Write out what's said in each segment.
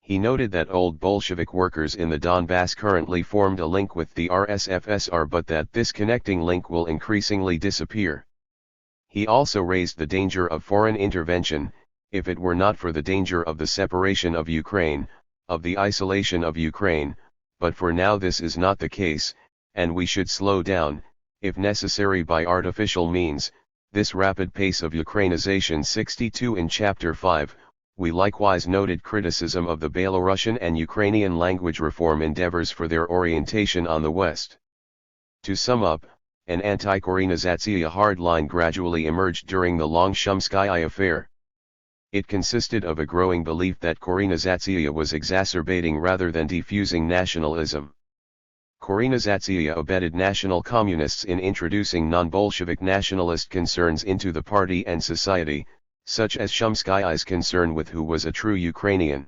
He noted that old Bolshevik workers in the Donbass currently formed a link with the RSFSR, but that this connecting link will increasingly disappear. He also raised the danger of foreign intervention, if it were not for the danger of the separation of Ukraine, of the isolation of Ukraine, but for now this is not the case, and we should slow down, if necessary by artificial means, this rapid pace of Ukrainization. 62 In Chapter 5, we likewise noted criticism of the Belarusian and Ukrainian language reform endeavors for their orientation on the West. To sum up, an anti-Korenizatsiya hardline gradually emerged during the Long-Shumskaya affair. It consisted of a growing belief that Korenizatsiya was exacerbating rather than defusing nationalism. Korenizatsiya abetted national communists in introducing non-Bolshevik nationalist concerns into the party and society, such as Shumskaya's concern with who was a true Ukrainian.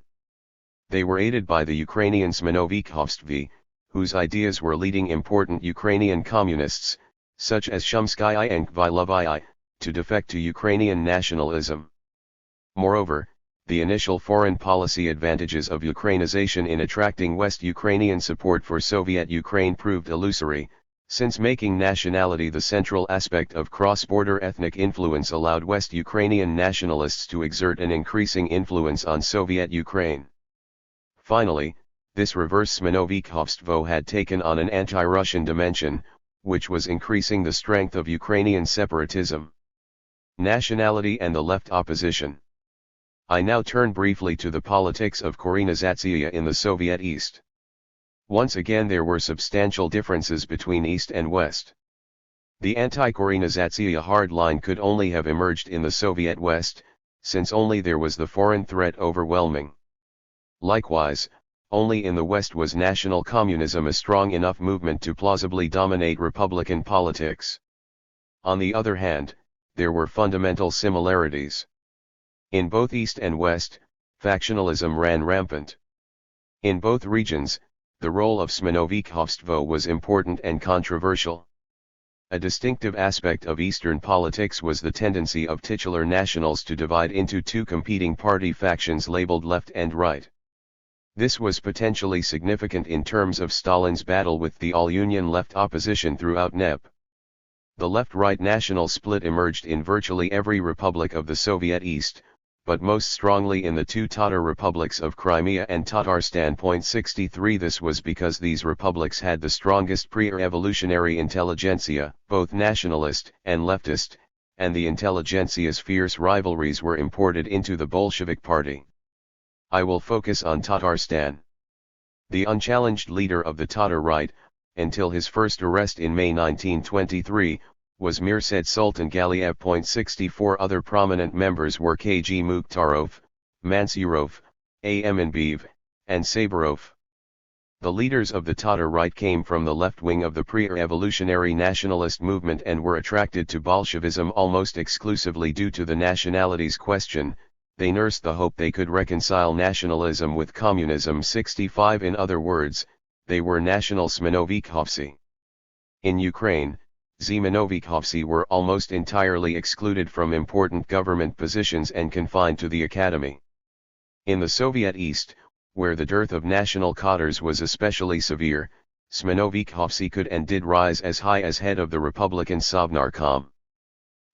They were aided by the Ukrainian Smenovikhovstvo, whose ideas were leading important Ukrainian communists, such as Shumskaya and Khvailovaya, to defect to Ukrainian nationalism. Moreover, the initial foreign policy advantages of Ukrainization in attracting West Ukrainian support for Soviet Ukraine proved illusory, since making nationality the central aspect of cross-border ethnic influence allowed West Ukrainian nationalists to exert an increasing influence on Soviet Ukraine. Finally, this reverse Smenovikhovstvo had taken on an anti-Russian dimension, which was increasing the strength of Ukrainian separatism. Nationality and the left opposition. I now turn briefly to the politics of Korenizatsiya in the Soviet East. Once again there were substantial differences between East and West. The anti-Korenizatsiya hardline could only have emerged in the Soviet West, since only there was the foreign threat overwhelming. Likewise, only in the West was national communism a strong enough movement to plausibly dominate republican politics. On the other hand, there were fundamental similarities. In both East and West, factionalism ran rampant. In both regions, the role of Smenovikhovstvo was important and controversial. A distinctive aspect of Eastern politics was the tendency of titular nationals to divide into two competing party factions labeled left and right. This was potentially significant in terms of Stalin's battle with the all-Union left opposition throughout NEP. The left-right national split emerged in virtually every republic of the Soviet East, but most strongly in the two Tatar republics of Crimea and Tatarstan. 63 This was because these republics had the strongest pre-revolutionary intelligentsia, both nationalist and leftist, and the intelligentsia's fierce rivalries were imported into the Bolshevik Party. I will focus on Tatarstan. The unchallenged leader of the Tatar right, until his first arrest in May 1923, was Mirsad Sultan Galiev. 64 Other prominent members were K.G. Mukhtarov, Mansurov, Aminbeev, and Saburov. The leaders of the Tatar right came from the left wing of the pre-revolutionary nationalist movement and were attracted to Bolshevism almost exclusively due to the nationalities question. They nursed the hope they could reconcile nationalism with communism. 65 In other words, they were national Smenovikhovci. In Ukraine, Smenovikhovci were almost entirely excluded from important government positions and confined to the academy. In the Soviet East, where the dearth of national cadres was especially severe, Smenovikhovci could and did rise as high as head of the Republican Sovnarkom.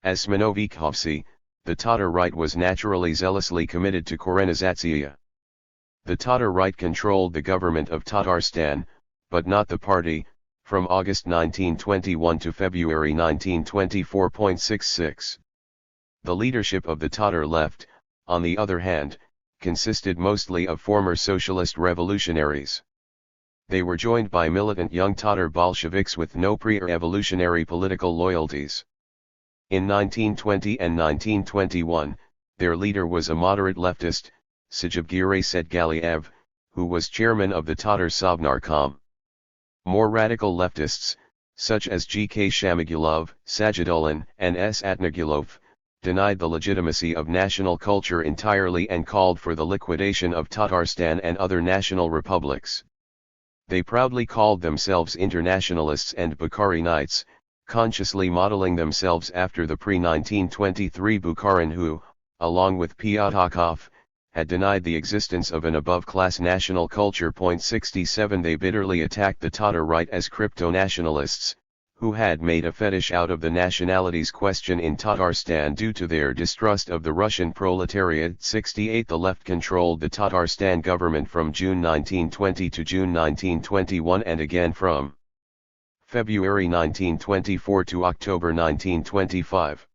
As Smenovikhovci, the Tatar right was naturally zealously committed to Korenizatsiya. The Tatar right controlled the government of Tatarstan, but not the party, from August 1921 to February 1924. 66. The leadership of the Tatar left, on the other hand, consisted mostly of former socialist revolutionaries. They were joined by militant young Tatar Bolsheviks with no pre-revolutionary political loyalties. In 1920 and 1921, their leader was a moderate leftist, Sijabgiri Sedgaliev, who was chairman of the Tatar Sovnarkom. More radical leftists, such as G.K. Shamagulov, Sajidulin, and S. Atnagulov, denied the legitimacy of national culture entirely and called for the liquidation of Tatarstan and other national republics. They proudly called themselves internationalists and Bukharinites, consciously modeling themselves after the pre-1923 Bukharin who, along with Pyatakov, had denied the existence of an above-class national culture. 67 They bitterly attacked the Tatar right as crypto-nationalists, who had made a fetish out of the nationalities question in Tatarstan due to their distrust of the Russian proletariat. 68 The left controlled the Tatarstan government from June 1920 to June 1921 and again from February 1924 to October 1925.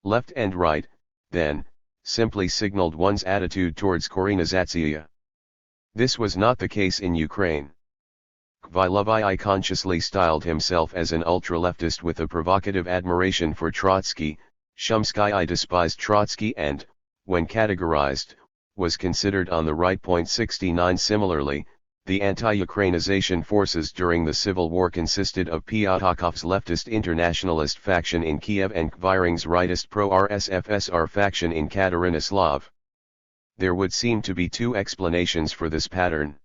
Left and right, then, simply signaled one's attitude towards Korenizatsiya. This was not the case in Ukraine. Khvylovyi consciously styled himself as an ultra-leftist with a provocative admiration for Trotsky. Shumsky despised Trotsky and, when categorized, was considered on the right. 69 Similarly, the anti-Ukrainization forces during the Civil War consisted of Pyatakhov's leftist internationalist faction in Kiev and Kvyring's rightist pro-RSFSR faction in Katerinoslav. There would seem to be two explanations for this pattern.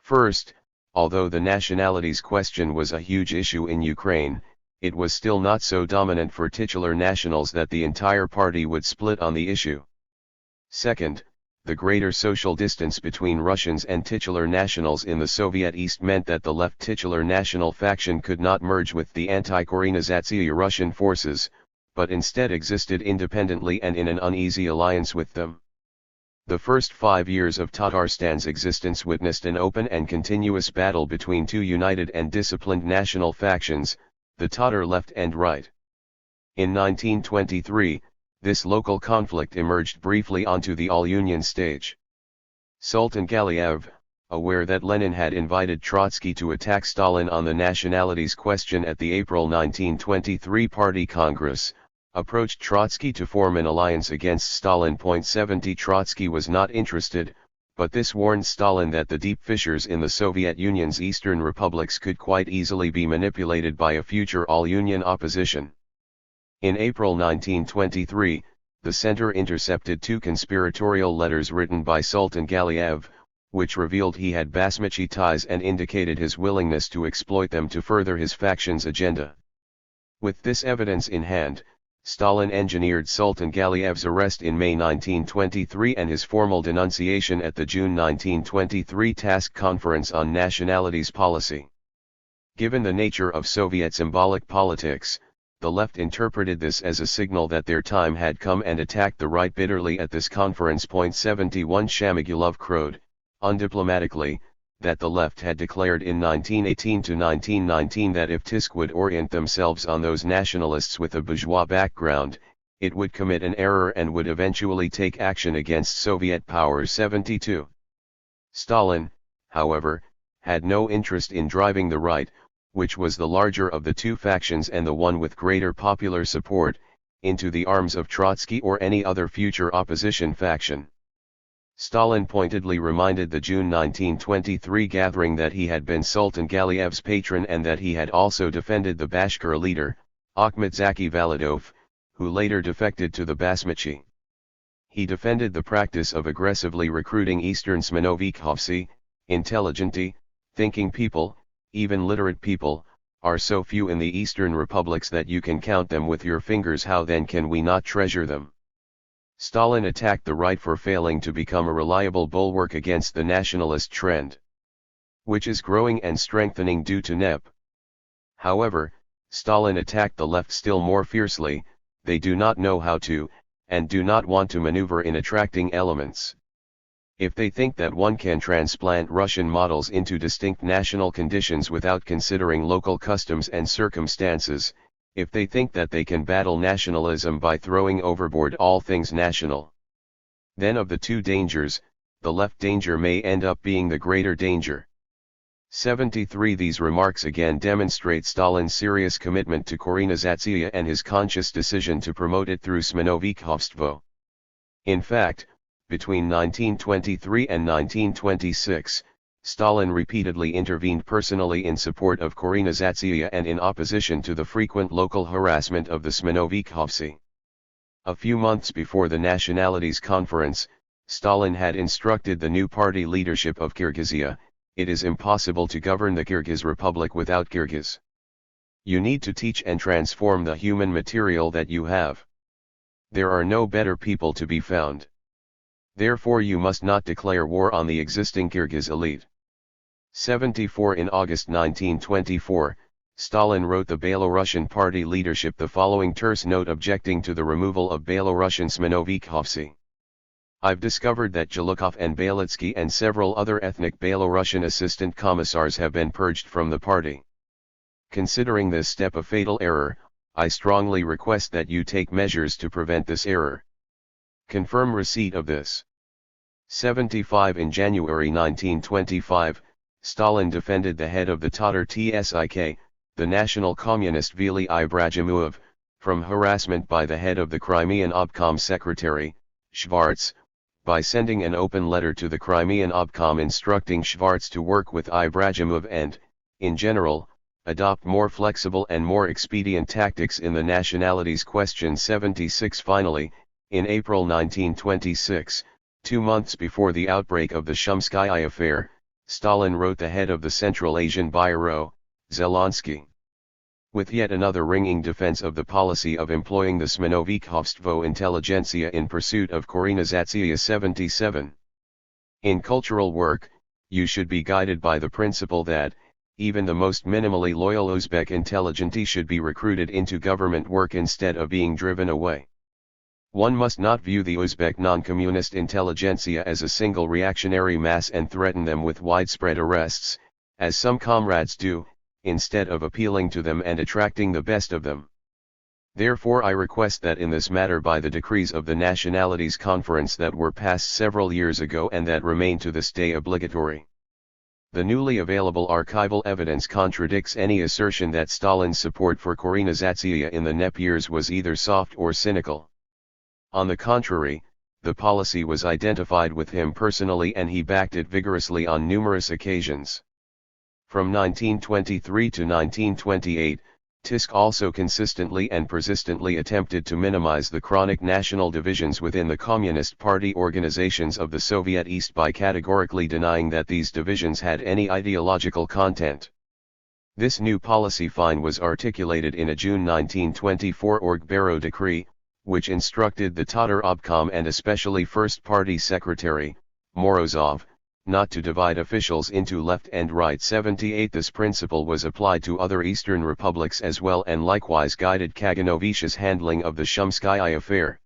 First, although the nationalities question was a huge issue in Ukraine, it was still not so dominant for titular nationals that the entire party would split on the issue. Second, the greater social distance between Russians and titular nationals in the Soviet East meant that the left titular national faction could not merge with the anti-Korenizatsiya Russian forces, but instead existed independently and in an uneasy alliance with them. The first 5 years of Tatarstan's existence witnessed an open and continuous battle between two united and disciplined national factions, the Tatar left and right. In 1923, this local conflict emerged briefly onto the all-Union stage. Sultan Galiev, aware that Lenin had invited Trotsky to attack Stalin on the nationalities question at the April 1923 Party Congress, approached Trotsky to form an alliance against Stalin. 70 Trotsky was not interested, but this warned Stalin that the deep fissures in the Soviet Union's eastern republics could quite easily be manipulated by a future all-Union opposition. In April 1923, the center intercepted two conspiratorial letters written by Sultan Galiev, which revealed he had Basmachi ties and indicated his willingness to exploit them to further his faction's agenda. With this evidence in hand, Stalin engineered Sultan Galiev's arrest in May 1923 and his formal denunciation at the June 1923 Task Conference on Nationalities Policy. Given the nature of Soviet symbolic politics, the left interpreted this as a signal that their time had come and attacked the right bitterly at this conference. 71 Shamagulov crowed, undiplomatically, that the left had declared in 1918 to 1919 that if Tisk would orient themselves on those nationalists with a bourgeois background, it would commit an error and would eventually take action against Soviet power. 72. Stalin, however, had no interest in driving the right, which was the larger of the two factions and the one with greater popular support, into the arms of Trotsky or any other future opposition faction. Stalin pointedly reminded the June 1923 gathering that he had been Sultan Galiev's patron and that he had also defended the Bashkir leader, Akhmedzaki Validov, who later defected to the Basmachi. He defended the practice of aggressively recruiting Eastern Smenovikhovsi, intelligenti, thinking people, even literate people, are so few in the Eastern republics that you can count them with your fingers. How then can we not treasure them? Stalin attacked the right for failing to become a reliable bulwark against the nationalist trend, which is growing and strengthening due to NEP. However, Stalin attacked the left still more fiercely. They do not know how to, and do not want to maneuver in attracting elements. If they think that one can transplant Russian models into distinct national conditions without considering local customs and circumstances, if they think that they can battle nationalism by throwing overboard all things national, then of the two dangers, the left danger may end up being the greater danger. 73 These remarks again demonstrate Stalin's serious commitment to Korenizatsiya and his conscious decision to promote it through Smenovikhovstvo. In fact, between 1923 and 1926, Stalin repeatedly intervened personally in support of Korenizatsiya and in opposition to the frequent local harassment of the Smenovikhovsi. A few months before the Nationalities Conference, Stalin had instructed the new party leadership of Kyrgyzia, "It is impossible to govern the Kyrgyz Republic without Kyrgyz. You need to teach and transform the human material that you have. There are no better people to be found. Therefore you must not declare war on the existing Kyrgyz elite. 74 In August 1924, Stalin wrote the Belarusian party leadership the following terse note objecting to the removal of Belarusian Smenovikhovsi. I've discovered that Jelukov and Balitsky and several other ethnic Belarusian assistant commissars have been purged from the party. Considering this step a fatal error, I strongly request that you take measures to prevent this error. Confirm receipt of this. 75 In January 1925, Stalin defended the head of the Tatar TSIK, the National Communist Vili Ibragimov, from harassment by the head of the Crimean Obkom Secretary, Schwarz, by sending an open letter to the Crimean Obkom instructing Schwarz to work with Ibragimov and, in general, adopt more flexible and more expedient tactics in the nationalities question. 76 Finally, in April 1926, 2 months before the outbreak of the Shumskaya affair, Stalin wrote the head of the Central Asian Bureau, Zelensky, with yet another ringing defense of the policy of employing the Smenovikhovstvo intelligentsia in pursuit of Korenizatsiya. 77. In cultural work, you should be guided by the principle that, even the most minimally loyal Uzbek intelligentsia should be recruited into government work instead of being driven away. One must not view the Uzbek non-communist intelligentsia as a single reactionary mass and threaten them with widespread arrests, as some comrades do, instead of appealing to them and attracting the best of them. Therefore I request that in this matter by the decrees of the Nationalities Conference that were passed several years ago and that remain to this day obligatory. The newly available archival evidence contradicts any assertion that Stalin's support for Korenizatsiya in the NEP years was either soft or cynical. On the contrary, the policy was identified with him personally and he backed it vigorously on numerous occasions. From 1923 to 1928, Tisk also consistently and persistently attempted to minimize the chronic national divisions within the Communist Party organizations of the Soviet East by categorically denying that these divisions had any ideological content. This new policy fine was articulated in a June 1924 Orgbero decree, which instructed the Tatar Obkom and especially First Party Secretary, Morozov, not to divide officials into left and right. 78 This principle was applied to other Eastern republics as well and likewise guided Kaganovicia's handling of the Shumskaya affair.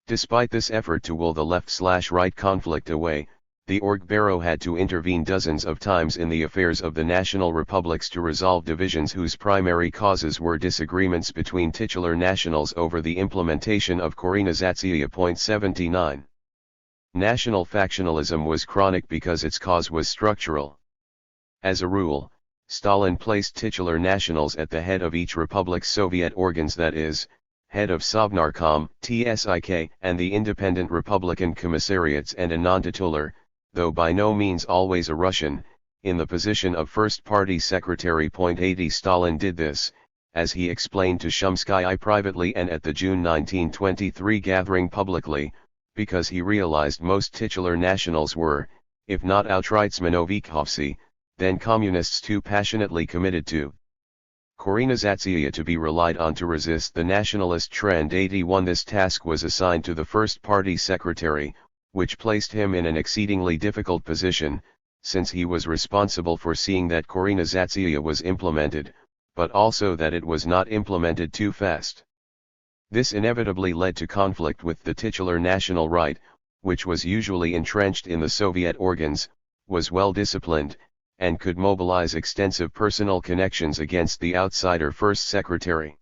Despite this effort to will the left/right conflict away, the Orgbero had to intervene dozens of times in the affairs of the national republics to resolve divisions whose primary causes were disagreements between titular nationals over the implementation of Korenizatsiya. 79. National factionalism was chronic because its cause was structural. As a rule, Stalin placed titular nationals at the head of each republic's Soviet organs, that is, head of Sovnarkom, TSIK, and the independent Republican commissariats, and a non-titular, though by no means always a Russian, in the position of First Party Secretary. 80 Stalin did this, as he explained to Shumskaya privately and at the June 1923 gathering publicly, because he realized most titular nationals were, if not outright Smenovikhovsi, then communists too passionately committed to Korenizatsiya to be relied on to resist the nationalist trend. 81 This task was assigned to the First Party Secretary, which placed him in an exceedingly difficult position, since he was responsible for seeing that Korenizatsiya was implemented, but also that it was not implemented too fast. This inevitably led to conflict with the titular national right, which was usually entrenched in the Soviet organs, was well disciplined, and could mobilize extensive personal connections against the outsider First Secretary.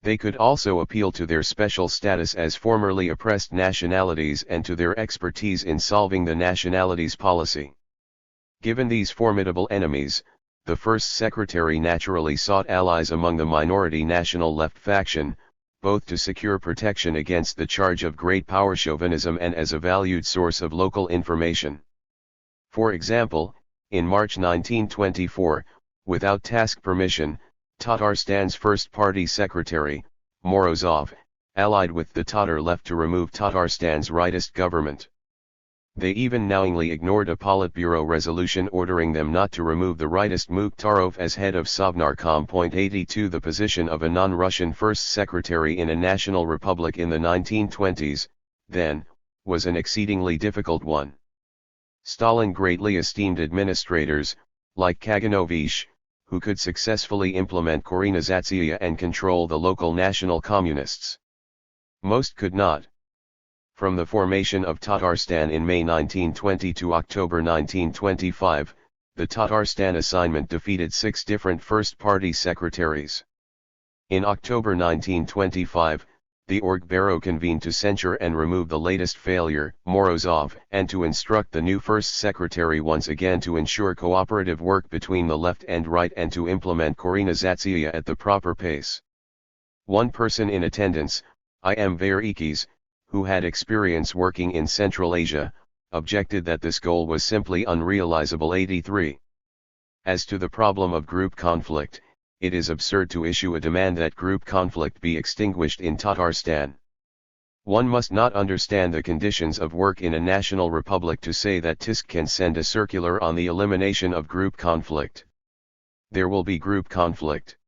They could also appeal to their special status as formerly oppressed nationalities and to their expertise in solving the nationalities policy. Given these formidable enemies, the First Secretary naturally sought allies among the minority national left faction, both to secure protection against the charge of great power chauvinism and as a valued source of local information. For example, in March 1924, without task permission, Tatarstan's First Party Secretary, Morozov, allied with the Tatar left to remove Tatarstan's rightist government. They even knowingly ignored a Politburo resolution ordering them not to remove the rightist Mukhtarov as head of Sovnarkom. 82 The position of a non-Russian First Secretary in a national republic in the 1920s, then, was an exceedingly difficult one. Stalin greatly esteemed administrators, like Kaganovich, who could successfully implement Korenizatsiya and control the local national communists. Most could not. From the formation of Tatarstan in May 1920 to October 1925, the Tatarstan assignment defeated 6 different First Party secretaries. In October 1925, the Orgbaro convened to censure and remove the latest failure, Morozov, and to instruct the new First Secretary once again to ensure cooperative work between the left and right and to implement Korenizatsiya at the proper pace. One person in attendance, I.M. Vairikis, who had experience working in Central Asia, objected that this goal was simply unrealizable. 83. As to the problem of group conflict, it is absurd to issue a demand that group conflict be extinguished in Tatarstan. One must not understand the conditions of work in a national republic to say that TISK can send a circular on the elimination of group conflict. There will be group conflict.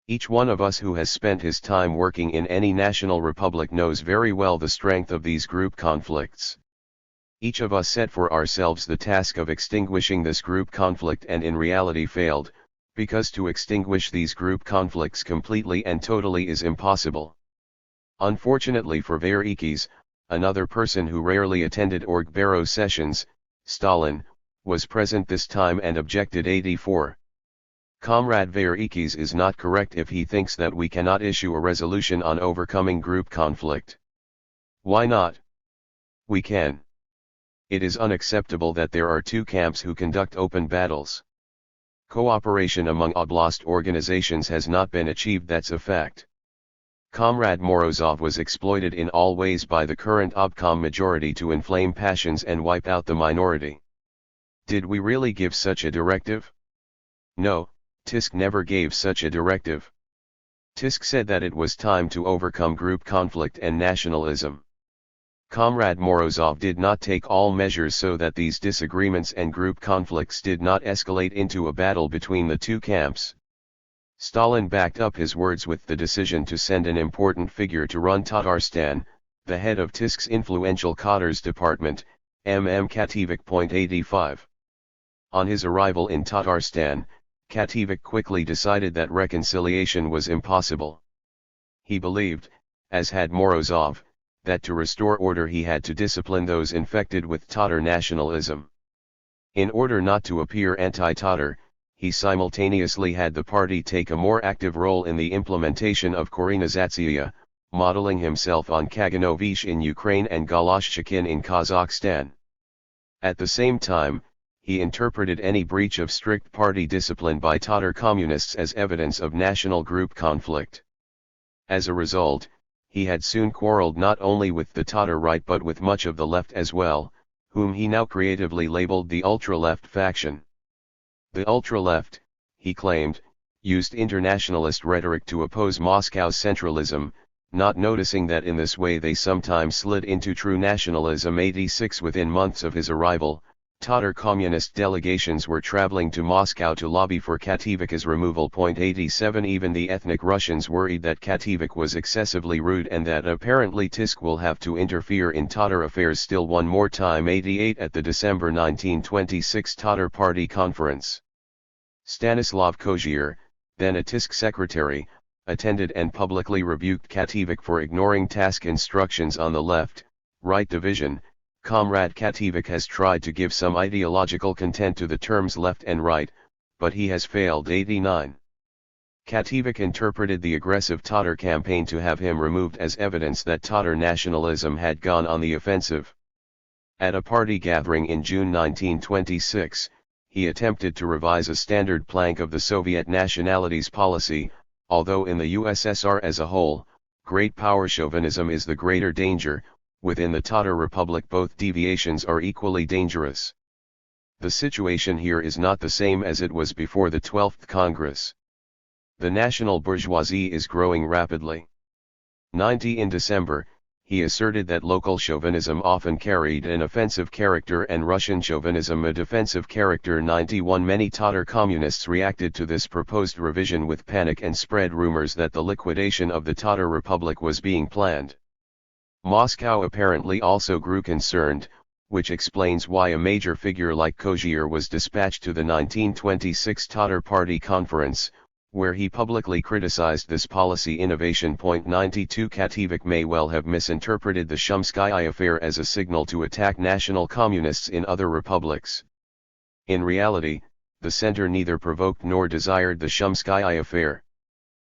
Each one of us who has spent his time working in any national republic knows very well the strength of these group conflicts. Each of us set for ourselves the task of extinguishing this group conflict and in reality failed, because to extinguish these group conflicts completely and totally is impossible. Unfortunately for Vairikis, another person who rarely attended Orgbaro sessions, Stalin, was present this time and objected. 84. Comrade Vairikis is not correct if he thinks that we cannot issue a resolution on overcoming group conflict. Why not? We can. It is unacceptable that there are 2 camps who conduct open battles. Cooperation among oblast organizations has not been achieved, that's a fact. Comrade Morozov was exploited in all ways by the current obkom majority to inflame passions and wipe out the minority. Did we really give such a directive? No, TISK never gave such a directive. TISK said that it was time to overcome group conflict and nationalism. Comrade Morozov did not take all measures so that these disagreements and group conflicts did not escalate into a battle between the 2 camps. Stalin backed up his words with the decision to send an important figure to run Tatarstan, the head of TISK's influential Kadrs department, Kativik. 85. On his arrival in Tatarstan, Kativik quickly decided that reconciliation was impossible. He believed, as had Morozov, that to restore order he had to discipline those infected with Tatar nationalism. In order not to appear anti-Tatar, he simultaneously had the party take a more active role in the implementation of Korenizatsiya, modeling himself on Kaganovich in Ukraine and Galashchikin in Kazakhstan. At the same time, he interpreted any breach of strict party discipline by Tatar communists as evidence of national group conflict. As a result, he had soon quarreled not only with the Tatar right but with much of the left as well, whom he now creatively labeled the ultra-left faction. The ultra-left, he claimed, used internationalist rhetoric to oppose Moscow's centralism, not noticing that in this way they sometimes slid into true nationalism. 86. Within months of his arrival, Tatar communist delegations were traveling to Moscow to lobby for Kativik's removal. 87. Even the ethnic Russians worried that Kativik was excessively rude and that apparently TISK will have to interfere in Tatar affairs still one more time. 88. At the December 1926 Tatar Party Conference, Stanislav Kozhier, then a TISK secretary, attended and publicly rebuked Kativik for ignoring task instructions on the left-right division. Comrade Kativik has tried to give some ideological content to the terms left and right, but he has failed. 89. Kativik interpreted the aggressive Tatar campaign to have him removed as evidence that Tatar nationalism had gone on the offensive. At a party gathering in June 1926, he attempted to revise a standard plank of the Soviet nationalities policy, although in the USSR as a whole, great power chauvinism is the greater danger. Within the Tatar Republic both deviations are equally dangerous. The situation here is not the same as it was before the 12th Congress. The national bourgeoisie is growing rapidly. 90. In December, he asserted that local chauvinism often carried an offensive character and Russian chauvinism a defensive character. 91. Many Tatar communists reacted to this proposed revision with panic and spread rumors that the liquidation of the Tatar Republic was being planned. Moscow apparently also grew concerned, which explains why a major figure like Kozyr was dispatched to the 1926 Tatar Party conference, where he publicly criticized this policy innovation. 92 Kativik may well have misinterpreted the Shumskaya affair as a signal to attack national communists in other republics. In reality, the center neither provoked nor desired the Shumskaya affair.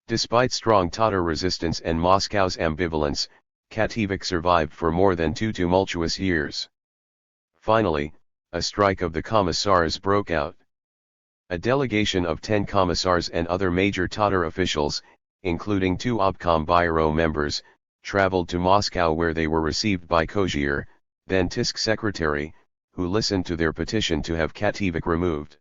Despite strong Tatar resistance and Moscow's ambivalence, Kativik survived for more than 2 tumultuous years. Finally, a strike of the commissars broke out. A delegation of 10 commissars and other major Tatar officials, including 2 Obkom Bureau members, traveled to Moscow where they were received by Kozyr, then Tisk secretary, who listened to their petition to have Kativik removed.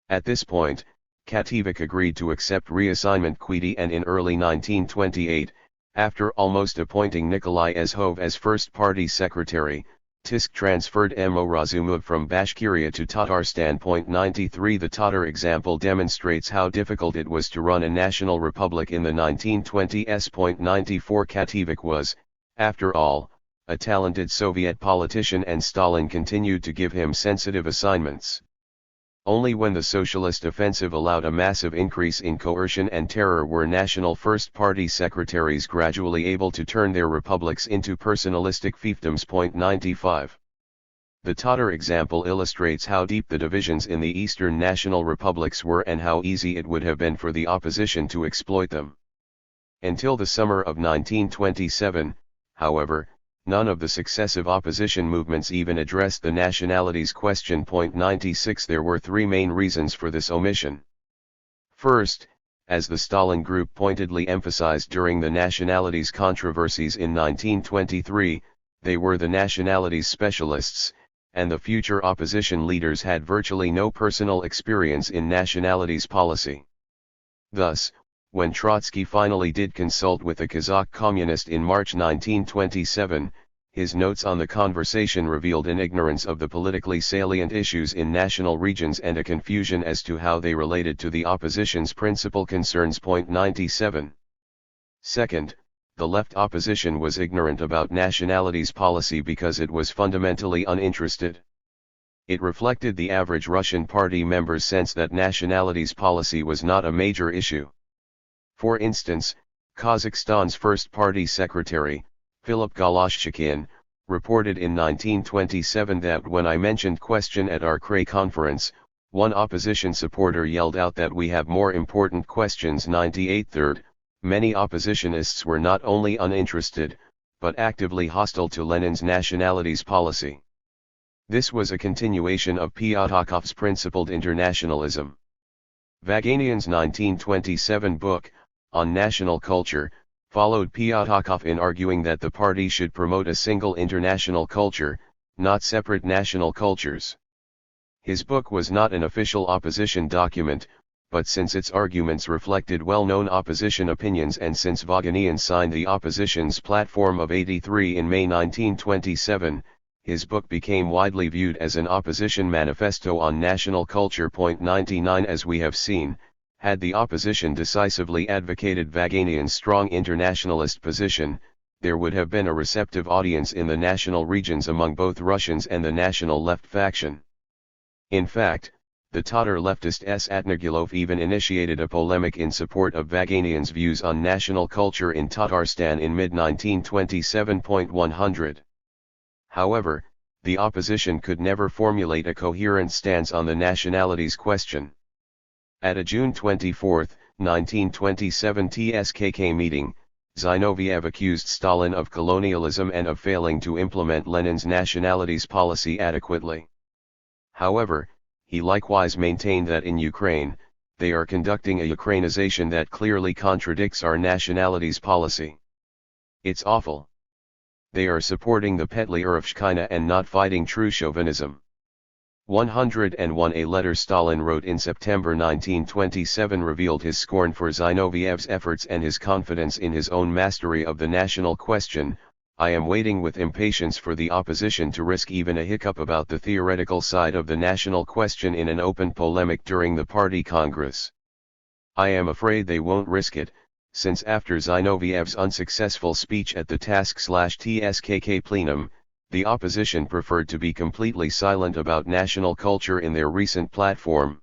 At this point, Kativik agreed to accept reassignment quidi, and in early 1928, after almost appointing Nikolai Ezhov as first party secretary, Tisk transferred Mo Razumov from Bashkiria to Tatarstan. 93 The Tatar example demonstrates how difficult it was to run a national republic in the 1920s. 94 Kativik was, after all, a talented Soviet politician, and Stalin continued to give him sensitive assignments. Only when the socialist offensive allowed a massive increase in coercion and terror were national First Party secretaries gradually able to turn their republics into personalistic fiefdoms. 95. The Tatar example illustrates how deep the divisions in the Eastern national republics were and how easy it would have been for the opposition to exploit them. Until the summer of 1927, however, none of the successive opposition movements even addressed the nationalities question. 96 There were 3 main reasons for this omission. First, as the Stalin Group pointedly emphasized during the nationalities controversies in 1923, they were the nationalities specialists, and the future opposition leaders had virtually no personal experience in nationalities policy. Thus, when Trotsky finally did consult with a Kazakh communist in March 1927, his notes on the conversation revealed an ignorance of the politically salient issues in national regions and a confusion as to how they related to the opposition's principal concerns. 97. Second, the left opposition was ignorant about nationalities policy because it was fundamentally uninterested. It reflected the average Russian party member's sense that nationalities policy was not a major issue. For instance, Kazakhstan's first party secretary, Philip Goloshchikhin, reported in 1927 that when I mentioned question at our Kray conference, one opposition supporter yelled out that we have more important questions. 98 Third, many oppositionists were not only uninterested, but actively hostile to Lenin's nationalities policy. This was a continuation of Pyatakhov's principled internationalism. Vaganian's 1927 book, On National Culture, followed Pyatakov in arguing that the party should promote a single international culture, not separate national cultures. His book was not an official opposition document, but since its arguments reflected well-known opposition opinions and since Vaganian signed the opposition's platform of 83 in May 1927, his book became widely viewed as an opposition manifesto on national culture. 99 As we have seen, had the opposition decisively advocated Vaganian's strong internationalist position, there would have been a receptive audience in the national regions among both Russians and the national left faction. In fact, the Tatar leftist Atnagilov even initiated a polemic in support of Vaganian's views on national culture in Tatarstan in mid-1927. 100. However, the opposition could never formulate a coherent stance on the nationalities question. At a June 24, 1927 TSKK meeting, Zinoviev accused Stalin of colonialism and of failing to implement Lenin's nationalities policy adequately. However, he likewise maintained that in Ukraine, they are conducting a Ukrainization that clearly contradicts our nationalities policy. It's awful. They are supporting the Petliurovshchina and not fighting true chauvinism. 101 A letter Stalin wrote in September 1927 revealed his scorn for Zinoviev's efforts and his confidence in his own mastery of the national question. I am waiting with impatience for the opposition to risk even a hiccup about the theoretical side of the national question in an open polemic during the party congress. I am afraid they won't risk it, since after Zinoviev's unsuccessful speech at the TASK/TSKK plenum, the opposition preferred to be completely silent about national culture in their recent platform.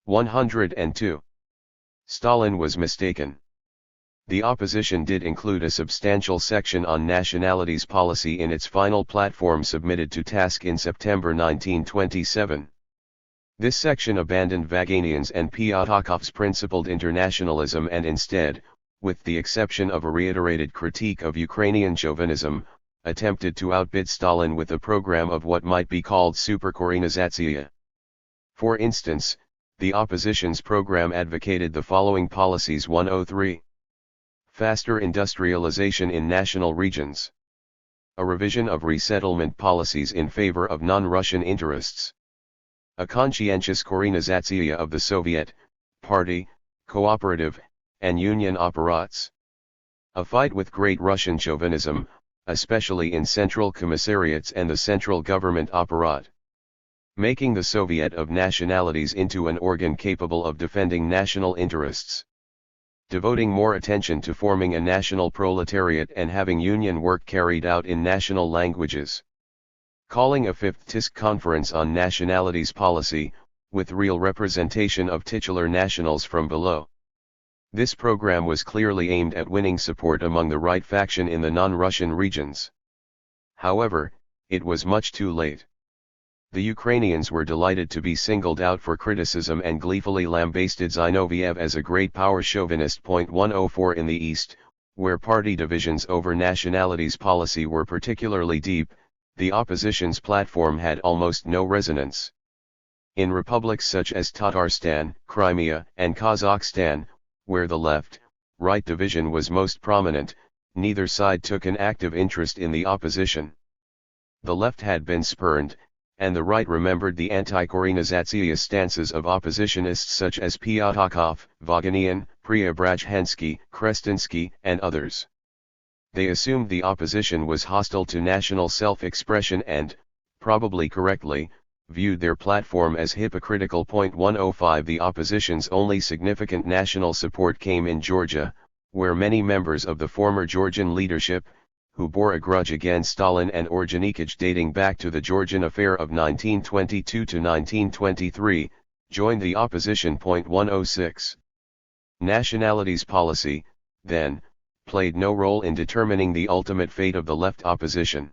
102. Stalin was mistaken. The opposition did include a substantial section on nationalities policy in its final platform submitted to TASK in September 1927. This section abandoned Vaganian's and Pyatakhov's principled internationalism and instead, with the exception of a reiterated critique of Ukrainian chauvinism, attempted to outbid Stalin with a program of what might be called super-Korenizatsiya. For instance, the opposition's program advocated the following policies: 103. Faster industrialization in national regions. A revision of resettlement policies in favor of non-Russian interests. A conscientious Korenizatsiya of the Soviet, party, cooperative, and union apparats. A fight with Great Russian chauvinism, especially in central commissariats and the central government apparat. Making the Soviet of nationalities into an organ capable of defending national interests. Devoting more attention to forming a national proletariat and having union work carried out in national languages. Calling a fifth TISK conference on nationalities policy, with real representation of titular nationals from below. This program was clearly aimed at winning support among the right faction in the non-Russian regions. However, it was much too late. The Ukrainians were delighted to be singled out for criticism and gleefully lambasted Zinoviev as a great power chauvinist. 104 In the East, where party divisions over nationalities policy were particularly deep, the opposition's platform had almost no resonance. In republics such as Tatarstan, Crimea, and Kazakhstan, where the left-right division was most prominent, neither side took an active interest in the opposition. The left had been spurned, and the right remembered the anti-Korenizatsiya stances of oppositionists such as Pyatakov, Vaganian, Preobrazhensky, Krestinsky, and others. They assumed the opposition was hostile to national self-expression and, probably correctly, viewed their platform as hypocritical. 105 The opposition's only significant national support came in Georgia, where many members of the former Georgian leadership, who bore a grudge against Stalin and Orджоникидзе dating back to the Georgian affair of 1922 to 1923, joined the opposition. 106. Nationalities policy, then, played no role in determining the ultimate fate of the left opposition.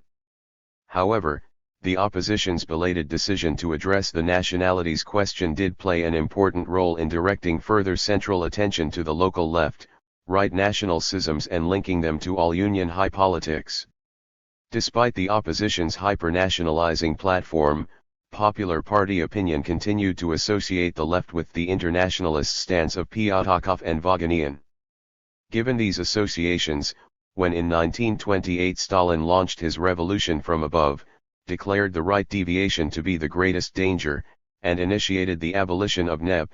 However, the opposition's belated decision to address the nationalities question did play an important role in directing further central attention to the local left-right national schisms and linking them to all-Union high politics. Despite the opposition's hyper-nationalizing platform, popular party opinion continued to associate the left with the internationalist stance of Pyatakov and Vaganian. Given these associations, when in 1928 Stalin launched his revolution from above, declared the right deviation to be the greatest danger, and initiated the abolition of NEP,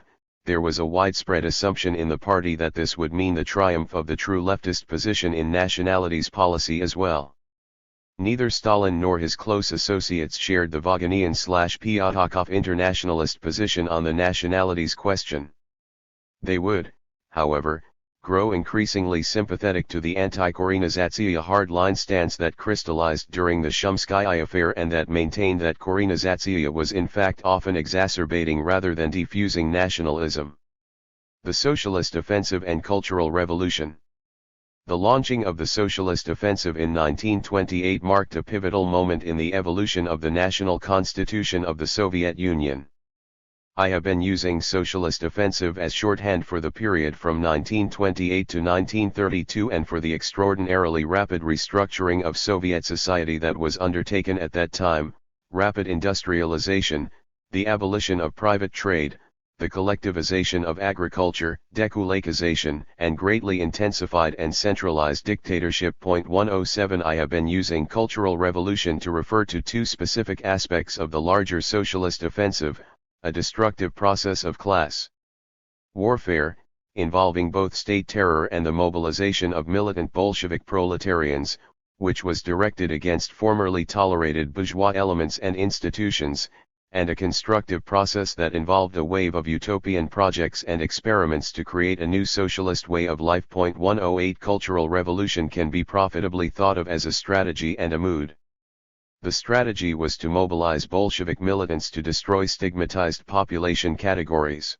there was a widespread assumption in the party that this would mean the triumph of the true leftist position in nationalities policy as well. Neither Stalin nor his close associates shared the Vaganian/Pyatakov internationalist position on the nationalities question. They would, however, grow increasingly sympathetic to the anti-Korenizatsiya hardline stance that crystallized during the Shumskaya affair and that maintained that Korenizatsiya was in fact often exacerbating rather than diffusing nationalism. The Socialist Offensive and Cultural Revolution. The launching of the Socialist Offensive in 1928 marked a pivotal moment in the evolution of the national constitution of the Soviet Union. I have been using Socialist Offensive as shorthand for the period from 1928 to 1932 and for the extraordinarily rapid restructuring of Soviet society that was undertaken at that time: rapid industrialization, the abolition of private trade, the collectivization of agriculture, dekulakization, and greatly intensified and centralized dictatorship. 107 I have been using Cultural Revolution to refer to two specific aspects of the larger Socialist Offensive: a destructive process of class warfare, involving both state terror and the mobilization of militant Bolshevik proletarians, which was directed against formerly tolerated bourgeois elements and institutions, and a constructive process that involved a wave of utopian projects and experiments to create a new socialist way of life. 108 Cultural revolution can be profitably thought of as a strategy and a mood. The strategy was to mobilize Bolshevik militants to destroy stigmatized population categories.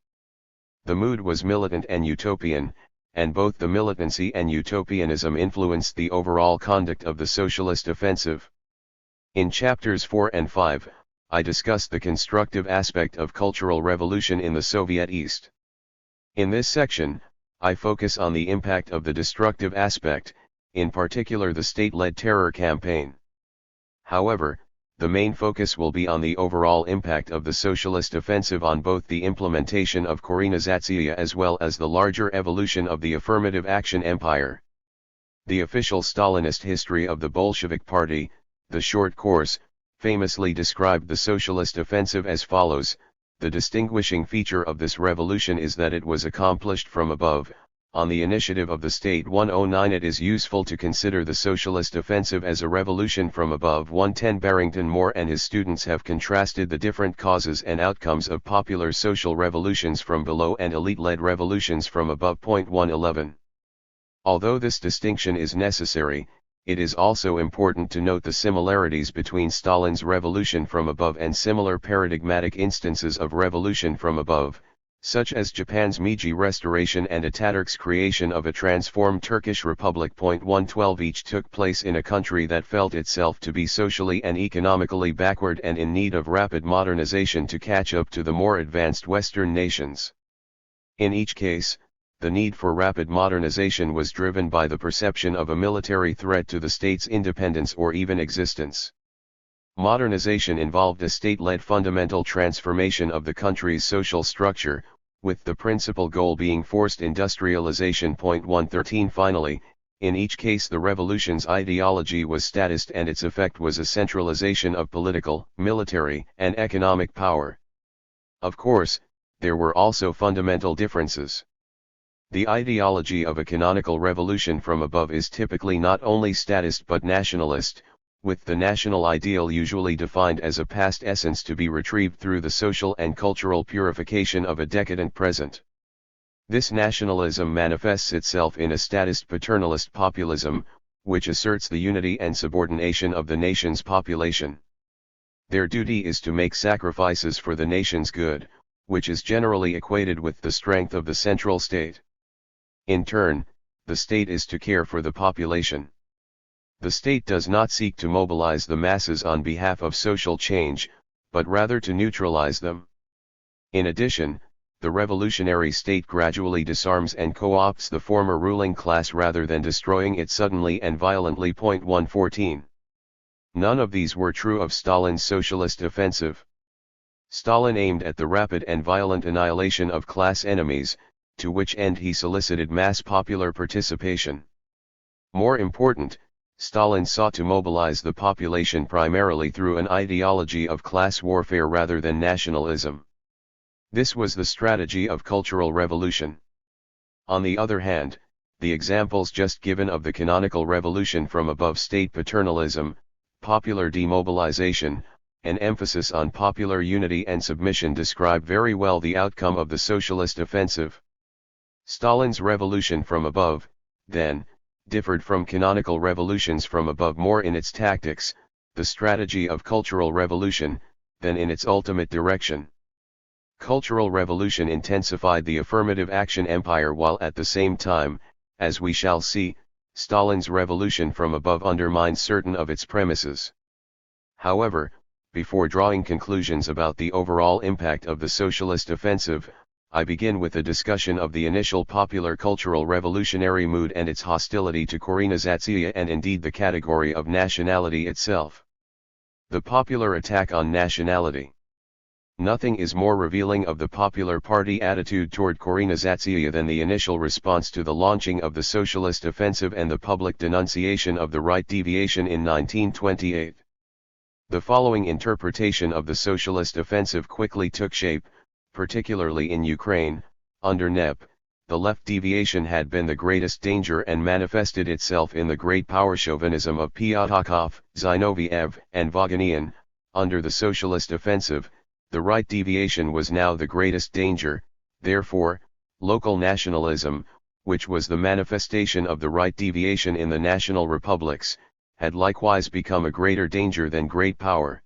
The mood was militant and utopian, and both the militancy and utopianism influenced the overall conduct of the socialist offensive. In chapters 4 and 5, I discussed the constructive aspect of cultural revolution in the Soviet East. In this section, I focus on the impact of the destructive aspect, in particular the state-led terror campaign. However, the main focus will be on the overall impact of the socialist offensive on both the implementation of Korenizatsiya as well as the larger evolution of the affirmative action empire. The official Stalinist history of the Bolshevik Party, the short course, famously described the socialist offensive as follows: the distinguishing feature of this revolution is that it was accomplished from above, on the initiative of the state. 109 It is useful to consider the socialist offensive as a revolution from above. 110 Barrington Moore and his students have contrasted the different causes and outcomes of popular social revolutions from below and elite-led revolutions from above. 111 Although this distinction is necessary, it is also important to note the similarities between Stalin's revolution from above and similar paradigmatic instances of revolution from above, such as Japan's Meiji Restoration and Ataturk's creation of a transformed Turkish Republic. 112 Each took place in a country that felt itself to be socially and economically backward and in need of rapid modernization to catch up to the more advanced Western nations. In each case, the need for rapid modernization was driven by the perception of a military threat to the state's independence or even existence. Modernization involved a state-led fundamental transformation of the country's social structure, with the principal goal being forced industrialization. 113 Finally, in each case the revolution's ideology was statist and its effect was a centralization of political, military, and economic power. Of course, there were also fundamental differences. The ideology of a canonical revolution from above is typically not only statist but nationalist, with the national ideal usually defined as a past essence to be retrieved through the social and cultural purification of a decadent present. This nationalism manifests itself in a statist paternalist populism, which asserts the unity and subordination of the nation's population. Their duty is to make sacrifices for the nation's good, which is generally equated with the strength of the central state. In turn, the state is to care for the population. The state does not seek to mobilize the masses on behalf of social change, but rather to neutralize them. In addition, the revolutionary state gradually disarms and co-opts the former ruling class rather than destroying it suddenly and violently. 114 None of these were true of Stalin's socialist offensive. Stalin aimed at the rapid and violent annihilation of class enemies, to which end he solicited mass popular participation. More important, Stalin sought to mobilize the population primarily through an ideology of class warfare rather than nationalism. This was the strategy of cultural revolution. On the other hand, the examples just given of the canonical revolution from above state paternalism, popular demobilization, and emphasis on popular unity and submission describe very well the outcome of the socialist offensive. Stalin's revolution from above, then, differed from canonical revolutions from above more in its tactics, the strategy of cultural revolution, than in its ultimate direction. Cultural revolution intensified the affirmative action empire while at the same time, as we shall see, Stalin's revolution from above undermined certain of its premises. However, before drawing conclusions about the overall impact of the socialist offensive, I begin with a discussion of the initial popular cultural revolutionary mood and its hostility to Korenizatsiya and indeed the category of nationality itself. The popular attack on nationality. Nothing is more revealing of the popular party attitude toward Korenizatsiya than the initial response to the launching of the socialist offensive and the public denunciation of the right deviation in 1928. The following interpretation of the socialist offensive quickly took shape. Particularly in Ukraine, under NEP, the left deviation had been the greatest danger and manifested itself in the great power chauvinism of Pyatakov, Zinoviev, and Vaganian. Under the socialist offensive, The right deviation was now the greatest danger, therefore, local nationalism, which was the manifestation of the right deviation in the national republics, had likewise become a greater danger than great power.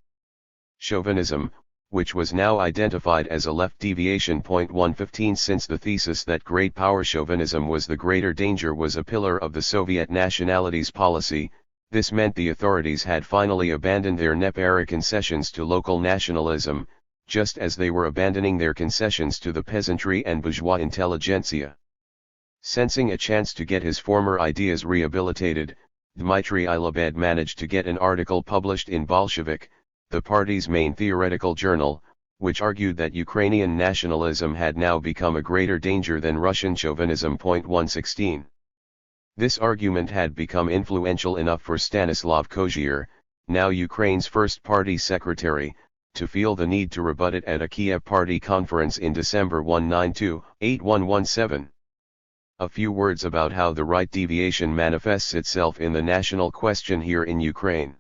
Chauvinism, which was now identified as a left deviation. 115 Since the thesis that great power chauvinism was the greater danger was a pillar of the Soviet nationalities policy, this meant the authorities had finally abandoned their NEP-era concessions to local nationalism, just as they were abandoning their concessions to the peasantry and bourgeois intelligentsia. Sensing a chance to get his former ideas rehabilitated, Dmitry Ilobed managed to get an article published in Bolshevik, the party's main theoretical journal, which argued that Ukrainian nationalism had now become a greater danger than Russian chauvinism. 116. This argument had become influential enough for Stanislav Kozhier, now Ukraine's first party secretary, to feel the need to rebut it at a Kiev party conference in December 192-8117. A few words about how the right deviation manifests itself in the national question here in Ukraine.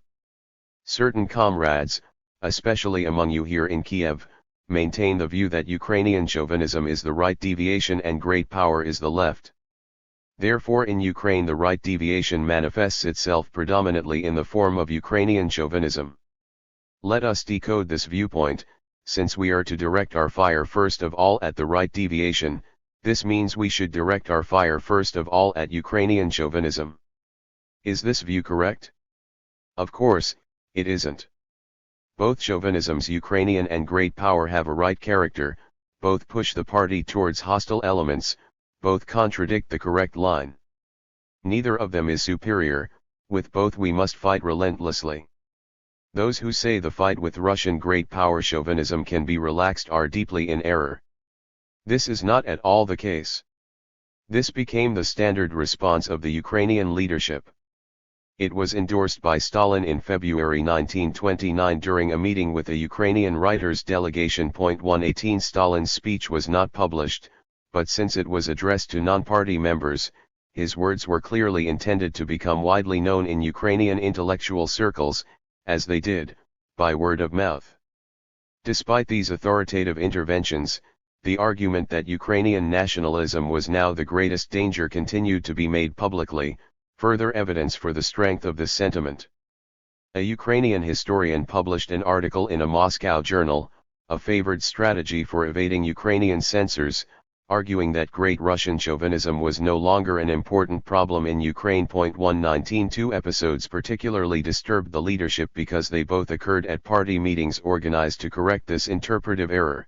Certain comrades, especially among you here in Kiev, maintain the view that Ukrainian chauvinism is the right deviation and great power is the left. Therefore in Ukraine the right deviation manifests itself predominantly in the form of Ukrainian chauvinism. Let us decode this viewpoint. Since we are to direct our fire first of all at the right deviation, this means we should direct our fire first of all at Ukrainian chauvinism. Is this view correct? Of course, it isn't. Both chauvinisms, Ukrainian and great power, have a right character, both push the party towards hostile elements, both contradict the correct line. Neither of them is superior, with both we must fight relentlessly. Those who say the fight with Russian great power chauvinism can be relaxed are deeply in error. This is not at all the case. This became the standard response of the Ukrainian leadership. It was endorsed by Stalin in February 1929 during a meeting with a Ukrainian writers' delegation. 118 Stalin's speech was not published, but since it was addressed to non-party members, his words were clearly intended to become widely known in Ukrainian intellectual circles, as they did, by word of mouth. Despite these authoritative interventions, the argument that Ukrainian nationalism was now the greatest danger continued to be made publicly, further evidence for the strength of this sentiment. A Ukrainian historian published an article in a Moscow journal, a favored strategy for evading Ukrainian censors, arguing that great Russian chauvinism was no longer an important problem in Ukraine. 119 Two episodes particularly disturbed the leadership because they both occurred at party meetings organized to correct this interpretive error.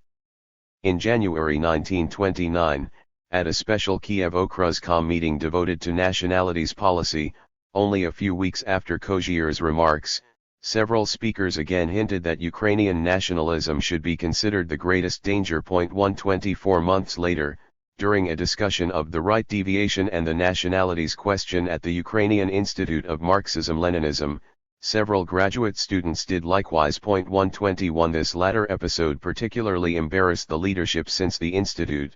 In January 1929, at a special Kiev Okruzkom meeting devoted to nationalities policy, only a few weeks after Kozhier's remarks, several speakers again hinted that Ukrainian nationalism should be considered the greatest danger. 124 months later, during a discussion of the right deviation and the nationalities question at the Ukrainian Institute of Marxism-Leninism, several graduate students did likewise. 121 This latter episode particularly embarrassed the leadership since the institute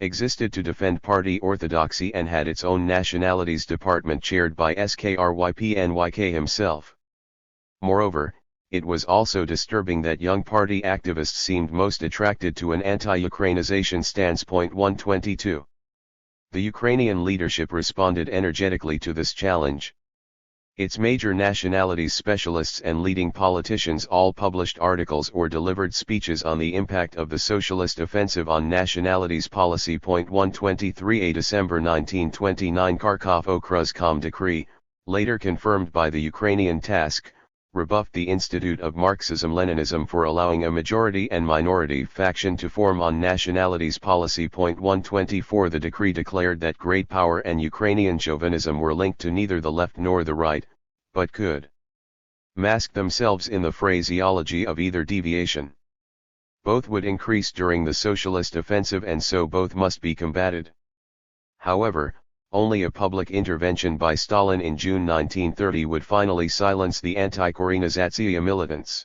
existed to defend party orthodoxy and had its own nationalities department chaired by Skrypynyk himself. Moreover, it was also disturbing that young party activists seemed most attracted to an anti-Ukrainization stance. 122. The Ukrainian leadership responded energetically to this challenge. Its major nationalities specialists and leading politicians all published articles or delivered speeches on the impact of the socialist offensive on nationalities policy. 123 A December 1929 Kharkov Okruzkom decree, later confirmed by the Ukrainian task, rebuffed the Institute of Marxism-Leninism for allowing a majority and minority faction to form on nationalities policy. 124 The decree declared that great power and Ukrainian chauvinism were linked to neither the left nor the right, but could mask themselves in the phraseology of either deviation. Both would increase during the socialist offensive and so both must be combated. However, only a public intervention by Stalin in June 1930 would finally silence the anti-Koreanizatsiya militants.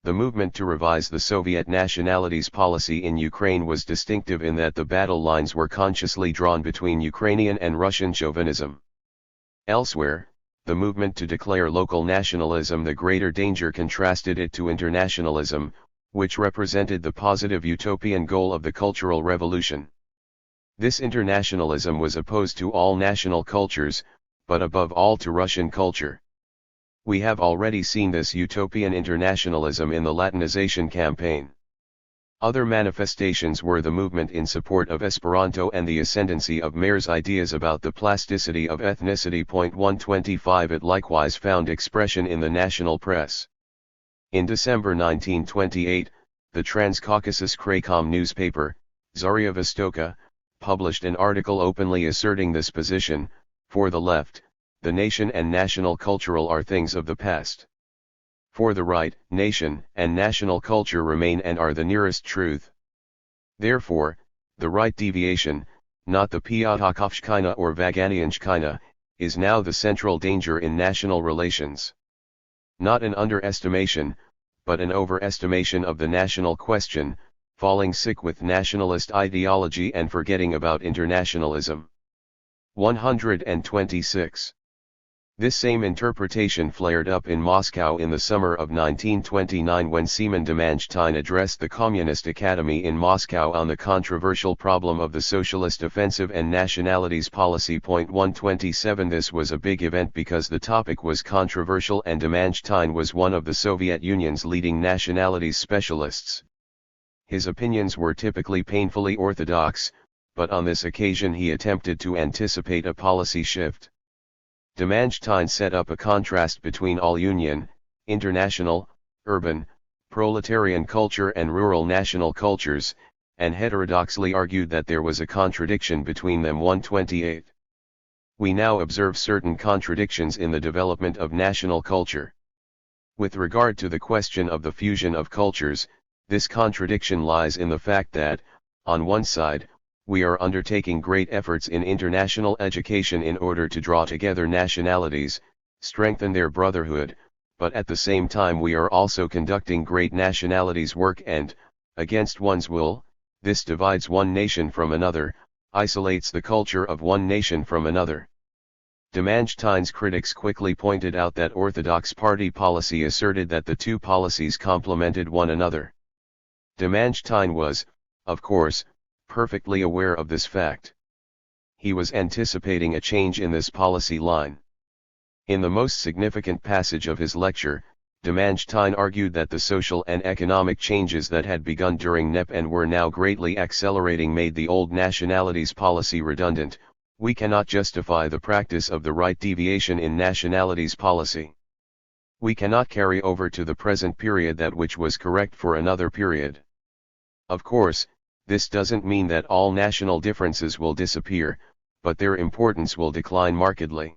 The movement to revise the Soviet nationalities policy in Ukraine was distinctive in that the battle lines were consciously drawn between Ukrainian and Russian chauvinism. Elsewhere, the movement to declare local nationalism the greater danger contrasted it to internationalism, which represented the positive utopian goal of the Cultural Revolution. This internationalism was opposed to all national cultures, but above all to Russian culture. We have already seen this utopian internationalism in the Latinization campaign. Other manifestations were the movement in support of Esperanto and the ascendancy of Mayer's ideas about the plasticity of ethnicity. 125 It likewise found expression in the national press. In December 1928, the Transcaucasus Kraykom newspaper, Zarya Vostoka, published an article openly asserting this position. For the left, the nation and national cultural are things of the past. For the right, nation and national culture remain and are the nearest truth. Therefore, the right deviation, not the Pyatakhovshchina or Vaganianshchina, is now the central danger in national relations. Not an underestimation, but an overestimation of the national question, falling sick with nationalist ideology and forgetting about internationalism. 126. This same interpretation flared up in Moscow in the summer of 1929 when Semyon Dimanchetin addressed the Communist Academy in Moscow on the controversial problem of the socialist offensive and nationalities policy. 127 This was a big event because the topic was controversial and Dimanchetin was one of the Soviet Union's leading nationalities specialists. His opinions were typically painfully orthodox, but on this occasion he attempted to anticipate a policy shift. Dimanchetin set up a contrast between all-union, international, urban, proletarian culture and rural national cultures, and heterodoxly argued that there was a contradiction between them. 128. We now observe certain contradictions in the development of national culture. With regard to the question of the fusion of cultures, this contradiction lies in the fact that, on one side, we are undertaking great efforts in international education in order to draw together nationalities, strengthen their brotherhood, but at the same time we are also conducting great nationalities work and, against one's will, this divides one nation from another, isolates the culture of one nation from another. Dimanchetin's critics quickly pointed out that Orthodox party policy asserted that the two policies complemented one another. Dimanchetin was, of course, perfectly aware of this fact. He was anticipating a change in this policy line. In the most significant passage of his lecture, Dimanchetin argued that the social and economic changes that had begun during NEP and were now greatly accelerating made the old nationalities policy redundant. We cannot justify the practice of the right deviation in nationalities policy. We cannot carry over to the present period that which was correct for another period. Of course, this doesn't mean that all national differences will disappear, but their importance will decline markedly.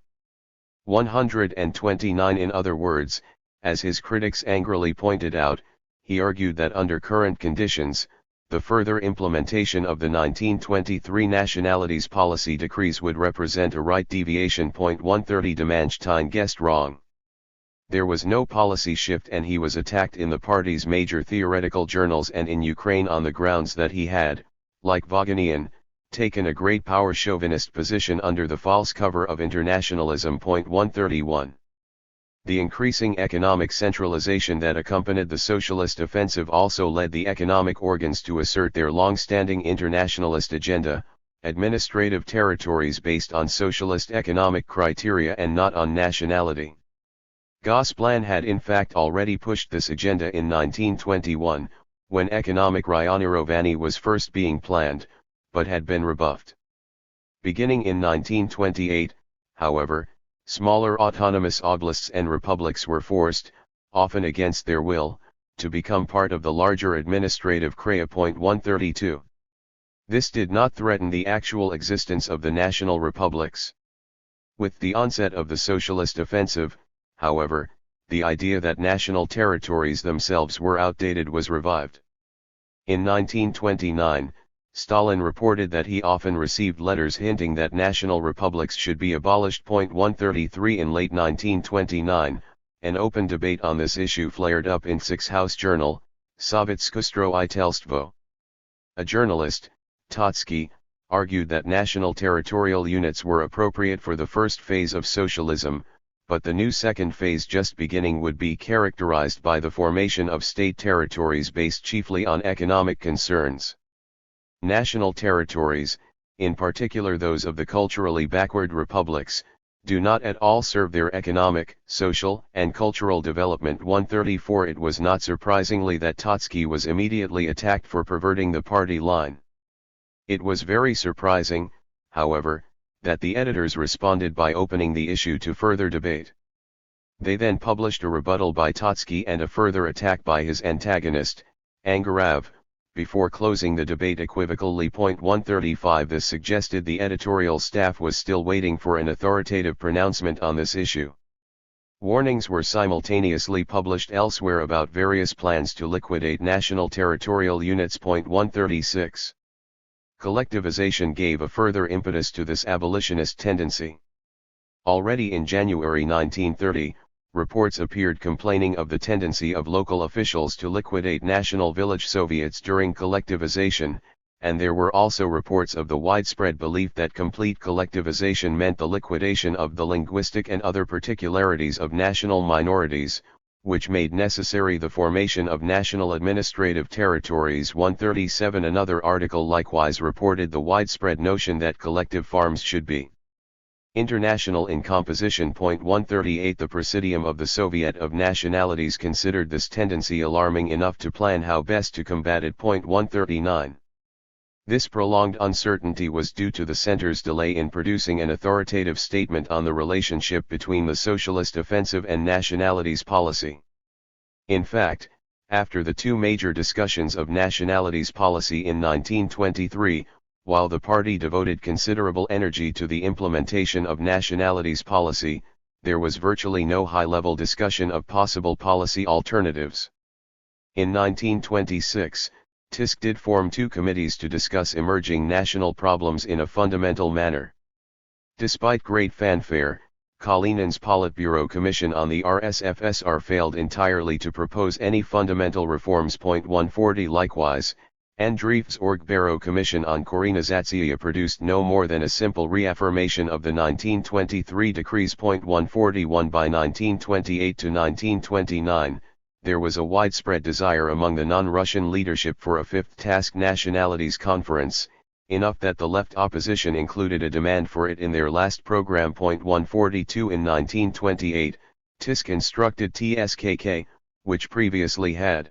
129 In other words, as his critics angrily pointed out, he argued that under current conditions, the further implementation of the 1923 nationalities policy decrees would represent a right deviation. 130 Dimanchetin guessed wrong. There was no policy shift and he was attacked in the party's major theoretical journals and in Ukraine on the grounds that he had, like Vaganian, taken a great power chauvinist position under the false cover of internationalism. 131. The increasing economic centralization that accompanied the socialist offensive also led the economic organs to assert their long-standing internationalist agenda, administrative territories based on socialist economic criteria and not on nationality. Gosplan had in fact already pushed this agenda in 1921, when economic Ryanurovany was first being planned, but had been rebuffed. Beginning in 1928, however, smaller autonomous oblasts and republics were forced, often against their will, to become part of the larger administrative Kraya. 132. This did not threaten the actual existence of the national republics. With the onset of the socialist offensive, however, the idea that national territories themselves were outdated was revived. In 1929, Stalin reported that he often received letters hinting that national republics should be abolished. 133 In late 1929, an open debate on this issue flared up in Six House Journal, Sovetsko Stroitelstvo. A journalist, Totsky, argued that national territorial units were appropriate for the first phase of socialism, but the new second phase just beginning would be characterized by the formation of state territories based chiefly on economic concerns. National territories, in particular those of the culturally backward republics, do not at all serve their economic, social, and cultural development. 134 It was not surprisingly that Trotsky was immediately attacked for perverting the party line. It was very surprising, however, that the editors responded by opening the issue to further debate. They then published a rebuttal by Trotsky and a further attack by his antagonist, Angarov, before closing the debate equivocally. 135 This suggested the editorial staff was still waiting for an authoritative pronouncement on this issue. Warnings were simultaneously published elsewhere about various plans to liquidate national territorial units. 136 Collectivization gave a further impetus to this abolitionist tendency. Already in January 1930, reports appeared complaining of the tendency of local officials to liquidate national village soviets during collectivization, and there were also reports of the widespread belief that complete collectivization meant the liquidation of the linguistic and other particularities of national minorities, which made necessary the formation of national administrative territories. 137 Another article likewise reported the widespread notion that collective farms should be international in composition. 138 The Presidium of the Soviet of Nationalities considered this tendency alarming enough to plan how best to combat it. 139 This prolonged uncertainty was due to the center's delay in producing an authoritative statement on the relationship between the socialist offensive and nationalities policy. In fact, after the two major discussions of nationalities policy in 1923, while the party devoted considerable energy to the implementation of nationalities policy, there was virtually no high-level discussion of possible policy alternatives. In 1926, TISK did form two committees to discuss emerging national problems in a fundamental manner. Despite great fanfare, Kalinin's Politburo Commission on the RSFSR failed entirely to propose any fundamental reforms. 140 Likewise, Andreev's Orgbaro Commission on Korenizatsiya produced no more than a simple reaffirmation of the 1923 decrees. 141 By 1928 to 1929, there was a widespread desire among the non-Russian leadership for a fifth task nationalities conference, enough that the left opposition included a demand for it in their last program. 142 In 1928, TISK instructed TSKK, which previously had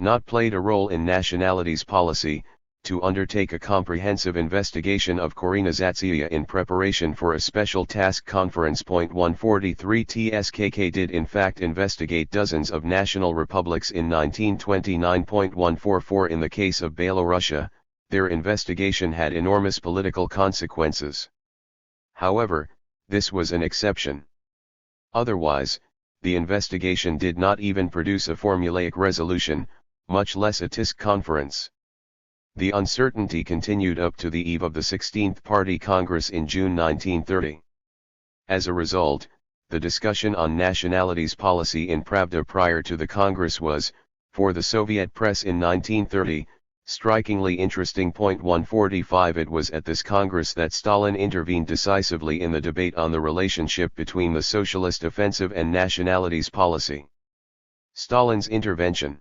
not played a role in nationalities policy, to undertake a comprehensive investigation of Korenizatsiya in preparation for a special task conference. 143 TSKK did in fact investigate dozens of national republics in 1929. 144 In the case of Belorussia, their investigation had enormous political consequences. However, this was an exception. Otherwise, the investigation did not even produce a formulaic resolution, much less a TISK conference. The uncertainty continued up to the eve of the 16th Party Congress in June 1930. As a result, the discussion on nationalities policy in Pravda prior to the Congress was, for the Soviet press in 1930, strikingly interesting. 145 It was at this Congress that Stalin intervened decisively in the debate on the relationship between the socialist offensive and nationalities policy. Stalin's intervention,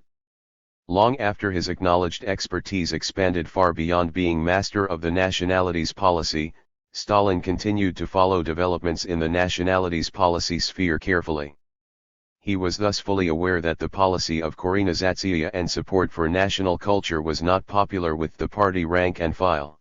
long after his acknowledged expertise expanded far beyond being master of the nationalities policy, Stalin continued to follow developments in the nationalities policy sphere carefully. He was thus fully aware that the policy of Korenizatsiya and support for national culture was not popular with the party rank and file.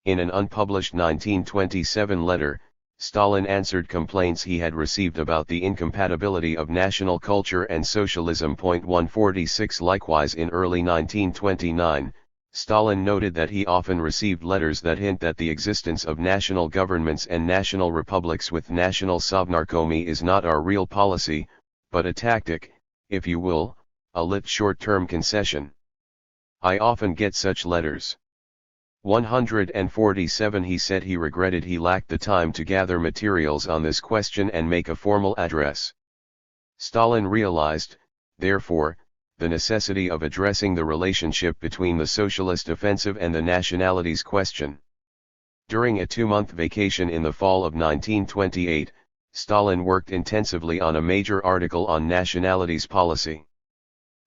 In an unpublished 1927 letter, Stalin answered complaints he had received about the incompatibility of national culture and socialism. 146 Likewise in early 1929, Stalin noted that he often received letters that hint that the existence of national governments and national republics with national sovnarkomy is not our real policy, but a tactic, if you will, a lit short-term concession. I often get such letters. 147 He said he regretted he lacked the time to gather materials on this question and make a formal address. Stalin realized, therefore, the necessity of addressing the relationship between the socialist offensive and the nationalities question. During a 2-month vacation in the fall of 1928, Stalin worked intensively on a major article on nationalities policy.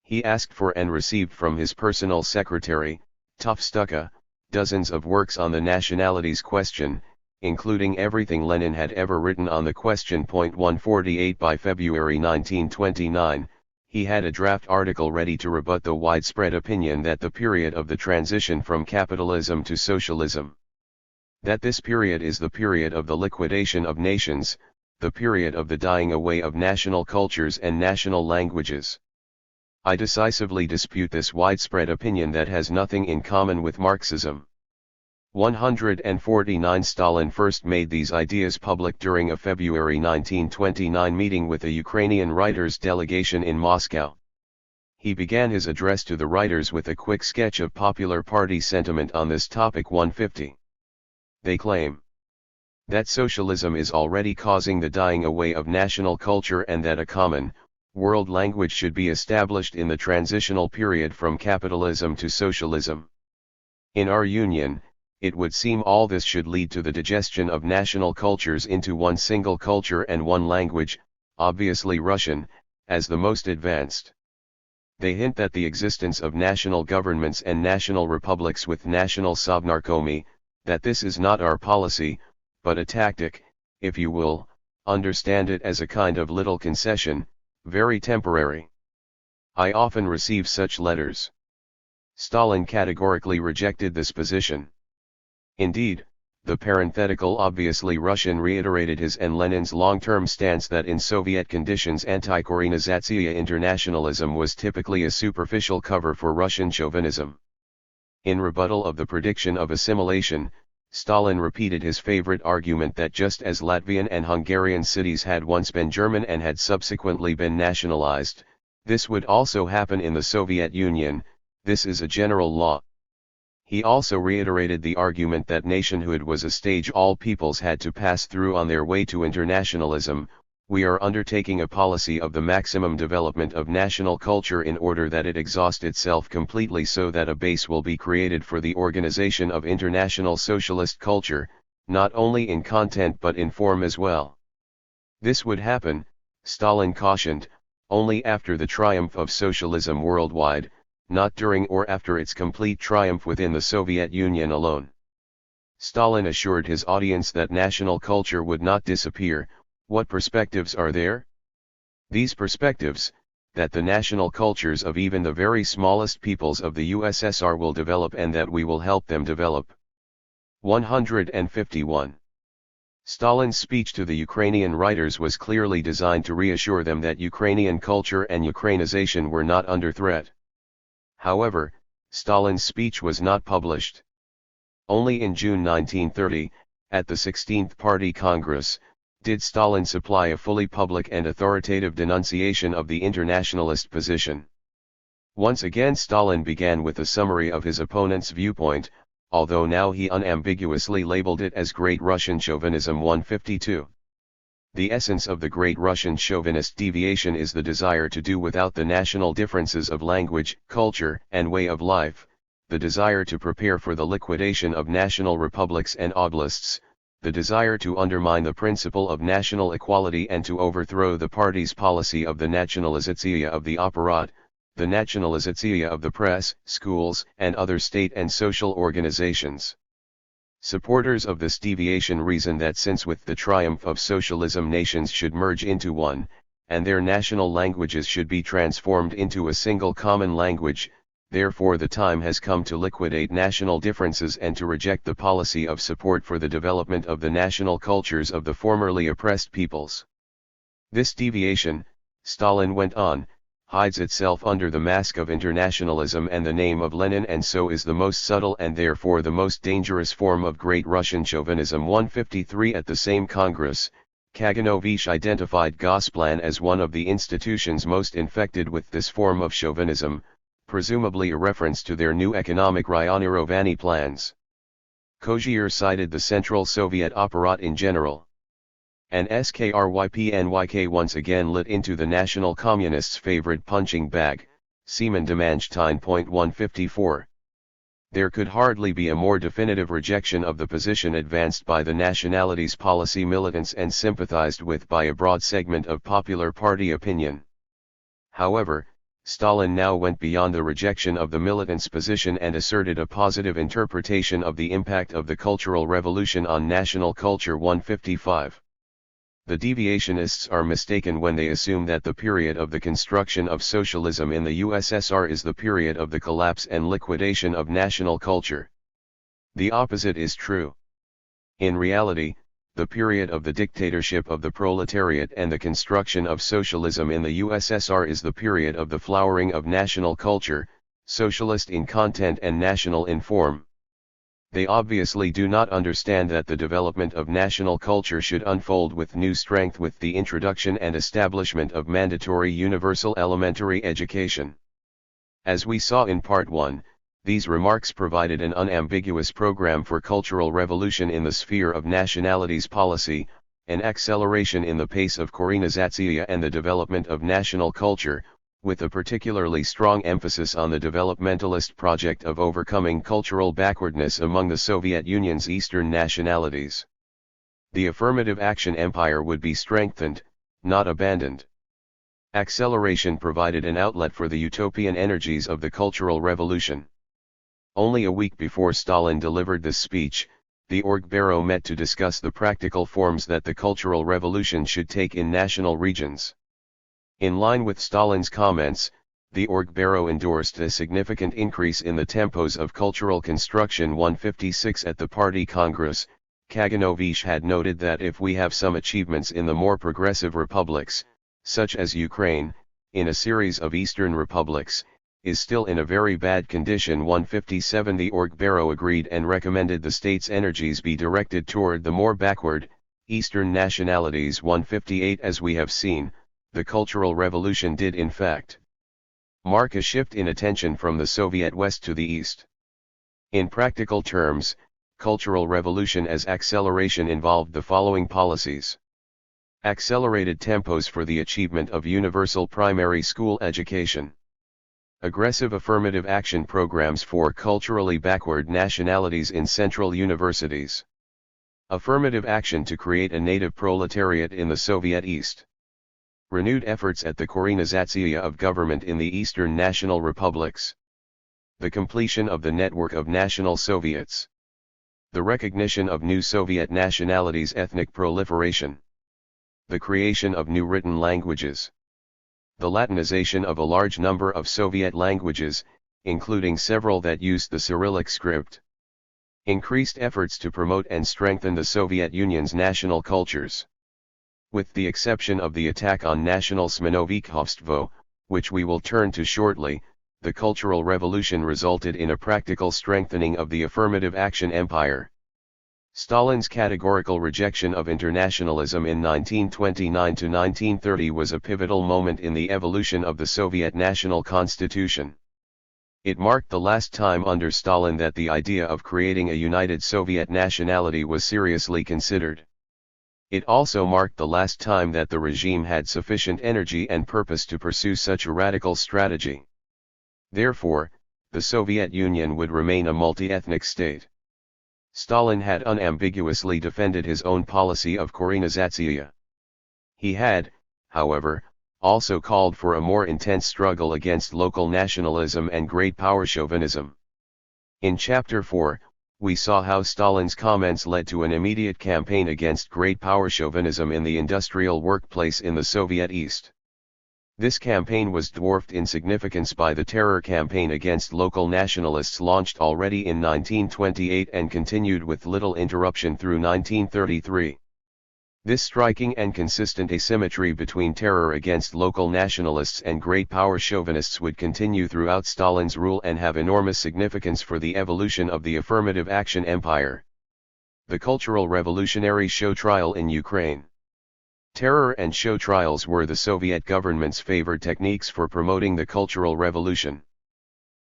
He asked for and received from his personal secretary, Tuvstuka, dozens of works on the nationalities question, including everything Lenin had ever written on the question. 148 By February 1929, he had a draft article ready to rebut the widespread opinion that the period of the transition from capitalism to socialism, that this period is the period of the liquidation of nations, the period of the dying away of national cultures and national languages. I decisively dispute this widespread opinion that has nothing in common with Marxism. 149 Stalin first made these ideas public during a February 1929 meeting with a Ukrainian writers' delegation in Moscow. He began his address to the writers with a quick sketch of popular party sentiment on this topic. 150. They claim that socialism is already causing the dying away of national culture and that a common, world language should be established in the transitional period from capitalism to socialism. In our union, it would seem all this should lead to the digestion of national cultures into one single culture and one language, obviously Russian, as the most advanced. They hint that the existence of national governments and national republics with national sovnarkomy, that this is not our policy, but a tactic, if you will, understand it as a kind of little concession, very temporary. I often receive such letters. Stalin categorically rejected this position. Indeed, the parenthetical obviously Russian reiterated his and Lenin's long-term stance that in Soviet conditions anti-Korenizatsiya internationalism was typically a superficial cover for Russian chauvinism. In rebuttal of the prediction of assimilation, Stalin repeated his favorite argument that just as Latvian and Hungarian cities had once been German and had subsequently been nationalized, this would also happen in the Soviet Union. This is a general law. He also reiterated the argument that nationhood was a stage all peoples had to pass through on their way to internationalism. We are undertaking a policy of the maximum development of national culture in order that it exhaust itself completely so that a base will be created for the organization of international socialist culture, not only in content but in form as well. This would happen, Stalin cautioned, only after the triumph of socialism worldwide, not during or after its complete triumph within the Soviet Union alone. Stalin assured his audience that national culture would not disappear. What perspectives are there? These perspectives, that the national cultures of even the very smallest peoples of the USSR will develop and that we will help them develop. 151. Stalin's speech to the Ukrainian writers was clearly designed to reassure them that Ukrainian culture and Ukrainization were not under threat. However, Stalin's speech was not published. Only in June 1930, at the 16th Party Congress, did Stalin supply a fully public and authoritative denunciation of the internationalist position. Once again Stalin began with a summary of his opponent's viewpoint, although now he unambiguously labeled it as Great Russian Chauvinism. 152. The essence of the Great Russian Chauvinist deviation is the desire to do without the national differences of language, culture, and way of life, the desire to prepare for the liquidation of national republics and oblasts, the desire to undermine the principle of national equality and to overthrow the party's policy of the nationalizatsiya of the apparat, the nationalizatsiya of the press, schools, and other state and social organizations. Supporters of this deviation reason that since with the triumph of socialism nations should merge into one, and their national languages should be transformed into a single common language, therefore the time has come to liquidate national differences and to reject the policy of support for the development of the national cultures of the formerly oppressed peoples. This deviation, Stalin went on, hides itself under the mask of internationalism and the name of Lenin, and so is the most subtle and therefore the most dangerous form of Great Russian Chauvinism. 153. At the same Congress, Kaganovich identified Gosplan as one of the institutions most infected with this form of chauvinism, presumably a reference to their new economic Ryanurovany plans. Kozier cited the Central Soviet apparat in general. And SKRYPNYK once again lit into the National Communists' favorite punching bag, Semen Demanstein. 154. There could hardly be a more definitive rejection of the position advanced by the nationalities policy militants and sympathized with by a broad segment of popular party opinion. However, Stalin now went beyond the rejection of the militants' position and asserted a positive interpretation of the impact of the Cultural Revolution on national culture. 155. The deviationists are mistaken when they assume that the period of the construction of socialism in the USSR is the period of the collapse and liquidation of national culture. The opposite is true. In reality, the period of the dictatorship of the proletariat and the construction of socialism in the USSR is the period of the flowering of national culture, socialist in content and national in form. They obviously do not understand that the development of national culture should unfold with new strength with the introduction and establishment of mandatory universal elementary education. As we saw in Part 1, these remarks provided an unambiguous program for cultural revolution in the sphere of nationalities policy, an acceleration in the pace of Koreanizatsiya and the development of national culture, with a particularly strong emphasis on the developmentalist project of overcoming cultural backwardness among the Soviet Union's eastern nationalities. The affirmative action empire would be strengthened, not abandoned. Acceleration provided an outlet for the utopian energies of the Cultural Revolution. Only a week before Stalin delivered this speech, the Orgburo met to discuss the practical forms that the Cultural Revolution should take in national regions. In line with Stalin's comments, the Orgburo endorsed a significant increase in the tempos of cultural construction. 156 At the party congress, Kaganovich had noted that if we have some achievements in the more progressive republics, such as Ukraine, in a series of eastern republics, is still in a very bad condition. 157 The Orgburo agreed and recommended the state's energies be directed toward the more backward, eastern nationalities. 158 As we have seen, the Cultural Revolution did in fact mark a shift in attention from the Soviet West to the East. In practical terms, Cultural Revolution as acceleration involved the following policies. Accelerated tempos for the achievement of universal primary school education. Aggressive affirmative action programs for culturally backward nationalities in central universities. Affirmative action to create a native proletariat in the Soviet East. Renewed efforts at the Koreanizatsiya of government in the Eastern National Republics. The completion of the network of national Soviets. The recognition of new Soviet nationalities' ethnic proliferation. The creation of new written languages. The Latinization of a large number of Soviet languages, including several that used the Cyrillic script. Increased efforts to promote and strengthen the Soviet Union's national cultures. With the exception of the attack on national Smenovikhovstvo, which we will turn to shortly, the Cultural Revolution resulted in a practical strengthening of the affirmative action empire. Stalin's categorical rejection of internationalism in 1929–1930 was a pivotal moment in the evolution of the Soviet national constitution. It marked the last time under Stalin that the idea of creating a united Soviet nationality was seriously considered. It also marked the last time that the regime had sufficient energy and purpose to pursue such a radical strategy. Therefore, the Soviet Union would remain a multi-ethnic state. Stalin had unambiguously defended his own policy of Koreanizatsiya. He had, however, also called for a more intense struggle against local nationalism and great power chauvinism. In Chapter 4, we saw how Stalin's comments led to an immediate campaign against great power chauvinism in the industrial workplace in the Soviet East. This campaign was dwarfed in significance by the terror campaign against local nationalists launched already in 1928 and continued with little interruption through 1933. This striking and consistent asymmetry between terror against local nationalists and great power chauvinists would continue throughout Stalin's rule and have enormous significance for the evolution of the affirmative action empire. The Cultural Revolutionary Show Trial in Ukraine. Terror and show trials were the Soviet government's favored techniques for promoting the Cultural Revolution.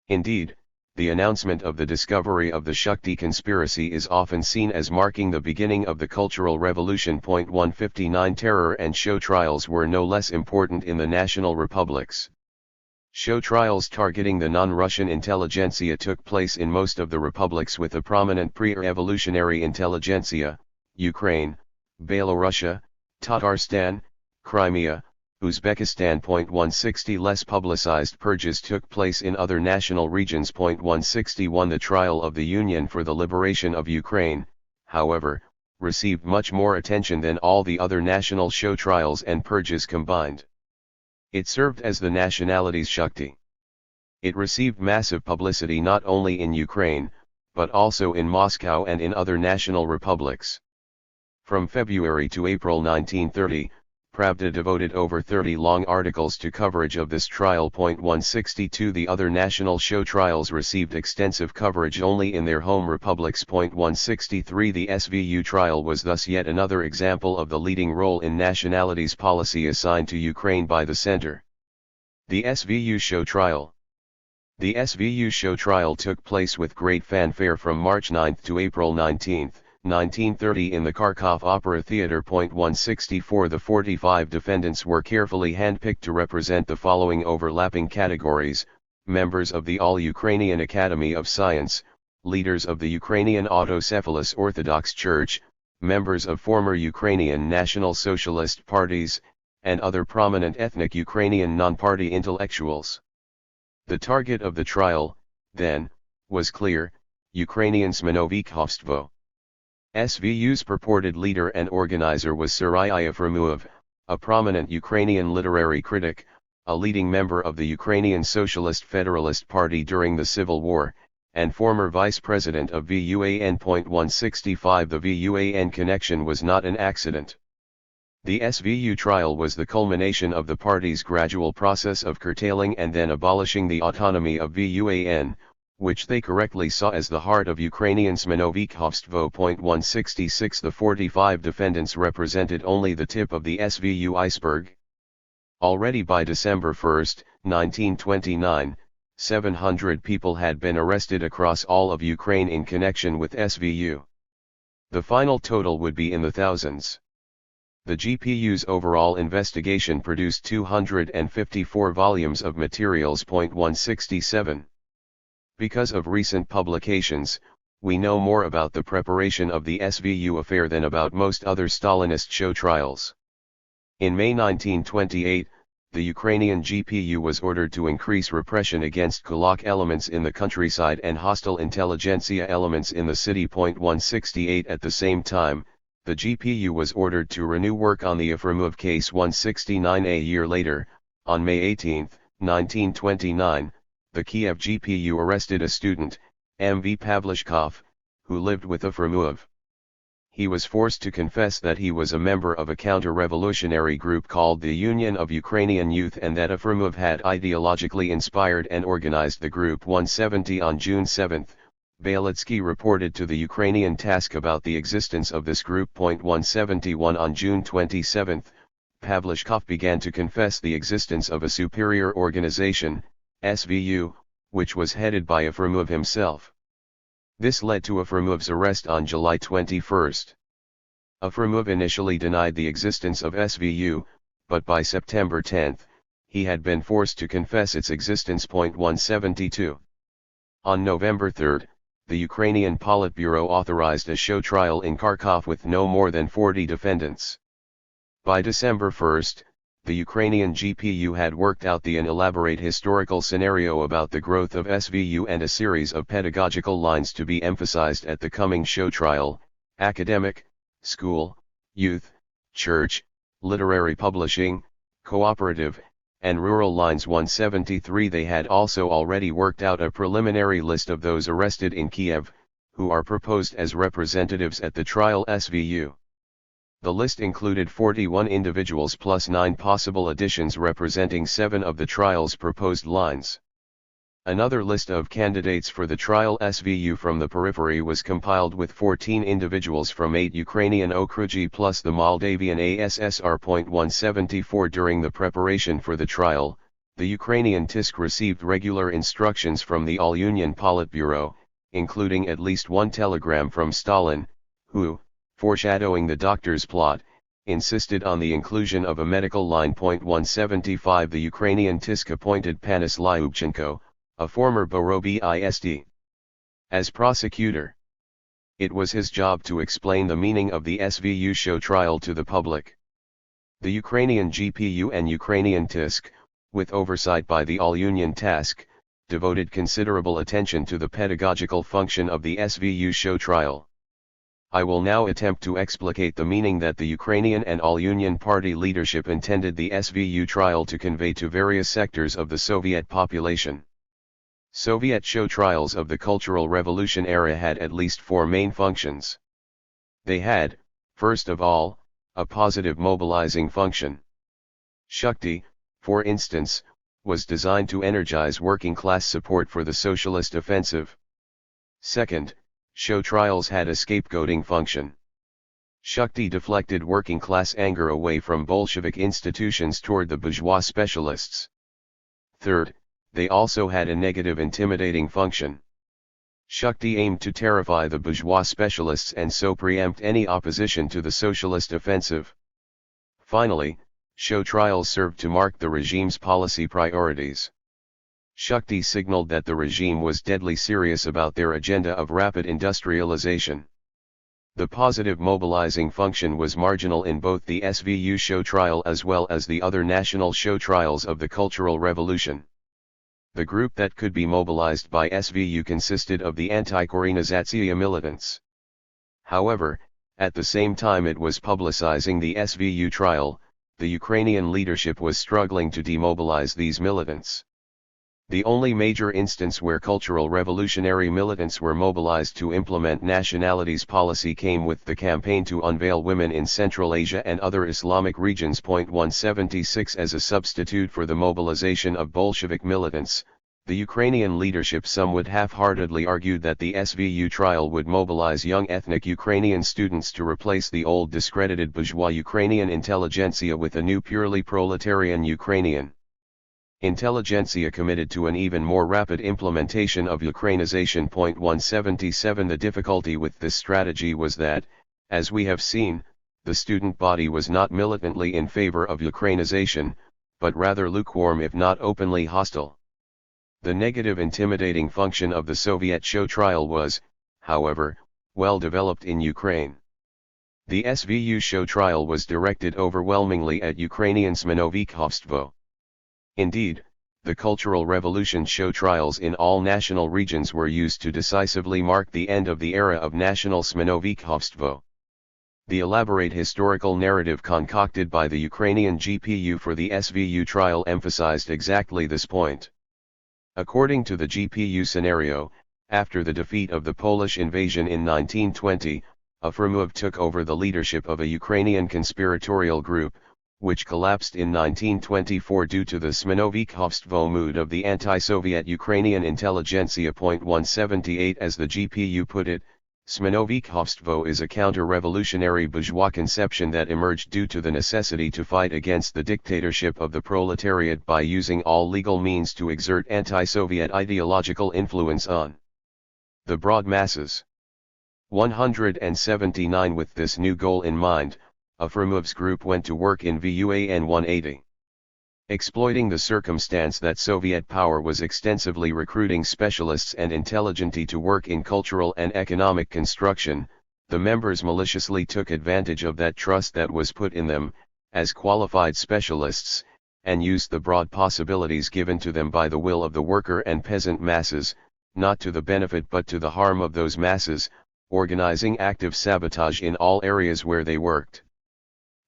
Indeed, the announcement of the discovery of the Shukti conspiracy is often seen as marking the beginning of the Cultural Revolution. 159 Terror and show trials were no less important in the national republics. Show trials targeting the non-Russian intelligentsia took place in most of the republics, with a prominent pre-revolutionary intelligentsia, Ukraine, Belorussia, Tatarstan, Crimea, Uzbekistan. 160 Less publicized purges took place in other national regions. 161 The trial of the Union for the Liberation of Ukraine, however, received much more attention than all the other national show trials and purges combined. It served as the nationalities' Shakti. It received massive publicity not only in Ukraine, but also in Moscow and in other national republics. From February to April 1930, Pravda devoted over 30 long articles to coverage of this trial. 162 The other national show trials received extensive coverage only in their home republics. 163 The SVU trial was thus yet another example of the leading role in nationalities policy assigned to Ukraine by the center. The SVU show trial. The SVU show trial took place with great fanfare from March 9 to April 19, 1930 in the Kharkov Opera Theatre. 164 The 45 defendants were carefully handpicked to represent the following overlapping categories: members of the All-Ukrainian Academy of Science, leaders of the Ukrainian Autocephalous Orthodox Church, members of former Ukrainian National Socialist parties, and other prominent ethnic Ukrainian non-party intellectuals. The target of the trial, then, was clear: Ukrainian Smenovikhovstvo. SVU's purported leader and organizer was Serhiy Affirmative, a prominent Ukrainian literary critic, a leading member of the Ukrainian Socialist Federalist Party during the Civil War, and former vice president of VUAN. 165 The VUAN connection was not an accident. The SVU trial was the culmination of the party's gradual process of curtailing and then abolishing the autonomy of VUAN, which they correctly saw as the heart of Ukrainian Smenovikhovstvo. 166 The 45 defendants represented only the tip of the SVU iceberg. Already by December 1, 1929, 700 people had been arrested across all of Ukraine in connection with SVU. The final total would be in the thousands. The GPU's overall investigation produced 254 volumes of materials. 167. Because of recent publications, we know more about the preparation of the SVU affair than about most other Stalinist show trials. In May 1928, the Ukrainian GPU was ordered to increase repression against Kulak elements in the countryside and hostile intelligentsia elements in the city. 168 At the same time, the GPU was ordered to renew work on the Affirmative case. 169 A year later, on May 18, 1929, the Kiev GPU arrested a student, M.V. Pavlishkov, who lived with Affirmative. He was forced to confess that he was a member of a counter-revolutionary group called the Union of Ukrainian Youth and that Affirmative had ideologically inspired and organized the group. 170 On June 7, Balitsky reported to the Ukrainian task about the existence of this group. 171 On June 27, Pavlishkov began to confess the existence of a superior organization, SVU, which was headed by Affirmative himself. This led to Affirmative's arrest on July 21. Affirmative initially denied the existence of SVU, but by September 10, he had been forced to confess its existence. 172. On November 3, the Ukrainian Politburo authorized a show trial in Kharkov with no more than 40 defendants. By December 1, the Ukrainian GPU had worked out an elaborate historical scenario about the growth of SVU and a series of pedagogical lines to be emphasized at the coming show trial: academic, school, youth, church, literary publishing, cooperative, and rural lines. 173 They had also already worked out a preliminary list of those arrested in Kiev, who are proposed as representatives at the trial SVU. The list included 41 individuals plus 9 possible additions representing 7 of the trial's proposed lines. Another list of candidates for the trial SVU from the periphery was compiled with 14 individuals from 8 Ukrainian okrugi plus the Moldavian ASSR. 174 During the preparation for the trial, the Ukrainian TISK received regular instructions from the All-Union Politburo, including at least one telegram from Stalin, who, foreshadowing the doctor's plot, insisted on the inclusion of a medical line. 175 The Ukrainian Tisk appointed Panis Lyubchenko, a former Borovyi as prosecutor. It was his job to explain the meaning of the SVU show trial to the public. The Ukrainian GPU and Ukrainian Tisk, with oversight by the All-Union Task, devoted considerable attention to the pedagogical function of the SVU show trial. I will now attempt to explicate the meaning that the Ukrainian and All-Union Party leadership intended the SVU trial to convey to various sectors of the Soviet population. Soviet show trials of the Cultural Revolution era had at least four main functions. They had, first of all, a positive mobilizing function. Shakti, for instance, was designed to energize working-class support for the socialist offensive. Second, show trials had a scapegoating function. Shakti deflected working-class anger away from Bolshevik institutions toward the bourgeois specialists. Third, they also had a negative intimidating function. Shakti aimed to terrify the bourgeois specialists and so preempt any opposition to the socialist offensive. Finally, show trials served to mark the regime's policy priorities. Shakti signaled that the regime was deadly serious about their agenda of rapid industrialization. The positive mobilizing function was marginal in both the SVU show trial as well as the other national show trials of the Cultural Revolution. The group that could be mobilized by SVU consisted of the anti-Korenizatsiya militants. However, at the same time it was publicizing the SVU trial, the Ukrainian leadership was struggling to demobilize these militants. The only major instance where cultural revolutionary militants were mobilized to implement nationalities policy came with the campaign to unveil women in Central Asia and other Islamic regions. 176 As a substitute for the mobilization of Bolshevik militants, the Ukrainian leadership somewhat half-heartedly argued that the SVU trial would mobilize young ethnic Ukrainian students to replace the old discredited bourgeois Ukrainian intelligentsia with a new purely proletarian Ukrainian intelligentsia committed to an even more rapid implementation of Ukrainization. 177 The difficulty with this strategy was that, as we have seen, the student body was not militantly in favor of Ukrainization, but rather lukewarm if not openly hostile. The negative intimidating function of the Soviet show trial was, however, well developed in Ukraine. The SVU show trial was directed overwhelmingly at Ukrainian Smenovikhovstvo. Indeed, the Cultural Revolution show trials in all national regions were used to decisively mark the end of the era of national Smenovikhovstvo. The elaborate historical narrative concocted by the Ukrainian GPU for the SVU trial emphasized exactly this point. According to the GPU scenario, after the defeat of the Polish invasion in 1920, Affirmative took over the leadership of a Ukrainian conspiratorial group, which collapsed in 1924 due to the Smenovikhovstvo mood of the anti-Soviet Ukrainian intelligentsia. 178 As the GPU put it, Smenovikhovstvo is a counter-revolutionary bourgeois conception that emerged due to the necessity to fight against the dictatorship of the proletariat by using all legal means to exert anti-Soviet ideological influence on the broad masses. 179 With this new goal in mind, Affirmative's group went to work in VUAN 180. Exploiting the circumstance that Soviet power was extensively recruiting specialists and intelligentsia to work in cultural and economic construction, the members maliciously took advantage of that trust that was put in them, as qualified specialists, and used the broad possibilities given to them by the will of the worker and peasant masses, not to the benefit but to the harm of those masses, organizing active sabotage in all areas where they worked.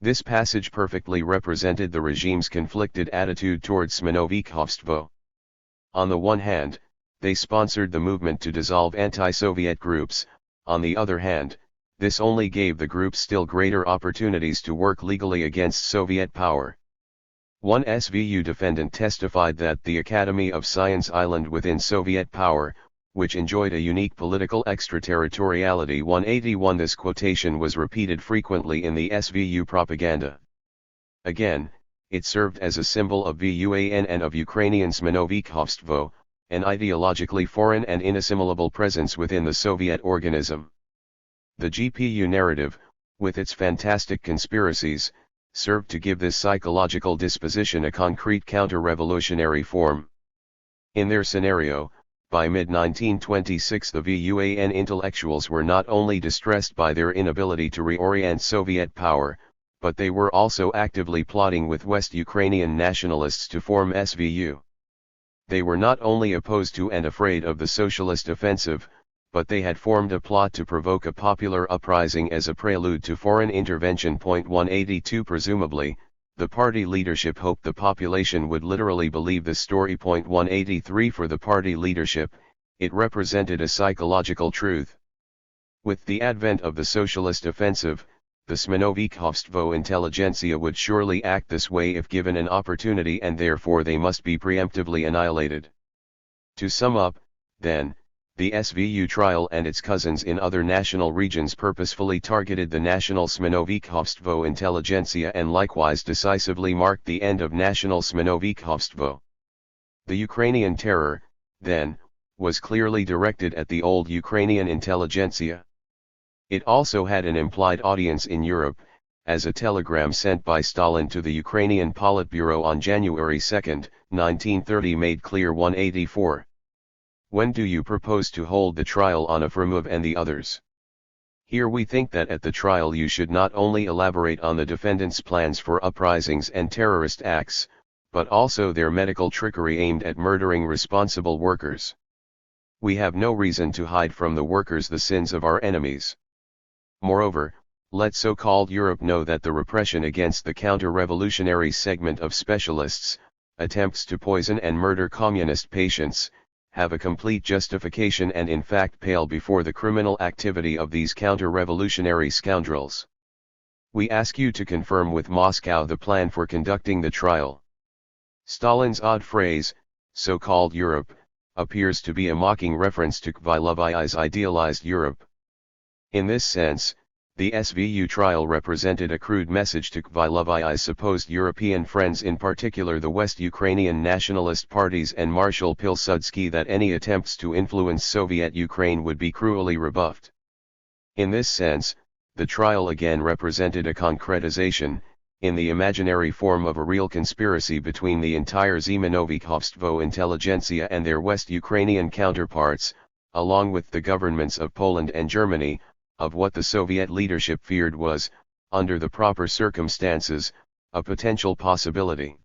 This passage perfectly represented the regime's conflicted attitude towards Smenovikhovstvo. On the one hand, they sponsored the movement to dissolve anti-Soviet groups, on the other hand, this only gave the group still greater opportunities to work legally against Soviet power. One SVU defendant testified that the Academy of Science Island within Soviet power, which enjoyed a unique political extraterritoriality. 181 This quotation was repeated frequently in the SVU propaganda. Again, it served as a symbol of VUAN and of Ukrainian Smenovikhovstvo, an ideologically foreign and inassimilable presence within the Soviet organism. The GPU narrative, with its fantastic conspiracies, served to give this psychological disposition a concrete counter-revolutionary form. In their scenario, by mid-1926 the VUAN intellectuals were not only distressed by their inability to reorient Soviet power, but they were also actively plotting with West Ukrainian nationalists to form SVU. They were not only opposed to and afraid of the socialist offensive, but they had formed a plot to provoke a popular uprising as a prelude to foreign intervention. 182 Presumably, the party leadership hoped the population would literally believe the story. 183 For the party leadership, it represented a psychological truth. With the advent of the socialist offensive, the Smenovikhovstvo intelligentsia would surely act this way if given an opportunity, and therefore they must be preemptively annihilated. To sum up, then, the SVU trial and its cousins in other national regions purposefully targeted the national Smenovikhovstvo intelligentsia and likewise decisively marked the end of national Smenovikhovstvo. The Ukrainian terror, then, was clearly directed at the old Ukrainian intelligentsia. It also had an implied audience in Europe, as a telegram sent by Stalin to the Ukrainian Politburo on January 2, 1930 made clear. 184. When do you propose to hold the trial on Affirmative and the others? Here we think that at the trial you should not only elaborate on the defendants' plans for uprisings and terrorist acts, but also their medical trickery aimed at murdering responsible workers. We have no reason to hide from the workers the sins of our enemies. Moreover, let so-called Europe know that the repression against the counter-revolutionary segment of specialists, attempts to poison and murder communist patients, have a complete justification and in fact pale before the criminal activity of these counter-revolutionary scoundrels. We ask you to confirm with Moscow the plan for conducting the trial. Stalin's odd phrase, so-called Europe, appears to be a mocking reference to Khvylovai's idealized Europe. In this sense, the SVU trial represented a crude message to Khvylovai's supposed European friends, in particular the West Ukrainian nationalist parties and Marshal Pilsudski, that any attempts to influence Soviet Ukraine would be cruelly rebuffed. In this sense, the trial again represented a concretization, in the imaginary form of a real conspiracy between the entire Smenovikhovstvo intelligentsia and their West Ukrainian counterparts, along with the governments of Poland and Germany, of what the Soviet leadership feared was, under the proper circumstances, a potential possibility.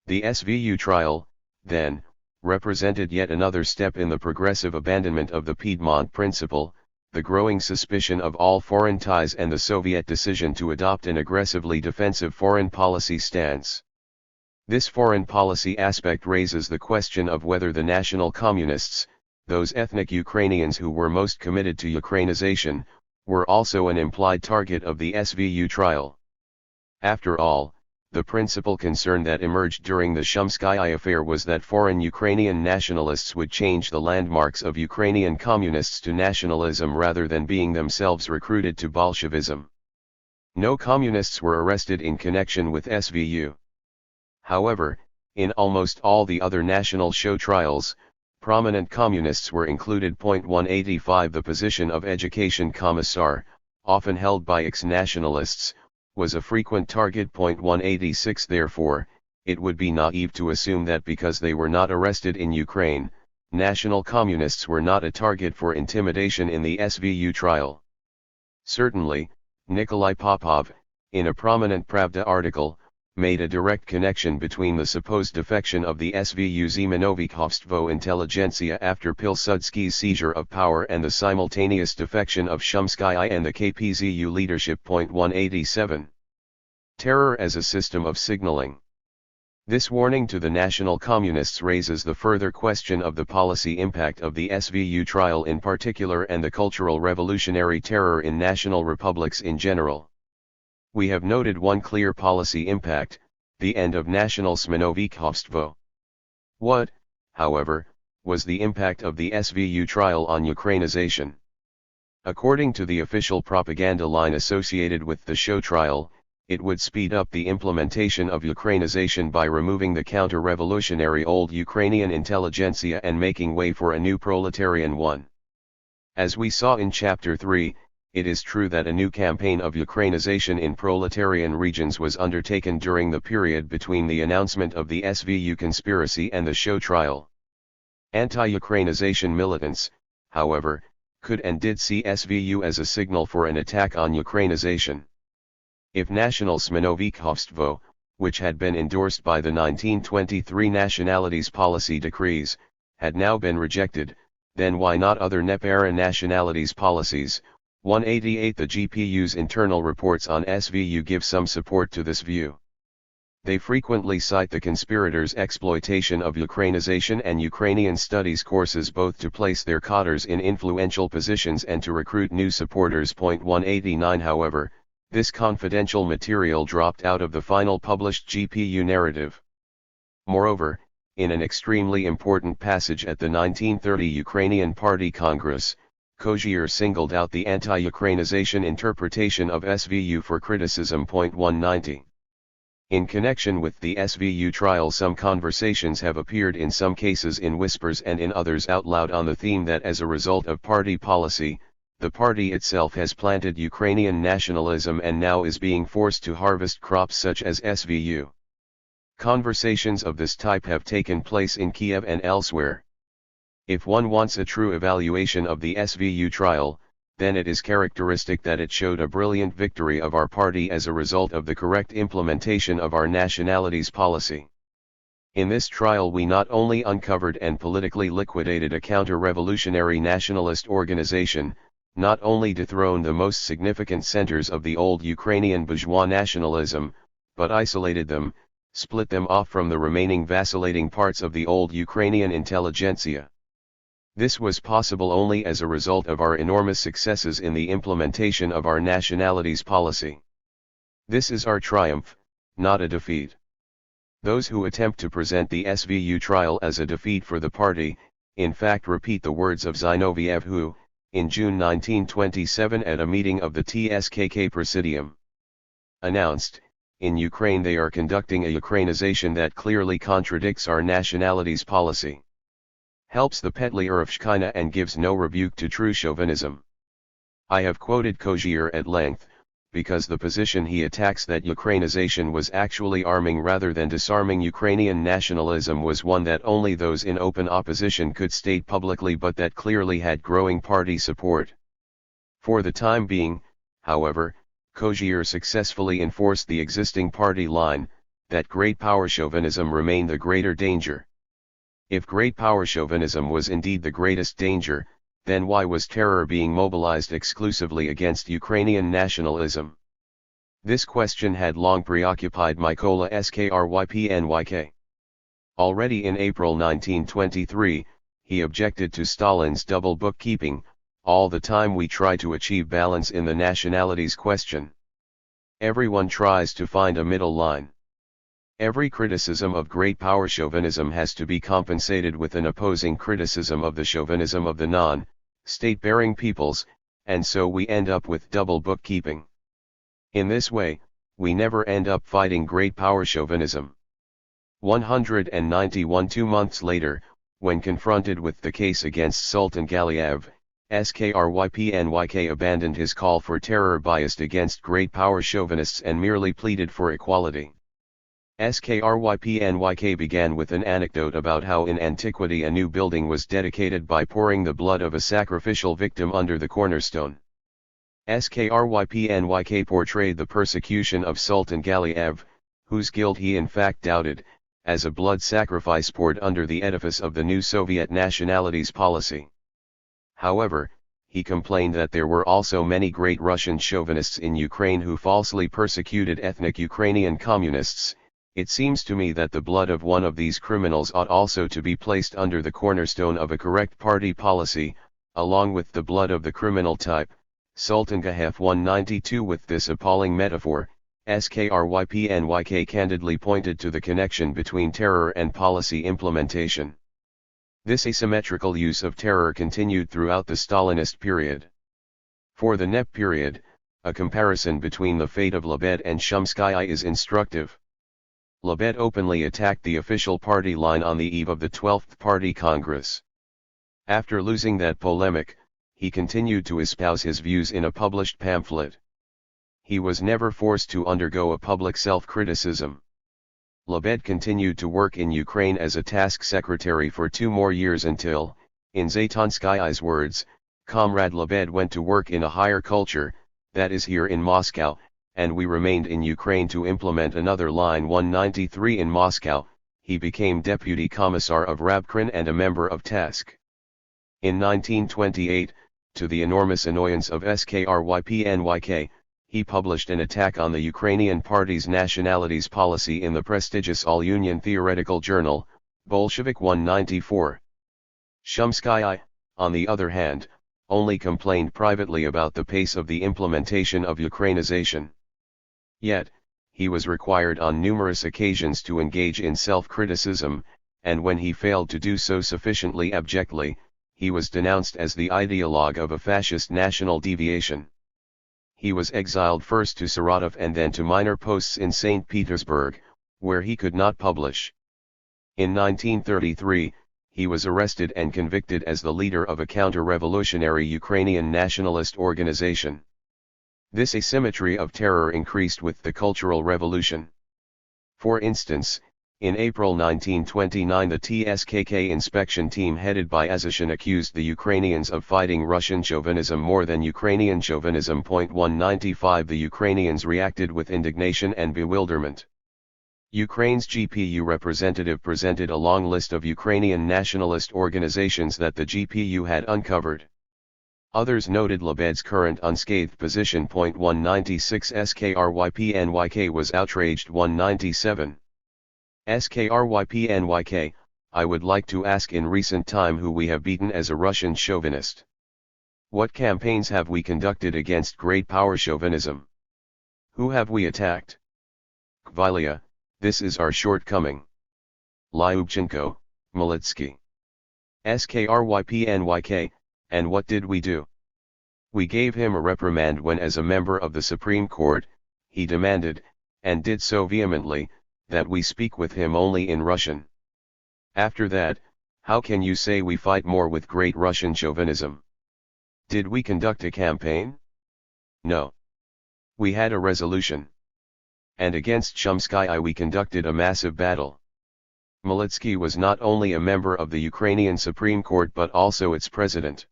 The SVU trial, then, represented yet another step in the progressive abandonment of the Piedmont Principle, the growing suspicion of all foreign ties and the Soviet decision to adopt an aggressively defensive foreign policy stance. This foreign policy aspect raises the question of whether the national communists, those ethnic Ukrainians who were most committed to Ukrainization, were also an implied target of the SVU trial. After all, the principal concern that emerged during the Shumskaya affair was that foreign Ukrainian nationalists would change the landmarks of Ukrainian communists to nationalism rather than being themselves recruited to Bolshevism. No communists were arrested in connection with SVU. However, in almost all the other national show trials, prominent communists were included. 185 The position of education commissar, often held by ex-nationalists, was a frequent target. 186 Therefore, it would be naive to assume that because they were not arrested in Ukraine, national communists were not a target for intimidation in the SVU trial. Certainly, Nikolai Popov, in a prominent Pravda article, made a direct connection between the supposed defection of the SVU Smenovikhovstvo intelligentsia after Pilsudski's seizure of power and the simultaneous defection of Shumskaya and the KPZU leadership. 187. Terror as a system of signaling. This warning to the national communists raises the further question of the policy impact of the SVU trial in particular and the cultural revolutionary terror in national republics in general. We have noted one clear policy impact, the end of national Smenovikhovstvo. What, however, was the impact of the SVU trial on Ukrainization? According to the official propaganda line associated with the show trial, it would speed up the implementation of Ukrainization by removing the counter-revolutionary old Ukrainian intelligentsia and making way for a new proletarian one. As we saw in Chapter 3, it is true that a new campaign of Ukrainization in proletarian regions was undertaken during the period between the announcement of the SVU conspiracy and the show trial. Anti-Ukrainization militants, however, could and did see SVU as a signal for an attack on Ukrainization. If National Smenovikhovstvo, which had been endorsed by the 1923 Nationalities Policy Decrees, had now been rejected, then why not other NEP-era nationalities policies? 188 The GPU's internal reports on SVU give some support to this view. They frequently cite the conspirators' exploitation of Ukrainization and Ukrainian studies courses both to place their cadres in influential positions and to recruit new supporters. 189 However, this confidential material dropped out of the final published GPU narrative. Moreover, in an extremely important passage at the 1930 Ukrainian Party Congress, Kozier singled out the anti-Ukrainization interpretation of SVU for criticism. 190. In connection with the SVU trial, some conversations have appeared, in some cases in whispers and in others out loud, on the theme that as a result of party policy, the party itself has planted Ukrainian nationalism and now is being forced to harvest crops such as SVU. Conversations of this type have taken place in Kiev and elsewhere. If one wants a true evaluation of the SVU trial, then it is characteristic that it showed a brilliant victory of our party as a result of the correct implementation of our nationalities policy. In this trial we not only uncovered and politically liquidated a counter-revolutionary nationalist organization, not only dethroned the most significant centers of the old Ukrainian bourgeois nationalism, but isolated them, split them off from the remaining vacillating parts of the old Ukrainian intelligentsia. This was possible only as a result of our enormous successes in the implementation of our nationalities policy. This is our triumph, not a defeat. Those who attempt to present the SVU trial as a defeat for the party, in fact repeat the words of Zinoviev, who, in June 1927 at a meeting of the TSKK Presidium, announced, "In Ukraine they are conducting a Ukrainization that clearly contradicts our nationalities policy, helps the Petliarovshchina and gives no rebuke to true chauvinism." I have quoted Kozier at length, because the position he attacks, that Ukrainization was actually arming rather than disarming Ukrainian nationalism, was one that only those in open opposition could state publicly, but that clearly had growing party support. For the time being, however, Kozier successfully enforced the existing party line, that great power chauvinism remained the greater danger. If great power chauvinism was indeed the greatest danger, then why was terror being mobilized exclusively against Ukrainian nationalism? This question had long preoccupied Mykola Skrypynyk. Already in April 1923, he objected to Stalin's double bookkeeping. All the time we try to achieve balance in the nationalities question. Everyone tries to find a middle line. Every criticism of great power chauvinism has to be compensated with an opposing criticism of the chauvinism of the non-state-bearing peoples, and so we end up with double bookkeeping. In this way, we never end up fighting great power chauvinism. 191 2 months later, when confronted with the case against Sultan Galiev, Skrypynyk abandoned his call for terror biased against great power chauvinists and merely pleaded for equality. Skrypynyk began with an anecdote about how in antiquity a new building was dedicated by pouring the blood of a sacrificial victim under the cornerstone. Skrypynyk portrayed the persecution of Sultan Galiev, whose guilt he in fact doubted, as a blood sacrifice poured under the edifice of the new Soviet nationalities policy. However, he complained that there were also many great Russian chauvinists in Ukraine who falsely persecuted ethnic Ukrainian communists. It seems to me that the blood of one of these criminals ought also to be placed under the cornerstone of a correct party policy, along with the blood of the criminal type. Sultan Galiev 192. With this appalling metaphor, Skrypynyk candidly pointed to the connection between terror and policy implementation. This asymmetrical use of terror continued throughout the Stalinist period. For the NEP period, a comparison between the fate of Lebed and Shumskaya is instructive. Lebed openly attacked the official party line on the eve of the 12th Party Congress. After losing that polemic, he continued to espouse his views in a published pamphlet. He was never forced to undergo a public self-criticism. Lebed continued to work in Ukraine as a task secretary for 2 more years until, in Zaytonskya's words, Comrade Lebed went to work in a higher culture, that is here in Moscow, and we remained in Ukraine to implement another line 193 in Moscow. He became deputy commissar of Rabkrin and a member of TESK. In 1928, to the enormous annoyance of SKRYPNYK, he published an attack on the Ukrainian party's nationalities policy in the prestigious All-Union Theoretical Journal, Bolshevik 194. Shumskaya, on the other hand, only complained privately about the pace of the implementation of Ukrainization. Yet, he was required on numerous occasions to engage in self-criticism, and when he failed to do so sufficiently abjectly, he was denounced as the ideologue of a fascist national deviation. He was exiled first to Saratov and then to minor posts in St. Petersburg, where he could not publish. In 1933, he was arrested and convicted as the leader of a counter-revolutionary Ukrainian nationalist organization. This asymmetry of terror increased with the Cultural Revolution. For instance, in April 1929 the TSKK inspection team headed by Azishin accused the Ukrainians of fighting Russian chauvinism more than Ukrainian chauvinism. 195 The Ukrainians reacted with indignation and bewilderment. Ukraine's GPU representative presented a long list of Ukrainian nationalist organizations that the GPU had uncovered. Others noted Lebed's current unscathed position. 196 SKRYPNYK was outraged. 197 SKRYPNYK, I would like to ask in recent time who we have beaten as a Russian chauvinist. What campaigns have we conducted against great power chauvinism? Who have we attacked? Kvilia, this is our shortcoming. Lyubchenko, Militsky. SKRYPNYK, and what did we do? We gave him a reprimand when as a member of the Supreme Court, he demanded, and did so vehemently, that we speak with him only in Russian. After that, how can you say we fight more with great Russian chauvinism? Did we conduct a campaign? No. We had a resolution. And against Shumskaya we conducted a massive battle. Militsky was not only a member of the Ukrainian Supreme Court but also its president.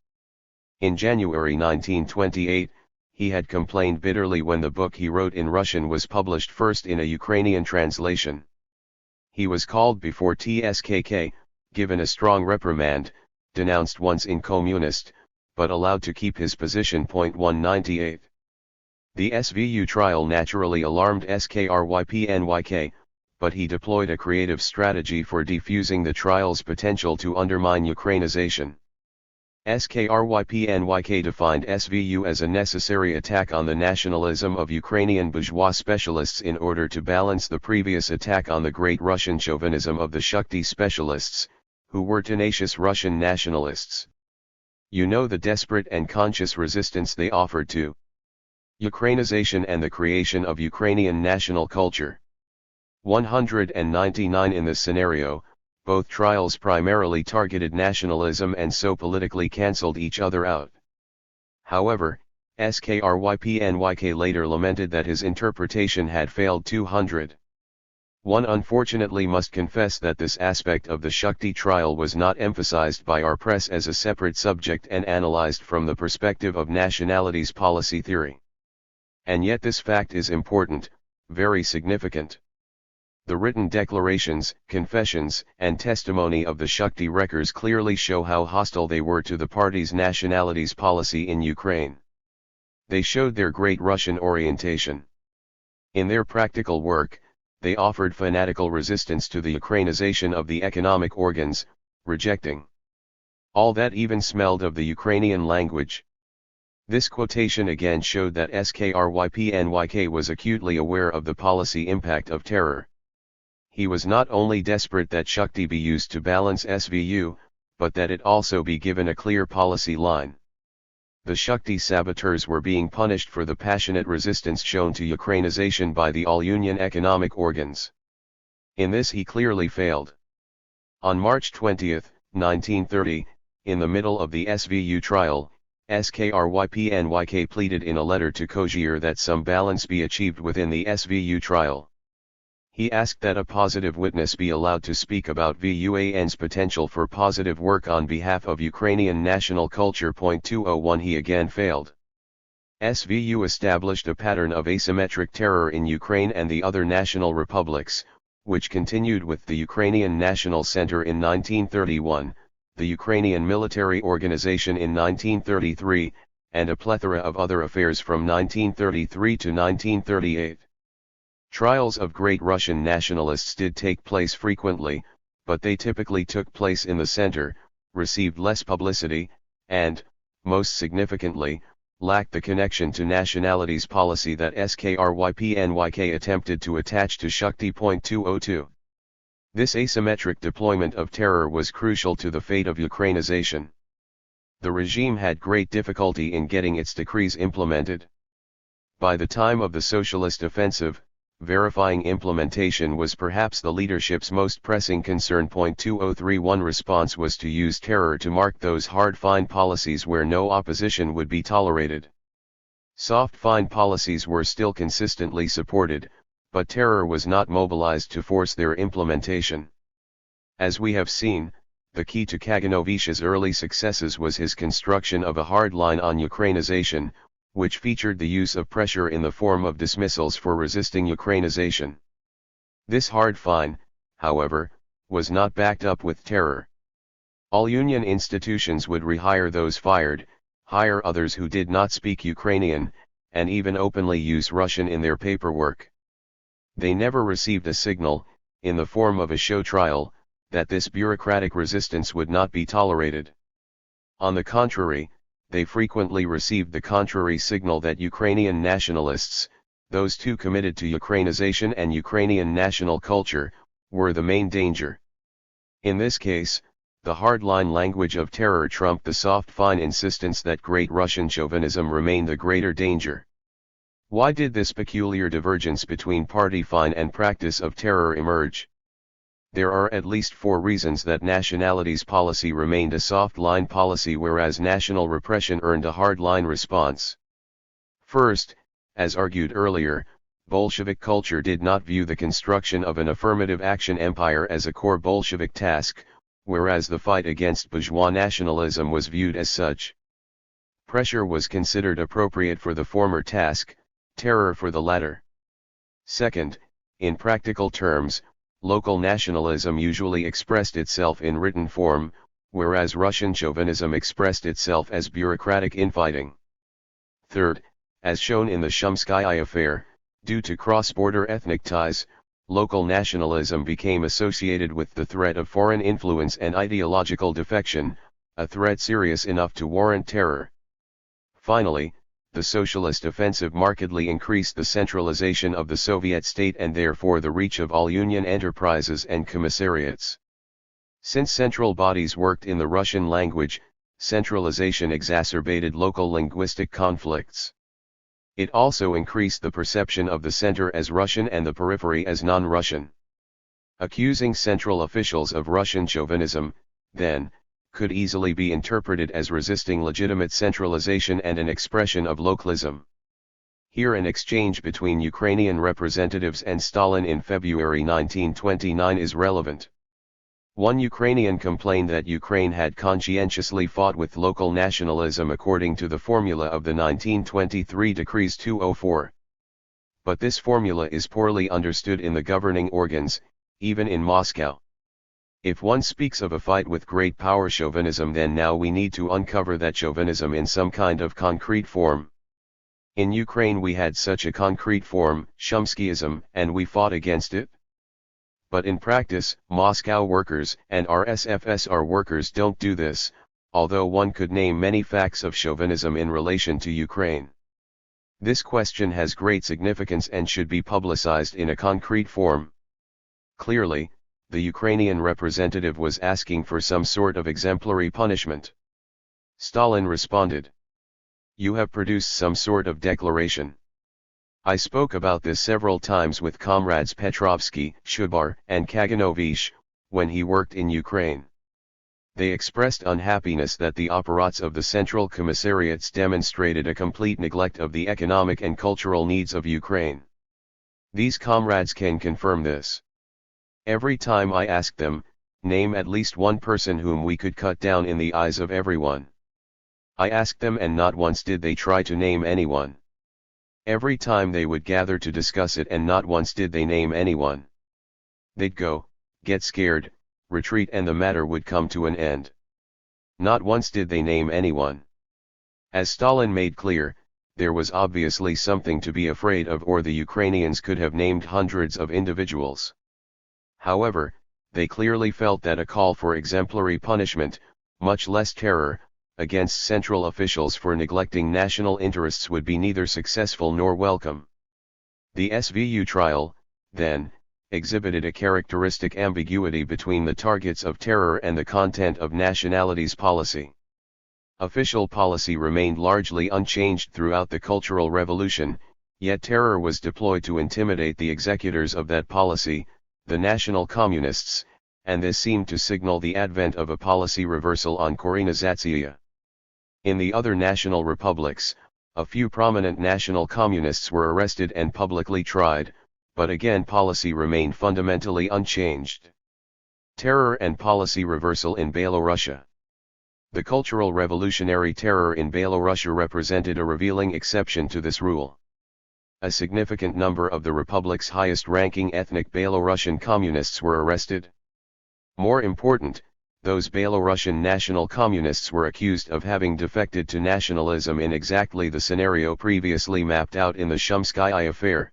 In January 1928, he had complained bitterly when the book he wrote in Russian was published first in a Ukrainian translation. He was called before TSKK, given a strong reprimand, denounced once in communist, but allowed to keep his position. 198. The SVU trial naturally alarmed SKRYPNYK, but he deployed a creative strategy for defusing the trial's potential to undermine Ukrainization. SKRYPNYK defined SVU as a necessary attack on the nationalism of Ukrainian bourgeois specialists in order to balance the previous attack on the great Russian chauvinism of the Shukti specialists, who were tenacious Russian nationalists. You know the desperate and conscious resistance they offered to Ukrainization and the creation of Ukrainian national culture. 199 In this scenario, both trials primarily targeted nationalism and so politically cancelled each other out. However, SKRYPNYK later lamented that his interpretation had failed. 200. One unfortunately must confess that this aspect of the Shukti trial was not emphasized by our press as a separate subject and analyzed from the perspective of nationalities policy theory. And yet this fact is important, very significant. The written declarations, confessions, and testimony of the Shukti wreckers clearly show how hostile they were to the party's nationalities policy in Ukraine. They showed their great Russian orientation. In their practical work, they offered fanatical resistance to the Ukrainization of the economic organs, rejecting all that even smelled of the Ukrainian language. This quotation again showed that SKRYPNYK was acutely aware of the policy impact of terror. He was not only desperate that Shukti be used to balance SVU, but that it also be given a clear policy line. The Shukti saboteurs were being punished for the passionate resistance shown to Ukrainization by the all-Union economic organs. In this he clearly failed. On March 20, 1930, in the middle of the SVU trial, SKRYPNYK pleaded in a letter to Kozier that some balance be achieved within the SVU trial. He asked that a positive witness be allowed to speak about VUAN's potential for positive work on behalf of Ukrainian national culture. 201 He again failed. SVU established a pattern of asymmetric terror in Ukraine and the other national republics, which continued with the Ukrainian National Center in 1931, the Ukrainian military organization in 1933, and a plethora of other affairs from 1933 to 1938. Trials of great Russian nationalists did take place frequently, but they typically took place in the center, received less publicity, and, most significantly, lacked the connection to nationalities policy that SKRYPNYK attempted to attach to Shakti. 202. This asymmetric deployment of terror was crucial to the fate of Ukrainization. The regime had great difficulty in getting its decrees implemented. By the time of the socialist offensive, verifying implementation was perhaps the leadership's most pressing concern. 2031 response was to use terror to mark those hard fine policies where no opposition would be tolerated. Soft fine policies were still consistently supported, but terror was not mobilized to force their implementation. As we have seen, the key to Kaganovish's early successes was his construction of a hard line on Ukrainization, which featured the use of pressure in the form of dismissals for resisting Ukrainization. This hard fine, however, was not backed up with terror. All union institutions would rehire those fired, hire others who did not speak Ukrainian, and even openly use Russian in their paperwork. They never received a signal, in the form of a show trial, that this bureaucratic resistance would not be tolerated. On the contrary, they frequently received the contrary signal that Ukrainian nationalists, those too committed to Ukrainization and Ukrainian national culture, were the main danger. In this case, the hardline language of terror trumped the soft fine insistence that great Russian chauvinism remained the greater danger. Why did this peculiar divergence between party fine and practice of terror emerge? There are at least 4 reasons that nationalities policy remained a soft line policy whereas national repression earned a hard line response. First, as argued earlier, Bolshevik culture did not view the construction of an affirmative action empire as a core Bolshevik task, whereas the fight against bourgeois nationalism was viewed as such. Pressure was considered appropriate for the former task, terror for the latter. Second, in practical terms, local nationalism usually expressed itself in written form, whereas Russian chauvinism expressed itself as bureaucratic infighting. Third, as shown in the Shumskaya affair, due to cross-border ethnic ties, local nationalism became associated with the threat of foreign influence and ideological defection, a threat serious enough to warrant terror. Finally, the socialist offensive markedly increased the centralization of the Soviet state and therefore the reach of all union enterprises and commissariats. Since central bodies worked in the Russian language, centralization exacerbated local linguistic conflicts. It also increased the perception of the center as Russian and the periphery as non-Russian. Accusing central officials of Russian chauvinism, then, could easily be interpreted as resisting legitimate centralization and an expression of localism. Here an exchange between Ukrainian representatives and Stalin in February 1929 is relevant. One Ukrainian complained that Ukraine had conscientiously fought with local nationalism according to the formula of the 1923 Decrees 204. But this formula is poorly understood in the governing organs, even in Moscow. If one speaks of a fight with great power chauvinism, then now we need to uncover that chauvinism in some kind of concrete form. In Ukraine we had such a concrete form, Shumskyism, and we fought against it. But in practice, Moscow workers and RSFSR workers don't do this, although one could name many facts of chauvinism in relation to Ukraine. This question has great significance and should be publicized in a concrete form. Clearly, the Ukrainian representative was asking for some sort of exemplary punishment. Stalin responded, "You have produced some sort of declaration. I spoke about this several times with comrades Petrovsky, Shubar, and Kaganovich, when he worked in Ukraine. They expressed unhappiness that the apparats of the Central Commissariats demonstrated a complete neglect of the economic and cultural needs of Ukraine. These comrades can confirm this. Every time I asked them, name at least one person whom we could cut down in the eyes of everyone. I asked them and not once did they try to name anyone. Every time they would gather to discuss it and not once did they name anyone. They'd go, get scared, retreat and the matter would come to an end. Not once did they name anyone. As Stalin made clear, there was obviously something to be afraid of or the Ukrainians could have named hundreds of individuals. However, they clearly felt that a call for exemplary punishment, much less terror, against central officials for neglecting national interests would be neither successful nor welcome. The SVU trial, then, exhibited a characteristic ambiguity between the targets of terror and the content of nationalities policy. Official policy remained largely unchanged throughout the Cultural Revolution, yet terror was deployed to intimidate the executors of that policy, the National Communists, and this seemed to signal the advent of a policy reversal on Korenizatsiya. In the other national republics, a few prominent national communists were arrested and publicly tried, but again policy remained fundamentally unchanged. Terror and policy reversal in Belorussia. The Cultural Revolutionary terror in Belorussia represented a revealing exception to this rule. A significant number of the republic's highest-ranking ethnic Belarusian communists were arrested. More important, those Belarusian national communists were accused of having defected to nationalism in exactly the scenario previously mapped out in the Shumskaya affair.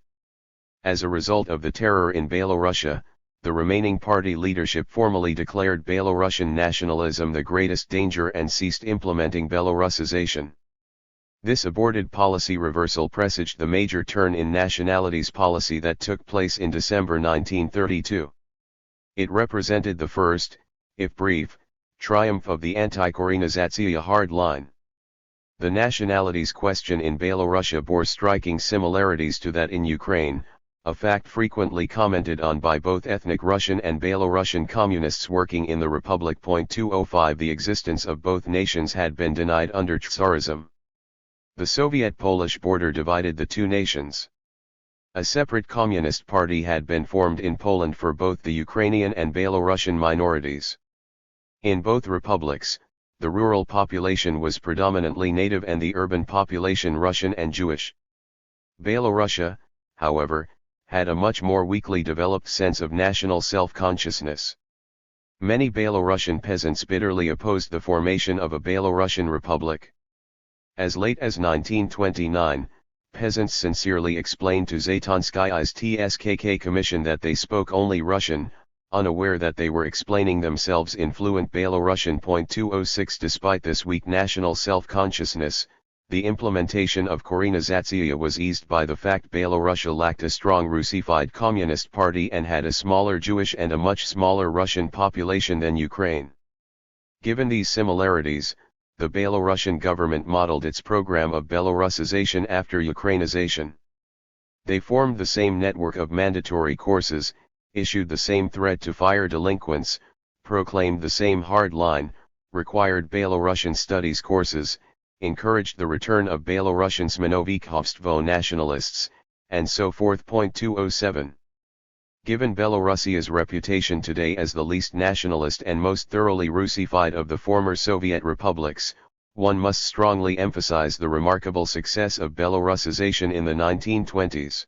As a result of the terror in Belorussia, the remaining party leadership formally declared Belarusian nationalism the greatest danger and ceased implementing Belarussization. This aborted policy reversal presaged the major turn in nationalities policy that took place in December 1932. It represented the first, if brief, triumph of the anti-Korenizatsiya hard line. The nationalities question in Belorussia bore striking similarities to that in Ukraine, a fact frequently commented on by both ethnic Russian and Belarusian communists working in the Republic. 205 The existence of both nations had been denied under Tsarism. The Soviet-Polish border divided the two nations. A separate communist party had been formed in Poland for both the Ukrainian and Belarusian minorities. In both republics, the rural population was predominantly native and the urban population Russian and Jewish. Belorussia, however, had a much more weakly developed sense of national self-consciousness. Many Belarusian peasants bitterly opposed the formation of a Belarusian republic. As late as 1929, peasants sincerely explained to Zaytonskaya's TSKK commission that they spoke only Russian, unaware that they were explaining themselves in fluent Belarusian. 206 Despite this weak national self-consciousness, the implementation of Korenizatsiya was eased by the fact Belorussia lacked a strong Russified communist party and had a smaller Jewish and a much smaller Russian population than Ukraine. Given these similarities, the Belarusian government modeled its program of Belarussization after Ukrainization. They formed the same network of mandatory courses, issued the same threat to fire delinquents, proclaimed the same hard line, required Belarusian studies courses, encouraged the return of Belarusian Smenovikhovstvo nationalists, and so forth. 207. Given Belarusia's reputation today as the least nationalist and most thoroughly Russified of the former Soviet republics, one must strongly emphasize the remarkable success of Belarussization in the 1920s.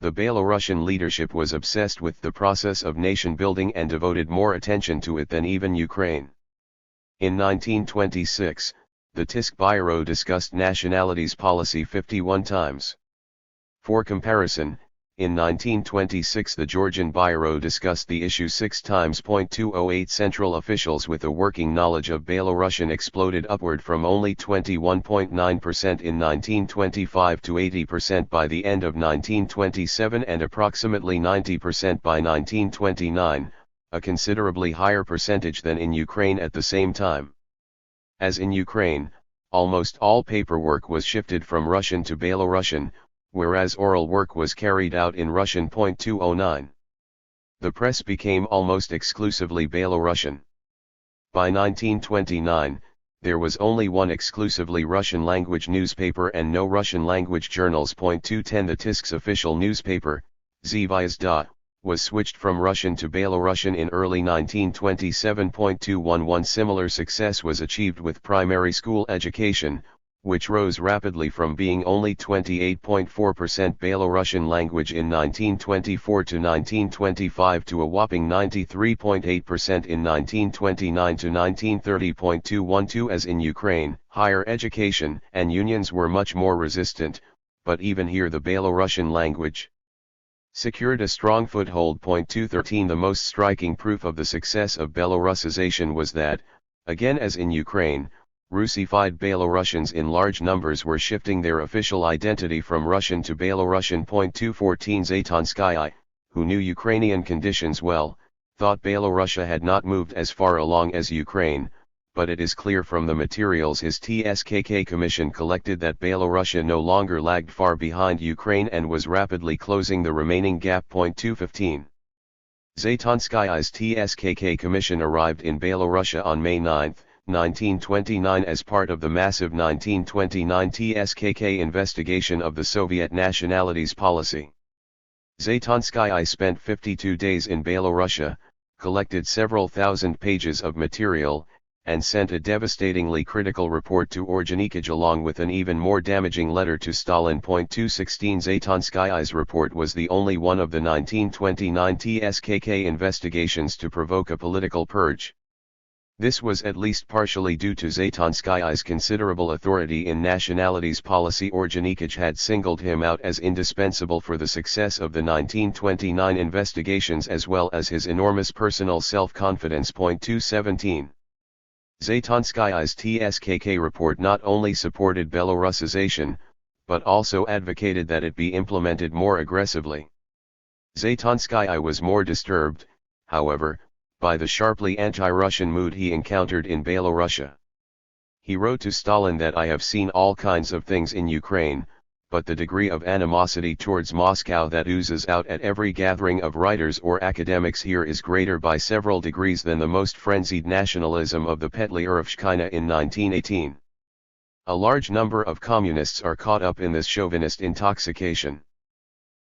The Belarusian leadership was obsessed with the process of nation-building and devoted more attention to it than even Ukraine. In 1926, the TISK Bureau discussed nationalities policy 51 times. For comparison, in 1926 the Georgian Bureau discussed the issue 6 times. 208 Central officials with a working knowledge of Belarusian exploded upward from only 21.9% in 1925 to 80% by the end of 1927 and approximately 90% by 1929, a considerably higher percentage than in Ukraine at the same time. As in Ukraine, almost all paperwork was shifted from Russian to Belarusian, whereas oral work was carried out in Russian. 209. The press became almost exclusively Belarusian. By 1929, there was only one exclusively Russian-language newspaper and no Russian-language journals. 210 The Tisk's official newspaper, Zvezda, was switched from Russian to Belarusian in early 1927. 211 Similar success was achieved with primary school education, which rose rapidly from being only 28.4% Belarusian language in 1924 to 1925 to a whopping 93.8% in 1929 to 1930. 212 As in Ukraine, higher education and unions were much more resistant, but even here the Belarusian language secured a strong foothold. 213 The most striking proof of the success of Belarusization was that, again as in Ukraine, Russified Belarusians in large numbers were shifting their official identity from Russian to Belarusian. 214 Zaytonskaya, who knew Ukrainian conditions well, thought Belarusia had not moved as far along as Ukraine, but it is clear from the materials his TSKK commission collected that Belarusia no longer lagged far behind Ukraine and was rapidly closing the remaining gap. 215 Zaytonskaya's TSKK commission arrived in Belarusia on May 9, 1929 as part of the massive 1929 TSKK investigation of the Soviet nationalities policy. Zaytonskaya spent 52 days in Belarusia, collected several thousand pages of material, and sent a devastatingly critical report to Orджоникидze along with an even more damaging letter to Stalin. 216 Zaytonskaya's report was the only one of the 1929 TSKK investigations to provoke a political purge. This was at least partially due to Zaytonskaya's considerable authority in nationalities policy. Orджоникидze had singled him out as indispensable for the success of the 1929 investigations as well as his enormous personal self-confidence. 217 Zaytonskaya's TSKK report not only supported Belarusization, but also advocated that it be implemented more aggressively. Zaytonskaya was more disturbed, however, by the sharply anti-Russian mood he encountered in Belarusia. He wrote to Stalin that I have seen all kinds of things in Ukraine, but the degree of animosity towards Moscow that oozes out at every gathering of writers or academics here is greater by several degrees than the most frenzied nationalism of the Petliurevshchina in 1918. A large number of communists are caught up in this chauvinist intoxication.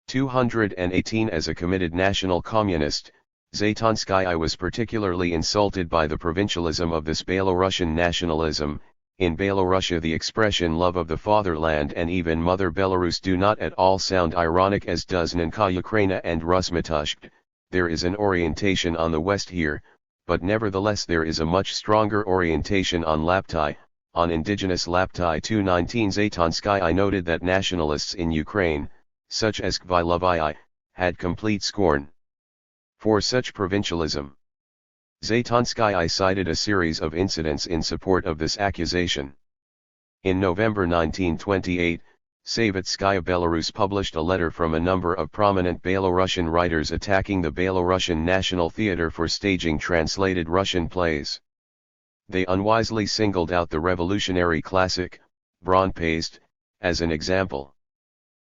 218 As a committed national communist, Zaytonskaya was particularly insulted by the provincialism of this Belarusian nationalism. In Belarusia the expression love of the fatherland and even Mother Belarus do not at all sound ironic as does Nanka Ukraina and Rusmatushk. There is an orientation on the West here, but nevertheless there is a much stronger orientation on Laptai, on indigenous Laptai. 219 Zaytonskaya noted that nationalists in Ukraine, such as Khvylovai, had complete scorn for such provincialism. Zaytonskaya cited a series of incidents in support of this accusation. In November 1928, Savitskaya Belarus published a letter from a number of prominent Belarusian writers attacking the Belarusian National Theatre for staging translated Russian plays. They unwisely singled out the revolutionary classic, Bronpaste, as an example.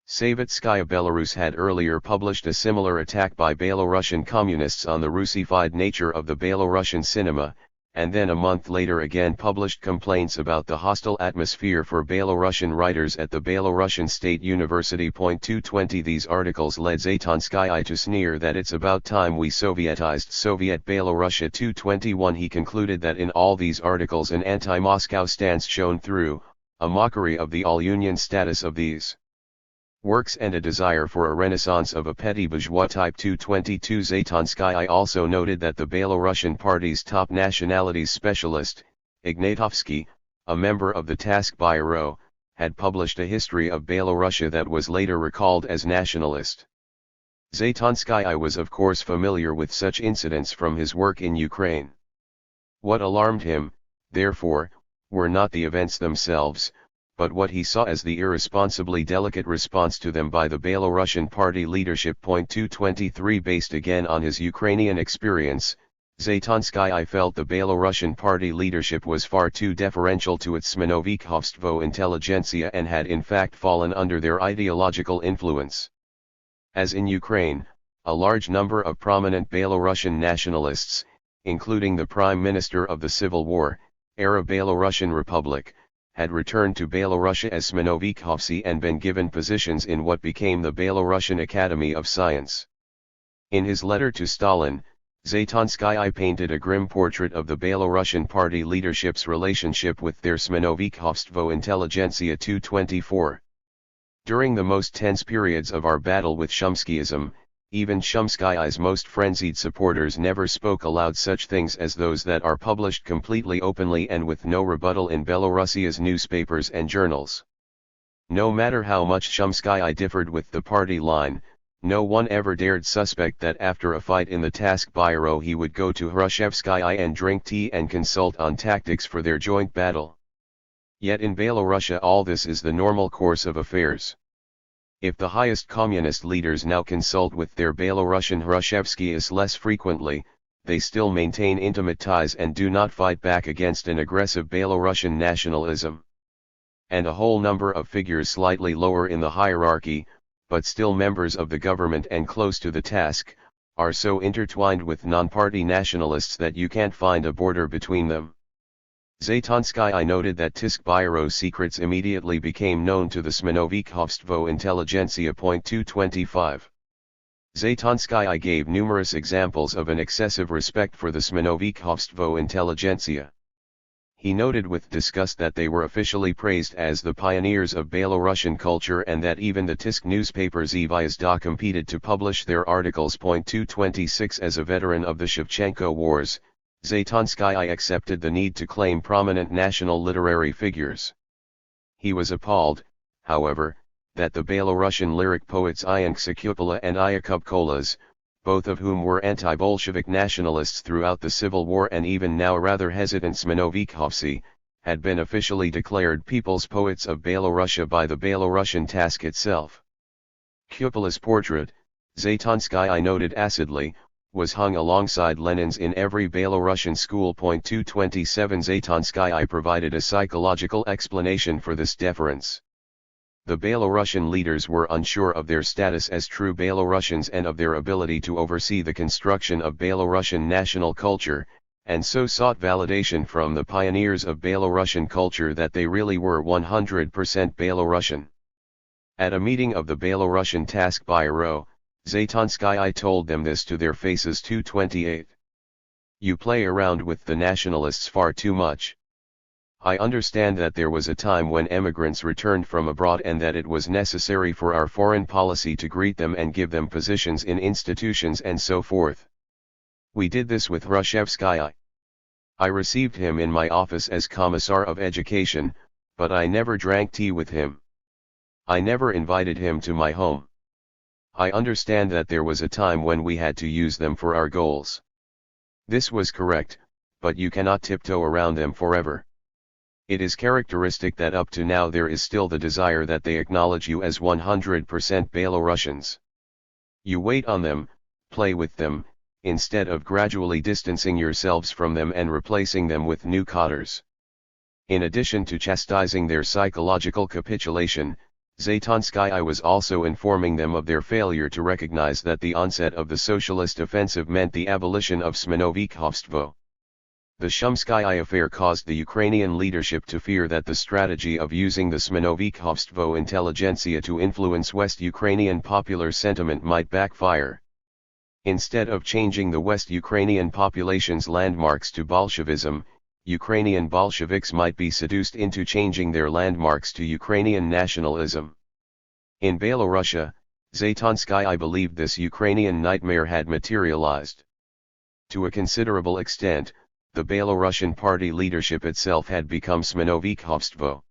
Savitskaya Belarus had earlier published a similar attack by Belarusian communists on the Russified nature of the Belarusian cinema, and then a month later again published complaints about the hostile atmosphere for Belarusian writers at the Belarusian State University. 220 These articles led Zaytonskaya to sneer that it's about time we Sovietized Soviet Belarusia. 221 He concluded that in all these articles an anti-Moscow stance shone through, a mockery of the all-union status of these works and a desire for a renaissance of a petty bourgeois type. 222 Zaytonskaya also noted that the Belarusian party's top nationalities specialist, Ignatovsky, a member of the Task Bureau, had published a history of Belarusia that was later recalled as nationalist. Zaytonskaya was of course familiar with such incidents from his work in Ukraine. What alarmed him, therefore, were not the events themselves, but what he saw as the irresponsibly delicate response to them by the Belarusian party leadership. 223 Based again on his Ukrainian experience, Zaytonskaya felt the Belarusian party leadership was far too deferential to its Smenovikhovstvo intelligentsia and had in fact fallen under their ideological influence. As in Ukraine, a large number of prominent Belarusian nationalists, including the Prime Minister of the Civil War-era Belarusian Republic, had returned to Belarus as Smenovichovci and been given positions in what became the Belarusian Academy of Science. In his letter to Stalin, Zaytonsky painted a grim portrait of the Belarusian party leadership's relationship with their Smenovichovstvo intelligentsia 224. During the most tense periods of our battle with Shumskyism, even Shumsky's most frenzied supporters never spoke aloud such things as those that are published completely openly and with no rebuttal in Belarusia's newspapers and journals. No matter how much Shumsky differed with the party line, no one ever dared suspect that after a fight in the task bureau he would go to Hrushevsky and drink tea and consult on tactics for their joint battle. Yet in Belarus all this is the normal course of affairs. If the highest communist leaders now consult with their Belarusian Hrushevskys less frequently, they still maintain intimate ties and do not fight back against an aggressive Belarusian nationalism. And a whole number of figures slightly lower in the hierarchy, but still members of the government and close to the task, are so intertwined with non-party nationalists that you can't find a border between them. Zaytonsky noted that Tisk Bureau's secrets immediately became known to the Smenovichovstvo intelligentsia. 225. Zaytonsky gave numerous examples of an excessive respect for the Smenovichovstvo intelligentsia. He noted with disgust that they were officially praised as the pioneers of Belarusian culture and that even the Tisk newspaper Zvezda competed to publish their articles. 226. As a veteran of the Shevchenko Wars, Zaytonsky accepted the need to claim prominent national literary figures. He was appalled, however, that the Belarusian lyric poets Ianksy Kupala and Yakub Kolas, both of whom were anti-Bolshevik nationalists throughout the Civil War and even now rather hesitant Smenovichovci, had been officially declared People's Poets of Belarus by the Belarusian task itself. Kupala's portrait, Zaytonsky noted acidly, was hung alongside Lenin's in every Belarusian school. 227. Zaytonsky provided a psychological explanation for this deference. The Belarusian leaders were unsure of their status as true Belarusians and of their ability to oversee the construction of Belarusian national culture, and so sought validation from the pioneers of Belarusian culture that they really were 100% Belarusian. At a meeting of the Belarusian Task Bureau, Zaytonsky told them this to their faces. 228. You play around with the nationalists far too much. I understand that there was a time when emigrants returned from abroad and that it was necessary for our foreign policy to greet them and give them positions in institutions and so forth. We did this with Hrushevsky. I received him in my office as Commissar of Education, but I never drank tea with him. I never invited him to my home. I understand that there was a time when we had to use them for our goals. This was correct, but you cannot tiptoe around them forever. It is characteristic that up to now there is still the desire that they acknowledge you as 100% Belarusians. You wait on them, play with them, instead of gradually distancing yourselves from them and replacing them with new cotters. In addition to chastising their psychological capitulation, Zaytonsky was also informing them of their failure to recognize that the onset of the socialist offensive meant the abolition of Smenovichovstvo. The Shumsky affair caused the Ukrainian leadership to fear that the strategy of using the Smenovichovstvo intelligentsia to influence West Ukrainian popular sentiment might backfire. Instead of changing the West Ukrainian population's landmarks to Bolshevism, Ukrainian Bolsheviks might be seduced into changing their landmarks to Ukrainian nationalism. In Belarus, Zaytonsky believed this Ukrainian nightmare had materialized. To a considerable extent, the Belarusian party leadership itself had become Smenovichovstvo.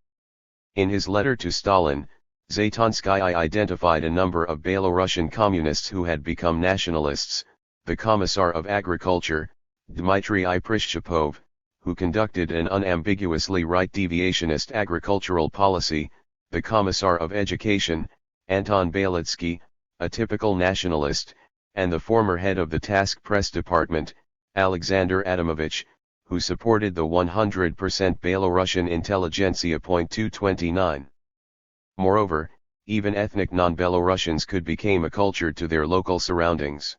In his letter to Stalin, Zaytonsky identified a number of Belarusian communists who had become nationalists: the Commissar of Agriculture, Dmitry Prishchapov, who conducted an unambiguously right deviationist agricultural policy; the Commissar of Education, Anton Balitsky, a typical nationalist; and the former head of the Task Press Department, Alexander Adamovich, who supported the 100% Belarusian intelligentsia. 229. Moreover, even ethnic non-Belarusians could become acculturated to their local surroundings.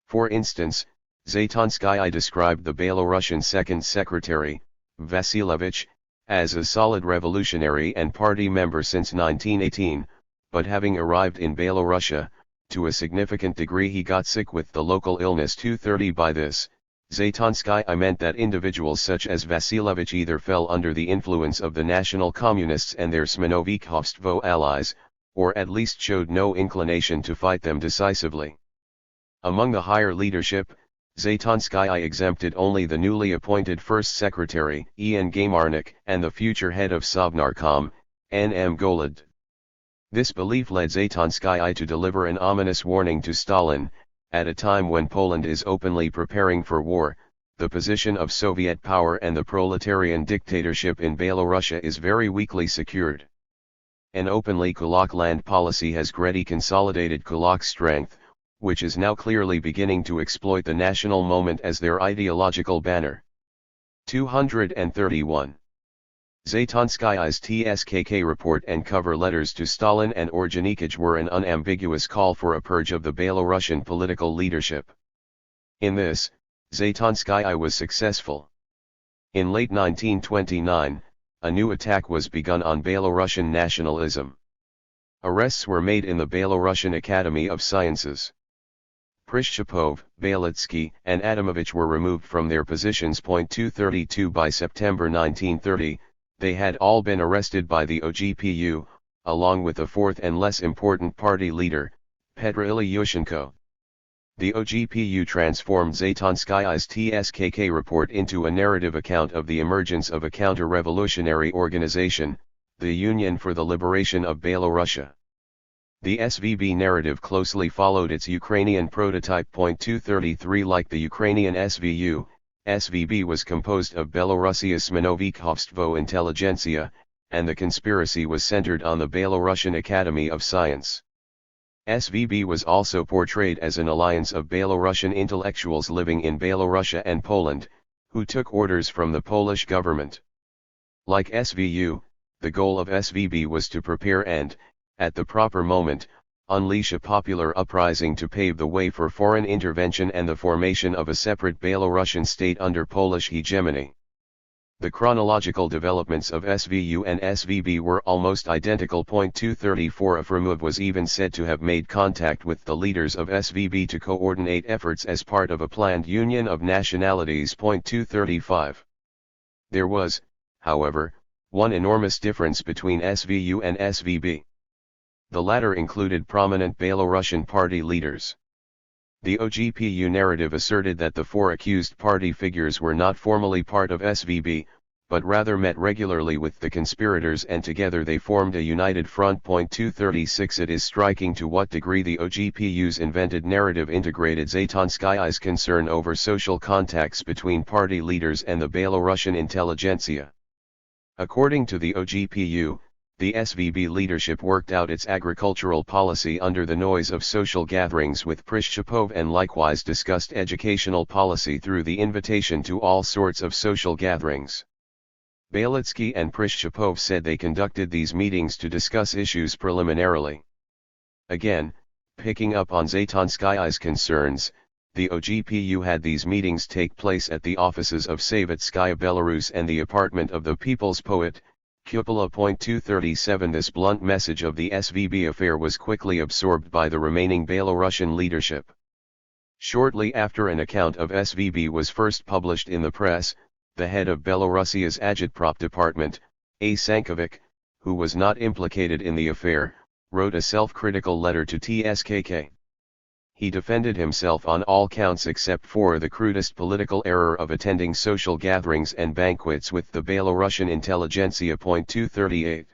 For instance, Zaytonskaya described the Belarusian Second Secretary, Vasilevich, as a solid revolutionary and party member since 1918, but having arrived in Belorussia, to a significant degree he got sick with the local illness 230. By this, Zaytonskaya meant that individuals such as Vasilevich either fell under the influence of the National Communists and their Smenovik-Hovstvo allies, or at least showed no inclination to fight them decisively. Among the higher leadership, Zaytonskaya exempted only the newly appointed First Secretary, Ian Gamarnik, and the future head of Sovnarkom, N.M. Golod. This belief led Zaytonskaya to deliver an ominous warning to Stalin: at a time when Poland is openly preparing for war, the position of Soviet power and the proletarian dictatorship in Belorussia is very weakly secured. An openly Kulak land policy has greatly consolidated Kulak's strength, which is now clearly beginning to exploit the national moment as their ideological banner. 231. Zaytonskaya's TSKK report and cover letters to Stalin and Orджonikidze were an unambiguous call for a purge of the Belarusian political leadership. In this, Zaytonskaya was successful. In late 1929, a new attack was begun on Belarusian nationalism. Arrests were made in the Belarusian Academy of Sciences. Prishchapov, Balitsky, and Adamovich were removed from their positions. 232 By September 1930, they had all been arrested by the OGPU, along with a fourth and less important party leader, Petr Ilyushenko. The OGPU transformed Zaytonskaya's TSKK report into a narrative account of the emergence of a counter-revolutionary organization, the Union for the Liberation of Belorussia. The SVB narrative closely followed its Ukrainian prototype. 233 Like the Ukrainian SVU, SVB was composed of Belarusia's Smenovik-Hovstvo intelligentsia, and the conspiracy was centered on the Belarusian Academy of Science. SVB was also portrayed as an alliance of Belarusian intellectuals living in Belorussia and Poland, who took orders from the Polish government. Like SVU, the goal of SVB was to prepare and, at the proper moment, unleash a popular uprising to pave the way for foreign intervention and the formation of a separate Belarusian state under Polish hegemony. The chronological developments of SVU and SVB were almost identical. 234 Affirmative was even said to have made contact with the leaders of SVB to coordinate efforts as part of a planned union of nationalities. 235. There was, however, one enormous difference between SVU and SVB. The latter included prominent Belarusian party leaders. The OGPU narrative asserted that the four accused party figures were not formally part of SVB, but rather met regularly with the conspirators and together they formed a united front. 236 It is striking to what degree the OGPU's invented narrative integrated Zaytonskaya's concern over social contacts between party leaders and the Belarusian intelligentsia. According to the OGPU, the SVB leadership worked out its agricultural policy under the noise of social gatherings with Prishchapov and likewise discussed educational policy through the invitation to all sorts of social gatherings. Balitsky and Prishchapov said they conducted these meetings to discuss issues preliminarily. Again, picking up on Zaytonskaya's concerns, the OGPU had these meetings take place at the offices of Savitskaya Belarus and the apartment of the people's poet, Cupola. 237 This blunt message of the SVB affair was quickly absorbed by the remaining Belarusian leadership. Shortly after an account of SVB was first published in the press, the head of Belarusia's Agitprop department, A. Sankovic, who was not implicated in the affair, wrote a self-critical letter to TSKK. He defended himself on all counts except for the crudest political error of attending social gatherings and banquets with the Belarusian intelligentsia. 238.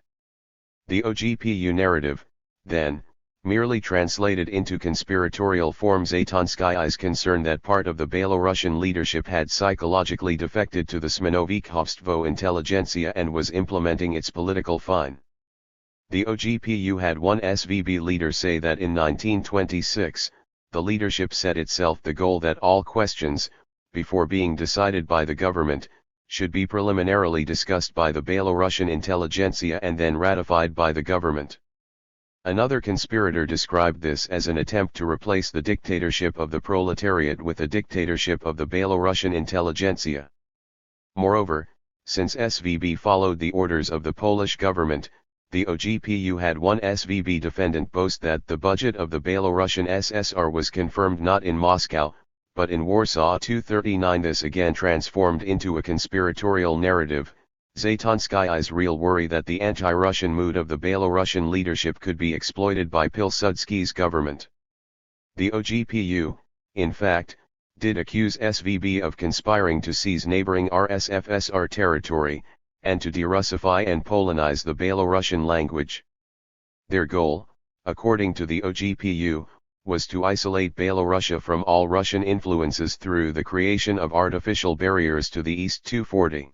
The OGPU narrative, then, merely translated into conspiratorial form Zaytonskaya's concern that part of the Belarusian leadership had psychologically defected to the Smenovik-Hovstvo intelligentsia and was implementing its political fine. The OGPU had one SVB leader say that in 1926, the leadership set itself the goal that all questions, before being decided by the government, should be preliminarily discussed by the Belarusian intelligentsia and then ratified by the government. Another conspirator described this as an attempt to replace the dictatorship of the proletariat with a dictatorship of the Belarusian intelligentsia. Moreover, since SVB followed the orders of the Polish government, the OGPU had one SVB defendant boast that the budget of the Belarusian SSR was confirmed not in Moscow, but in Warsaw. 239. This again transformed into a conspiratorial narrative. Zaytonskya's real worry that the anti-Russian mood of the Belarusian leadership could be exploited by Pilsudski's government. The OGPU, in fact, did accuse SVB of conspiring to seize neighboring RSFSR territory, and to de-Russify and Polonize the Belarusian language. Their goal, according to the OGPU, was to isolate Belarusia from all Russian influences through the creation of artificial barriers to the east. 240.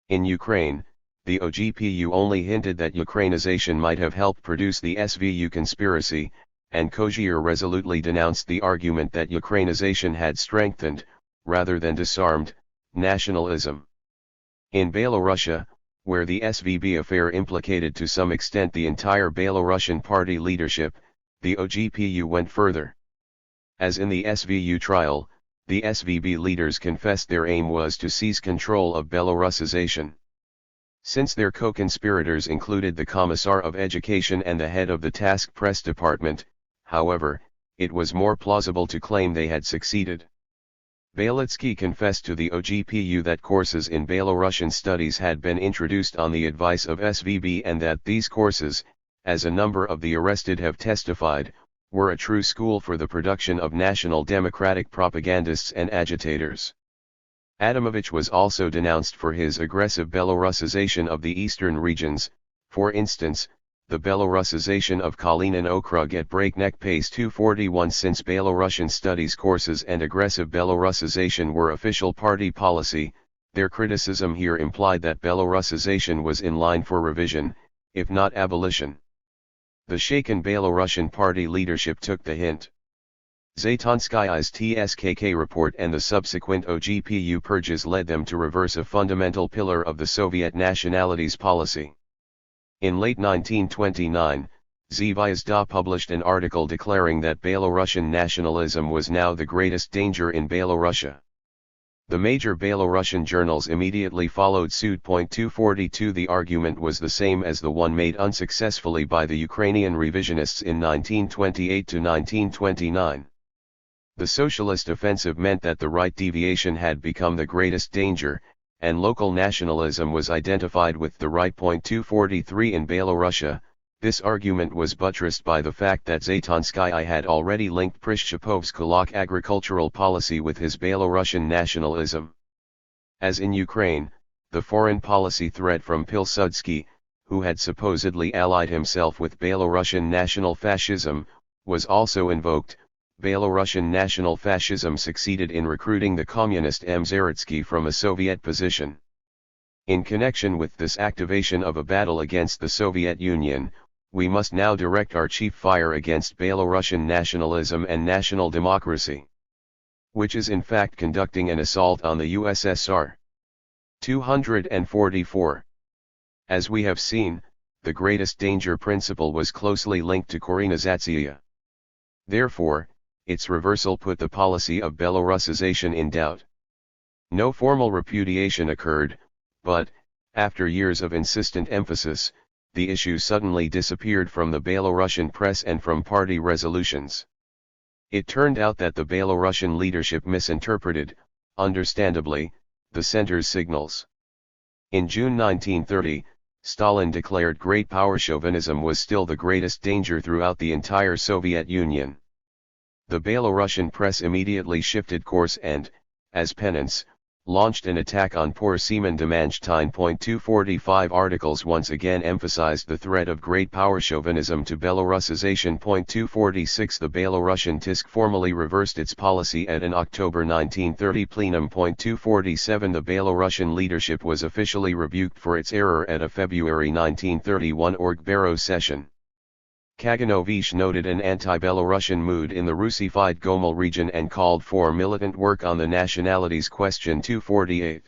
In Ukraine, the OGPU only hinted that Ukrainization might have helped produce the SVU conspiracy, and Kozier resolutely denounced the argument that Ukrainization had strengthened, rather than disarmed, nationalism. In Belarusia, where the SVB affair implicated to some extent the entire Belarusian party leadership, the OGPU went further. As in the SVU trial, the SVB leaders confessed their aim was to seize control of Belarusization. Since their co-conspirators included the Commissar of Education and the head of the Task Press Department, however, it was more plausible to claim they had succeeded. Balitsky confessed to the OGPU that courses in Belarusian studies had been introduced on the advice of SVB and that these courses, as a number of the arrested have testified, were a true school for the production of national democratic propagandists and agitators. Adamovich was also denounced for his aggressive Belarusization of the eastern regions, for instance, the Belarusization of Kalinin Okrug at breakneck pace. 241. Since Belarusian studies courses and aggressive Belarusization were official party policy, their criticism here implied that Belarusization was in line for revision, if not abolition. The shaken Belarusian party leadership took the hint. Zaytonskya's TSKK report and the subsequent OGPU purges led them to reverse a fundamental pillar of the Soviet nationalities policy. In late 1929, Zvezda published an article declaring that Belarusian nationalism was now the greatest danger in Belarusia. The major Belarusian journals immediately followed suit. 242. The argument was the same as the one made unsuccessfully by the Ukrainian revisionists in 1928 to 1929. The socialist offensive meant that the right deviation had become the greatest danger, and local nationalism was identified with the right. 243. In Belarusia, this argument was buttressed by the fact that Zaytonskaya had already linked Prishchapov's Kulak agricultural policy with his Belarusian nationalism. As in Ukraine, the foreign policy threat from Pilsudski, who had supposedly allied himself with Belarusian national fascism, was also invoked. Belarusian national fascism succeeded in recruiting the communist Mzaritsky from a Soviet position. In connection with this activation of a battle against the Soviet Union, we must now direct our chief fire against Belarusian nationalism and national democracy, which is in fact conducting an assault on the USSR. 244. As we have seen, the greatest danger principle was closely linked to Korenizatsiya. Therefore, its reversal put the policy of Belarusization in doubt. No formal repudiation occurred, but, after years of insistent emphasis, the issue suddenly disappeared from the Belarusian press and from party resolutions. It turned out that the Belarusian leadership misinterpreted, understandably, the center's signals. In June 1930, Stalin declared great power chauvinism was still the greatest danger throughout the entire Soviet Union. The Belarusian press immediately shifted course and, as penance, launched an attack on poor Seaman Dimanchetin. 245 articles once again emphasized the threat of great power chauvinism to Belarusization. 246 The Belarusian Tisk formally reversed its policy at an October 1930 plenum. 247 The Belarusian leadership was officially rebuked for its error at a February 1931 Orgbaro session. Kaganovich noted an anti-Belarusian mood in the Russified Gomel region and called for militant work on the nationalities question. 248.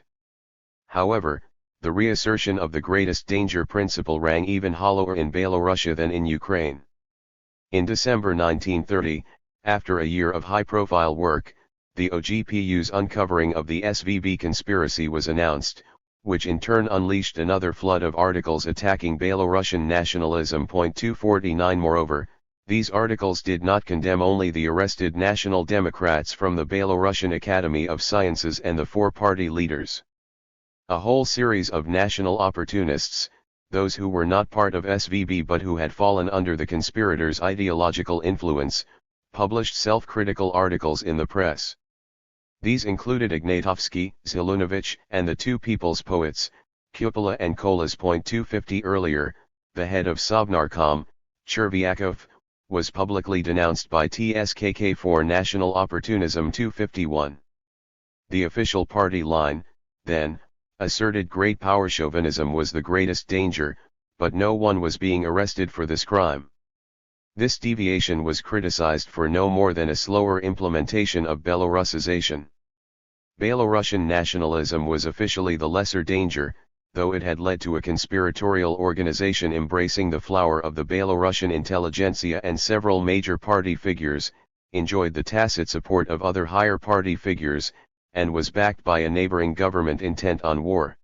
However, the reassertion of the greatest danger principle rang even hollower in Belarusia than in Ukraine. In December 1930, after a year of high-profile work, the OGPU's uncovering of the SVB conspiracy was announced, which in turn unleashed another flood of articles attacking Belarusian nationalism. 249 Moreover, these articles did not condemn only the arrested National Democrats from the Belarusian Academy of Sciences and the four-party leaders. A whole series of national opportunists, those who were not part of SVB but who had fallen under the conspirators' ideological influence, published self-critical articles in the press. These included Ignatovsky, Zilunovich, and the two people's poets, Kupola and Kolas. 250 Earlier, the head of Sovnarkom, Chervyakov, was publicly denounced by TSKK for national opportunism. 251. The official party line, then, asserted great power chauvinism was the greatest danger, but no one was being arrested for this crime. This deviation was criticized for no more than a slower implementation of Belarussization. Belarusian nationalism was officially the lesser danger, though it had led to a conspiratorial organization embracing the flower of the Belarusian intelligentsia, and several major party figures enjoyed the tacit support of other higher party figures, and was backed by a neighboring government intent on war.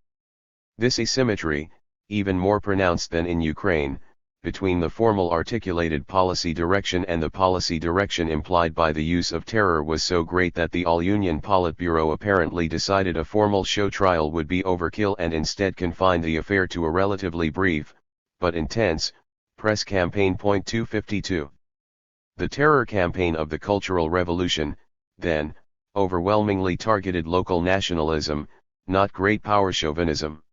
This asymmetry, even more pronounced than in Ukraine, between the formal articulated policy direction and the policy direction implied by the use of terror was so great that the All-Union Politburo apparently decided a formal show trial would be overkill and instead confined the affair to a relatively brief, but intense, press campaign. 252. The terror campaign of the Cultural Revolution, then, overwhelmingly targeted local nationalism, not great power chauvinism.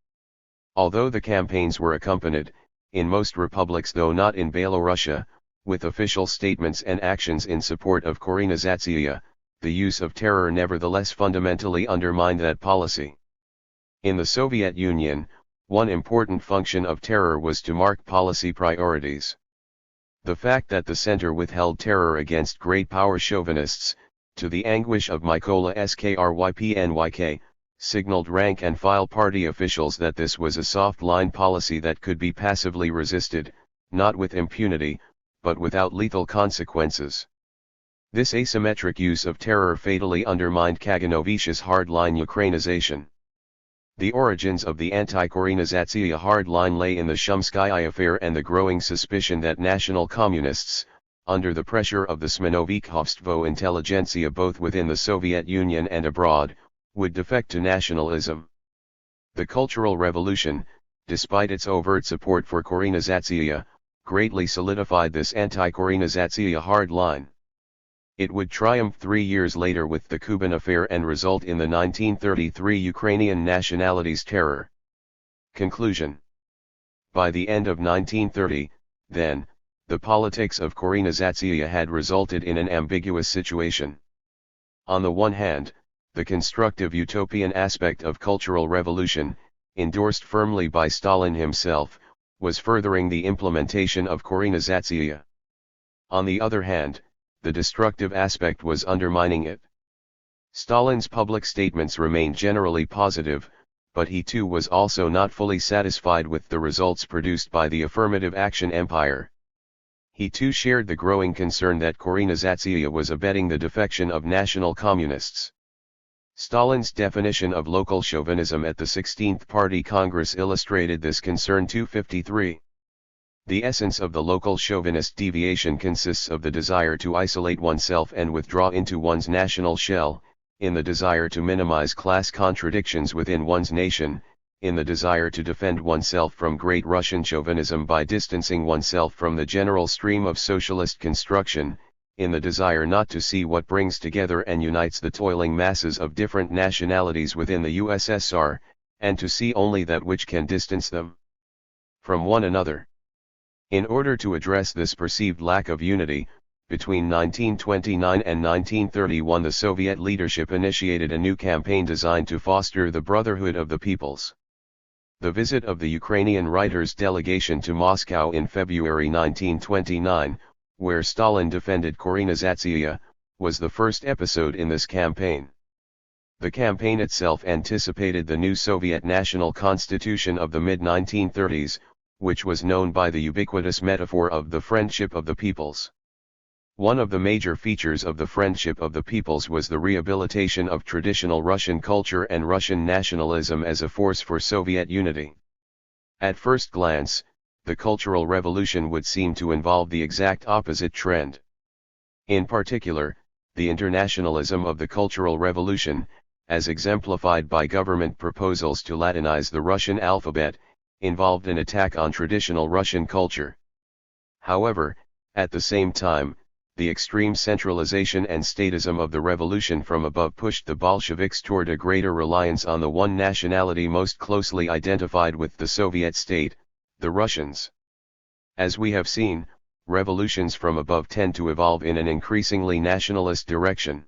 Although the campaigns were accompanied, in most republics though not in Belorussia, with official statements and actions in support of Korenizatsiya, the use of terror nevertheless fundamentally undermined that policy. In the Soviet Union, one important function of terror was to mark policy priorities. The fact that the center withheld terror against great power chauvinists, to the anguish of Mykola Skrypynyk, signaled rank-and-file party officials that this was a soft-line policy that could be passively resisted, not with impunity, but without lethal consequences. This asymmetric use of terror fatally undermined Kaganovich's hard-line Ukrainization. The origins of the anti-Korenizatsiya hard-line lay in the Shumskaya affair and the growing suspicion that national communists, under the pressure of the Smenovikhovstvo intelligentsia both within the Soviet Union and abroad, would defect to nationalism. The Cultural Revolution, despite its overt support for Korenizatsiya, greatly solidified this anti-Korenizatsiya hard line. It would triumph 3 years later with the Kuban affair and result in the 1933 Ukrainian nationalities terror. Conclusion. By the end of 1930, then, the politics of Korenizatsiya had resulted in an ambiguous situation. On the one hand, the constructive utopian aspect of cultural revolution, endorsed firmly by Stalin himself, was furthering the implementation of Korenizatsiya. On the other hand, the destructive aspect was undermining it. Stalin's public statements remained generally positive, but he too was also not fully satisfied with the results produced by the affirmative action empire. He too shared the growing concern that Korenizatsiya was abetting the defection of national communists. Stalin's definition of local chauvinism at the 16th Party Congress illustrated this concern. 253. The essence of the local chauvinist deviation consists of the desire to isolate oneself and withdraw into one's national shell, in the desire to minimize class contradictions within one's nation, in the desire to defend oneself from Great Russian chauvinism by distancing oneself from the general stream of socialist construction, in the desire not to see what brings together and unites the toiling masses of different nationalities within the USSR, and to see only that which can distance them from one another. In order to address this perceived lack of unity, between 1929 and 1931 the Soviet leadership initiated a new campaign designed to foster the brotherhood of the peoples. The visit of the Ukrainian writers' delegation to Moscow in February 1929, where Stalin defended Korenizatsiya, was the first episode in this campaign. The campaign itself anticipated the new Soviet national constitution of the mid-1930s, which was known by the ubiquitous metaphor of the friendship of the peoples. One of the major features of the Friendship of the Peoples was the rehabilitation of traditional Russian culture and Russian nationalism as a force for Soviet unity. At first glance, the Cultural Revolution would seem to involve the exact opposite trend. In particular, the internationalism of the Cultural Revolution, as exemplified by government proposals to Latinize the Russian alphabet, involved an attack on traditional Russian culture. However, at the same time, the extreme centralization and statism of the revolution from above pushed the Bolsheviks toward a greater reliance on the one nationality most closely identified with the Soviet state, the Russians. As we have seen, revolutions from above tend to evolve in an increasingly nationalist direction.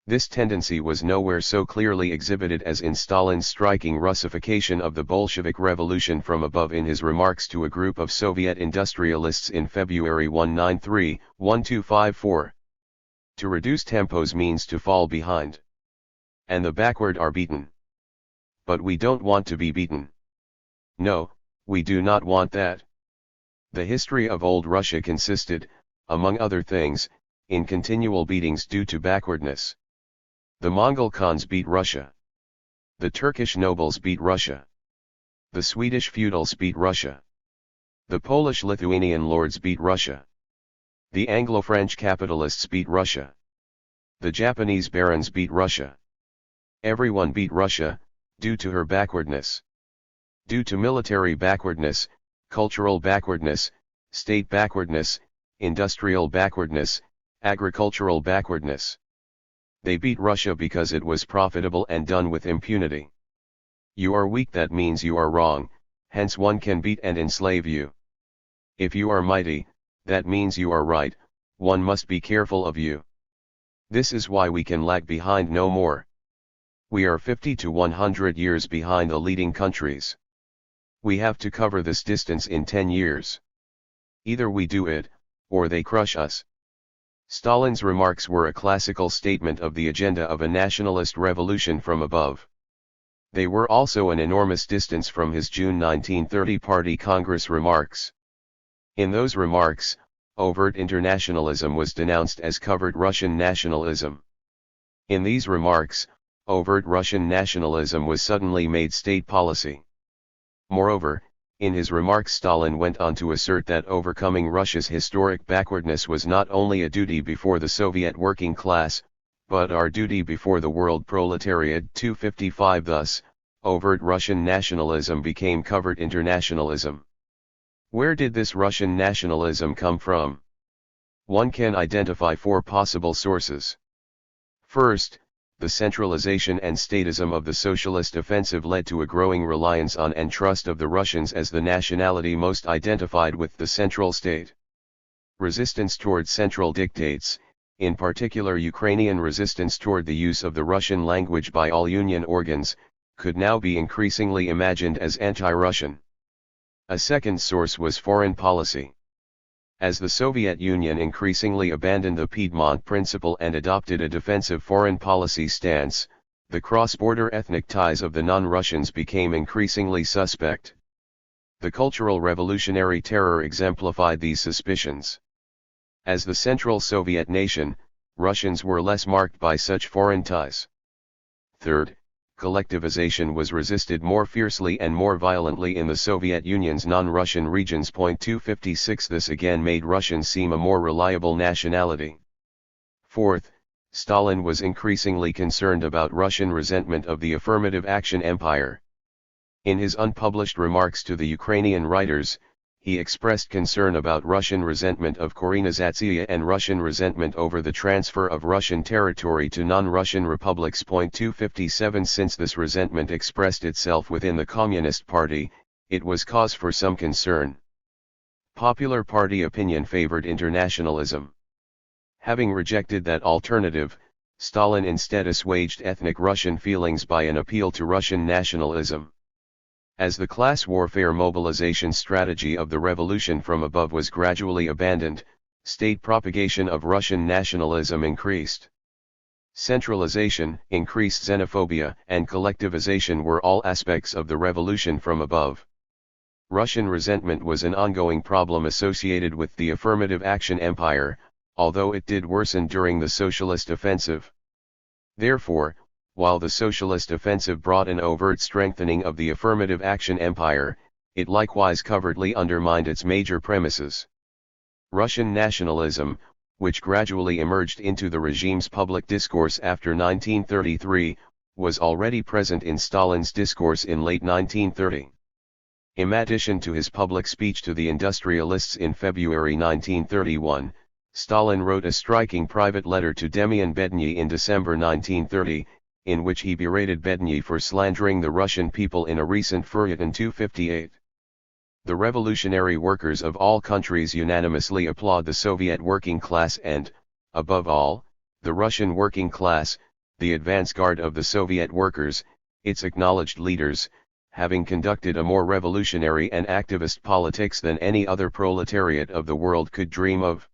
This tendency was nowhere so clearly exhibited as in Stalin's striking Russification of the Bolshevik Revolution from above in his remarks to a group of Soviet industrialists in February 1953-1254. To reduce tempos means to fall behind. And the backward are beaten. But we don't want to be beaten. No, we do not want that. The history of old Russia consisted, among other things, in continual beatings due to backwardness. The Mongol Khans beat Russia. The Turkish nobles beat Russia. The Swedish feudals beat Russia. The Polish-Lithuanian lords beat Russia. The Anglo-French capitalists beat Russia. The Japanese barons beat Russia. Everyone beat Russia, due to her backwardness. Due to military backwardness, cultural backwardness, state backwardness, industrial backwardness, agricultural backwardness. They beat Russia because it was profitable and done with impunity. You are weak, that means you are wrong, hence one can beat and enslave you. If you are mighty, that means you are right, one must be careful of you. This is why we can lag behind no more. We are 50 to 100 years behind the leading countries. We have to cover this distance in 10 years. Either we do it, or they crush us. Stalin's remarks were a classical statement of the agenda of a nationalist revolution from above. They were also an enormous distance from his June 1930 Party Congress remarks. In those remarks, overt internationalism was denounced as covert Russian nationalism. In these remarks, overt Russian nationalism was suddenly made state policy. Moreover, in his remarks Stalin went on to assert that overcoming Russia's historic backwardness was not only a duty before the Soviet working class, but our duty before the world proletariat. 255 Thus, overt Russian nationalism became covert internationalism. Where did this Russian nationalism come from? One can identify four possible sources. First, the centralization and statism of the socialist offensive led to a growing reliance on and trust of the Russians as the nationality most identified with the central state. Resistance toward central dictates, in particular Ukrainian resistance toward the use of the Russian language by all union organs, could now be increasingly imagined as anti-Russian. A second source was foreign policy. As the Soviet Union increasingly abandoned the Piedmont Principle and adopted a defensive foreign policy stance, the cross-border ethnic ties of the non-Russians became increasingly suspect. The Cultural Revolutionary Terror exemplified these suspicions. As the Central Soviet nation, Russians were less marked by such foreign ties. Third, collectivization was resisted more fiercely and more violently in the Soviet Union's non-Russian regions. 256 This again made Russians seem a more reliable nationality. Fourth, Stalin was increasingly concerned about Russian resentment of the affirmative action empire. In his unpublished remarks to the Ukrainian writers, he expressed concern about Russian resentment of Korenizatsiya and Russian resentment over the transfer of Russian territory to non-Russian republics. 257 Since this resentment expressed itself within the Communist Party, it was cause for some concern. Popular party opinion favored internationalism. Having rejected that alternative, Stalin instead assuaged ethnic Russian feelings by an appeal to Russian nationalism. As the class warfare mobilization strategy of the revolution from above was gradually abandoned, state propagation of Russian nationalism increased. Centralization, increased xenophobia, and collectivization were all aspects of the revolution from above. Russian resentment was an ongoing problem associated with the affirmative action empire, although it did worsen during the socialist offensive. Therefore, while the socialist offensive brought an overt strengthening of the affirmative action empire, it likewise covertly undermined its major premises. Russian nationalism, which gradually emerged into the regime's public discourse after 1933, was already present in Stalin's discourse in late 1930. In addition to his public speech to the industrialists in February 1931, Stalin wrote a striking private letter to Demian Bedny in December 1930, in which he berated Bedny for slandering the Russian people in a recent feuilleton 258. The revolutionary workers of all countries unanimously applaud the Soviet working class and, above all, the Russian working class, the advance guard of the Soviet workers, its acknowledged leaders, having conducted a more revolutionary and activist politics than any other proletariat of the world could dream of.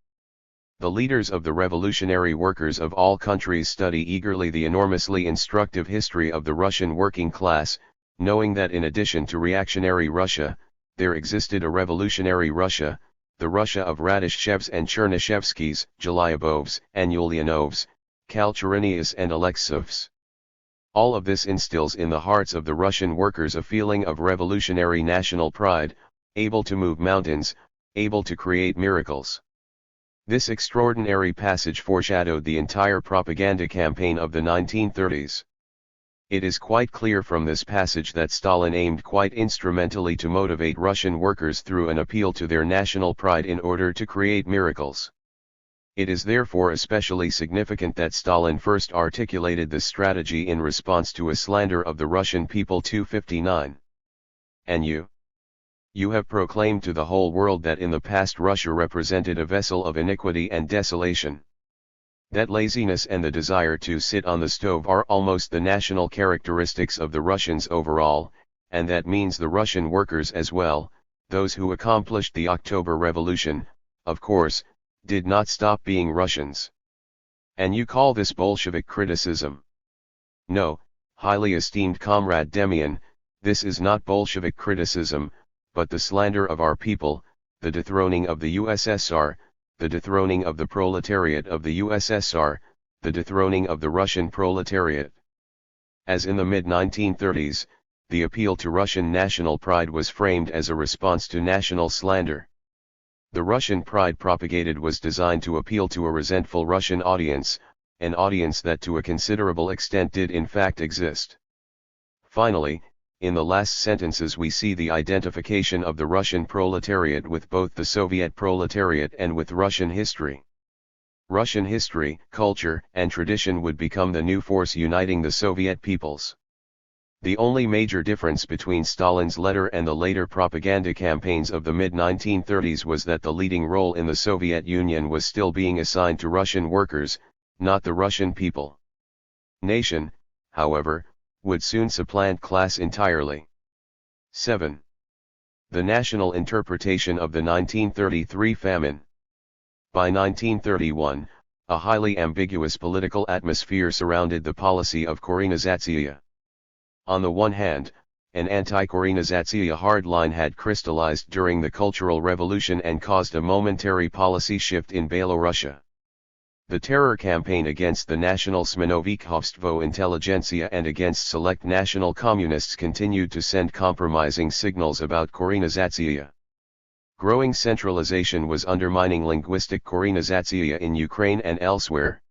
The leaders of the revolutionary workers of all countries study eagerly the enormously instructive history of the Russian working class, knowing that in addition to reactionary Russia, there existed a revolutionary Russia, the Russia of Radishchevs and Chernyshevskys, Gelyabovs and Ulyanovs, Kalchurinias and Alexovs. All of this instills in the hearts of the Russian workers a feeling of revolutionary national pride, able to move mountains, able to create miracles. This extraordinary passage foreshadowed the entire propaganda campaign of the 1930s. It is quite clear from this passage that Stalin aimed quite instrumentally to motivate Russian workers through an appeal to their national pride in order to create miracles. It is therefore especially significant that Stalin first articulated this strategy in response to a slander of the Russian people 259. And you have proclaimed to the whole world that in the past Russia represented a vessel of iniquity and desolation. That laziness and the desire to sit on the stove are almost the national characteristics of the Russians overall, and that means the Russian workers as well, those who accomplished the October Revolution, of course, did not stop being Russians. And you call this Bolshevik criticism? No, highly esteemed comrade Demian, this is not Bolshevik criticism, but the slander of our people, the dethroning of the USSR, the dethroning of the proletariat of the USSR, the dethroning of the Russian proletariat. As in the mid-1930s, the appeal to Russian national pride was framed as a response to national slander. The Russian pride propagated was designed to appeal to a resentful Russian audience, an audience that to a considerable extent did in fact exist. Finally, in the last sentences we see the identification of the Russian proletariat with both the Soviet proletariat and with Russian history. Russian history, culture, and tradition would become the new force uniting the Soviet peoples. The only major difference between Stalin's letter and the later propaganda campaigns of the mid-1930s was that the leading role in the Soviet Union was still being assigned to Russian workers, not the Russian people. Nation, however, would soon supplant class entirely. 7. The national interpretation of the 1933 famine. By 1931, a highly ambiguous political atmosphere surrounded the policy of Korenizatsiya. On the one hand, an anti-Korenizatsiya hardline had crystallized during the Cultural Revolution and caused a momentary policy shift in Belorussia. The terror campaign against the national Smenovikhovstvo intelligentsia and against select national communists continued to send compromising signals about Korenizatsiya. Growing centralization was undermining linguistic Korenizatsiya in Ukraine and elsewhere.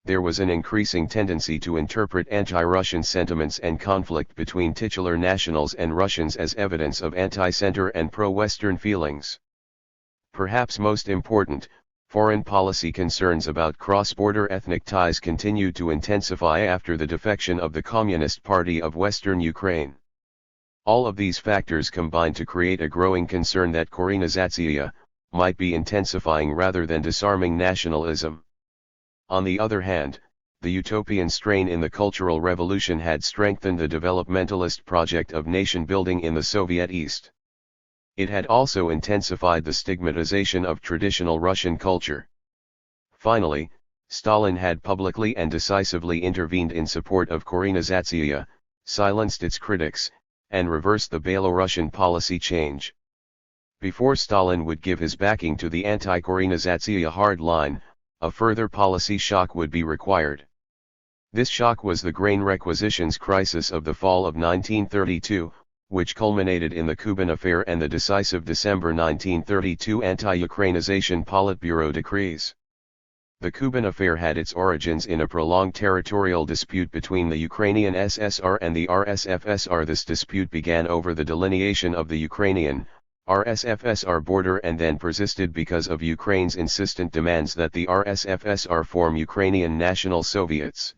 There was an increasing tendency to interpret anti-Russian sentiments and conflict between titular nationals and Russians as evidence of anti-center and pro-Western feelings. Perhaps most important, foreign policy concerns about cross-border ethnic ties continued to intensify after the defection of the Communist Party of Western Ukraine. All of these factors combined to create a growing concern that Korenizatsiya might be intensifying rather than disarming nationalism. On the other hand, the utopian strain in the Cultural Revolution had strengthened the developmentalist project of nation-building in the Soviet East. It had also intensified the stigmatization of traditional Russian culture. Finally, Stalin had publicly and decisively intervened in support of Korenizatsiya, silenced its critics, and reversed the Belarusian policy change. Before Stalin would give his backing to the anti-Korenizatsiya hard line, a further policy shock would be required. This shock was the grain requisitions crisis of the fall of 1932, which culminated in the Cuban Affair and the decisive December 1932 anti-Ukrainization Politburo decrees. The Cuban Affair had its origins in a prolonged territorial dispute between the Ukrainian SSR and the RSFSR. This dispute began over the delineation of the Ukrainian, RSFSR border and then persisted because of Ukraine's insistent demands that the RSFSR form Ukrainian National Soviets.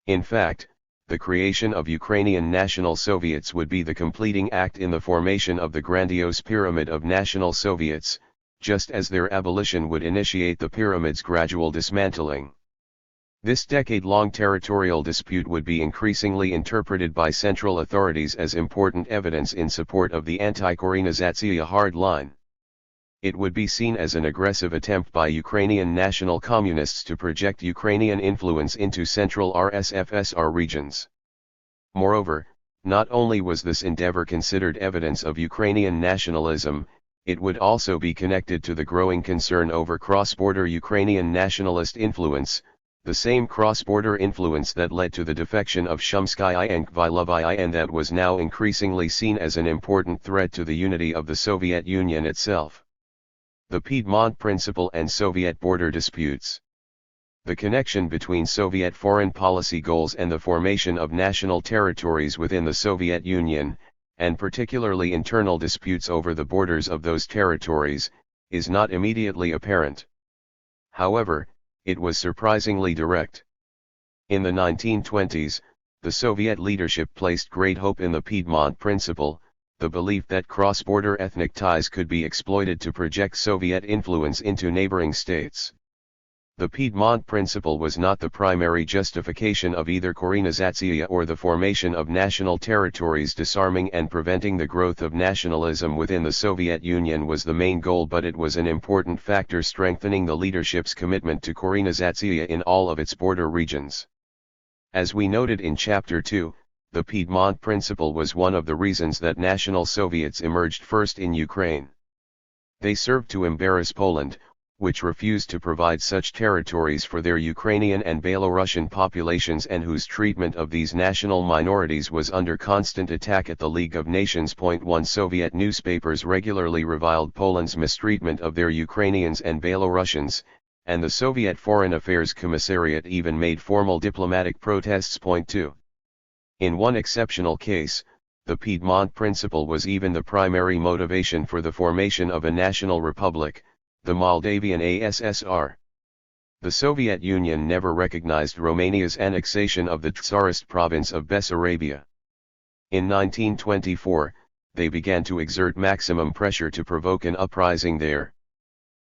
In fact, the creation of Ukrainian National Soviets would be the completing act in the formation of the grandiose pyramid of National Soviets, just as their abolition would initiate the pyramid's gradual dismantling. This decade-long territorial dispute would be increasingly interpreted by central authorities as important evidence in support of the anti-Korenizatsiya hard line. It would be seen as an aggressive attempt by Ukrainian national communists to project Ukrainian influence into central RSFSR regions. Moreover, not only was this endeavor considered evidence of Ukrainian nationalism, it would also be connected to the growing concern over cross-border Ukrainian nationalist influence, the same cross-border influence that led to the defection of Shumskaya and Khvailovaya and that was now increasingly seen as an important threat to the unity of the Soviet Union itself. The Piedmont Principle and Soviet border disputes. The connection between Soviet foreign policy goals and the formation of national territories within the Soviet Union, and particularly internal disputes over the borders of those territories, is not immediately apparent. However, it was surprisingly direct. In the 1920s, the Soviet leadership placed great hope in the Piedmont Principle, the belief that cross-border ethnic ties could be exploited to project Soviet influence into neighboring states. The Piedmont Principle was not the primary justification of either Korenizatsiya or the formation of national territories. Disarming and preventing the growth of nationalism within the Soviet Union was the main goal, but it was an important factor strengthening the leadership's commitment to Korenizatsiya in all of its border regions. As we noted in Chapter 2, the Piedmont Principle was one of the reasons that National Soviets emerged first in Ukraine. They served to embarrass Poland, which refused to provide such territories for their Ukrainian and Belarusian populations and whose treatment of these national minorities was under constant attack at the League of Nations. 1 Soviet newspapers regularly reviled Poland's mistreatment of their Ukrainians and Belarusians, and the Soviet Foreign Affairs Commissariat even made formal diplomatic protests. 2. In one exceptional case, the Piedmont Principle was even the primary motivation for the formation of a national republic, the Moldavian ASSR. The Soviet Union never recognized Romania's annexation of the Tsarist province of Bessarabia. In 1924, they began to exert maximum pressure to provoke an uprising there.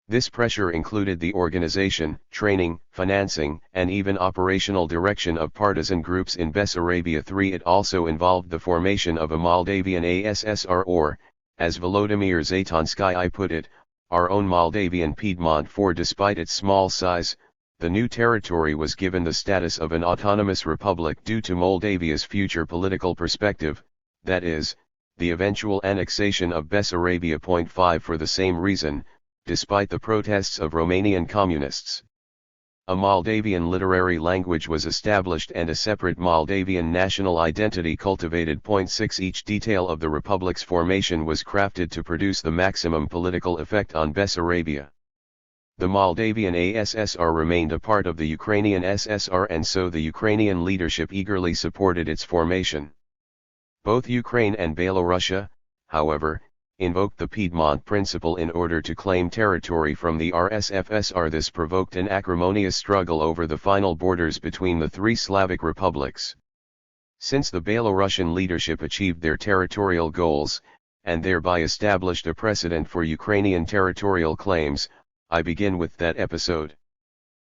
This pressure included the organization, training, financing, and even operational direction of partisan groups in Bessarabia. 3. It also involved the formation of a Moldavian ASSR or, as Volodymyr Zatonskyi put it, our own Moldavian Piedmont. 4. Despite its small size, the new territory was given the status of an autonomous republic due to Moldavia's future political perspective, that is, the eventual annexation of Bessarabia. 5. For the same reason, despite the protests of Romanian communists, a Moldavian literary language was established and a separate Moldavian national identity cultivated. 6. Each detail of the republic's formation was crafted to produce the maximum political effect on Bessarabia. The Moldavian ASSR remained a part of the Ukrainian SSR, and so the Ukrainian leadership eagerly supported its formation. Both Ukraine and Belarusia, however, invoked the Piedmont Principle in order to claim territory from the RSFSR. This provoked an acrimonious struggle over the final borders between the three Slavic republics. Since the Belarusian leadership achieved their territorial goals, and thereby established a precedent for Ukrainian territorial claims, I begin with that episode.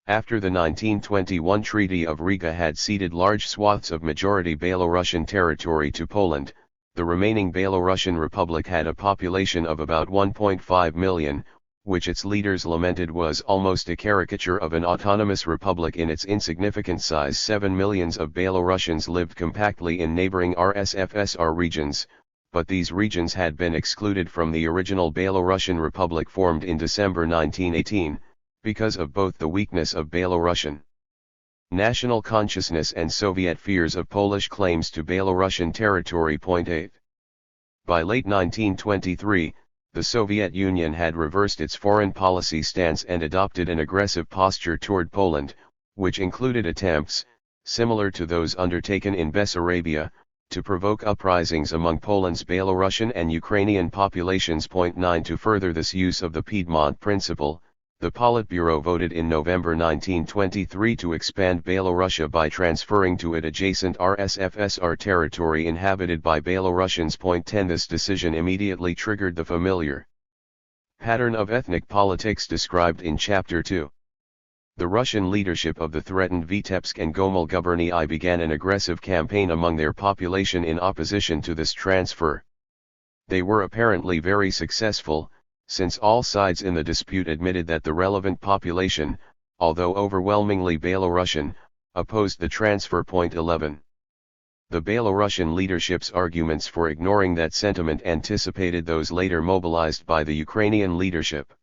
After the 1921 Treaty of Riga had ceded large swaths of majority Belarusian territory to Poland, the remaining Belarusian Republic had a population of about 1.5 million, which its leaders lamented was almost a caricature of an autonomous republic in its insignificant size. 7 million of Belarusians lived compactly in neighboring RSFSR regions, but these regions had been excluded from the original Belarusian Republic formed in December 1918, because of both the weakness of Belarusian national consciousness and Soviet fears of Polish claims to Belarusian territory. 8. By late 1923, the Soviet Union had reversed its foreign policy stance and adopted an aggressive posture toward Poland, which included attempts, similar to those undertaken in Bessarabia, to provoke uprisings among Poland's Belarusian and Ukrainian populations. 9. To further this use of the Piedmont Principle, the Politburo voted in November 1923 to expand Belorussia by transferring to it adjacent RSFSR territory inhabited by Belarusians. 10. This decision immediately triggered the familiar pattern of ethnic politics described in Chapter 2. The Russian leadership of the threatened Vitebsk and Gomel gubernia began an aggressive campaign among their population in opposition to this transfer. They were apparently very successful, since all sides in the dispute admitted that the relevant population, although overwhelmingly Belarusian, opposed the transfer. 11. The Belarusian leadership's arguments for ignoring that sentiment anticipated those later mobilized by the Ukrainian leadership.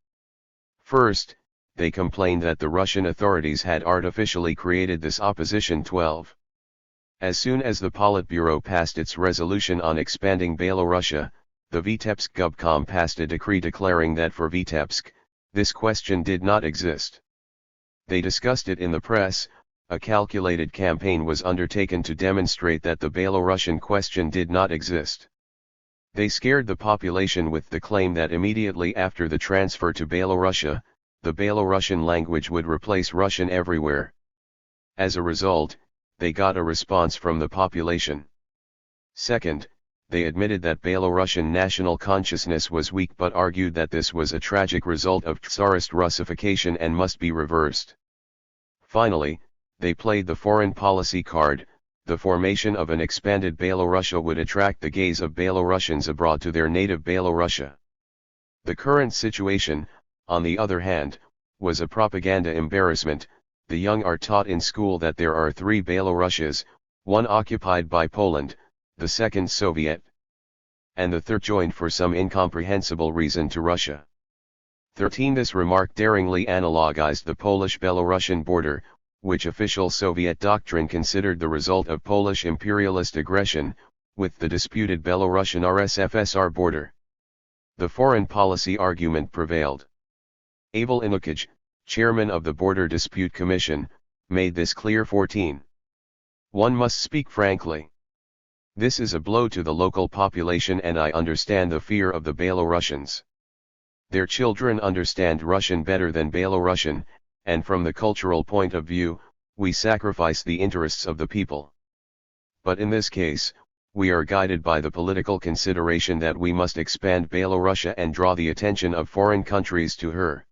First, they complained that the Russian authorities had artificially created this opposition. 12. As soon as the Politburo passed its resolution on expanding Belorussia, the Vitebsk Gubcom passed a decree declaring that for Vitebsk, this question did not exist. They discussed it in the press. A calculated campaign was undertaken to demonstrate that the Belarusian question did not exist. They scared the population with the claim that immediately after the transfer to Belorussia, the Belarusian language would replace Russian everywhere. As a result, they got a response from the population. Second, they admitted that Belarusian national consciousness was weak but argued that this was a tragic result of Tsarist Russification and must be reversed. Finally, they played the foreign policy card. The formation of an expanded Belorussia would attract the gaze of Belarusians abroad to their native Belorussia. The current situation, on the other hand, was a propaganda embarrassment. The young are taught in school that there are three Belarussias, one occupied by Poland, the second Soviet, and the third joined for some incomprehensible reason to Russia. 13. This remark daringly analogized the Polish-Belarusian border, which official Soviet doctrine considered the result of Polish imperialist aggression, with the disputed Belarusian RSFSR border. The foreign policy argument prevailed. Abel Inukij, chairman of the Border Dispute Commission, made this clear. 14. One must speak frankly. This is a blow to the local population and I understand the fear of the Belarusians. Their children understand Russian better than Belarusian, and from the cultural point of view, we sacrifice the interests of the people. But in this case, we are guided by the political consideration that we must expand Belorussia and draw the attention of foreign countries to her.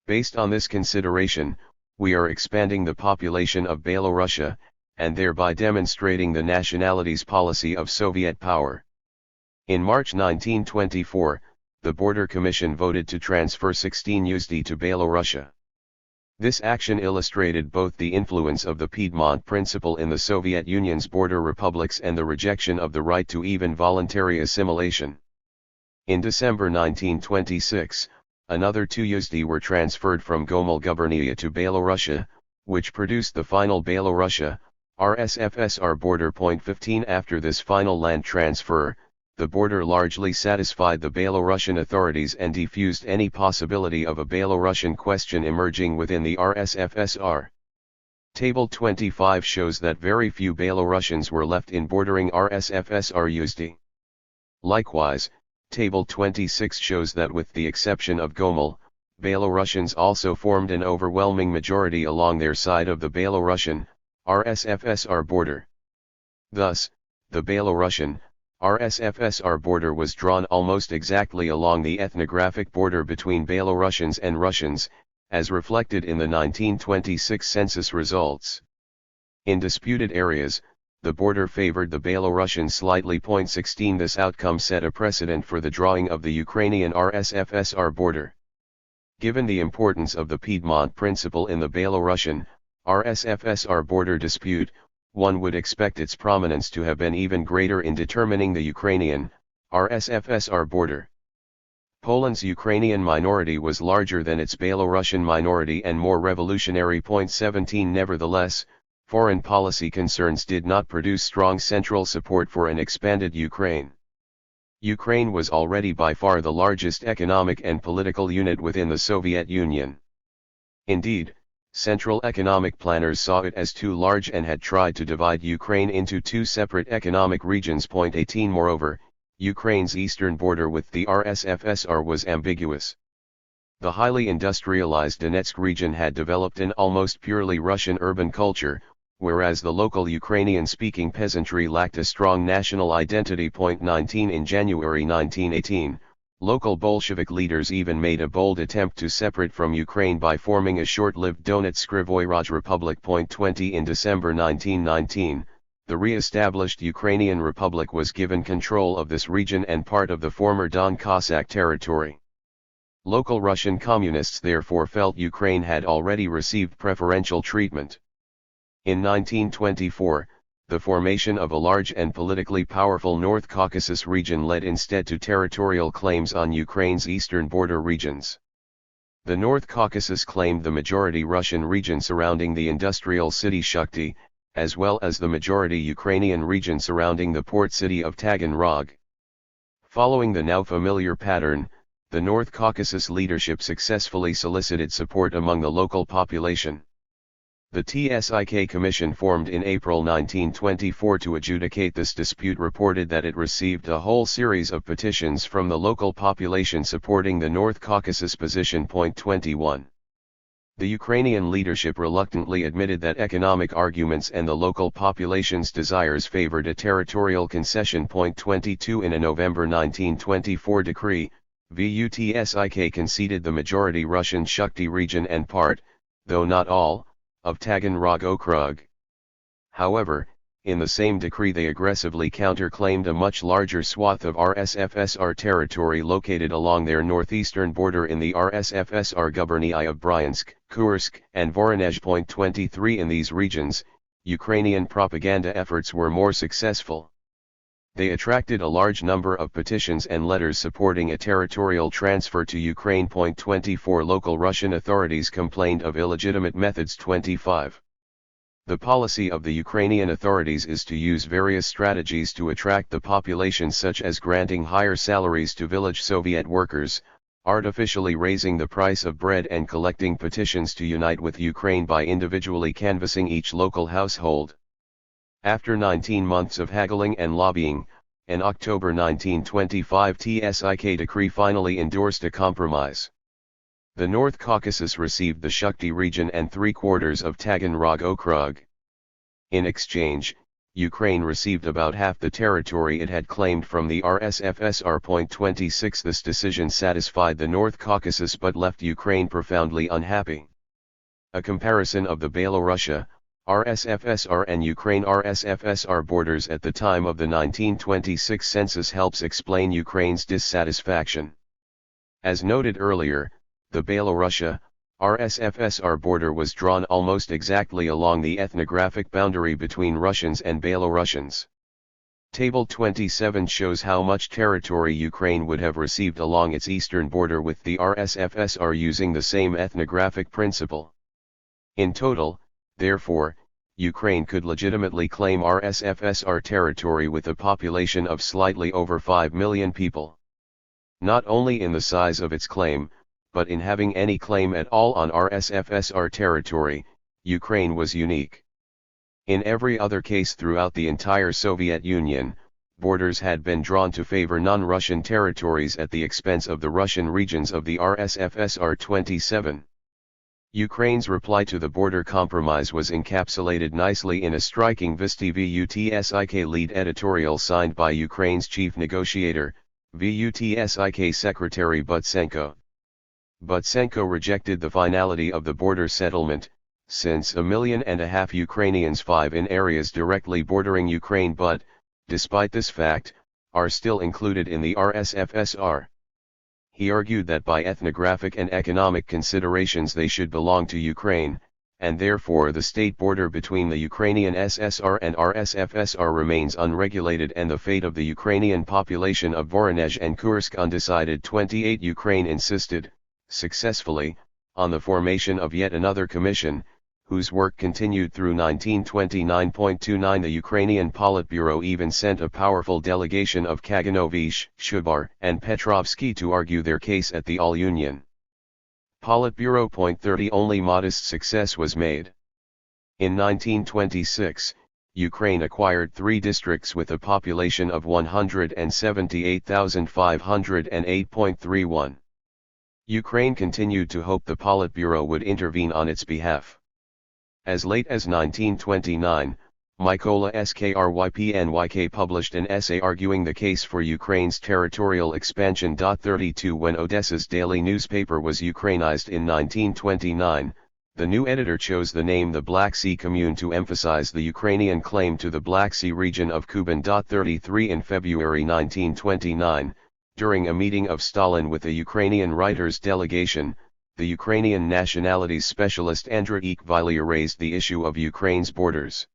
Based on this consideration, we are expanding the population of Belorussia, and thereby demonstrating the nationality's policy of Soviet power. In March 1924, the Border Commission voted to transfer 16 USD to Belorussia. This action illustrated both the influence of the Piedmont Principle in the Soviet Union's border republics and the rejection of the right to even voluntary assimilation. In December 1926, another 2 USD were transferred from Gomel gubernia to Belorussia, which produced the final Belorussia, RSFSR border. 15. After this final land transfer, the border largely satisfied the Belarusian authorities and defused any possibility of a Belarusian question emerging within the RSFSR. Table 25 shows that very few Belarusians were left in bordering RSFSR USD. Likewise, Table 26 shows that with the exception of Gomel, Belarusians also formed an overwhelming majority along their side of the Belarusian, RSFSR border. Thus, the Belarusian, RSFSR border was drawn almost exactly along the ethnographic border between Belarusians and Russians, as reflected in the 1926 census results. In disputed areas, the border favored the Belarusians slightly. 16. This outcome set a precedent for the drawing of the Ukrainian RSFSR border. Given the importance of the Piedmont Principle in the Belarusian, RSFSR border dispute, one would expect its prominence to have been even greater in determining the Ukrainian, RSFSR border. Poland's Ukrainian minority was larger than its Belarusian minority and more revolutionary. 17 Nevertheless, foreign policy concerns did not produce strong central support for an expanded Ukraine. Ukraine was already by far the largest economic and political unit within the Soviet Union. Indeed, central economic planners saw it as too large and had tried to divide Ukraine into two separate economic regions. 18 Moreover, Ukraine's eastern border with the RSFSR was ambiguous. The highly industrialized Donetsk region had developed an almost purely Russian urban culture, whereas the local Ukrainian-speaking peasantry lacked a strong national identity. 19 In January 1918, local Bolshevik leaders even made a bold attempt to separate from Ukraine by forming a short-lived Donetsk Voivodeship Republic. 20 In December 1919, the re-established Ukrainian Republic was given control of this region and part of the former Don Cossack territory. Local Russian communists therefore felt Ukraine had already received preferential treatment. In 1924, the formation of a large and politically powerful North Caucasus region led instead to territorial claims on Ukraine's eastern border regions. The North Caucasus claimed the majority Russian region surrounding the industrial city Shukti, as well as the majority Ukrainian region surrounding the port city of Taganrog. Following the now familiar pattern, the North Caucasus leadership successfully solicited support among the local population. The TSIK Commission formed in April 1924 to adjudicate this dispute reported that it received a whole series of petitions from the local population supporting the North Caucasus position. 21. The Ukrainian leadership reluctantly admitted that economic arguments and the local population's desires favored a territorial concession. 22 In a November 1924 decree, VUTSIK conceded the majority Russian Shukti region and part, though not all, of Taganrog Okrug. However, in the same decree they aggressively counter-claimed a much larger swath of RSFSR territory located along their northeastern border in the RSFSR gubernia of Bryansk, Kursk, and Voronezh. 23 In these regions, Ukrainian propaganda efforts were more successful. They attracted a large number of petitions and letters supporting a territorial transfer to Ukraine. 24 Local Russian authorities complained of illegitimate methods. 25 The policy of the Ukrainian authorities is to use various strategies to attract the population, such as granting higher salaries to village Soviet workers, artificially raising the price of bread, and collecting petitions to unite with Ukraine by individually canvassing each local household. After 19 months of haggling and lobbying, an October 1925 TSIK decree finally endorsed a compromise. The North Caucasus received the Shukti region and 3/4 of Taganrog Okrug. In exchange, Ukraine received about half the territory it had claimed from the RSFSR. 26 This decision satisfied the North Caucasus but left Ukraine profoundly unhappy. A comparison of the Belorussia, RSFSR and Ukraine RSFSR borders at the time of the 1926 census helps explain Ukraine's dissatisfaction. As noted earlier, the Belorussia, RSFSR border was drawn almost exactly along the ethnographic boundary between Russians and Belarusians. Table 27 shows how much territory Ukraine would have received along its eastern border with the RSFSR using the same ethnographic principle. In total, therefore, Ukraine could legitimately claim RSFSR territory with a population of slightly over 5 million people. Not only in the size of its claim, but in having any claim at all on RSFSR territory, Ukraine was unique. In every other case throughout the entire Soviet Union, borders had been drawn to favor non-Russian territories at the expense of the Russian regions of the RSFSR. 27. Ukraine's reply to the border compromise was encapsulated nicely in a striking Visti VUTSIK lead editorial signed by Ukraine's chief negotiator, VUTSIK Secretary Butsenko. Butsenko rejected the finality of the border settlement, since 1.5 million Ukrainians in areas directly bordering Ukraine but, despite this fact, are still included in the RSFSR. He argued that by ethnographic and economic considerations they should belong to Ukraine, and therefore the state border between the Ukrainian SSR and RSFSR remains unregulated and the fate of the Ukrainian population of Voronezh and Kursk undecided. 28 Ukraine insisted, successfully, on the formation of yet another commission, whose work continued through 1929.29. The Ukrainian Politburo even sent a powerful delegation of Kaganovich, Shubar, and Petrovsky to argue their case at the All-Union Politburo. 30 Only modest success was made. In 1926, Ukraine acquired 3 districts with a population of 178,508.31. Ukraine continued to hope the Politburo would intervene on its behalf. As late as 1929, Mykola Skrypnyk published an essay arguing the case for Ukraine's territorial expansion. 32 When Odessa's daily newspaper was Ukrainized in 1929, the new editor chose the name the Black Sea Commune to emphasize the Ukrainian claim to the Black Sea region of Kuban. 33 In February 1929, during a meeting of Stalin with a Ukrainian writers' delegation, the Ukrainian nationalities specialist Andrei Kvylia raised the issue of Ukraine's borders.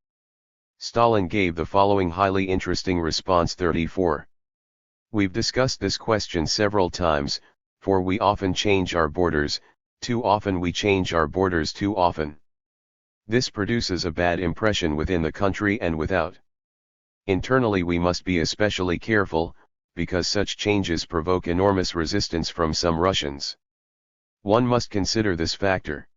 Stalin gave the following highly interesting response. 34. We've discussed this question several times, for we often change our borders, too often we change our borders too often. This produces a bad impression within the country and without. Internally we must be especially careful, because such changes provoke enormous resistance from some Russians. One must consider this factor.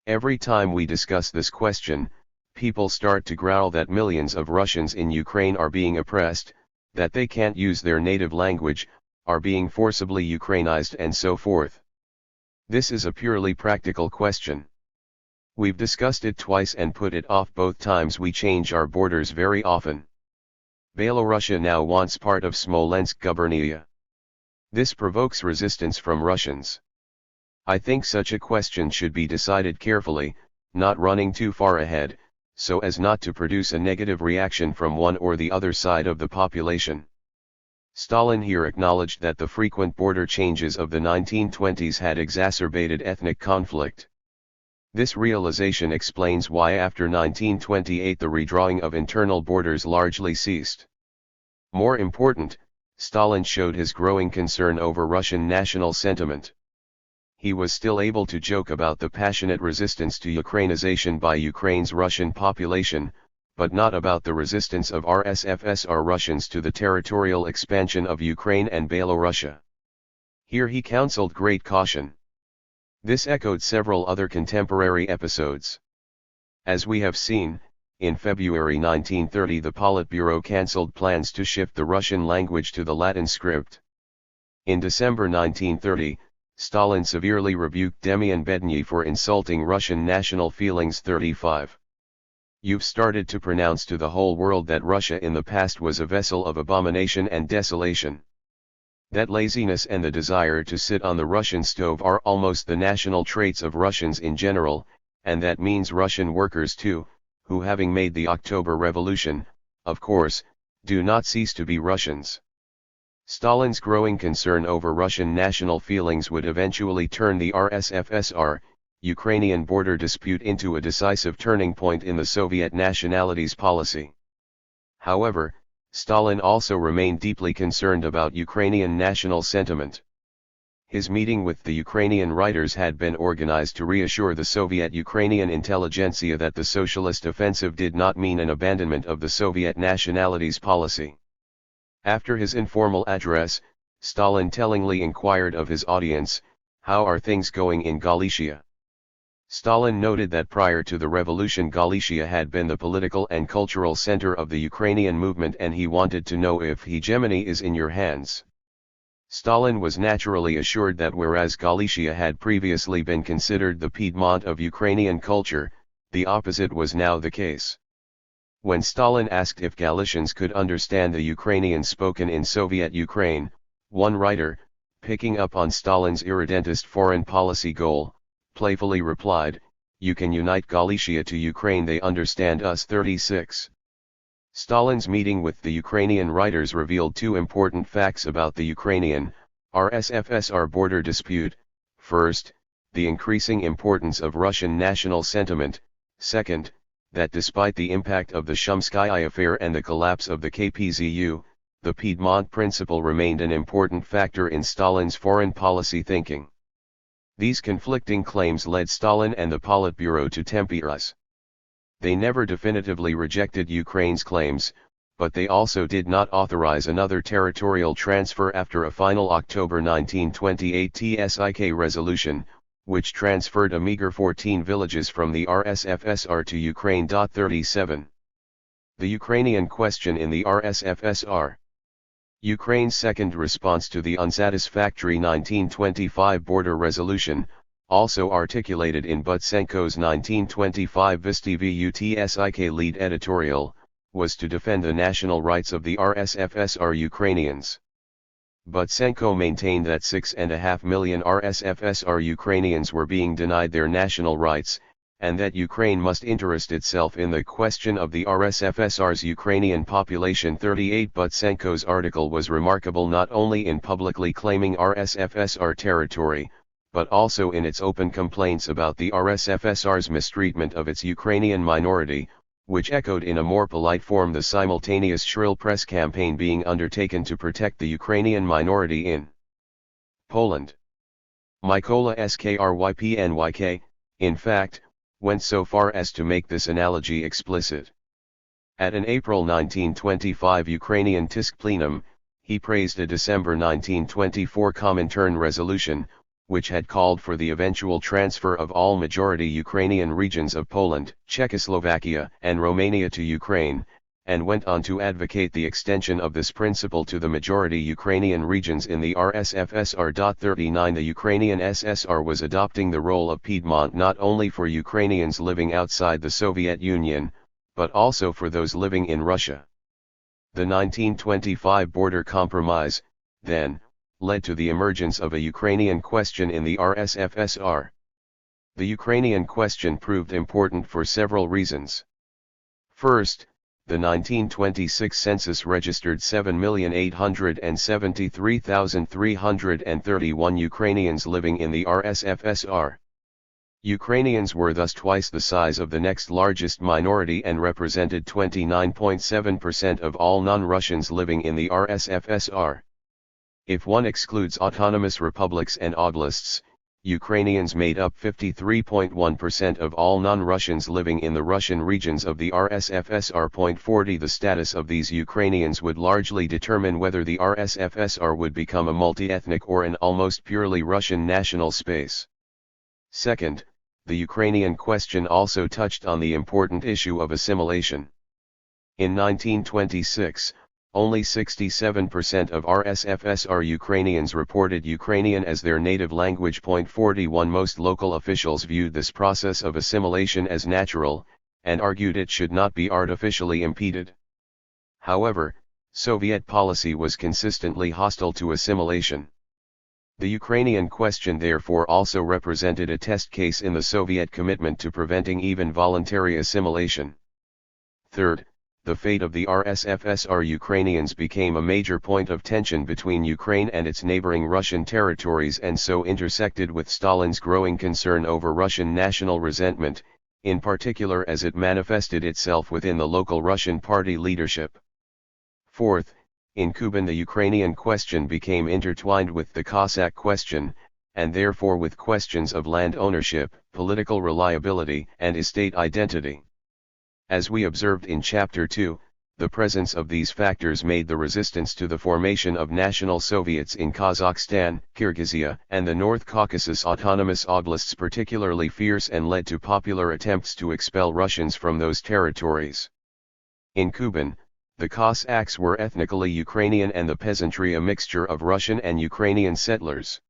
Every time we discuss this question, people start to growl that millions of Russians in Ukraine are being oppressed, that they can't use their native language, are being forcibly Ukrainized and so forth. This is a purely practical question. We've discussed it twice and put it off both times. We change our borders very often. Belorussia now wants part of Smolensk gubernia. This provokes resistance from Russians. I think such a question should be decided carefully, not running too far ahead, so as not to produce a negative reaction from one or the other side of the population. Stalin here acknowledged that the frequent border changes of the 1920s had exacerbated ethnic conflict. This realization explains why after 1928 the redrawing of internal borders largely ceased. More important, Stalin showed his growing concern over Russian national sentiment. He was still able to joke about the passionate resistance to Ukrainization by Ukraine's Russian population, but not about the resistance of RSFSR Russians to the territorial expansion of Ukraine and Belorussia. Here he counseled great caution. This echoed several other contemporary episodes. As we have seen, in February 1930 the Politburo cancelled plans to shift the Russian language to the Latin script. In December 1930, Stalin severely rebuked Demian Bedny for insulting Russian national feelings. 35. You've started to pronounce to the whole world that Russia in the past was a vessel of abomination and desolation. That laziness and the desire to sit on the Russian stove are almost the national traits of Russians in general, and that means Russian workers too, who having made the October Revolution, of course, do not cease to be Russians. Stalin's growing concern over Russian national feelings would eventually turn the RSFSR, Ukrainian border dispute into a decisive turning point in the Soviet nationalities policy. However, Stalin also remained deeply concerned about Ukrainian national sentiment. His meeting with the Ukrainian writers had been organized to reassure the Soviet Ukrainian intelligentsia that the socialist offensive did not mean an abandonment of the Soviet nationalities policy. After his informal address, Stalin tellingly inquired of his audience, "How are things going in Galicia?" Stalin noted that prior to the revolution Galicia had been the political and cultural center of the Ukrainian movement, and he wanted to know if hegemony is in your hands. Stalin was naturally assured that whereas Galicia had previously been considered the Piedmont of Ukrainian culture, the opposite was now the case. When Stalin asked if Galicians could understand the Ukrainian spoken in Soviet Ukraine, one writer, picking up on Stalin's irredentist foreign policy goal, playfully replied, "You can unite Galicia to Ukraine, they understand us." 36. Stalin's meeting with the Ukrainian writers revealed two important facts about the Ukrainian, RSFSR border dispute. First, the increasing importance of Russian national sentiment; second, that despite the impact of the Shumskaya affair and the collapse of the KPZU, the Piedmont Principle remained an important factor in Stalin's foreign policy thinking. These conflicting claims led Stalin and the Politburo to temper. They never definitively rejected Ukraine's claims, but they also did not authorize another territorial transfer after a final October 1928 TSIK resolution, which transferred a meager 14 villages from the RSFSR to Ukraine. 37. The Ukrainian question in the RSFSR. Ukraine's second response to the unsatisfactory 1925 border resolution, also articulated in Butsenko's 1925 Visti Vutsk lead editorial, was to defend the national rights of the RSFSR Ukrainians. Butsenko maintained that 6.5 million RSFSR Ukrainians were being denied their national rights, and that Ukraine must interest itself in the question of the RSFSR's Ukrainian population. 38. Butsenko's article was remarkable not only in publicly claiming RSFSR territory, but also in its open complaints about the RSFSR's mistreatment of its Ukrainian minority, which echoed in a more polite form the simultaneous shrill press campaign being undertaken to protect the Ukrainian minority in Poland. Mykola Skrypnyk, in fact, went so far as to make this analogy explicit. At an April 1925 Ukrainian Tisk plenum, he praised a December 1924 Comintern resolution, which had called for the eventual transfer of all majority Ukrainian regions of Poland, Czechoslovakia, and Romania to Ukraine, and went on to advocate the extension of this principle to the majority Ukrainian regions in the RSFSR. 39. The Ukrainian SSR was adopting the role of Piedmont not only for Ukrainians living outside the Soviet Union, but also for those living in Russia. The 1925 border compromise, then, led to the emergence of a Ukrainian question in the RSFSR. The Ukrainian question proved important for several reasons. First, the 1926 census registered 7,873,331 Ukrainians living in the RSFSR. Ukrainians were thus twice the size of the next largest minority and represented 29.7% of all non-Russians living in the RSFSR. If one excludes autonomous republics and oblasts, Ukrainians made up 53.1% of all non-Russians living in the Russian regions of the RSFSR. 40. The status of these Ukrainians would largely determine whether the RSFSR would become a multi-ethnic or an almost purely Russian national space. Second, the Ukrainian question also touched on the important issue of assimilation. In 1926, only 67% of RSFSR Ukrainians reported Ukrainian as their native language. 41. Most local officials viewed this process of assimilation as natural, and argued it should not be artificially impeded. However, Soviet policy was consistently hostile to assimilation. The Ukrainian question therefore also represented a test case in the Soviet commitment to preventing even voluntary assimilation. Third, the fate of the RSFSR Ukrainians became a major point of tension between Ukraine and its neighboring Russian territories and so intersected with Stalin's growing concern over Russian national resentment, in particular as it manifested itself within the local Russian party leadership. Fourth, in Kuban the Ukrainian question became intertwined with the Cossack question, and therefore with questions of land ownership, political reliability, and estate identity. As we observed in Chapter 2, the presence of these factors made the resistance to the formation of national Soviets in Kazakhstan, Kyrgyzia, and the North Caucasus autonomous oblasts particularly fierce and led to popular attempts to expel Russians from those territories. In Kuban, the Cossacks were ethnically Ukrainian and the peasantry a mixture of Russian and Ukrainian settlers.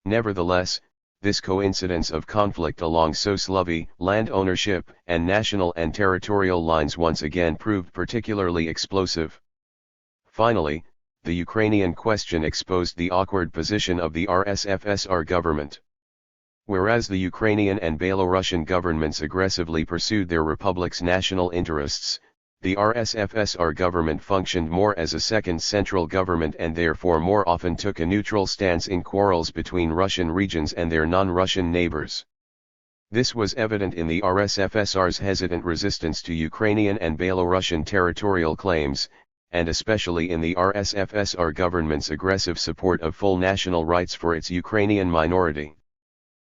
Nevertheless, this coincidence of conflict along Soslavy, land ownership, and national and territorial lines once again proved particularly explosive. Finally, the Ukrainian question exposed the awkward position of the RSFSR government. Whereas the Ukrainian and Belarusian governments aggressively pursued their republics' national interests, The RSFSR government functioned more as a second central government and therefore more often took a neutral stance in quarrels between Russian regions and their non-Russian neighbors. This was evident in the RSFSR's hesitant resistance to Ukrainian and Belarusian territorial claims, and especially in the RSFSR government's aggressive support of full national rights for its Ukrainian minority.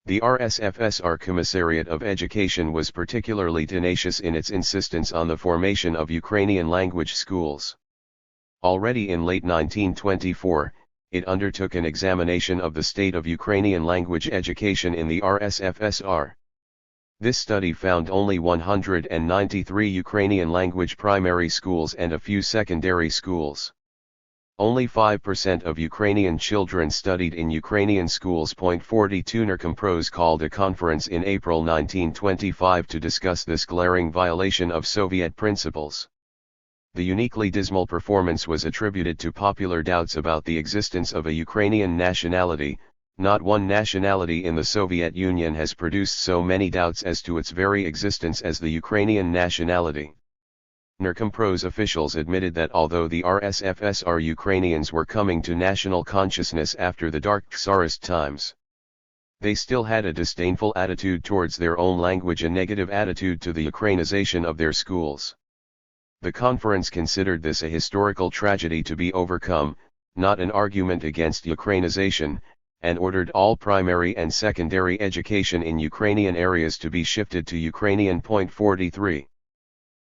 The RSFSR Commissariat of Education was particularly tenacious in its insistence on the formation of Ukrainian language schools. Already in late 1924, it undertook an examination of the state of Ukrainian language education in the RSFSR. This study found only 193 Ukrainian language primary schools and a few secondary schools. Only 5% of Ukrainian children studied in Ukrainian schools. 42 Narkompros called a conference in April 1925 to discuss this glaring violation of Soviet principles. The uniquely dismal performance was attributed to popular doubts about the existence of a Ukrainian nationality. Not one nationality in the Soviet Union has produced so many doubts as to its very existence as the Ukrainian nationality. Narkompros officials admitted that although the RSFSR Ukrainians were coming to national consciousness after the dark Tsarist times, they still had a disdainful attitude towards their own language, a negative attitude to the Ukrainization of their schools. The conference considered this a historical tragedy to be overcome, not an argument against Ukrainization, and ordered all primary and secondary education in Ukrainian areas to be shifted to Ukrainian. 43.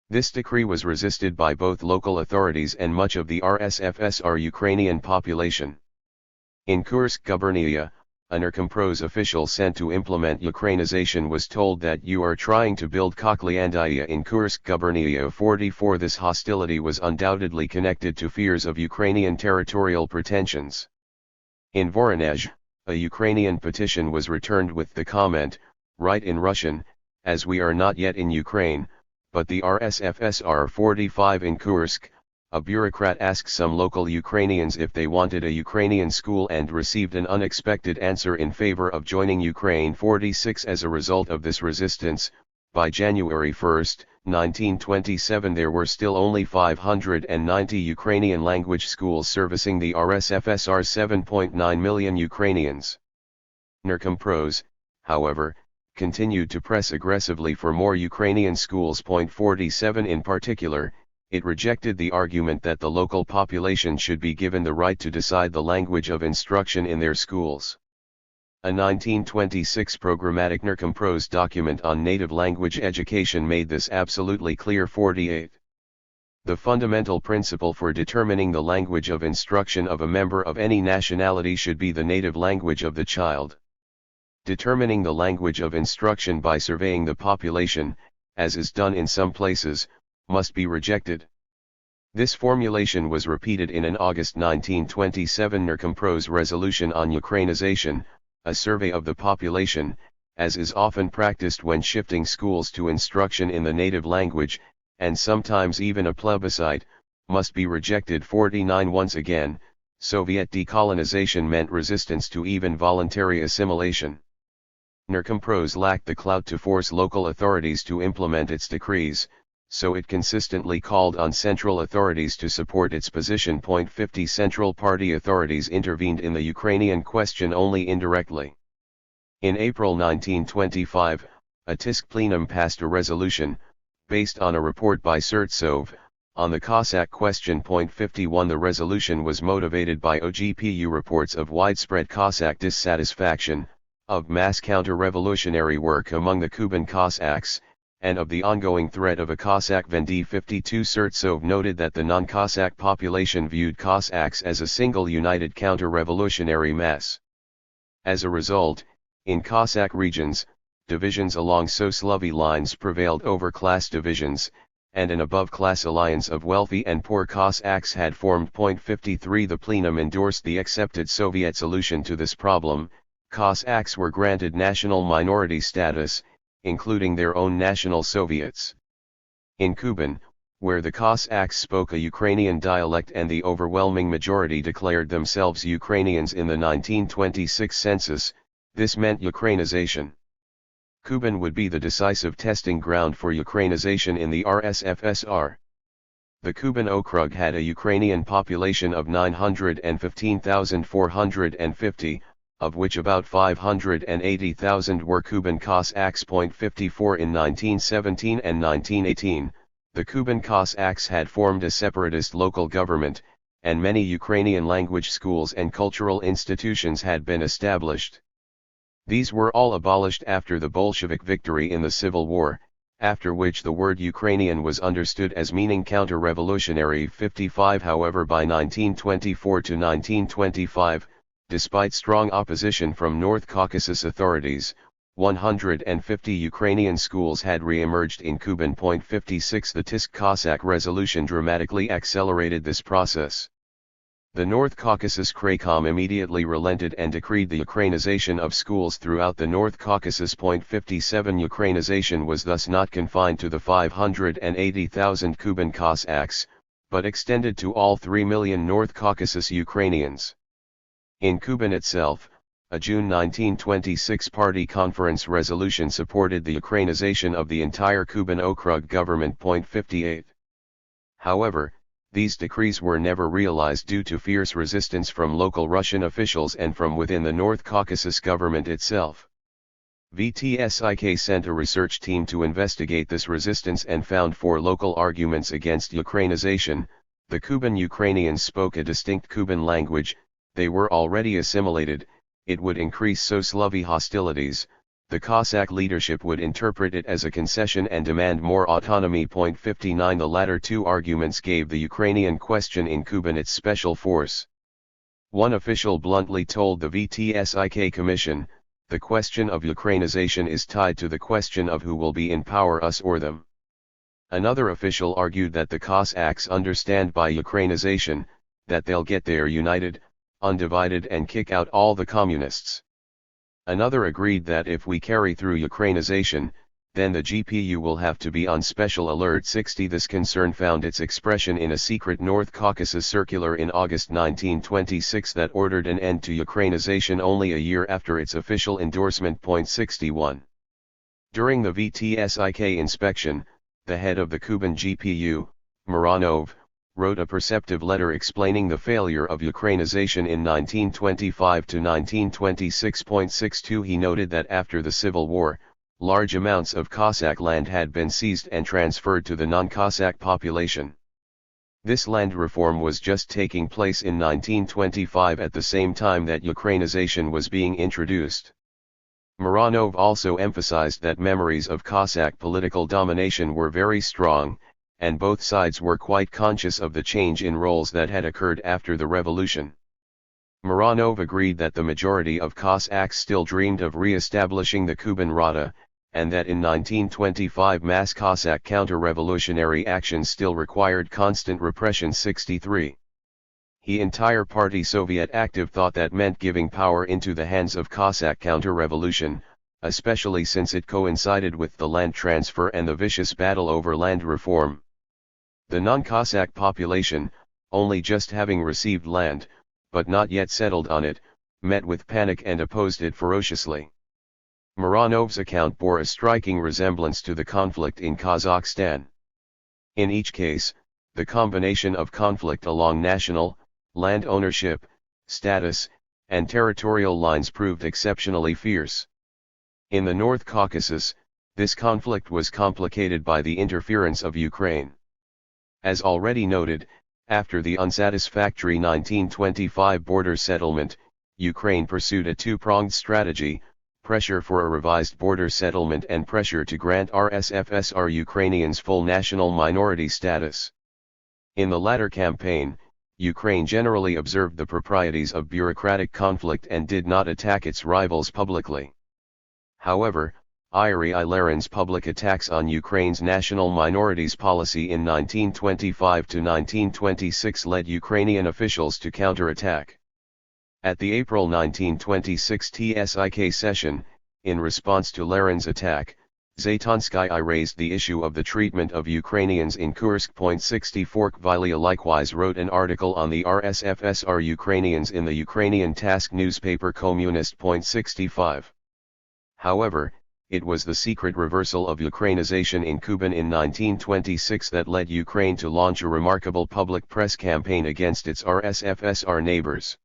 This decree was resisted by both local authorities and much of the RSFSR Ukrainian population. In Kursk gubernia, a Narkompros official sent to implement Ukrainization was told that you are trying to build Koklyandia in Kursk gubernia. 44. This hostility was undoubtedly connected to fears of Ukrainian territorial pretensions. In Voronezh, a Ukrainian petition was returned with the comment, "Write in Russian, as we are not yet in Ukraine," but the RSFSR. 45. In Kursk, a bureaucrat asked some local Ukrainians if they wanted a Ukrainian school and received an unexpected answer in favor of joining Ukraine. 46. As a result of this resistance, by January 1, 1927 there were still only 590 Ukrainian language schools servicing the RSFSR's 7.9 million Ukrainians. Narkompros, however, continued to press aggressively for more Ukrainian schools. 47. In particular, it rejected the argument that the local population should be given the right to decide the language of instruction in their schools. A 1926 programmatic Narkompros document on native language education made this absolutely clear. 48. The fundamental principle for determining the language of instruction of a member of any nationality should be the native language of the child. Determining the language of instruction by surveying the population, as is done in some places, must be rejected. This formulation was repeated in an August 1927 Narkompros resolution on Ukrainization, a survey of the population, as is often practiced when shifting schools to instruction in the native language, and sometimes even a plebiscite, must be rejected. 49. Once again, Soviet decolonization meant resistance to even voluntary assimilation. Narkompros lacked the clout to force local authorities to implement its decrees, so it consistently called on central authorities to support its position. 50. Central party authorities intervened in the Ukrainian question only indirectly. In April 1925, a TISK plenum passed a resolution, based on a report by Surtsov, on the Cossack question. 51. The resolution was motivated by OGPU reports of widespread Cossack dissatisfaction, of mass counter-revolutionary work among the Kuban Cossacks, and of the ongoing threat of a Cossack Vendee. 52. Surtsov noted that the non-Cossack population viewed Cossacks as a single united counter-revolutionary mass. As a result, in Cossack regions, divisions along Soslavy lines prevailed over class divisions, and an above-class alliance of wealthy and poor Cossacks had formed. 53. The plenum endorsed the accepted Soviet solution to this problem. Cossacks were granted national minority status, including their own national Soviets. In Kuban, where the Cossacks spoke a Ukrainian dialect and the overwhelming majority declared themselves Ukrainians in the 1926 census, this meant Ukrainization. Kuban would be the decisive testing ground for Ukrainization in the RSFSR. The Kuban Okrug had a Ukrainian population of 915,450, of which about 580,000 were Kuban Cossacks. 54 In 1917 and 1918, the Kuban Cossacks had formed a separatist local government, and many Ukrainian language schools and cultural institutions had been established. These were all abolished after the Bolshevik victory in the Civil War, after which the word Ukrainian was understood as meaning counter-revolutionary. 55 However, by 1924 to 1925, despite strong opposition from North Caucasus authorities, 150 Ukrainian schools had re-emerged in Kuban. 56 The Tisk Cossack Resolution dramatically accelerated this process. The North Caucasus Kraykom immediately relented and decreed the Ukrainization of schools throughout the North Caucasus. 57 Ukrainization was thus not confined to the 580,000 Kuban Cossacks, but extended to all 3 million North Caucasus Ukrainians. In Kuban itself, a June 1926 party conference resolution supported the Ukrainization of the entire Kuban Okrug government. 58. However, these decrees were never realized due to fierce resistance from local Russian officials and from within the North Caucasus government itself. VTSIK sent a research team to investigate this resistance and found 4 local arguments against Ukrainization. The Kuban Ukrainians spoke a distinct Kuban language, they were already assimilated, it would increase Soslavy hostilities, the Cossack leadership would interpret it as a concession and demand more autonomy. 59 The latter 2 arguments gave the Ukrainian question in Kuban its special force. One official bluntly told the VTSIK Commission, the question of Ukrainization is tied to the question of who will be in power, us or them. Another official argued that the Cossacks understand by Ukrainization, that they'll get there united, undivided and kick out all the communists. Another agreed that if we carry through Ukrainization, then the GPU will have to be on special alert. 60 This concern found its expression in a secret North Caucasus circular in August 1926 that ordered an end to Ukrainization only a year after its official endorsement. 61. During the VTSIK inspection, the head of the Kuban GPU, Mironov, wrote a perceptive letter explaining the failure of Ukrainization in 1925 to 1926. 62 He noted that after the Civil War, large amounts of Cossack land had been seized and transferred to the non-Cossack population. This land reform was just taking place in 1925 at the same time that Ukrainization was being introduced. Mironov also emphasized that memories of Cossack political domination were very strong, and both sides were quite conscious of the change in roles that had occurred after the revolution. Mironov agreed that the majority of Cossacks still dreamed of re-establishing the Kuban Rada, and that in 1925 mass Cossack counter-revolutionary action still required constant repression. 63. He entire party Soviet active thought that meant giving power into the hands of Cossack counter-revolution, especially since it coincided with the land transfer and the vicious battle over land reform. The non-Cossack population, only just having received land, but not yet settled on it, met with panic and opposed it ferociously. Mironov's account bore a striking resemblance to the conflict in Kazakhstan. In each case, the combination of conflict along national, land ownership, status, and territorial lines proved exceptionally fierce. In the North Caucasus, this conflict was complicated by the interference of Ukraine. As already noted, after the unsatisfactory 1925 border settlement, Ukraine pursued a two-pronged strategy: pressure for a revised border settlement and pressure to grant RSFSR Ukrainians full national minority status. In the latter campaign, Ukraine generally observed the proprieties of bureaucratic conflict and did not attack its rivals publicly. However, Yuri Ilerin's public attacks on Ukraine's national minorities policy in 1925 to 1926 led Ukrainian officials to counterattack. At the April 1926 TSIK session, in response to Ilerin's attack, Zaytonskaya raised the issue of the treatment of Ukrainians in Kursk. 64 Kvilia likewise wrote an article on the RSFSR Ukrainians in the Ukrainian task newspaper Communist. 65. However, it was the secret reversal of Ukrainization in Kuban in 1926 that led Ukraine to launch a remarkable public press campaign against its RSFSR neighbors.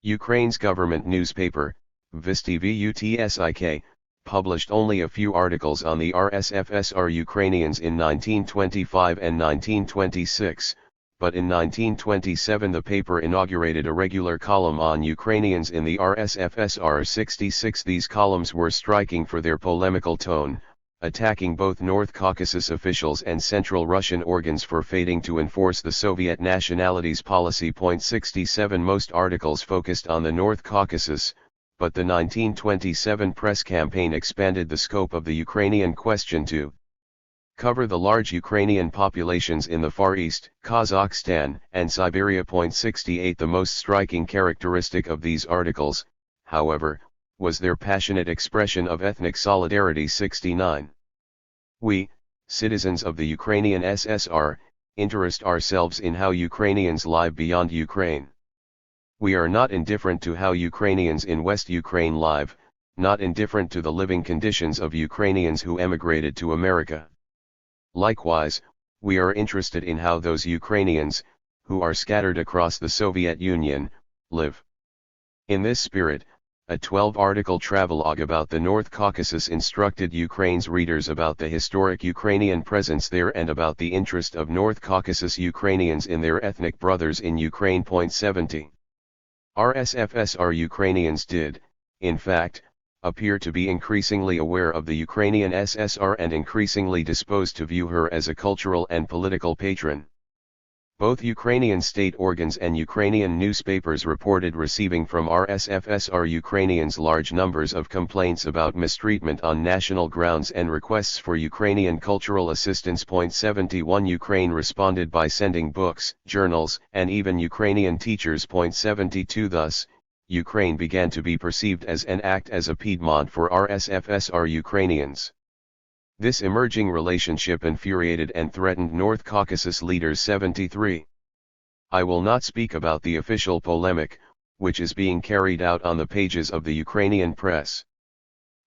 Ukraine's government newspaper, Vysty Vutsik, published only a few articles on the RSFSR Ukrainians in 1925 and 1926, but in 1927 the paper inaugurated a regular column on Ukrainians in the RSFSR 66. These columns were striking for their polemical tone, attacking both North Caucasus officials and Central Russian organs for failing to enforce the Soviet nationalities policy. 67 Most articles focused on the North Caucasus, but the 1927 press campaign expanded the scope of the Ukrainian question to cover the large Ukrainian populations in the Far East, Kazakhstan, and Siberia. 68 The most striking characteristic of these articles, however, was their passionate expression of ethnic solidarity. 69 We, citizens of the Ukrainian SSR, interest ourselves in how Ukrainians live beyond Ukraine. We are not indifferent to how Ukrainians in West Ukraine live, not indifferent to the living conditions of Ukrainians who emigrated to America. Likewise, we are interested in how those Ukrainians, who are scattered across the Soviet Union, live. In this spirit, a 12-article travelogue about the North Caucasus instructed Ukraine's readers about the historic Ukrainian presence there and about the interest of North Caucasus Ukrainians in their ethnic brothers in Ukraine. 70 RSFSR Ukrainians did, in fact, appear to be increasingly aware of the Ukrainian SSR and increasingly disposed to view her as a cultural and political patron. Both Ukrainian state organs and Ukrainian newspapers reported receiving from RSFSR Ukrainians large numbers of complaints about mistreatment on national grounds and requests for Ukrainian cultural assistance. 71 Ukraine responded by sending books, journals, and even Ukrainian teachers. 72 Thus, Ukraine began to be perceived as a Piedmont for RSFSR Ukrainians. This emerging relationship infuriated and threatened North Caucasus leaders. 73 I will not speak about the official polemic, which is being carried out on the pages of the Ukrainian press.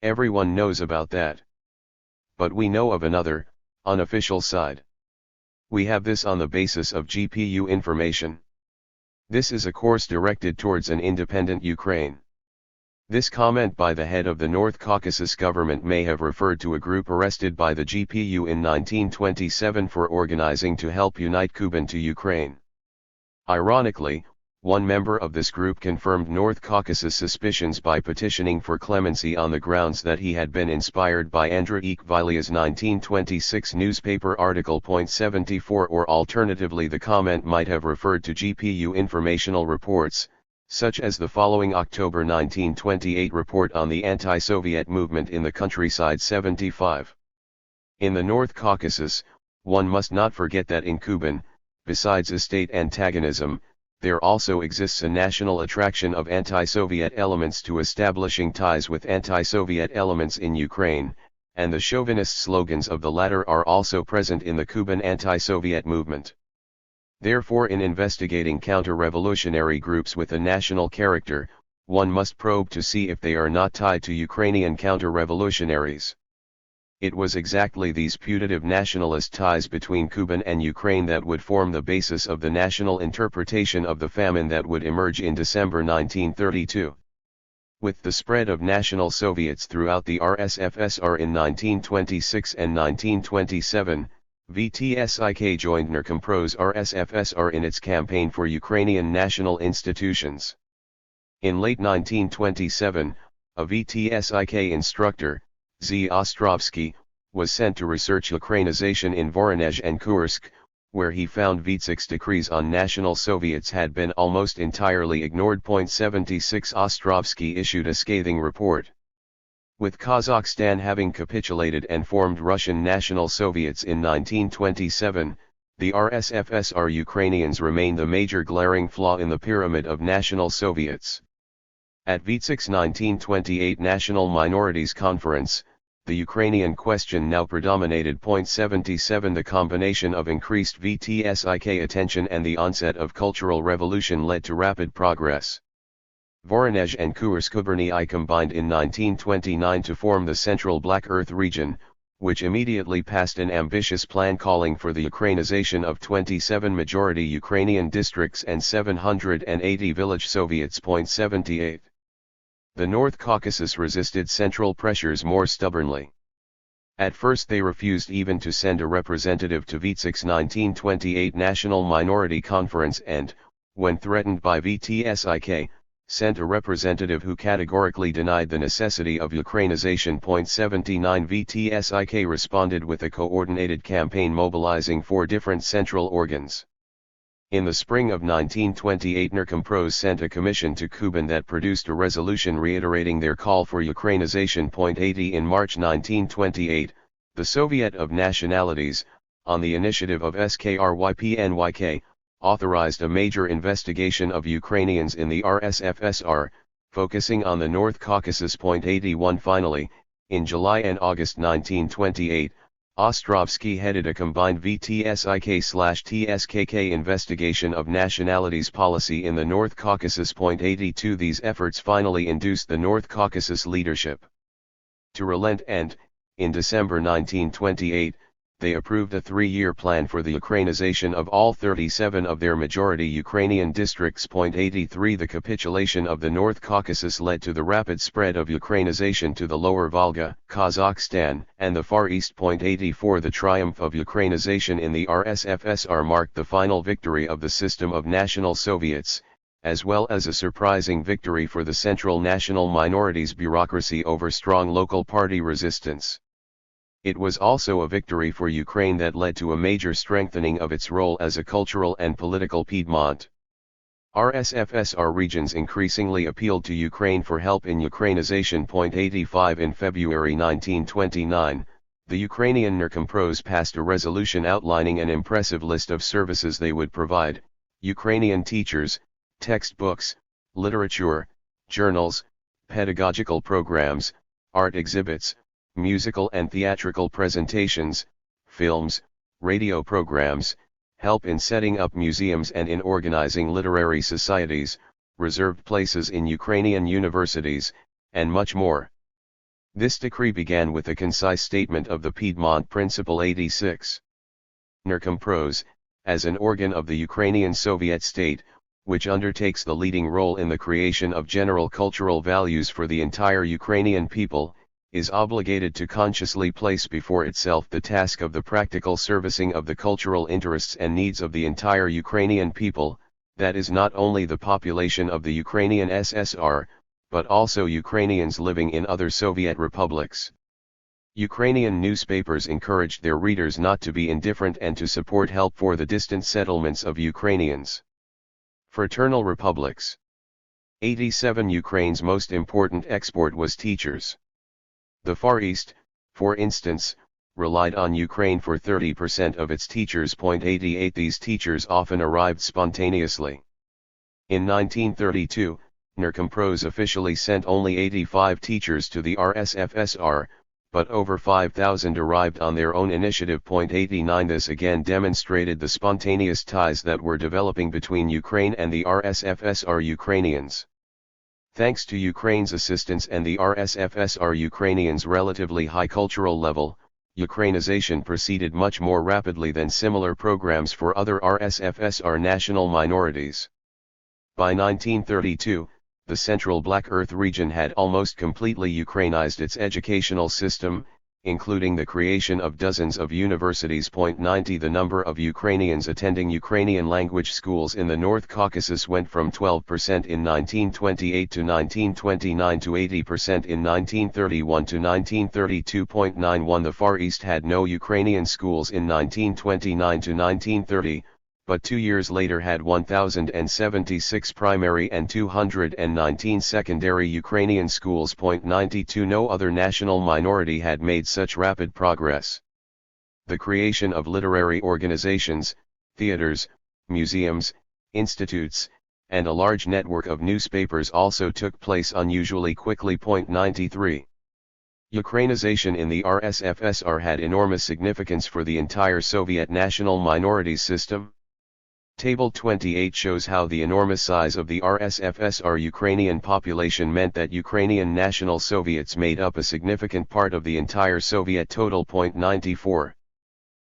Everyone knows about that. But we know of another, unofficial side. We have this on the basis of GPU information. This is a course directed towards an independent Ukraine. This comment by the head of the North Caucasus government may have referred to a group arrested by the GPU in 1927 for organizing to help unite Kuban to Ukraine. Ironically, one member of this group confirmed North Caucasus suspicions by petitioning for clemency on the grounds that he had been inspired by Andrei Ichvilia's 1926 newspaper article. 74 Or alternatively the comment might have referred to GPU informational reports, such as the following October 1928 report on the anti-Soviet movement in the countryside. 75 In the North Caucasus, one must not forget that in Kuban, besides estate antagonism, there also exists a national attraction of anti-Soviet elements to establishing ties with anti-Soviet elements in Ukraine, and the chauvinist slogans of the latter are also present in the Kuban anti-Soviet movement. Therefore, in investigating counter-revolutionary groups with a national character, one must probe to see if they are not tied to Ukrainian counter-revolutionaries. It was exactly these putative nationalist ties between Kuban and Ukraine that would form the basis of the national interpretation of the famine that would emerge in December 1932. With the spread of national Soviets throughout the RSFSR in 1926 and 1927, VTSIK joined Nerkompros RSFSR in its campaign for Ukrainian national institutions. In late 1927, a VTSIK instructor, Z. Ostrovsky, was sent to research Ukrainization in Voronezh and Kursk, where he found Vitsik's decrees on national Soviets had been almost entirely ignored. 76 Ostrovsky issued a scathing report. With Kazakhstan having capitulated and formed Russian National Soviets in 1927, the RSFSR Ukrainians remain the major glaring flaw in the pyramid of National Soviets. At Vitsik's 1928 National Minorities Conference, the Ukrainian question now predominated. 77 The combination of increased VTSIK attention and the onset of Cultural Revolution led to rapid progress. Voronezh and Kursk-Kubernyi combined in 1929 to form the Central Black Earth region, which immediately passed an ambitious plan calling for the Ukrainization of 27 majority Ukrainian districts and 780 village Soviets. 78. The North Caucasus resisted central pressures more stubbornly. At first they refused even to send a representative to Vitebsk's 1928 National Minority Conference and, when threatened by VTSIK, sent a representative who categorically denied the necessity of Ukrainization. 79 VTSIK responded with a coordinated campaign mobilizing 4 different central organs. In the spring of 1928 Narkompros sent a commission to Kuban that produced a resolution reiterating their call for Ukrainization. 80 In March 1928, the Soviet of Nationalities, on the initiative of SKRYPNYK, authorized a major investigation of Ukrainians in the RSFSR, focusing on the North Caucasus. 81 Finally, in July and August 1928, Ostrovsky headed a combined VTSIK/TSKK investigation of nationalities policy in the North Caucasus. 82 These efforts finally induced the North Caucasus leadership to relent and, in December 1928, they approved a 3-year plan for the Ukrainization of all 37 of their majority Ukrainian districts. 83 The capitulation of the North Caucasus led to the rapid spread of Ukrainization to the Lower Volga, Kazakhstan, and the Far East. 84 The triumph of Ukrainization in the RSFSR marked the final victory of the system of national Soviets, as well as a surprising victory for the Central National Minorities bureaucracy over strong local party resistance. It was also a victory for Ukraine that led to a major strengthening of its role as a cultural and political Piedmont. RSFSR regions increasingly appealed to Ukraine for help in Ukrainization. 85 In February 1929, the Ukrainian Narkompros passed a resolution outlining an impressive list of services they would provide: Ukrainian teachers, textbooks, literature, journals, pedagogical programs, art exhibits, musical and theatrical presentations, films, radio programs, help in setting up museums and in organizing literary societies, reserved places in Ukrainian universities, and much more. This decree began with a concise statement of the Piedmont Principle. 86. Narkompros, as an organ of the Ukrainian Soviet state, which undertakes the leading role in the creation of general cultural values for the entire Ukrainian people, is obligated to consciously place before itself the task of the practical servicing of the cultural interests and needs of the entire Ukrainian people, that is not only the population of the Ukrainian SSR, but also Ukrainians living in other Soviet republics. Ukrainian newspapers encouraged their readers not to be indifferent and to support help for the distant settlements of Ukrainians. Fraternal republics. 87 Ukraine's most important export was teachers. The Far East, for instance, relied on Ukraine for 30% of its teachers. 88 These teachers often arrived spontaneously. In 1932, Narkompros officially sent only 85 teachers to the RSFSR, but over 5,000 arrived on their own initiative. 89 This again demonstrated the spontaneous ties that were developing between Ukraine and the RSFSR Ukrainians. Thanks to Ukraine's assistance and the RSFSR Ukrainians' relatively high cultural level, Ukrainization proceeded much more rapidly than similar programs for other RSFSR national minorities. By 1932, the Central Black Earth region had almost completely Ukrainized its educational system, including the creation of dozens of universities. 90 The number of Ukrainians attending Ukrainian language schools in the North Caucasus went from 12% in 1928 to 1929 to 80% in 1931 to 1932.91 The Far East had no Ukrainian schools in 1929 to 1930, but 2 years later had 1,076 primary and 219 secondary Ukrainian schools. 92 No other national minority had made such rapid progress. The creation of literary organizations, theaters, museums, institutes, and a large network of newspapers also took place unusually quickly. 93. Ukrainization in the RSFSR had enormous significance for the entire Soviet national minorities system. Table 28 shows how the enormous size of the RSFSR Ukrainian population meant that Ukrainian National Soviets made up a significant part of the entire Soviet total. 94.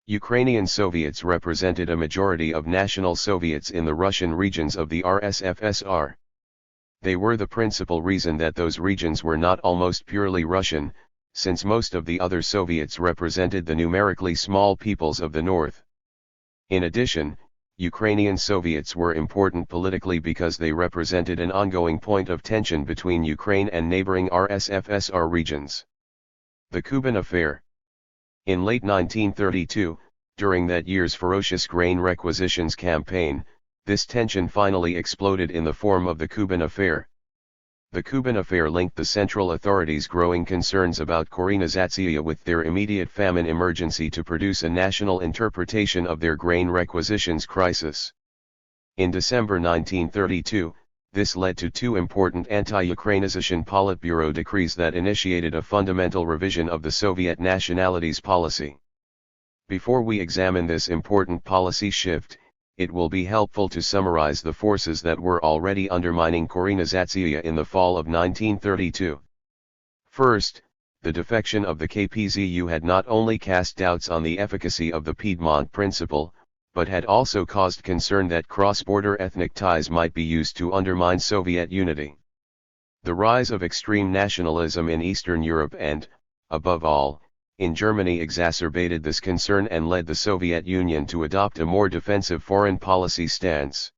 Ukrainian Soviets represented a majority of National Soviets in the Russian regions of the RSFSR. They were the principal reason that those regions were not almost purely Russian, since most of the other Soviets represented the numerically small peoples of the north. In addition, Ukrainian Soviets were important politically because they represented an ongoing point of tension between Ukraine and neighboring RSFSR regions. The Kuban Affair. In late 1932, during that year's ferocious grain requisitions campaign, this tension finally exploded in the form of the Kuban Affair. The Kuban Affair linked the central authorities' growing concerns about Korenizatsiya with their immediate famine emergency to produce a national interpretation of their grain requisitions crisis. In December 1932, this led to two important anti-Ukrainization Politburo decrees that initiated a fundamental revision of the Soviet nationalities policy. Before we examine this important policy shift, it will be helpful to summarize the forces that were already undermining Korenizatsiya in the fall of 1932. First, the defection of the KPZU had not only cast doubts on the efficacy of the Piedmont Principle, but had also caused concern that cross-border ethnic ties might be used to undermine Soviet unity. The rise of extreme nationalism in Eastern Europe and, above all, in Germany exacerbated this concern and led the Soviet Union to adopt a more defensive foreign policy stance.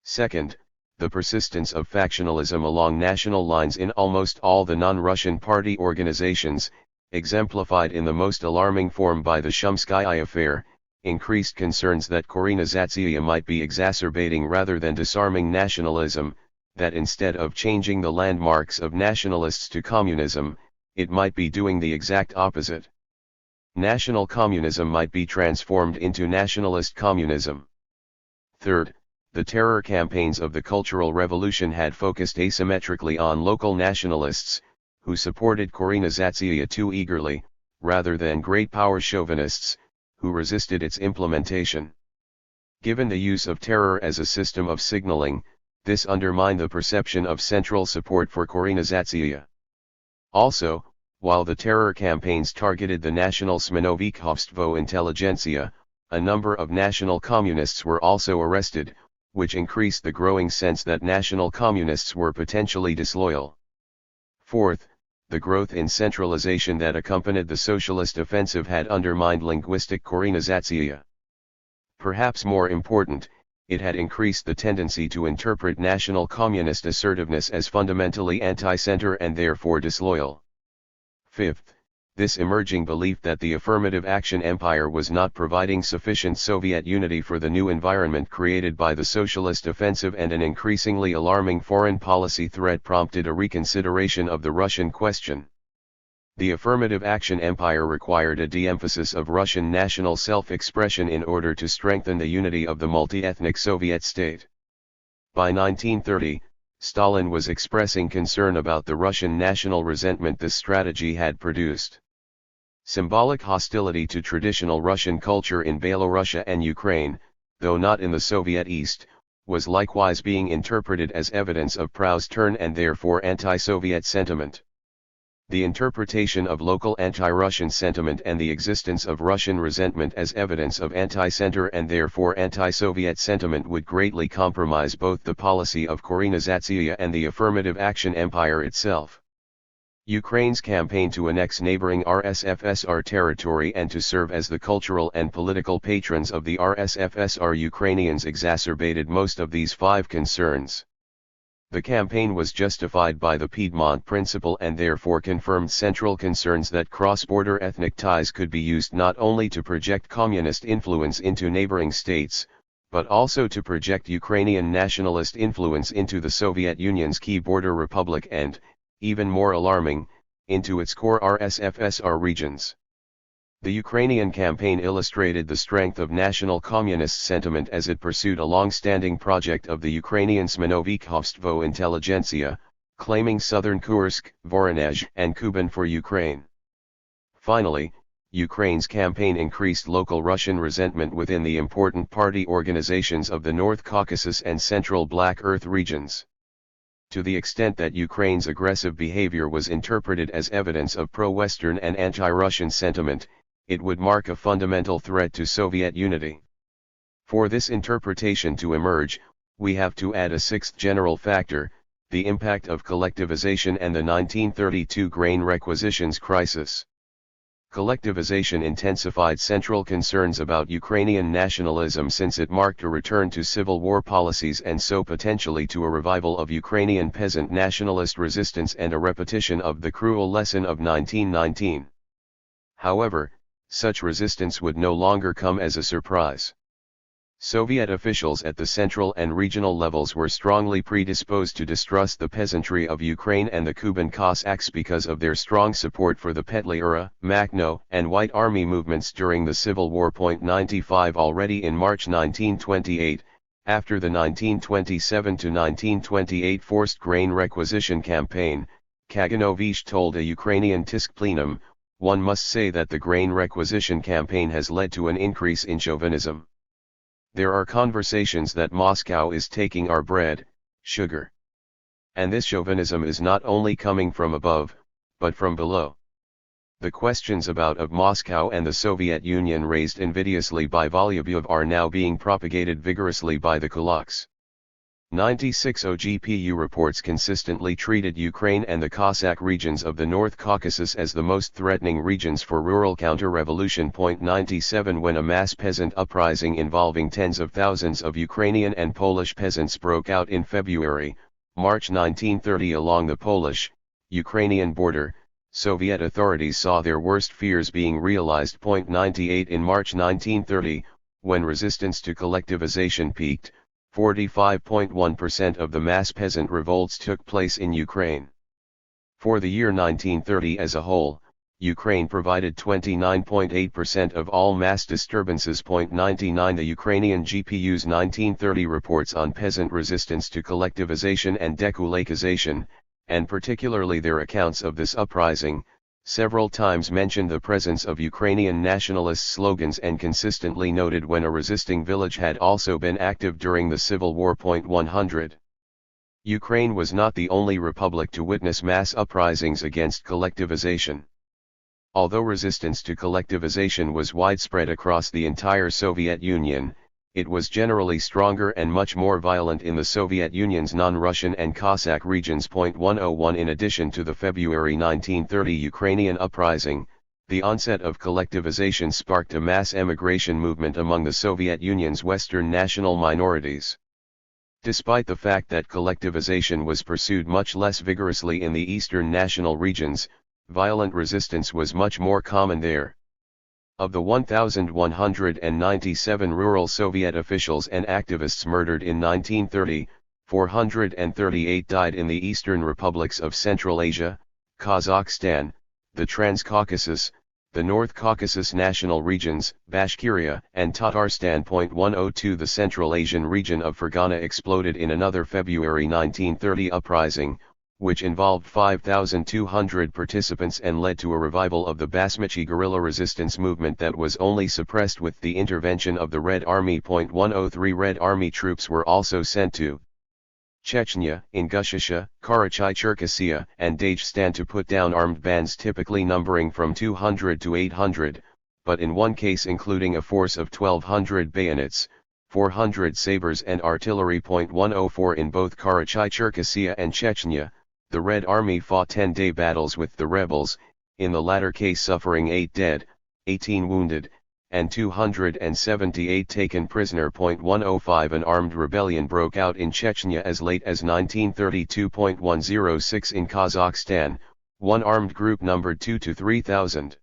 Second, the persistence of factionalism along national lines in almost all the non-Russian party organizations, exemplified in the most alarming form by the Shumskaya affair, increased concerns that Korenizatsiya might be exacerbating rather than disarming nationalism, that instead of changing the landmarks of nationalists to communism, it might be doing the exact opposite. National communism might be transformed into nationalist communism. Third, the terror campaigns of the Cultural Revolution had focused asymmetrically on local nationalists, who supported Korenizatsiya too eagerly, rather than great power chauvinists, who resisted its implementation. Given the use of terror as a system of signaling, this undermined the perception of central support for Korenizatsiya. Also, while the terror campaigns targeted the national Smenovikhovstvo intelligentsia, a number of national communists were also arrested, which increased the growing sense that national communists were potentially disloyal. Fourth, the growth in centralization that accompanied the socialist offensive had undermined linguistic Korenizatsiya. Perhaps more important, it had increased the tendency to interpret national communist assertiveness as fundamentally anti-center and therefore disloyal. Fifth, this emerging belief that the affirmative action empire was not providing sufficient Soviet unity for the new environment created by the socialist offensive and an increasingly alarming foreign policy threat prompted a reconsideration of the Russian question. The affirmative action empire required a de-emphasis of Russian national self-expression in order to strengthen the unity of the multi-ethnic Soviet state. By 1930, Stalin was expressing concern about the Russian national resentment this strategy had produced. Symbolic hostility to traditional Russian culture in Belorussia and Ukraine, though not in the Soviet East, was likewise being interpreted as evidence of Prow's turn and therefore anti-Soviet sentiment. The interpretation of local anti-Russian sentiment and the existence of Russian resentment as evidence of anti-center and therefore anti-Soviet sentiment would greatly compromise both the policy of Korenizatsiya and the affirmative action empire itself. Ukraine's campaign to annex neighboring RSFSR territory and to serve as the cultural and political patrons of the RSFSR Ukrainians exacerbated most of these five concerns. The campaign was justified by the Piedmont Principle and therefore confirmed central concerns that cross-border ethnic ties could be used not only to project communist influence into neighboring states, but also to project Ukrainian nationalist influence into the Soviet Union's key border republic and, even more alarming, into its core RSFSR regions. The Ukrainian campaign illustrated the strength of national communist sentiment as it pursued a long-standing project of the Ukrainian Smenovikhovstvo intelligentsia, claiming southern Kursk, Voronezh and Kuban for Ukraine. Finally, Ukraine's campaign increased local Russian resentment within the important party organizations of the North Caucasus and Central Black Earth regions. To the extent that Ukraine's aggressive behavior was interpreted as evidence of pro-Western and anti-Russian sentiment, it would mark a fundamental threat to Soviet unity. For this interpretation to emerge, we have to add a sixth general factor, the impact of collectivization and the 1932 grain requisitions crisis. Collectivization intensified central concerns about Ukrainian nationalism since it marked a return to civil war policies and so potentially to a revival of Ukrainian peasant nationalist resistance and a repetition of the cruel lesson of 1919. However, such resistance would no longer come as a surprise. Soviet officials at the central and regional levels were strongly predisposed to distrust the peasantry of Ukraine and the Kuban Cossacks because of their strong support for the Petliura, Makhno, and White Army movements during the Civil War. 95 Already in March 1928, after the 1927-1928 forced grain requisition campaign, Kaganovich told a Ukrainian Tisk plenum, "One must say that the grain requisition campaign has led to an increase in chauvinism. There are conversations that Moscow is taking our bread, sugar. And this chauvinism is not only coming from above, but from below." The questions of Moscow and the Soviet Union raised invidiously by Volubyov are now being propagated vigorously by the kulaks. 96 OGPU reports consistently treated Ukraine and the Cossack regions of the North Caucasus as the most threatening regions for rural counter-revolution. 97 When a mass peasant uprising involving tens of thousands of Ukrainian and Polish peasants broke out in February, March 1930 along the Polish-Ukrainian border, Soviet authorities saw their worst fears being realized. 98 In March 1930, when resistance to collectivization peaked, 45.1% of the mass peasant revolts took place in Ukraine. For the year 1930 as a whole, Ukraine provided 29.8% of all mass disturbances. 99 The Ukrainian GPU's 1930 reports on peasant resistance to collectivization and dekulakization, and particularly their accounts of this uprising, several times mentioned the presence of Ukrainian nationalist slogans and consistently noted when a resisting village had also been active during the Civil War. 100. Ukraine was not the only republic to witness mass uprisings against collectivization. Although resistance to collectivization was widespread across the entire Soviet Union, it was generally stronger and much more violent in the Soviet Union's non-Russian and Cossack regions. 101 In addition to the February 1930 Ukrainian uprising, the onset of collectivization sparked a mass emigration movement among the Soviet Union's Western national minorities. Despite the fact that collectivization was pursued much less vigorously in the Eastern national regions, violent resistance was much more common there. Of the 1,197 rural Soviet officials and activists murdered in 1930, 438 died in the eastern republics of Central Asia, Kazakhstan, the Transcaucasus, the North Caucasus national regions, Bashkiria and Tatarstan. 102 The Central Asian region of Fergana exploded in another February 1930 uprising, which involved 5,200 participants and led to a revival of the Basmachi guerrilla resistance movement that was only suppressed with the intervention of the Red Army. 103 Red Army troops were also sent to Chechnya, Ingushetia, Karachay-Cherkessia, and Dagestan to put down armed bands typically numbering from 200 to 800, but in one case including a force of 1,200 bayonets, 400 sabers and artillery. 104 In both Karachay-Cherkessia and Chechnya, the Red Army fought 10-day battles with the rebels, in the latter case suffering 8 dead, 18 wounded, and 278 taken prisoner. 105 An armed rebellion broke out in Chechnya as late as 1932. 106 In Kazakhstan, one armed group numbered 2 to 3,000.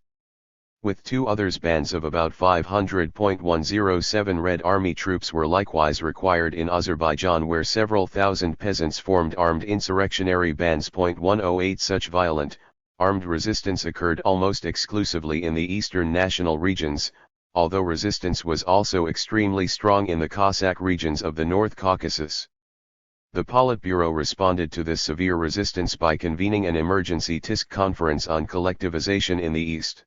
With two others bands of about 500. 107 Red Army troops were likewise required in Azerbaijan where several thousand peasants formed armed insurrectionary bands. 108 Such violent, armed resistance occurred almost exclusively in the eastern national regions, although resistance was also extremely strong in the Cossack regions of the North Caucasus. The Politburo responded to this severe resistance by convening an emergency TISK conference on collectivization in the East.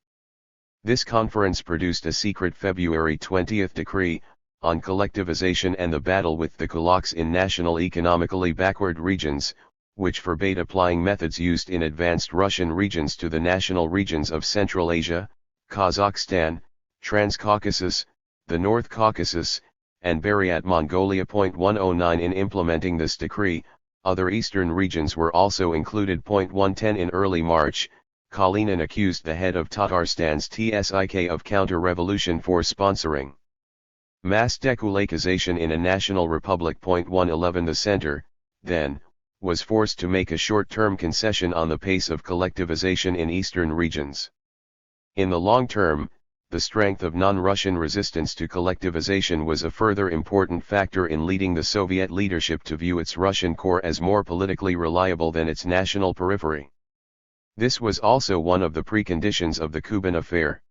This conference produced a secret February 20 decree, on collectivization and the battle with the kulaks in national economically backward regions, which forbade applying methods used in advanced Russian regions to the national regions of Central Asia, Kazakhstan, Transcaucasus, the North Caucasus, and Buryat Mongolia. 109 In implementing this decree, other eastern regions were also included. 110 In early March, Kalinin accused the head of Tatarstan's TSIK of counter-revolution for sponsoring mass dekulakization in a national republic. 111 The center, then, was forced to make a short-term concession on the pace of collectivization in eastern regions. In the long term, the strength of non-Russian resistance to collectivization was a further important factor in leading the Soviet leadership to view its Russian core as more politically reliable than its national periphery. This was also one of the preconditions of the Kuban affair.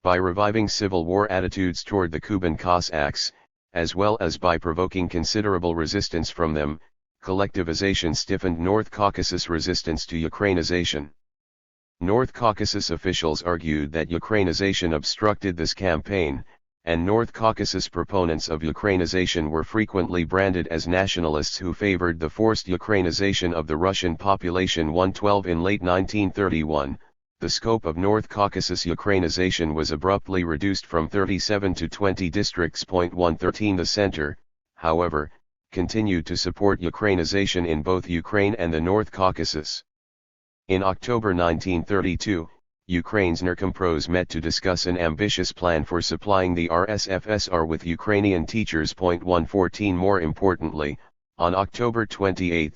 By reviving civil war attitudes toward the Kuban Cossacks, as well as by provoking considerable resistance from them, collectivization stiffened North Caucasus resistance to Ukrainization. North Caucasus officials argued that Ukrainization obstructed this campaign, and North Caucasus proponents of Ukrainization were frequently branded as nationalists who favored the forced Ukrainization of the Russian population. 112 In late 1931, the scope of North Caucasus Ukrainization was abruptly reduced from 37 to 20 districts. 113 The center, however, continued to support Ukrainization in both Ukraine and the North Caucasus. In October 1932, Ukraine's Nerkompros met to discuss an ambitious plan for supplying the RSFSR with Ukrainian teachers. 114 More importantly, on October 28,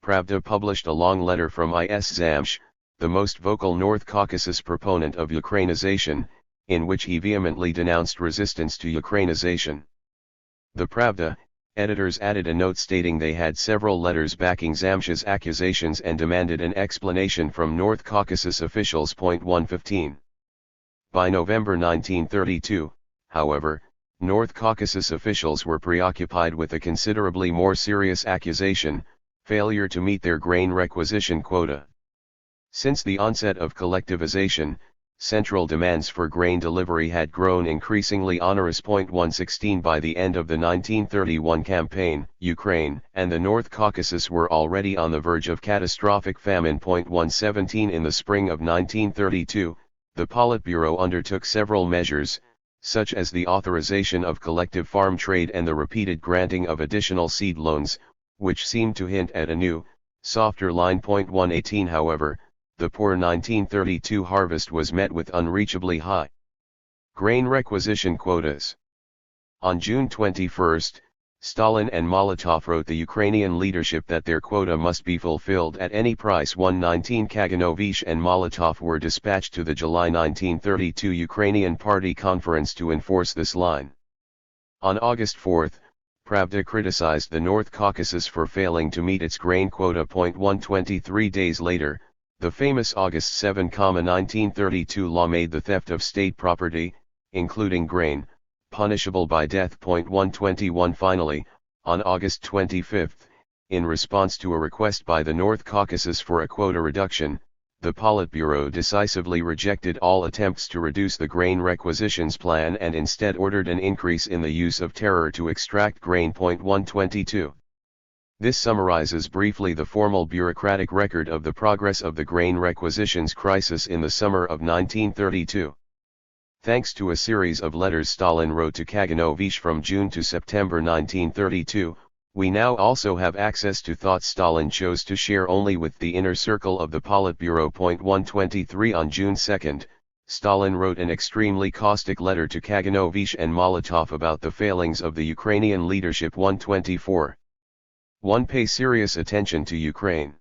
Pravda published a long letter from I.S. Zamsh, the most vocal North Caucasus proponent of Ukrainization, in which he vehemently denounced resistance to Ukrainization. The Pravda editors added a note stating they had several letters backing Zamsh's accusations and demanded an explanation from North Caucasus officials. 115 By November 1932, however, North Caucasus officials were preoccupied with a considerably more serious accusation: failure to meet their grain requisition quota. Since the onset of collectivization, central demands for grain delivery had grown increasingly onerous. 116 By the end of the 1931 campaign, Ukraine and the North Caucasus were already on the verge of catastrophic famine. 117 In the spring of 1932, the Politburo undertook several measures, such as the authorization of collective farm trade and the repeated granting of additional seed loans, which seemed to hint at a new, softer line. 118 However, the poor 1932 harvest was met with unreachably high grain requisition quotas. On June 21, Stalin and Molotov wrote the Ukrainian leadership that their quota must be fulfilled at any price. 119 Kaganovich and Molotov were dispatched to the July 1932 Ukrainian Party Conference to enforce this line. On August 4, Pravda criticized the North Caucasus for failing to meet its grain quota. 123 days later, the famous August 7, 1932 law made the theft of state property, including grain, punishable by death. 121 Finally, on August 25, in response to a request by the North Caucasus for a quota reduction, the Politburo decisively rejected all attempts to reduce the grain requisitions plan and instead ordered an increase in the use of terror to extract grain. 122 This summarizes briefly the formal bureaucratic record of the progress of the grain requisitions crisis in the summer of 1932. Thanks to a series of letters Stalin wrote to Kaganovich from June to September 1932, we now also have access to thoughts Stalin chose to share only with the inner circle of the Politburo. 123 On June 2, Stalin wrote an extremely caustic letter to Kaganovich and Molotov about the failings of the Ukrainian leadership. 124 1. Pay serious attention to Ukraine.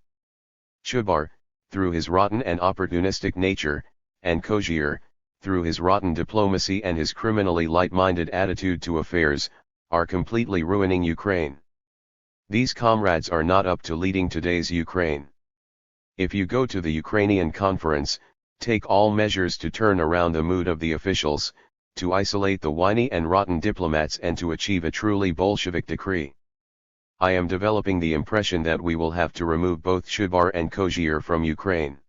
Chubar, through his rotten and opportunistic nature, and Kozhier, through his rotten diplomacy and his criminally light-minded attitude to affairs, are completely ruining Ukraine. These comrades are not up to leading today's Ukraine. If you go to the Ukrainian conference, take all measures to turn around the mood of the officials, to isolate the whiny and rotten diplomats and to achieve a truly Bolshevik decree. I am developing the impression that we will have to remove both Chubar and Kozhier from Ukraine.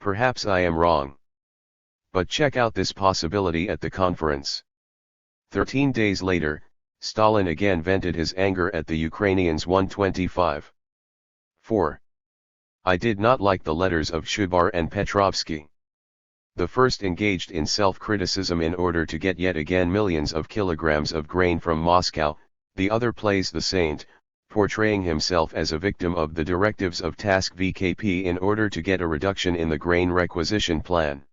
Perhaps I am wrong. But check out this possibility at the conference. 13 days later, Stalin again vented his anger at the Ukrainians. 125. 4. I did not like the letters of Shubar and Petrovsky. The first engaged in self-criticism in order to get yet again millions of kilograms of grain from Moscow, the other plays the saint, portraying himself as a victim of the directives of Task VKP in order to get a reduction in the grain requisition plan.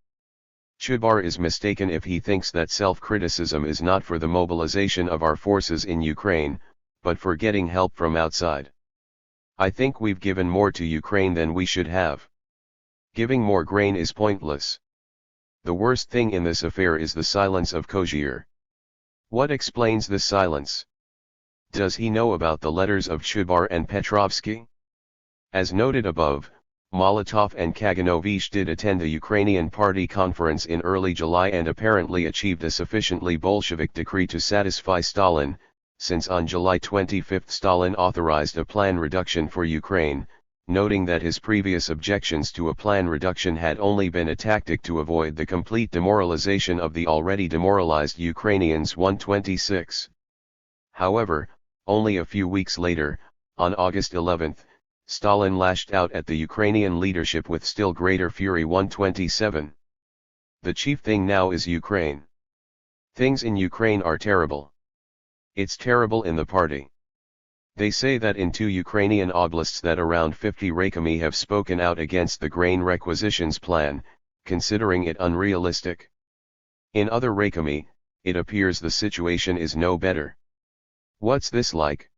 Shubar is mistaken if he thinks that self-criticism is not for the mobilization of our forces in Ukraine, but for getting help from outside. I think we've given more to Ukraine than we should have. Giving more grain is pointless. The worst thing in this affair is the silence of Kozyr. What explains this silence? Does he know about the letters of Shubar and Petrovsky? As noted above, Molotov and Kaganovich did attend the Ukrainian Party conference in early July and apparently achieved a sufficiently Bolshevik decree to satisfy Stalin, since on July 25 Stalin authorized a plan reduction for Ukraine, noting that his previous objections to a plan reduction had only been a tactic to avoid the complete demoralization of the already demoralized Ukrainians. 126. However, only a few weeks later, on August 11, Stalin lashed out at the Ukrainian leadership with still greater fury. 127. The chief thing now is Ukraine. Things in Ukraine are terrible. It's terrible in the party. They say that in 2 Ukrainian oblasts that around 50 Raykomi have spoken out against the grain requisitions plan, considering it unrealistic. In other Raykomi, it appears the situation is no better. What's this like?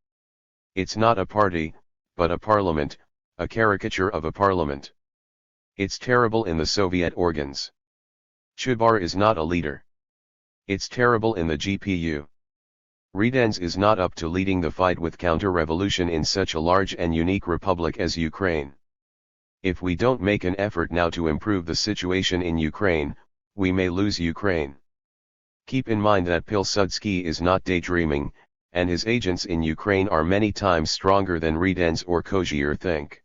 It's not a party, but a parliament, a caricature of a parliament. It's terrible in the Soviet organs. Shubar is not a leader. It's terrible in the GPU. Redens is not up to leading the fight with counter-revolution in such a large and unique republic as Ukraine. If we don't make an effort now to improve the situation in Ukraine, we may lose Ukraine. Keep in mind that Pilsudski is not daydreaming, and his agents in Ukraine are many times stronger than Redens or Kozyr think.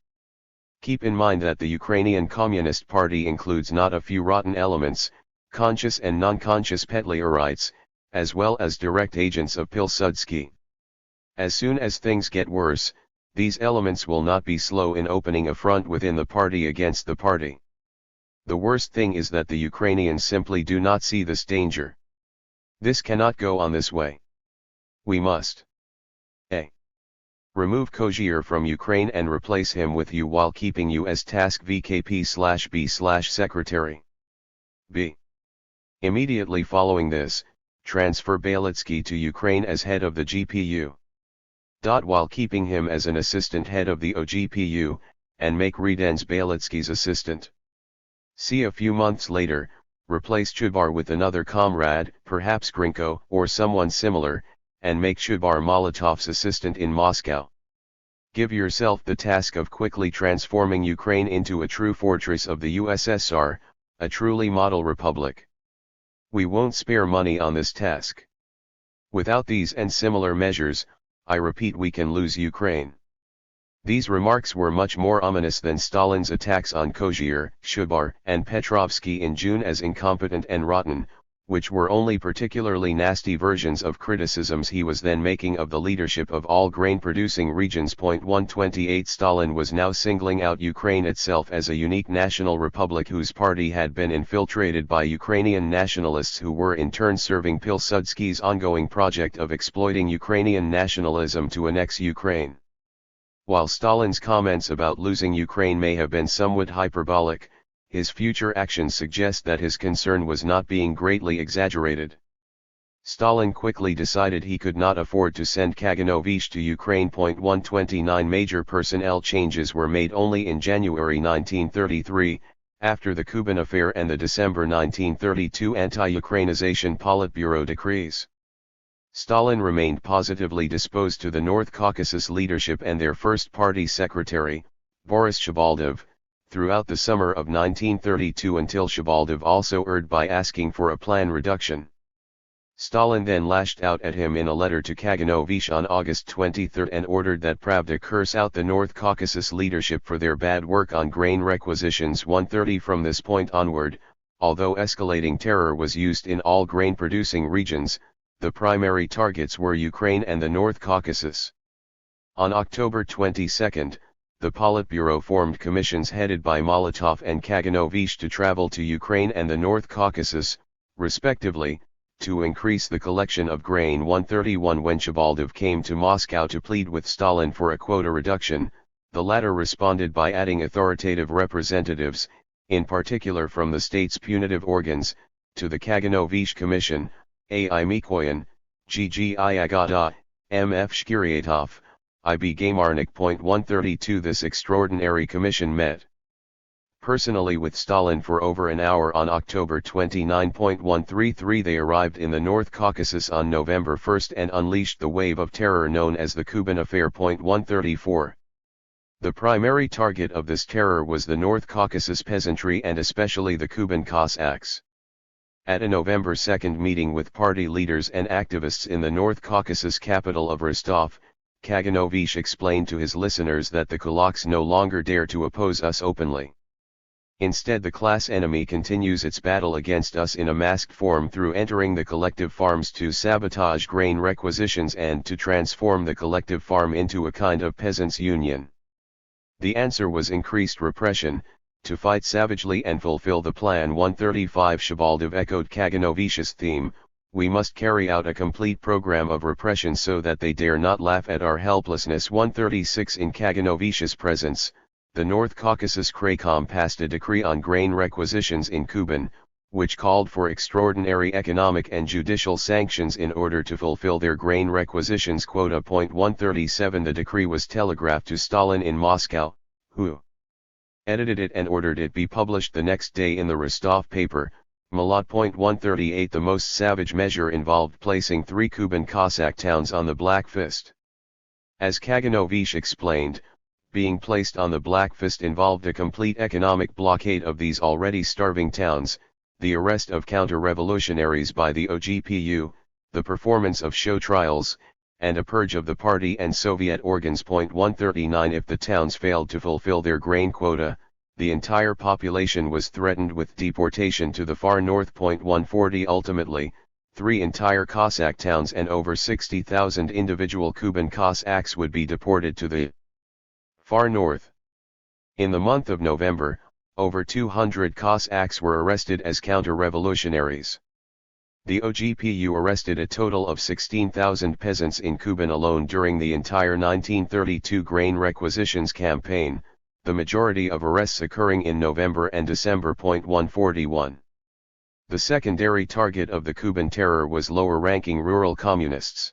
Keep in mind that the Ukrainian Communist Party includes not a few rotten elements, conscious and non-conscious Petliarites, as well as direct agents of Pilsudski. As soon as things get worse, these elements will not be slow in opening a front within the party against the party. The worst thing is that the Ukrainians simply do not see this danger. This cannot go on this way. We must a. Remove Kozyr from Ukraine and replace him with you while keeping you as Task VKP/B/Secretary. b. Immediately following this, transfer Belitsky to Ukraine as head of the GPU. While keeping him as an assistant head of the OGPU, and make Redens Belitsky's assistant. See a few months later, replace Shubar with another comrade, perhaps Grinko or someone similar, and make Shubar Molotov's assistant in Moscow. Give yourself the task of quickly transforming Ukraine into a true fortress of the USSR, a truly model republic. We won't spare money on this task. Without these and similar measures, I repeat, we can lose Ukraine. These remarks were much more ominous than Stalin's attacks on Kozyr, Shubar, and Petrovsky in June as incompetent and rotten, which were only particularly nasty versions of criticisms he was then making of the leadership of all grain-producing regions. 128 Stalin was now singling out Ukraine itself as a unique national republic whose party had been infiltrated by Ukrainian nationalists who were in turn serving Pilsudski's ongoing project of exploiting Ukrainian nationalism to annex Ukraine. While Stalin's comments about losing Ukraine may have been somewhat hyperbolic, his future actions suggest that his concern was not being greatly exaggerated. Stalin quickly decided he could not afford to send Kaganovich to Ukraine. 129 Major personnel changes were made only in January 1933, after the Kuban affair and the December 1932 anti-Ukrainization Politburo decrees. Stalin remained positively disposed to the North Caucasus leadership and their first party secretary, Boris Shabaldov, throughout the summer of 1932 until Shabaldov also erred by asking for a plan reduction. Stalin then lashed out at him in a letter to Kaganovich on August 23 and ordered that Pravda curse out the North Caucasus leadership for their bad work on grain requisitions. 130 From this point onward, Although escalating terror was used in all grain-producing regions, the primary targets were Ukraine and the North Caucasus. On October 22, the Politburo formed commissions headed by Molotov and Kaganovich to travel to Ukraine and the North Caucasus, respectively, to increase the collection of grain. 131 When Shabaldov came to Moscow to plead with Stalin for a quota reduction, the latter responded by adding authoritative representatives, in particular from the state's punitive organs, to the Kaganovich Commission, A.I. Mikoyan, G.G. Iagata, M.F. Shkiriatov, I.B. Gamarnik. 132 This extraordinary commission met personally with Stalin for over an hour on October 29. 133 They arrived in the North Caucasus on November 1 and unleashed the wave of terror known as the Kuban Affair. 134 The primary target of this terror was the North Caucasus peasantry and especially the Kuban Cossacks. At a November 2 meeting with party leaders and activists in the North Caucasus capital of Rostov, Kaganovich explained to his listeners that the kulaks no longer dare to oppose us openly. Instead, the class enemy continues its battle against us in a masked form through entering the collective farms to sabotage grain requisitions and to transform the collective farm into a kind of peasants' union. The answer was increased repression, to fight savagely and fulfill the plan. 135 Shabaldov echoed Kaganovich's theme, we must carry out a complete program of repression so that they dare not laugh at our helplessness. 136 In Kaganovich's presence, the North Caucasus Kraykom passed a decree on grain requisitions in Kuban, which called for extraordinary economic and judicial sanctions in order to fulfill their grain requisitions quota. 137 The decree was telegraphed to Stalin in Moscow, who edited it and ordered it be published the next day in the Rostov paper, Malad. 138 The most savage measure involved placing 3 Kuban Cossack towns on the Black Fist. As Kaganovich explained, being placed on the Black Fist involved a complete economic blockade of these already starving towns, the arrest of counter-revolutionaries by the OGPU, the performance of show trials, and a purge of the party and Soviet organs. 139 If the towns failed to fulfill their grain quota, the entire population was threatened with deportation to the far north. 140 Ultimately, 3 entire Cossack towns and over 60,000 individual Kuban Cossacks would be deported to the far north. In the month of November, over 200 Cossacks were arrested as counter-revolutionaries. The OGPU arrested a total of 16,000 peasants in Kuban alone during the entire 1932 grain requisitions campaign, the majority of arrests occurring in November and December. 141 The secondary target of the Kuban terror was lower-ranking rural communists.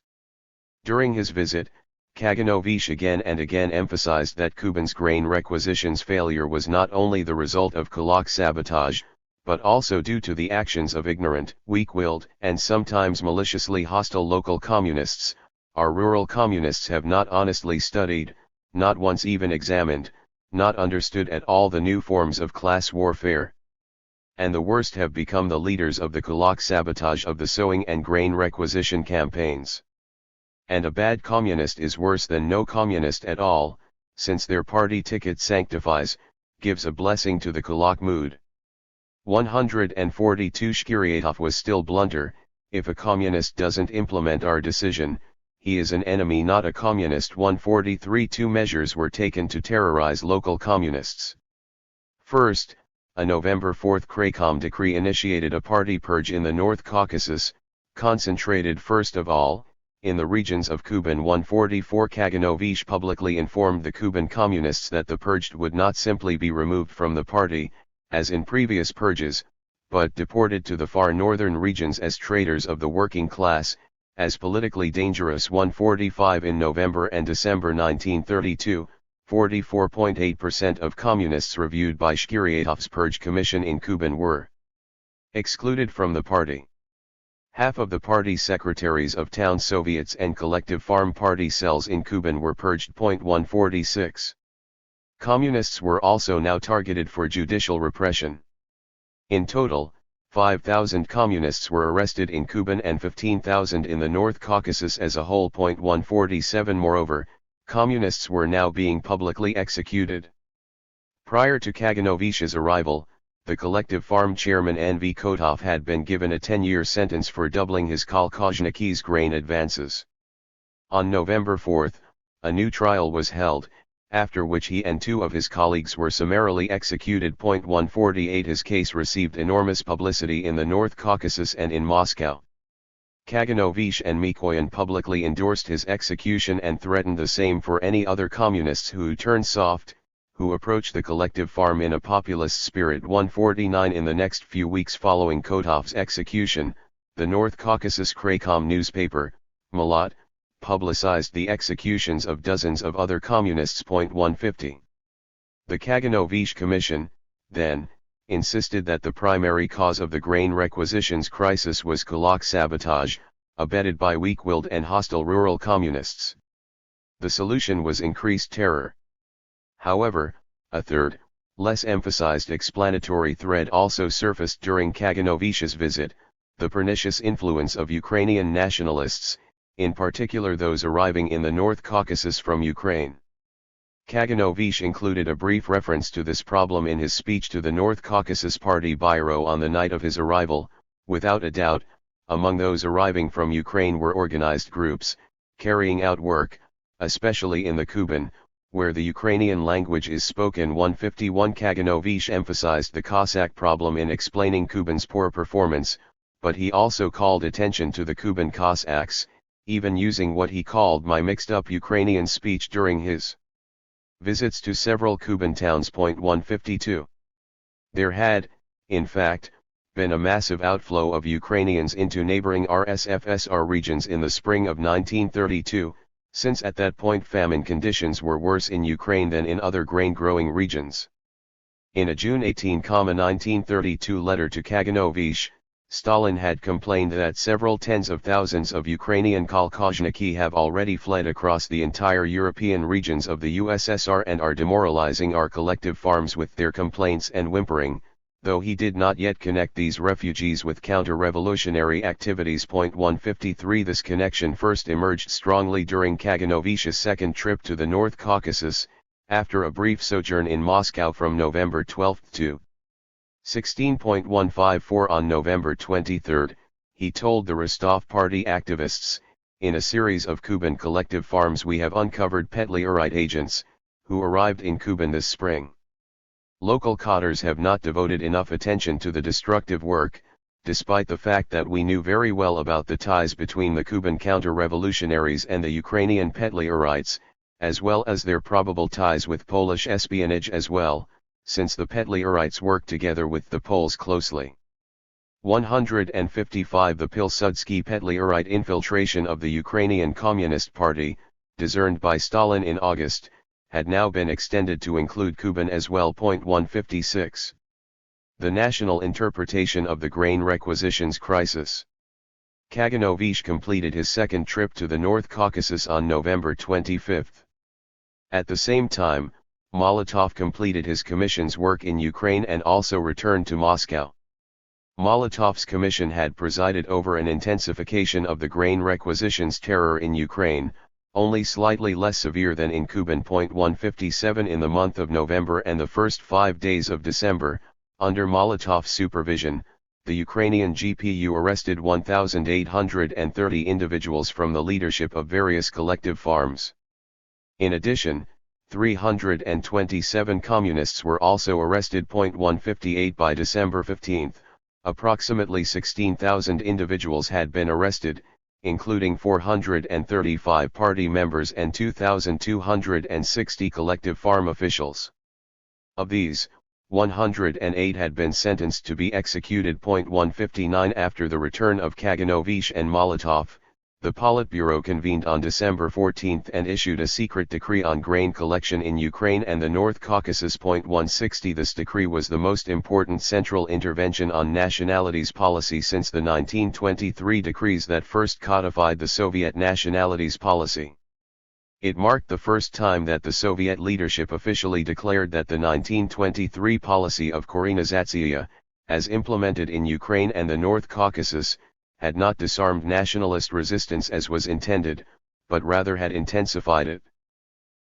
During his visit, Kaganovich again and again emphasized that Kuban's grain requisitions failure was not only the result of kulak sabotage, but also due to the actions of ignorant, weak-willed, and sometimes maliciously hostile local communists. Our rural communists have not honestly studied, not once even examined, not understood at all the new forms of class warfare. And the worst have become the leaders of the kulak sabotage of the sowing and grain requisition campaigns. And a bad communist is worse than no communist at all, since their party ticket sanctifies, gives a blessing to the kulak mood. 142 Shkiriatov was still blunter, if a communist doesn't implement our decision, he is an enemy not a communist. 143 Two measures were taken to terrorize local communists. First, a November 4 Kraykom decree initiated a party purge in the North Caucasus, concentrated first of all, in the regions of Kuban. 144 Kaganovich publicly informed the Kuban communists that the purged would not simply be removed from the party, as in previous purges, but deported to the far northern regions as traitors of the working class, as politically dangerous. 145 In November and December 1932, 44.8% of communists reviewed by Shkiriatov's purge commission in Kuban were excluded from the party. Half of the party secretaries of town Soviets and collective farm party cells in Kuban were purged. 146 Communists were also now targeted for judicial repression. In total, 5,000 communists were arrested in Kuban and 15,000 in the North Caucasus as a whole. 147 Moreover, communists were now being publicly executed. Prior to Kaganovich's arrival, the collective farm chairman N.V. Kotov had been given a 10-year sentence for doubling his Kolkhozniki grain advances. On November 4, a new trial was held, after which he and 2 of his colleagues were summarily executed. 148 His case received enormous publicity in the North Caucasus and in Moscow. Kaganovich and Mikoyan publicly endorsed his execution and threatened the same for any other communists who turned soft, who approached the collective farm in a populist spirit. 149 In the next few weeks following Kotov's execution, the North Caucasus Kraykom newspaper, Malat, publicized the executions of dozens of other communists. 150. The Kaganovich Commission, then, insisted that the primary cause of the grain requisitions crisis was kulak sabotage, abetted by weak-willed and hostile rural communists. The solution was increased terror. However, a third, less emphasized explanatory thread also surfaced during Kaganovich's visit: the pernicious influence of Ukrainian nationalists, in particular those arriving in the North Caucasus from Ukraine. Kaganovich included a brief reference to this problem in his speech to the North Caucasus Party Bureau on the night of his arrival. Without a doubt, among those arriving from Ukraine were organized groups, carrying out work, especially in the Kuban, where the Ukrainian language is spoken. 151 Kaganovich emphasized the Cossack problem in explaining Kuban's poor performance, but he also called attention to the Kuban Cossacks, even using what he called my mixed-up Ukrainian speech during his visits to several Kuban towns. 152. There had, in fact, been a massive outflow of Ukrainians into neighboring RSFSR regions in the spring of 1932, since at that point famine conditions were worse in Ukraine than in other grain-growing regions. In a June 18, 1932 letter to Kaganovich, Stalin had complained that several tens of thousands of Ukrainian Kolkhozniki have already fled across the entire European regions of the USSR and are demoralizing our collective farms with their complaints and whimpering, though he did not yet connect these refugees with counter-revolutionary activities. 153 This connection first emerged strongly during Kaganovich's second trip to the North Caucasus, after a brief sojourn in Moscow from November 12 to 16.154 on November 23, he told the Rostov Party activists, in a series of Kuban collective farms we have uncovered Petliurite agents, who arrived in Kuban this spring. Local cadres have not devoted enough attention to the destructive work, despite the fact that we knew very well about the ties between the Kuban counter-revolutionaries and the Ukrainian Petliurites, as well as their probable ties with Polish espionage as well, since the Petliurites worked together with the Poles closely. 155 The Pilsudski Petliurite infiltration of the Ukrainian Communist Party, discerned by Stalin in August, had now been extended to include Kuban as well. 156. The national interpretation of the grain requisitions crisis. Kaganovich completed his second trip to the North Caucasus on November 25. At the same time, Molotov completed his commission's work in Ukraine and also returned to Moscow. Molotov's commission had presided over an intensification of the grain requisitions terror in Ukraine, only slightly less severe than in Kuban. 157 In the month of November and the first 5 days of December, under Molotov's supervision, the Ukrainian GPU arrested 1,830 individuals from the leadership of various collective farms. In addition, 327 communists were also arrested. 158 By December 15, approximately 16,000 individuals had been arrested, including 435 party members and 2,260 collective farm officials. Of these, 108 had been sentenced to be executed. 159 After the return of Kaganovich and Molotov, the Politburo convened on December 14 and issued a secret decree on grain collection in Ukraine and the North Caucasus. 160 This decree was the most important central intervention on nationalities policy since the 1923 decrees that first codified the Soviet nationalities policy. It marked the first time that the Soviet leadership officially declared that the 1923 policy of Korenizatsiya, as implemented in Ukraine and the North Caucasus, had not disarmed nationalist resistance as was intended, but rather had intensified it.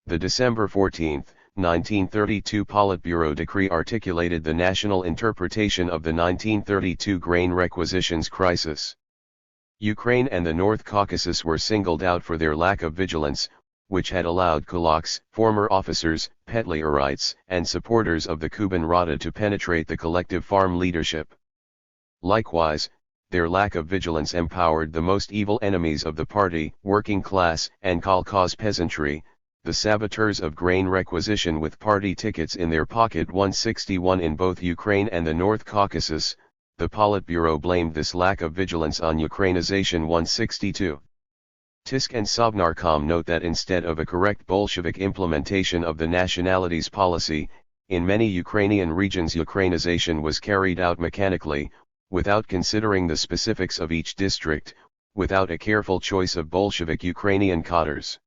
The December 14, 1932 Politburo decree articulated the national interpretation of the 1932 grain requisitions crisis. Ukraine and the North Caucasus were singled out for their lack of vigilance, which had allowed kulaks, former officers, Petlerites, and supporters of the Kuban Rada to penetrate the collective farm leadership. Likewise, their lack of vigilance empowered the most evil enemies of the party, working class and kolkhoz peasantry, the saboteurs of grain requisition with party tickets in their pocket. 161 In both Ukraine and the North Caucasus, the Politburo blamed this lack of vigilance on Ukrainization. 162. Tisk and Sovnarkom note that instead of a correct Bolshevik implementation of the nationalities policy, in many Ukrainian regions Ukrainization was carried out mechanically, without considering the specifics of each district, without a careful choice of Bolshevik Ukrainian cadres.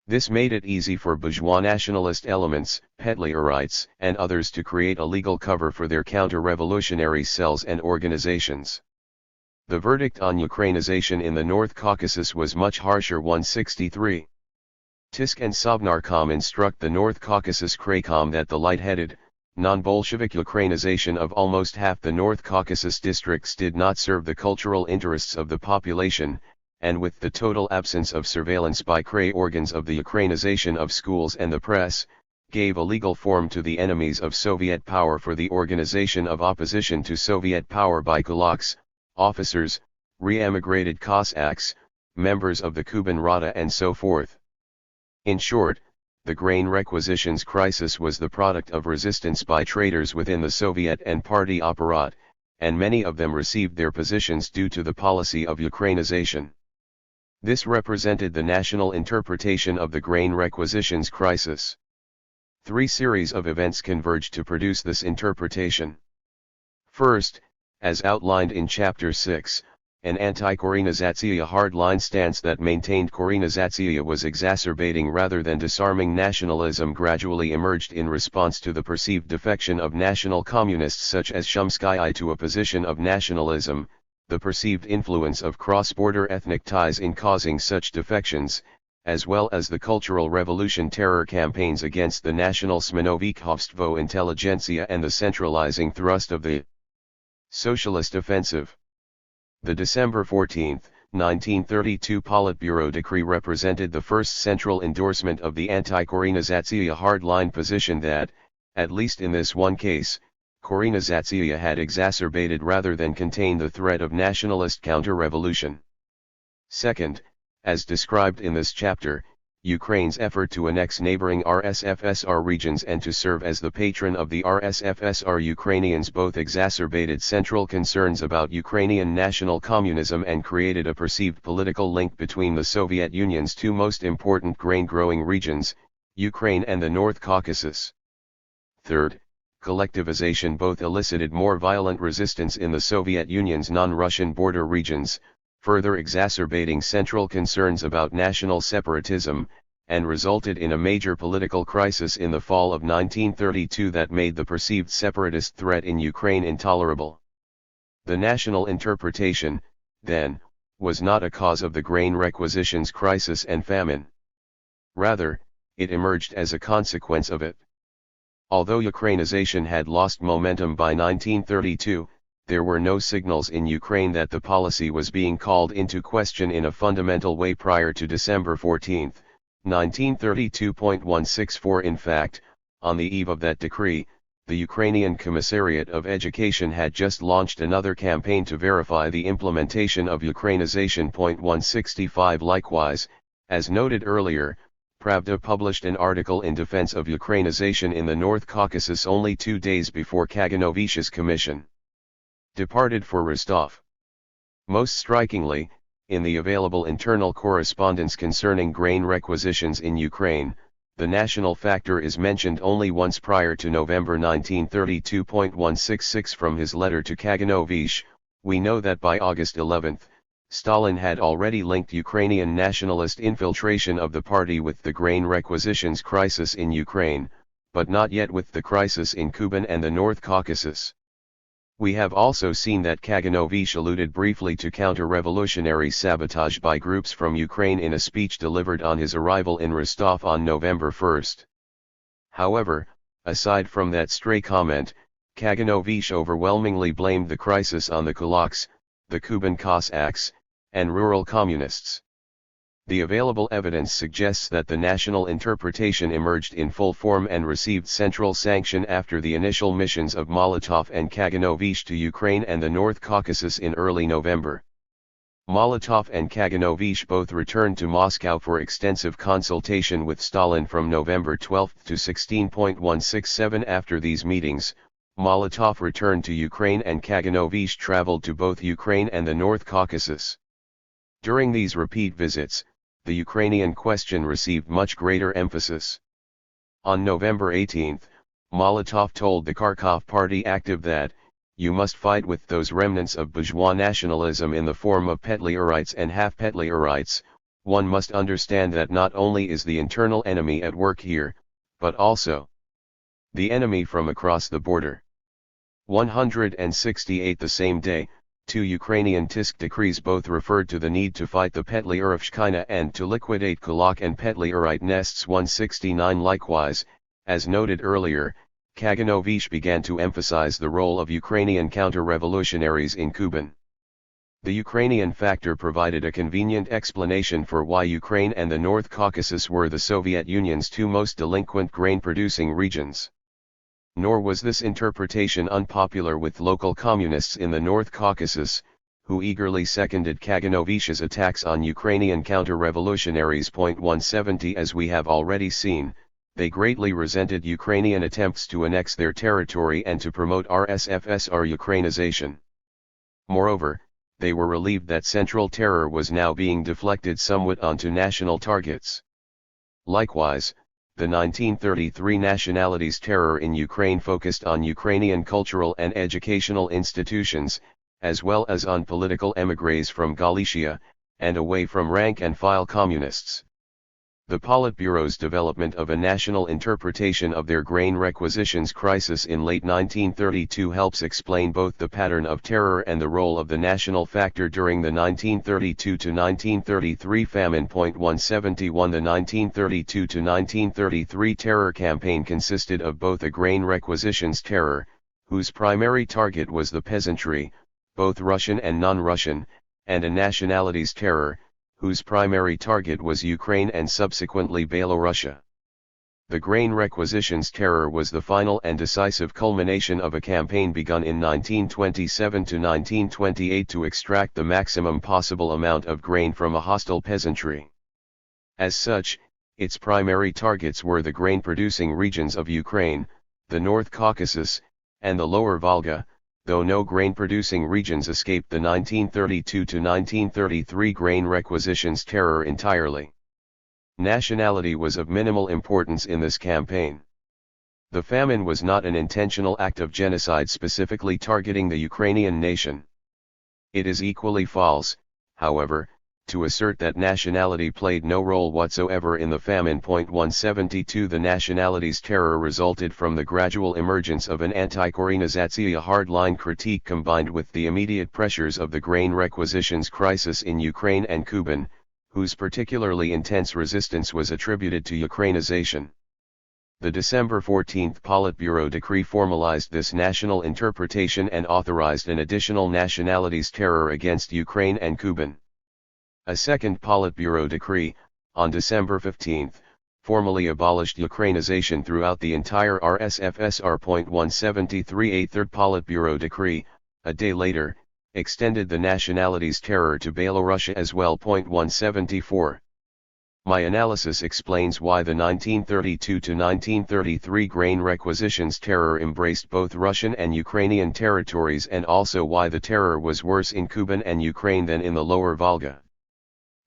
This made it easy for bourgeois nationalist elements, Petlerites, and others to create a legal cover for their counter-revolutionary cells and organizations. The verdict on Ukrainization in the North Caucasus was much harsher. 163. Tisk and Sovnarkom instruct the North Caucasus Kraykom that the light-headed, non-Bolshevik Ukrainization of almost half the North Caucasus districts did not serve the cultural interests of the population, and with the total absence of surveillance by Kray organs of the Ukrainization of schools and the press, gave a legal form to the enemies of Soviet power for the organization of opposition to Soviet power by kulaks, officers, re-emigrated Cossacks, members of the Kuban Rada and so forth. In short, the grain requisitions crisis was the product of resistance by traitors within the Soviet and party apparat, and many of them received their positions due to the policy of Ukrainization. This represented the national interpretation of the grain requisitions crisis. Three series of events converged to produce this interpretation. First, as outlined in Chapter 6, an anti-Korenizatsiya hardline stance that maintained Korenizatsiya was exacerbating rather than disarming nationalism gradually emerged in response to the perceived defection of national communists such as Shumskaya to a position of nationalism, the perceived influence of cross-border ethnic ties in causing such defections, as well as the Cultural Revolution terror campaigns against the national Smenovikhovstvo intelligentsia and the centralizing thrust of the socialist offensive. The December 14, 1932 Politburo decree represented the first central endorsement of the anti-Korenizatsiya hardline position that, at least in this one case, Korenizatsiya had exacerbated rather than contained the threat of nationalist counter-revolution. Second, as described in this chapter, Ukraine's effort to annex neighboring RSFSR regions and to serve as the patron of the RSFSR Ukrainians both exacerbated central concerns about Ukrainian national communism and created a perceived political link between the Soviet Union's two most important grain-growing regions, Ukraine and the North Caucasus. Third, collectivization both elicited more violent resistance in the Soviet Union's non-Russian border regions, further exacerbating central concerns about national separatism, and resulted in a major political crisis in the fall of 1932 that made the perceived separatist threat in Ukraine intolerable. The national interpretation, then, was not a cause of the grain requisitions crisis and famine. Rather, it emerged as a consequence of it. Although Ukrainization had lost momentum by 1932, there were no signals in Ukraine that the policy was being called into question in a fundamental way prior to December 14, 1932.164. In fact, on the eve of that decree, the Ukrainian Commissariat of Education had just launched another campaign to verify the implementation of Ukrainization. 165. Likewise, as noted earlier, Pravda published an article in defense of Ukrainization in the North Caucasus only 2 days before Kaganovish's commission departed for Rostov. Most strikingly, in the available internal correspondence concerning grain requisitions in Ukraine, the national factor is mentioned only once prior to November 1932.166. From his letter to Kaganovish, we know that by August 11, Stalin had already linked Ukrainian nationalist infiltration of the party with the grain requisitions crisis in Ukraine, but not yet with the crisis in Kuban and the North Caucasus. We have also seen that Kaganovich alluded briefly to counter-revolutionary sabotage by groups from Ukraine in a speech delivered on his arrival in Rostov on November 1. However, aside from that stray comment, Kaganovich overwhelmingly blamed the crisis on the kulaks, the Kuban Cossacks, and rural communists. The available evidence suggests that the national interpretation emerged in full form and received central sanction after the initial missions of Molotov and Kaganovich to Ukraine and the North Caucasus in early November. Molotov and Kaganovich both returned to Moscow for extensive consultation with Stalin from November 12 to 16.167. After these meetings, Molotov returned to Ukraine and Kaganovich traveled to both Ukraine and the North Caucasus. During these repeat visits, the Ukrainian question received much greater emphasis. On November 18, Molotov told the Kharkov party active that, "You must fight with those remnants of bourgeois nationalism in the form of Petliurites and half-Petliurites. One must understand that not only is the internal enemy at work here, but also the enemy from across the border." 168. The same day, two Ukrainian Tisk decrees both referred to the need to fight the Petliurivshchina and to liquidate Kulak and Petliurite nests. 169. Likewise, as noted earlier, Kaganovich began to emphasize the role of Ukrainian counter-revolutionaries in Kuban. The Ukrainian factor provided a convenient explanation for why Ukraine and the North Caucasus were the Soviet Union's two most delinquent grain-producing regions. Nor was this interpretation unpopular with local communists in the North Caucasus, who eagerly seconded Kaganovich's attacks on Ukrainian counter-revolutionaries. 170. As we have already seen, they greatly resented Ukrainian attempts to annex their territory and to promote RSFSR Ukrainization. Moreover, they were relieved that central terror was now being deflected somewhat onto national targets. Likewise, the 1933 nationalities terror in Ukraine focused on Ukrainian cultural and educational institutions, as well as on political émigrés from Galicia, and away from rank-and-file communists. The Politburo's development of a national interpretation of their grain requisitions crisis in late 1932 helps explain both the pattern of terror and the role of the national factor during the 1932-1933 famine. 171. The 1932-1933 terror campaign consisted of both a grain requisitions terror, whose primary target was the peasantry, both Russian and non-Russian, and a nationalities terror, whose primary target was Ukraine and subsequently Belorussia. The grain requisitions terror was the final and decisive culmination of a campaign begun in 1927 to 1928 to extract the maximum possible amount of grain from a hostile peasantry. As such, its primary targets were the grain-producing regions of Ukraine, the North Caucasus, and the Lower Volga, though no grain-producing regions escaped the 1932-1933 grain requisitions terror entirely. Nationality was of minimal importance in this campaign. The famine was not an intentional act of genocide specifically targeting the Ukrainian nation. It is equally false, however, to assert that nationality played no role whatsoever in the famine. 172. The nationalities terror resulted from the gradual emergence of an anti-Korenizatsiya hardline critique combined with the immediate pressures of the grain requisitions crisis in Ukraine and Kuban, whose particularly intense resistance was attributed to Ukrainization. The December 14 Politburo decree formalized this national interpretation and authorized an additional nationalities terror against Ukraine and Kuban. A second Politburo decree, on December 15, formally abolished Ukrainization throughout the entire RSFSR. 173. A third Politburo decree, a day later, extended the nationalities terror to Belorussia as well. 174. My analysis explains why the 1932-1933 grain requisitions terror embraced both Russian and Ukrainian territories and also why the terror was worse in Kuban and Ukraine than in the Lower Volga.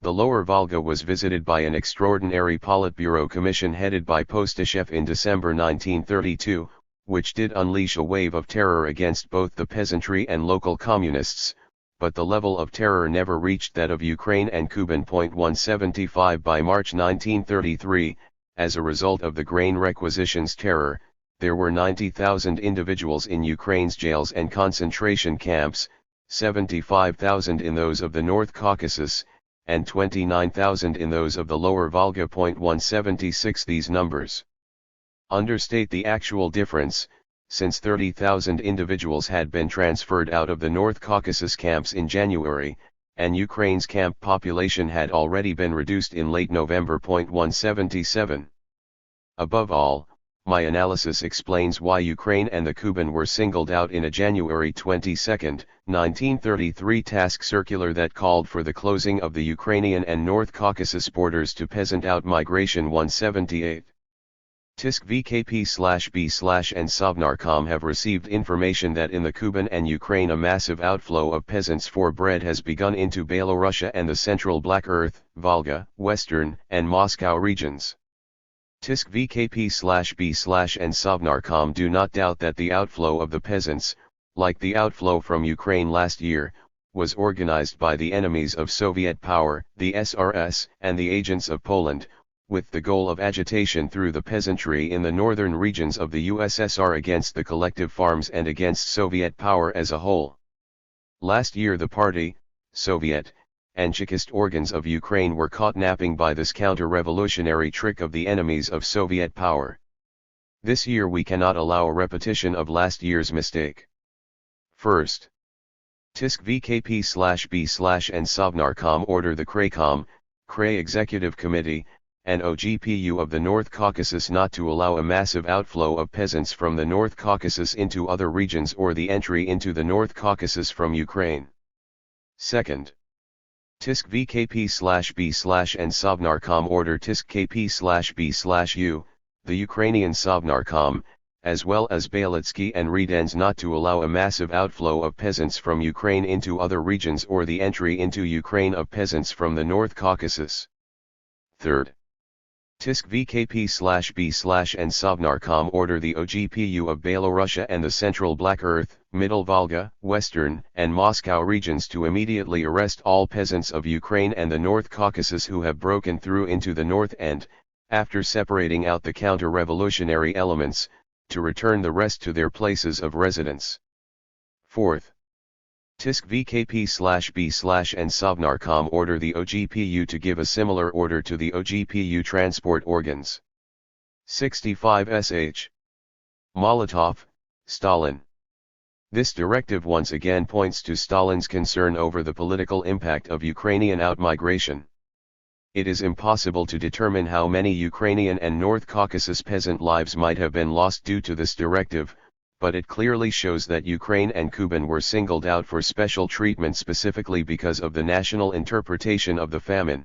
The Lower Volga was visited by an extraordinary Politburo commission headed by Postashev in December 1932, which did unleash a wave of terror against both the peasantry and local communists, but the level of terror never reached that of Ukraine and Kuban. 175. By March 1933, as a result of the grain requisitions terror, there were 90,000 individuals in Ukraine's jails and concentration camps, 75,000 in those of the North Caucasus, and 29,000 in those of the Lower Volga. 176. These numbers understate the actual difference, since 30,000 individuals had been transferred out of the North Caucasus camps in January, and Ukraine's camp population had already been reduced in late November. 177. Above all, my analysis explains why Ukraine and the Kuban were singled out in a January 22, 1933 task circular that called for the closing of the Ukrainian and North Caucasus borders to peasant out migration. 178. TISK VKP/B/ and Sovnarkom have received information that in the Kuban and Ukraine a massive outflow of peasants for bread has begun into Belorussia and the central Black Earth, Volga, Western, and Moscow regions. TISK VKP/B/ and Sovnarkom do not doubt that the outflow of the peasants, like the outflow from Ukraine last year, was organized by the enemies of Soviet power, the SRS, and the agents of Poland, with the goal of agitation through the peasantry in the northern regions of the USSR against the collective farms and against Soviet power as a whole. Last year the party, Soviet, and Chekist organs of Ukraine were caught napping by this counter-revolutionary trick of the enemies of Soviet power. This year we cannot allow a repetition of last year's mistake. First, TISK VKP/B/ and Sovnarkom order the Craycom, Cray Executive Committee, and OGPU of the North Caucasus not to allow a massive outflow of peasants from the North Caucasus into other regions or the entry into the North Caucasus from Ukraine. Second, TISK VKP/B/ and Sovnarkom order TISK KP/B/U, the Ukrainian Sovnarkom, as well as Balitsky and Redens not to allow a massive outflow of peasants from Ukraine into other regions or the entry into Ukraine of peasants from the North Caucasus. Third, TISK VKP/B/ and Sovnarkom order the OGPU of Belorussia and the central Black Earth, Middle Volga, Western, and Moscow regions to immediately arrest all peasants of Ukraine and the North Caucasus who have broken through into the north and, after separating out the counter-revolutionary elements, to return the rest to their places of residence. Fourth, TISK VKP/B/ and Sovnarkom order the OGPU to give a similar order to the OGPU transport organs. 65 sh. Molotov, Stalin. This directive once again points to Stalin's concern over the political impact of Ukrainian outmigration. It is impossible to determine how many Ukrainian and North Caucasus peasant lives might have been lost due to this directive, but it clearly shows that Ukraine and Kuban were singled out for special treatment specifically because of the national interpretation of the famine.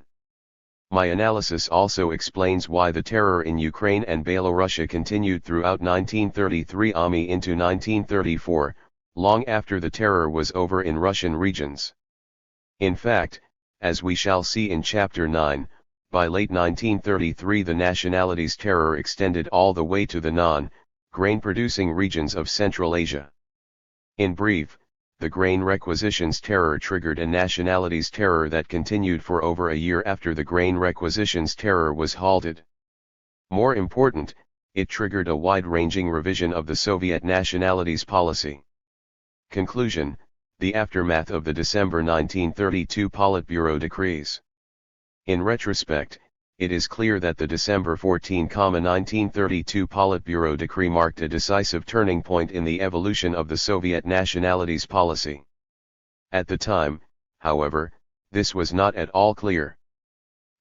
My analysis also explains why the terror in Ukraine and Belorussia continued throughout 1933 into 1934, long after the terror was over in Russian regions. In fact, as we shall see in Chapter 9, by late 1933 the nationalities' terror extended all the way to the non-grain-producing regions of Central Asia. In brief, the grain requisitions terror triggered a nationalities' terror that continued for over a year after the grain requisitions terror was halted. More important, it triggered a wide-ranging revision of the Soviet nationalities policy. Conclusion: the aftermath of the December 1932 Politburo decrees. In retrospect, it is clear that the December 14, 1932 Politburo decree marked a decisive turning point in the evolution of the Soviet nationalities policy. At the time, however, this was not at all clear.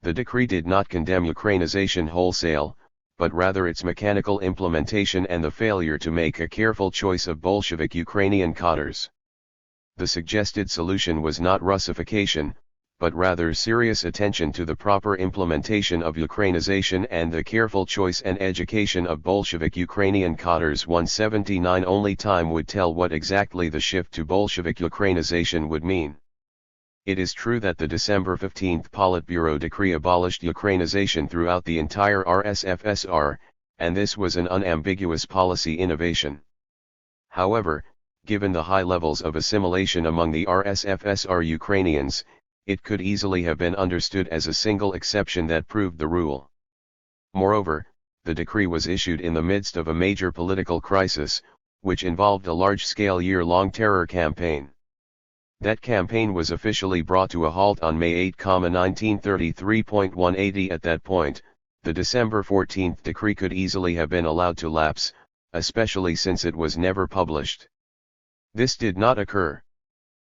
The decree did not condemn Ukrainization wholesale, but rather its mechanical implementation and the failure to make a careful choice of Bolshevik Ukrainian cadres. The suggested solution was not Russification, but rather serious attention to the proper implementation of Ukrainization and the careful choice and education of Bolshevik Ukrainian cadres. 179 Only time would tell what exactly the shift to Bolshevik Ukrainization would mean. It is true that the December 15 Politburo decree abolished Ukrainization throughout the entire RSFSR, and this was an unambiguous policy innovation. However, given the high levels of assimilation among the RSFSR Ukrainians, it could easily have been understood as a single exception that proved the rule. Moreover, the decree was issued in the midst of a major political crisis, which involved a large-scale year-long terror campaign. That campaign was officially brought to a halt on May 8, 1933. 180 At that point, the December 14 decree could easily have been allowed to lapse, especially since it was never published. This did not occur.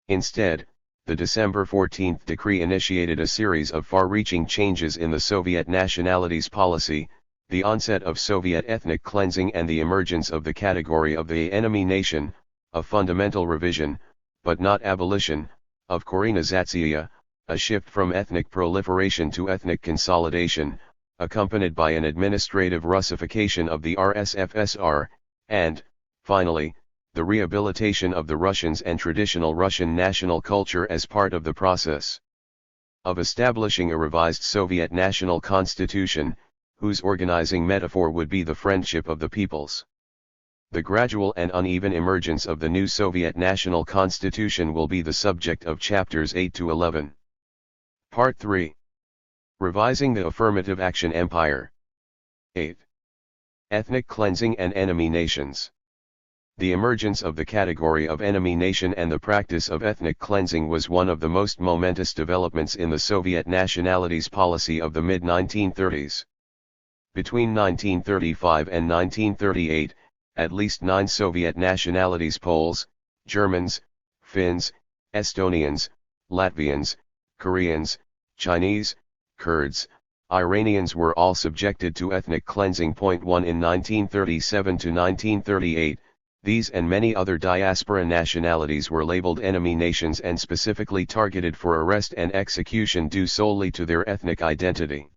Instead, the December 14 decree initiated a series of far-reaching changes in the Soviet nationalities policy, the onset of Soviet ethnic cleansing and the emergence of the category of the enemy nation, a fundamental revision, but not abolition, of Korenizatsiya, a shift from ethnic proliferation to ethnic consolidation, accompanied by an administrative Russification of the RSFSR, and, finally, the rehabilitation of the Russians and traditional Russian national culture as part of the process of establishing a revised Soviet national constitution, whose organizing metaphor would be the friendship of the peoples. The gradual and uneven emergence of the new Soviet national constitution will be the subject of chapters 8 to 11. Part 3. Revising the Affirmative Action Empire. 8. Ethnic cleansing and enemy nations. The emergence of the category of enemy nation and the practice of ethnic cleansing was one of the most momentous developments in the Soviet nationalities policy of the mid-1930s. Between 1935 and 1938, at least 9 Soviet nationalities, Poles, Germans, Finns, Estonians, Latvians, Koreans, Chinese, Kurds, Iranians were all subjected to ethnic cleansing. 1 In 1937 to 1938, these and many other diaspora nationalities were labeled enemy nations and specifically targeted for arrest and execution due solely to their ethnic identity.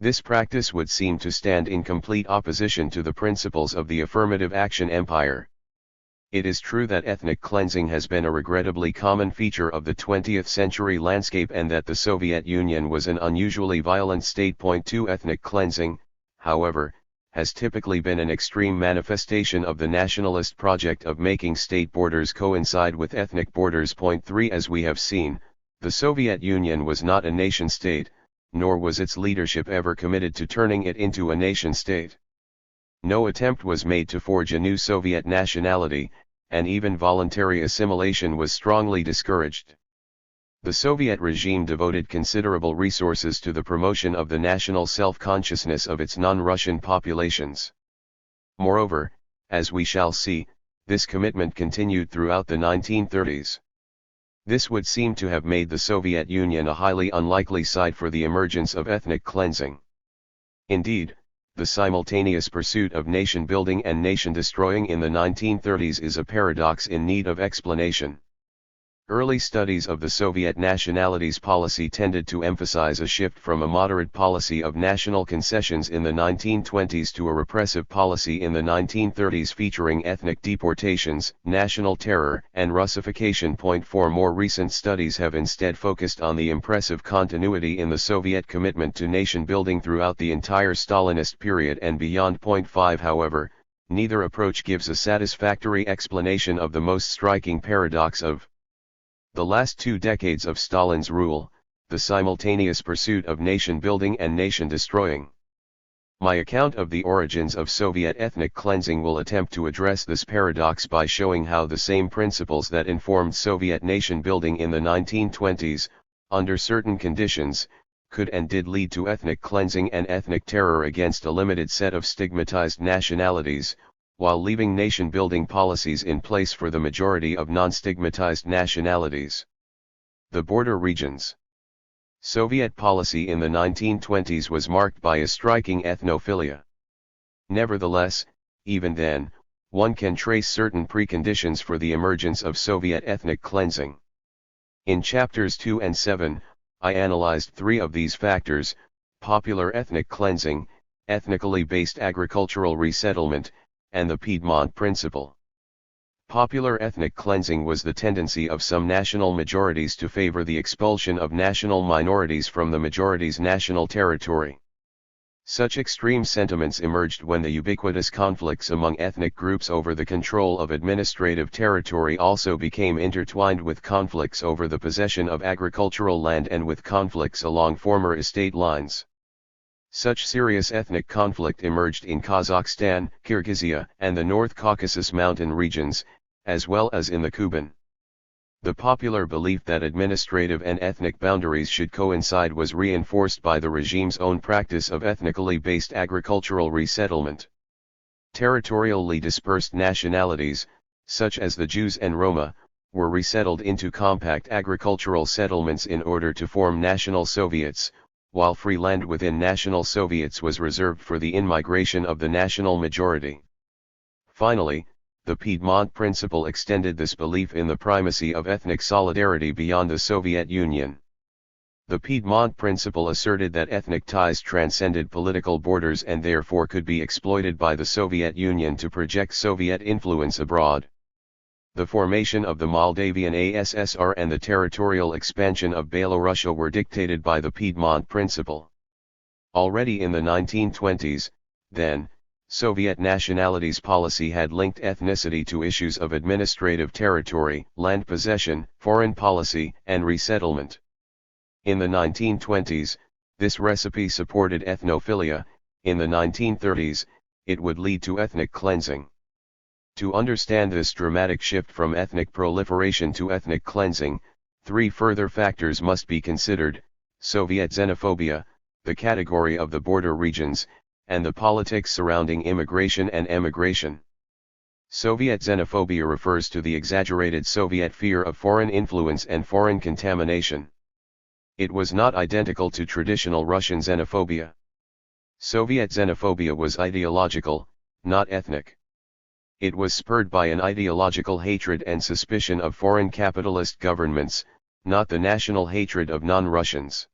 This practice would seem to stand in complete opposition to the principles of the affirmative action empire. It is true that ethnic cleansing has been a regrettably common feature of the 20th century landscape and that the Soviet Union was an unusually violent state. 2 Ethnic cleansing, however, has typically been an extreme manifestation of the nationalist project of making state borders coincide with ethnic borders. 3 As we have seen, the Soviet Union was not a nation-state, nor was its leadership ever committed to turning it into a nation-state. No attempt was made to forge a new Soviet nationality, and even voluntary assimilation was strongly discouraged. The Soviet regime devoted considerable resources to the promotion of the national self-consciousness of its non-Russian populations. Moreover, as we shall see, this commitment continued throughout the 1930s. This would seem to have made the Soviet Union a highly unlikely site for the emergence of ethnic cleansing. Indeed, the simultaneous pursuit of nation-building and nation-destroying in the 1930s is a paradox in need of explanation. Early studies of the Soviet nationalities policy tended to emphasize a shift from a moderate policy of national concessions in the 1920s to a repressive policy in the 1930s featuring ethnic deportations, national terror, and Russification. 4 More recent studies have instead focused on the impressive continuity in the Soviet commitment to nation building throughout the entire Stalinist period and beyond. 5 However, neither approach gives a satisfactory explanation of the most striking paradox of the last 2 decades of Stalin's rule, the simultaneous pursuit of nation-building and nation-destroying. My account of the origins of Soviet ethnic cleansing will attempt to address this paradox by showing how the same principles that informed Soviet nation-building in the 1920s, under certain conditions, could and did lead to ethnic cleansing and ethnic terror against a limited set of stigmatized nationalities, while leaving nation-building policies in place for the majority of non-stigmatized nationalities. The border regions. Soviet policy in the 1920s was marked by a striking ethnophilia. Nevertheless, even then, one can trace certain preconditions for the emergence of Soviet ethnic cleansing. In chapters 2 and 7, I analyzed 3 of these factors: popular ethnic cleansing, ethnically based agricultural resettlement, and the Piedmont Principle. Popular ethnic cleansing was the tendency of some national majorities to favor the expulsion of national minorities from the majority's national territory. Such extreme sentiments emerged when the ubiquitous conflicts among ethnic groups over the control of administrative territory also became intertwined with conflicts over the possession of agricultural land and with conflicts along former estate lines. Such serious ethnic conflict emerged in Kazakhstan, Kyrgyzia, and the North Caucasus mountain regions, as well as in the Kuban. The popular belief that administrative and ethnic boundaries should coincide was reinforced by the regime's own practice of ethnically based agricultural resettlement. Territorially dispersed nationalities, such as the Jews and Roma, were resettled into compact agricultural settlements in order to form national Soviets, while free land within national Soviets was reserved for the in-migration of the national majority. Finally, the Piedmont Principle extended this belief in the primacy of ethnic solidarity beyond the Soviet Union. The Piedmont Principle asserted that ethnic ties transcended political borders and therefore could be exploited by the Soviet Union to project Soviet influence abroad. The formation of the Moldavian ASSR and the territorial expansion of Belorussia were dictated by the Piedmont Principle. Already in the 1920s, then, Soviet nationalities policy had linked ethnicity to issues of administrative territory, land possession, foreign policy, and resettlement. In the 1920s, this recipe supported ethnophilia. In the 1930s, it would lead to ethnic cleansing. To understand this dramatic shift from ethnic proliferation to ethnic cleansing, three further factors must be considered: Soviet xenophobia, the category of the border regions, and the politics surrounding immigration and emigration. Soviet xenophobia refers to the exaggerated Soviet fear of foreign influence and foreign contamination. It was not identical to traditional Russian xenophobia. Soviet xenophobia was ideological, not ethnic. It was spurred by an ideological hatred and suspicion of foreign capitalist governments, not the national hatred of non-Russians.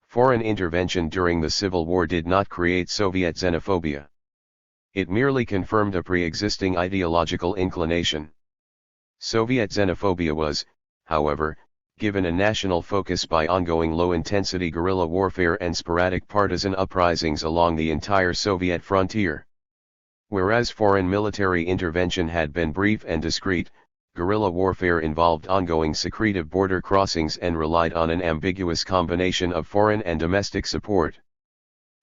Foreign intervention during the Civil War did not create Soviet xenophobia. It merely confirmed a pre-existing ideological inclination. Soviet xenophobia was, however, given a national focus by ongoing low-intensity guerrilla warfare and sporadic partisan uprisings along the entire Soviet frontier. Whereas foreign military intervention had been brief and discreet, guerrilla warfare involved ongoing secretive border crossings and relied on an ambiguous combination of foreign and domestic support.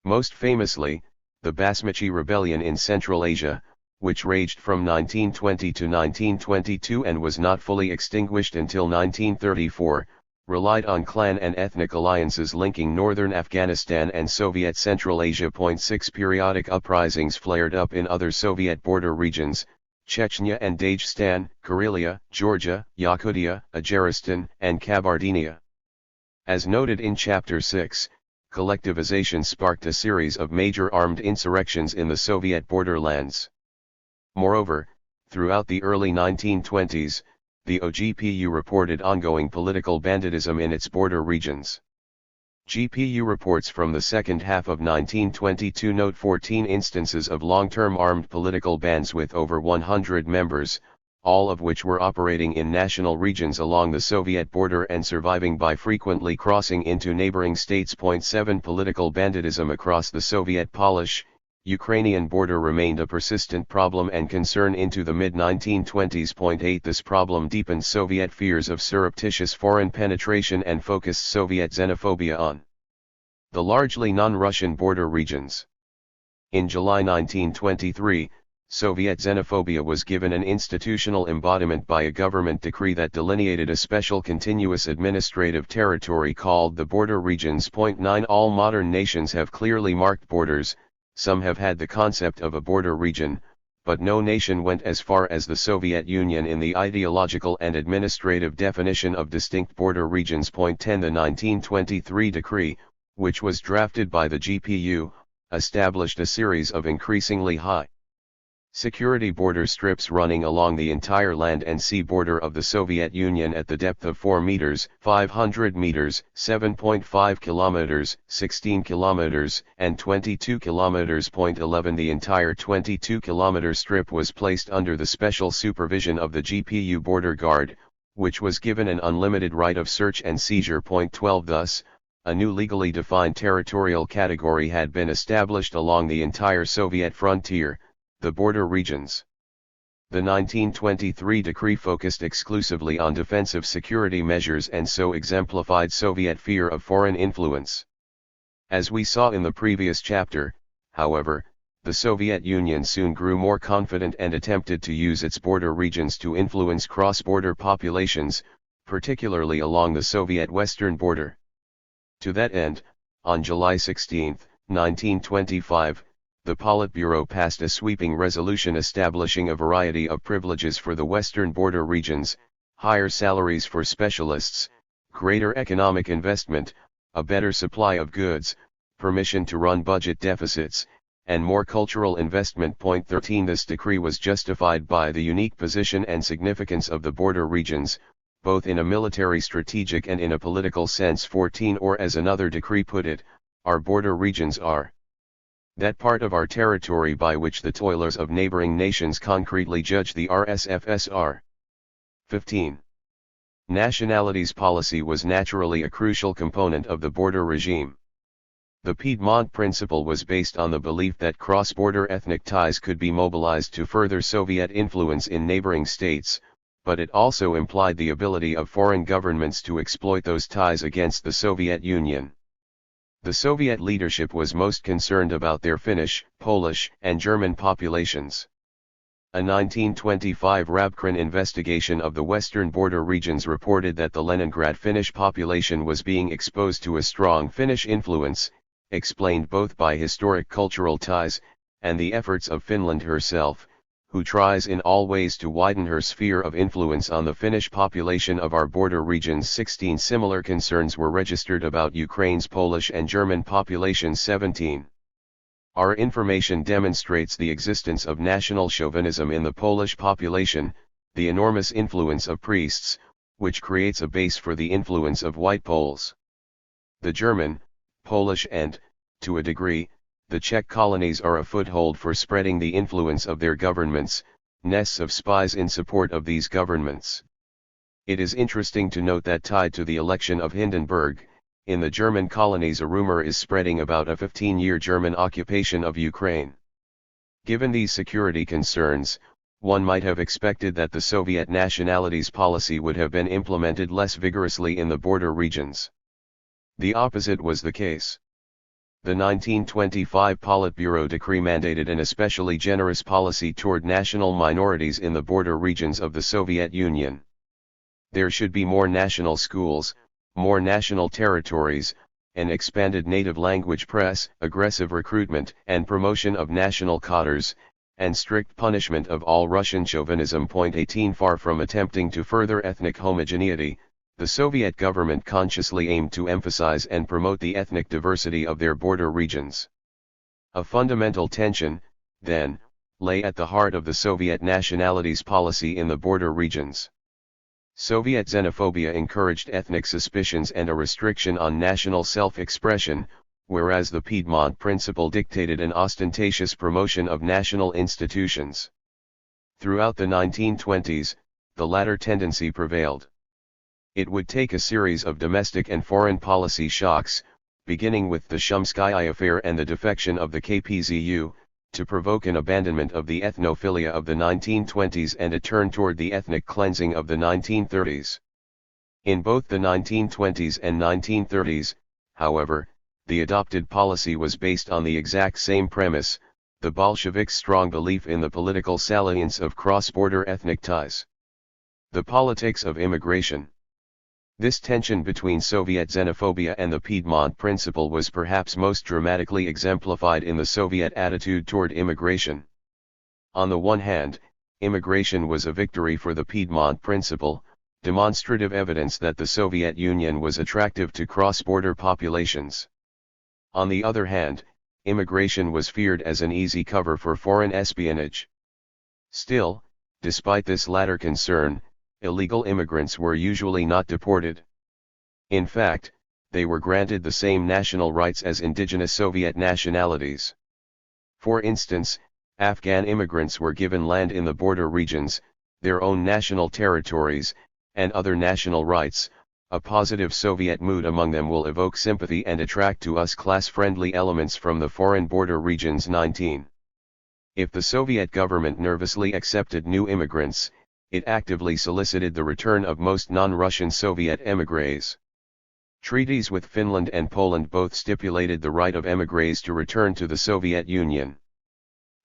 Most famously, the Basmachi Rebellion in Central Asia, which raged from 1920 to 1922 and was not fully extinguished until 1934, relied on clan and ethnic alliances linking northern Afghanistan and Soviet Central Asia. 6 Periodic uprisings flared up in other Soviet border regions: Chechnya and Dagestan, Karelia, Georgia, Yakutia, Azeristan, and Kabardinia. As noted in Chapter 6, collectivization sparked a series of major armed insurrections in the Soviet borderlands. Moreover, throughout the early 1920s, the OGPU reported ongoing political banditism in its border regions. GPU reports from the second half of 1922 note 14 instances of long-term armed political bands with over 100 members, all of which were operating in national regions along the Soviet border and surviving by frequently crossing into neighboring states. 7 Political banditism across the Soviet Polish, Ukrainian border remained a persistent problem and concern into the mid-1920s. 8 This problem deepened Soviet fears of surreptitious foreign penetration and focused Soviet xenophobia on the largely non-Russian border regions. In July 1923, Soviet xenophobia was given an institutional embodiment by a government decree that delineated a special continuous administrative territory called the border regions. 9 All modern nations have clearly marked borders. Some have had the concept of a border region, but no nation went as far as the Soviet Union in the ideological and administrative definition of distinct border regions. 10 The 1923 decree, which was drafted by the GPU, established a series of increasingly high security border strips running along the entire land and sea border of the Soviet Union at the depth of 4 meters, 500 meters, 7.5 kilometers, 16 kilometers, and 22 kilometers. 11 The entire 22-kilometer strip was placed under the special supervision of the GPU border guard, which was given an unlimited right of search and seizure. 12 Thus, a new legally defined territorial category had been established along the entire Soviet frontier, the border regions. The 1923 decree focused exclusively on defensive security measures and so exemplified Soviet fear of foreign influence. As we saw in the previous chapter, however, the Soviet Union soon grew more confident and attempted to use its border regions to influence cross-border populations, particularly along the Soviet western border. To that end, on July 16, 1925, the Politburo passed a sweeping resolution establishing a variety of privileges for the western border regions, higher salaries for specialists, greater economic investment, a better supply of goods, permission to run budget deficits, and more cultural investment. 13 This decree was justified by the unique position and significance of the border regions, both in a military strategic and in a political sense. 14 Or as another decree put it, our border regions are that part of our territory by which the toilers of neighboring nations concretely judge the RSFSR. 15. Nationalities policy was naturally a crucial component of the border regime. The Piedmont Principle was based on the belief that cross-border ethnic ties could be mobilized to further Soviet influence in neighboring states, but it also implied the ability of foreign governments to exploit those ties against the Soviet Union. The Soviet leadership was most concerned about their Finnish, Polish, and German populations. A 1925 Rabkrin investigation of the western border regions reported that the Leningrad Finnish population was being exposed to a strong Finnish influence, explained both by historic cultural ties, and the efforts of Finland herself, who tries in all ways to widen her sphere of influence on the Finnish population of our border regions. 16 Similar concerns were registered about Ukraine's Polish and German populations. 17. Our information demonstrates the existence of national chauvinism in the Polish population, the enormous influence of priests, which creates a base for the influence of white Poles. The German, Polish and, to a degree, the Czech colonies are a foothold for spreading the influence of their governments, nests of spies in support of these governments. It is interesting to note that tied to the election of Hindenburg, in the German colonies a rumor is spreading about a 15-year German occupation of Ukraine. Given these security concerns, one might have expected that the Soviet nationalities policy would have been implemented less vigorously in the border regions. The opposite was the case. The 1925 Politburo decree mandated an especially generous policy toward national minorities in the border regions of the Soviet Union. There should be more national schools, more national territories, an expanded native language press, aggressive recruitment and promotion of national cadres, and strict punishment of all Russian chauvinism. 18 Far from attempting to further ethnic homogeneity, the Soviet government consciously aimed to emphasize and promote the ethnic diversity of their border regions. A fundamental tension, then, lay at the heart of the Soviet nationalities policy in the border regions. Soviet xenophobia encouraged ethnic suspicions and a restriction on national self-expression, whereas the Piedmont Principle dictated an ostentatious promotion of national institutions. Throughout the 1920s, the latter tendency prevailed. It would take a series of domestic and foreign policy shocks, beginning with the Shumskaya affair and the defection of the KPZU, to provoke an abandonment of the ethnophilia of the 1920s and a turn toward the ethnic cleansing of the 1930s. In both the 1920s and 1930s, however, the adopted policy was based on the exact same premise, the Bolsheviks' strong belief in the political salience of cross-border ethnic ties. The politics of immigration. This tension between Soviet xenophobia and the Piedmont Principle was perhaps most dramatically exemplified in the Soviet attitude toward immigration. On the one hand, immigration was a victory for the Piedmont Principle, demonstrative evidence that the Soviet Union was attractive to cross-border populations. On the other hand, immigration was feared as an easy cover for foreign espionage. Still, despite this latter concern, illegal immigrants were usually not deported. In fact, they were granted the same national rights as indigenous Soviet nationalities. For instance, Afghan immigrants were given land in the border regions, their own national territories, and other national rights. A positive Soviet mood among them will evoke sympathy and attract to us class-friendly elements from the foreign border regions. 19. If the Soviet government nervously accepted new immigrants, it actively solicited the return of most non-Russian Soviet émigrés. Treaties with Finland and Poland both stipulated the right of émigrés to return to the Soviet Union.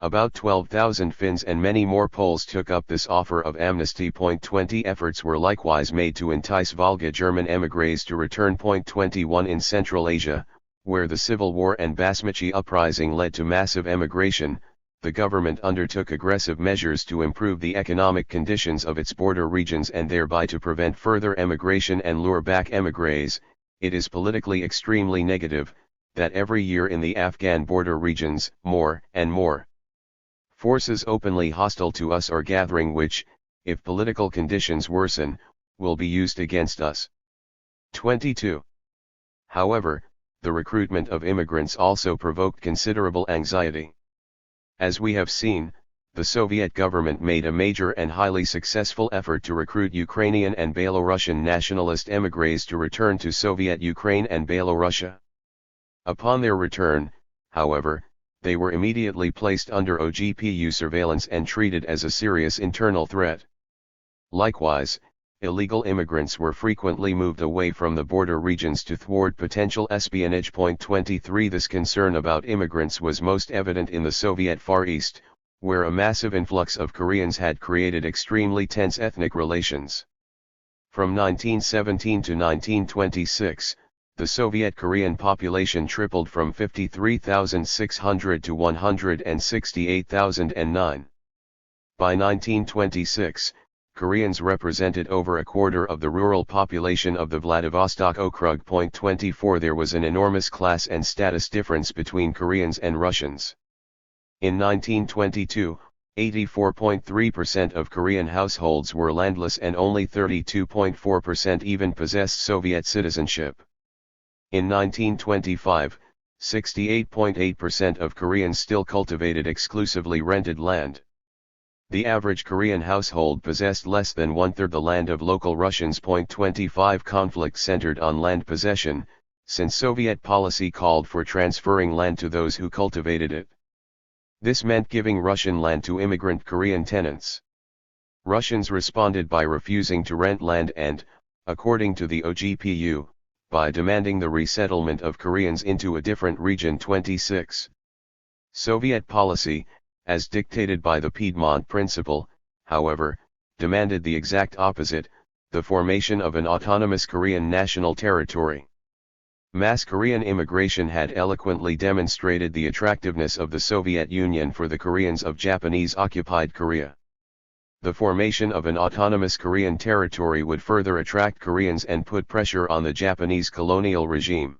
About 12,000 Finns and many more Poles took up this offer of amnesty. 20 Efforts were likewise made to entice Volga German émigrés to return. 21 In Central Asia, where the civil war and Basmachi uprising led to massive emigration, the government undertook aggressive measures to improve the economic conditions of its border regions and thereby to prevent further emigration and lure back émigrés. It is politically extremely negative that every year in the Afghan border regions, more and more forces openly hostile to us are gathering which, if political conditions worsen, will be used against us. 22. However, the recruitment of immigrants also provoked considerable anxiety. As we have seen, the Soviet government made a major and highly successful effort to recruit Ukrainian and Belarusian nationalist émigrés to return to Soviet Ukraine and Belorussia. Upon their return, however, they were immediately placed under OGPU surveillance and treated as a serious internal threat. Likewise, illegal immigrants were frequently moved away from the border regions to thwart potential espionage. 23 This concern about immigrants was most evident in the Soviet Far East, where a massive influx of Koreans had created extremely tense ethnic relations. From 1917 to 1926, the Soviet Korean population tripled from 53,600 to 168,009. By 1926, Koreans represented over a quarter of the rural population of the Vladivostok Okrug. 24 There was an enormous class and status difference between Koreans and Russians. In 1922, 84.3% of Korean households were landless and only 32.4% even possessed Soviet citizenship. In 1925, 68.8% of Koreans still cultivated exclusively rented land. The average Korean household possessed less than one-third the land of local Russians. 25 Conflict centered on land possession, since Soviet policy called for transferring land to those who cultivated it. This meant giving Russian land to immigrant Korean tenants. Russians responded by refusing to rent land and, according to the OGPU, by demanding the resettlement of Koreans into a different region. 26. Soviet policy, as dictated by the Piedmont Principle, however, demanded the exact opposite, the formation of an autonomous Korean national territory. Mass Korean immigration had eloquently demonstrated the attractiveness of the Soviet Union for the Koreans of Japanese-occupied Korea. The formation of an autonomous Korean territory would further attract Koreans and put pressure on the Japanese colonial regime.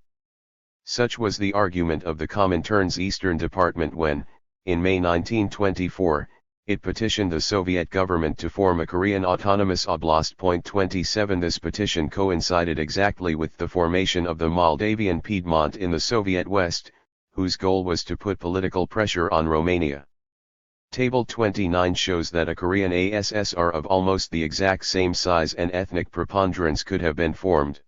Such was the argument of the Comintern's Eastern Department when, in May 1924, it petitioned the Soviet government to form a Korean autonomous oblast. 27 This petition coincided exactly with the formation of the Moldavian Piedmont in the Soviet West, whose goal was to put political pressure on Romania. Table 29 shows that a Korean ASSR of almost the exact same size and ethnic preponderance could have been formed.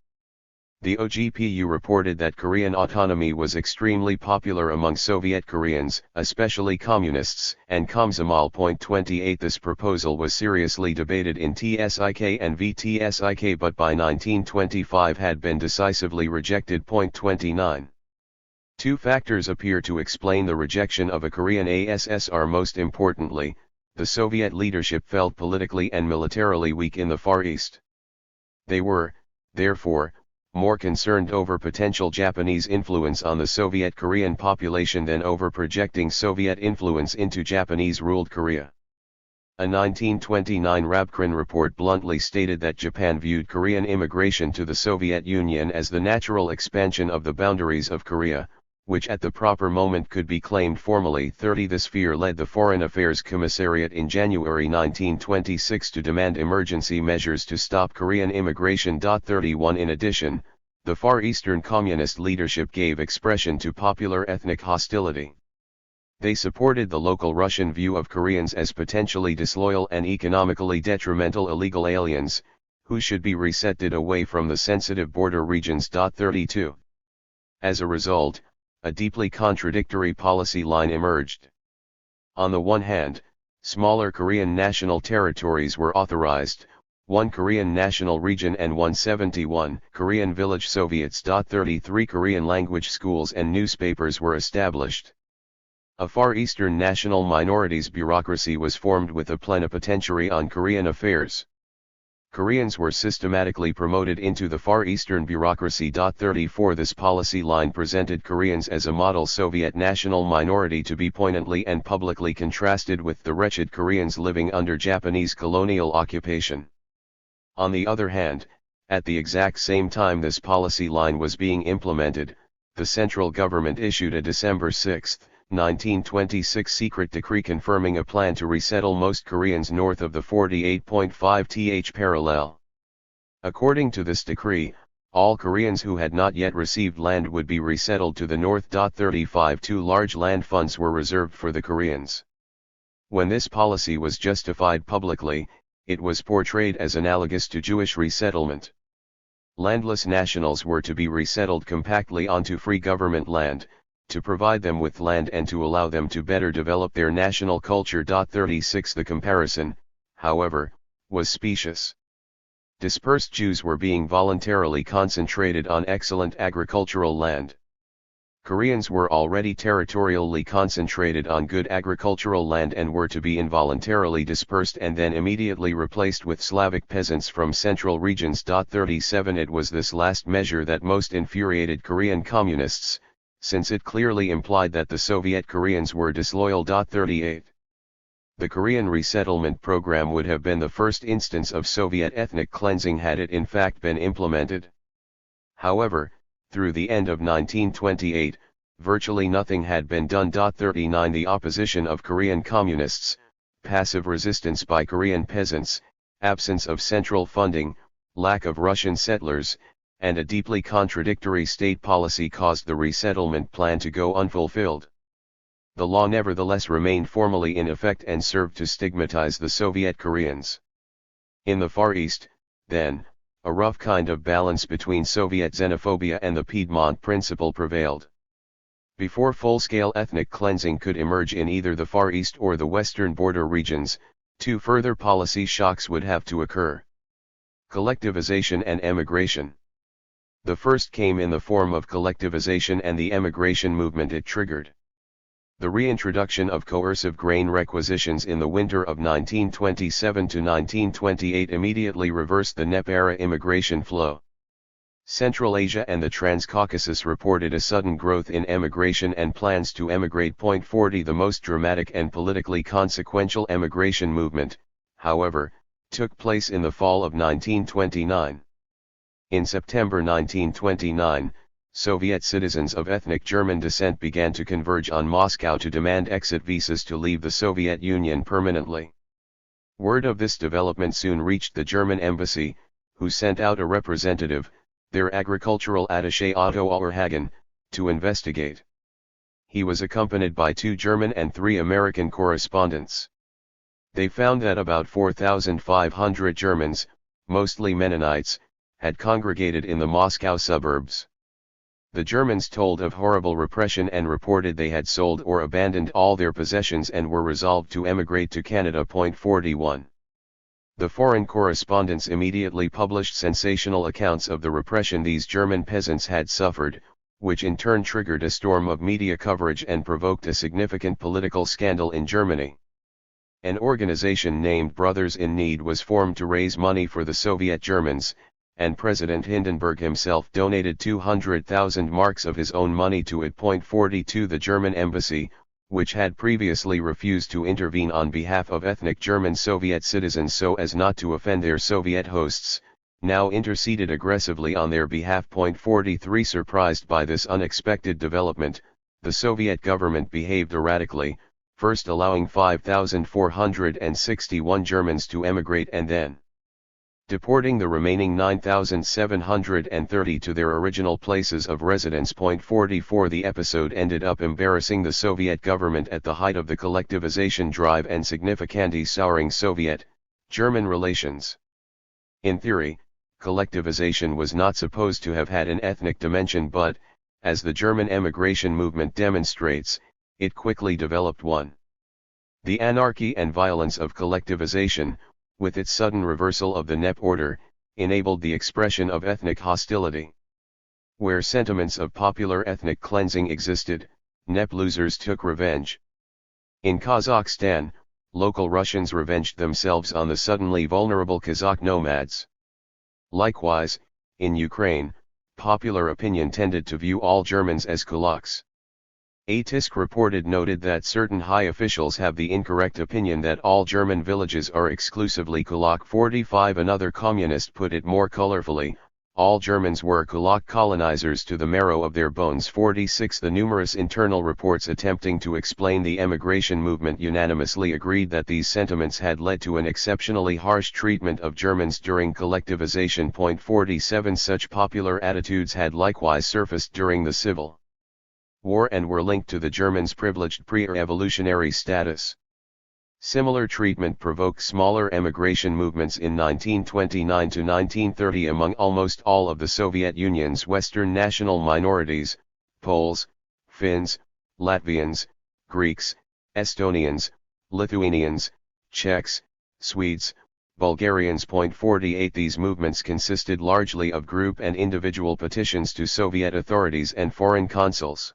The OGPU reported that Korean autonomy was extremely popular among Soviet Koreans, especially communists, and Komsomol. 28 This proposal was seriously debated in TSIK and VTSIK but by 1925 had been decisively rejected. 29. Two factors appear to explain the rejection of a Korean ASSR. Most importantly, the Soviet leadership felt politically and militarily weak in the Far East. They were, therefore, more concerned over potential Japanese influence on the Soviet Korean population than over projecting Soviet influence into Japanese-ruled Korea. A 1929 Rabkrin report bluntly stated that Japan viewed Korean immigration to the Soviet Union as the natural expansion of the boundaries of Korea, which at the proper moment could be claimed formally. 30 This fear led the Foreign Affairs Commissariat in January 1926 to demand emergency measures to stop Korean immigration. 31 In addition, the Far Eastern Communist leadership gave expression to popular ethnic hostility. They supported the local Russian view of Koreans as potentially disloyal and economically detrimental illegal aliens, who should be resetted away from the sensitive border regions. 32 As a result, a deeply contradictory policy line emerged. On the one hand, smaller Korean national territories were authorized, one Korean national region and 171 Korean village Soviets. 33 Korean language schools and newspapers were established. A Far Eastern national minorities bureaucracy was formed with a plenipotentiary on Korean affairs. Koreans were systematically promoted into the Far Eastern bureaucracy. 34 This policy line presented Koreans as a model Soviet national minority to be poignantly and publicly contrasted with the wretched Koreans living under Japanese colonial occupation. On the other hand, at the exact same time this policy line was being implemented, the central government issued a December 6, 1926 secret decree confirming a plan to resettle most Koreans north of the 48.5th parallel. According to this decree, all Koreans who had not yet received land would be resettled to the north. 35 Two large land funds were reserved for the Koreans. When this policy was justified publicly, it was portrayed as analogous to Jewish resettlement. Landless nationals were to be resettled compactly onto free government land, to provide them with land and to allow them to better develop their national culture. 36 The comparison, however, was specious. Dispersed Jews were being voluntarily concentrated on excellent agricultural land. Koreans were already territorially concentrated on good agricultural land and were to be involuntarily dispersed and then immediately replaced with Slavic peasants from central regions. 37 It was this last measure that most infuriated Korean communists, since it clearly implied that the Soviet Koreans were disloyal. 38 The Korean resettlement program would have been the first instance of Soviet ethnic cleansing had it in fact been implemented. However, through the end of 1928, virtually nothing had been done. 39 The opposition of Korean communists, passive resistance by Korean peasants, absence of central funding, lack of Russian settlers, and a deeply contradictory state policy caused the resettlement plan to go unfulfilled. The law nevertheless remained formally in effect and served to stigmatize the Soviet Koreans. In the Far East, then, a rough kind of balance between Soviet xenophobia and the Piedmont Principle prevailed. Before full-scale ethnic cleansing could emerge in either the Far East or the Western border regions, two further policy shocks would have to occur: collectivization and emigration. The first came in the form of collectivization and the emigration movement it triggered. The reintroduction of coercive grain requisitions in the winter of 1927 to 1928 immediately reversed the NEP-era immigration flow. Central Asia and the Transcaucasus reported a sudden growth in emigration and plans to emigrate. 40 The most dramatic and politically consequential emigration movement, however, took place in the fall of 1929. In September 1929, Soviet citizens of ethnic German descent began to converge on Moscow to demand exit visas to leave the Soviet Union permanently. Word of this development soon reached the German embassy, who sent out a representative, their agricultural attaché Otto Auerhagen, to investigate. He was accompanied by 2 German and 3 American correspondents. They found that about 4,500 Germans, mostly Mennonites, had congregated in the Moscow suburbs. The Germans told of horrible repression and reported they had sold or abandoned all their possessions and were resolved to emigrate to Canada. 41 The foreign correspondents immediately published sensational accounts of the repression these German peasants had suffered, which in turn triggered a storm of media coverage and provoked a significant political scandal in Germany. An organization named Brothers in Need was formed to raise money for the Soviet Germans, and President Hindenburg himself donated 200,000 marks of his own money to it. 42 The German embassy, which had previously refused to intervene on behalf of ethnic German Soviet citizens so as not to offend their Soviet hosts, now interceded aggressively on their behalf. 43 Surprised by this unexpected development, the Soviet government behaved erratically, first allowing 5,461 Germans to emigrate and then deporting the remaining 9,730 to their original places of residence. 44 The episode ended up embarrassing the Soviet government at the height of the collectivization drive and significantly souring Soviet-German relations. In theory, collectivization was not supposed to have had an ethnic dimension, but, as the German emigration movement demonstrates, it quickly developed one. The anarchy and violence of collectivization, with its sudden reversal of the NEP order, enabled the expression of ethnic hostility. Where sentiments of popular ethnic cleansing existed, NEP losers took revenge. In Kazakhstan, local Russians revenged themselves on the suddenly vulnerable Kazakh nomads. Likewise, in Ukraine, popular opinion tended to view all Germans as kulaks. A TISK report noted that certain high officials have the incorrect opinion that all German villages are exclusively kulak. 45 Another communist put it more colorfully, all Germans were kulak colonizers to the marrow of their bones. 46 The numerous internal reports attempting to explain the emigration movement unanimously agreed that these sentiments had led to an exceptionally harsh treatment of Germans during collectivization. 47 Such popular attitudes had likewise surfaced during the Civil War and were linked to the Germans' privileged pre-revolutionary status. Similar treatment provoked smaller emigration movements in 1929 to 1930 among almost all of the Soviet Union's Western national minorities, Poles, Finns, Latvians, Greeks, Estonians, Lithuanians, Czechs, Swedes, Bulgarians. 48 These movements consisted largely of group and individual petitions to Soviet authorities and foreign consuls.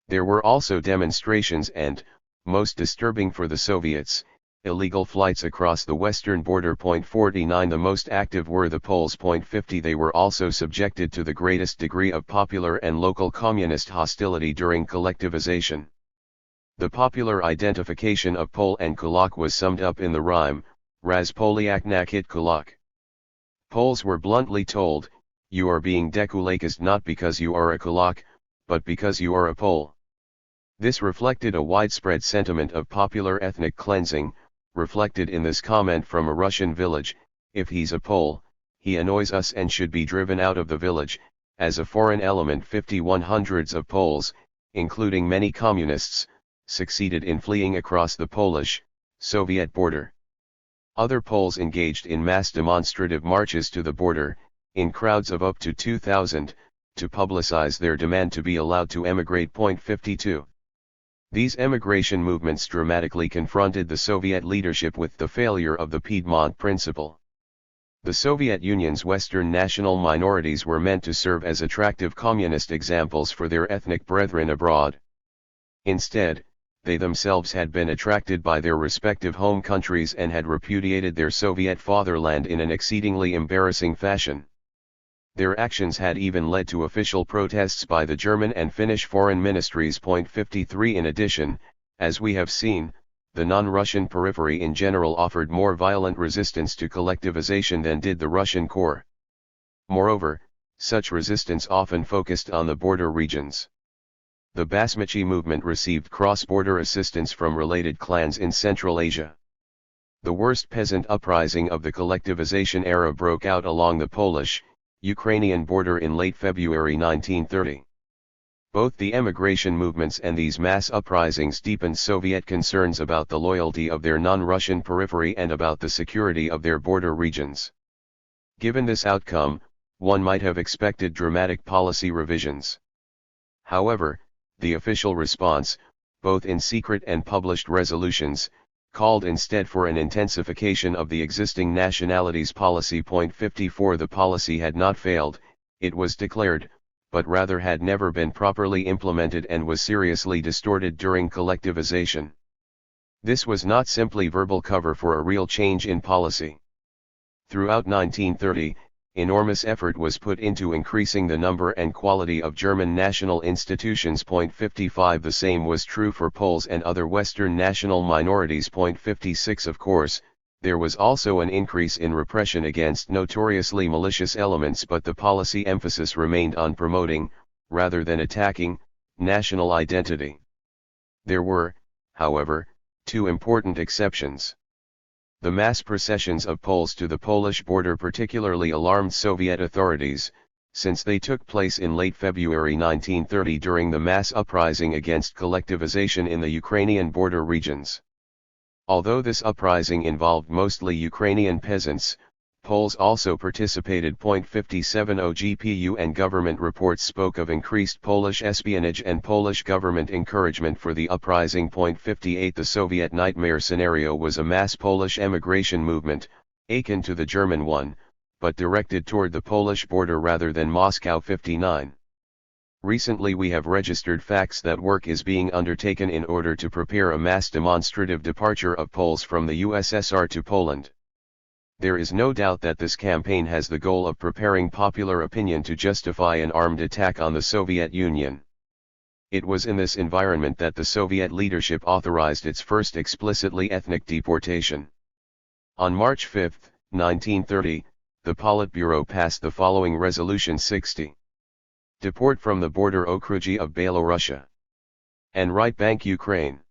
There were also demonstrations and, most disturbing for the Soviets, illegal flights across the western border. 49 The most active were the Poles. 50 They were also subjected to the greatest degree of popular and local communist hostility during collectivization. The popular identification of Pole and Kulak was summed up in the rhyme, Raz Poliak nakit Kulak. Poles were bluntly told, you are being dekulakized not because you are a Kulak, but because you are a Pole. This reflected a widespread sentiment of popular ethnic cleansing, reflected in this comment from a Russian village, if he's a Pole, he annoys us and should be driven out of the village, as a foreign element. 51 Hundreds of Poles, including many communists, succeeded in fleeing across the Polish-Soviet border. Other Poles engaged in mass demonstrative marches to the border, in crowds of up to 2,000, to publicize their demand to be allowed to emigrate. 52 These emigration movements dramatically confronted the Soviet leadership with the failure of the Piedmont Principle. The Soviet Union's Western national minorities were meant to serve as attractive communist examples for their ethnic brethren abroad. Instead, they themselves had been attracted by their respective home countries and had repudiated their Soviet fatherland in an exceedingly embarrassing fashion. Their actions had even led to official protests by the German and Finnish foreign ministries. 53 In addition, as we have seen, the non-Russian periphery in general offered more violent resistance to collectivization than did the Russian core. Moreover, such resistance often focused on the border regions. The Basmachi movement received cross-border assistance from related clans in Central Asia. The worst peasant uprising of the collectivization era broke out along the Polish-Ukrainian border in late February 1930. Both the emigration movements and these mass uprisings deepened Soviet concerns about the loyalty of their non-Russian periphery and about the security of their border regions. Given this outcome, one might have expected dramatic policy revisions. However, the official response, both in secret and published resolutions, called instead for an intensification of the existing nationalities policy. 54 The policy had not failed, it was declared, but rather had never been properly implemented and was seriously distorted during collectivization. This was not simply verbal cover for a real change in policy. Throughout 1930, enormous effort was put into increasing the number and quality of German national institutions. 55 The same was true for Poles and other Western national minorities. 56 Of course, there was also an increase in repression against notoriously malicious elements, but the policy emphasis remained on promoting, rather than attacking, national identity. There were, however, two important exceptions. The mass processions of Poles to the Polish border particularly alarmed Soviet authorities, since they took place in late February 1930 during the mass uprising against collectivization in the Ukrainian border regions. Although this uprising involved mostly Ukrainian peasants, Poles also participated. 57 OGPU and government reports spoke of increased Polish espionage and Polish government encouragement for the uprising. 58 The Soviet nightmare scenario was a mass Polish emigration movement, akin to the German one, but directed toward the Polish border rather than Moscow. 59 Recently we have registered facts that work is being undertaken in order to prepare a mass demonstrative departure of Poles from the USSR to Poland. There is no doubt that this campaign has the goal of preparing popular opinion to justify an armed attack on the Soviet Union. It was in this environment that the Soviet leadership authorized its first explicitly ethnic deportation. On March 5, 1930, the Politburo passed the following Resolution 60. Deport from the border Okrugi of Belorussia and Right Bank Ukraine.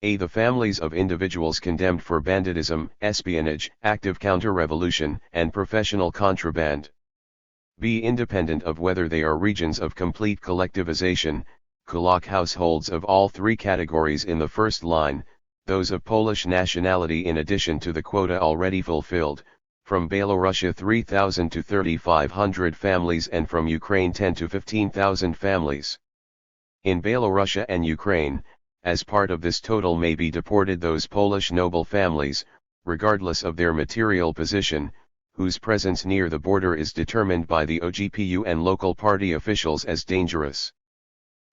A. The families of individuals condemned for banditism, espionage, active counter-revolution, and professional contraband. B. Independent of whether they are regions of complete collectivization, Kulak households of all three categories in the first line, those of Polish nationality in addition to the quota already fulfilled, from Belorussia 3,000 to 3,500 families and from Ukraine 10 to 15,000 families. In Belorussia and Ukraine, as part of this total may be deported those Polish noble families, regardless of their material position, whose presence near the border is determined by the OGPU and local party officials as dangerous.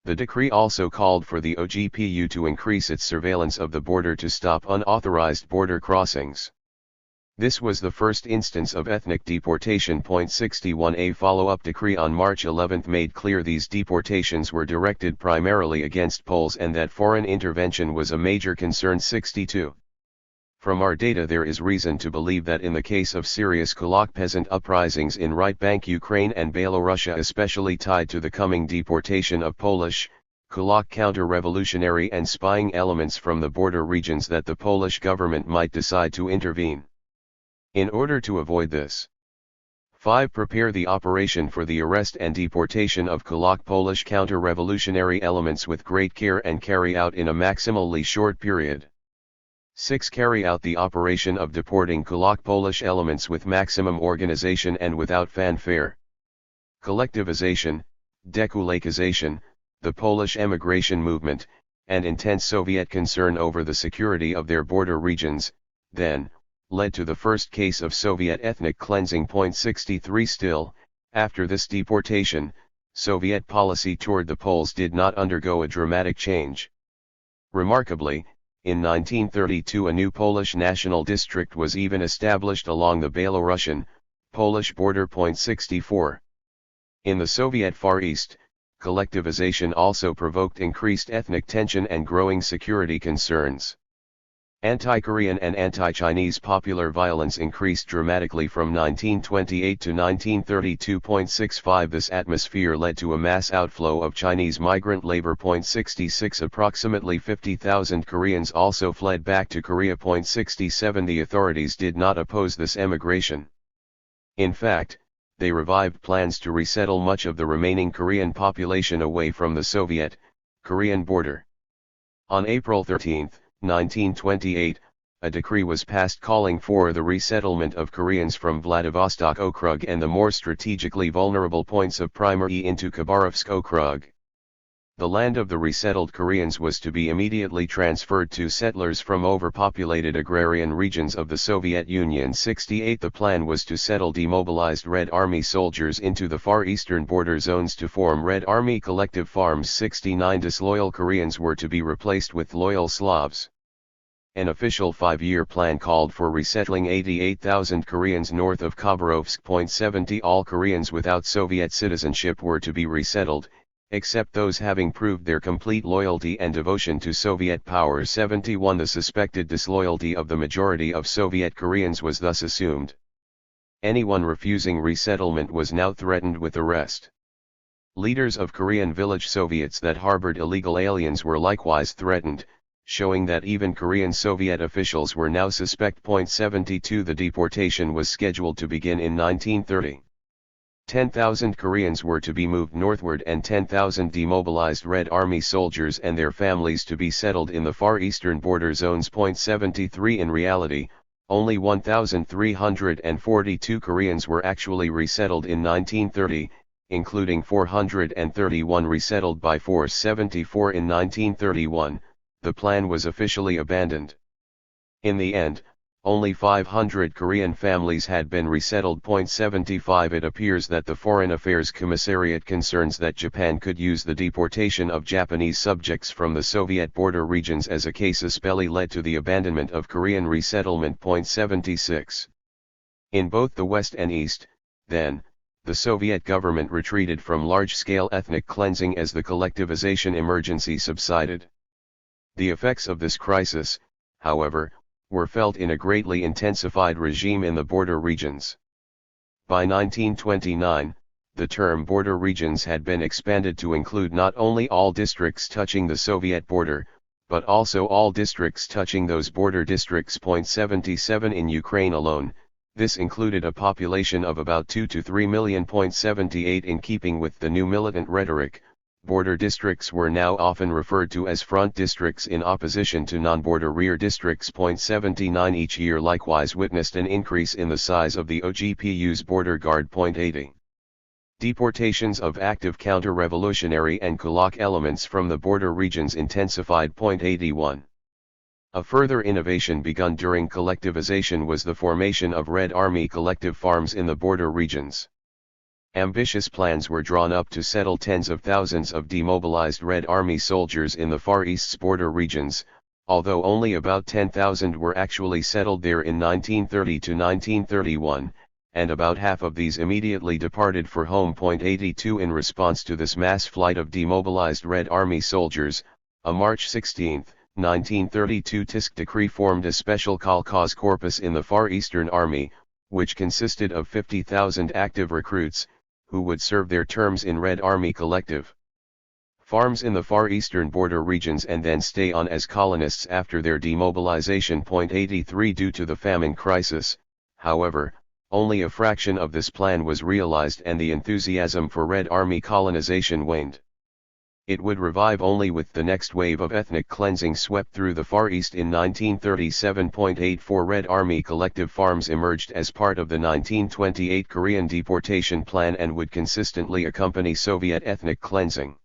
The decree also called for the OGPU to increase its surveillance of the border to stop unauthorized border crossings. This was the first instance of ethnic deportation. 61. A follow-up decree on March 11 made clear these deportations were directed primarily against Poles and that foreign intervention was a major concern. 62. From our data there is reason to believe that in the case of serious Kulak peasant uprisings in Right Bank Ukraine and Belorussia, especially tied to the coming deportation of Polish, Kulak counter-revolutionary and spying elements from the border regions, that the Polish government might decide to intervene. In order to avoid this, 5. Prepare the operation for the arrest and deportation of Kulak Polish counter-revolutionary elements with great care and carry out in a maximally short period. 6. Carry out the operation of deporting Kulak Polish elements with maximum organization and without fanfare. Collectivization, dekulakization, the Polish emigration movement, and intense Soviet concern over the security of their border regions, then, led to the first case of Soviet ethnic cleansing. 63. Still, after this deportation, Soviet policy toward the Poles did not undergo a dramatic change. Remarkably, in 1932 a new Polish national district was even established along the Belarusian, Polish border. 64. In the Soviet Far East, collectivization also provoked increased ethnic tension and growing security concerns. Anti-Korean and anti-Chinese popular violence increased dramatically from 1928 to 1932. 65. This atmosphere led to a mass outflow of Chinese migrant labor. 66. Approximately 50,000 Koreans also fled back to Korea. 67. The authorities did not oppose this emigration. In fact, they revived plans to resettle much of the remaining Korean population away from the Soviet, Korean border. On April 13, 1928, a decree was passed calling for the resettlement of Koreans from Vladivostok Okrug and the more strategically vulnerable points of Primorye into Khabarovsk Okrug. The land of the resettled Koreans was to be immediately transferred to settlers from overpopulated agrarian regions of the Soviet Union. 68. The plan was to settle demobilized Red Army soldiers into the far eastern border zones to form Red Army collective farms. 69. Disloyal Koreans were to be replaced with loyal Slavs. An official 5-year plan called for resettling 88,000 Koreans north of Khabarovsk. 70. All Koreans without Soviet citizenship were to be resettled, except those having proved their complete loyalty and devotion to Soviet power. 71. The suspected disloyalty of the majority of Soviet Koreans was thus assumed. Anyone refusing resettlement was now threatened with arrest. Leaders of Korean village Soviets that harbored illegal aliens were likewise threatened, showing that even Korean Soviet officials were now suspect. 72. The deportation was scheduled to begin in 1930. 10,000 Koreans were to be moved northward and 10,000 demobilized Red Army soldiers and their families to be settled in the far eastern border zones. 73. In reality, only 1,342 Koreans were actually resettled in 1930, including 431 resettled by force. 74. In 1931, the plan was officially abandoned. In the end, only 500 Korean families had been resettled. 75 It appears that the Foreign Affairs Commissariat concerns that Japan could use the deportation of Japanese subjects from the Soviet border regions as a casus belli led to the abandonment of Korean resettlement. 76 In both the West and East, then, the Soviet government retreated from large-scale ethnic cleansing as the collectivization emergency subsided. The effects of this crisis, however, were felt in a greatly intensified regime in the border regions. By 1929, the term border regions had been expanded to include not only all districts touching the Soviet border, but also all districts touching those border districts. 77 In Ukraine alone, this included a population of about 2 to 3 million. 78 In keeping with the new militant rhetoric, border districts were now often referred to as front districts in opposition to non-border rear districts. 79 Each year likewise witnessed an increase in the size of the OGPU's border guard. 80 Deportations of active counter-revolutionary and kulak elements from the border regions intensified. 81 A further innovation begun during collectivization was the formation of Red Army collective farms in the border regions. Ambitious plans were drawn up to settle tens of thousands of demobilized Red Army soldiers in the Far East's border regions, although only about 10,000 were actually settled there in 1930 to 1931, and about half of these immediately departed for home. 82 In response to this mass flight of demobilized Red Army soldiers, a March 16, 1932 TISC decree formed a special Kolkhoz Corpus in the Far Eastern Army, which consisted of 50,000 active recruits, who would serve their terms in Red Army collective farms in the Far Eastern border regions and then stay on as colonists after their demobilization. 83 Due to the famine crisis, however, only a fraction of this plan was realized and the enthusiasm for Red Army colonization waned. It would revive only with the next wave of ethnic cleansing swept through the Far East in 1937. 84 Red Army collective farms emerged as part of the 1928 Korean deportation plan and would consistently accompany Soviet ethnic cleansing.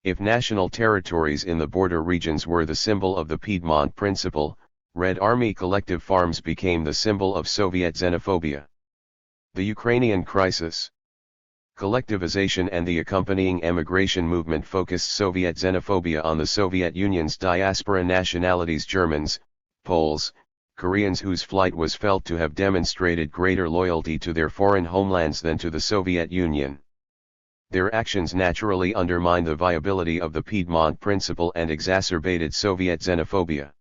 If national territories in the border regions were the symbol of the Piedmont Principle, Red Army collective farms became the symbol of Soviet xenophobia. The Ukrainian crisis. Collectivization and the accompanying emigration movement focused Soviet xenophobia on the Soviet Union's diaspora nationalities: Germans, Poles, Koreans whose flight was felt to have demonstrated greater loyalty to their foreign homelands than to the Soviet Union. Their actions naturally undermined the viability of the Piedmont Principle and exacerbated Soviet xenophobia.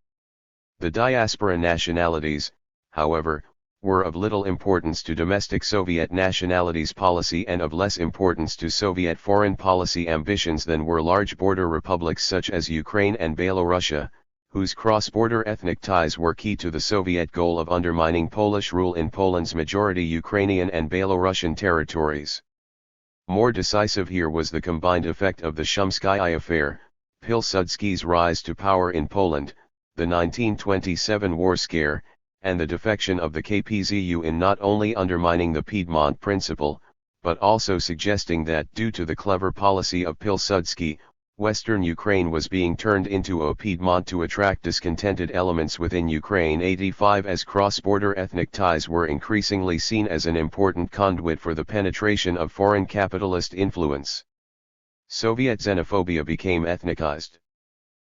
The diaspora nationalities, however, were of little importance to domestic Soviet nationalities policy and of less importance to Soviet foreign policy ambitions than were large border republics such as Ukraine and Belorussia, whose cross-border ethnic ties were key to the Soviet goal of undermining Polish rule in Poland's majority Ukrainian and Belarusian territories. More decisive here was the combined effect of the Shumsky affair, Pilsudski's rise to power in Poland, the 1927 war scare, and the defection of the KPZU in not only undermining the Piedmont Principle, but also suggesting that due to the clever policy of Pilsudski, Western Ukraine was being turned into a Piedmont to attract discontented elements within Ukraine. 85 As cross-border ethnic ties were increasingly seen as an important conduit for the penetration of foreign capitalist influence, Soviet xenophobia became ethnicized.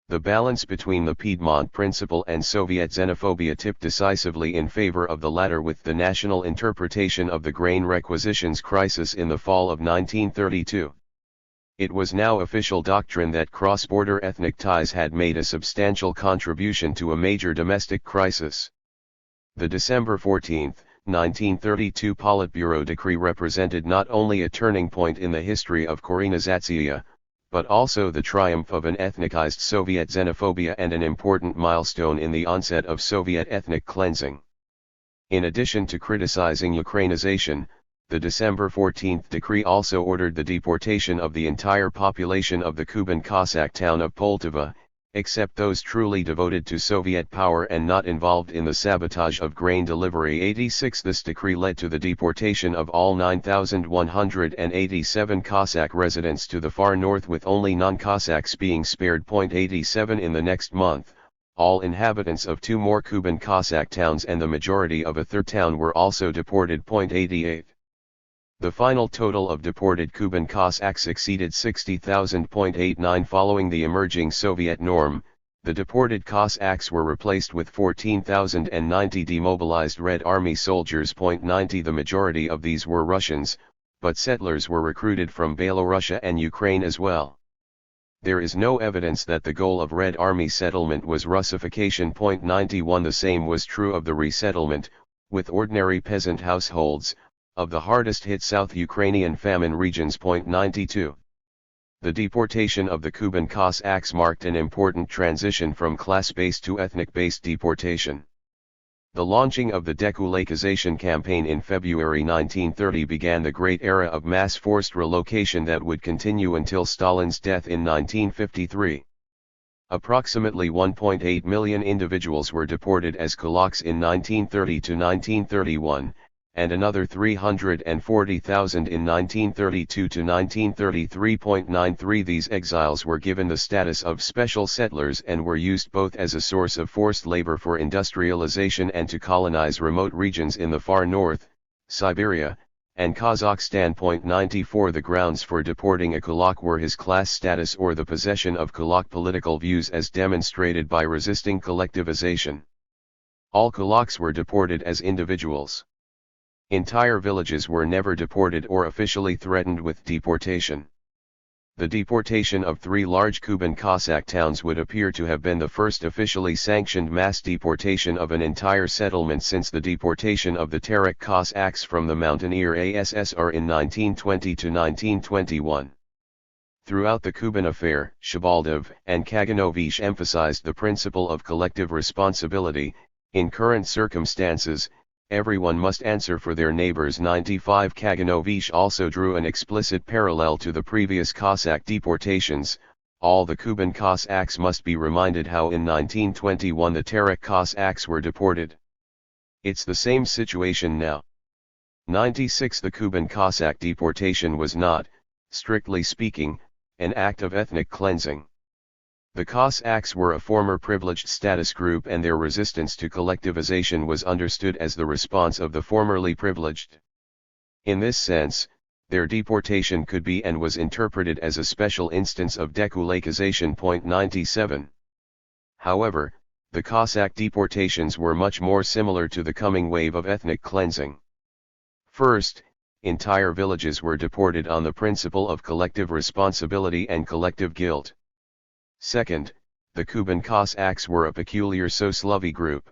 The balance between the Piedmont Principle and Soviet xenophobia tipped decisively in favor of the latter with the national interpretation of the grain requisitions crisis in the fall of 1932. It was now official doctrine that cross-border ethnic ties had made a substantial contribution to a major domestic crisis. The December 14, 1932 Politburo decree represented not only a turning point in the history of Koreanizatsiya, but also the triumph of an ethnicized Soviet xenophobia and an important milestone in the onset of Soviet ethnic cleansing. In addition to criticizing Ukrainization, the December 14 decree also ordered the deportation of the entire population of the Kuban Cossack town of Poltava, except those truly devoted to Soviet power and not involved in the sabotage of grain delivery. 86 This decree led to the deportation of all 9,187 Cossack residents to the far north, with only non-Cossacks being spared. 87 In the next month, all inhabitants of 2 more Kuban Cossack towns and the majority of a third town were also deported. 88. The final total of deported Kuban Cossacks exceeded 60,000. 89. Following the emerging Soviet norm, the deported Cossacks were replaced with 14,090 demobilized Red Army soldiers. 90. The majority of these were Russians, but settlers were recruited from Belarus and Ukraine as well. There is no evidence that the goal of Red Army settlement was Russification. 91. The same was true of the resettlement, with ordinary peasant households, of the hardest hit South Ukrainian famine regions. 92. The deportation of the Kuban Cossacks marked an important transition from class-based to ethnic-based deportation. The launching of the dekulakization campaign in February 1930 began the great era of mass forced relocation that would continue until Stalin's death in 1953. Approximately 1.8 million individuals were deported as kulaks in 1930 to 1931, and another 340,000 in 1932 to 1933. 93. These exiles were given the status of special settlers and were used both as a source of forced labor for industrialization and to colonize remote regions in the far north, Siberia, and Kazakhstan. 94. The grounds for deporting a kulak were his class status or the possession of kulak political views as demonstrated by resisting collectivization. All kulaks were deported as individuals. Entire villages were never deported or officially threatened with deportation. The deportation of 3 large Kuban Cossack towns would appear to have been the first officially sanctioned mass deportation of an entire settlement since the deportation of the Terek Cossacks from the Mountaineer ASSR in 1920 to 1921. Throughout the Kuban affair, Shabaldov and Kaganovich emphasized the principle of collective responsibility. In current circumstances, everyone must answer for their neighbors. 95. Kaganovich also drew an explicit parallel to the previous Cossack deportations. All the Kuban Cossacks must be reminded how in 1921 the Terek Cossacks were deported. It's the same situation now. 96. The Kuban Cossack deportation was not, strictly speaking, an act of ethnic cleansing. The Cossacks were a former privileged status group and their resistance to collectivization was understood as the response of the formerly privileged. In this sense, their deportation could be and was interpreted as a special instance of dekulakization. 97. However, the Cossack deportations were much more similar to the coming wave of ethnic cleansing. First, entire villages were deported on the principle of collective responsibility and collective guilt. Second, the Kuban Cossacks were a peculiar Soslavy group.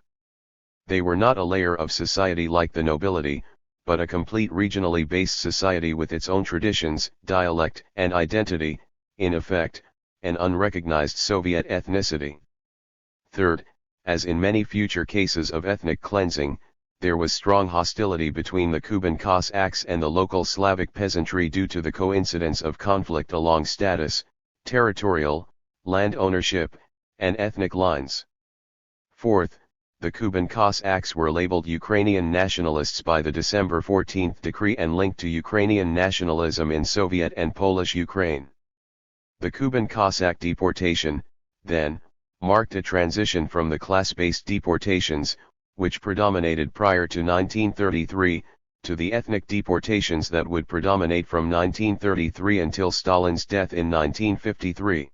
They were not a layer of society like the nobility, but a complete regionally based society with its own traditions, dialect, and identity, in effect, an unrecognized Soviet ethnicity. Third, as in many future cases of ethnic cleansing, there was strong hostility between the Kuban Cossacks and the local Slavic peasantry due to the coincidence of conflict along status, territorial, land ownership, and ethnic lines. Fourth, the Kuban Cossacks were labeled Ukrainian nationalists by the December 14 decree and linked to Ukrainian nationalism in Soviet and Polish Ukraine. The Kuban Cossack deportation, then, marked a transition from the class-based deportations, which predominated prior to 1933, to the ethnic deportations that would predominate from 1933 until Stalin's death in 1953.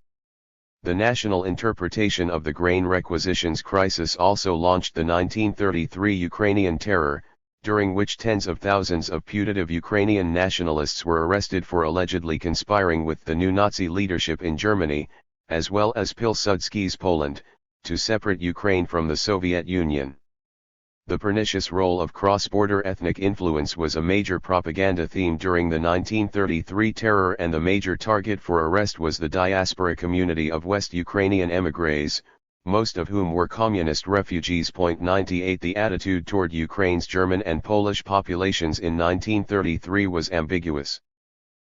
The national interpretation of the grain requisitions crisis also launched the 1933 Ukrainian Terror, during which tens of thousands of putative Ukrainian nationalists were arrested for allegedly conspiring with the new Nazi leadership in Germany, as well as Pilsudski's Poland, to separate Ukraine from the Soviet Union. The pernicious role of cross-border ethnic influence was a major propaganda theme during the 1933 terror, and the major target for arrest was the diaspora community of West Ukrainian émigrés, most of whom were communist refugees. 98 The attitude toward Ukraine's German and Polish populations in 1933 was ambiguous.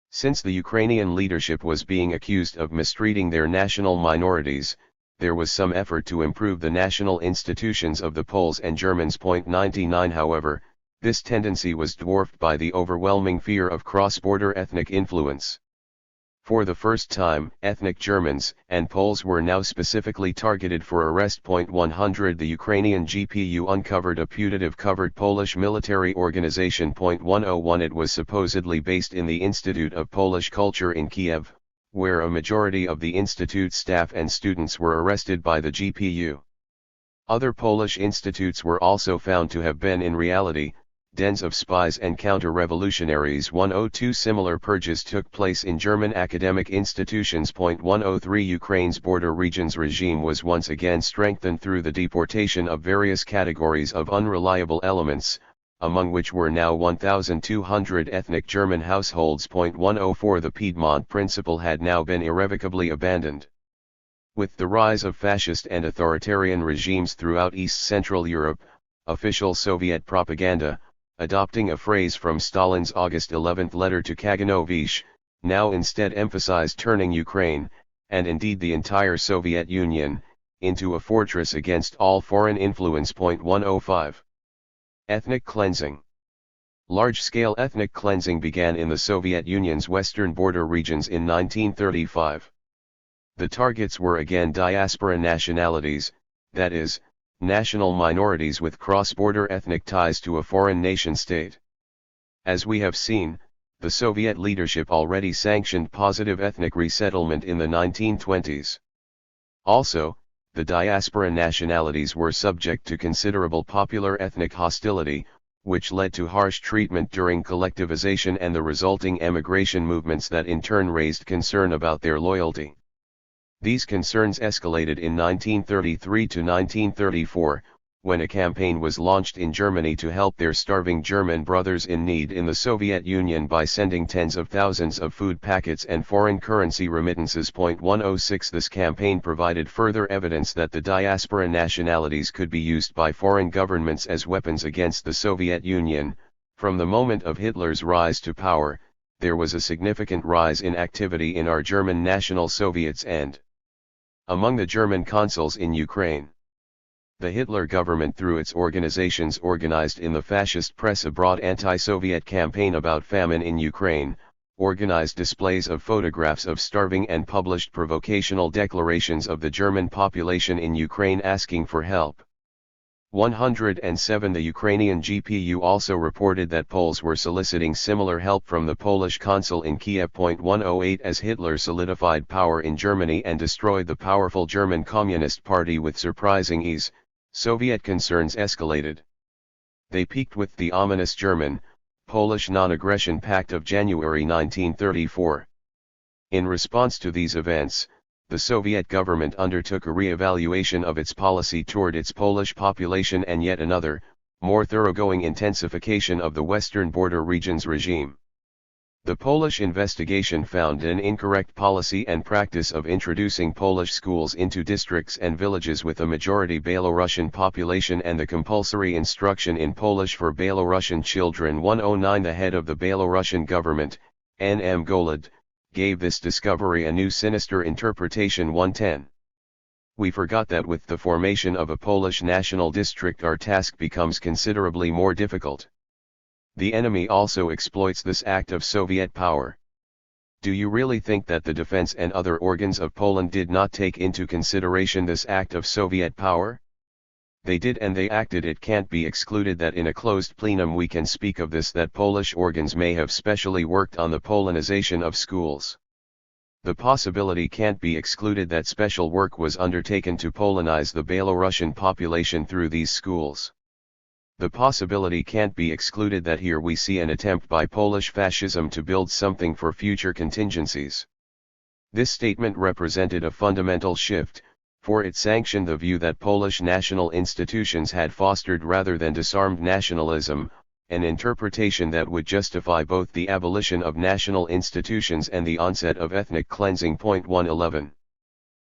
Since the Ukrainian leadership was being accused of mistreating their national minorities, there was some effort to improve the national institutions of the Poles and Germans. 99 However, this tendency was dwarfed by the overwhelming fear of cross-border ethnic influence. For the first time, ethnic Germans and Poles were now specifically targeted for arrest. 100 The Ukrainian GPU uncovered a putative covert Polish military organization. 101 It was supposedly based in the Institute of Polish Culture in Kiev, where a majority of the institute's staff and students were arrested by the GPU. Other Polish institutes were also found to have been in reality dens of spies and counter-revolutionaries. 102 Similar purges took place in German academic institutions. 103 Ukraine's border regions regime was once again strengthened through the deportation of various categories of unreliable elements, among which were now 1,200 ethnic German households. 104 The Piedmont Principle had now been irrevocably abandoned. With the rise of fascist and authoritarian regimes throughout East Central Europe, official Soviet propaganda, adopting a phrase from Stalin's August 11 letter to Kaganovich, now instead emphasized turning Ukraine, and indeed the entire Soviet Union, into a fortress against all foreign influence. 105 Ethnic cleansing. Large-scale ethnic cleansing began in the Soviet Union's western border regions in 1935. The targets were again diaspora nationalities, that is, national minorities with cross-border ethnic ties to a foreign nation-state. As we have seen, the Soviet leadership already sanctioned positive ethnic resettlement in the 1920s. Also, the diaspora nationalities were subject to considerable popular ethnic hostility, which led to harsh treatment during collectivization and the resulting emigration movements that in turn raised concern about their loyalty. These concerns escalated in 1933 to 1934, when a campaign was launched in Germany to help their starving German brothers in need in the Soviet Union by sending tens of thousands of food packets and foreign currency remittances. 106 This campaign provided further evidence that the diaspora nationalities could be used by foreign governments as weapons against the Soviet Union. From the moment of Hitler's rise to power, there was a significant rise in activity in our German National Soviets and among the German consuls in Ukraine. The Hitler government through its organizations organized in the fascist press a broad anti-Soviet campaign about famine in Ukraine, organized displays of photographs of starving and published provocational declarations of the German population in Ukraine asking for help. 107 The Ukrainian GPU also reported that Poles were soliciting similar help from the Polish consul in Kiev. 108 As Hitler solidified power in Germany and destroyed the powerful German Communist Party with surprising ease, Soviet concerns escalated. They peaked with the ominous German-Polish Non-Aggression Pact of January 1934. In response to these events, the Soviet government undertook a re-evaluation of its policy toward its Polish population and yet another, more thoroughgoing intensification of the Western Border regions regime. The Polish investigation found an incorrect policy and practice of introducing Polish schools into districts and villages with a majority Belarusian population and the compulsory instruction in Polish for Belarusian children. 109 The head of the Belarusian government, N.M. Golod, gave this discovery a new sinister interpretation. 110 We forgot that with the formation of a Polish national district our task becomes considerably more difficult. The enemy also exploits this act of Soviet power. Do you really think that the defense and other organs of Poland did not take into consideration this act of Soviet power? They did, and they acted. It can't be excluded that in a closed plenum we can speak of this, that Polish organs may have specially worked on the Polonization of schools. The possibility can't be excluded that special work was undertaken to Polonize the Belarusian population through these schools. The possibility can't be excluded that here we see an attempt by Polish fascism to build something for future contingencies. This statement represented a fundamental shift, for it sanctioned the view that Polish national institutions had fostered rather than disarmed nationalism, an interpretation that would justify both the abolition of national institutions and the onset of ethnic cleansing. 111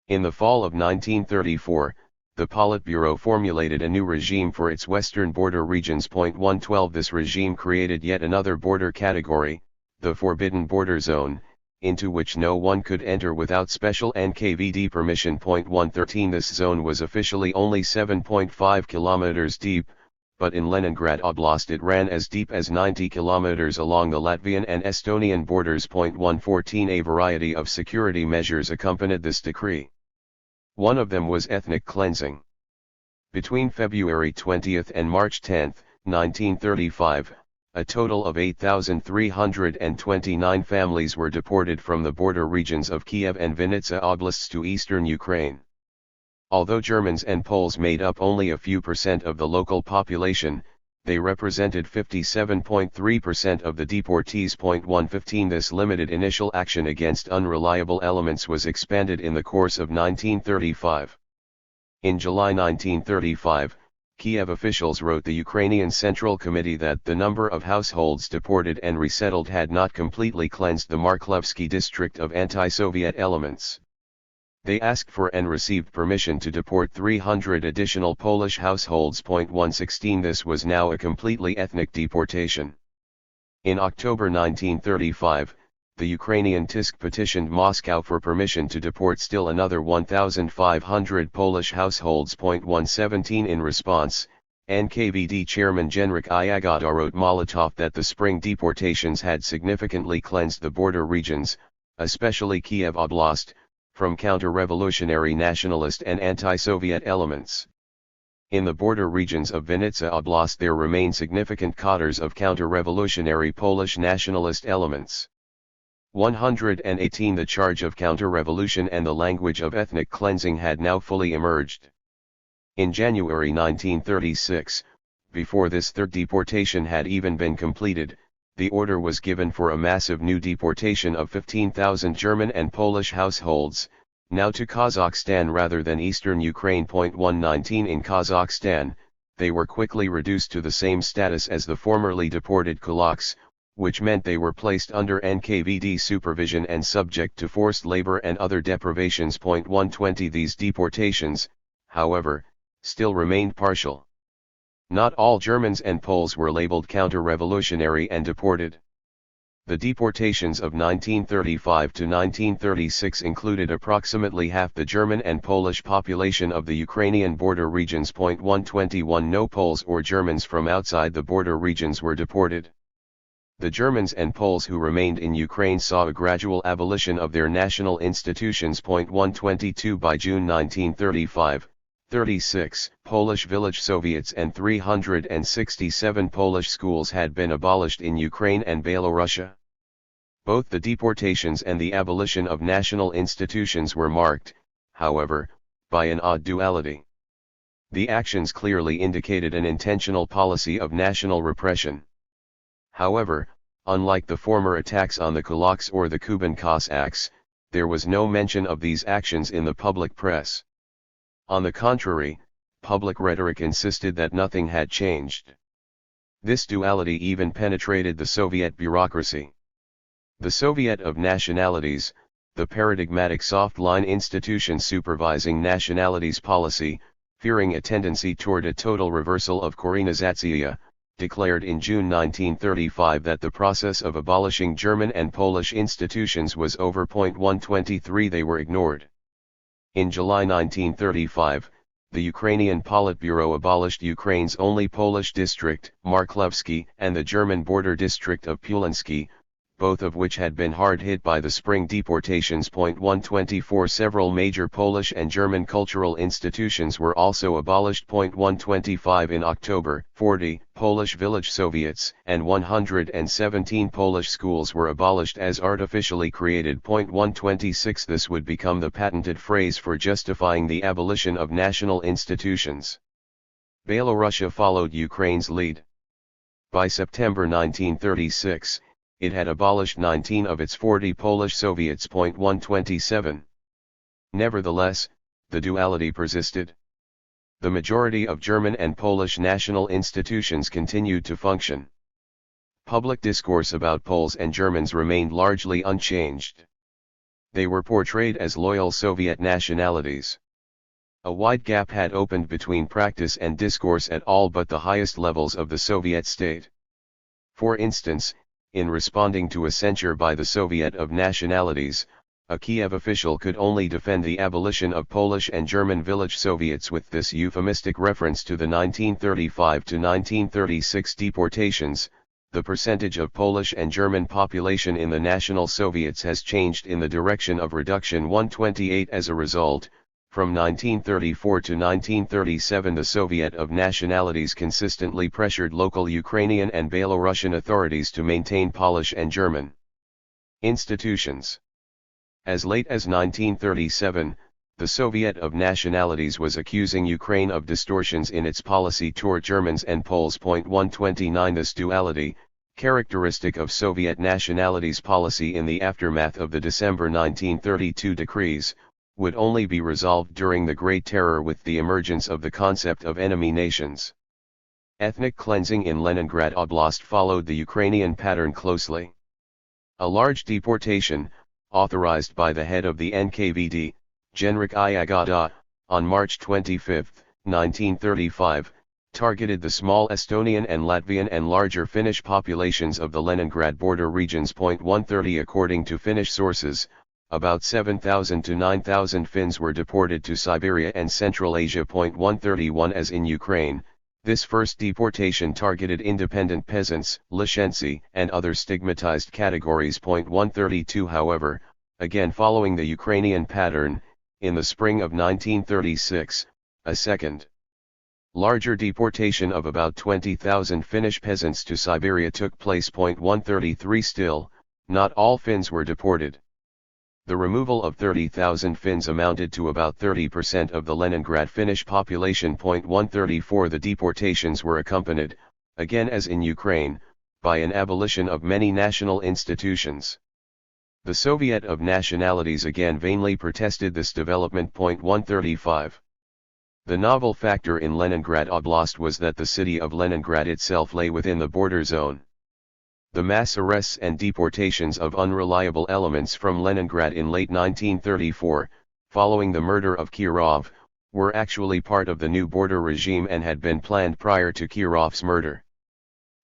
In the fall of 1934, the Politburo formulated a new regime for its western border regions. 112 This regime created yet another border category, the Forbidden Border Zone, into which no one could enter without special NKVD permission. 113 This zone was officially only 7.5 kilometers deep, but in Leningrad Oblast it ran as deep as 90 kilometers along the Latvian and Estonian borders. 114 A variety of security measures accompanied this decree. One of them was ethnic cleansing. Between February 20 and March 10, 1935, a total of 8,329 families were deported from the border regions of Kiev and Vinnytsia Oblasts to eastern Ukraine. Although Germans and Poles made up only a few percent of the local population, they represented 57.3% of the deportees. 115 This limited initial action against unreliable elements was expanded in the course of 1935. In July 1935, Kiev officials wrote the Ukrainian Central Committee that the number of households deported and resettled had not completely cleansed the Marklevsky district of anti-Soviet elements. They asked for and received permission to deport 300 additional Polish households. 116 This was now a completely ethnic deportation. In October 1935, the Ukrainian TISK petitioned Moscow for permission to deport still another 1,500 Polish households. 117 In response, NKVD chairman Genrikh Yagoda wrote Molotov that the spring deportations had significantly cleansed the border regions, especially Kiev Oblast, from counter-revolutionary nationalist and anti-Soviet elements. In the border regions of Vinnytsia Oblast there remain significant cadres of counter-revolutionary Polish nationalist elements. 118 The charge of counter-revolution and the language of ethnic cleansing had now fully emerged. In January 1936, before this third deportation had even been completed, the order was given for a massive new deportation of 15,000 German and Polish households, now to Kazakhstan rather than eastern Ukraine. 119 In Kazakhstan, they were quickly reduced to the same status as the formerly deported kulaks, which meant they were placed under NKVD supervision and subject to forced labor and other deprivations. 120 These deportations, however, still remained partial. Not all Germans and Poles were labeled counter-revolutionary and deported. The deportations of 1935 to 1936 included approximately half the German and Polish population of the Ukrainian border regions. 121 No Poles or Germans from outside the border regions were deported. The Germans and Poles who remained in Ukraine saw a gradual abolition of their national institutions. 122 By June 1935, 36 Polish village Soviets and 367 Polish schools had been abolished in Ukraine and Belorussia. Both the deportations and the abolition of national institutions were marked, however, by an odd duality. The actions clearly indicated an intentional policy of national repression. However, unlike the former attacks on the kulaks or the Kuban Cossacks, there was no mention of these actions in the public press. On the contrary, public rhetoric insisted that nothing had changed. This duality even penetrated the Soviet bureaucracy. The Soviet of Nationalities, the paradigmatic soft-line institution supervising nationalities policy, fearing a tendency toward a total reversal of Korenizatsiya, declared in June 1935 that the process of abolishing German and Polish institutions was over. 123 They were ignored. In July 1935, the Ukrainian Politburo abolished Ukraine's only Polish district, Marklevsky, and the German border district of Pulinsky, both of which had been hard hit by the spring deportations. 124 Several major Polish and German cultural institutions were also abolished. 125 In October, 40 Polish village Soviets and 117 Polish schools were abolished as artificially created. 126 This would become the patented phrase for justifying the abolition of national institutions. Belorussia followed Ukraine's lead. By September 1936, it had abolished 19 of its 40 Polish Soviets. 127 Nevertheless, the duality persisted. The majority of German and Polish national institutions continued to function. Public discourse about Poles and Germans remained largely unchanged. They were portrayed as loyal Soviet nationalities. A wide gap had opened between practice and discourse at all but the highest levels of the Soviet state. For instance, in responding to a censure by the Soviet of Nationalities, a Kiev official could only defend the abolition of Polish and German village Soviets with this euphemistic reference to the 1935 to 1936 deportations. The percentage of Polish and German population in the National Soviets has changed in the direction of reduction 128 as a result. From 1934 to 1937 the Soviet of Nationalities consistently pressured local Ukrainian and Belarusian authorities to maintain Polish and German institutions. As late as 1937, the Soviet of Nationalities was accusing Ukraine of distortions in its policy toward Germans and Poles. 129 This duality, characteristic of Soviet nationalities policy in the aftermath of the December 1932 decrees, would only be resolved during the Great Terror with the emergence of the concept of enemy nations. Ethnic cleansing in Leningrad Oblast followed the Ukrainian pattern closely. A large deportation, authorized by the head of the NKVD, Genrikh Yagoda, on March 25, 1935, targeted the small Estonian and Latvian and larger Finnish populations of the Leningrad border regions. 130 According to Finnish sources, about 7,000 to 9,000 Finns were deported to Siberia and Central Asia. 131 As in Ukraine, this first deportation targeted independent peasants, Lishentsy, and other stigmatized categories. 132 However, again following the Ukrainian pattern, in the spring of 1936, a second, larger deportation of about 20,000 Finnish peasants to Siberia took place. 133 Still, not all Finns were deported. The removal of 30,000 Finns amounted to about 30% of the Leningrad Finnish population. 134 The deportations were accompanied, again as in Ukraine, by an abolition of many national institutions. The Soviet of Nationalities again vainly protested this development. 135 The novel factor in Leningrad Oblast was that the city of Leningrad itself lay within the border zone. The mass arrests and deportations of unreliable elements from Leningrad in late 1934, following the murder of Kirov, were actually part of the new border regime and had been planned prior to Kirov's murder.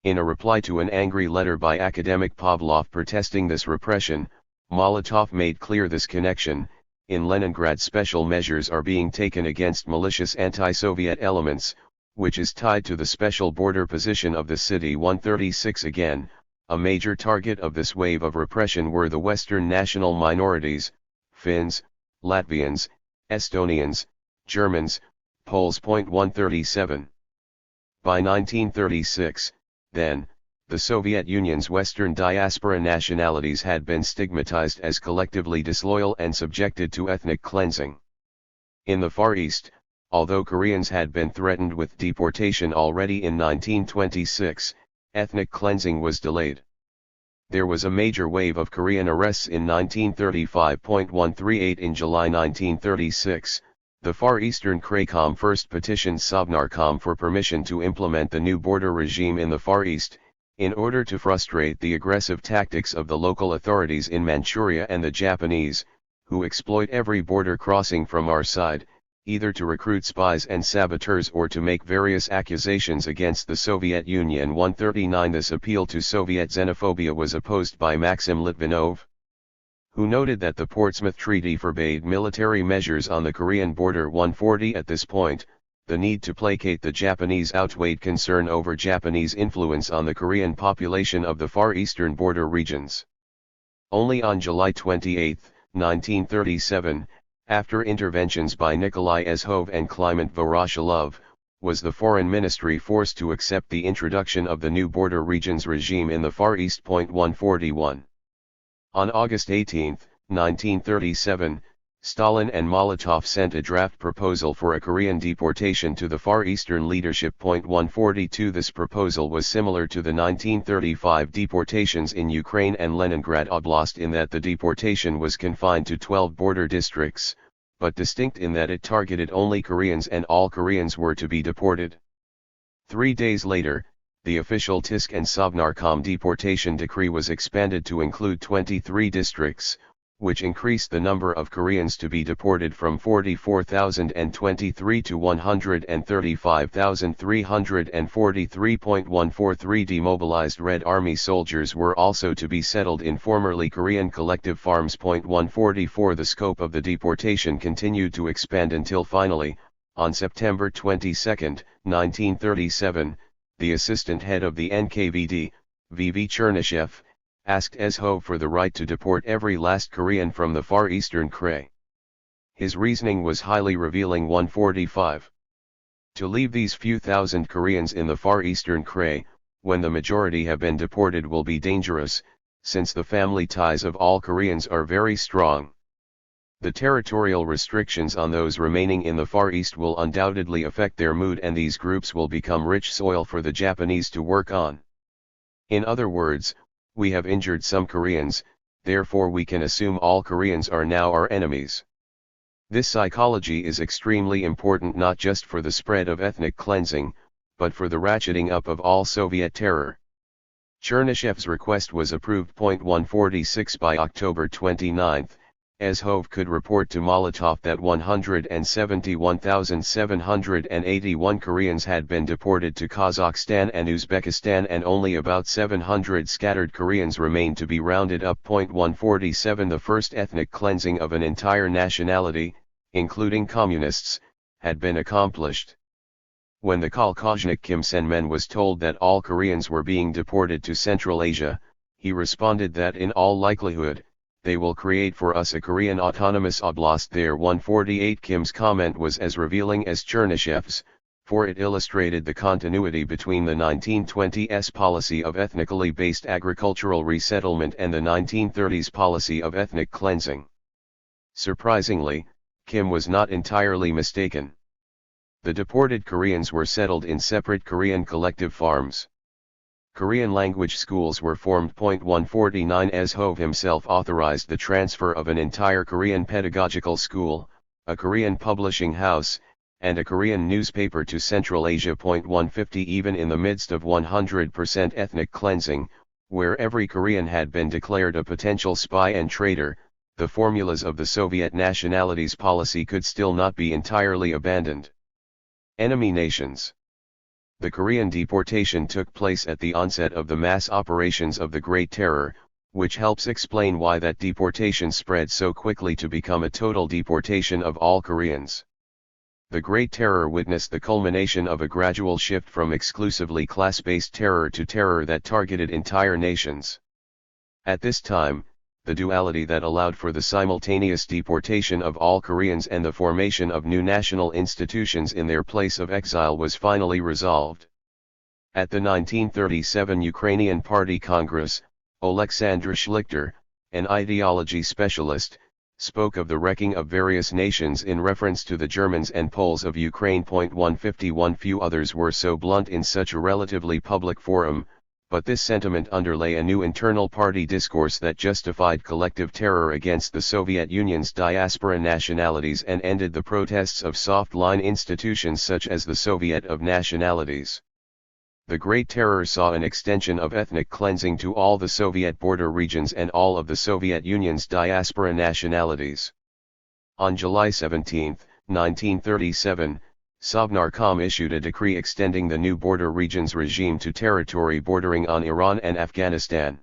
In a reply to an angry letter by academic Pavlov protesting this repression, Molotov made clear this connection. In Leningrad special measures are being taken against malicious anti-Soviet elements, which is tied to the special border position of the city. 136 Again, a major target of this wave of repression were the Western national minorities, Finns, Latvians, Estonians, Germans, Poles. 137 By 1936, then, the Soviet Union's Western diaspora nationalities had been stigmatized as collectively disloyal and subjected to ethnic cleansing. In the Far East, although Koreans had been threatened with deportation already in 1926, ethnic cleansing was delayed. There was a major wave of Korean arrests in 1935. 138 In July 1936, the Far Eastern Craycom first petitioned Sovnarkom for permission to implement the new border regime in the Far East, in order to frustrate the aggressive tactics of the local authorities in Manchuria and the Japanese, who exploit every border crossing from our side, either to recruit spies and saboteurs or to make various accusations against the Soviet Union. 139 This appeal to Soviet xenophobia was opposed by Maxim Litvinov, who noted that the Portsmouth Treaty forbade military measures on the Korean border. 140 At this point, the need to placate the Japanese outweighed concern over Japanese influence on the Korean population of the Far Eastern border regions. Only on July 28, 1937, after interventions by Nikolai Ezhov and Kliment Voroshilov, was the Foreign Ministry forced to accept the introduction of the new border regions regime in the Far East. 141 On August 18, 1937, Stalin and Molotov sent a draft proposal for a Korean deportation to the Far Eastern leadership. 142 This proposal was similar to the 1935 deportations in Ukraine and Leningrad Oblast in that the deportation was confined to 12 border districts, but distinct in that it targeted only Koreans and all Koreans were to be deported. 3 days later, the official Tisk and Sovnarkom deportation decree was expanded to include 23 districts, which increased the number of Koreans to be deported from 44,023 to 135,343. Demobilized Red Army soldiers were also to be settled in formerly Korean collective farms. 144 The scope of the deportation continued to expand until finally, on September 22, 1937, the assistant head of the NKVD, V.V. Chernyshev, asked Ezhov for the right to deport every last Korean from the Far Eastern Krai. His reasoning was highly revealing. 145. To leave these few thousand Koreans in the Far Eastern Krai, when the majority have been deported, will be dangerous, since the family ties of all Koreans are very strong. The territorial restrictions on those remaining in the Far East will undoubtedly affect their mood, and these groups will become rich soil for the Japanese to work on. In other words, we have injured some Koreans, therefore we can assume all Koreans are now our enemies. This psychology is extremely important not just for the spread of ethnic cleansing, but for the ratcheting up of all Soviet terror. Chernyshev's request was approved. 146 By October 29, Ezhov could report to Molotov that 171,781 Koreans had been deported to Kazakhstan and Uzbekistan, and only about 700 scattered Koreans remained to be rounded up. 147 The first ethnic cleansing of an entire nationality, including communists, had been accomplished. When the Kolkhoznik Kim Sen-men was told that all Koreans were being deported to Central Asia, he responded that in all likelihood, they will create for us a Korean autonomous oblast there. 148 Kim's comment was as revealing as Chernyshev's, for it illustrated the continuity between the 1920s policy of ethnically based agricultural resettlement and the 1930s policy of ethnic cleansing. Surprisingly, Kim was not entirely mistaken. The deported Koreans were settled in separate Korean collective farms. Korean language schools were formed. 149 Ezhov himself authorized the transfer of an entire Korean pedagogical school, a Korean publishing house, and a Korean newspaper to Central Asia. 150 Even in the midst of 100% ethnic cleansing, where every Korean had been declared a potential spy and traitor, the formulas of the Soviet nationalities policy could still not be entirely abandoned. Enemy nations. The Korean deportation took place at the onset of the mass operations of the Great Terror, which helps explain why that deportation spread so quickly to become a total deportation of all Koreans. The Great Terror witnessed the culmination of a gradual shift from exclusively class-based terror to terror that targeted entire nations. At this time, the duality that allowed for the simultaneous deportation of all Koreans and the formation of new national institutions in their place of exile was finally resolved. At the 1937 Ukrainian Party Congress, Oleksandr Schlichter, an ideology specialist, spoke of the wrecking of various nations in reference to the Germans and Poles of Ukraine. 151 Few others were so blunt in such a relatively public forum, but this sentiment underlay a new internal party discourse that justified collective terror against the Soviet Union's diaspora nationalities and ended the protests of soft-line institutions such as the Soviet of Nationalities. The Great Terror saw an extension of ethnic cleansing to all the Soviet border regions and all of the Soviet Union's diaspora nationalities. On July 17, 1937, Sovnarkom issued a decree extending the new border regions regime to territory bordering on Iran and Afghanistan.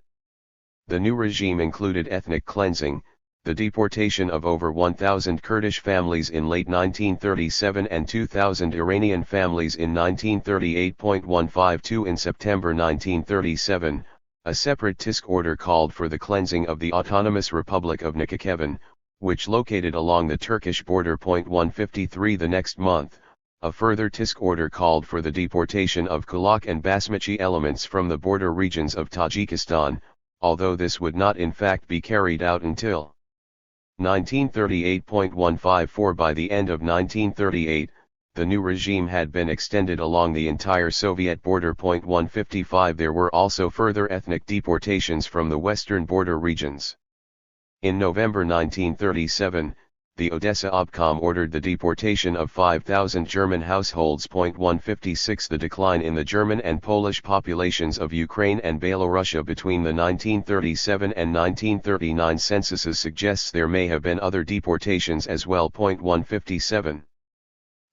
The new regime included ethnic cleansing, the deportation of over 1,000 Kurdish families in late 1937 and 2,000 Iranian families in 1938. 152 In September 1937, a separate Tisk order called for the cleansing of the Autonomous Republic of Nakhchivan, which located along the Turkish border. 153 The next month, a further Tisk order called for the deportation of Kulak and Basmachi elements from the border regions of Tajikistan, although this would not in fact be carried out until 1938. 154 By the end of 1938, the new regime had been extended along the entire Soviet border. 155 There were also further ethnic deportations from the western border regions. In November 1937, the Odessa Obkom ordered the deportation of 5,000 German households. 156 The decline in the German and Polish populations of Ukraine and Belarus between the 1937 and 1939 censuses suggests there may have been other deportations as well. 157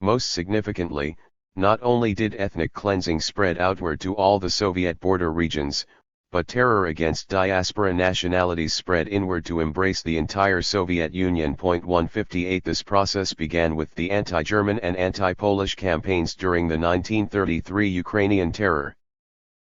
Most significantly, not only did ethnic cleansing spread outward to all the Soviet border regions, but terror against diaspora nationalities spread inward to embrace the entire Soviet Union. 158 This process began with the anti-German and anti-Polish campaigns during the 1933 Ukrainian terror.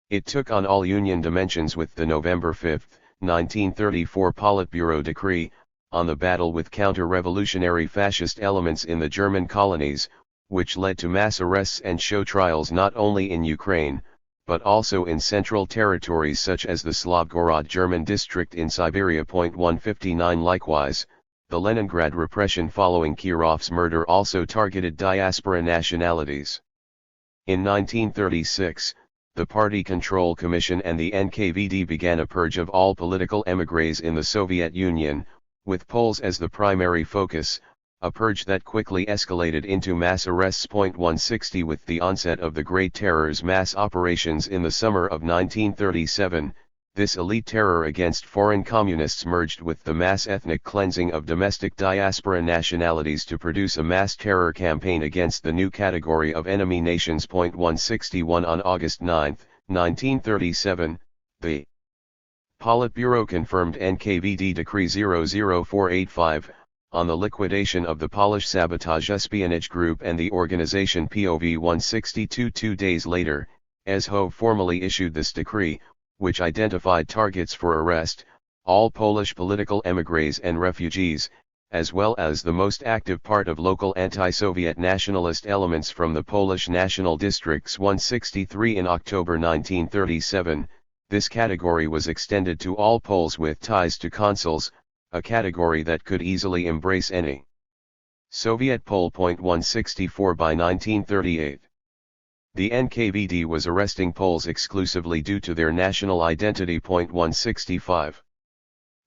It took on all Union dimensions with the November 5, 1934 Politburo decree, on the battle with counter-revolutionary fascist elements in the German colonies, which led to mass arrests and show trials not only in Ukraine, but also in central territories such as the Slavgorod German district in Siberia. 159 Likewise, the Leningrad repression following Kirov's murder also targeted diaspora nationalities. In 1936, the Party Control Commission and the NKVD began a purge of all political émigrés in the Soviet Union, with Poles as the primary focus, a purge that quickly escalated into mass arrests. 160 With the onset of the Great Terror's mass operations in the summer of 1937, this elite terror against foreign communists merged with the mass ethnic cleansing of domestic diaspora nationalities to produce a mass terror campaign against the new category of enemy nations. 161 On August 9, 1937, the Politburo confirmed NKVD Decree 00485, on the liquidation of the Polish sabotage espionage group and the organization POV 162. 2 days later, SHO formally issued this decree, which identified targets for arrest, all Polish political émigrés and refugees, as well as the most active part of local anti-Soviet nationalist elements from the Polish national districts. 163 In October 1937, this category was extended to all Poles with ties to consuls, a category that could easily embrace any Soviet Pole. 164 By 1938, the NKVD was arresting Poles exclusively due to their national identity. 165.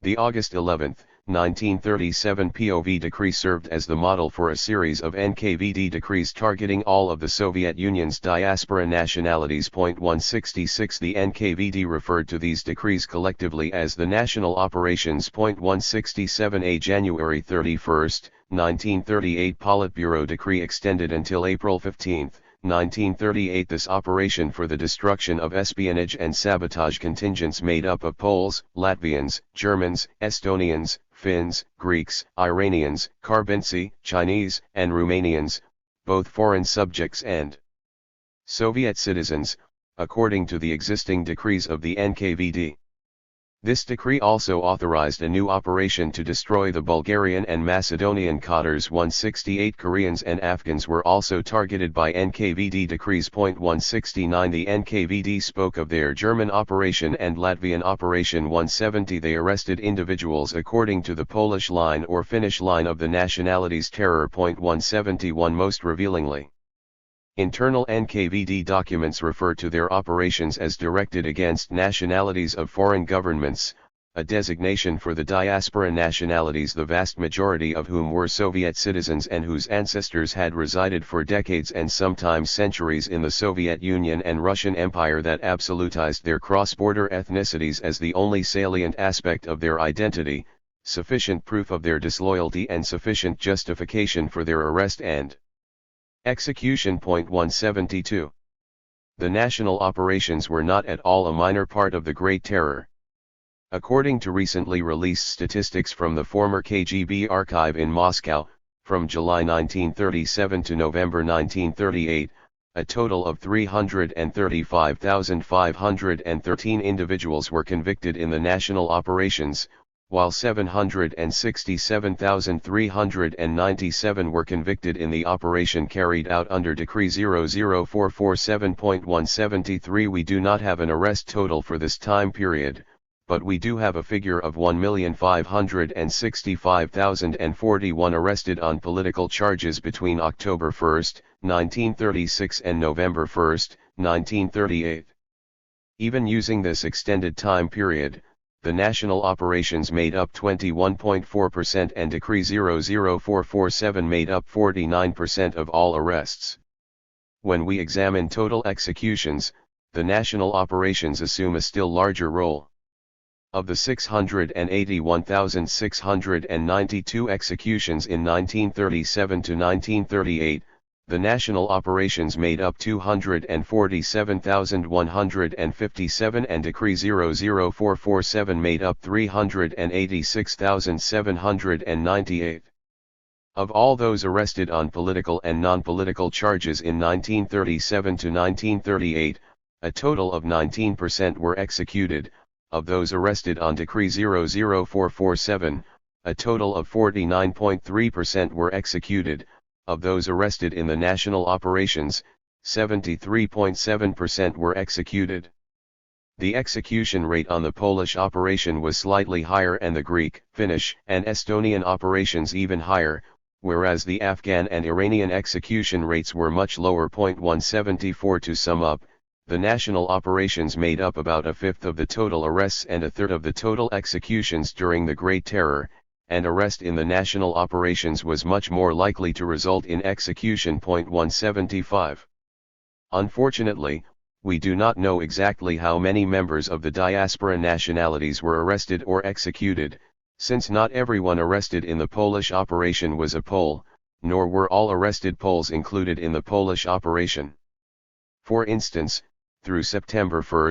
The August 11, 1937 POV decree served as the model for a series of NKVD decrees targeting all of the Soviet Union's diaspora nationalities. 166 The NKVD referred to these decrees collectively as the National Operations. 167 A January 31, 1938 Politburo decree extended until April 15, 1938 This operation for the destruction of espionage and sabotage contingents made up of Poles, Latvians, Germans, Estonians, Finns, Greeks, Iranians, Karbinci, Chinese, and Romanians, both foreign subjects and Soviet citizens, according to the existing decrees of the NKVD. This decree also authorized a new operation to destroy the Bulgarian and Macedonian Tatars. 168 Koreans and Afghans were also targeted by NKVD decrees. 169 The NKVD spoke of their German operation and Latvian operation. 170 They arrested individuals according to the Polish line or Finnish line of the nationalities terror. 171 Most revealingly, internal NKVD documents refer to their operations as directed against nationalities of foreign governments, a designation for the diaspora nationalities, the vast majority of whom were Soviet citizens and whose ancestors had resided for decades and sometimes centuries in the Soviet Union and Russian Empire, that absolutized their cross-border ethnicities as the only salient aspect of their identity, sufficient proof of their disloyalty and sufficient justification for their arrest and execution. 172. The national operations were not at all a minor part of the Great Terror. According to recently released statistics from the former KGB archive in Moscow, from July 1937 to November 1938, a total of 335,513 individuals were convicted in the national operations, while 767,397 were convicted in the operation carried out under Decree 00447.173. We do not have an arrest total for this time period, but we do have a figure of 1,565,041 arrested on political charges between October 1, 1936 and November 1, 1938. Even using this extended time period, the national operations made up 21.4% and Decree 00447 made up 49% of all arrests. When we examine total executions, the national operations assume a still larger role. Of the 681,692 executions in 1937 to 1938, the national operations made up 247,157 and Decree 00447 made up 386,798. Of all those arrested on political and non-political charges in 1937 to 1938, a total of 19% were executed. Of those arrested on Decree 00447, a total of 49.3% were executed. Of those arrested in the national operations, 73.7% were executed. The execution rate on the Polish operation was slightly higher and the Greek, Finnish, and Estonian operations even higher, whereas the Afghan and Iranian execution rates were much lower. 174. To sum up, the national operations made up about a fifth of the total arrests and a third of the total executions during the Great Terror, and arrest in the national operations was much more likely to result in execution. 175. Unfortunately, we do not know exactly how many members of the diaspora nationalities were arrested or executed, since not everyone arrested in the Polish operation was a Pole, nor were all arrested Poles included in the Polish operation. For instance, through September 1,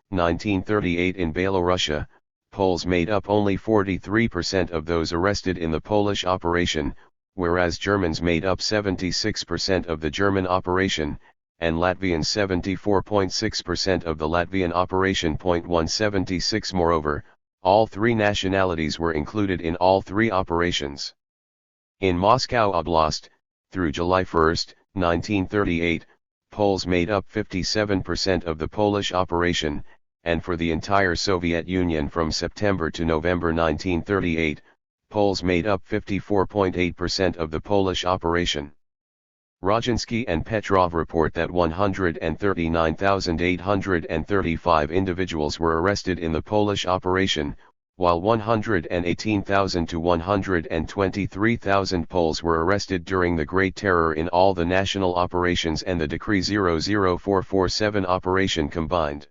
1938 in Belorussia, Poles made up only 43% of those arrested in the Polish operation, whereas Germans made up 76% of the German operation, and Latvians 74.6% of the Latvian operation. 176. Moreover, all three nationalities were included in all three operations. In Moscow Oblast, through July 1, 1938, Poles made up 57% of the Polish operation, and for the entire Soviet Union from September to November 1938, Poles made up 54.8% of the Polish operation. Roginski and Petrov report that 139,835 individuals were arrested in the Polish operation, while 118,000 to 123,000 Poles were arrested during the Great Terror in all the national operations and the Decree 00447 operation combined.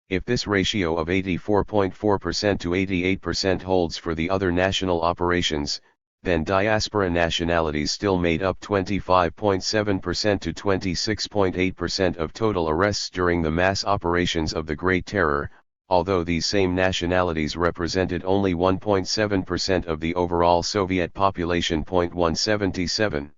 If this ratio of 84.4% to 88% holds for the other national operations, then diaspora nationalities still made up 25.7% to 26.8% of total arrests during the mass operations of the Great Terror, although these same nationalities represented only 1.7% of the overall Soviet population. 177.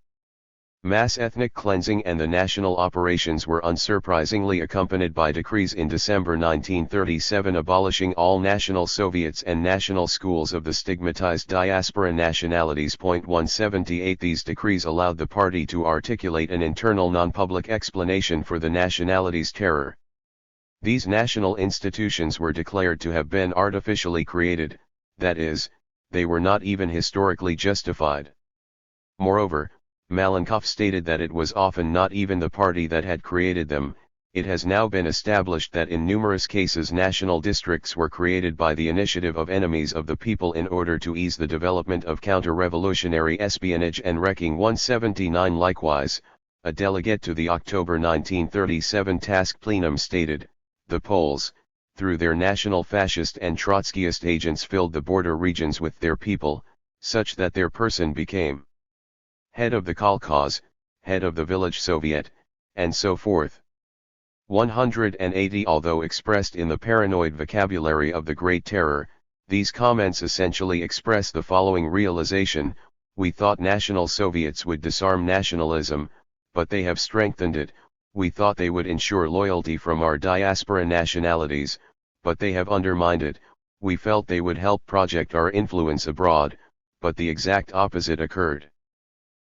Mass ethnic cleansing and the national operations were unsurprisingly accompanied by decrees in December 1937 abolishing all national Soviets and national schools of the stigmatized diaspora nationalities. 178. These decrees allowed the party to articulate an internal non-public explanation for the nationalities' terror. These national institutions were declared to have been artificially created, that is, they were not even historically justified. Moreover, Malenkov stated that it was often not even the party that had created them. It has now been established that in numerous cases national districts were created by the initiative of enemies of the people in order to ease the development of counter-revolutionary espionage and wrecking. 179. Likewise, a delegate to the October 1937 task plenum stated, "The Poles, through their national fascist and Trotskyist agents, filled the border regions with their people, such that their person became head of the kolkhoz, head of the village Soviet, and so forth." 180. Although expressed in the paranoid vocabulary of the Great Terror, these comments essentially express the following realization: we thought National Soviets would disarm nationalism, but they have strengthened it. We thought they would ensure loyalty from our diaspora nationalities, but they have undermined it. We felt they would help project our influence abroad, but the exact opposite occurred.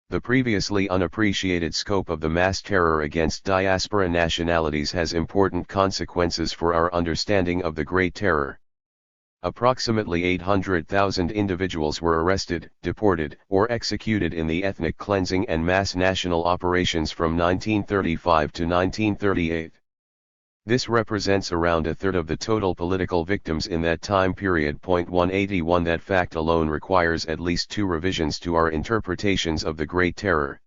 The previously unappreciated scope of the mass terror against diaspora nationalities has important consequences for our understanding of the Great Terror. Approximately 800,000 individuals were arrested, deported, or executed in the ethnic cleansing and mass national operations from 1935 to 1938. This represents around a third of the total political victims in that time period. 181 That fact alone requires at least two revisions to our interpretations of the Great Terror.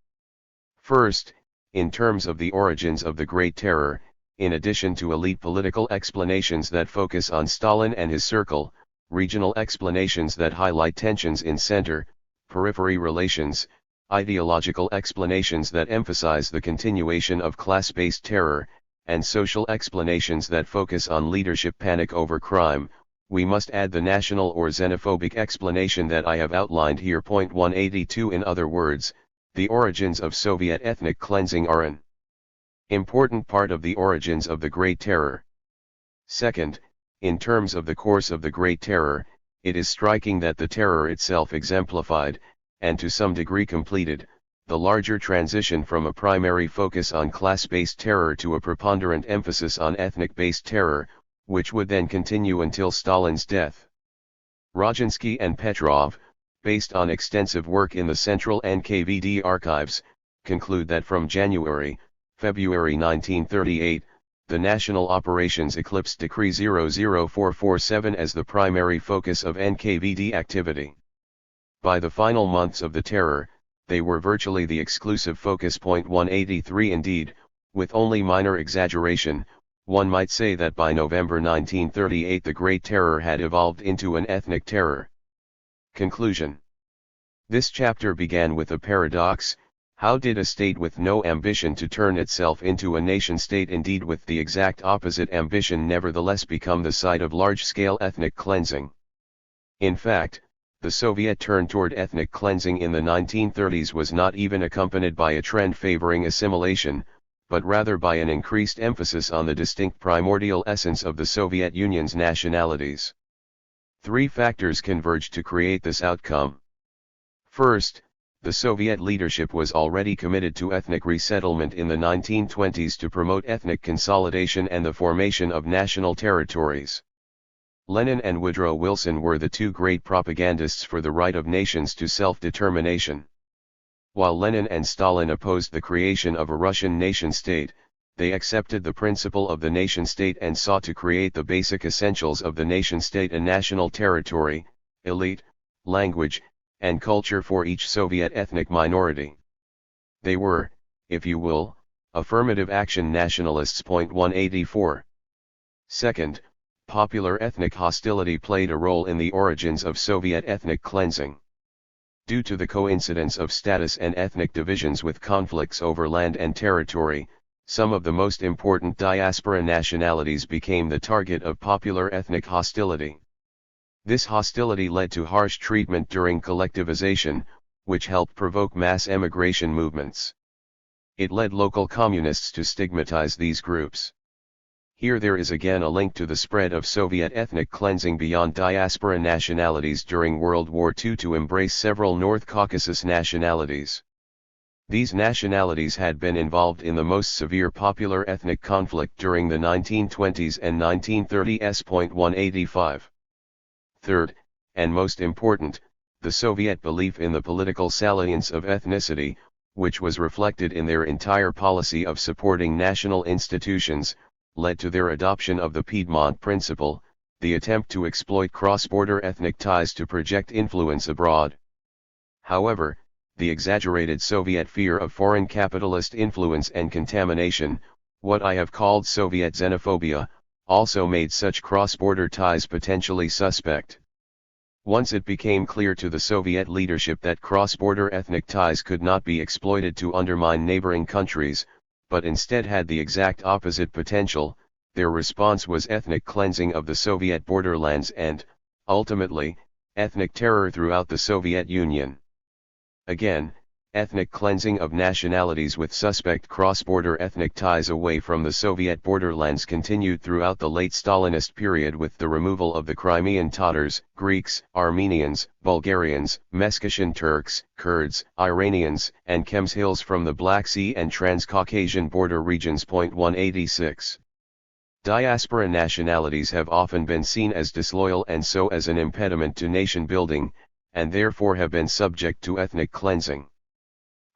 First, in terms of the origins of the Great Terror, in addition to elite political explanations that focus on Stalin and his circle, regional explanations that highlight tensions in center-periphery relations, ideological explanations that emphasize the continuation of class-based terror, and social explanations that focus on leadership panic over crime, we must add the national or xenophobic explanation that I have outlined here. 182 In other words, the origins of Soviet ethnic cleansing are an important part of the origins of the Great Terror. Second, in terms of the course of the Great Terror, it is striking that the terror itself exemplified, and to some degree completed, the larger transition from a primary focus on class-based terror to a preponderant emphasis on ethnic-based terror, which would then continue until Stalin's death. Rojansky and Petrov, based on extensive work in the Central NKVD archives, conclude that from January-February 1938, the National Operations eclipsed Decree 00447 as the primary focus of NKVD activity. By the final months of the terror, they were virtually the exclusive focus. 183 Indeed, with only minor exaggeration, one might say that by November 1938 the Great Terror had evolved into an ethnic terror. Conclusion. This chapter began with a paradox. How did a state with no ambition to turn itself into a nation-state, indeed with the exact opposite ambition, nevertheless become the site of large-scale ethnic cleansing? In fact, the Soviet turn toward ethnic cleansing in the 1930s was not even accompanied by a trend favoring assimilation, but rather by an increased emphasis on the distinct primordial essence of the Soviet Union's nationalities. Three factors converged to create this outcome. First, the Soviet leadership was already committed to ethnic resettlement in the 1920s to promote ethnic consolidation and the formation of national territories. Lenin and Woodrow Wilson were the two great propagandists for the right of nations to self-determination. While Lenin and Stalin opposed the creation of a Russian nation-state, they accepted the principle of the nation-state and sought to create the basic essentials of the nation-state: a national territory, elite, language, and culture for each Soviet ethnic minority. They were, if you will, affirmative action nationalists. 184. Second, popular ethnic hostility played a role in the origins of Soviet ethnic cleansing. Due to the coincidence of status and ethnic divisions with conflicts over land and territory, some of the most important diaspora nationalities became the target of popular ethnic hostility. This hostility led to harsh treatment during collectivization, which helped provoke mass emigration movements. It led local communists to stigmatize these groups. Here there is again a link to the spread of Soviet ethnic cleansing beyond diaspora nationalities during World War II to embrace several North Caucasus nationalities. These nationalities had been involved in the most severe popular ethnic conflict during the 1920s and 1930s. 185. Third, and most important, the Soviet belief in the political salience of ethnicity, which was reflected in their entire policy of supporting national institutions, led to their adoption of the Piedmont Principle, the attempt to exploit cross-border ethnic ties to project influence abroad. However, the exaggerated Soviet fear of foreign capitalist influence and contamination, what I have called Soviet xenophobia, also made such cross-border ties potentially suspect. Once it became clear to the Soviet leadership that cross-border ethnic ties could not be exploited to undermine neighboring countries, but instead had the exact opposite potential, their response was ethnic cleansing of the Soviet borderlands and, ultimately, ethnic terror throughout the Soviet Union. Again, ethnic cleansing of nationalities with suspect cross-border ethnic ties away from the Soviet borderlands continued throughout the late Stalinist period with the removal of the Crimean Tatars, Greeks, Armenians, Bulgarians, Meskhetian Turks, Kurds, Iranians, and Chemshils from the Black Sea and Transcaucasian border regions. 186. Diaspora nationalities have often been seen as disloyal and so as an impediment to nation building, and therefore have been subject to ethnic cleansing.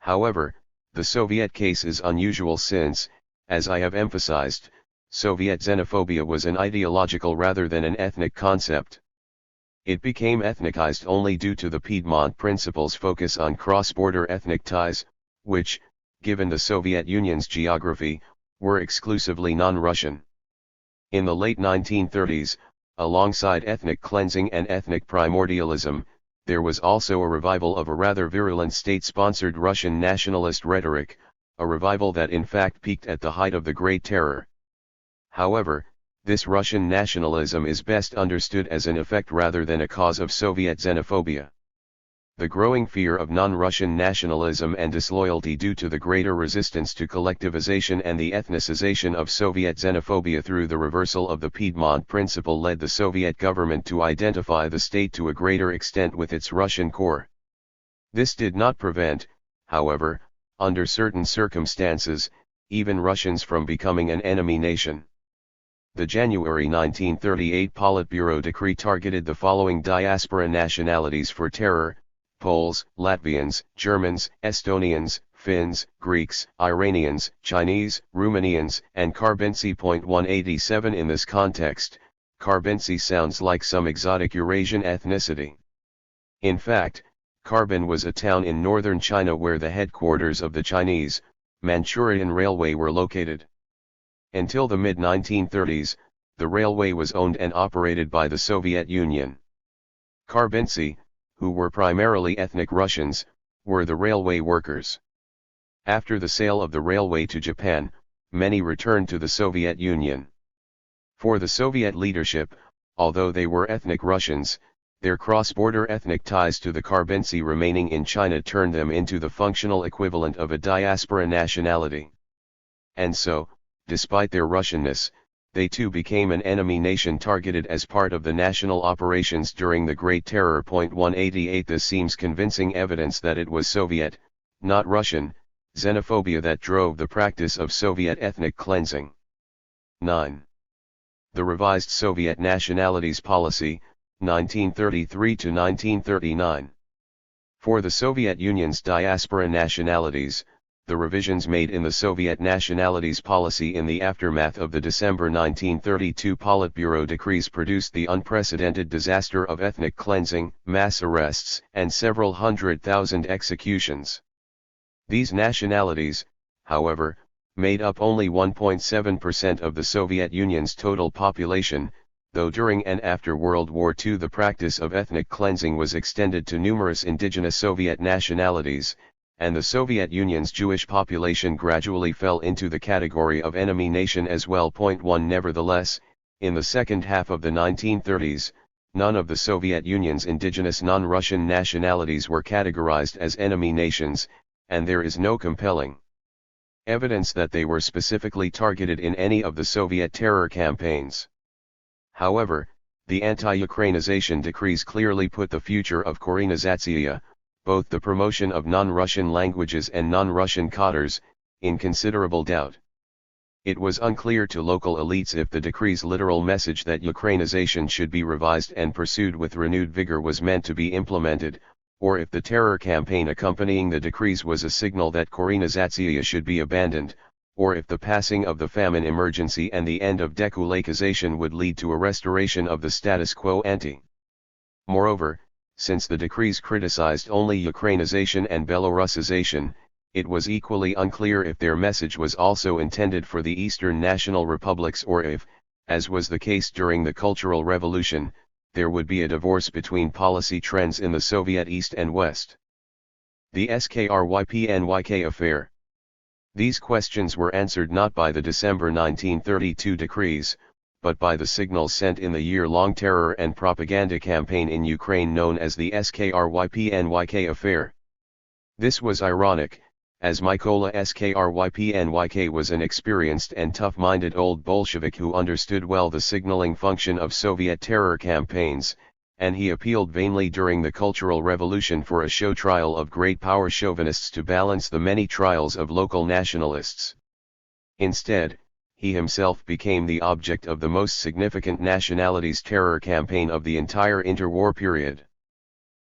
However, the Soviet case is unusual since, as I have emphasized, Soviet xenophobia was an ideological rather than an ethnic concept. It became ethnicized only due to the Piedmont Principle's focus on cross-border ethnic ties, which, given the Soviet Union's geography, were exclusively non-Russian. In the late 1930s, alongside ethnic cleansing and ethnic primordialism, there was also a revival of a rather virulent state-sponsored Russian nationalist rhetoric, a revival that in fact peaked at the height of the Great Terror. However, this Russian nationalism is best understood as an effect rather than a cause of Soviet xenophobia. The growing fear of non-Russian nationalism and disloyalty due to the greater resistance to collectivization and the ethnicization of Soviet xenophobia through the reversal of the Piedmont Principle led the Soviet government to identify the state to a greater extent with its Russian core. This did not prevent, however, under certain circumstances, even Russians from becoming an enemy nation. The January 1938 Politburo decree targeted the following diaspora nationalities for terror: Poles, Latvians, Germans, Estonians, Finns, Greeks, Iranians, Chinese, Romanians, and Karbinci. 187 In this context, Karbinci sounds like some exotic Eurasian ethnicity. In fact, Karbin was a town in northern China where the headquarters of the Chinese, Manchurian Railway were located. Until the mid-1930s, the railway was owned and operated by the Soviet Union. Karbinci, who were primarily ethnic Russians, were the railway workers. After the sale of the railway to Japan, many returned to the Soviet Union. For the Soviet leadership, although they were ethnic Russians, their cross-border ethnic ties to the Karbinci remaining in China turned them into the functional equivalent of a diaspora nationality. And so, despite their Russianness, they too became an enemy nation targeted as part of the national operations during the Great Terror. 188 This seems convincing evidence that it was Soviet, not Russian, xenophobia that drove the practice of Soviet ethnic cleansing. 9. The revised Soviet nationalities policy, 1933 to 1939. For the Soviet Union's diaspora nationalities, the revisions made in the Soviet nationalities policy in the aftermath of the December 1932 Politburo decrees produced the unprecedented disaster of ethnic cleansing, mass arrests, and several 100,000 executions. These nationalities, however, made up only 1.7% of the Soviet Union's total population, though during and after World War II the practice of ethnic cleansing was extended to numerous indigenous Soviet nationalities, and the Soviet Union's Jewish population gradually fell into the category of enemy nation as well. 1 Nevertheless, in the second half of the 1930s, none of the Soviet Union's indigenous non-Russian nationalities were categorized as enemy nations, and there is no compelling evidence that they were specifically targeted in any of the Soviet terror campaigns. However, the anti-Ukrainization decrees clearly put the future of Korenizatsiya, both the promotion of non-Russian languages and non-Russian cadres, in considerable doubt. It was unclear to local elites if the decree's literal message that Ukrainization should be revised and pursued with renewed vigor was meant to be implemented, or if the terror campaign accompanying the decrees was a signal that Korenizatsiya should be abandoned, or if the passing of the famine emergency and the end of dekulakization would lead to a restoration of the status quo ante. Moreover, since the decrees criticized only Ukrainization and Belarussization, it was equally unclear if their message was also intended for the Eastern National Republics or if, as was the case during the Cultural Revolution, there would be a divorce between policy trends in the Soviet East and West. The SKRYPNYK affair. These questions were answered not by the December 1932 decrees, but by the signals sent in the year-long terror and propaganda campaign in Ukraine known as the SKRYPNYK affair. This was ironic, as Mykola Skrypnyk was an experienced and tough-minded old Bolshevik who understood well the signaling function of Soviet terror campaigns, and he appealed vainly during the Cultural Revolution for a show trial of great power chauvinists to balance the many trials of local nationalists. Instead, he himself became the object of the most significant nationalities terror campaign of the entire interwar period.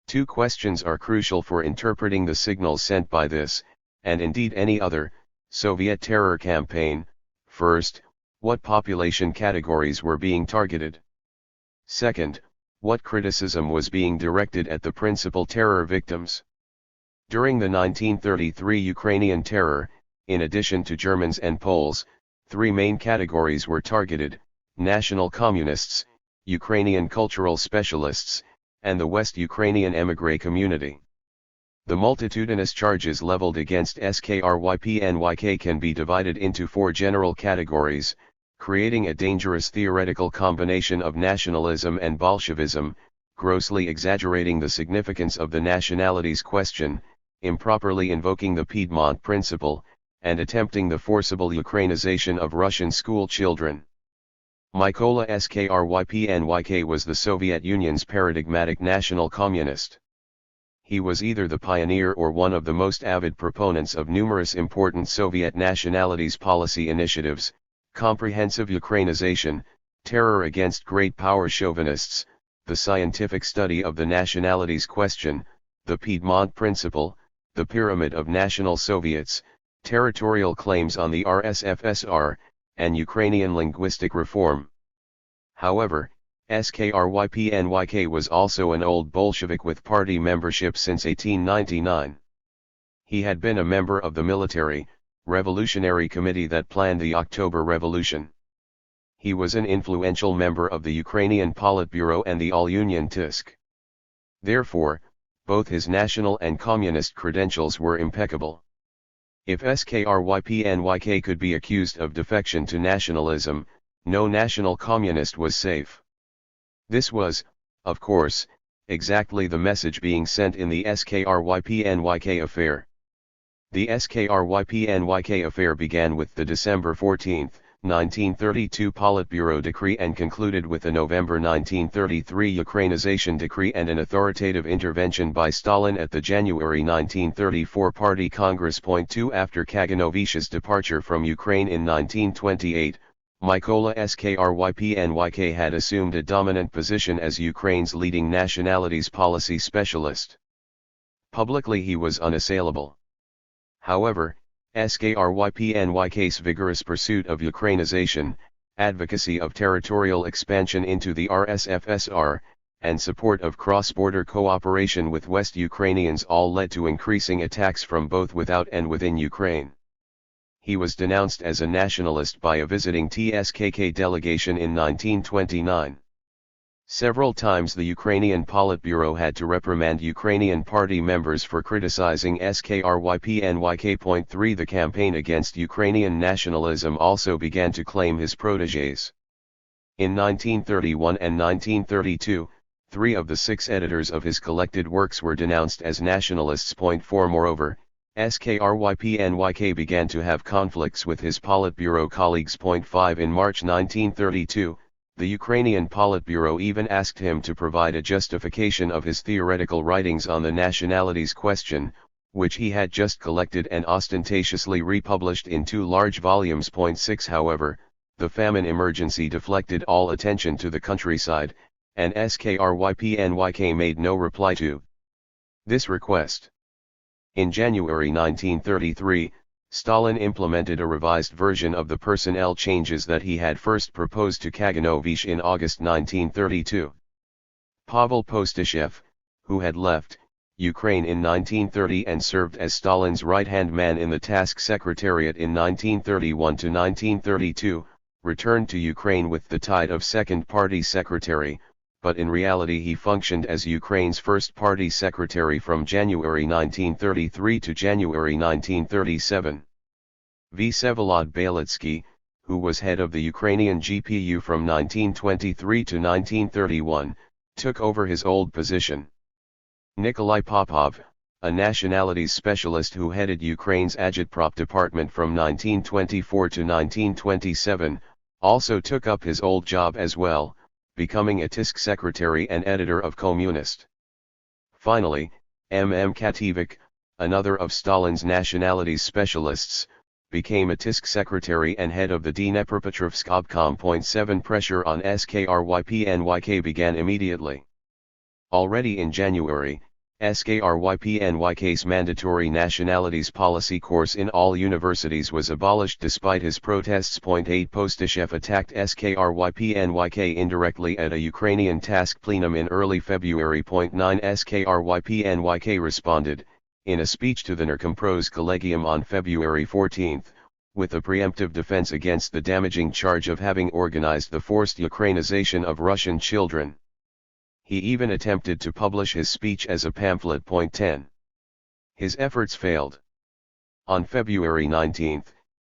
Two questions are crucial for interpreting the signals sent by this, and indeed any other, Soviet terror campaign. First, What population categories were being targeted? Second, what criticism was being directed at the principal terror victims? During the 1933 Ukrainian terror, in addition to Germans and Poles, three main categories were targeted: national communists, Ukrainian cultural specialists, and the West Ukrainian émigré community. The multitudinous charges leveled against SKRYPNYK can be divided into four general categories, creating a dangerous theoretical combination of nationalism and Bolshevism, grossly exaggerating the significance of the nationalities question, improperly invoking the Piedmont Principle, and attempting the forcible Ukrainization of Russian school children. Mykola Skrypnyk was the Soviet Union's paradigmatic national communist. He was either the pioneer or one of the most avid proponents of numerous important Soviet nationalities policy initiatives: comprehensive Ukrainization, terror against great power chauvinists, the scientific study of the nationalities question, the Piedmont Principle, the Pyramid of National Soviets, territorial claims on the RSFSR, and Ukrainian linguistic reform. However, Skrypnyk was also an old Bolshevik with party membership since 1899. He had been a member of the military, revolutionary committee that planned the October Revolution. He was an influential member of the Ukrainian Politburo and the All-Union Tisk. Therefore, both his national and communist credentials were impeccable. If Skrypnyk could be accused of defection to nationalism, no national communist was safe. This was, of course, exactly the message being sent in the Skrypnyk affair. The Skrypnyk affair began with the December 14, 1932 Politburo decree and concluded with a November 1933 Ukrainization decree and an authoritative intervention by Stalin at the January 1934 Party Congress. 2 After Kaganovish's departure from Ukraine in 1928, Mykola Skrypnyk had assumed a dominant position as Ukraine's leading nationalities policy specialist. Publicly he was unassailable. However, Skrypnyk's vigorous pursuit of Ukrainization, advocacy of territorial expansion into the RSFSR, and support of cross-border cooperation with West Ukrainians all led to increasing attacks from both without and within Ukraine. He was denounced as a nationalist by a visiting TSKK delegation in 1929. Several times the Ukrainian Politburo had to reprimand Ukrainian party members for criticizing Skrypnyk. 3 The campaign against Ukrainian nationalism also began to claim his protégés. In 1931 and 1932, 3 of the 6 editors of his collected works were denounced as nationalists. 4 Moreover, Skrypnyk began to have conflicts with his Politburo colleagues. 5 In March 1932, the Ukrainian Politburo even asked him to provide a justification of his theoretical writings on the nationalities question, which he had just collected and ostentatiously republished in 2 large volumes. 6 However, the famine emergency deflected all attention to the countryside, and Skrypnyk made no reply to this request. In January 1933, Stalin implemented a revised version of the personnel changes that he had first proposed to Kaganovich in August 1932. Pavel Postashev, who had left Ukraine in 1930 and served as Stalin's right-hand man in the Task Secretariat in 1931 to 1932, returned to Ukraine with the title of Second Party Secretary, but in reality he functioned as Ukraine's first party secretary from January 1933 to January 1937. Vsevolod Balitsky, who was head of the Ukrainian GPU from 1923 to 1931, took over his old position. Nikolai Popov, a nationalities specialist who headed Ukraine's Agitprop department from 1924 to 1927, also took up his old job as well, becoming a TISK secretary and editor of Communist. Finally, M. Kativik, another of Stalin's nationalities specialists, became a TISK secretary and head of the Dnepropetrovsk obkom. 7 Pressure on Skrypnyk began immediately. Already in January, SKRYPNYK's mandatory nationalities policy course in all universities was abolished despite his protests. 8 Postyshev attacked SKRYPNYK indirectly at a Ukrainian task plenum in early February. 9 SKRYPNYK responded, in a speech to the Nerkompros Collegium on February 14, with a preemptive defense against the damaging charge of having organized the forced Ukrainization of Russian children. He even attempted to publish his speech as a pamphlet. 10. His efforts failed. On February 19,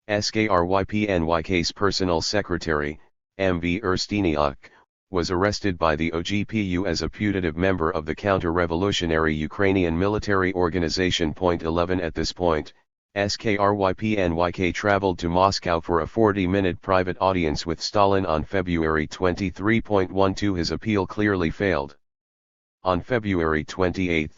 SKRYPNYK's personal secretary, MV Ursteniuk, was arrested by the OGPU as a putative member of the counter-revolutionary Ukrainian military organization. 11 At this point, SKRYPNYK traveled to Moscow for a 40-minute private audience with Stalin on February 23. 12 His appeal clearly failed. On February 28,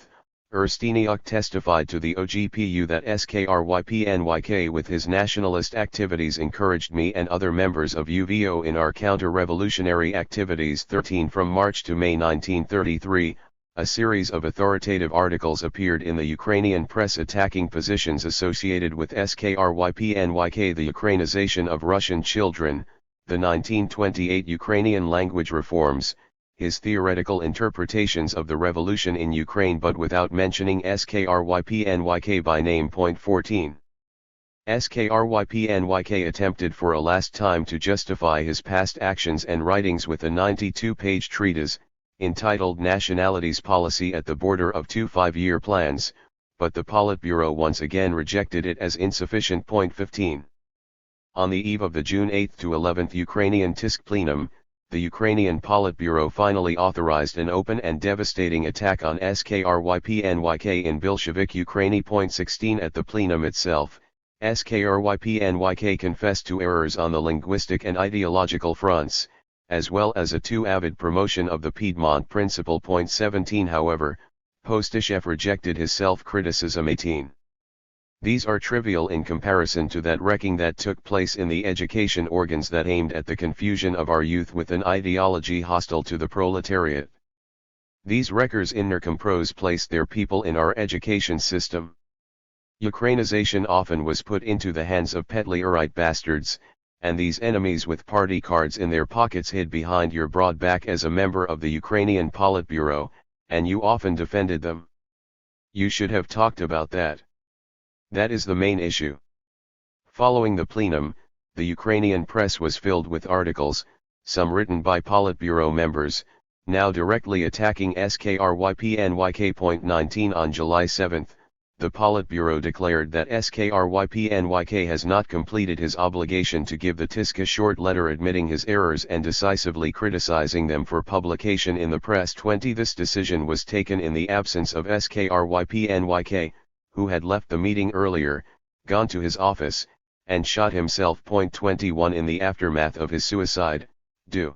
Ursteniuk testified to the OGPU that SKRYPNYK with his nationalist activities encouraged me and other members of UVO in our counter-revolutionary activities. 13 From March to May 1933, a series of authoritative articles appeared in the Ukrainian press attacking positions associated with SKRYPNYK, the Ukrainization of Russian children, the 1928 Ukrainian language reforms, his theoretical interpretations of the revolution in Ukraine, but without mentioning SKRYPNYK by name. 14. SKRYPNYK attempted for a last time to justify his past actions and writings with a 92-page treatise, entitled Nationalities Policy at the Border of Two 5-Year Plans, but the Politburo once again rejected it as insufficient. 15. On the eve of the June 8 to 11 Ukrainian Tisk plenum, the Ukrainian Politburo finally authorized an open and devastating attack on SKRYPNYK in Bolshevik Ukraine. 16 At the plenum itself, SKRYPNYK confessed to errors on the linguistic and ideological fronts, as well as a too avid promotion of the Piedmont Principle. 17 However, Postyshev rejected his self-criticism. 18. These are trivial in comparison to that wrecking that took place in the education organs that aimed at the confusion of our youth with an ideology hostile to the proletariat. These wreckers in Nerkompros placed their people in our education system. Ukrainization often was put into the hands of Petlierite bastards, and these enemies with party cards in their pockets hid behind your broad back as a member of the Ukrainian Politburo, and you often defended them. You should have talked about that. That is the main issue. Following the plenum, the Ukrainian press was filled with articles, some written by Politburo members, now directly attacking SKRYPNYK. 19 On July 7, the Politburo declared that SKRYPNYK has not completed his obligation to give the Tisk a short letter admitting his errors and decisively criticizing them for publication in the press. 20 This decision was taken in the absence of SKRYPNYK, who had left the meeting earlier, gone to his office, and shot himself. 21 In the aftermath of his suicide, due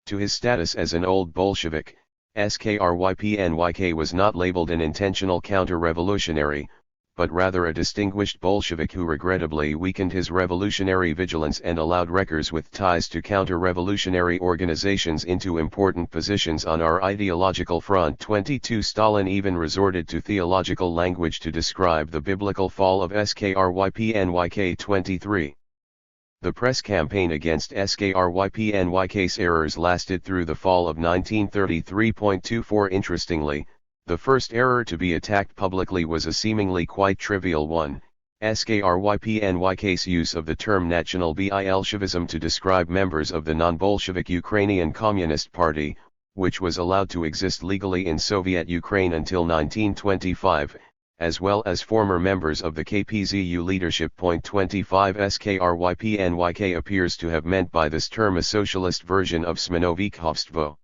to his status as an old Bolshevik, SKRYPNYK was not labeled an intentional counter-revolutionary, but rather a distinguished Bolshevik who regrettably weakened his revolutionary vigilance and allowed wreckers with ties to counter-revolutionary organizations into important positions on our ideological front. 22 Stalin even resorted to theological language to describe the biblical fall of SKRYPNYK. 23. The press campaign against SKRYPNYK's errors lasted through the fall of 1933.24 Interestingly, the first error to be attacked publicly was a seemingly quite trivial one, SKRYPNYK's use of the term National Bolshevism to describe members of the non-Bolshevik Ukrainian Communist Party, which was allowed to exist legally in Soviet Ukraine until 1925, as well as former members of the KPZU leadership. 25 SKRYPNYK appears to have meant by this term a socialist version of Smenovikhovstvo.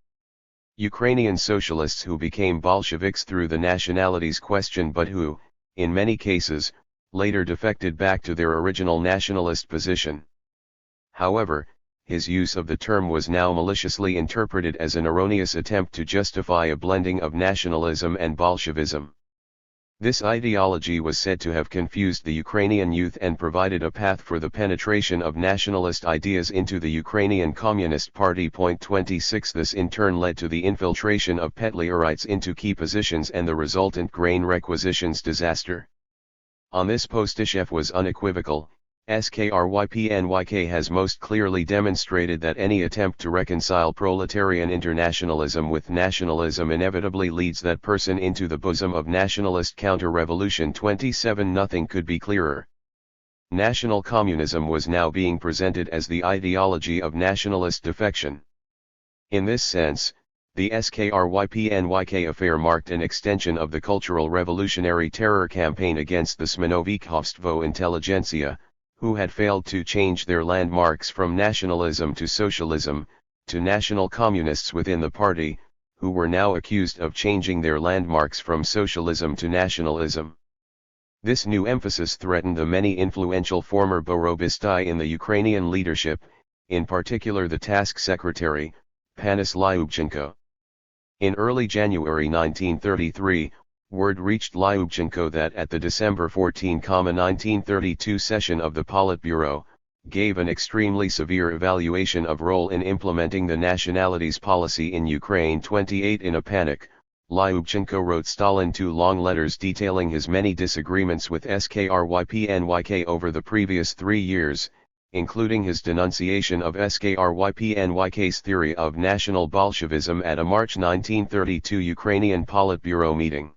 Ukrainian socialists who became Bolsheviks through the nationalities question but who, in many cases, later defected back to their original nationalist position. However, his use of the term was now maliciously interpreted as an erroneous attempt to justify a blending of nationalism and Bolshevism. This ideology was said to have confused the Ukrainian youth and provided a path for the penetration of nationalist ideas into the Ukrainian Communist Party. 26 This in turn led to the infiltration of Petlerites into key positions and the resultant grain requisitions disaster. On this Postyshev was unequivocal. SKRYPNYK has most clearly demonstrated that any attempt to reconcile proletarian internationalism with nationalism inevitably leads that person into the bosom of nationalist counter-revolution. 27 Nothing could be clearer. National communism was now being presented as the ideology of nationalist defection. In this sense, the SKRYPNYK affair marked an extension of the cultural revolutionary terror campaign against the Smenovikhovstvo intelligentsia, who had failed to change their landmarks from nationalism to socialism, to national communists within the party, who were now accused of changing their landmarks from socialism to nationalism. This new emphasis threatened the many influential former Borobisti in the Ukrainian leadership, in particular the task secretary, Panis Lyubchenko. In early January 1933, word reached Lyubchenko that at the December 14, 1932 session of the Politburo, gave an extremely severe evaluation of role in implementing the nationalities policy in Ukraine. 28 In a panic, Lyubchenko wrote Stalin 2 long letters detailing his many disagreements with SKRYPNYK over the previous 3 years, including his denunciation of SKRYPNYK's theory of national Bolshevism at a March 1932 Ukrainian Politburo meeting.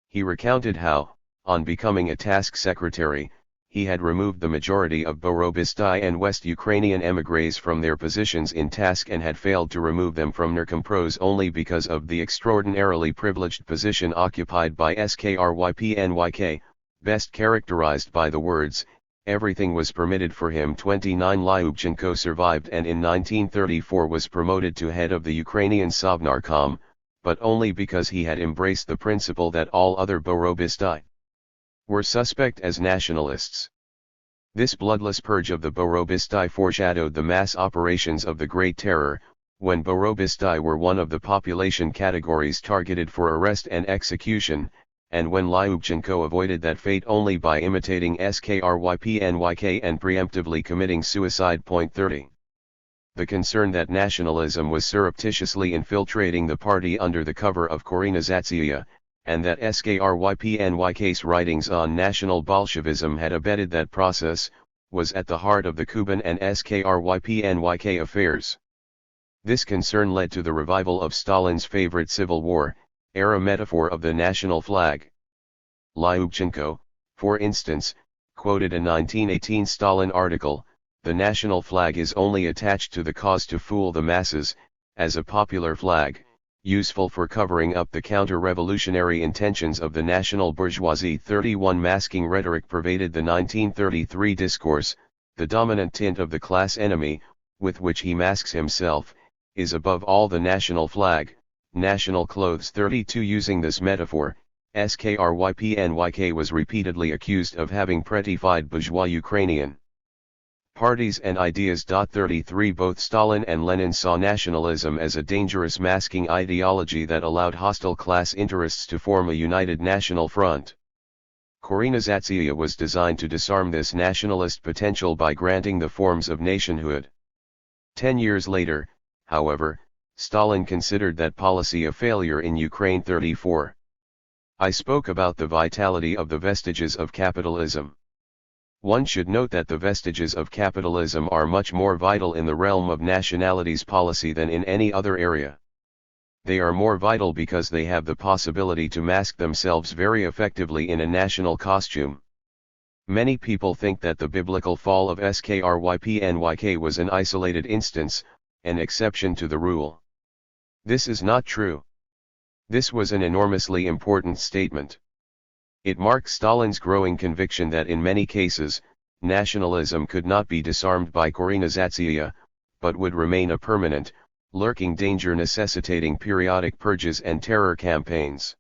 He recounted how, on becoming a task secretary, he had removed the majority of Borobisti and West Ukrainian émigrés from their positions in task and had failed to remove them from Nerkompros only because of the extraordinarily privileged position occupied by SKRYPNYK, best characterized by the words, "Everything was permitted for him." 29 Lyubchenko survived and in 1934 was promoted to head of the Ukrainian Sovnarkom, but only because he had embraced the principle that all other Borobisti were suspect as nationalists. This bloodless purge of the Borobisti foreshadowed the mass operations of the Great Terror, when Borobisti were one of the population categories targeted for arrest and execution, and when Lyubchenko avoided that fate only by imitating SKRYPNYK and preemptively committing suicide. 30. The concern that nationalism was surreptitiously infiltrating the party under the cover of Korenizatsiya, and that SKRYPNYK's writings on national Bolshevism had abetted that process, was at the heart of the Kuban and SKRYPNYK affairs. This concern led to the revival of Stalin's favorite Civil War-era metaphor of the national flag. Lyubchenko, for instance, quoted a 1918 Stalin article, "The national flag is only attached to the cause to fool the masses, as a popular flag, useful for covering up the counter-revolutionary intentions of the national bourgeoisie." 31 Masking rhetoric pervaded the 1933 discourse. The dominant tint of the class enemy, with which he masks himself, is above all the national flag, national clothes. 32 Using this metaphor, SKRYPNYK was repeatedly accused of having prettified bourgeois Ukrainian parties and ideas. 33 Both Stalin and Lenin saw nationalism as a dangerous masking ideology that allowed hostile class interests to form a united national front. Korenizatsiya was designed to disarm this nationalist potential by granting the forms of nationhood. 10 years later, however, Stalin considered that policy a failure in Ukraine. 34. I spoke about the vitality of the vestiges of capitalism. One should note that the vestiges of capitalism are much more vital in the realm of nationalities policy than in any other area. They are more vital because they have the possibility to mask themselves very effectively in a national costume. Many people think that the biblical fall of SKRYPNYK was an isolated instance, an exception to the rule. This is not true. This was an enormously important statement. It marks Stalin's growing conviction that in many cases, nationalism could not be disarmed by Korenizatsiya, but would remain a permanent, lurking danger necessitating periodic purges and terror campaigns.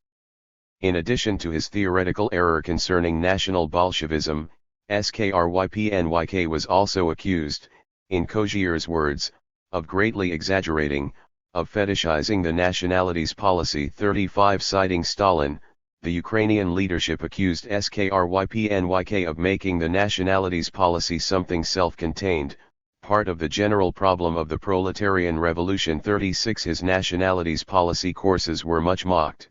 In addition to his theoretical error concerning national Bolshevism, SKRYPNYK was also accused, in Kozhier's words, of greatly exaggerating, of fetishizing the nationalities policy. 35 Citing Stalin, the Ukrainian leadership accused SKRYPNYK of making the nationalities policy something self-contained, part of the general problem of the proletarian revolution. 36 His nationalities policy courses were much mocked.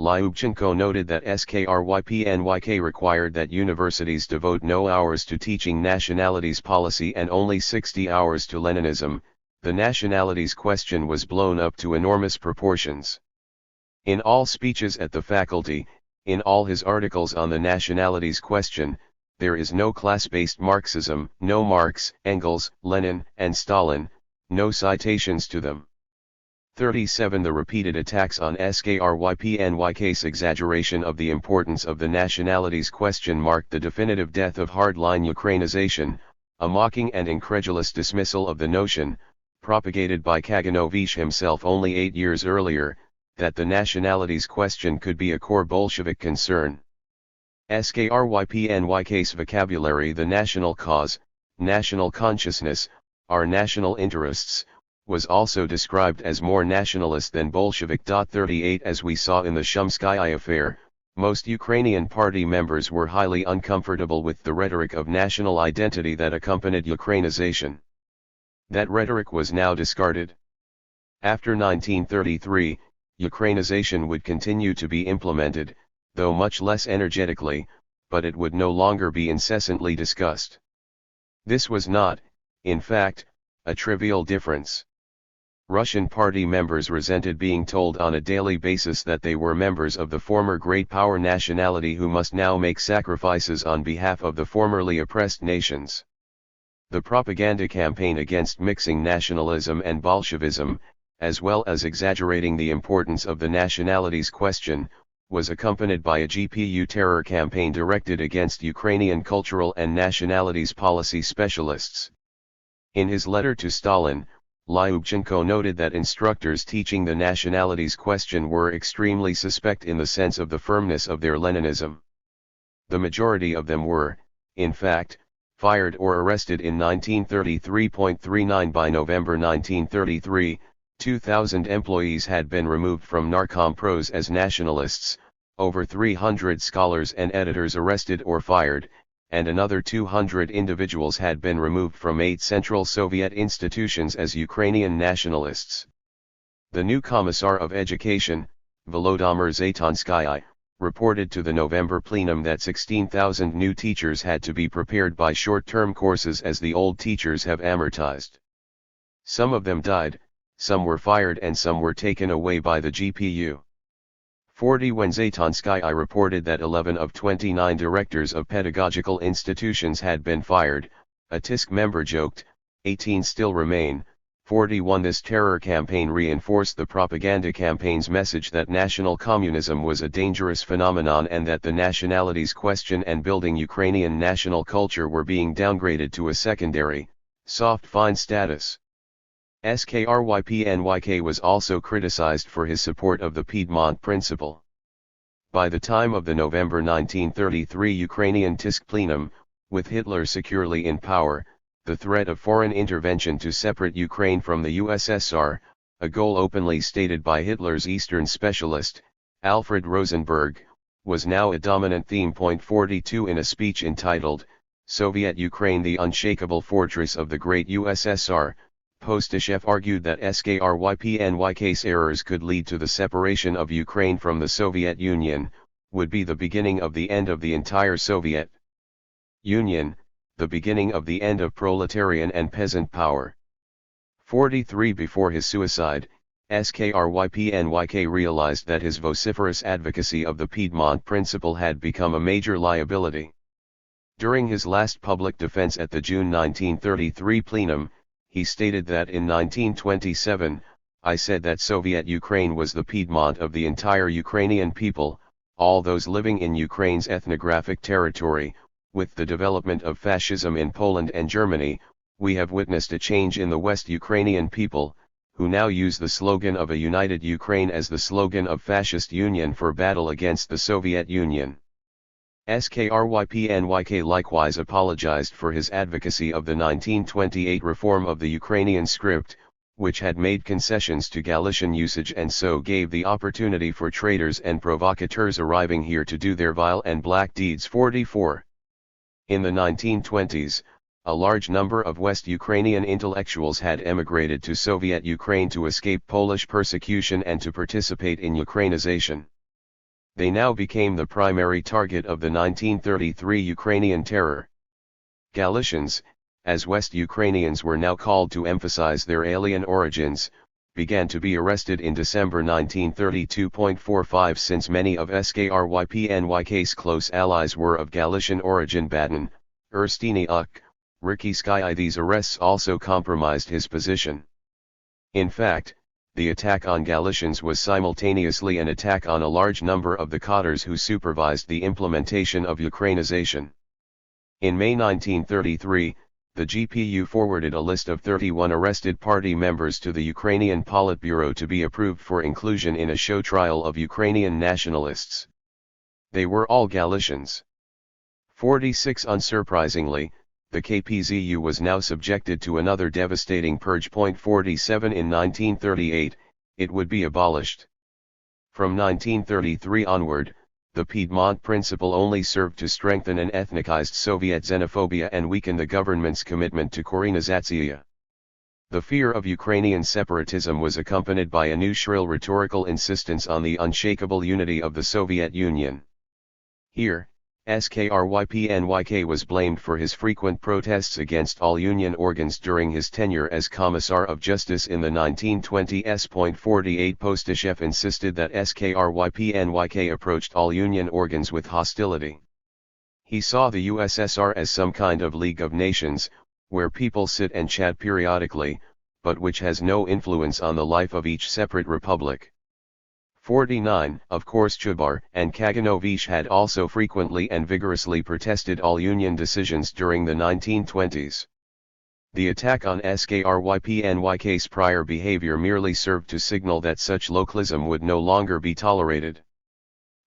Lyubchenko noted that SKRYPNYK required that universities devote no hours to teaching nationalities policy and only 60 hours to Leninism. The nationalities question was blown up to enormous proportions. In all speeches at the faculty, in all his articles on the nationalities question, there is no class-based Marxism, no Marx, Engels, Lenin, and Stalin, no citations to them. 37 The repeated attacks on SKRYPNYK's exaggeration of the importance of the nationalities question marked the definitive death of hardline Ukrainization, a mocking and incredulous dismissal of the notion, propagated by Kaganovich himself only 8 years earlier, that the nationalities question could be a core Bolshevik concern. SKRYPNYK's vocabulary: the national cause, national consciousness, our national interests, was also described as more nationalist than Bolshevik. 38 As we saw in the Shumskaya affair, most Ukrainian party members were highly uncomfortable with the rhetoric of national identity that accompanied Ukrainization. That rhetoric was now discarded. After 1933, Ukrainization would continue to be implemented, though much less energetically, but it would no longer be incessantly discussed. This was not, in fact, a trivial difference. Russian party members resented being told on a daily basis that they were members of the former great power nationality who must now make sacrifices on behalf of the formerly oppressed nations. The propaganda campaign against mixing nationalism and Bolshevism, as well as exaggerating the importance of the nationalities question, was accompanied by a GPU terror campaign directed against Ukrainian cultural and nationalities policy specialists. In his letter to Stalin, Lyubchenko noted that instructors teaching the nationalities question were extremely suspect in the sense of the firmness of their Leninism. The majority of them were, in fact, fired or arrested in 1933.39. By November 1933, 2,000 employees had been removed from Narkompros as nationalists, over 300 scholars and editors arrested or fired, and another 200 individuals had been removed from 8 Central Soviet institutions as Ukrainian nationalists. The new Commissar of Education, Volodymyr Zaytonskyi, reported to the November plenum that 16,000 new teachers had to be prepared by short-term courses as the old teachers have amortized. Some of them died, some were fired and some were taken away by the GPU. 40 When Zaytonskyi reported that 11 of 29 directors of pedagogical institutions had been fired, a TISK member joked, 18 still remain. 41 This terror campaign reinforced the propaganda campaign's message that national communism was a dangerous phenomenon and that the nationalities question and building Ukrainian national culture were being downgraded to a secondary, soft fine status. SKRYPNYK was also criticized for his support of the Piedmont Principle. By the time of the November 1933 Ukrainian TISK plenum, with Hitler securely in power, the threat of foreign intervention to separate Ukraine from the USSR, a goal openly stated by Hitler's Eastern specialist, Alfred Rosenberg, was now a dominant theme. 42 In a speech entitled, Soviet Ukraine the Unshakable Fortress of the Great USSR, Postyshev argued that SKRYPNYK's errors could lead to the separation of Ukraine from the Soviet Union, would be the beginning of the end of the entire Soviet Union, the beginning of the end of proletarian and peasant power. 43 Before his suicide, SKRYPNYK realized that his vociferous advocacy of the Piedmont Principle had become a major liability. During his last public defense at the June 1933 plenum, he stated that in 1927, I said that Soviet Ukraine was the Piedmont of the entire Ukrainian people, all those living in Ukraine's ethnographic territory. With the development of fascism in Poland and Germany, we have witnessed a change in the West Ukrainian people, who now use the slogan of a united Ukraine as the slogan of fascist union for battle against the Soviet Union. SKRYPNYK likewise apologized for his advocacy of the 1928 reform of the Ukrainian script, which had made concessions to Galician usage and so gave the opportunity for traders and provocateurs arriving here to do their vile and black deeds. 44. In the 1920s, a large number of West Ukrainian intellectuals had emigrated to Soviet Ukraine to escape Polish persecution and to participate in Ukrainization. They now became the primary target of the 1933 Ukrainian Terror. Galicians, as West Ukrainians were now called to emphasize their alien origins, began to be arrested in December 1932.45 since many of SKRYPNYK's close allies were of Galician origin. Baden, Erstini Uk, Rikijski. These arrests also compromised his position. In fact, the attack on Galicians was simultaneously an attack on a large number of the cadres who supervised the implementation of Ukrainization. In May 1933, the GPU forwarded a list of 31 arrested party members to the Ukrainian Politburo to be approved for inclusion in a show trial of Ukrainian nationalists. They were all Galicians. 46. Unsurprisingly, the KPZU was now subjected to another devastating purge. 47. In 1938, it would be abolished. From 1933 onward, the Piedmont Principle only served to strengthen an ethnicized Soviet xenophobia and weaken the government's commitment to Korenizatsiya. The fear of Ukrainian separatism was accompanied by a new shrill rhetorical insistence on the unshakable unity of the Soviet Union. Here, SKRYPNYK was blamed for his frequent protests against all union organs during his tenure as Commissar of Justice in the 1920s. 48. Postashev insisted that SKRYPNYK approached all union organs with hostility. He saw the USSR as some kind of League of Nations, where people sit and chat periodically, but which has no influence on the life of each separate republic. 49. Of course Chubar and Kaganovich had also frequently and vigorously protested all union decisions during the 1920s. The attack on SKRYPNYK's prior behavior merely served to signal that such localism would no longer be tolerated.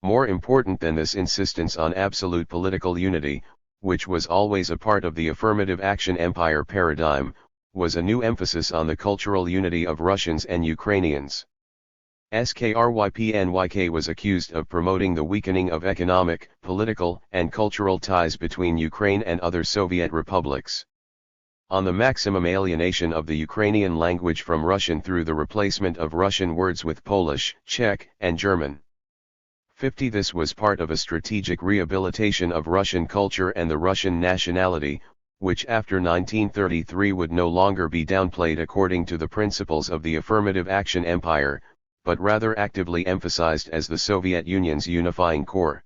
More important than this insistence on absolute political unity, which was always a part of the affirmative action empire paradigm, was a new emphasis on the cultural unity of Russians and Ukrainians. SKRYPNYK was accused of promoting the weakening of economic, political, and cultural ties between Ukraine and other Soviet republics. On the maximum alienation of the Ukrainian language from Russian through the replacement of Russian words with Polish, Czech, and German. 50. This was part of a strategic rehabilitation of Russian culture and the Russian nationality, which after 1933 would no longer be downplayed according to the principles of the affirmative action empire, but rather actively emphasized as the Soviet Union's unifying core.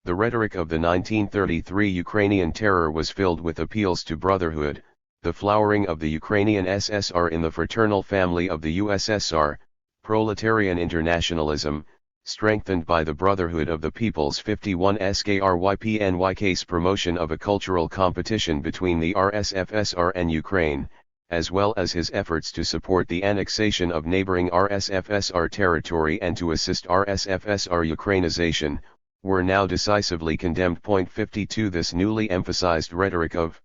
The rhetoric of the 1933 Ukrainian terror was filled with appeals to brotherhood, the flowering of the Ukrainian SSR in the fraternal family of the USSR, proletarian internationalism, strengthened by the brotherhood of the peoples. 51. SKRYPNYK's promotion of a cultural competition between the RSFSR and Ukraine, as well as his efforts to support the annexation of neighboring RSFSR territory and to assist RSFSR Ukrainization, were now decisively condemned. 52. This newly emphasized rhetoric of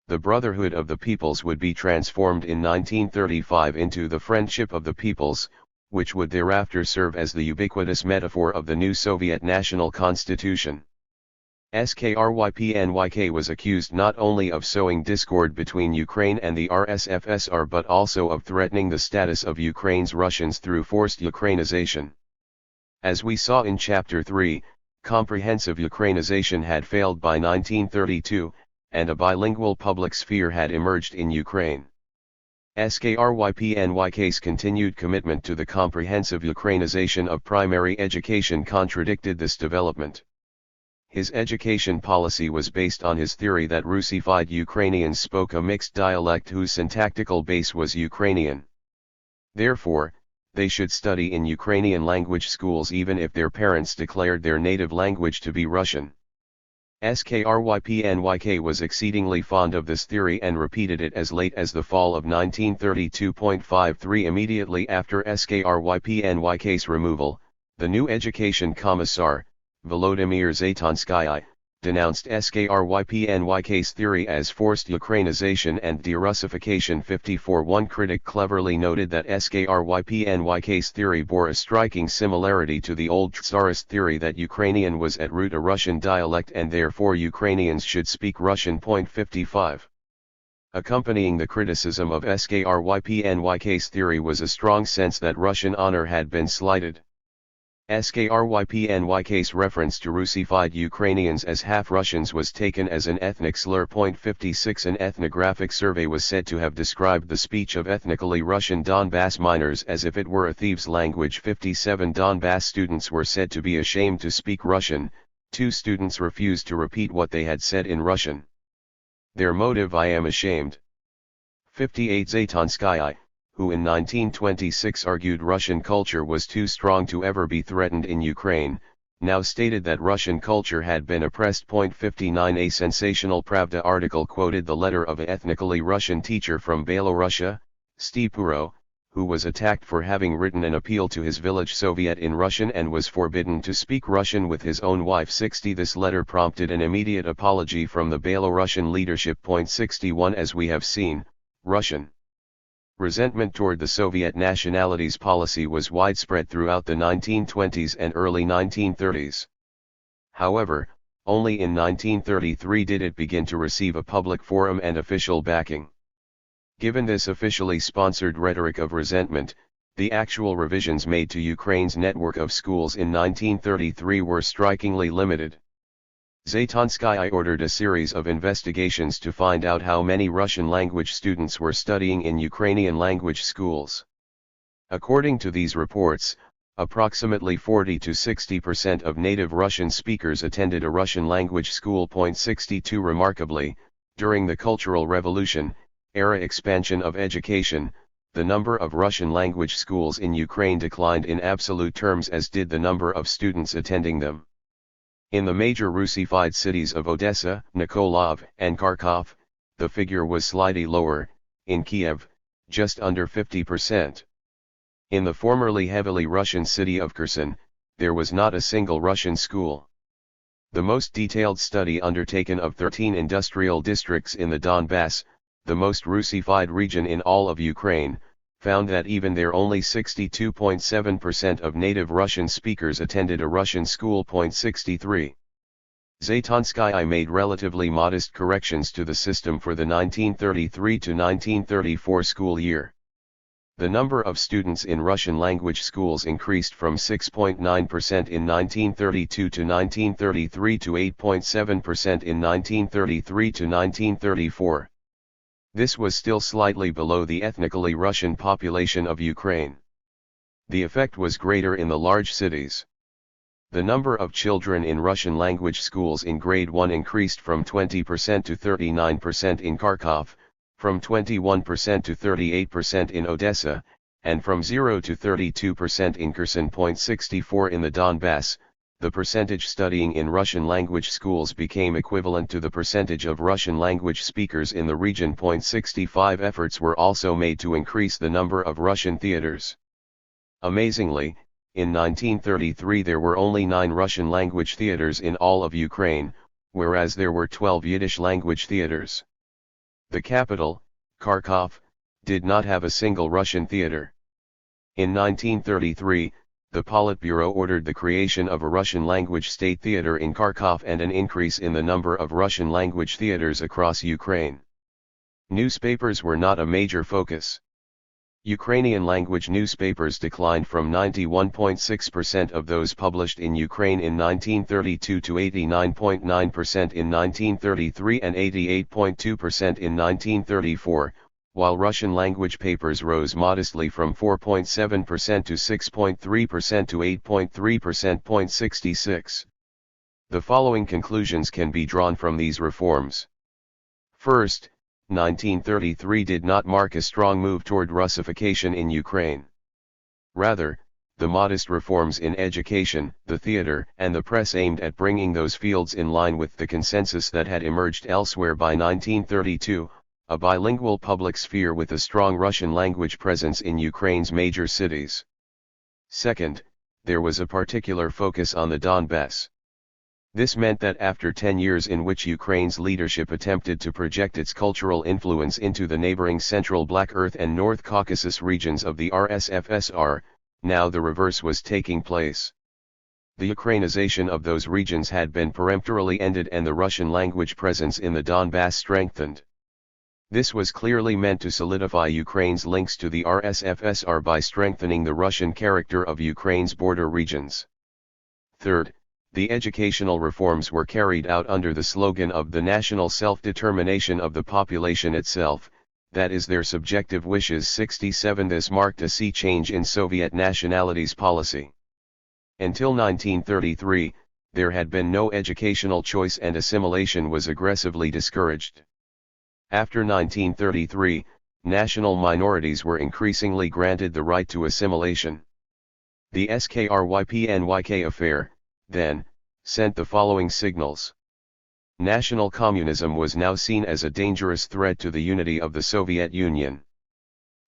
the brotherhood of the peoples would be transformed in 1935 into the friendship of the peoples, which would thereafter serve as the ubiquitous metaphor of the new Soviet national constitution. SKRYPNYK was accused not only of sowing discord between Ukraine and the RSFSR but also of threatening the status of Ukraine's Russians through forced Ukrainization. As we saw in Chapter 3, comprehensive Ukrainization had failed by 1932, and a bilingual public sphere had emerged in Ukraine. SKRYPNYK's continued commitment to the comprehensive Ukrainization of primary education contradicted this development. His education policy was based on his theory that Russified Ukrainians spoke a mixed dialect whose syntactical base was Ukrainian. Therefore, they should study in Ukrainian language schools even if their parents declared their native language to be Russian. SKRYPNYK was exceedingly fond of this theory and repeated it as late as the fall of 1932.53. Immediately after SKRYPNYK's removal, the new education commissar, Volodymyr Zaytonsky, denounced Skrypnyks theory as forced Ukrainization and de-Russification. 54. One critic cleverly noted that Skrypnyks theory bore a striking similarity to the old Tsarist theory that Ukrainian was at root a Russian dialect and therefore Ukrainians should speak Russian. 55. Accompanying the criticism of Skrypnyks theory was a strong sense that Russian honor had been slighted. Skrypnyks reference to Russified Ukrainians as half-Russians was taken as an ethnic slur. 56. An ethnographic survey was said to have described the speech of ethnically Russian Donbass minors as if it were a thieves' language. 57. Donbass students were said to be ashamed to speak Russian. 2 students refused to repeat what they had said in Russian. Their motive: I am ashamed. 58. Zaytonskaya, who in 1926 argued Russian culture was too strong to ever be threatened in Ukraine, now stated that Russian culture had been oppressed. 59. A sensational Pravda article quoted the letter of an ethnically Russian teacher from Belorussia, Stepuro, who was attacked for having written an appeal to his village Soviet in Russian and was forbidden to speak Russian with his own wife. 60. This letter prompted an immediate apology from the Belarusian leadership. 61. As we have seen, Russian resentment toward the Soviet nationalities policy was widespread throughout the 1920s and early 1930s. However, only in 1933 did it begin to receive a public forum and official backing. Given this officially sponsored rhetoric of resentment, the actual revisions made to Ukraine's network of schools in 1933 were strikingly limited. Zaytonskaya ordered a series of investigations to find out how many Russian-language students were studying in Ukrainian-language schools. According to these reports, approximately 40 to 60% of native Russian speakers attended a Russian-language school. 62. Remarkably, during the Cultural Revolution era expansion of education, the number of Russian-language schools in Ukraine declined in absolute terms, as did the number of students attending them. In the major Russified cities of Odessa, Mykolaiv, and Kharkov, the figure was slightly lower. In Kiev, just under 50%. In the formerly heavily Russian city of Kherson, there was not a single Russian school. The most detailed study undertaken of 13 industrial districts in the Donbass, the most Russified region in all of Ukraine, found that even there only 62.7% of native Russian speakers attended a Russian school. 63. Zaytonskaya made relatively modest corrections to the system for the 1933 to 1934 school year. The number of students in Russian-language schools increased from 6.9% in 1932 to 1933 to 8.7% in 1933 to 1934. This was still slightly below the ethnically Russian population of Ukraine. The effect was greater in the large cities. The number of children in Russian-language schools in grade 1 increased from 20% to 39% in Kharkov, from 21% to 38% in Odessa, and from 0 to 32% in Kherson. 64. In the Donbass, the percentage studying in Russian-language schools became equivalent to the percentage of Russian-language speakers in the region. 65. Efforts were also made to increase the number of Russian theaters. Amazingly, in 1933 there were only 9 Russian-language theaters in all of Ukraine, whereas there were 12 Yiddish-language theaters. The capital, Kharkov, did not have a single Russian theater. In 1933, the Politburo ordered the creation of a Russian-language state theater in Kharkov and an increase in the number of Russian-language theaters across Ukraine. Newspapers were not a major focus. Ukrainian-language newspapers declined from 91.6% of those published in Ukraine in 1932 to 89.9% in 1933 and 88.2% in 1934, while Russian-language papers rose modestly from 4.7% to 6.3% to 8.3%. 66. The following conclusions can be drawn from these reforms. First, 1933 did not mark a strong move toward Russification in Ukraine. Rather, the modest reforms in education, the theater, and the press aimed at bringing those fields in line with the consensus that had emerged elsewhere by 1932, a bilingual public sphere with a strong Russian language presence in Ukraine's major cities. Second, there was a particular focus on the Donbass. This meant that after 10 years in which Ukraine's leadership attempted to project its cultural influence into the neighboring Central Black Earth and North Caucasus regions of the RSFSR, now the reverse was taking place. The Ukrainization of those regions had been peremptorily ended and the Russian language presence in the Donbass strengthened. This was clearly meant to solidify Ukraine's links to the RSFSR by strengthening the Russian character of Ukraine's border regions. Third, the educational reforms were carried out under the slogan of the national self-determination of the population itself, that is their subjective wishes. 67 This marked a sea change in Soviet nationalities policy. Until 1933, there had been no educational choice and assimilation was aggressively discouraged. After 1933, national minorities were increasingly granted the right to assimilation. The SKRYPNYK affair, then, sent the following signals. National communism was now seen as a dangerous threat to the unity of the Soviet Union.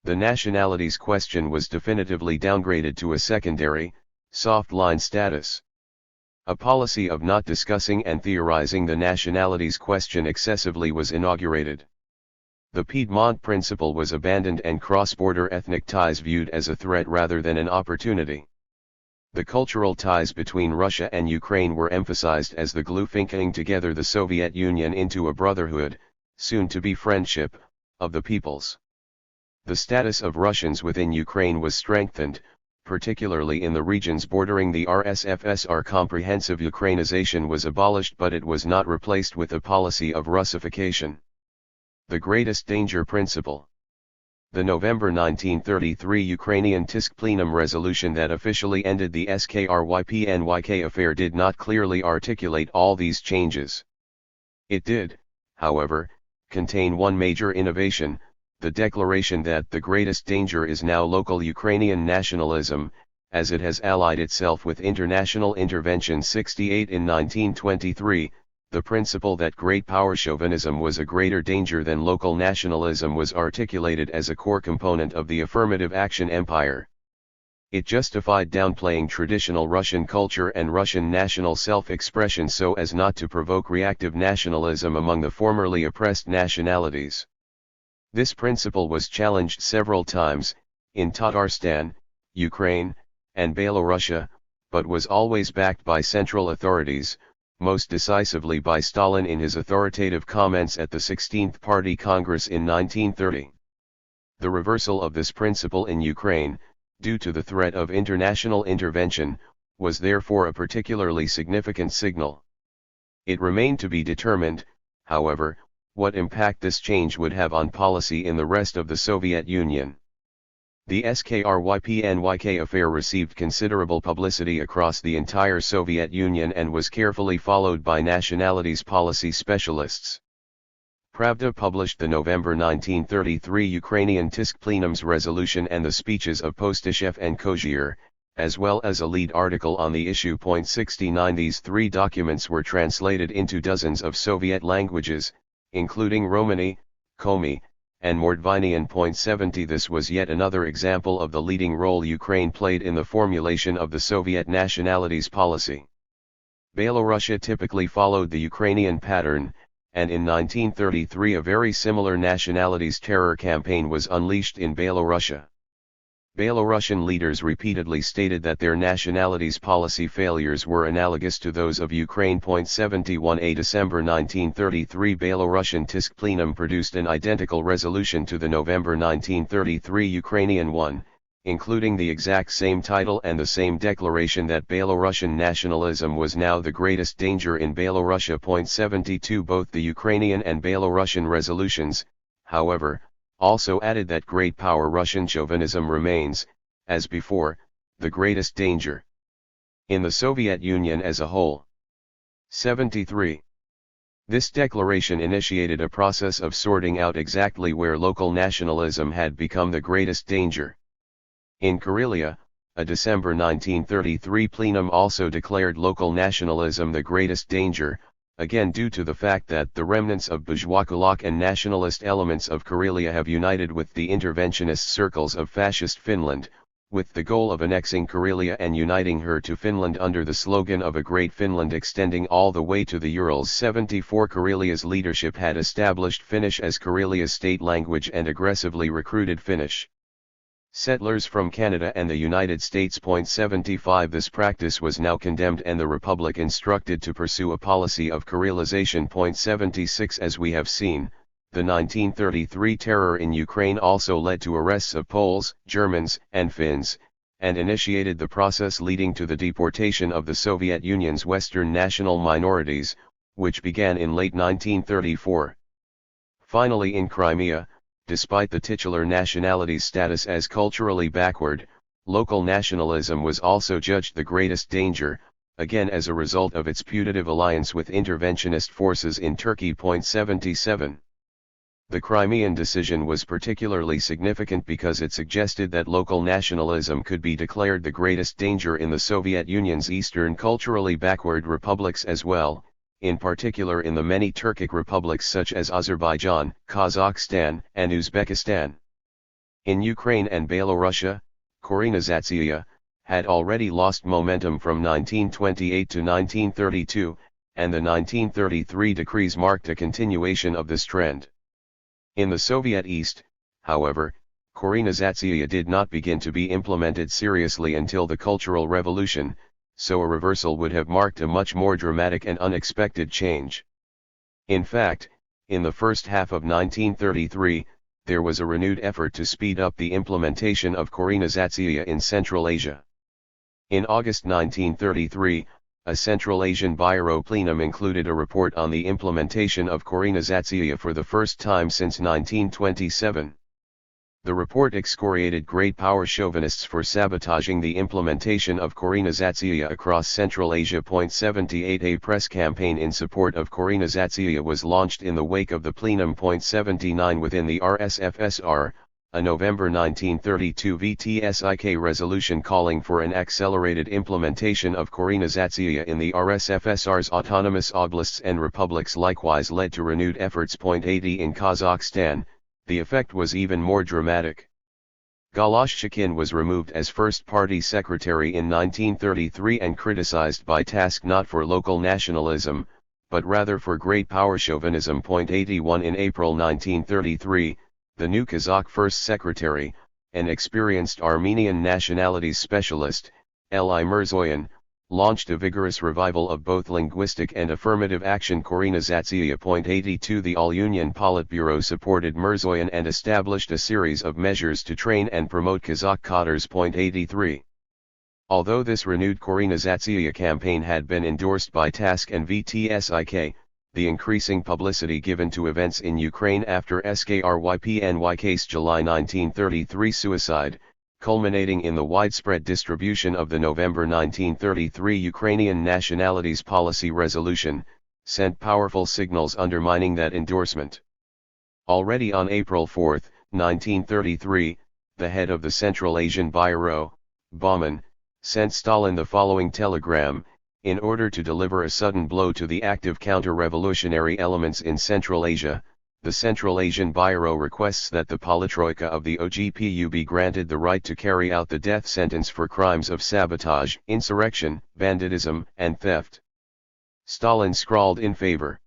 The nationalities question was definitively downgraded to a secondary, soft-line status. A policy of not discussing and theorizing the nationalities question excessively was inaugurated. The Piedmont Principle was abandoned and cross-border ethnic ties viewed as a threat rather than an opportunity. The cultural ties between Russia and Ukraine were emphasized as the glue linking together the Soviet Union into a brotherhood, soon to be friendship, of the peoples. The status of Russians within Ukraine was strengthened, particularly in the regions bordering the RSFSR. Comprehensive Ukrainization was abolished, but it was not replaced with a policy of Russification. The greatest danger principle. The November 1933 Ukrainian TISK plenum resolution that officially ended the SKRYPNYK affair did not clearly articulate all these changes. It did, however, contain one major innovation, the declaration that the greatest danger is now local Ukrainian nationalism, as it has allied itself with international intervention. 68 In 1923, the principle that great power chauvinism was a greater danger than local nationalism was articulated as a core component of the affirmative action empire. It justified downplaying traditional Russian culture and Russian national self-expression so as not to provoke reactive nationalism among the formerly oppressed nationalities. This principle was challenged several times, in Tatarstan, Ukraine, and Belorussia, but was always backed by central authorities, most decisively by Stalin in his authoritative comments at the 16th Party Congress in 1930. The reversal of this principle in Ukraine, due to the threat of international intervention, was therefore a particularly significant signal. It remained to be determined, however, what impact this change would have on policy in the rest of the Soviet Union. The SKRYPNYK affair received considerable publicity across the entire Soviet Union and was carefully followed by nationalities policy specialists. Pravda published the November 1933 Ukrainian TISK plenum's resolution and the speeches of Postashev and Kozier, as well as a lead article on the issue. 69 These three documents were translated into dozens of Soviet languages, including Romani, Komi, and Mordvinian. 70 This was yet another example of the leading role Ukraine played in the formulation of the Soviet nationalities policy. Belorussia typically followed the Ukrainian pattern, and in 1933 a very similar nationalities terror campaign was unleashed in Belorussia. Belarusian leaders repeatedly stated that their nationalities policy failures were analogous to those of Ukraine. 71 A December 1933 Belarusian TISK plenum produced an identical resolution to the November 1933 Ukrainian one, including the exact same title and the same declaration that Belarusian nationalism was now the greatest danger in Belorussia. 72 Both the Ukrainian and Belarusian resolutions, however, also added that great power Russian chauvinism remains, as before, the greatest danger in the Soviet Union as a whole. 73. This declaration initiated a process of sorting out exactly where local nationalism had become the greatest danger. In Karelia, a December 1933 plenum also declared local nationalism the greatest danger, again due to the fact that the remnants of bourgeois Kulak and nationalist elements of Karelia have united with the interventionist circles of fascist Finland, with the goal of annexing Karelia and uniting her to Finland under the slogan of a Great Finland extending all the way to the Urals. 74 Karelia's leadership had established Finnish as Karelia's state language and aggressively recruited Finnish settlers from Canada and the United States. 75 This practice was now condemned and the Republic instructed to pursue a policy of Karelization. 76 As we have seen, the 1933 terror in Ukraine also led to arrests of Poles, Germans, and Finns, and initiated the process leading to the deportation of the Soviet Union's Western national minorities, which began in late 1934. Finally, in Crimea, despite the titular nationality's status as culturally backward, local nationalism was also judged the greatest danger, again as a result of its putative alliance with interventionist forces in Turkey. 77 The Crimean decision was particularly significant because it suggested that local nationalism could be declared the greatest danger in the Soviet Union's eastern culturally backward republics as well, in particular in the many Turkic republics such as Azerbaijan, Kazakhstan, and Uzbekistan. In Ukraine and Belorussia, Korenizatsiya had already lost momentum from 1928 to 1932, and the 1933 decrees marked a continuation of this trend. In the Soviet East, however, Korenizatsiya did not begin to be implemented seriously until the Cultural Revolution, so a reversal would have marked a much more dramatic and unexpected change. In fact, in the first half of 1933, there was a renewed effort to speed up the implementation of Korenizatsiya in Central Asia. In August 1933, a Central Asian Bureau plenum included a report on the implementation of Korenizatsiya for the first time since 1927. The report excoriated great power chauvinists for sabotaging the implementation of Korenizatsiya across Central Asia. 78 A press campaign in support of Korenizatsiya was launched in the wake of the plenum. 79 Within the RSFSR, a November 1932 VTSIK resolution calling for an accelerated implementation of Korenizatsiya in the RSFSR's autonomous oblasts and republics likewise led to renewed efforts. 80 In Kazakhstan, the effect was even more dramatic. Galashchikin was removed as first party secretary in 1933 and criticized by task not for local nationalism, but rather for great power chauvinism. 81 In April 1933, the new Kazakh first secretary, an experienced Armenian nationalities specialist, Eli Mirzoyan, launched a vigorous revival of both linguistic and affirmative action. Korenizatsiya. 82 The All-Union Politburo supported Mirzoyan and established a series of measures to train and promote Kazakh cadres. 83 Although this renewed Korenizatsiya campaign had been endorsed by TASK and VTSIK, the increasing publicity given to events in Ukraine after SKRYPNYK's July 1933 suicide, culminating in the widespread distribution of the November 1933 Ukrainian Nationalities Policy Resolution, sent powerful signals undermining that endorsement. Already on April 4, 1933, the head of the Central Asian Bureau, Bauman, sent Stalin the following telegram: in order to deliver a sudden blow to the active counter-revolutionary elements in Central Asia, the Central Asian Bureau requests that the Politroika of the OGPU be granted the right to carry out the death sentence for crimes of sabotage, insurrection, banditism, and theft. Stalin scrawled in favor.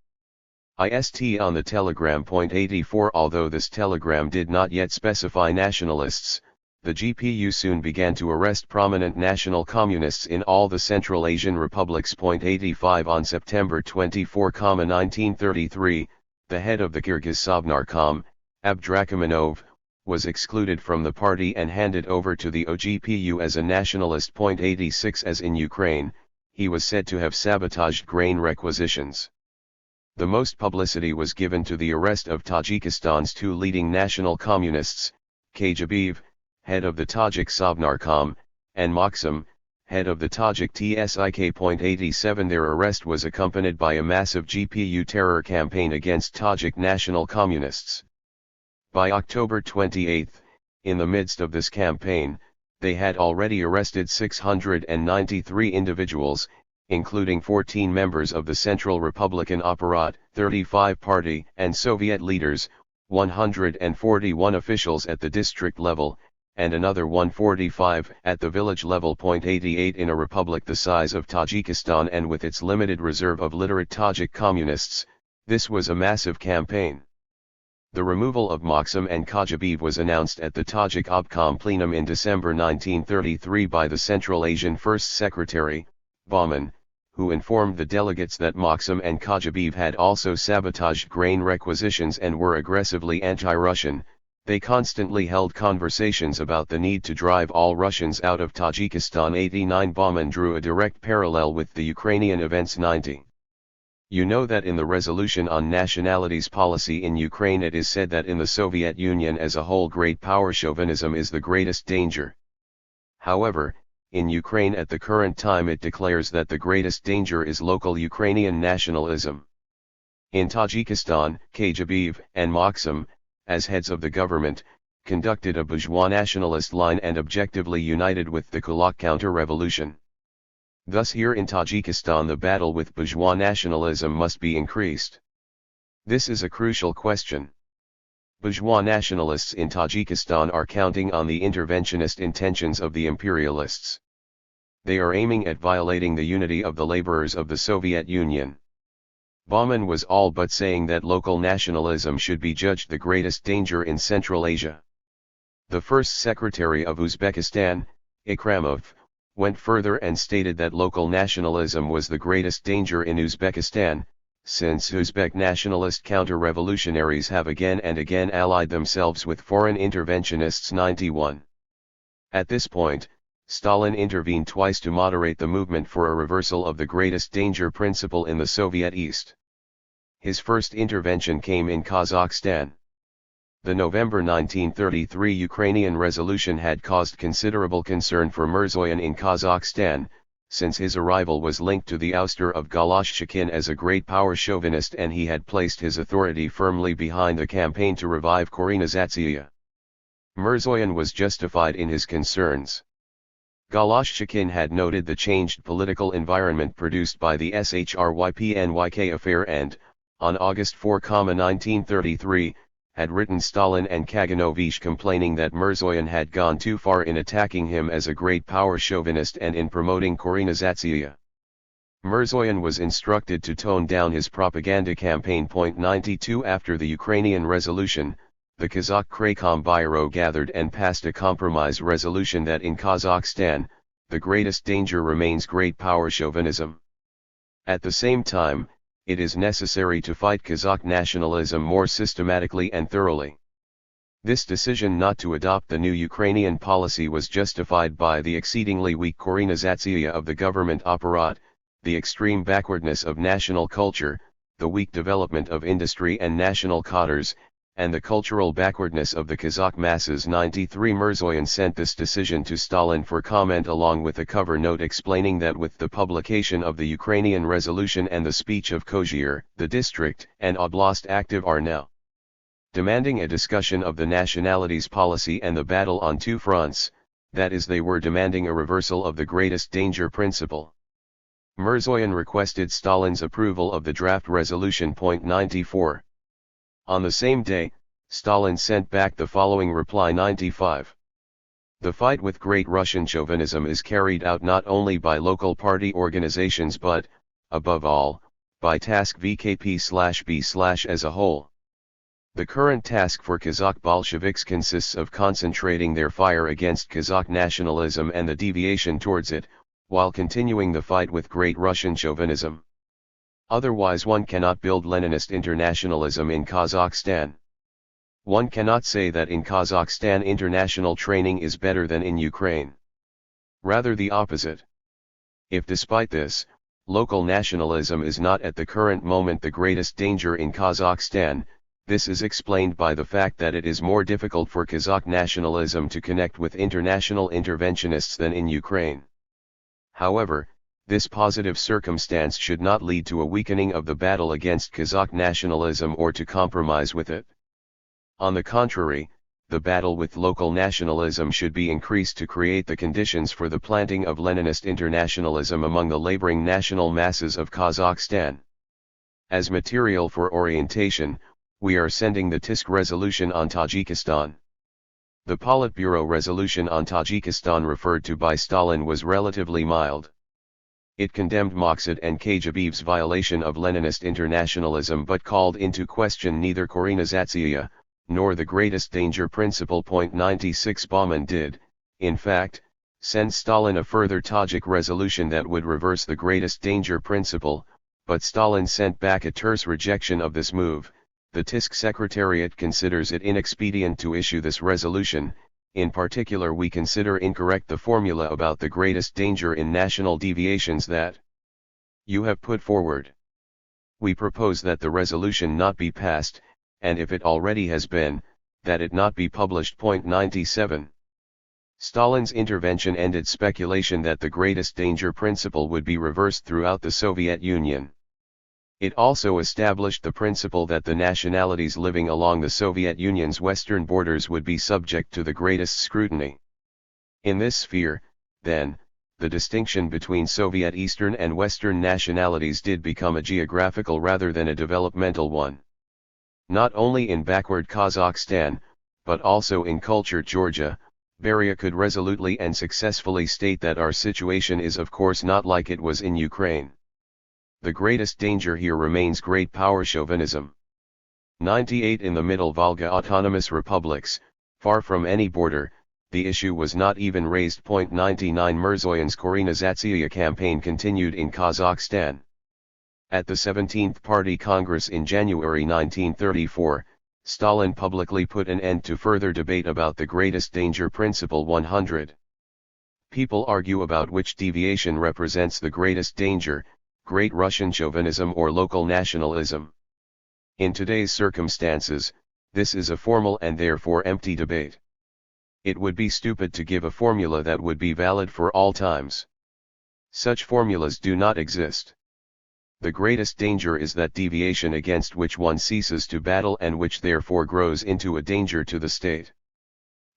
Ist on the telegram. 84 Although this telegram did not yet specify nationalists, the GPU soon began to arrest prominent national communists in all the Central Asian republics. 85 On September 24, 1933, the head of the Kyrgyz Sovnarkom, Abdrakhmanov, was excluded from the party and handed over to the OGPU as a nationalist. 86 As in Ukraine, he was said to have sabotaged grain requisitions. The most publicity was given to the arrest of Tajikistan's two leading national communists, Kajabiev, head of the Tajik Sovnarkom, and Maxim, head of the Tajik TSIK. 87 Their arrest was accompanied by a massive GPU terror campaign against Tajik national communists. By October 28, in the midst of this campaign, they had already arrested 693 individuals, including 14 members of the Central Republican Apparat, 35 party and Soviet leaders, 141 officials at the district level, and another 145 at the village level. 88 in a republic the size of Tajikistan and with its limited reserve of literate Tajik communists, this was a massive campaign. The removal of Maxim and Kajabiv was announced at the Tajik Obkom plenum in December 1933 by the Central Asian First Secretary, Baumann, who informed the delegates that Maxim and Kajabiv had also sabotaged grain requisitions and were aggressively anti-Russian. They constantly held conversations about the need to drive all Russians out of Tajikistan. 89 Baumann drew a direct parallel with the Ukrainian events. 90. You know that in the resolution on nationalities policy in Ukraine it is said that in the Soviet Union as a whole great power chauvinism is the greatest danger. However, in Ukraine at the current time it declares that the greatest danger is local Ukrainian nationalism. In Tajikistan, Kajabiv and Maxim, as heads of the government, conducted a bourgeois nationalist line and objectively united with the Kulak counter-revolution. Thus here in Tajikistan the battle with bourgeois nationalism must be increased. This is a crucial question. Bourgeois nationalists in Tajikistan are counting on the interventionist intentions of the imperialists. They are aiming at violating the unity of the laborers of the Soviet Union. Baumann was all but saying that local nationalism should be judged the greatest danger in Central Asia. The first secretary of Uzbekistan, Ikramov, went further and stated that local nationalism was the greatest danger in Uzbekistan, since Uzbek nationalist counter-revolutionaries have again and again allied themselves with foreign interventionists. 91. At this point, Stalin intervened twice to moderate the movement for a reversal of the greatest danger principle in the Soviet East. His first intervention came in Kazakhstan. The November 1933 Ukrainian resolution had caused considerable concern for Mirzoyan in Kazakhstan, since his arrival was linked to the ouster of Golozhkhin as a great power chauvinist and he had placed his authority firmly behind the campaign to revive Korenizatsiya. Mirzoyan was justified in his concerns. Golozhkhin had noted the changed political environment produced by the SHRYP-NYK affair and, on August 4, 1933, had written Stalin and Kaganovich complaining that Mirzoyan had gone too far in attacking him as a great power chauvinist and in promoting Korenizatsiya. Mirzoyan was instructed to tone down his propaganda campaign. 92 After the Ukrainian resolution, the Kazakh Kraykom Bureau gathered and passed a compromise resolution that in Kazakhstan, the greatest danger remains great power chauvinism. At the same time, it is necessary to fight Kazakh nationalism more systematically and thoroughly. This decision not to adopt the new Ukrainian policy was justified by the exceedingly weak Korenizatsiya of the government apparat, the extreme backwardness of national culture, the weak development of industry and national cadres, and the cultural backwardness of the Kazakh masses. 93 Mirzoyan sent this decision to Stalin for comment along with a cover note explaining that with the publication of the Ukrainian resolution and the speech of Kozyr, the district and oblast active are now demanding a discussion of the nationalities policy and the battle on two fronts, that is they were demanding a reversal of the greatest danger principle. Mirzoyan requested Stalin's approval of the draft resolution. 94. On the same day, Stalin sent back the following reply. 95. The fight with Great Russian chauvinism is carried out not only by local party organizations but, above all, by task VKP/B/ as a whole. The current task for Kazakh Bolsheviks consists of concentrating their fire against Kazakh nationalism and the deviation towards it, while continuing the fight with Great Russian chauvinism. Otherwise one cannot build Leninist internationalism in Kazakhstan. One cannot say that in Kazakhstan international training is better than in Ukraine. Rather the opposite. If despite this, local nationalism is not at the current moment the greatest danger in Kazakhstan, this is explained by the fact that it is more difficult for Kazakh nationalism to connect with international interventionists than in Ukraine. However, this positive circumstance should not lead to a weakening of the battle against Kazakh nationalism or to compromise with it. On the contrary, the battle with local nationalism should be increased to create the conditions for the planting of Leninist internationalism among the laboring national masses of Kazakhstan. As material for orientation, we are sending the TISK resolution on Tajikistan. The Politburo resolution on Tajikistan referred to by Stalin was relatively mild. It condemned Maqsud and Kagibev's violation of Leninist internationalism but called into question neither Koreanizatsiya, nor the greatest danger principle. 96 Bauman did, in fact, send Stalin a further Tajik resolution that would reverse the greatest danger principle, but Stalin sent back a terse rejection of this move. The TISK Secretariat considers it inexpedient to issue this resolution. In particular, we consider incorrect the formula about the greatest danger in national deviations that you have put forward. We propose that the resolution not be passed, and if it already has been, that it not be published. 97. Stalin's intervention ended speculation that the greatest danger principle would be reversed throughout the Soviet Union. It also established the principle that the nationalities living along the Soviet Union's western borders would be subject to the greatest scrutiny. In this sphere, then, the distinction between Soviet Eastern and Western nationalities did become a geographical rather than a developmental one. Not only in backward Kazakhstan, but also in cultured Georgia, Beria could resolutely and successfully state that our situation is of course not like it was in Ukraine. The greatest danger here remains great power chauvinism. 98 In the Middle Volga autonomous republics, far from any border, the issue was not even raised. 99 Mirzoyan's Koreanizatsiya campaign continued in Kazakhstan. At the 17th Party Congress in January 1934, Stalin publicly put an end to further debate about the greatest danger principle. 100. People argue about which deviation represents the greatest danger, Great Russian chauvinism or local nationalism. In today's circumstances, this is a formal and therefore empty debate. It would be stupid to give a formula that would be valid for all times. Such formulas do not exist. The greatest danger is that deviation against which one ceases to battle and which therefore grows into a danger to the state.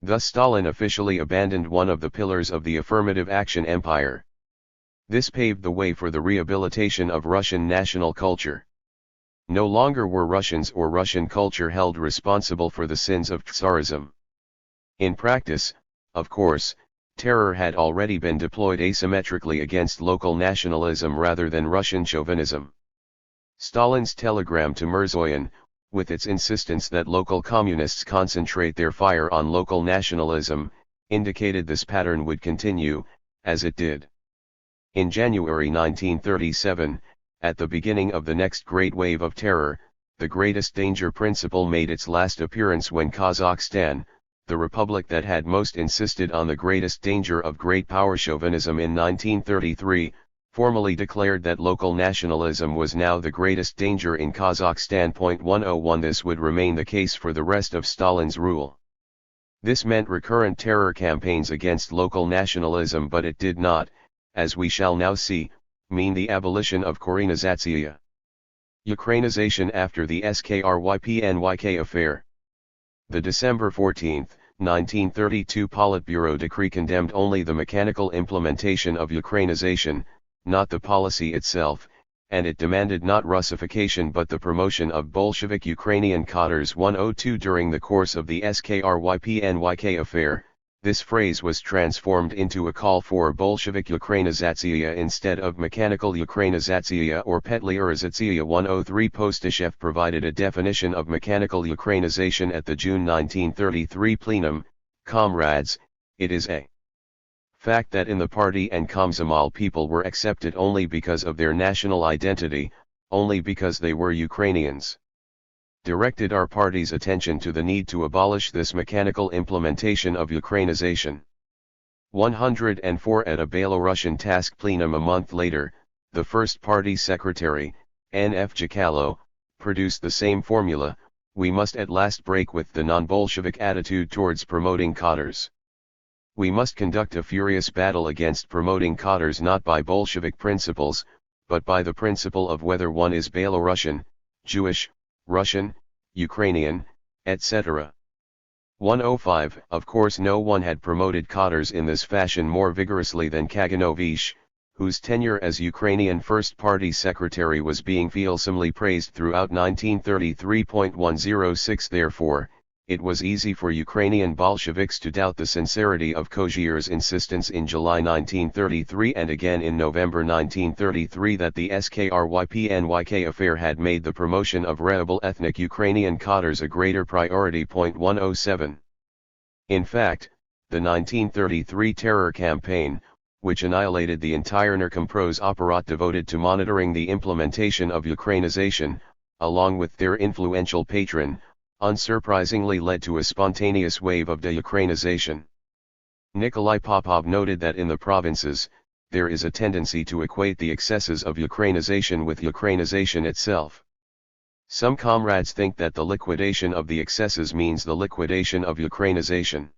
Thus Stalin officially abandoned one of the pillars of the affirmative action empire. This paved the way for the rehabilitation of Russian national culture. No longer were Russians or Russian culture held responsible for the sins of Tsarism. In practice, of course, terror had already been deployed asymmetrically against local nationalism rather than Russian chauvinism. Stalin's telegram to Mirzoyan, with its insistence that local communists concentrate their fire on local nationalism, indicated this pattern would continue, as it did. In January 1937, at the beginning of the next great wave of terror, the greatest danger principle made its last appearance when Kazakhstan, the republic that had most insisted on the greatest danger of great power chauvinism in 1933, formally declared that local nationalism was now the greatest danger in Kazakhstan. 101 This would remain the case for the rest of Stalin's rule. This meant recurrent terror campaigns against local nationalism, but it did not, as we shall now see, mean the abolition of Koreanizatsiya. Ukrainization after the SKRYPNYK affair. The December 14, 1932 Politburo decree condemned only the mechanical implementation of Ukrainization, not the policy itself, and it demanded not Russification but the promotion of Bolshevik Ukrainian cadres. 102 During the course of the SKRYPNYK affair, this phrase was transformed into a call for Bolshevik Ukrainizatsiya instead of mechanical Ukrainizatsiya or Petliarizatsiya. 103 Postashev provided a definition of mechanical Ukrainization at the June 1933 plenum. Comrades, it is a fact that in the party and Komsomol people were accepted only because of their national identity, only because they were Ukrainians. Directed our party's attention to the need to abolish this mechanical implementation of Ukrainization. 104 At a Belarusian task plenum a month later, the first party secretary, N.F. Jakalo, produced the same formula: we must at last break with the non-Bolshevik attitude towards promoting cadres. We must conduct a furious battle against promoting cadres not by Bolshevik principles, but by the principle of whether one is Belarusian, Jewish, Russian, Ukrainian, etc. 105 Of course no one had promoted cadres in this fashion more vigorously than Kaganovich, whose tenure as Ukrainian First Party Secretary was being feelsomely praised throughout 1933. 106 Therefore, It was easy for Ukrainian Bolsheviks to doubt the sincerity of Kozhyr's insistence in July 1933 and again in November 1933 that the SKRYPNYK affair had made the promotion of reliable ethnic Ukrainian cadres a greater priority. 107. In fact, the 1933 terror campaign, which annihilated the entire Narkompros apparat devoted to monitoring the implementation of Ukrainization, along with their influential patron, unsurprisingly led to a spontaneous wave of de-Ukrainization. Nikolai Popov noted that in the provinces, there is a tendency to equate the excesses of Ukrainization with Ukrainization itself. Some comrades think that the liquidation of the excesses means the liquidation of Ukrainization.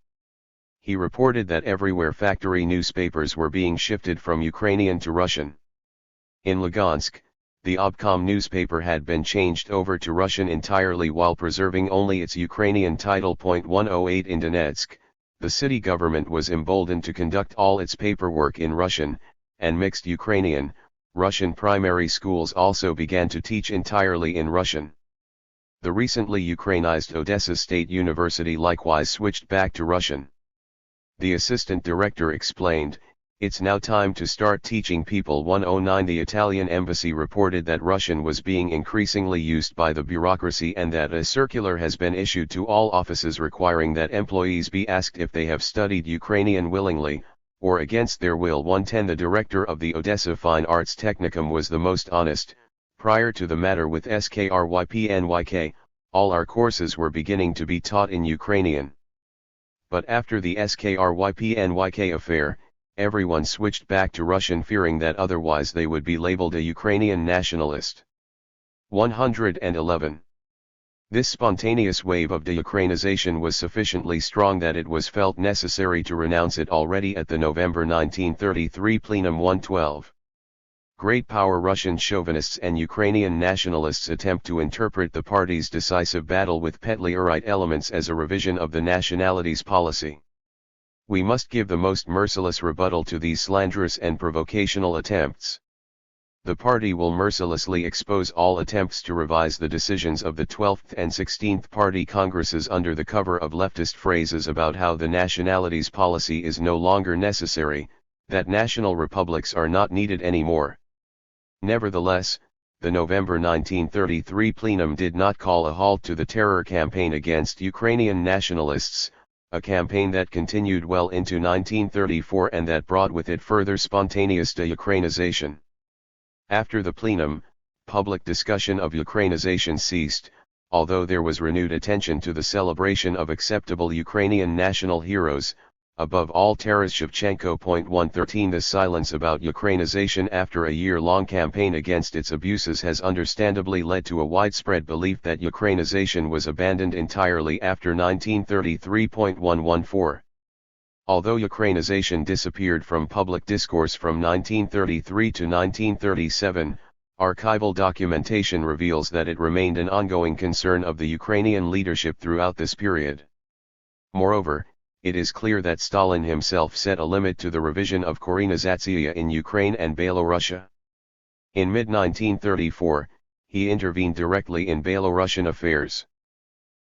He reported that everywhere factory newspapers were being shifted from Ukrainian to Russian. In Lugansk, the Obkom newspaper had been changed over to Russian entirely while preserving only its Ukrainian title. 108 In Donetsk, the city government was emboldened to conduct all its paperwork in Russian, and mixed Ukrainian, Russian primary schools also began to teach entirely in Russian. The recently Ukrainized Odessa State University likewise switched back to Russian. The assistant director explained, "It's now time to start teaching people." 109 The Italian embassy reported that Russian was being increasingly used by the bureaucracy and that a circular has been issued to all offices requiring that employees be asked if they have studied Ukrainian willingly, or against their will. 110 The director of the Odessa Fine Arts Technicum was the most honest. "Prior to the matter with SKRYPNYK, all our courses were beginning to be taught in Ukrainian. But after the SKRYPNYK affair, everyone switched back to Russian fearing that otherwise they would be labeled a Ukrainian nationalist." 111. This spontaneous wave of de-Ukrainization was sufficiently strong that it was felt necessary to renounce it already at the November 1933 plenum. 112. Great power Russian chauvinists and Ukrainian nationalists attempt to interpret the party's decisive battle with Petlurite elements as a revision of the nationalities policy. We must give the most merciless rebuttal to these slanderous and provocational attempts. The party will mercilessly expose all attempts to revise the decisions of the 12th and 16th Party Congresses under the cover of leftist phrases about how the nationalities policy is no longer necessary, that national republics are not needed anymore. Nevertheless, the November 1933 plenum did not call a halt to the terror campaign against Ukrainian nationalists, a campaign that continued well into 1934 and that brought with it further spontaneous de-Ukrainization. After the plenum, public discussion of Ukrainization ceased, although there was renewed attention to the celebration of acceptable Ukrainian national heroes, above all Taras Shevchenko. 113 The silence about Ukrainization after a year-long campaign against its abuses has understandably led to a widespread belief that Ukrainization was abandoned entirely after 1933. 114. Although Ukrainization disappeared from public discourse from 1933 to 1937, archival documentation reveals that it remained an ongoing concern of the Ukrainian leadership throughout this period. Moreover, it is clear that Stalin himself set a limit to the revision of Korenizatsiya in Ukraine and Belorussia. In mid-1934, he intervened directly in Belarusian affairs.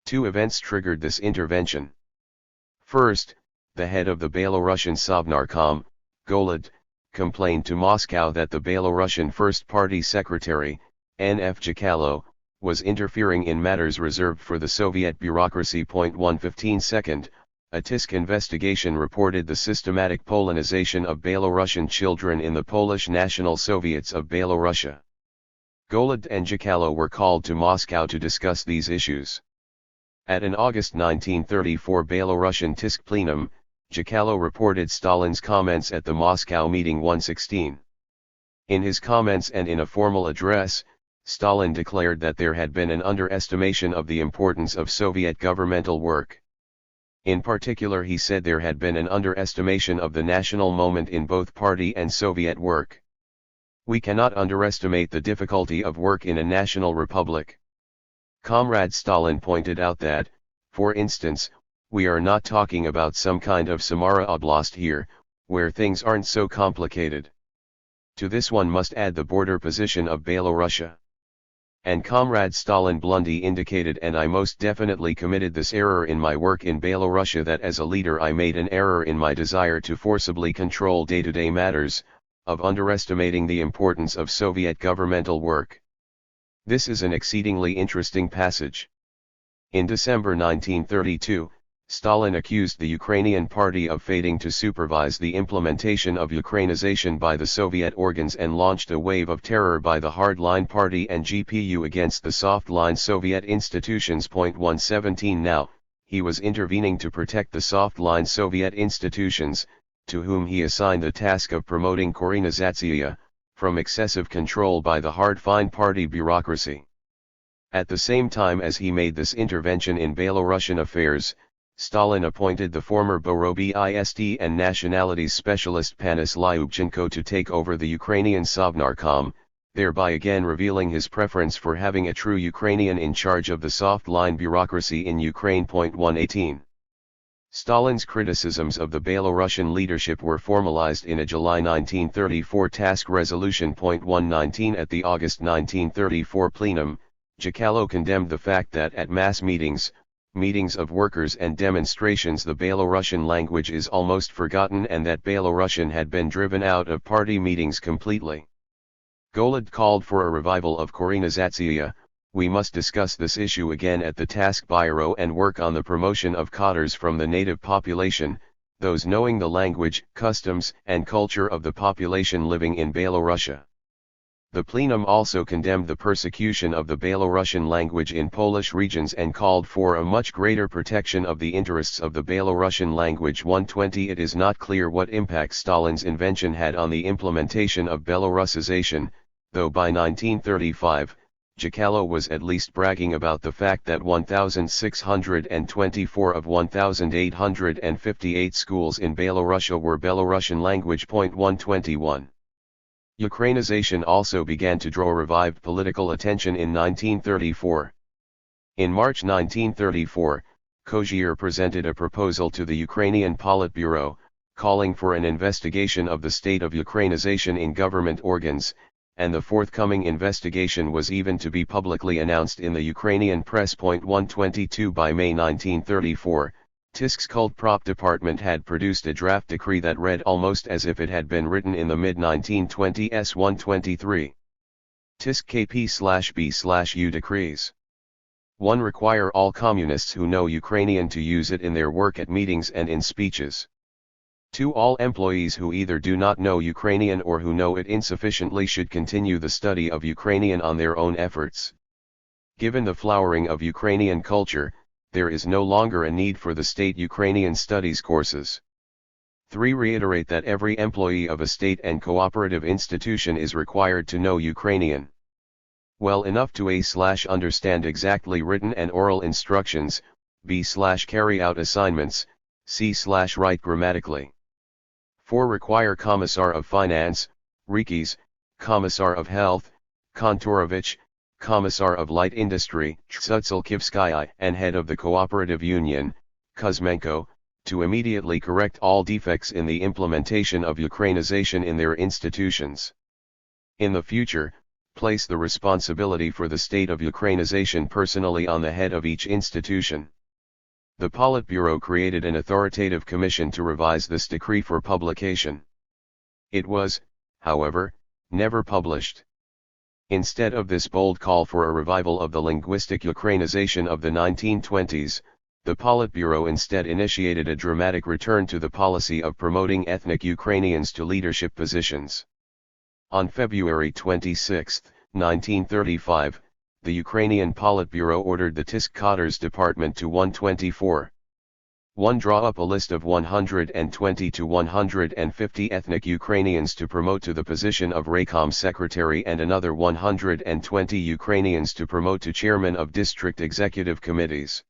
Two events triggered this intervention. First, the head of the Belarusian Sovnarkom, Golod, complained to Moscow that the Belarusian First Party Secretary, N.F. Jekalo, was interfering in matters reserved for the Soviet bureaucracy. 115 Second, a TISK investigation reported the systematic Polonization of Belarusian children in the Polish National Soviets of Belorussia. Golod and Jekalo were called to Moscow to discuss these issues. At an August 1934 Belarusian TISK plenum, Jekalo reported Stalin's comments at the Moscow meeting. 116. In his comments and in a formal address, Stalin declared that there had been an underestimation of the importance of Soviet governmental work. In particular, he said there had been an underestimation of the national moment in both party and Soviet work. We cannot underestimate the difficulty of work in a national republic. Comrade Stalin pointed out that, for instance, we are not talking about some kind of Samara Oblast here, where things aren't so complicated. To this one must add the border position of Belorussia. And Comrade Stalin bluntly indicated, and I most definitely committed this error in my work in Belorussia, that as a leader I made an error in my desire to forcibly control day-to-day matters, of underestimating the importance of Soviet governmental work. This is an exceedingly interesting passage. In December 1932, Stalin accused the Ukrainian Party of failing to supervise the implementation of Ukrainization by the Soviet organs and launched a wave of terror by the hardline party and GPU against the soft-line Soviet institutions. 117 Now, he was intervening to protect the soft-line Soviet institutions, to whom he assigned the task of promoting Korenizatsiya, from excessive control by the hard-fine party bureaucracy. At the same time as he made this intervention in Belarusian affairs, Stalin appointed the former Borobi-ist and nationalities specialist Panis Lyubchenko to take over the Ukrainian Sovnarkom, thereby again revealing his preference for having a true Ukrainian in charge of the soft-line bureaucracy in Ukraine. 118. Stalin's criticisms of the Belarusian leadership were formalized in a July 1934 task resolution. 119 At the August 1934 plenum, Jakallo condemned the fact that at mass meetings of workers and demonstrations the Belarusian language is almost forgotten and that Belarusian had been driven out of party meetings completely. Golod called for a revival of Korenizatsiya. We must discuss this issue again at the task bureau and work on the promotion of cadres from the native population, those knowing the language, customs, and culture of the population living in Belorussia. The plenum also condemned the persecution of the Belarusian language in Polish regions and called for a much greater protection of the interests of the Belarusian language. 120 It is not clear what impact Stalin's invention had on the implementation of Belarusization, though by 1935, Jakallo was at least bragging about the fact that 1,624 of 1,858 schools in Belorussia were Belarusian language. 121. Ukrainization also began to draw revived political attention in 1934. In March 1934, Kozyr presented a proposal to the Ukrainian Politburo, calling for an investigation of the state of Ukrainization in government organs, and the forthcoming investigation was even to be publicly announced in the Ukrainian press. 122 By May 1934, TISK's Kultprop department had produced a draft decree that read almost as if it had been written in the mid-1920s. 123. TISK KP/B/U decrees. 1. Require all communists who know Ukrainian to use it in their work at meetings and in speeches. 2. All employees who either do not know Ukrainian or who know it insufficiently should continue the study of Ukrainian on their own efforts. Given the flowering of Ukrainian culture, there is no longer a need for the state Ukrainian studies courses. 3. Reiterate that every employee of a state and cooperative institution is required to know Ukrainian well enough to a/understand exactly written and oral instructions, b/carry out assignments, c/write grammatically. 4. Require Commissar of Finance, Rikis, Commissar of Health, Kontorovich, Commissar of Light Industry, Tsutsalkivskaya, and head of the Cooperative Union, Kuzmenko, to immediately correct all defects in the implementation of Ukrainization in their institutions. In the future, place the responsibility for the state of Ukrainization personally on the head of each institution. The Politburo created an authoritative commission to revise this decree for publication. It was, however, never published. Instead of this bold call for a revival of the linguistic Ukrainization of the 1920s, the Politburo instead initiated a dramatic return to the policy of promoting ethnic Ukrainians to leadership positions. On February 26, 1935, the Ukrainian Politburo ordered the TISK cadres department to 124. 1. Draw up a list of 120 to 150 ethnic Ukrainians to promote to the position of Raycom secretary and another 120 Ukrainians to promote to chairman of district executive committees.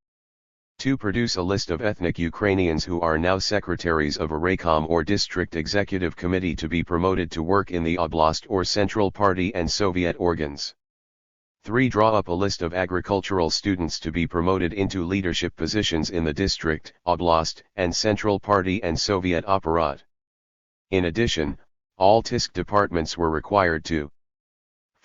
2. Produce a list of ethnic Ukrainians who are now secretaries of a Raycom or district executive committee to be promoted to work in the oblast or central party and Soviet organs. 3. Draw up a list of agricultural students to be promoted into leadership positions in the district, oblast, and central party and Soviet apparat. In addition, all TISK departments were required to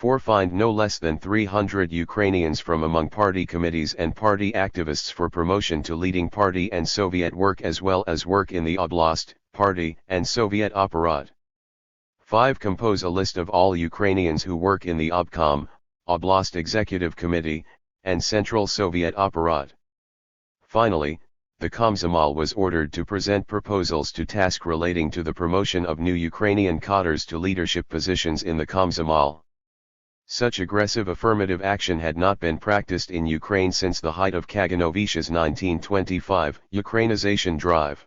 4. Fined no less than 300 Ukrainians from among party committees and party activists for promotion to leading party and Soviet work as well as work in the Oblast, party, and Soviet apparat. 5. Compose a list of all Ukrainians who work in the Obkom, Oblast Executive Committee, and Central Soviet apparat. Finally, the Komsomol was ordered to present proposals to task relating to the promotion of new Ukrainian cadres to leadership positions in the Komsomol. Such aggressive affirmative action had not been practiced in Ukraine since the height of Kaganovish's 1925 Ukrainization drive.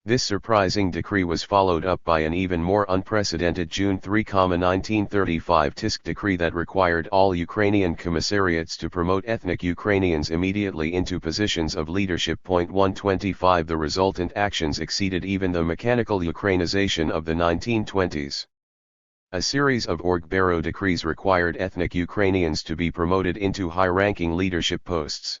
This surprising decree was followed up by an even more unprecedented June 3, 1935 Tisk decree that required all Ukrainian commissariats to promote ethnic Ukrainians immediately into positions of leadership. 125 The resultant actions exceeded even the mechanical Ukrainization of the 1920s. A series of Orgbaro decrees required ethnic Ukrainians to be promoted into high-ranking leadership posts.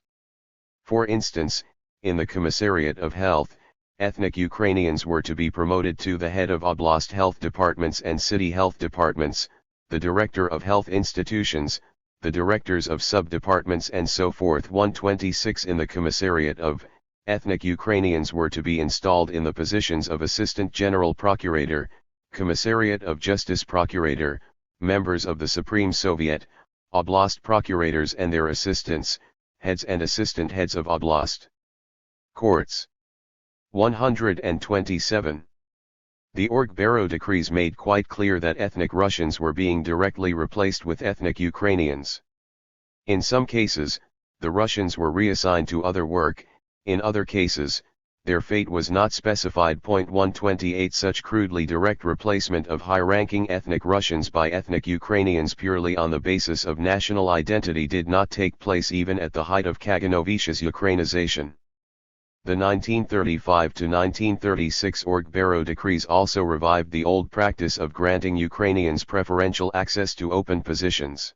For instance, in the Commissariat of Health, ethnic Ukrainians were to be promoted to the head of oblast health departments and city health departments, the director of health institutions, the directors of sub-departments and so forth. 126 In the Commissariat of ethnic Ukrainians were to be installed in the positions of Assistant General Procurator, Commissariat of Justice Procurator, members of the Supreme Soviet, Oblast Procurators and their assistants, heads and assistant heads of Oblast courts. 127. The Orgbaro decrees made quite clear that ethnic Russians were being directly replaced with ethnic Ukrainians. In some cases, the Russians were reassigned to other work, in other cases, their fate was not specified. 128 Such crudely direct replacement of high-ranking ethnic Russians by ethnic Ukrainians purely on the basis of national identity did not take place even at the height of Kaganovish's Ukrainization. The 1935–1936 Orgbaro decrees also revived the old practice of granting Ukrainians preferential access to open positions.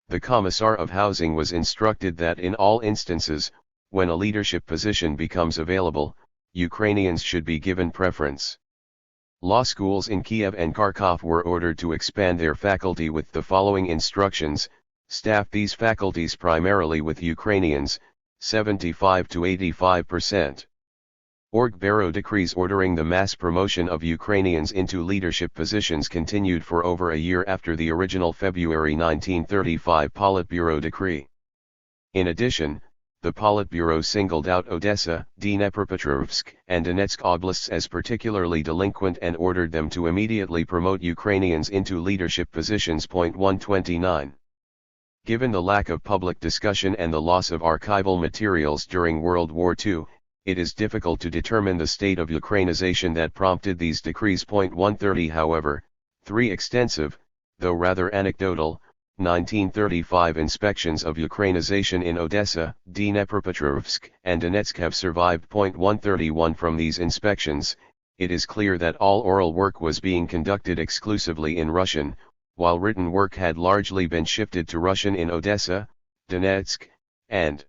The Commissar of Housing was instructed that in all instances, when a leadership position becomes available, Ukrainians should be given preference. Law schools in Kiev and Kharkov were ordered to expand their faculty with the following instructions: staff these faculties primarily with Ukrainians, 75 to 85%. Orgbaro decrees ordering the mass promotion of Ukrainians into leadership positions continued for over a year after the original February 1935 Politburo decree. In addition, the Politburo singled out Odessa, Dnepropetrovsk, and Donetsk oblasts as particularly delinquent and ordered them to immediately promote Ukrainians into leadership positions. 129. Given the lack of public discussion and the loss of archival materials during World War II, it is difficult to determine the state of Ukrainization that prompted these decrees. 130 However, 3 extensive, though rather anecdotal, 1935 inspections of Ukrainization in Odessa, Dnepropetrovsk, and Donetsk have survived. 131 From these inspections, it is clear that all oral work was being conducted exclusively in Russian, while written work had largely been shifted to Russian in Odessa, Donetsk, and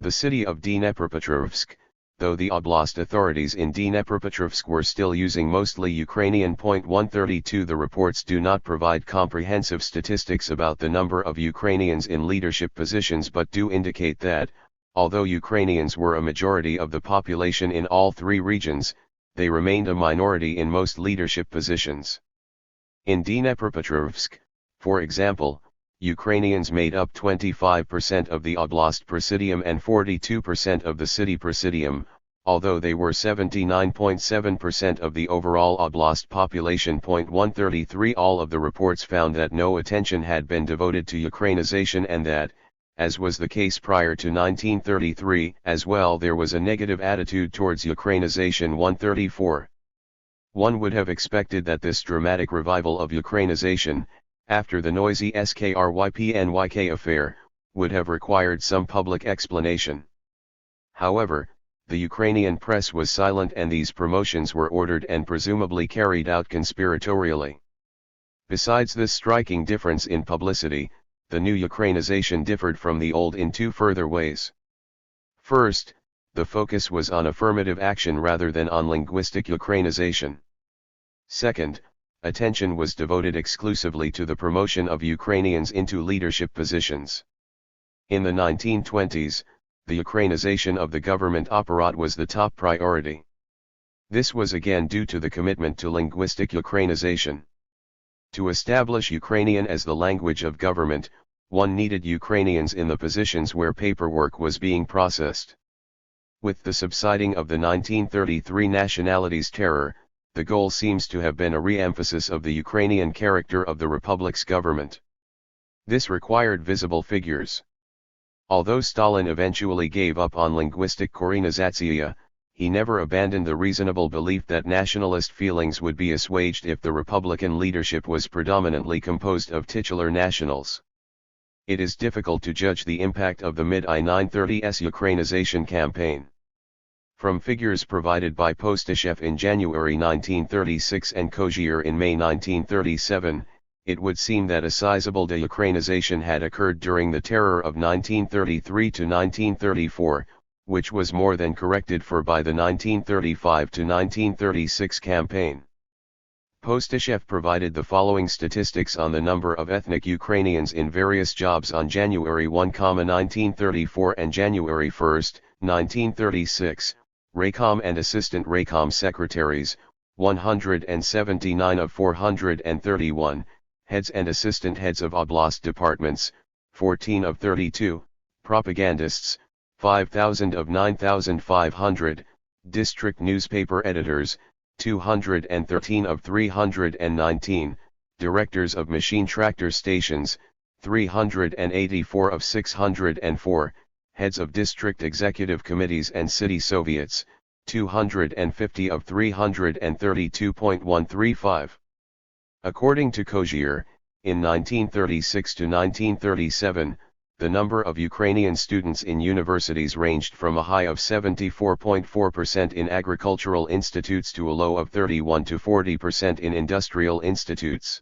the city of Dnepropetrovsk, though the oblast authorities in Dnepropetrovsk were still using mostly Ukrainian. 132 The reports do not provide comprehensive statistics about the number of Ukrainians in leadership positions but do indicate that, although Ukrainians were a majority of the population in all 3 regions, they remained a minority in most leadership positions. In Dnepropetrovsk, for example, Ukrainians made up 25% of the Oblast Presidium and 42% of the City Presidium, although they were 79.7% of the overall Oblast population. 133 All of the reports found that no attention had been devoted to Ukrainization and that, as was the case prior to 1933, as well there was a negative attitude towards Ukrainization. 134. One would have expected that this dramatic revival of Ukrainization, after the noisy SKRYPNYK affair, would have required some public explanation. However, the Ukrainian press was silent and these promotions were ordered and presumably carried out conspiratorially. Besides this striking difference in publicity, the new Ukrainization differed from the old in 2 further ways. First, the focus was on affirmative action rather than on linguistic Ukrainization. Second, attention was devoted exclusively to the promotion of Ukrainians into leadership positions. In the 1920s, the Ukrainization of the government apparat was the top priority. This was again due to the commitment to linguistic Ukrainization. To establish Ukrainian as the language of government, one needed Ukrainians in the positions where paperwork was being processed. With the subsiding of the 1933 nationalities terror, the goal seems to have been a re-emphasis of the Ukrainian character of the Republic's government. This required visible figures. Although Stalin eventually gave up on linguistic Korenizatsiya, he never abandoned the reasonable belief that nationalist feelings would be assuaged if the Republican leadership was predominantly composed of titular nationals. It is difficult to judge the impact of the mid-1930s Ukrainization campaign. From figures provided by Postashev in January 1936 and Kozier in May 1937, it would seem that a sizable de-Ukrainization had occurred during the terror of 1933 to 1934, which was more than corrected for by the 1935 to 1936 campaign. Postashev provided the following statistics on the number of ethnic Ukrainians in various jobs on January 1, 1934 and January 1, 1936, Raycom and Assistant Raycom Secretaries, 179 of 431, Heads and Assistant Heads of Oblast Departments, 14 of 32, Propagandists, 5,000 of 9,500, District Newspaper Editors, 213 of 319, Directors of Machine Tractor Stations, 384 of 604, Heads of District Executive Committees and City Soviets, 250 of 332.135. According to Kozier, in 1936 to 1937, the number of Ukrainian students in universities ranged from a high of 74.4% in agricultural institutes to a low of 31 to 40% in industrial institutes.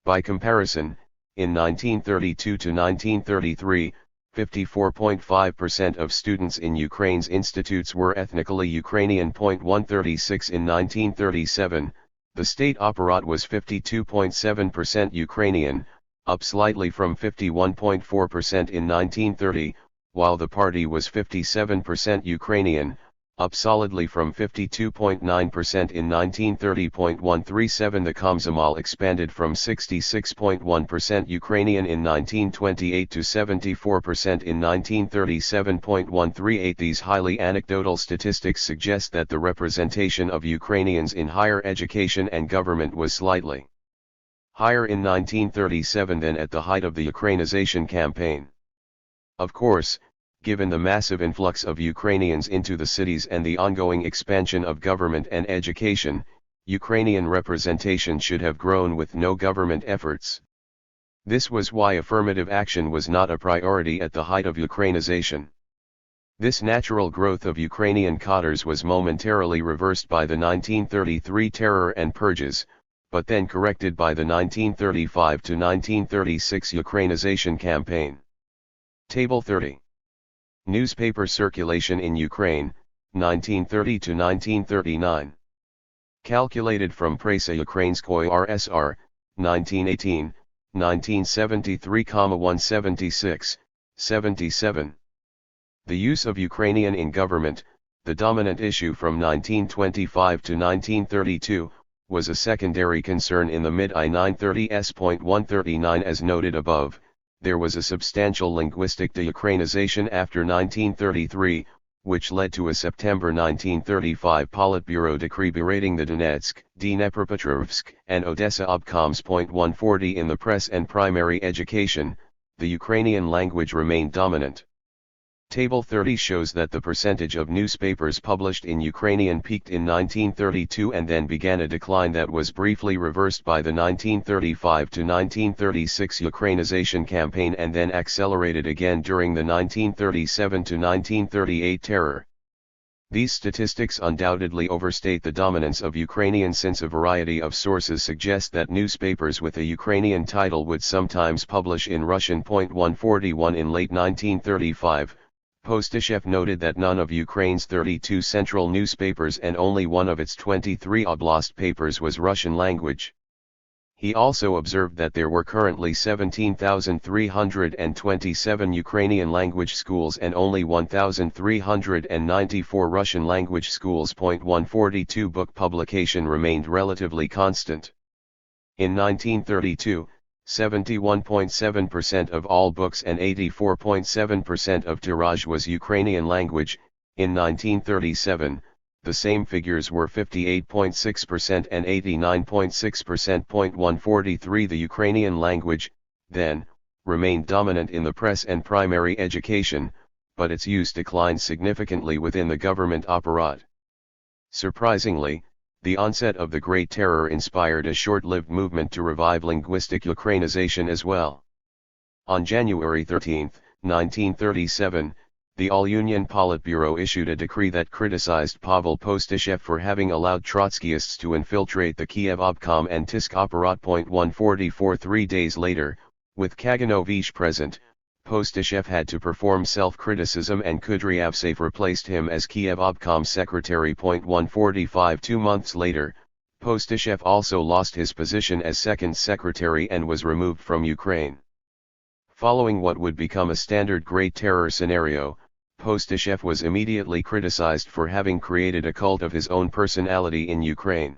By comparison, in 1932 to 1933, 54.5% of students in Ukraine's institutes were ethnically Ukrainian. 136 in 1937, the state apparat was 52.7% Ukrainian, up slightly from 51.4% in 1930, while the party was 57% Ukrainian, up solidly from 52.9% in 1930.137. The Komsomol expanded from 66.1% Ukrainian in 1928 to 74% in 1937.138. These highly anecdotal statistics suggest that the representation of Ukrainians in higher education and government was slightly higher in 1937 than at the height of the Ukrainization campaign. Of course, given the massive influx of Ukrainians into the cities and the ongoing expansion of government and education, Ukrainian representation should have grown with no government efforts. This was why affirmative action was not a priority at the height of Ukrainization. This natural growth of Ukrainian cadres was momentarily reversed by the 1933 terror and purges, but then corrected by the 1935 to 1936 Ukrainization campaign. Table 30. Newspaper circulation in Ukraine, 1930 to 1939. Calculated from Presa Ukrainskoy RSR, 1918, 1973,176, 77. The use of Ukrainian in government, the dominant issue from 1925 to 1932, was a secondary concern in the mid-1930s. 139. As noted above, there was a substantial linguistic de-Ukrainization after 1933, which led to a September 1935 Politburo decree berating the Donetsk, Dnepropetrovsk, and Odessa obcoms. 140. In the press and primary education, the Ukrainian language remained dominant. Table 30 shows that the percentage of newspapers published in Ukrainian peaked in 1932 and then began a decline that was briefly reversed by the 1935 to 1936 Ukrainization campaign and then accelerated again during the 1937 to 1938 terror. These statistics undoubtedly overstate the dominance of Ukrainian since a variety of sources suggest that newspapers with a Ukrainian title would sometimes publish in Russian. 141. In late 1935, Postashev noted that none of Ukraine's 32 central newspapers and only one of its 23 oblast papers was Russian language. He also observed that there were currently 17,327 Ukrainian language schools and only 1,394 Russian language schools. 142 Book publication remained relatively constant. In 1932, 71.7% of all books and 84.7% of tirage was Ukrainian language. In 1937, the same figures were 58.6% and 89.6%. 143 The Ukrainian language, then, remained dominant in the press and primary education, but its use declined significantly within the government apparat. Surprisingly, the onset of the Great Terror inspired a short-lived movement to revive linguistic Ukrainization as well. On January 13, 1937, the All-Union Politburo issued a decree that criticized Pavel Postyshev for having allowed Trotskyists to infiltrate the Kiev Obkom and Tisk apparat. 144 3 days later, with Kaganovich present, Postyshev had to perform self-criticism and Kudryavtsev replaced him as Kiev Obkom secretary. 145 2 months later, Postyshev also lost his position as second secretary and was removed from Ukraine. Following what would become a standard Great Terror scenario, Postyshev was immediately criticized for having created a cult of his own personality in Ukraine.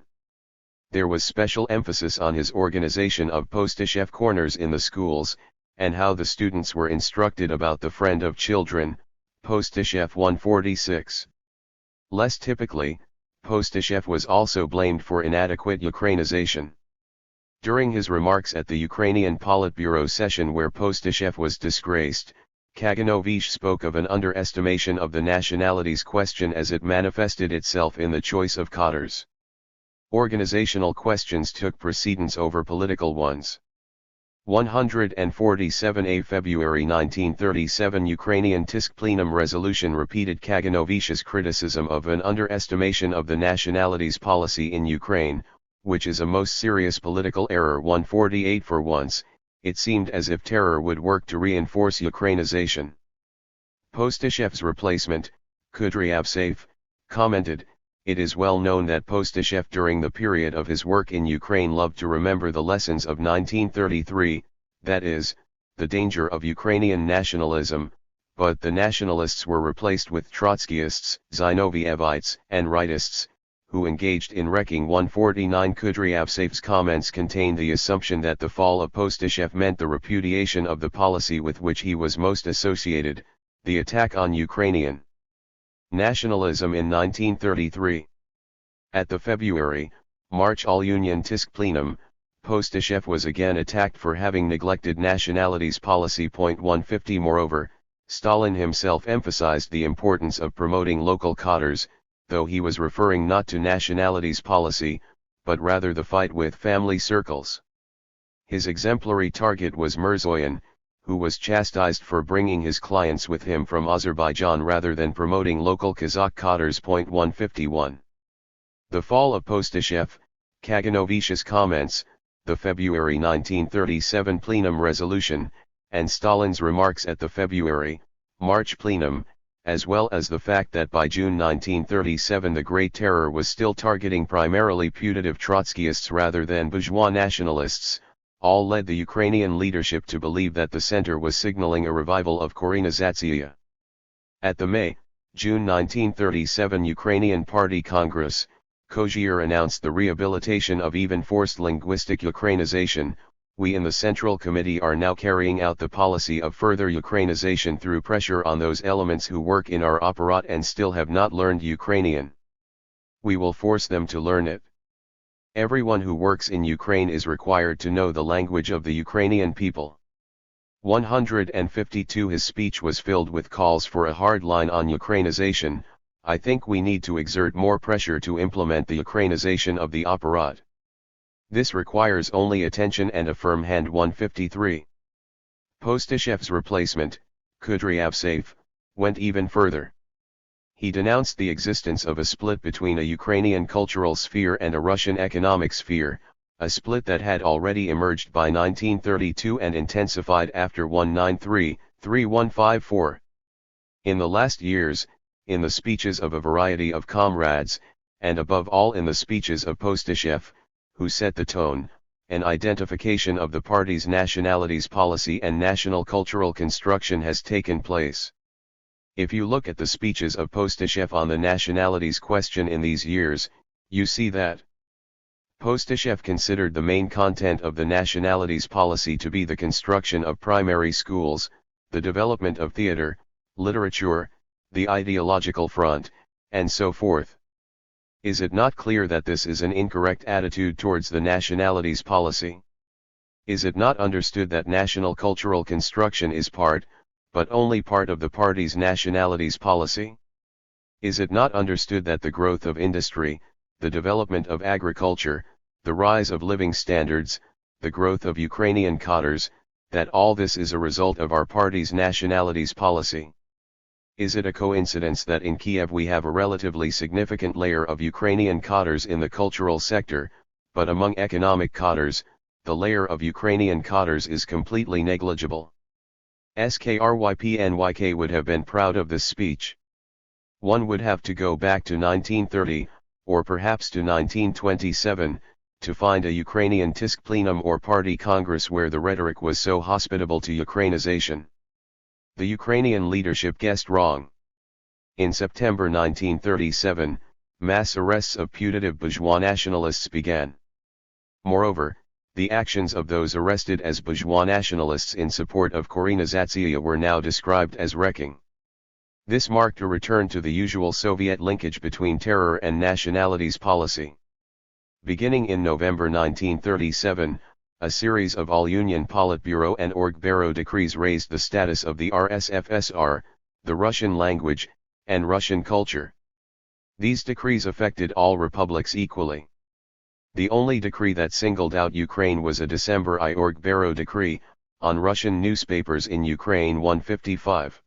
There was special emphasis on his organization of Postyshev corners in the schools, and how the students were instructed about the friend of children, Postyshev. 146. Less typically, Postyshev was also blamed for inadequate Ukrainization. During his remarks at the Ukrainian Politburo session where Postyshev was disgraced, Kaganovich spoke of an underestimation of the nationalities question as it manifested itself in the choice of cadres. Organizational questions took precedence over political ones. 147 A February 1937 Ukrainian Tisk plenum resolution repeated Kaganovich's criticism of an underestimation of the nationalities policy in Ukraine, which is a most serious political error. 148 For once, it seemed as if terror would work to reinforce Ukrainization. Postyshev's replacement, Kudryavtsev, commented, "It is well known that Postyshev during the period of his work in Ukraine loved to remember the lessons of 1933, that is, the danger of Ukrainian nationalism, but the nationalists were replaced with Trotskyists, Zinovievites, and rightists, who engaged in wrecking." 149 Kudryavtsev's comments contained the assumption that the fall of Postyshev meant the repudiation of the policy with which he was most associated, the attack on Ukrainian nationalism in 1933. At the February-March All-Union Tisk plenum, Postyshev was again attacked for having neglected nationalities policy. 150 Moreover, Stalin himself emphasized the importance of promoting local cadres, though he was referring not to nationalities policy, but rather the fight with family circles. His exemplary target was Mirzoyan, who was chastised for bringing his clients with him from Azerbaijan rather than promoting local Kazakh cadres. 151. The fall of Postyshev, Kaganovich's comments, the February 1937 plenum resolution, and Stalin's remarks at the February-March plenum, as well as the fact that by June 1937 the Great Terror was still targeting primarily putative Trotskyists rather than bourgeois nationalists, all led the Ukrainian leadership to believe that the center was signaling a revival of Korenizatsiya. At the May-June 1937 Ukrainian Party Congress, Kozyr announced the rehabilitation of even forced linguistic Ukrainization. "We in the Central Committee are now carrying out the policy of further Ukrainization through pressure on those elements who work in our apparat and still have not learned Ukrainian. We will force them to learn it. Everyone who works in Ukraine is required to know the language of the Ukrainian people." 152 His speech was filled with calls for a hard line on Ukrainization. "I think we need to exert more pressure to implement the Ukrainization of the apparat. This requires only attention and a firm hand." 153. Postyshev's replacement, Kudryavtsev, went even further. He denounced the existence of a split between a Ukrainian cultural sphere and a Russian economic sphere, a split that had already emerged by 1932 and intensified after 193-3154. In the last years, in the speeches of a variety of comrades, and above all in the speeches of Postyshev, who set the tone, an identification of the party's nationalities policy and national cultural construction has taken place. If you look at the speeches of Postyshev on the nationalities question in these years, you see that Postyshev considered the main content of the nationalities policy to be the construction of primary schools, the development of theater, literature, the ideological front, and so forth. Is it not clear that this is an incorrect attitude towards the nationalities policy? Is it not understood that national cultural construction is part, but only part of the party's nationalities policy? Is it not understood that the growth of industry, the development of agriculture, the rise of living standards, the growth of Ukrainian cadres, that all this is a result of our party's nationalities policy? Is it a coincidence that in Kiev we have a relatively significant layer of Ukrainian cadres in the cultural sector, but among economic cadres, the layer of Ukrainian cadres is completely negligible? Skrypnyk would have been proud of this speech. One would have to go back to 1930, or perhaps to 1927, to find a Ukrainian Tisk plenum or party congress where the rhetoric was so hospitable to Ukrainization. The Ukrainian leadership guessed wrong. In September 1937, mass arrests of putative bourgeois nationalists began. Moreover, the actions of those arrested as bourgeois nationalists in support of Korenizatsiya were now described as wrecking. This marked a return to the usual Soviet linkage between terror and nationalities policy. Beginning in November 1937, a series of all-Union Politburo and Orgburo decrees raised the status of the RSFSR, the Russian language, and Russian culture. These decrees affected all republics equally. The only decree that singled out Ukraine was a December I Orgburo decree, on Russian newspapers in Ukraine 155.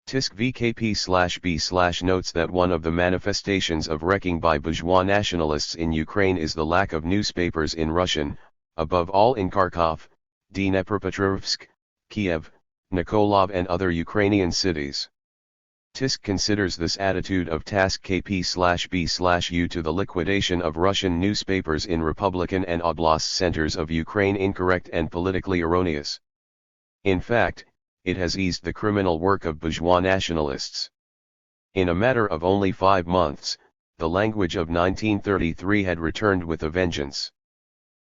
Tisk VKP/B/ notes that one of the manifestations of wrecking by bourgeois nationalists in Ukraine is the lack of newspapers in Russian, above all in Kharkov, Dnepropetrovsk, Kiev, Mykolaiv and other Ukrainian cities. Tisk considers this attitude of task KP/B/U to the liquidation of Russian newspapers in Republican and Oblast centers of Ukraine incorrect and politically erroneous. In fact, it has eased the criminal work of bourgeois nationalists. In a matter of only 5 months, the language of 1933 had returned with a vengeance.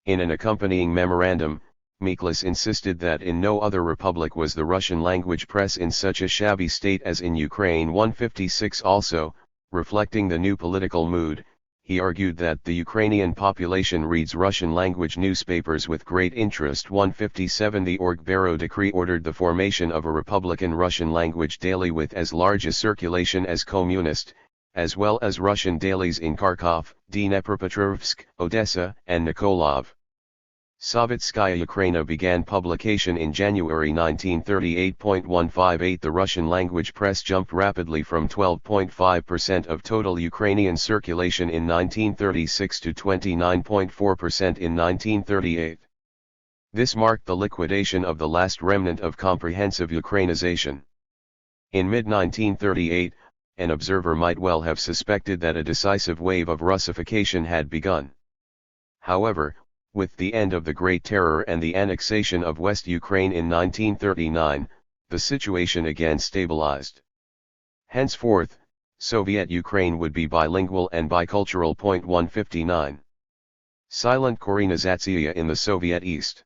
In an accompanying memorandum, Miklas insisted that in no other republic was the Russian language press in such a shabby state as in Ukraine 156. Also, reflecting the new political mood, he argued that the Ukrainian population reads Russian language newspapers with great interest. 157 The Orgburo decree ordered the formation of a Republican Russian language daily with as large a circulation as communist, as well as Russian dailies in Kharkov, Dnepropetrovsk, Odessa, and Mykolaiv. Sovetskaya Ukraina began publication in January 1938. 158 The Russian language press jumped rapidly from 12.5% of total Ukrainian circulation in 1936 to 29.4% in 1938. This marked the liquidation of the last remnant of comprehensive Ukrainization. In mid-1938, an observer might well have suspected that a decisive wave of Russification had begun. However, with the end of the Great Terror and the annexation of West Ukraine in 1939, the situation again stabilized. Henceforth, Soviet Ukraine would be bilingual and bicultural. 159. Silent Korenizatsiya in the Soviet East.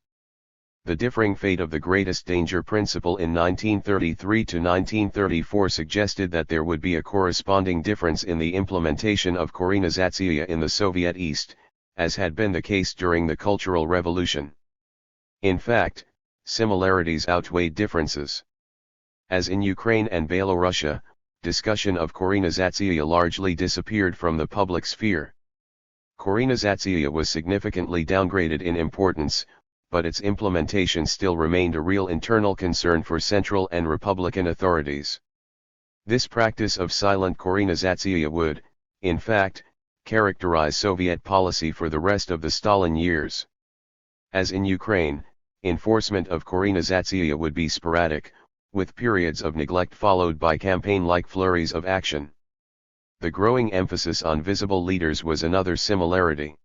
The differing fate of the greatest danger principle in 1933 to 1934 suggested that there would be a corresponding difference in the implementation of Korenizatsiya in the Soviet East, as had been the case during the Cultural Revolution. In fact, similarities outweighed differences. As in Ukraine and Belorussia, discussion of Korenizatsiya largely disappeared from the public sphere. Korenizatsiya was significantly downgraded in importance, but its implementation still remained a real internal concern for central and Republican authorities. This practice of silent Korenizatsiya would, in fact, characterize Soviet policy for the rest of the Stalin years. As in Ukraine, enforcement of Korenizatsiya would be sporadic, with periods of neglect followed by campaign-like flurries of action. The growing emphasis on visible leaders was another similarity.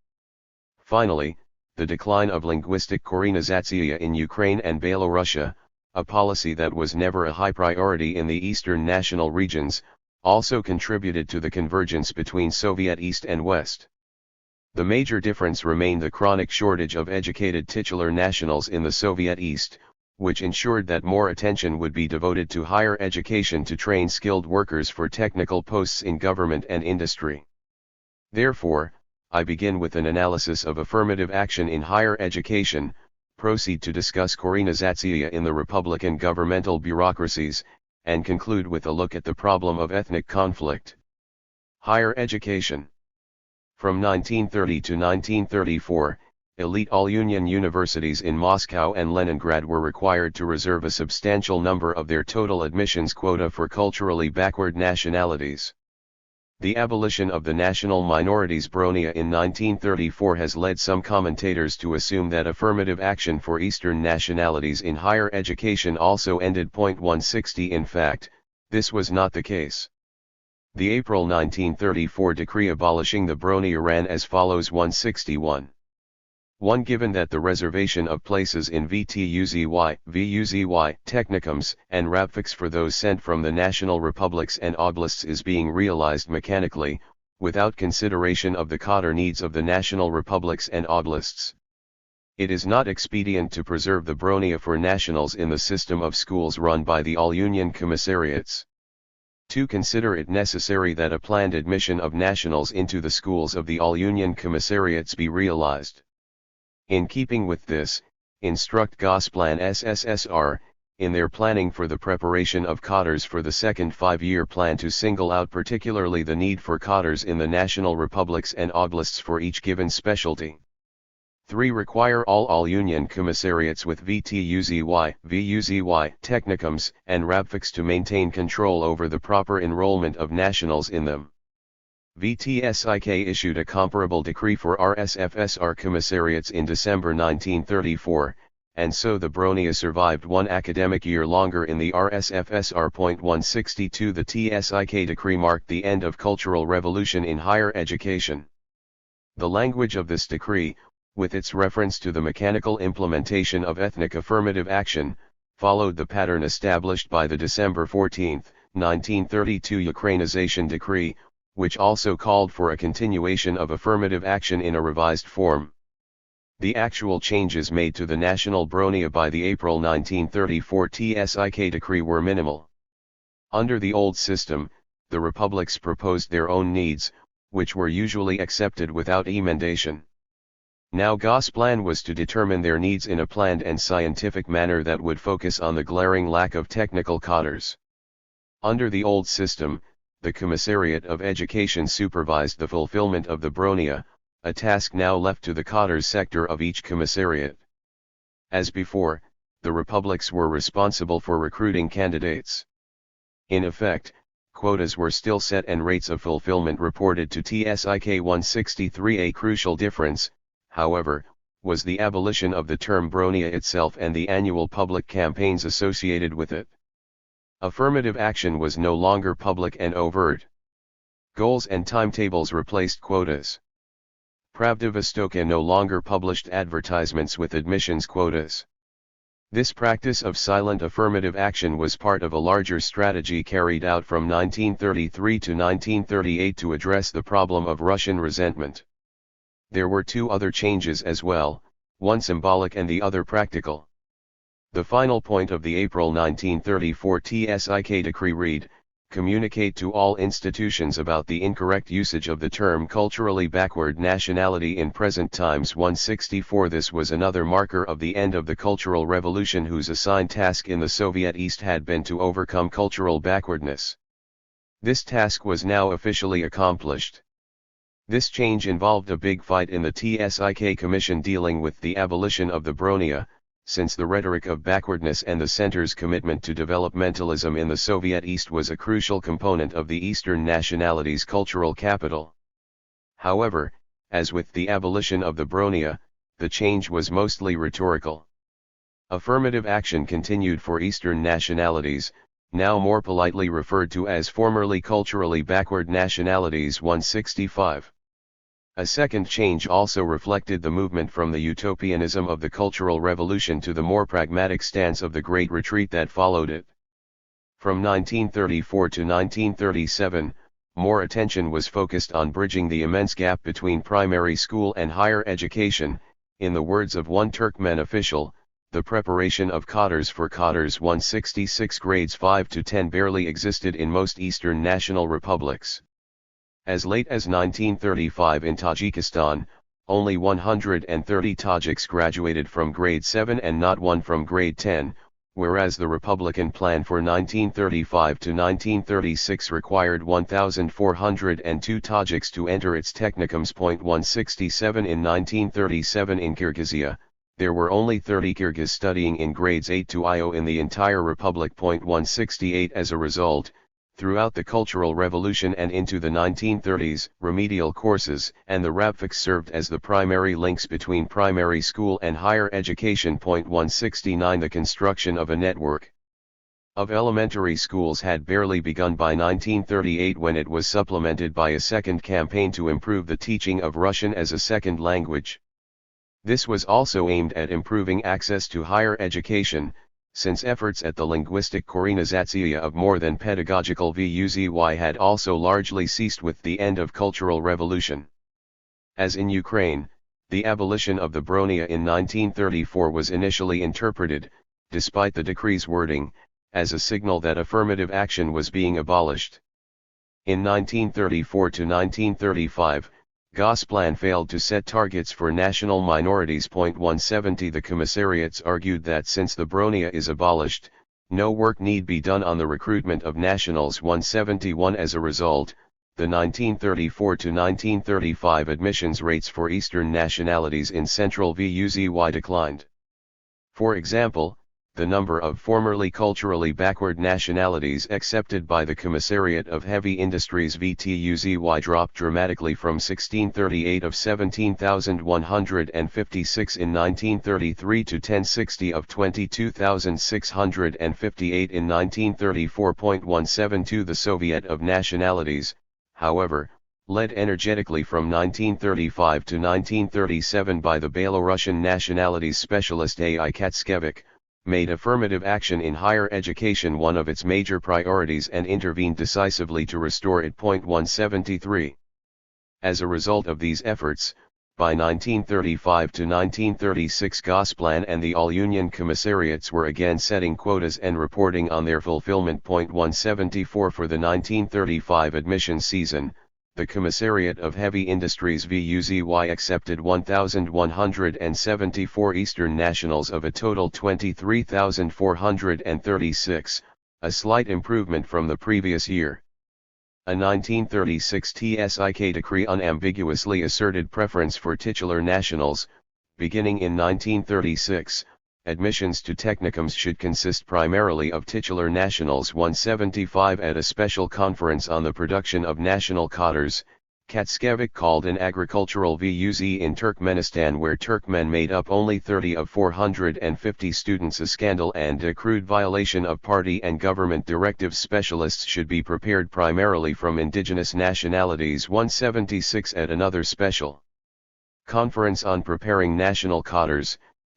Finally, the decline of linguistic Korenizatsiya in Ukraine and Belorussia, a policy that was never a high priority in the eastern national regions, also contributed to the convergence between Soviet East and West. The major difference remained the chronic shortage of educated titular nationals in the Soviet East, which ensured that more attention would be devoted to higher education to train skilled workers for technical posts in government and industry. Therefore, I begin with an analysis of affirmative action in higher education, proceed to discuss Korenizatsiya in the Republican governmental bureaucracies, and conclude with a look at the problem of ethnic conflict. Higher education. From 1930 to 1934, elite all-union universities in Moscow and Leningrad were required to reserve a substantial number of their total admissions quota for culturally backward nationalities. The abolition of the national minorities Bronia in 1934 has led some commentators to assume that affirmative action for Eastern nationalities in higher education also ended. 160 In fact, this was not the case. The April 1934 decree abolishing the Bronia ran as follows: 161. 1. Given that the reservation of places in VUZY, technicums, and rabfiks for those sent from the national republics and oblasts is being realized mechanically, without consideration of the cadre needs of the national republics and oblasts, it is not expedient to preserve the Bronia for nationals in the system of schools run by the all-union commissariats. 2. Consider it necessary that a planned admission of nationals into the schools of the all-union commissariats be realized. In keeping with this, instruct Gosplan SSSR, in their planning for the preparation of cadres for the second five-year plan, to single out particularly the need for cadres in the national republics and oblasts for each given specialty. 3. Require all union commissariats with VUZY, technicums, and rabfiks to maintain control over the proper enrollment of nationals in them. VTSIK issued a comparable decree for RSFSR commissariats in December 1934, and so the Bronia survived one academic year longer in the RSFSR. 162 The TSIK decree marked the end of cultural revolution in higher education. The language of this decree, with its reference to the mechanical implementation of ethnic affirmative action, followed the pattern established by the December 14, 1932 Ukrainization decree, which also called for a continuation of affirmative action in a revised form. The actual changes made to the national Bronia by the April 1934 TSIK decree were minimal. Under the old system, the republics proposed their own needs, which were usually accepted without emendation. Now Gosplan was to determine their needs in a planned and scientific manner that would focus on the glaring lack of technical cadres. Under the old system, the Commissariat of Education supervised the fulfillment of the Bronia, a task now left to the cadres sector of each commissariat. As before, the republics were responsible for recruiting candidates. In effect, quotas were still set and rates of fulfillment reported to TSIK 163. A crucial difference, however, was the abolition of the term Bronia itself and the annual public campaigns associated with it. Affirmative action was no longer public and overt. Goals and timetables replaced quotas. Pravda Vostoka no longer published advertisements with admissions quotas. This practice of silent affirmative action was part of a larger strategy carried out from 1933 to 1938 to address the problem of Russian resentment. There were two other changes as well, one symbolic and the other practical. The final point of the April 1934 TSIK decree read, communicate to all institutions about the incorrect usage of the term culturally backward nationality in present times. 164 This was another marker of the end of the Cultural Revolution, whose assigned task in the Soviet East had been to overcome cultural backwardness. This task was now officially accomplished. This change involved a big fight in the TSIK Commission dealing with the abolition of the Bronia, since the rhetoric of backwardness and the center's commitment to developmentalism in the Soviet East was a crucial component of the Eastern nationalities' cultural capital. However, as with the abolition of the Bronia, the change was mostly rhetorical. Affirmative action continued for Eastern nationalities, now more politely referred to as formerly culturally backward nationalities. 165. A second change also reflected the movement from the utopianism of the Cultural Revolution to the more pragmatic stance of the Great Retreat that followed it. From 1934 to 1937, more attention was focused on bridging the immense gap between primary school and higher education. In the words of one Turkmen official, the preparation of cadres for cadres 166 grades 5 to 10 barely existed in most Eastern national republics. As late as 1935 in Tajikistan, only 130 Tajiks graduated from grade 7 and not one from grade 10, whereas the Republican plan for 1935 to 1936 required 1,402 Tajiks to enter its technicums. 167 In 1937 in Kyrgyzia, there were only 30 Kyrgyz studying in grades 8 to IO in the entire republic. 168 As a result, throughout the Cultural Revolution and into the 1930s, remedial courses and the rabfics served as the primary links between primary school and higher education. 169 The construction of a network of elementary schools had barely begun by 1938 when it was supplemented by a second campaign to improve the teaching of Russian as a second language. This was also aimed at improving access to higher education, since efforts at the linguistic Korenizatsiya of more than pedagogical vuzy had also largely ceased with the end of Cultural Revolution. As in Ukraine, the abolition of the Bronia in 1934 was initially interpreted, despite the decree's wording, as a signal that affirmative action was being abolished. In 1934 to 1935, Gosplan failed to set targets for national minorities. 170 The commissariats argued that since the Bronia is abolished, no work need be done on the recruitment of nationals. 171 As a result, the 1934 to 1935 admissions rates for Eastern nationalities in Central VUZY declined. For example, the number of formerly culturally backward nationalities accepted by the Commissariat of Heavy Industries VTUZY dropped dramatically from 1638 of 17,156 in 1933 to 1060 of 22,658 in 1934. 172 The Soviet of Nationalities, however, led energetically from 1935 to 1937 by the Belarusian nationalities specialist A.I. Katskevich, made affirmative action in higher education one of its major priorities and intervened decisively to restore it. 173. As a result of these efforts, by 1935 to 1936 Gosplan and the All-Union Commissariats were again setting quotas and reporting on their fulfillment. 174 For the 1935 admission season, the Commissariat of Heavy Industries VUZY accepted 1,174 Eastern nationals of a total 23,436, a slight improvement from the previous year. A 1936 TSIK decree unambiguously asserted preference for titular nationals. Beginning in 1936, admissions to technicums should consist primarily of titular nationals. 175 At a special conference on the production of national cadres, Katskevich called an agricultural VUZ in Turkmenistan where Turkmen made up only 30 of 450 students a scandal and a crude violation of party and government directives. Specialists should be prepared primarily from indigenous nationalities. 176 At another special conference on preparing national cadres,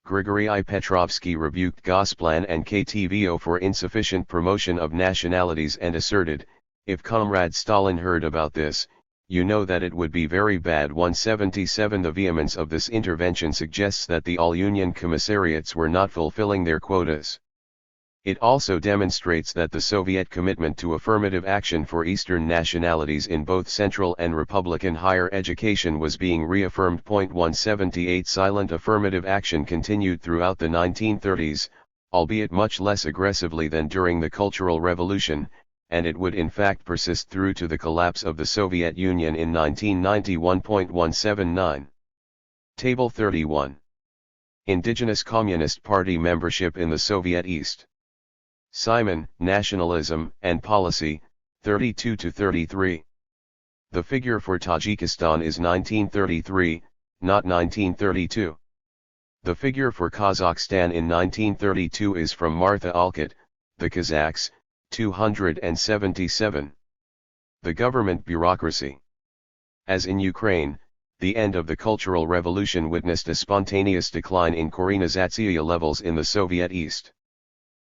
Grigory I. Petrovsky rebuked Gosplan and KTVO for insufficient promotion of nationalities and asserted, if Comrade Stalin heard about this, you know that it would be very bad. 177 The vehemence of this intervention suggests that the All-Union Commissariats were not fulfilling their quotas. It also demonstrates that the Soviet commitment to affirmative action for Eastern nationalities in both Central and Republican higher education was being reaffirmed. 178 Silent affirmative action continued throughout the 1930s, albeit much less aggressively than during the Cultural Revolution, and it would in fact persist through to the collapse of the Soviet Union in 1991. 179. Table 31. Indigenous Communist Party membership in the Soviet East. Simon, Nationalism and Policy, 32 to 33. The figure for Tajikistan is 1933, not 1932. The figure for Kazakhstan in 1932 is from Martha Alkut, The Kazakhs, 277. The government bureaucracy. As in Ukraine, the end of the Cultural Revolution witnessed a spontaneous decline in Korenizatsiya levels in the Soviet East.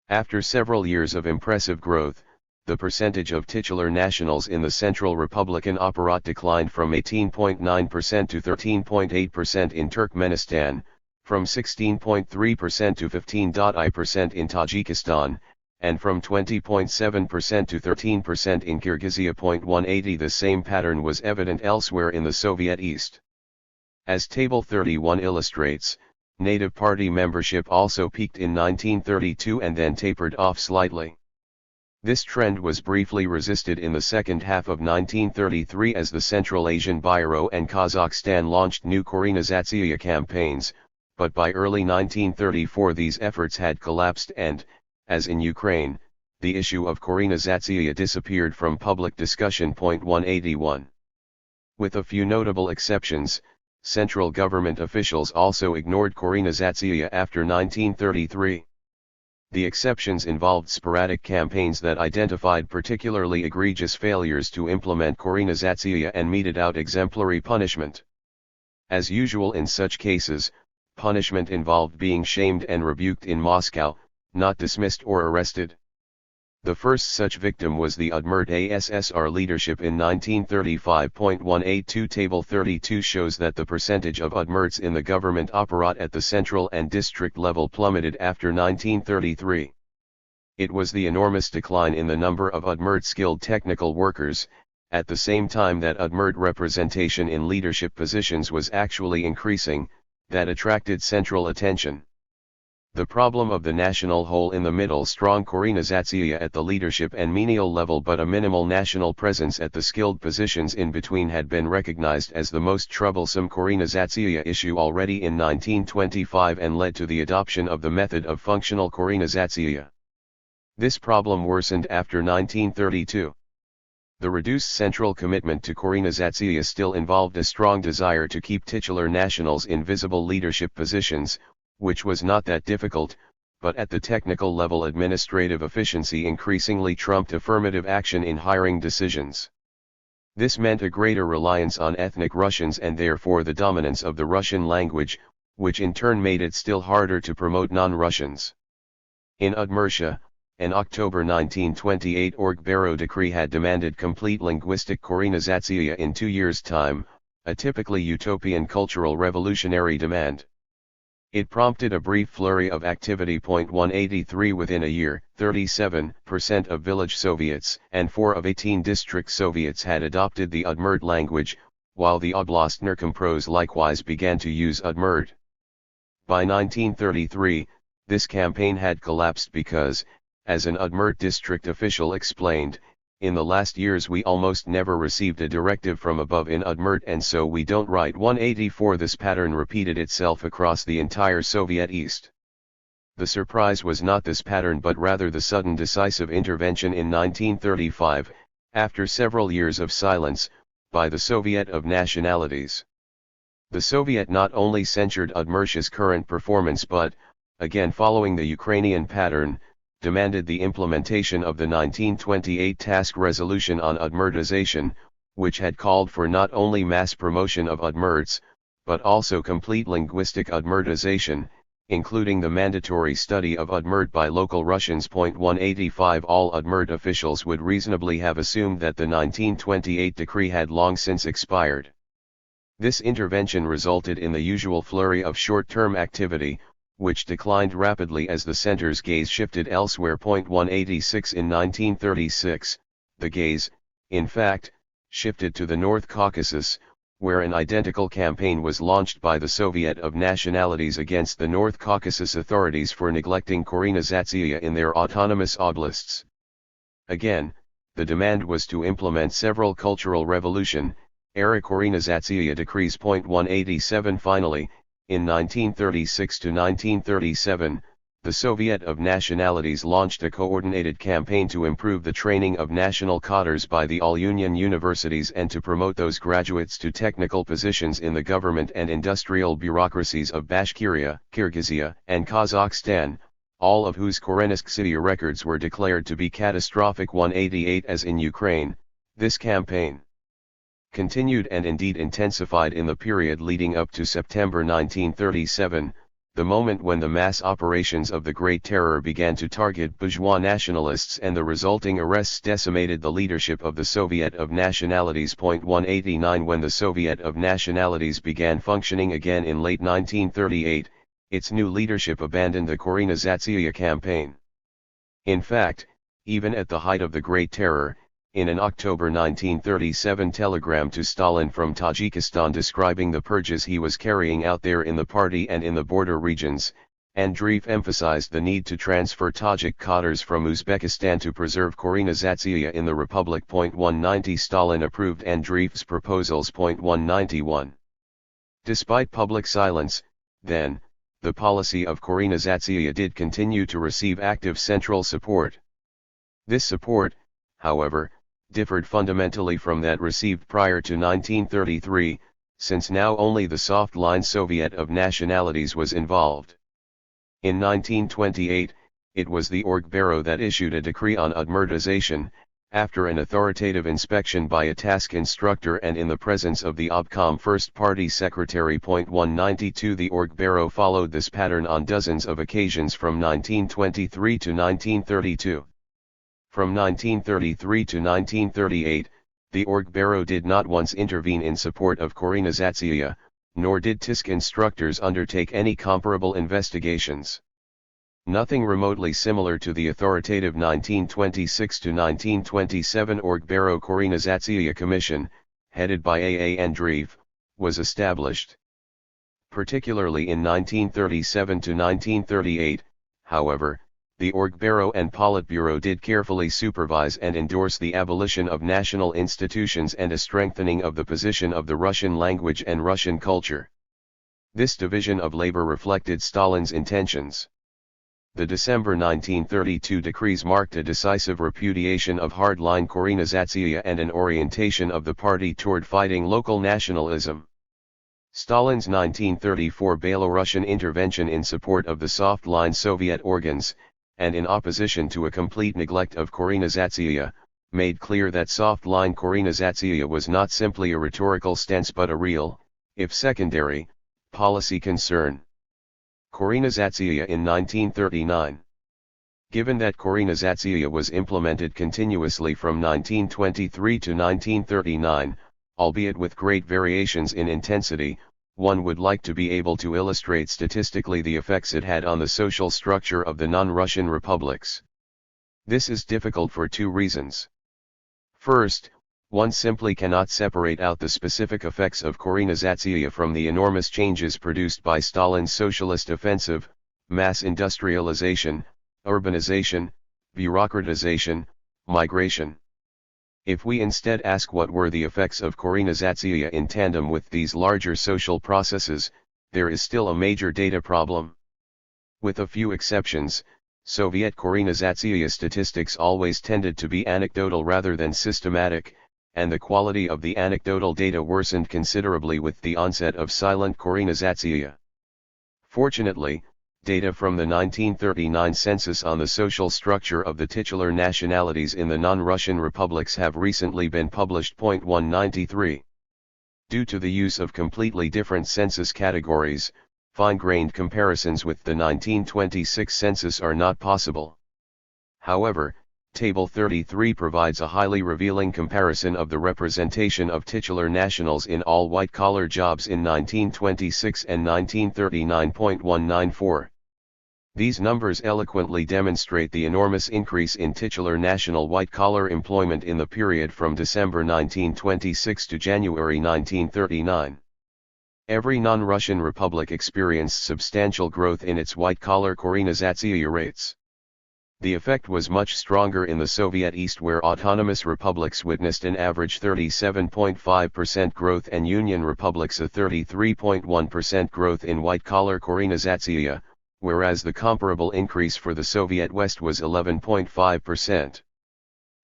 After several years of impressive growth, the percentage of titular nationals in the Central Republican Apparat declined from 18.9% to 13.8% in Turkmenistan, from 16.3% to 15.0% in Tajikistan, and from 20.7% to 13% in Kyrgyzia. 180 The same pattern was evident elsewhere in the Soviet East. As Table 31 illustrates, Native Party membership also peaked in 1932 and then tapered off slightly. This trend was briefly resisted in the second half of 1933 as the Central Asian Bureau and Kazakhstan launched new Korenizatsiya campaigns, but by early 1934 these efforts had collapsed and, as in Ukraine, the issue of Korenizatsiya disappeared from public discussion. 181. With a few notable exceptions, central government officials also ignored Korenizatsiya after 1933. The exceptions involved sporadic campaigns that identified particularly egregious failures to implement Korenizatsiya and meted out exemplary punishment. As usual in such cases, punishment involved being shamed and rebuked in Moscow, not dismissed or arrested. The first such victim was the Udmurt ASSR leadership in 1935. 182 Table 32 shows that the percentage of Udmurts in the government apparat at the central and district level plummeted after 1933. It was the enormous decline in the number of Udmurt skilled technical workers, at the same time that Udmurt representation in leadership positions was actually increasing, that attracted central attention. The problem of the national hole in the middle, strong Korenizatsiya at the leadership and menial level but a minimal national presence at the skilled positions in between, had been recognized as the most troublesome Korenizatsiya issue already in 1925 and led to the adoption of the method of functional Korenizatsiya. This problem worsened after 1932. The reduced central commitment to Korenizatsiya still involved a strong desire to keep titular nationals in visible leadership positions, which was not that difficult, but at the technical level administrative efficiency increasingly trumped affirmative action in hiring decisions. This meant a greater reliance on ethnic Russians and therefore the dominance of the Russian language, which in turn made it still harder to promote non-Russians. In Udmurtia, an October 1928 Orgbaro decree had demanded complete linguistic Korenizatsiya in 2 years' time, a typically utopian cultural revolutionary demand. It prompted a brief flurry of activity. 183 Within a year, 37% of village Soviets and 4 of 18 district Soviets had adopted the Udmurt language, while the Oblast Nerkompros likewise began to use Udmurt. By 1933, this campaign had collapsed because, as an Udmurt district official explained, in the last years we almost never received a directive from above in Udmurt and so we don't write. 184 This pattern repeated itself across the entire Soviet East. The surprise was not this pattern but rather the sudden decisive intervention in 1935, after several years of silence, by the Soviet of Nationalities. The Soviet not only censured Udmurtia's current performance but, again following the Ukrainian pattern, demanded the implementation of the 1928 task resolution on Udmurtization, which had called for not only mass promotion of Udmurts, but also complete linguistic Udmurtization, including the mandatory study of Udmurt by local Russians. 185 All Udmurt officials would reasonably have assumed that the 1928 decree had long since expired. This intervention resulted in the usual flurry of short-term activity, which declined rapidly as the center's gaze shifted elsewhere. 186 In 1936, the gaze, in fact, shifted to the North Caucasus, where an identical campaign was launched by the Soviet of Nationalities against the North Caucasus authorities for neglecting Korenizatsiya in their autonomous oblasts. Again, the demand was to implement several cultural revolution-era Korenizatsiya decrees. 187 Finally, in 1936 to 1937, the Soviet of Nationalities launched a coordinated campaign to improve the training of national cadres by the all-union universities and to promote those graduates to technical positions in the government and industrial bureaucracies of Bashkiria, Kyrgyzia, and Kazakhstan, all of whose Korenizatsiya records were declared to be catastrophic. 188 As in Ukraine, this campaign continued and indeed intensified in the period leading up to September 1937, the moment when the mass operations of the Great Terror began to target bourgeois nationalists and the resulting arrests decimated the leadership of the Soviet of Nationalities. 189 When the Soviet of Nationalities began functioning again in late 1938, its new leadership abandoned the Korenizatsiya campaign. In fact, even at the height of the Great Terror, in an October 1937 telegram to Stalin from Tajikistan describing the purges he was carrying out there in the party and in the border regions, Andreev emphasized the need to transfer Tajik cadres from Uzbekistan to preserve Korenizatsiya in the Republic. 190 Stalin approved Andreev's proposals. 191 Despite public silence, then, the policy of Korenizatsiya did continue to receive active central support. This support, however, differed fundamentally from that received prior to 1933, since now only the soft-line Soviet of Nationalities was involved. In 1928, it was the Orgburo that issued a decree on Udmurtization, after an authoritative inspection by a task instructor and in the presence of the Obkom First Party Secretary. 192 The Orgburo followed this pattern on dozens of occasions from 1923 to 1932. From 1933 to 1938, the Orgburo did not once intervene in support of Korenizatsiya, nor did TISK instructors undertake any comparable investigations. Nothing remotely similar to the authoritative 1926 to 1927 Orgburo Korenizatsiya Commission, headed by A. Andreev, was established. Particularly in 1937 to 1938, however, the Orgburo and Politburo did carefully supervise and endorse the abolition of national institutions and a strengthening of the position of the Russian language and Russian culture. This division of labor reflected Stalin's intentions. The December 1932 decrees marked a decisive repudiation of hardline Korenizatsiya and an orientation of the party toward fighting local nationalism. Stalin's 1934 Belarusian intervention in support of the soft-line Soviet organs, and in opposition to a complete neglect of Korenizatsiya, made clear that soft-line Korenizatsiya was not simply a rhetorical stance but a real, if secondary, policy concern. Korenizatsiya in 1939. Given that Korenizatsiya was implemented continuously from 1923 to 1939, albeit with great variations in intensity, one would like to be able to illustrate statistically the effects it had on the social structure of the non-Russian republics. This is difficult for two reasons. First, one simply cannot separate out the specific effects of Korenizatsiya from the enormous changes produced by Stalin's socialist offensive, mass industrialization, urbanization, bureaucratization, migration. If we instead ask what were the effects of Korenizatsiya in tandem with these larger social processes, there is still a major data problem. With a few exceptions, Soviet Korenizatsiya statistics always tended to be anecdotal rather than systematic, and the quality of the anecdotal data worsened considerably with the onset of silent Korenizatsiya. Fortunately, data from the 1939 census on the social structure of the titular nationalities in the non-Russian republics have recently been published. 193. Due to the use of completely different census categories, fine-grained comparisons with the 1926 census are not possible. However, Table 33 provides a highly revealing comparison of the representation of titular nationals in all white-collar jobs in 1926 and 1939. 194. These numbers eloquently demonstrate the enormous increase in titular national white-collar employment in the period from December 1926 to January 1939. Every non-Russian republic experienced substantial growth in its white-collar Korenizatsiya rates. The effect was much stronger in the Soviet East, where autonomous republics witnessed an average 37.5% growth and Union republics a 33.1% growth in white-collar Korenizatsiya, whereas the comparable increase for the Soviet West was 11.5%.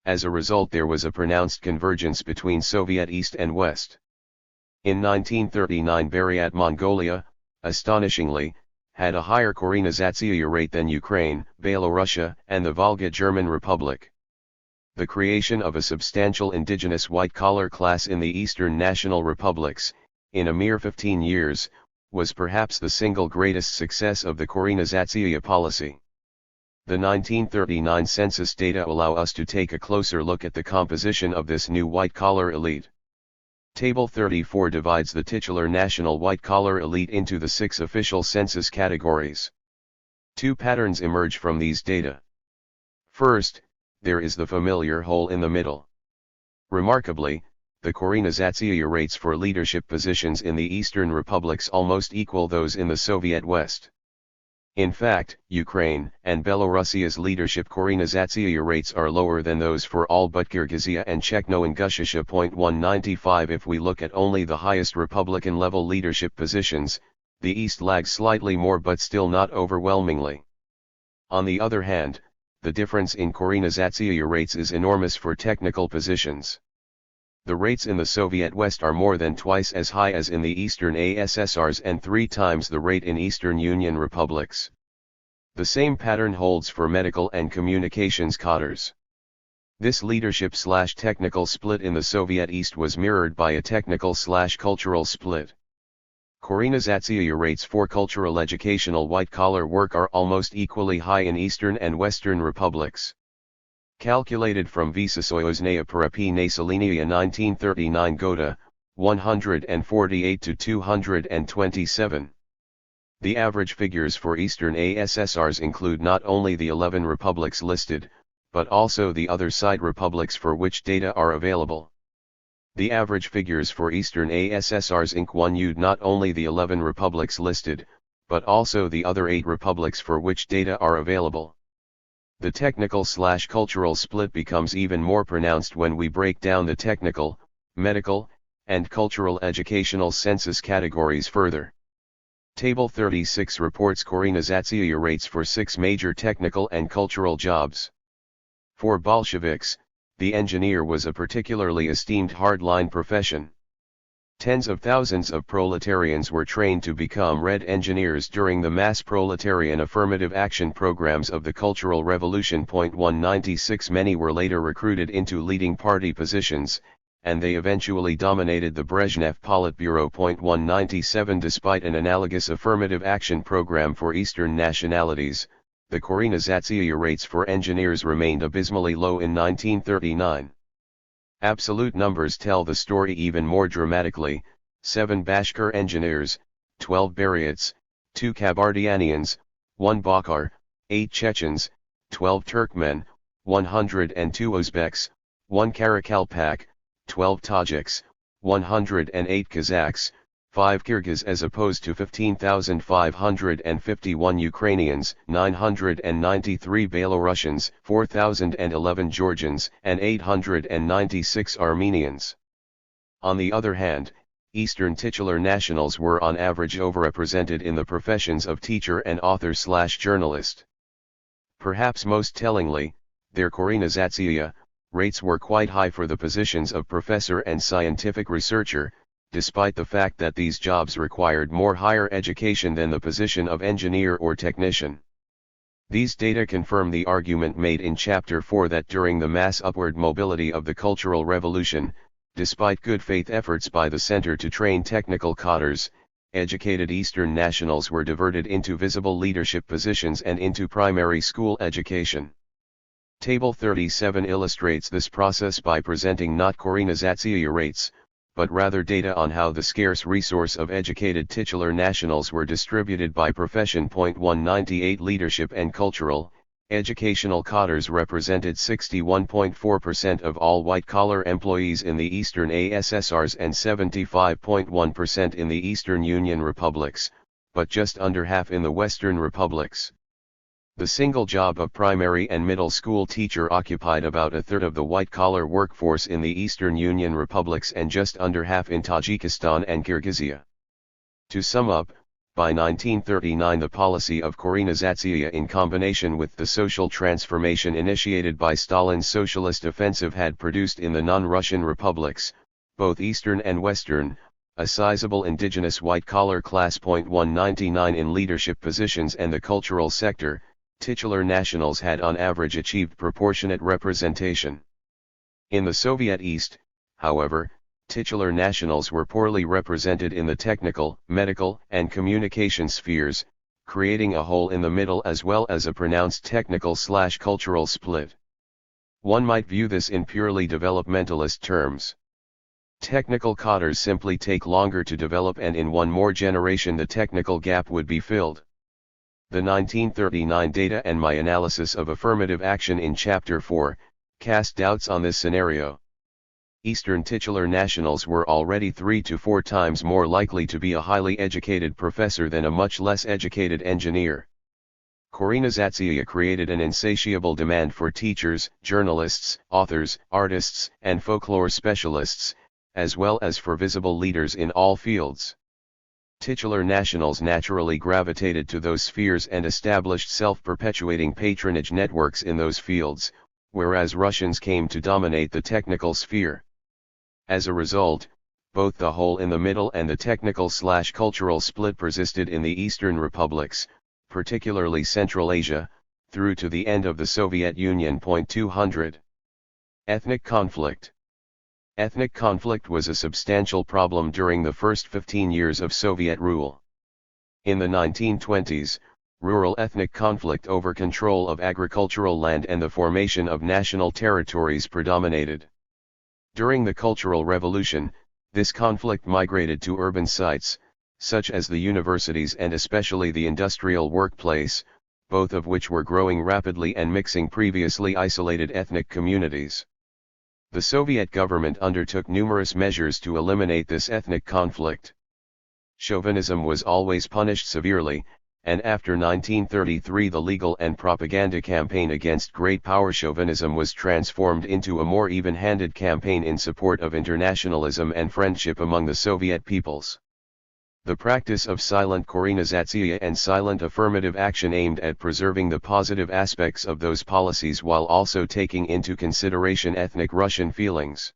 As a result, there was a pronounced convergence between Soviet East and West. In 1939, Buryat Mongolia, astonishingly, had a higher Korenizatsiya rate than Ukraine, Belorussia, and the Volga German Republic. The creation of a substantial indigenous white-collar class in the Eastern National Republics, in a mere 15 years, was perhaps the single greatest success of the Korenizatsiya policy. The 1939 census data allow us to take a closer look at the composition of this new white-collar elite. Table 34 divides the titular national white-collar elite into the 6 official census categories. 2 patterns emerge from these data. First, there is the familiar hole in the middle. Remarkably, the Korenizatsiya rates for leadership positions in the Eastern Republics almost equal those in the Soviet West. In fact, Ukraine and Belarusia's leadership Korenizatsiya rates are lower than those for all but Kyrgyzia and Chechnya-Ingushetia. 195. If we look at only the highest Republican-level leadership positions, the East lags slightly more but still not overwhelmingly. On the other hand, the difference in Korenizatsiya rates is enormous for technical positions. The rates in the Soviet West are more than twice as high as in the Eastern ASSRs and 3 times the rate in Eastern Union republics. The same pattern holds for medical and communications cadres. This leadership/technical split in the Soviet East was mirrored by a technical/cultural split. Korenizatsiya rates for cultural educational white-collar work are almost equally high in Eastern and Western republics. Calculated from Visasoyoznaya Parapi Nasaliniya 1939 Gota, 148 to 227. The average figures for Eastern ASSRs include not only the 11 republics listed, but also the other side republics for which data are available. The average figures for Eastern ASSRs include not only the 11 republics listed, but also the other 8 republics for which data are available. The technical/cultural split becomes even more pronounced when we break down the technical, medical, and cultural educational census categories further. Table 36 reports Korenizatsiya rates for 6 major technical and cultural jobs. For Bolsheviks, the engineer was a particularly esteemed hardline profession. Tens of thousands of proletarians were trained to become Red Engineers during the mass proletarian affirmative action programs of the Cultural Revolution. 196 Many were later recruited into leading party positions, and they eventually dominated the Brezhnev Politburo. 197 Despite an analogous affirmative action program for Eastern nationalities, the Korenizatsiya rates for engineers remained abysmally low in 1939. Absolute numbers tell the story even more dramatically: 7 Bashkir engineers, 12 Buryats, 2 Kabardianians, 1 Bakhar, 8 Chechens, 12 Turkmen, 102 Uzbeks, 1 Karakalpak, 12 Tajiks, 108 Kazakhs, 5 Kyrgyz as opposed to 15,551 Ukrainians, 993 Belarusians, 4,011 Georgians, and 896 Armenians. On the other hand, Eastern titular nationals were on average overrepresented in the professions of teacher and author/journalist. Perhaps most tellingly, their Korenizatsiya rates were quite high for the positions of professor and scientific researcher, despite the fact that these jobs required more higher education than the position of engineer or technician. These data confirm the argument made in Chapter 4 that during the mass upward mobility of the Cultural Revolution, despite good faith efforts by the center to train technical cadres, educated Eastern nationals were diverted into visible leadership positions and into primary school education. Table 37 illustrates this process by presenting not Korenizatsiya rates, but rather data on how the scarce resource of educated titular nationals were distributed by profession. 198 Leadership and cultural, educational cadres represented 61.4% of all white-collar employees in the Eastern ASSRs and 75.1% in the Eastern Union republics, but just under half in the Western republics. The single job of primary and middle school teacher occupied about a third of the white-collar workforce in the Eastern Union republics and just under half in Tajikistan and Kyrgyzia. To sum up, by 1939 the policy of Korenizatsiya in combination with the social transformation initiated by Stalin's socialist offensive had produced in the non-Russian republics, both Eastern and Western, a sizable indigenous white-collar class. 199 In leadership positions and the cultural sector, titular nationals had on average achieved proportionate representation. In the Soviet East, however, titular nationals were poorly represented in the technical, medical, and communication spheres, creating a hole in the middle as well as a pronounced technical/cultural split. One might view this in purely developmentalist terms. Technical cadres simply take longer to develop, and in one more generation the technical gap would be filled. The 1939 data and my analysis of affirmative action in Chapter 4, cast doubts on this scenario. Eastern titular nationals were already 3 to 4 times more likely to be a highly educated professor than a much less educated engineer. Korenizatsiya created an insatiable demand for teachers, journalists, authors, artists, and folklore specialists, as well as for visible leaders in all fields. Titular nationals naturally gravitated to those spheres and established self-perpetuating patronage networks in those fields, whereas Russians came to dominate the technical sphere. As a result, both the hole in the middle and the technical/cultural split persisted in the Eastern republics, particularly Central Asia, through to the end of the Soviet Union. 200. Ethnic conflict. Ethnic conflict was a substantial problem during the first 15 years of Soviet rule. In the 1920s, rural ethnic conflict over control of agricultural land and the formation of national territories predominated. During the Cultural Revolution, this conflict migrated to urban sites, such as the universities and especially the industrial workplace, both of which were growing rapidly and mixing previously isolated ethnic communities. The Soviet government undertook numerous measures to eliminate this ethnic conflict. Chauvinism was always punished severely, and after 1933 the legal and propaganda campaign against great power chauvinism was transformed into a more even-handed campaign in support of internationalism and friendship among the Soviet peoples. The practice of silent Korenizatsiya and silent affirmative action aimed at preserving the positive aspects of those policies while also taking into consideration ethnic Russian feelings.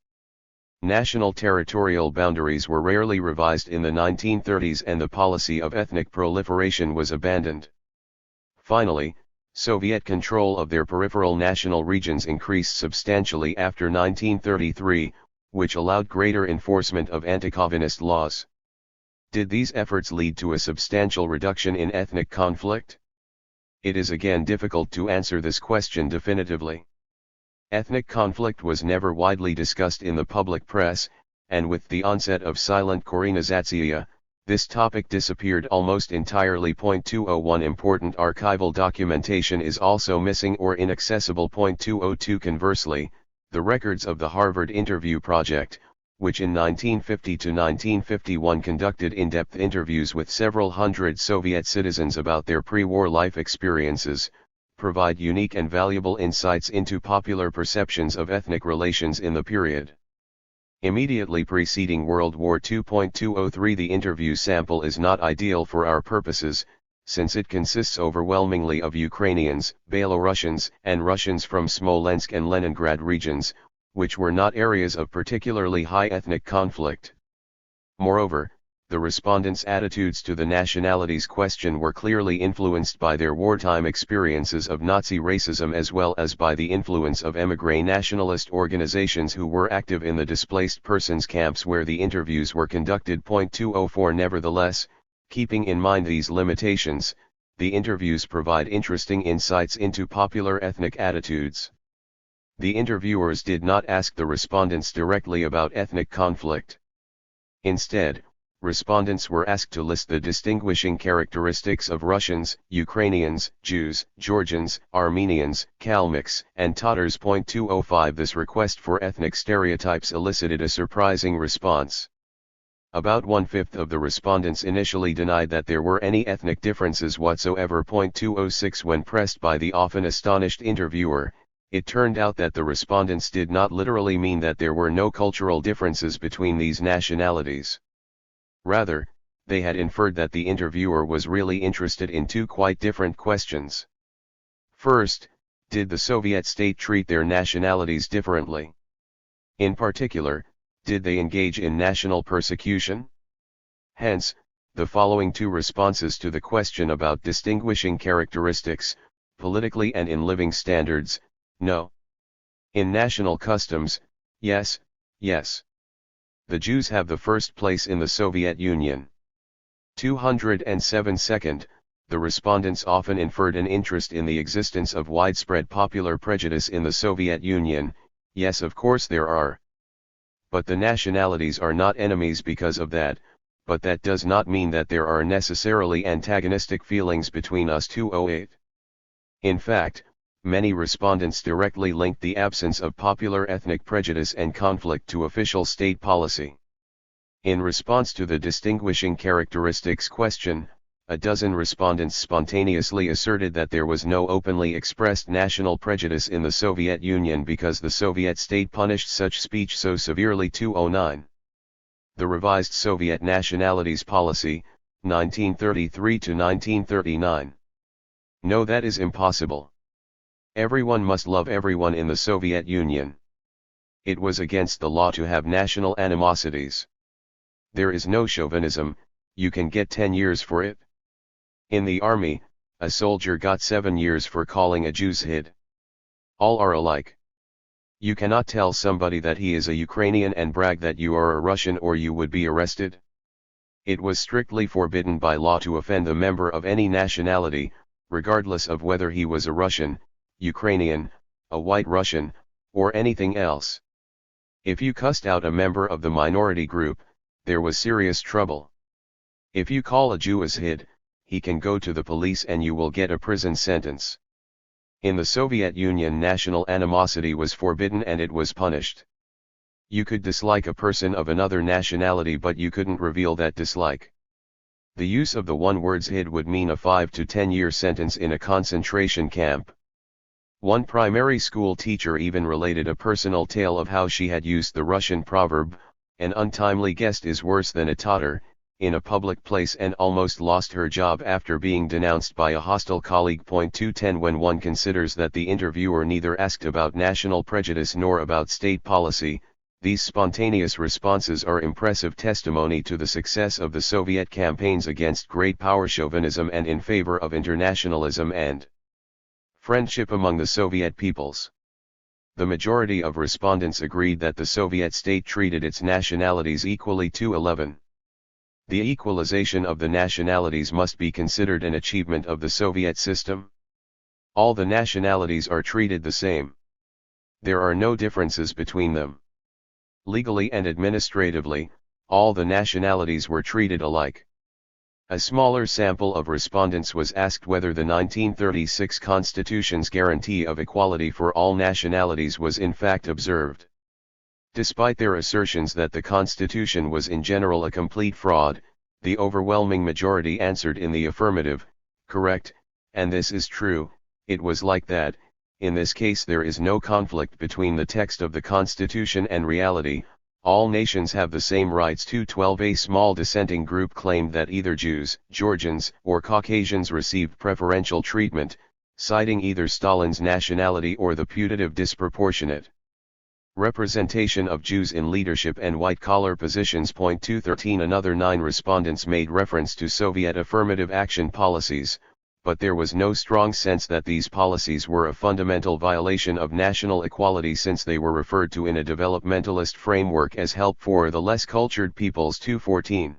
National territorial boundaries were rarely revised in the 1930s and the policy of ethnic proliferation was abandoned. Finally, Soviet control of their peripheral national regions increased substantially after 1933, which allowed greater enforcement of anti-Chauvinist laws. Did these efforts lead to a substantial reduction in ethnic conflict? It is again difficult to answer this question definitively. Ethnic conflict was never widely discussed in the public press, and with the onset of silent Korenizatsiya, this topic disappeared almost entirely. 201 Important archival documentation is also missing or inaccessible. 202 Conversely, the records of the Harvard Interview Project, which in 1950 to 1951 conducted in-depth interviews with several hundred Soviet citizens about their pre-war life experiences, provide unique and valuable insights into popular perceptions of ethnic relations in the period immediately preceding World War II. 203 The interview sample is not ideal for our purposes, since it consists overwhelmingly of Ukrainians, Belarusians, and Russians from Smolensk and Leningrad regions, which were not areas of particularly high ethnic conflict. Moreover, the respondents' attitudes to the nationalities question were clearly influenced by their wartime experiences of Nazi racism as well as by the influence of émigré nationalist organizations who were active in the displaced persons camps where the interviews were conducted. 204 Nevertheless, keeping in mind these limitations, the interviews provide interesting insights into popular ethnic attitudes. The interviewers did not ask the respondents directly about ethnic conflict. Instead, respondents were asked to list the distinguishing characteristics of Russians, Ukrainians, Jews, Georgians, Armenians, Kalmyks, and Tatars. 205 This request for ethnic stereotypes elicited a surprising response. About 1/5 of the respondents initially denied that there were any ethnic differences whatsoever. 206 When pressed by the often astonished interviewer, it turned out that the respondents did not literally mean that there were no cultural differences between these nationalities. Rather, they had inferred that the interviewer was really interested in two quite different questions. First, did the Soviet state treat their nationalities differently? In particular, did they engage in national persecution? Hence, the following two responses to the question about distinguishing characteristics, politically and in living standards: no. In national customs, Yes, yes. The Jews have the first place in the Soviet Union. 207 Second, the respondents often inferred an interest in the existence of widespread popular prejudice in the Soviet Union. Yes, of course there are. But the nationalities are not enemies because of that, but that does not mean that there are necessarily antagonistic feelings between us. 208. In fact, many respondents directly linked the absence of popular ethnic prejudice and conflict to official state policy. In response to the distinguishing characteristics question, a dozen respondents spontaneously asserted that there was no openly expressed national prejudice in the Soviet Union because the Soviet state punished such speech so severely. 209. The revised Soviet nationalities policy, 1933 to 1939. No, that is impossible. Everyone must love everyone in the Soviet Union. It was against the law to have national animosities. There is no chauvinism, you can get 10 years for it. In the army, a soldier got 7 years for calling a Jew Zhid. All are alike. You cannot tell somebody that he is a Ukrainian and brag that you are a Russian or you would be arrested. It was strictly forbidden by law to offend a member of any nationality, regardless of whether he was a Russian, Ukrainian, a white Russian, or anything else. If you cussed out a member of the minority group, there was serious trouble. If you call a Jew a Zhid, he can go to the police and you will get a prison sentence. In the Soviet Union, national animosity was forbidden and it was punished. You could dislike a person of another nationality, but you couldn't reveal that dislike. The use of the one word Zhid would mean a 5 to 10 year sentence in a concentration camp. One primary school teacher even related a personal tale of how she had used the Russian proverb, "An untimely guest is worse than a Tatar," in a public place and almost lost her job after being denounced by a hostile colleague. 210 When one considers that the interviewer neither asked about national prejudice nor about state policy, these spontaneous responses are impressive testimony to the success of the Soviet campaigns against great power chauvinism and in favor of internationalism and friendship among the Soviet peoples. The majority of respondents agreed that the Soviet state treated its nationalities equally. 211. The equalization of the nationalities must be considered an achievement of the Soviet system. All the nationalities are treated the same. There are no differences between them. Legally and administratively, all the nationalities were treated alike. A smaller sample of respondents was asked whether the 1936 Constitution's guarantee of equality for all nationalities was in fact observed. Despite their assertions that the Constitution was in general a complete fraud, the overwhelming majority answered in the affirmative, correct, and this is true, it was like that. In this case there is no conflict between the text of the Constitution and reality. All nations have the same rights. 212 A small dissenting group claimed that either Jews, Georgians, or Caucasians received preferential treatment, citing either Stalin's nationality or the putative disproportionate representation of Jews in leadership and white-collar positions. 213 Another 9 respondents made reference to Soviet affirmative action policies, but there was no strong sense that these policies were a fundamental violation of national equality since they were referred to in a developmentalist framework as help for the less cultured peoples. 214.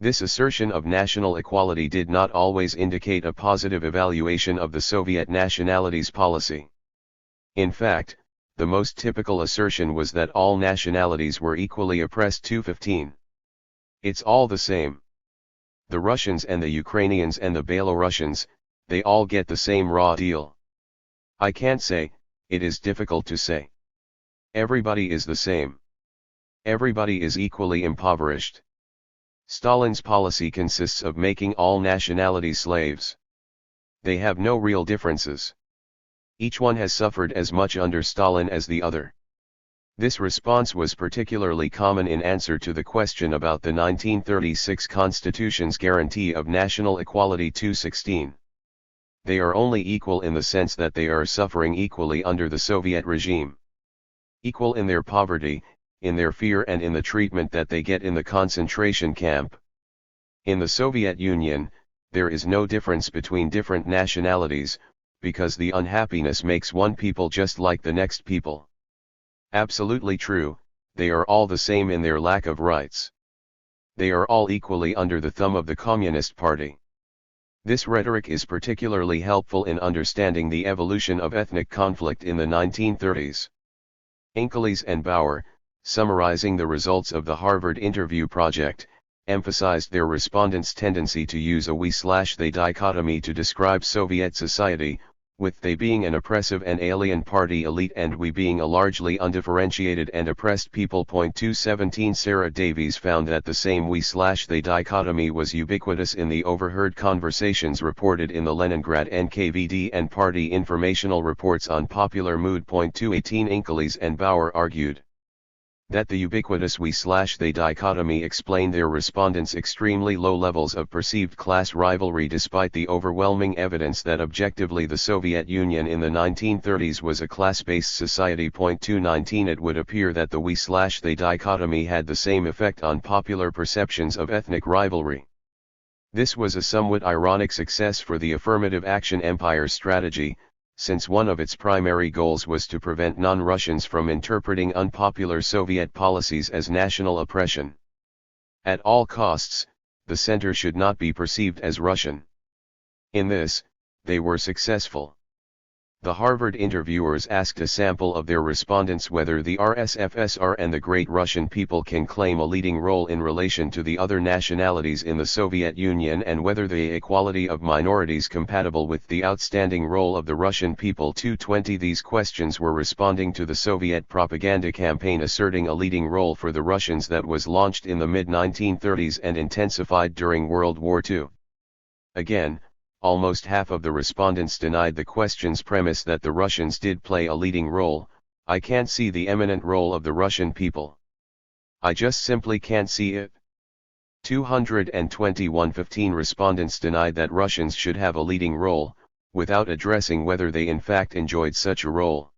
This assertion of national equality did not always indicate a positive evaluation of the Soviet nationalities policy. In fact, the most typical assertion was that all nationalities were equally oppressed. 215. It's all the same. The Russians and the Ukrainians and the Belarusians, they all get the same raw deal. I can't say, it is difficult to say. Everybody is the same. Everybody is equally impoverished. Stalin's policy consists of making all nationalities slaves. They have no real differences. Each one has suffered as much under Stalin as the other. This response was particularly common in answer to the question about the 1936 Constitution's guarantee of national equality. 216. They are only equal in the sense that they are suffering equally under the Soviet regime. Equal in their poverty, in their fear and in the treatment that they get in the concentration camp. In the Soviet Union, there is no difference between different nationalities, because the unhappiness makes one people just like the next people. Absolutely true, they are all the same in their lack of rights. They are all equally under the thumb of the Communist Party. This rhetoric is particularly helpful in understanding the evolution of ethnic conflict in the 1930s. Inkeles and Bauer, summarizing the results of the Harvard interview project, emphasized their respondents' tendency to use a we/they dichotomy to describe Soviet society, with they being an oppressive and alien party elite and we being a largely undifferentiated and oppressed people. 217 Sarah Davies found that the same we/they dichotomy was ubiquitous in the overheard conversations reported in the Leningrad NKVD and party informational reports on popular mood. 218 Inkeles and Bauer argued that the ubiquitous we/they dichotomy explained their respondents' extremely low levels of perceived class rivalry despite the overwhelming evidence that objectively the Soviet Union in the 1930s was a class-based society. 219 It would appear that the we/they dichotomy had the same effect on popular perceptions of ethnic rivalry. This was a somewhat ironic success for the affirmative action empire strategy, since one of its primary goals was to prevent non-Russians from interpreting unpopular Soviet policies as national oppression. At all costs, the center should not be perceived as Russian. In this, they were successful. The Harvard interviewers asked a sample of their respondents whether the RSFSR and the Great Russian people can claim a leading role in relation to the other nationalities in the Soviet Union and whether the equality of minorities compatible with the outstanding role of the Russian people. 220 These questions were responding to the Soviet propaganda campaign asserting a leading role for the Russians that was launched in the mid-1930s and intensified during World War II. Again, almost half of the respondents denied the question's premise that the Russians did play a leading role. I can't see the eminent role of the Russian people. I just simply can't see it. 221 15 respondents denied that Russians should have a leading role, without addressing whether they in fact enjoyed such a role.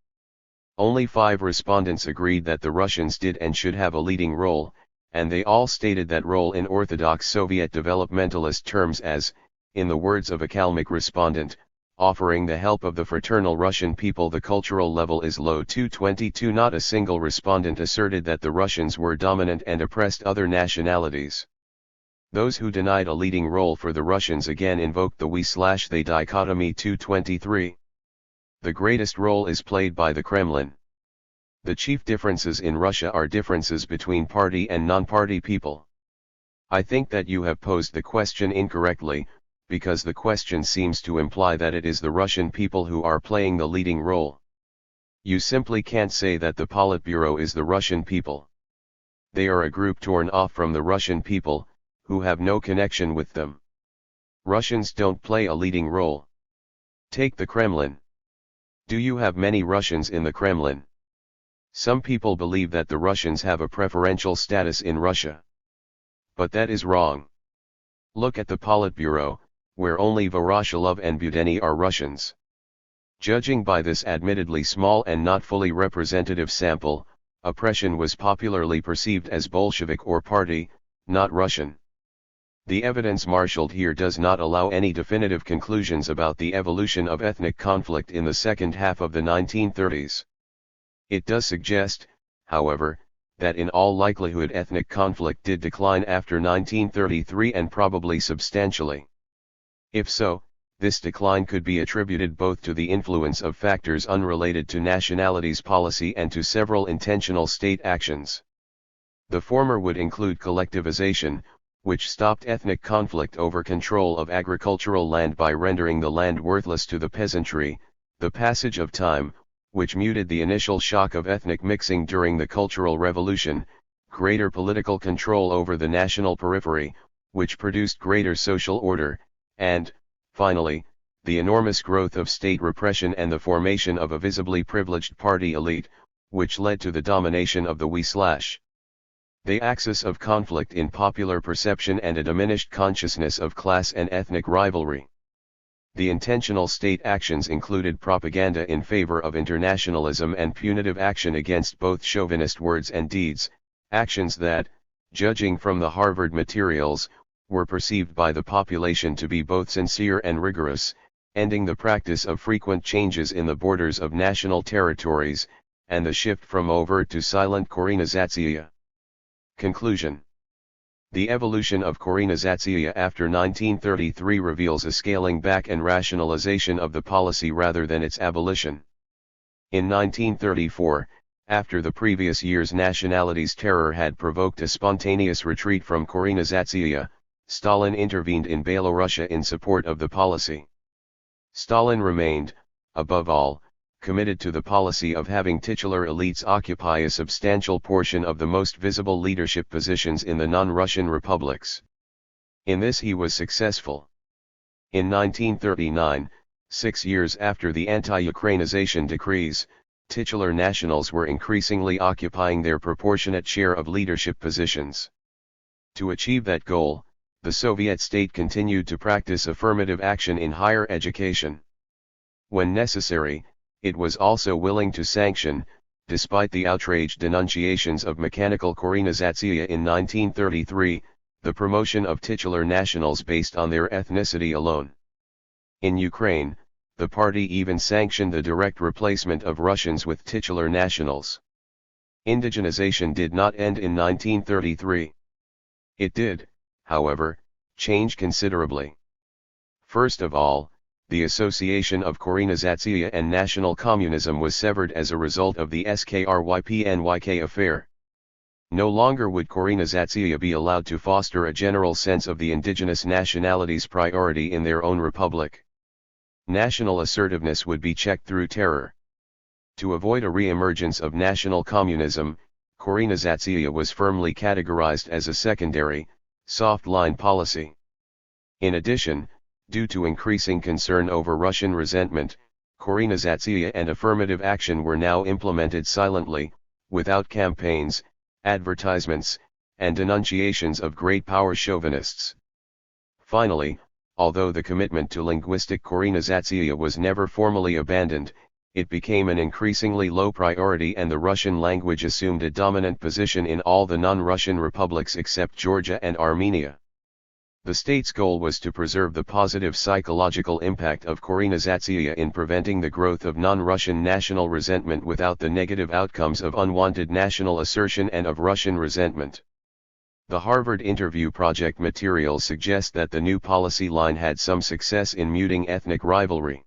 Only 5 respondents agreed that the Russians did and should have a leading role, and they all stated that role in orthodox Soviet developmentalist terms as, in the words of a Kalmyk respondent, offering the help of the fraternal Russian people. The cultural level is low. 222 Not a single respondent asserted that the Russians were dominant and oppressed other nationalities. Those who denied a leading role for the Russians again invoked the we/they dichotomy. 223 The greatest role is played by the Kremlin. The chief differences in Russia are differences between party and non-party people. I think that you have posed the question incorrectly, because the question seems to imply that it is the Russian people who are playing the leading role. You simply can't say that the Politburo is the Russian people. They are a group torn off from the Russian people, who have no connection with them. Russians don't play a leading role. Take the Kremlin. Do you have many Russians in the Kremlin? Some people believe that the Russians have a preferential status in Russia. But that is wrong. Look at the Politburo, where only Voroshilov and Budeny are Russians. Judging by this admittedly small and not fully representative sample, oppression was popularly perceived as Bolshevik or party, not Russian. The evidence marshaled here does not allow any definitive conclusions about the evolution of ethnic conflict in the second half of the 1930s. It does suggest, however, that in all likelihood ethnic conflict did decline after 1933 and probably substantially. If so, this decline could be attributed both to the influence of factors unrelated to nationalities policy and to several intentional state actions. The former would include collectivization, which stopped ethnic conflict over control of agricultural land by rendering the land worthless to the peasantry, the passage of time, which muted the initial shock of ethnic mixing during the Cultural Revolution, greater political control over the national periphery, which produced greater social order, and, finally, the enormous growth of state repression and the formation of a visibly privileged party elite, which led to the domination of the we/they axis of conflict in popular perception and a diminished consciousness of class and ethnic rivalry. The intentional state actions included propaganda in favor of internationalism and punitive action against both chauvinist words and deeds, actions that, judging from the Harvard materials, were perceived by the population to be both sincere and rigorous, ending the practice of frequent changes in the borders of national territories, and the shift from overt to silent Korenizatsiya. Conclusion. The evolution of Korenizatsiya after 1933 reveals a scaling back and rationalization of the policy rather than its abolition. In 1934, after the previous year's nationalities' terror had provoked a spontaneous retreat from Korenizatsiya, Stalin intervened in Belorussia in support of the policy. Stalin remained, above all, committed to the policy of having titular elites occupy a substantial portion of the most visible leadership positions in the non-Russian republics. In this he was successful. In 1939, 6 years after the anti-Ukrainization decrees, titular nationals were increasingly occupying their proportionate share of leadership positions. To achieve that goal, the Soviet state continued to practice affirmative action in higher education. When necessary, it was also willing to sanction, despite the outraged denunciations of mechanical Korenizatsiya in 1933, the promotion of titular nationals based on their ethnicity alone. In Ukraine, the party even sanctioned the direct replacement of Russians with titular nationals. Indigenization did not end in 1933. It did, however, change considerably. First of all, the association of Korenizatsiya and national communism was severed as a result of the SKRYP-NYK affair. No longer would Korenizatsiya be allowed to foster a general sense of the indigenous nationalities' priority in their own republic. National assertiveness would be checked through terror. To avoid a re-emergence of national communism, Korenizatsiya was firmly categorized as a secondary, soft-line policy. In addition, due to increasing concern over Russian resentment, Korenizatsiya and affirmative action were now implemented silently, without campaigns, advertisements, and denunciations of great power chauvinists. Finally, although the commitment to linguistic Korenizatsiya was never formally abandoned, it became an increasingly low priority and the Russian language assumed a dominant position in all the non-Russian republics except Georgia and Armenia. The state's goal was to preserve the positive psychological impact of Korenizatsiya in preventing the growth of non-Russian national resentment without the negative outcomes of unwanted national assertion and of Russian resentment. The Harvard Interview Project materials suggest that the new policy line had some success in muting ethnic rivalry.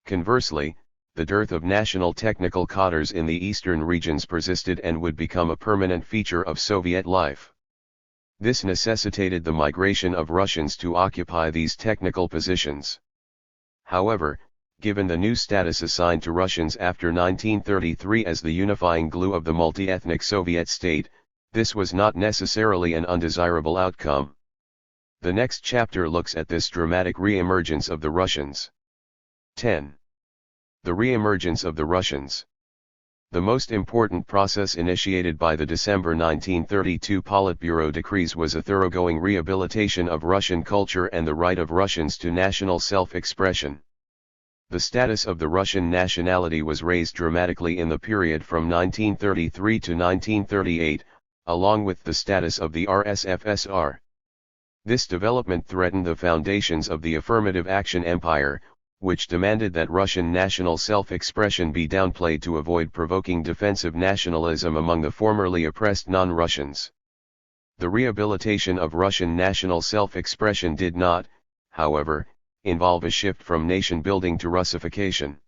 Conversely, the dearth of national technical cadres in the eastern regions persisted and would become a permanent feature of Soviet life. This necessitated the migration of Russians to occupy these technical positions. However, given the new status assigned to Russians after 1933 as the unifying glue of the multi-ethnic Soviet state, this was not necessarily an undesirable outcome. The next chapter looks at this dramatic re-emergence of the Russians. 10. The re-emergence of the Russians. The most important process initiated by the December 1932 Politburo decrees was a thoroughgoing rehabilitation of Russian culture and the right of Russians to national self-expression. The status of the Russian nationality was raised dramatically in the period from 1933 to 1938, along with the status of the RSFSR. This development threatened the foundations of the affirmative action empire, which demanded that Russian national self-expression be downplayed to avoid provoking defensive nationalism among the formerly oppressed non-Russians. The rehabilitation of Russian national self-expression did not, however, involve a shift from nation-building to Russification.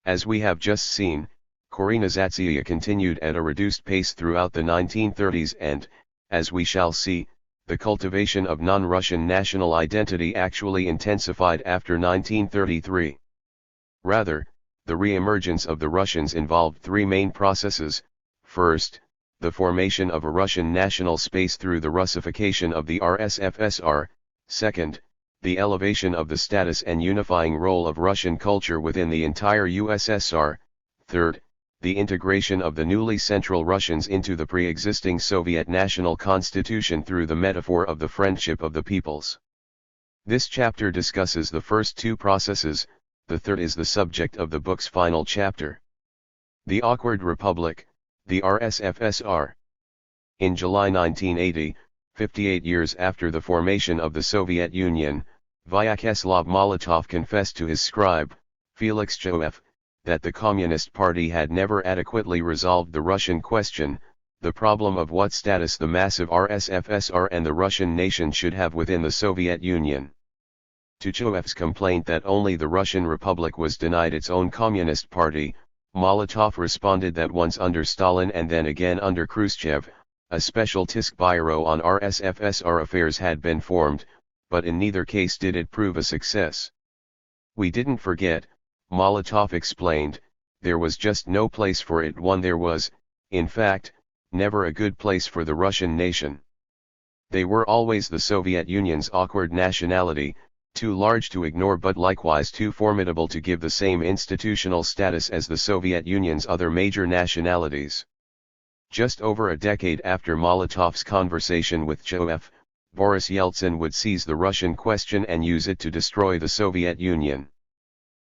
As we have just seen, Korenizatsiya continued at a reduced pace throughout the 1930s and, as we shall see, the cultivation of non-Russian national identity actually intensified after 1933. Rather, the re-emergence of the Russians involved three main processes. First, the formation of a Russian national space through the Russification of the RSFSR. Second, the elevation of the status and unifying role of Russian culture within the entire USSR. Third, the integration of the newly Central Russians into the pre-existing Soviet national constitution through the metaphor of the friendship of the peoples. This chapter discusses the first two processes, the third is the subject of the book's final chapter. The Awkward Republic, the RSFSR. In July 1980, 58 years after the formation of the Soviet Union, Vyacheslav Molotov confessed to his scribe, Felix Joev, that the Communist Party had never adequately resolved the Russian question, the problem of what status the massive RSFSR and the Russian nation should have within the Soviet Union. To Chuyev's complaint that only the Russian Republic was denied its own Communist Party, Molotov responded that once under Stalin and then again under Khrushchev, a special Tisk Bureau on RSFSR affairs had been formed, but in neither case did it prove a success. We didn't forget, Molotov explained, there was just no place for it. There was, in fact, never a good place for the Russian nation. They were always the Soviet Union's awkward nationality, too large to ignore but likewise too formidable to give the same institutional status as the Soviet Union's other major nationalities. Just over a decade after Molotov's conversation with Chuyev, Boris Yeltsin would seize the Russian question and use it to destroy the Soviet Union.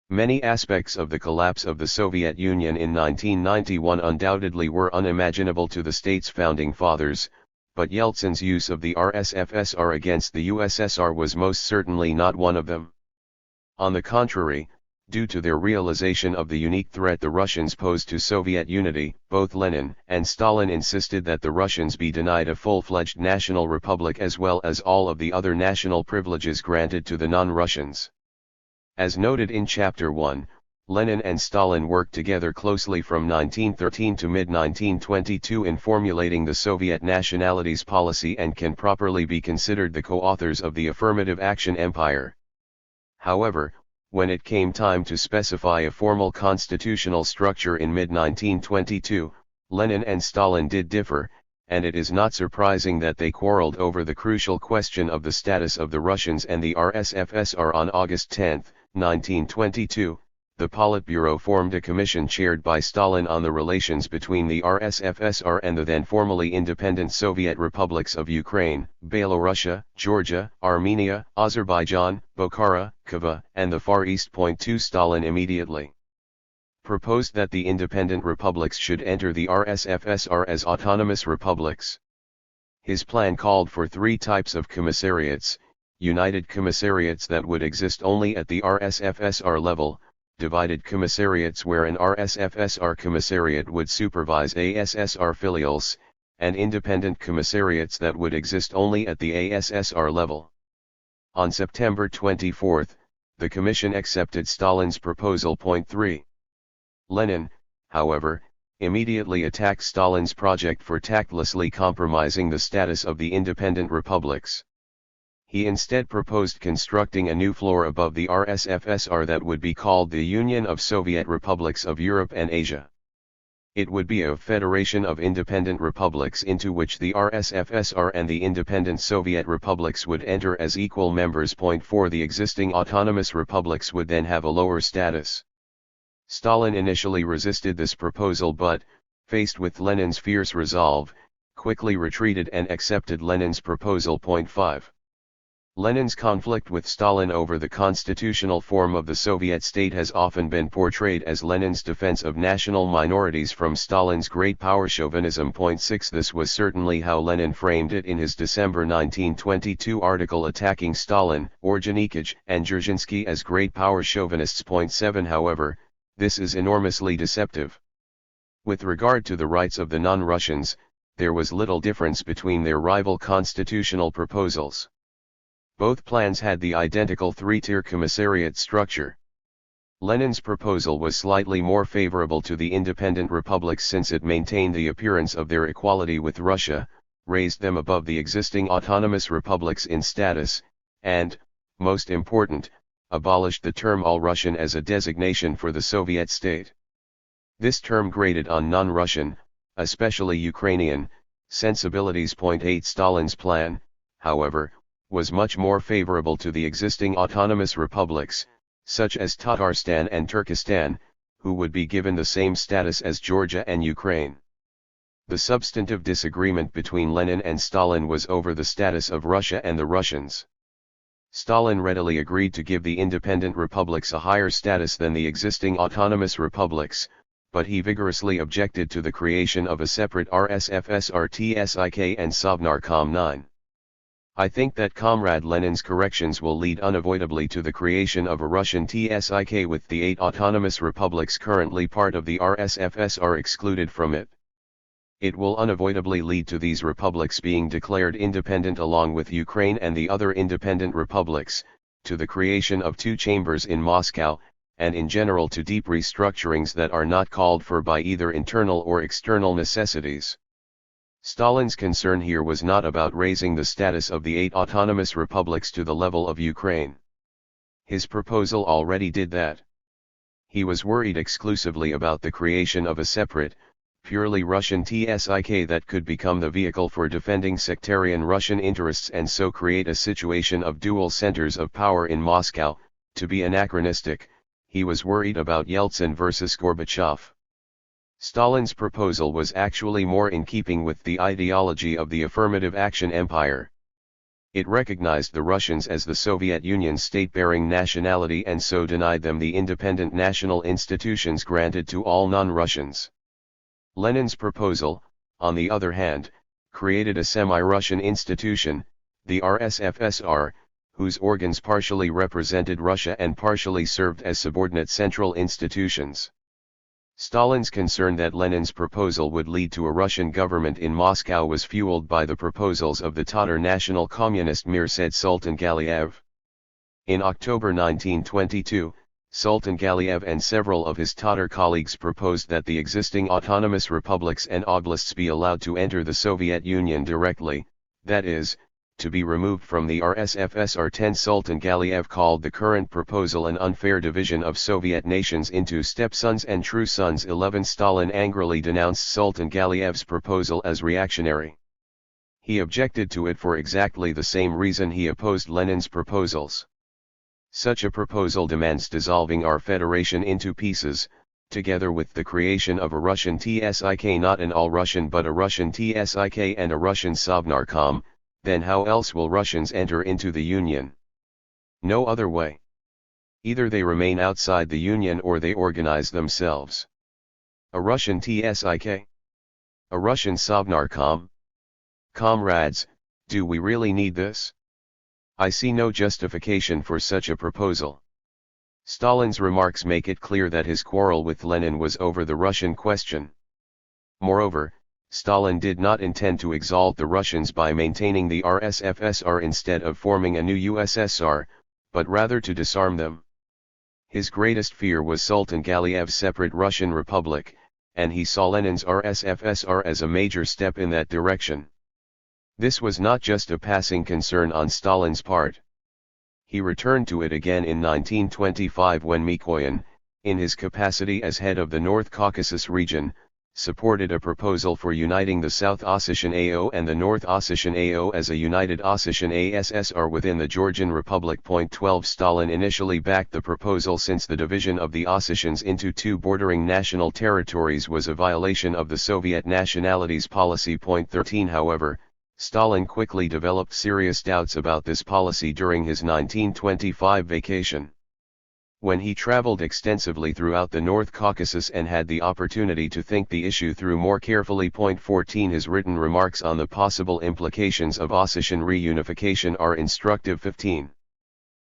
Many aspects of the collapse of the Soviet Union in 1991 undoubtedly were unimaginable to the state's founding fathers, but Yeltsin's use of the RSFSR against the USSR was most certainly not one of them. On the contrary, due to their realization of the unique threat the Russians posed to Soviet unity, both Lenin and Stalin insisted that the Russians be denied a full-fledged national republic as well as all of the other national privileges granted to the non-Russians. As noted in Chapter 1, Lenin and Stalin worked together closely from 1913 to mid-1922 in formulating the Soviet nationalities policy and can properly be considered the co-authors of the affirmative action empire. However, when it came time to specify a formal constitutional structure in mid-1922, Lenin and Stalin did differ, and it is not surprising that they quarreled over the crucial question of the status of the Russians and the RSFSR. On August 10, 1922, the Politburo formed a commission chaired by Stalin on the relations between the RSFSR and the then formally independent Soviet republics of Ukraine, Belorussia, Georgia, Armenia, Azerbaijan, Bokhara, Khiva, and the Far East. 2 Stalin immediately proposed that the independent republics should enter the RSFSR as autonomous republics. His plan called for three types of commissariats: united commissariats that would exist only at the RSFSR level, divided commissariats where an RSFSR commissariat would supervise ASSR filials, and independent commissariats that would exist only at the ASSR level. On September 24, the Commission accepted Stalin's proposal. 3. Lenin, however, immediately attacked Stalin's project for tactlessly compromising the status of the independent republics. He instead proposed constructing a new floor above the RSFSR that would be called the Union of Soviet Republics of Europe and Asia. It would be a federation of independent republics into which the RSFSR and the independent Soviet republics would enter as equal members. 4. The existing autonomous republics would then have a lower status. Stalin initially resisted this proposal but, faced with Lenin's fierce resolve, quickly retreated and accepted Lenin's proposal. 5. Lenin's conflict with Stalin over the constitutional form of the Soviet state has often been portrayed as Lenin's defense of national minorities from Stalin's great power chauvinism. 6. This was certainly how Lenin framed it in his December 1922 article attacking Stalin, Orджоникидзе, and Dzerzhinsky as great power chauvinists. 7. However, this is enormously deceptive. With regard to the rights of the non-Russians, there was little difference between their rival constitutional proposals. Both plans had the identical three-tier commissariat structure. Lenin's proposal was slightly more favorable to the independent republics since it maintained the appearance of their equality with Russia, raised them above the existing autonomous republics in status, and, most important, abolished the term All-Russian as a designation for the Soviet state. This term grated on non-Russian, especially Ukrainian, sensibilities. 8. Stalin's plan, however, was much more favorable to the existing autonomous republics, such as Tatarstan and Turkestan, who would be given the same status as Georgia and Ukraine. The substantive disagreement between Lenin and Stalin was over the status of Russia and the Russians. Stalin readily agreed to give the independent republics a higher status than the existing autonomous republics, but he vigorously objected to the creation of a separate RSFSR, TSIK and Sovnarkom 9. I think that Comrade Lenin's corrections will lead unavoidably to the creation of a Russian TSIK with the 8 autonomous republics currently part of the RSFSR excluded from it. It will unavoidably lead to these republics being declared independent along with Ukraine and the other independent republics, to the creation of 2 chambers in Moscow, and in general to deep restructurings that are not called for by either internal or external necessities. Stalin's concern here was not about raising the status of the 8 autonomous republics to the level of Ukraine. His proposal already did that. He was worried exclusively about the creation of a separate, purely Russian TSIK that could become the vehicle for defending sectarian Russian interests and so create a situation of dual centers of power in Moscow. To be anachronistic, he was worried about Yeltsin versus Gorbachev. Stalin's proposal was actually more in keeping with the ideology of the affirmative action empire. It recognized the Russians as the Soviet Union's state-bearing nationality and so denied them the independent national institutions granted to all non-Russians. Lenin's proposal, on the other hand, created a semi-Russian institution, the RSFSR, whose organs partially represented Russia and partially served as subordinate central institutions. Stalin's concern that Lenin's proposal would lead to a Russian government in Moscow was fueled by the proposals of the Tatar national communist Mirset Sultan Galiev. In October 1922, Sultan Galiev and several of his Tatar colleagues proposed that the existing autonomous republics and oblasts be allowed to enter the Soviet Union directly, that is, to be removed from the RSFSR. 10 Sultan Galiev called the current proposal an unfair division of Soviet nations into stepsons and true sons. 11 Stalin angrily denounced Sultan Galiev's proposal as reactionary. He objected to it for exactly the same reason he opposed Lenin's proposals. Such a proposal demands dissolving our federation into pieces, together with the creation of a Russian TSIK, not an all-Russian but a Russian TSIK and a Russian Sovnarkom. Then how else will Russians enter into the Union? No other way. Either they remain outside the Union or they organize themselves. A Russian TSIK? A Russian Sovnarkom? Comrades, do we really need this? I see no justification for such a proposal. Stalin's remarks make it clear that his quarrel with Lenin was over the Russian question. Moreover, Stalin did not intend to exalt the Russians by maintaining the RSFSR instead of forming a new USSR, but rather to disarm them. His greatest fear was Sultan Galiev's separate Russian Republic, and he saw Lenin's RSFSR as a major step in that direction. This was not just a passing concern on Stalin's part. He returned to it again in 1925 when Mikoyan, in his capacity as head of the North Caucasus region, supported a proposal for uniting the South Ossetian AO and the North Ossetian AO as a united Ossetian ASSR within the Georgian Republic. 12 Stalin initially backed the proposal since the division of the Ossetians into 2 bordering national territories was a violation of the Soviet nationalities policy. 13 However, Stalin quickly developed serious doubts about this policy during his 1925 vacation. When he traveled extensively throughout the North Caucasus and had the opportunity to think the issue through more carefully. 14 His written remarks on the possible implications of Ossetian reunification are instructive. 15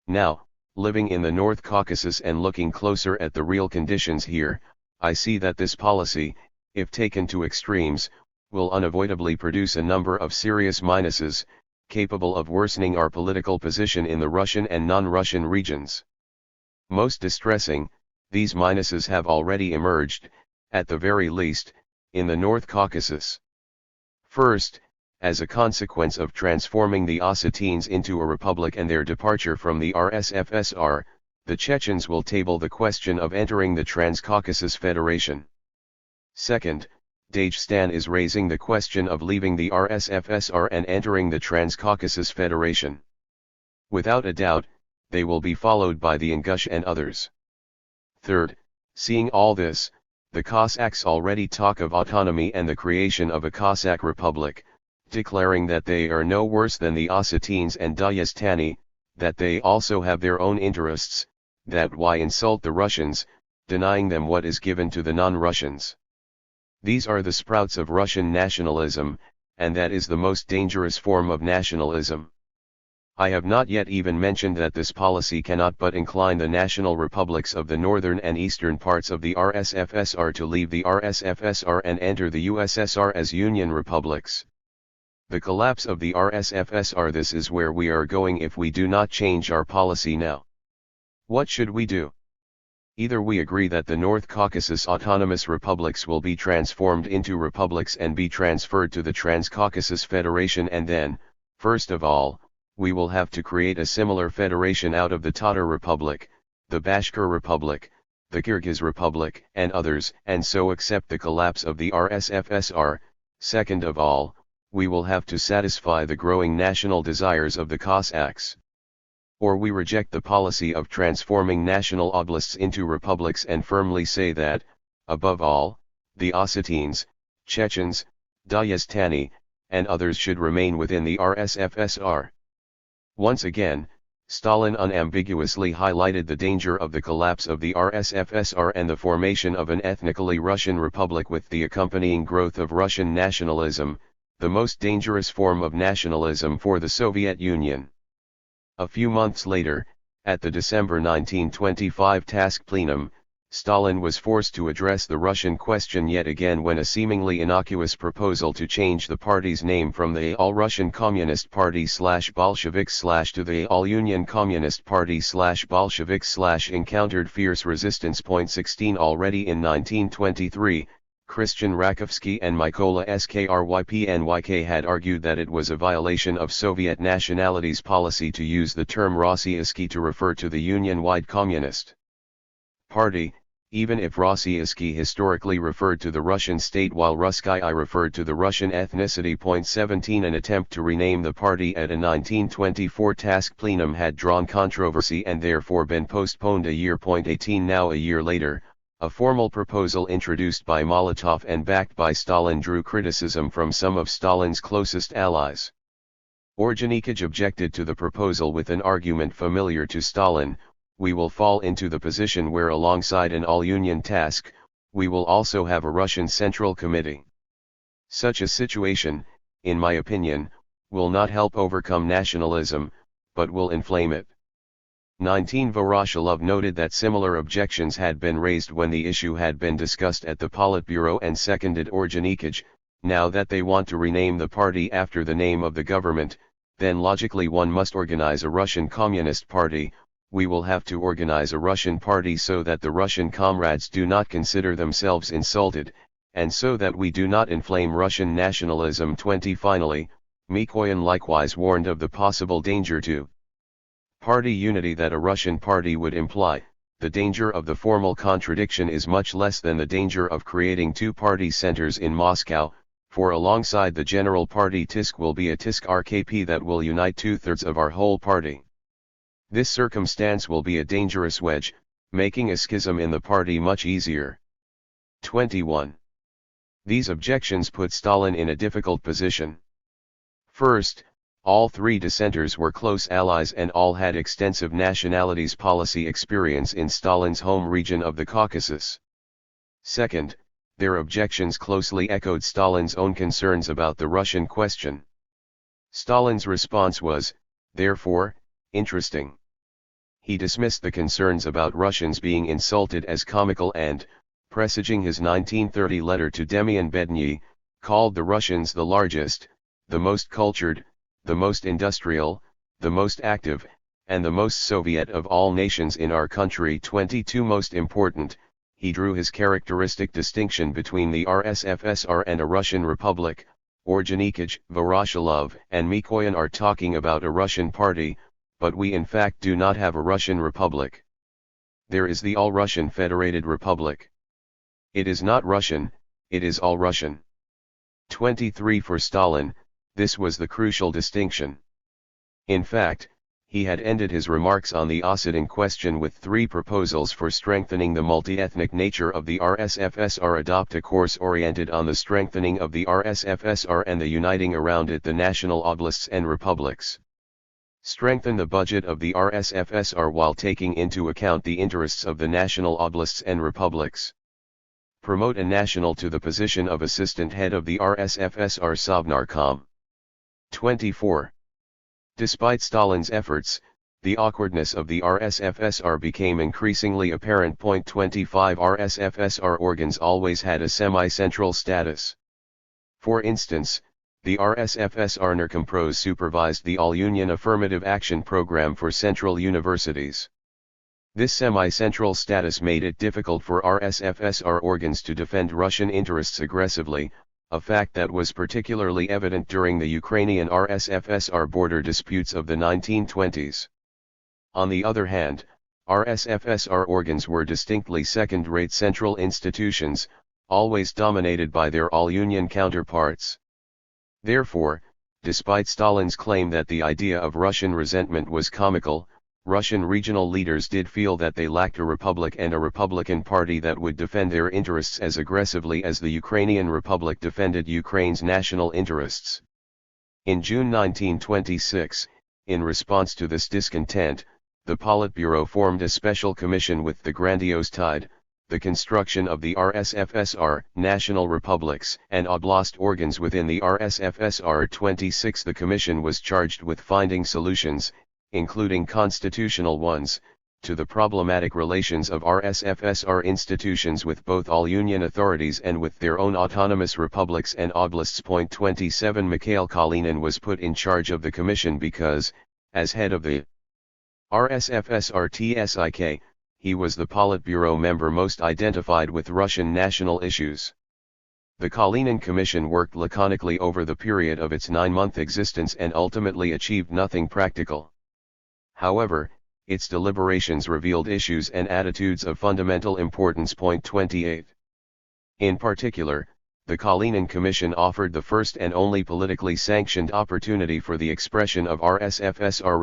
Now, living in the North Caucasus and looking closer at the real conditions here, I see that this policy, if taken to extremes, will unavoidably produce a number of serious minuses, capable of worsening our political position in the Russian and non-Russian regions. Most distressing, these minuses have already emerged, at the very least, in the North Caucasus. First, as a consequence of transforming the Ossetians into a republic and their departure from the RSFSR, the Chechens will table the question of entering the Transcaucasus Federation. Second, Dagestan is raising the question of leaving the RSFSR and entering the Transcaucasus Federation. Without a doubt, they will be followed by the Ingush and others. Third, seeing all this, the Cossacks already talk of autonomy and the creation of a Cossack republic, declaring that they are no worse than the Ossetians and Dagestani, that they also have their own interests, that why insult the Russians, denying them what is given to the non-Russians. These are the sprouts of Russian nationalism, and that is the most dangerous form of nationalism. I have not yet even mentioned that this policy cannot but incline the national republics of the northern and eastern parts of the RSFSR to leave the RSFSR and enter the USSR as union republics. The collapse of the RSFSR. This is where we are going if we do not change our policy now. What should we do? Either we agree that the North Caucasus autonomous republics will be transformed into republics and be transferred to the Transcaucasus Federation, and then, first of all, we will have to create a similar federation out of the Tatar Republic, the Bashkir Republic, the Kyrgyz Republic, and others, and so accept the collapse of the RSFSR. Second of all, we will have to satisfy the growing national desires of the Cossacks. Or we reject the policy of transforming national oblasts into republics and firmly say that, above all, the Ossetians, Chechens, Dagestani, and others should remain within the RSFSR. Once again, Stalin unambiguously highlighted the danger of the collapse of the RSFSR and the formation of an ethnically Russian republic with the accompanying growth of Russian nationalism, the most dangerous form of nationalism for the Soviet Union. A few months later, at the December 1925 task plenum, Stalin was forced to address the Russian question yet again when a seemingly innocuous proposal to change the party's name from the All-Russian Communist Party/Bolsheviks/ to the All-Union Communist Party/Bolsheviks/ encountered fierce resistance. 16 Already in 1923, Christian Rakovsky and Mykola Skrypynyk had argued that it was a violation of Soviet nationalities policy to use the term Rossiyski to refer to the Union-wide Communist Party, even if Rossiyski historically referred to the Russian state while Russkaya referred to the Russian ethnicity. 17 An attempt to rename the party at a 1924 task plenum had drawn controversy and therefore been postponed a year. 18 Now a year later, a formal proposal introduced by Molotov and backed by Stalin drew criticism from some of Stalin's closest allies. Ordzhonikidze objected to the proposal with an argument familiar to Stalin: we will fall into the position where alongside an all-union task, we will also have a Russian Central Committee. Such a situation, in my opinion, will not help overcome nationalism, but will inflame it. 19 Voroshilov noted that similar objections had been raised when the issue had been discussed at the Politburo and seconded Ordzhonikidze. Now that they want to rename the party after the name of the government, then logically one must organize a Russian Communist Party. We will have to organize a Russian party so that the Russian comrades do not consider themselves insulted, and so that we do not inflame Russian nationalism. 20 Finally, Mikoyan likewise warned of the possible danger to party unity that a Russian party would imply. The danger of the formal contradiction is much less than the danger of creating two party centers in Moscow, for alongside the general party TISK will be a TISK RKP that will unite 2/3 of our whole party. This circumstance will be a dangerous wedge, making a schism in the party much easier. 21. These objections put Stalin in a difficult position. First, all three dissenters were close allies and all had extensive nationalities policy experience in Stalin's home region of the Caucasus. Second, their objections closely echoed Stalin's own concerns about the Russian question. Stalin's response was, therefore, interesting. He dismissed the concerns about Russians being insulted as comical and, presaging his 1930 letter to Demian Bedny, called the Russians the largest, the most cultured, the most industrial, the most active, and the most Soviet of all nations in our country. 22 Most important, he drew his characteristic distinction between the RSFSR and a Russian republic. Ordzhonikidze, Voroshilov, and Mikoyan are talking about a Russian party, but we in fact do not have a Russian republic. There is the All-Russian Federated Republic. It is not Russian, it is all-Russian. 23 For Stalin, this was the crucial distinction. In fact, he had ended his remarks on the Ossetin question with three proposals for strengthening the multi-ethnic nature of the RSFSR: adopt a course oriented on the strengthening of the RSFSR and the uniting around it the national oblasts and republics. Strengthen the budget of the RSFSR while taking into account the interests of the national oblasts and republics. Promote a national to the position of assistant head of the RSFSR Sovnarkom. 24. Despite Stalin's efforts, the awkwardness of the RSFSR became increasingly apparent. 25 RSFSR organs always had a semi-central status. For instance, the RSFSR Narkompros supervised the All-Union Affirmative Action Program for Central Universities. This semi-central status made it difficult for RSFSR organs to defend Russian interests aggressively, a fact that was particularly evident during the Ukrainian RSFSR border disputes of the 1920s. On the other hand, RSFSR organs were distinctly second-rate central institutions, always dominated by their all-union counterparts. Therefore, despite Stalin's claim that the idea of Russian resentment was comical, Russian regional leaders did feel that they lacked a republic and a Republican Party that would defend their interests as aggressively as the Ukrainian Republic defended Ukraine's national interests. In June 1926, in response to this discontent, the Politburo formed a special commission with the grandiose title, the construction of the RSFSR, national republics and oblast organs within the RSFSR. 26 The commission was charged with finding solutions, including constitutional ones, to the problematic relations of RSFSR institutions with both all-union authorities and with their own autonomous republics and oblasts. 27 Mikhail Kalinin was put in charge of the commission because, as head of the RSFSR TSIK, he was the Politburo member most identified with Russian national issues. The Kalinin Commission worked laconically over the period of its 9-month existence and ultimately achieved nothing practical. However, its deliberations revealed issues and attitudes of fundamental importance. 28. In particular, the Kalinin Commission offered the first and only politically sanctioned opportunity for the expression of RSFSR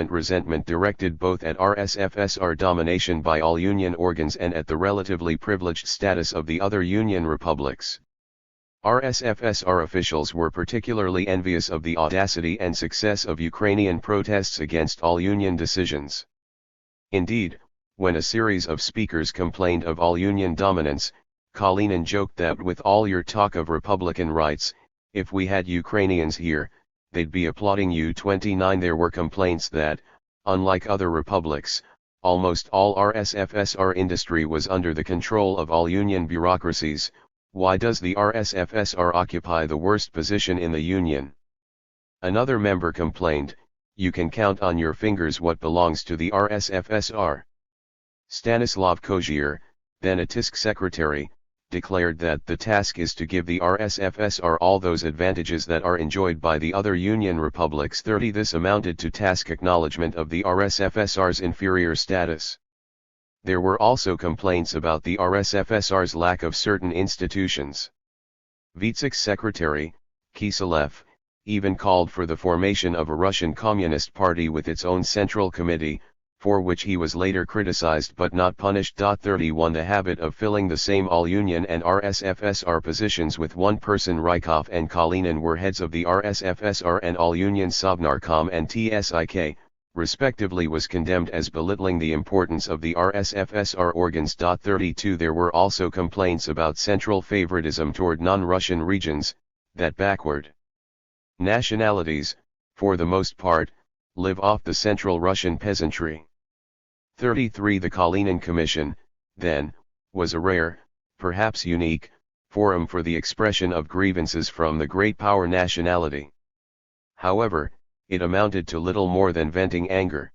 resentment directed both at RSFSR domination by all union organs and at the relatively privileged status of the other union republics. RSFSR officials were particularly envious of the audacity and success of Ukrainian protests against all union decisions. Indeed, when a series of speakers complained of all union dominance, Kalinin joked that with all your talk of Republican rights, if we had Ukrainians here, they'd be applauding you. 29 There were complaints that, unlike other republics, almost all RSFSR industry was under the control of all union bureaucracies. Why does the RSFSR occupy the worst position in the union? Another member complained, you can count on your fingers what belongs to the RSFSR. Stanislav Kozier, then a TISK secretary, declared that the task is to give the RSFSR all those advantages that are enjoyed by the other Union republics. 30 This amounted to tacit acknowledgement of the RSFSR's inferior status. There were also complaints about the RSFSR's lack of certain institutions. Vitsek's secretary, Kiselev, even called for the formation of a Russian Communist Party with its own central committee, for which he was later criticized but not punished. 31 The habit of filling the same all-union and RSFSR positions with one person. Rykov and Kalinin were heads of the RSFSR and all-union Sovnarkom and TSIK, respectively, was condemned as belittling the importance of the RSFSR organs. 32 There were also complaints about central favoritism toward non-Russian regions, that backward nationalities, for the most part, live off the central Russian peasantry. 33 The Kalinin Commission, then, was a rare, perhaps unique, forum for the expression of grievances from the great power nationality. However, it amounted to little more than venting anger.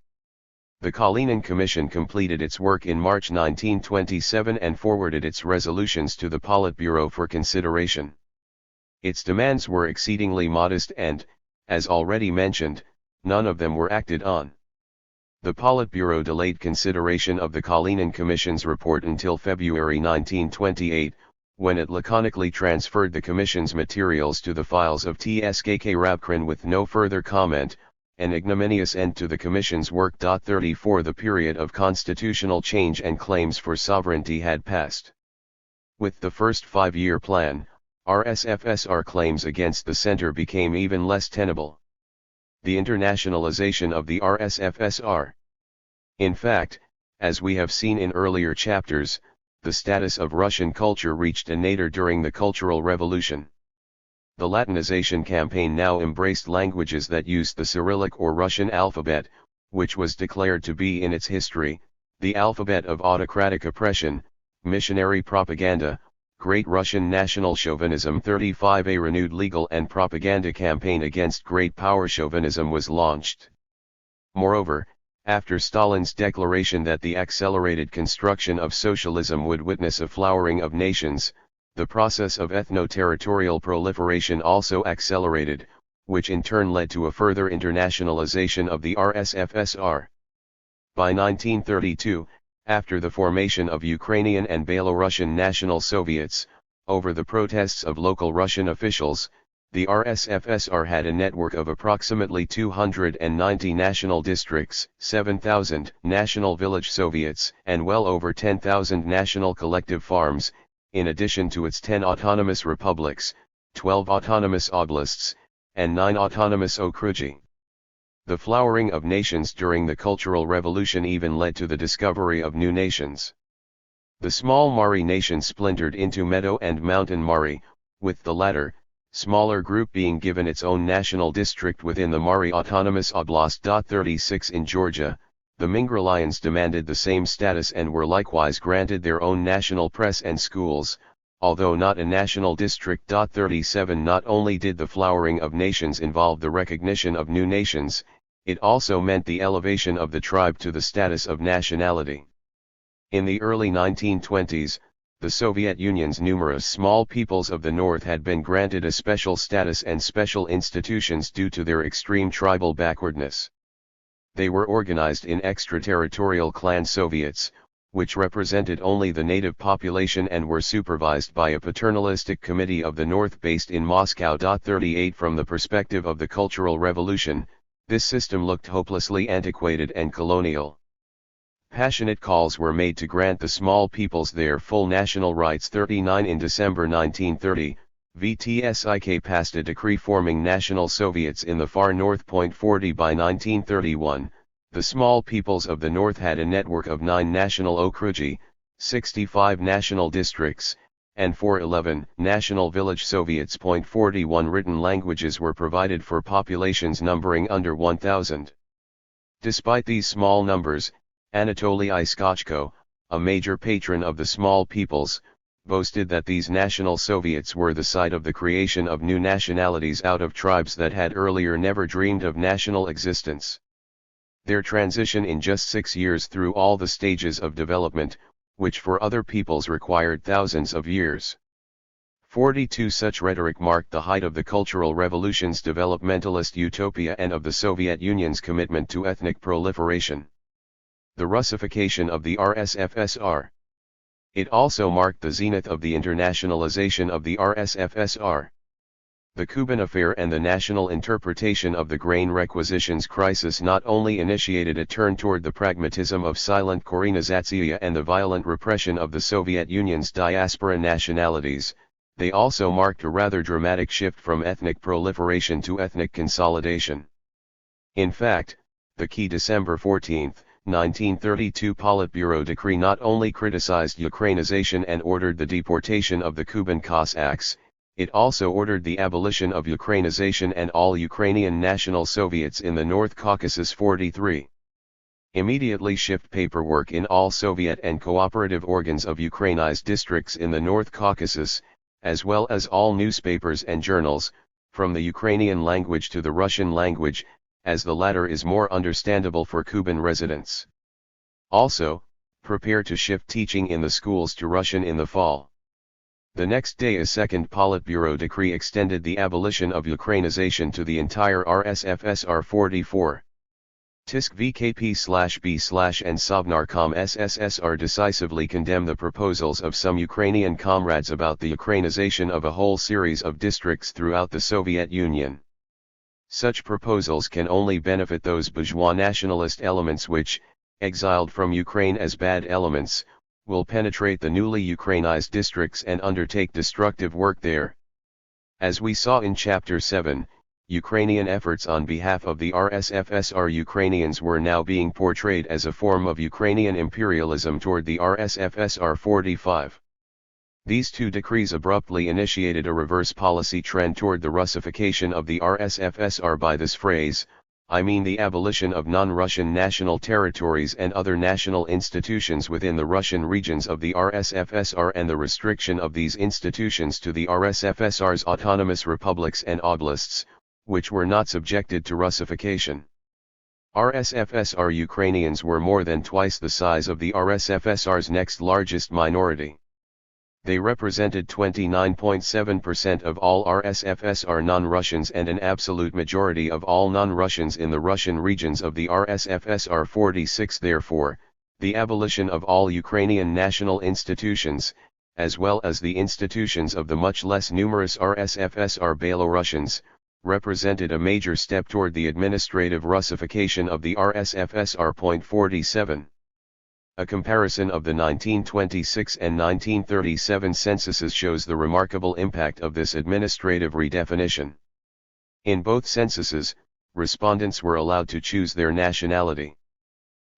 The Kalinin Commission completed its work in March 1927 and forwarded its resolutions to the Politburo for consideration. Its demands were exceedingly modest and, as already mentioned, none of them were acted on. The Politburo delayed consideration of the Kalinin Commission's report until February 1928, when it laconically transferred the Commission's materials to the files of TSKK Rabkrin with no further comment, an ignominious end to the Commission's work. 34 The period of constitutional change and claims for sovereignty had passed. With the first 5-year plan, RSFSR claims against the center became even less tenable. The internationalization of the RSFSR. In fact, as we have seen in earlier chapters, the status of Russian culture reached a nadir during the Cultural Revolution. The Latinization campaign now embraced languages that used the Cyrillic or Russian alphabet, which was declared to be in its history, the alphabet of autocratic oppression, missionary propaganda, Great Russian National Chauvinism. 35 A renewed legal and propaganda campaign against great power chauvinism was launched. Moreover, after Stalin's declaration that the accelerated construction of socialism would witness a flowering of nations, the process of ethno-territorial proliferation also accelerated, which in turn led to a further internationalization of the RSFSR. By 1932, after the formation of Ukrainian and Belarusian National Soviets, over the protests of local Russian officials, the RSFSR had a network of approximately 290 national districts, 7,000 national village soviets, and well over 10,000 national collective farms, in addition to its 10 autonomous republics, 12 autonomous oblasts, and 9 autonomous okrugi. The flowering of nations during the Cultural Revolution even led to the discovery of new nations. The small Mari nation splintered into Meadow and Mountain Mari, with the latter, smaller group being given its own national district within the Mari Autonomous Oblast. 36 In Georgia, the Mingrelians demanded the same status and were likewise granted their own national press and schools, although not a national district. 37 Not only did the flowering of nations involve the recognition of new nations, it also meant the elevation of the tribe to the status of nationality. In the early 1920s, the Soviet Union's numerous small peoples of the North had been granted a special status and special institutions due to their extreme tribal backwardness. They were organized in extraterritorial clan Soviets, which represented only the native population and were supervised by a paternalistic committee of the North based in Moscow. 38 From the perspective of the Cultural Revolution, this system looked hopelessly antiquated and colonial. Passionate calls were made to grant the small peoples their full national rights. 39 In December 1930, VTSIK passed a decree forming national Soviets in the far north. 40 By 1931, the small peoples of the north had a network of 9 national okrugi, 65 national districts, and 411 national village Soviets. 41 Written languages were provided for populations numbering under 1,000. Despite these small numbers, Anatoly Iskachko, a major patron of the small peoples, boasted that these national Soviets were the site of the creation of new nationalities out of tribes that had earlier never dreamed of national existence. Their transition in just 6 years through all the stages of development, which for other peoples required thousands of years. 42 Such rhetoric marked the height of the Cultural Revolution's developmentalist utopia and of the Soviet Union's commitment to ethnic proliferation. The Russification of the RSFSR. It also marked the zenith of the internationalization of the RSFSR. The Cuban affair and the national interpretation of the grain requisitions crisis not only initiated a turn toward the pragmatism of silent Korenizatsiya and the violent repression of the Soviet Union's diaspora nationalities, they also marked a rather dramatic shift from ethnic proliferation to ethnic consolidation. In fact, the key December 14, 1932 Politburo decree not only criticized Ukrainization and ordered the deportation of the Kuban Cossacks, it also ordered the abolition of Ukrainization and all Ukrainian National Soviets in the North Caucasus. 43. Immediately shift paperwork in all Soviet and cooperative organs of Ukrainized districts in the North Caucasus, as well as all newspapers and journals, from the Ukrainian language to the Russian language, as the latter is more understandable for Kuban residents. Also, prepare to shift teaching in the schools to Russian in the fall. The next day a second Politburo decree extended the abolition of Ukrainization to the entire RSFSR. 44. Tisk VKP/B/ and Sovnarkom SSSR decisively condemn the proposals of some Ukrainian comrades about the Ukrainization of a whole series of districts throughout the Soviet Union. Such proposals can only benefit those bourgeois nationalist elements which, exiled from Ukraine as bad elements, will penetrate the newly Ukrainized districts and undertake destructive work there. As we saw in Chapter 7, Ukrainian efforts on behalf of the RSFSR Ukrainians were now being portrayed as a form of Ukrainian imperialism toward the RSFSR. 45. These two decrees abruptly initiated a reverse policy trend toward the Russification of the RSFSR. By this phrase, I mean the abolition of non-Russian national territories and other national institutions within the Russian regions of the RSFSR and the restriction of these institutions to the RSFSR's autonomous republics and oblasts, which were not subjected to Russification. RSFSR Ukrainians were more than twice the size of the RSFSR's next largest minority. They represented 29.7% of all RSFSR non-Russians and an absolute majority of all non-Russians in the Russian regions of the RSFSR. 46. Therefore, the abolition of all Ukrainian national institutions, as well as the institutions of the much less numerous RSFSR Belarusians, represented a major step toward the administrative Russification of the RSFSR. 47. A comparison of the 1926 and 1937 censuses shows the remarkable impact of this administrative redefinition. In both censuses, respondents were allowed to choose their nationality.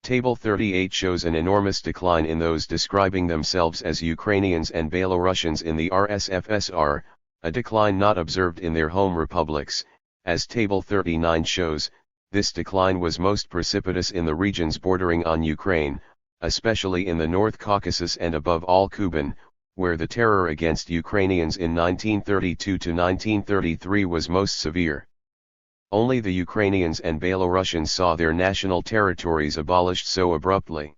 Table 38 shows an enormous decline in those describing themselves as Ukrainians and Belarusians in the RSFSR, a decline not observed in their home republics. As Table 39 shows, this decline was most precipitous in the regions bordering on Ukraine, especially in the North Caucasus and above all Kuban, where the terror against Ukrainians in 1932 to 1933 was most severe. Only the Ukrainians and Belarusians saw their national territories abolished so abruptly.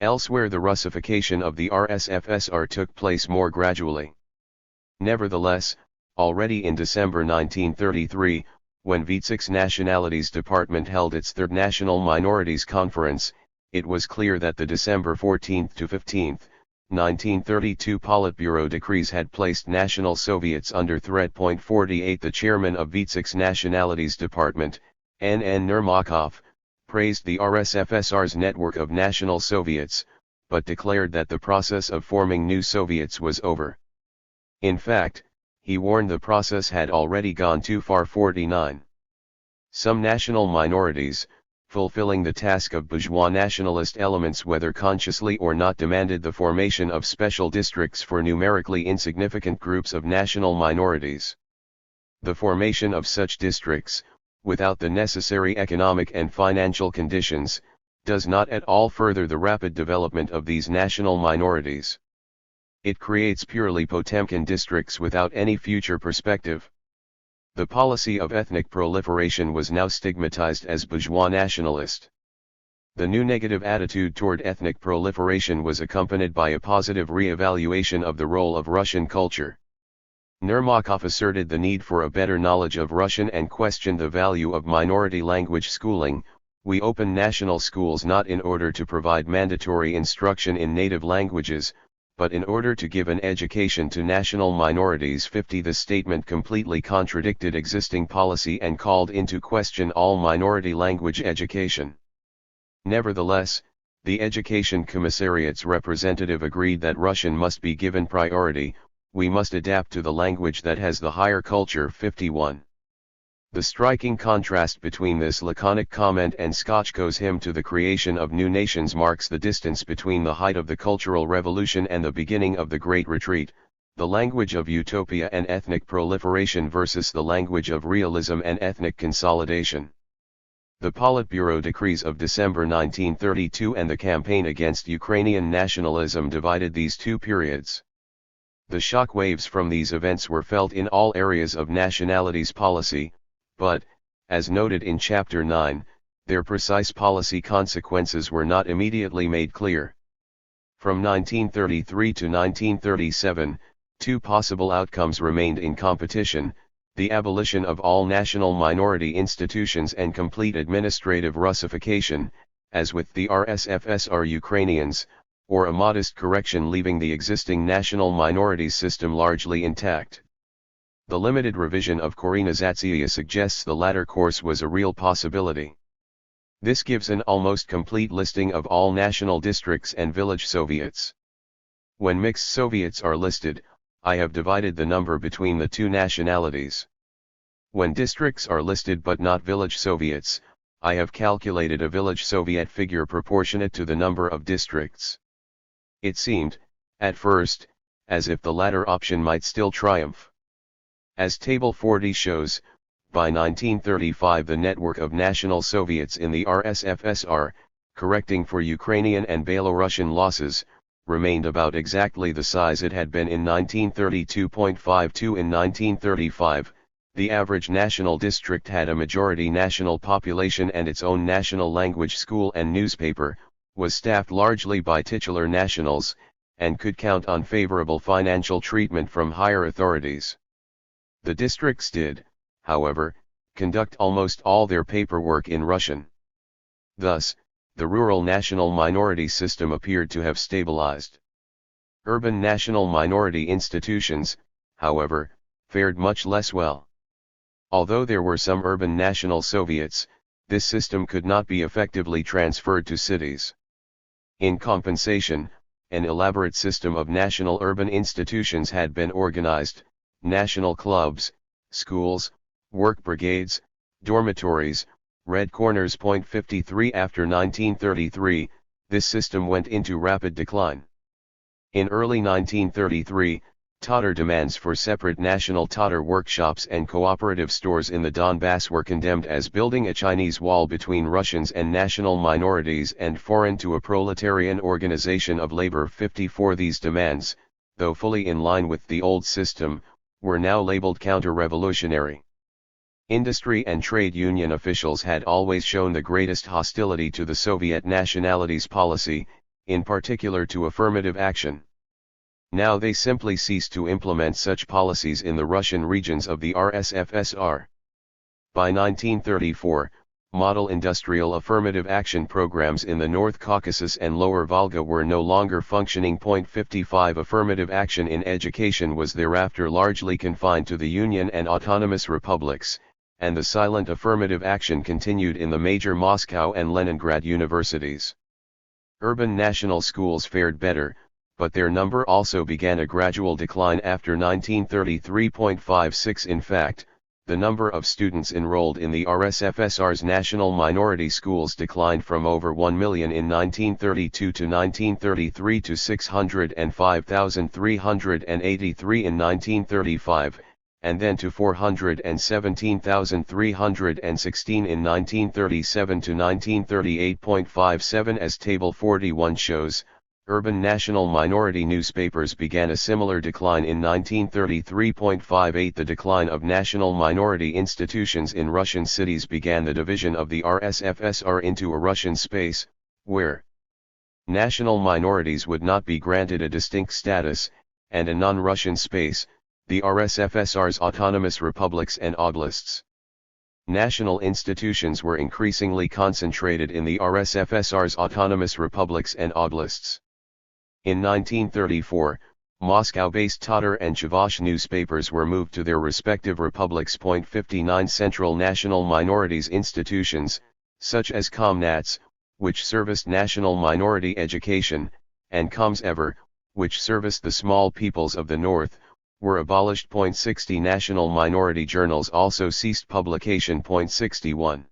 Elsewhere, the Russification of the RSFSR took place more gradually. Nevertheless, already in December 1933, when Vitsyk's Nationalities Department held its third National Minorities Conference, it was clear that the December 14 to 15, 1932 Politburo decrees had placed national Soviets under threat. 48. The chairman of Vitsyk's Nationalities Department, N.N. Nurmakov, praised the RSFSR's network of national Soviets, but declared that the process of forming new Soviets was over. In fact, he warned the process had already gone too far. 49. Some national minorities, fulfilling the task of bourgeois nationalist elements whether consciously or not, demanded the formation of special districts for numerically insignificant groups of national minorities. The formation of such districts, without the necessary economic and financial conditions, does not at all further the rapid development of these national minorities. It creates purely Potemkin districts without any future perspective. The policy of ethnic proliferation was now stigmatized as bourgeois nationalist. The new negative attitude toward ethnic proliferation was accompanied by a positive re-evaluation of the role of Russian culture. Nurmakov asserted the need for a better knowledge of Russian and questioned the value of minority language schooling. We open national schools not in order to provide mandatory instruction in native languages, but in order to give an education to national minorities. 50. The statement completely contradicted existing policy and called into question all minority language education. Nevertheless, the Education Commissariat's representative agreed that Russian must be given priority. We must adapt to the language that has the higher culture. 51. The striking contrast between this laconic comment and Skotchko's hymn to the creation of new nations marks the distance between the height of the Cultural Revolution and the beginning of the Great Retreat, the language of utopia and ethnic proliferation versus the language of realism and ethnic consolidation. The Politburo decrees of December 1932 and the campaign against Ukrainian nationalism divided these two periods. The shock waves from these events were felt in all areas of nationalities policy, but, as noted in Chapter 9, their precise policy consequences were not immediately made clear. From 1933 to 1937, two possible outcomes remained in competition: the abolition of all national minority institutions and complete administrative Russification, as with the RSFSR Ukrainians, or a modest correction leaving the existing national minorities system largely intact. The limited revision of Korenizatsiya suggests the latter course was a real possibility. This gives an almost complete listing of all national districts and village Soviets. When mixed Soviets are listed, I have divided the number between the two nationalities. When districts are listed but not village Soviets, I have calculated a village Soviet figure proportionate to the number of districts. It seemed, at first, as if the latter option might still triumph. As Table 40 shows, by 1935 the network of national Soviets in the RSFSR, correcting for Ukrainian and Belarusian losses, remained about exactly the size it had been in 1932.52 in 1935. The average national district had a majority national population and its own national language school and newspaper, was staffed largely by titular nationals, and could count on favorable financial treatment from higher authorities. The districts did, however, conduct almost all their paperwork in Russian. Thus, the rural national minority system appeared to have stabilized. Urban national minority institutions, however, fared much less well. Although there were some urban national Soviets, this system could not be effectively transferred to cities. In compensation, an elaborate system of national urban institutions had been organized: national clubs, schools, work brigades, dormitories, red corners. 53 After 1933, this system went into rapid decline. In early 1933, Tatar demands for separate national Tatar workshops and cooperative stores in the Donbass were condemned as building a Chinese wall between Russians and national minorities and foreign to a proletarian organization of labor. 54 These demands, though fully in line with the old system, were now labeled counter-revolutionary. Industry and trade union officials had always shown the greatest hostility to the Soviet nationalities policy, in particular to affirmative action. Now they simply ceased to implement such policies in the Russian regions of the RSFSR. By 1934, model industrial affirmative action programs in the North Caucasus and Lower Volga were no longer functioning. 55 Affirmative action in education was thereafter largely confined to the Union and autonomous republics, and the silent affirmative action continued in the major Moscow and Leningrad universities. Urban national schools fared better, but their number also began a gradual decline after 1933.56. In fact, the number of students enrolled in the RSFSR's national minority schools declined from over 1 million in 1932 to 1933 to 605,383 in 1935, and then to 417,316 in 1937 to 1938.57. As Table 41 shows, urban national minority newspapers began a similar decline in 1933.58. The decline of national minority institutions in Russian cities began the division of the RSFSR into a Russian space, where national minorities would not be granted a distinct status, and a non-Russian space, the RSFSR's autonomous republics and oblasts. National institutions were increasingly concentrated in the RSFSR's autonomous republics and oblasts. In 1934, Moscow-based Tatar and Chuvash newspapers were moved to their respective republics. 59 Central national minorities institutions, such as Komnats, which serviced national minority education, and Komsever, which serviced the small peoples of the north, were abolished. 60 National minority journals also ceased publication. 61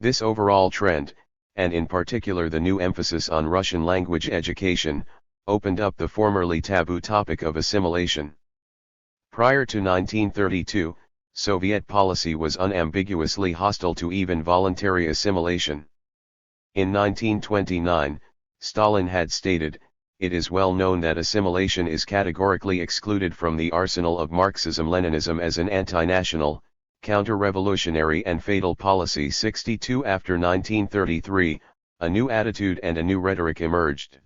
This overall trend, and in particular the new emphasis on Russian language education, opened up the formerly taboo topic of assimilation. Prior to 1932, Soviet policy was unambiguously hostile to even voluntary assimilation. In 1929, Stalin had stated, "It is well known that assimilation is categorically excluded from the arsenal of Marxism-Leninism as an anti-national, counter-revolutionary and fatal policy." 62 After 1933, a new attitude and a new rhetoric emerged.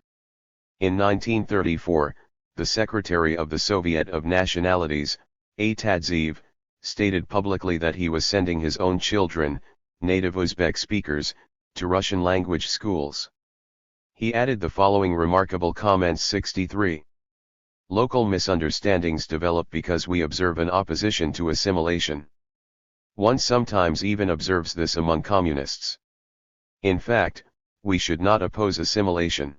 In 1934, the Secretary of the Soviet of Nationalities, A. Tadzeev, stated publicly that he was sending his own children, native Uzbek speakers, to Russian language schools. He added the following remarkable comments. 63. Local misunderstandings develop because we observe an opposition to assimilation. One sometimes even observes this among communists. In fact, we should not oppose assimilation.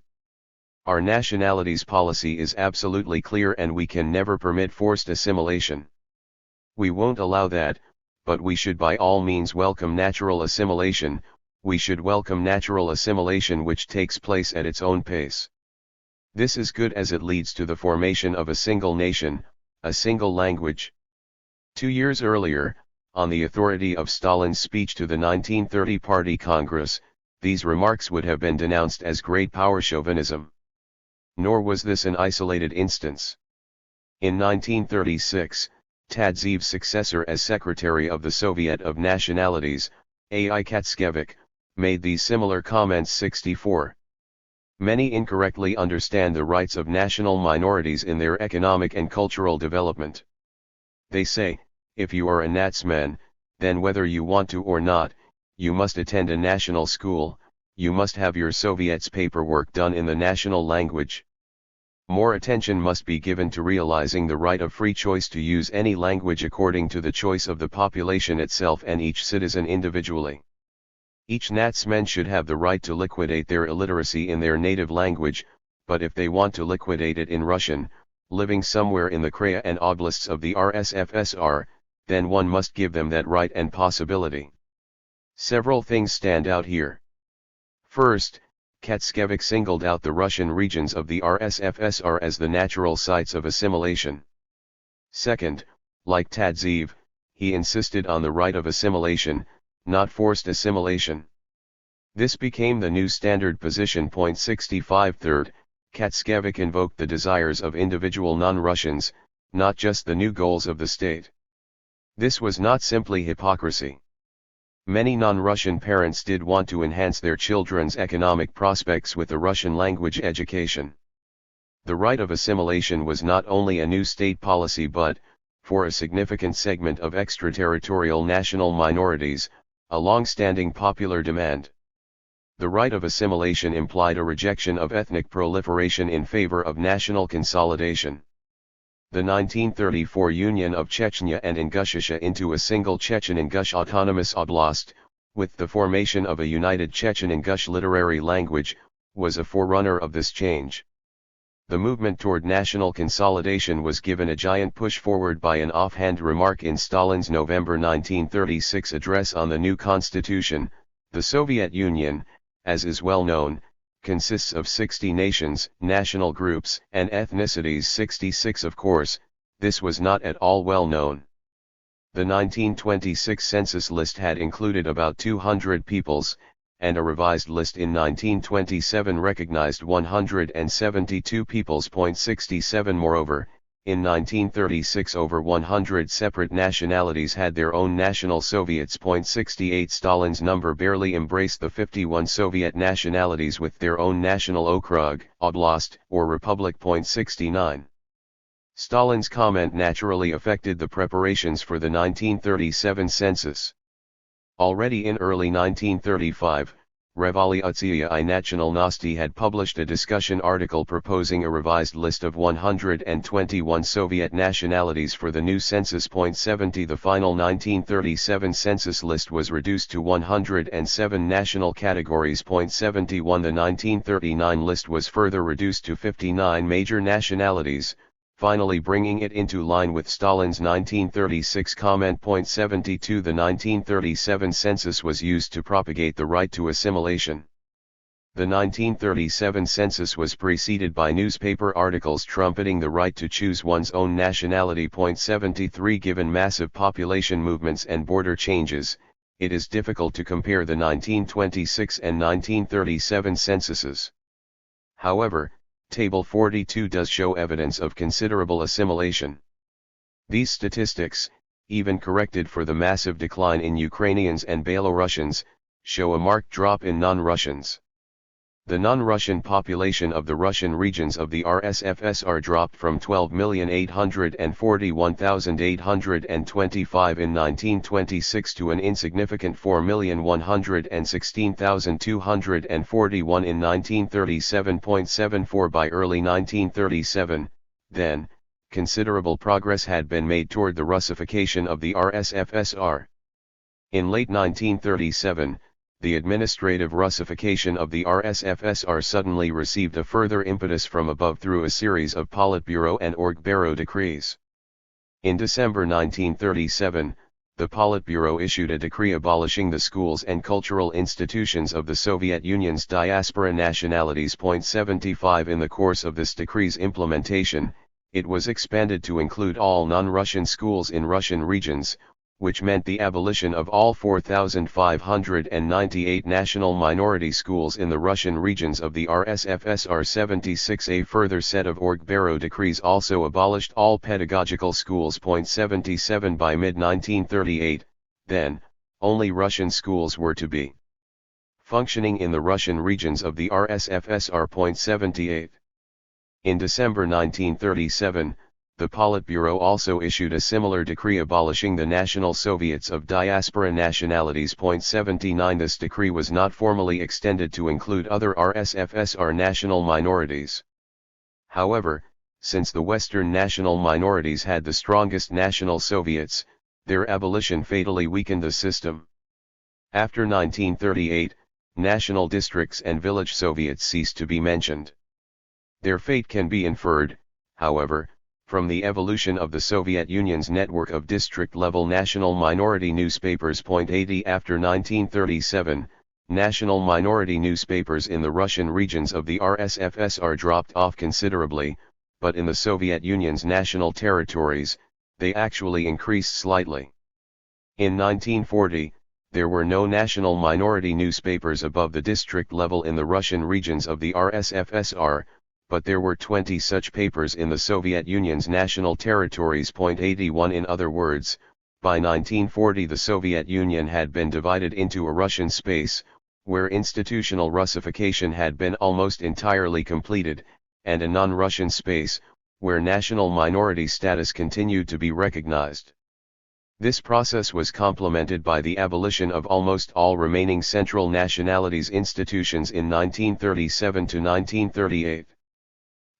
Our nationalities policy is absolutely clear and we can never permit forced assimilation. We won't allow that, but we should by all means welcome natural assimilation. We should welcome natural assimilation which takes place at its own pace. This is good as it leads to the formation of a single nation, a single language. 2 years earlier, on the authority of Stalin's speech to the 1930 Party Congress, these remarks would have been denounced as great power chauvinism. Nor was this an isolated instance. In 1936, Tadziv's successor as Secretary of the Soviet of Nationalities, A.I. Katskevich, made these similar comments. 64. Many incorrectly understand the rights of national minorities in their economic and cultural development. They say, if you are a Natsman, then whether you want to or not, you must attend a national school, you must have your Soviet's paperwork done in the national language. More attention must be given to realizing the right of free choice to use any language according to the choice of the population itself and each citizen individually. Each Natsman should have the right to liquidate their illiteracy in their native language, but if they want to liquidate it in Russian, living somewhere in the Kraya and oblasts of the RSFSR, then one must give them that right and possibility. Several things stand out here. First, Katskevich singled out the Russian regions of the RSFSR as the natural sites of assimilation. Second, like Tadziv, he insisted on the right of assimilation, not forced assimilation. This became the new standard position. 65. Third, Katskevich invoked the desires of individual non-Russians, not just the new goals of the state. This was not simply hypocrisy. Many non-Russian parents did want to enhance their children's economic prospects with a Russian language education. The right of assimilation was not only a new state policy but, for a significant segment of extraterritorial national minorities, a long-standing popular demand. The right of assimilation implied a rejection of ethnic proliferation in favor of national consolidation. The 1934 union of Chechnya and Ingushetia into a single Chechen-Ingush autonomous oblast, with the formation of a united Chechen-Ingush literary language, was a forerunner of this change. The movement toward national consolidation was given a giant push forward by an offhand remark in Stalin's November 1936 address on the new constitution. The Soviet Union, as is well known, consists of 60 nations, national groups, and ethnicities. 66. Of course, this was not at all well known. The 1926 census list had included about 200 peoples, and a revised list in 1927 recognized 172 peoples. 67. Moreover, in 1936 over 100 separate nationalities had their own national Soviets. 68. Stalin's number barely embraced the 51 Soviet nationalities with their own national okrug, oblast, or republic. 69. Stalin's comment naturally affected the preparations for the 1937 census. Already in early 1935, Revolyutsiya I Nationalnosti had published a discussion article proposing a revised list of 121 Soviet nationalities for the new census. 70. The final 1937 census list was reduced to 107 national categories. 71. The 1939 list was further reduced to 59 major nationalities, finally bringing it into line with Stalin's 1936 comment. 72. The 1937 census was used to propagate the right to assimilation. The 1937 census was preceded by newspaper articles trumpeting the right to choose one's own nationality. 73. Given massive population movements and border changes, it is difficult to compare the 1926 and 1937 censuses. However, Table 42 does show evidence of considerable assimilation. These statistics, even corrected for the massive decline in Ukrainians and Belarusians, show a marked drop in non-Russians. The non-Russian population of the Russian regions of the RSFSR dropped from 12,841,825 in 1926 to an insignificant 4,116,241 in 1937. By early 1937, then, considerable progress had been made toward the Russification of the RSFSR. In late 1937, the administrative Russification of the RSFSR suddenly received a further impetus from above through a series of Politburo and Orgburo decrees. In December 1937, the Politburo issued a decree abolishing the schools and cultural institutions of the Soviet Union's diaspora nationalities. 75 In the course of this decree's implementation, it was expanded to include all non-Russian schools in Russian regions, which meant the abolition of all 4,598 national minority schools in the Russian regions of the RSFSR. 76 A further set of Orgbaro decrees also abolished all pedagogical schools. 77 By mid-1938, then, only Russian schools were to be functioning in the Russian regions of the RSFSR. 78 In December 1937, the Politburo also issued a similar decree abolishing the National Soviets of Diaspora Nationalities. 79 This decree was not formally extended to include other RSFSR national minorities. However, since the Western national minorities had the strongest national Soviets, their abolition fatally weakened the system. After 1938, national districts and village Soviets ceased to be mentioned. Their fate can be inferred, however, from the evolution of the Soviet Union's network of district-level national minority newspapers. 80 After 1937, national minority newspapers in the Russian regions of the RSFSR dropped off considerably, but in the Soviet Union's national territories, they actually increased slightly. In 1940, there were no national minority newspapers above the district level in the Russian regions of the RSFSR, but there were 20 such papers in the Soviet Union's national territories. 81 In other words, by 1940 the Soviet Union had been divided into a Russian space, where institutional Russification had been almost entirely completed, and a non-Russian space, where national minority status continued to be recognized. This process was complemented by the abolition of almost all remaining central nationalities institutions in 1937 to 1938.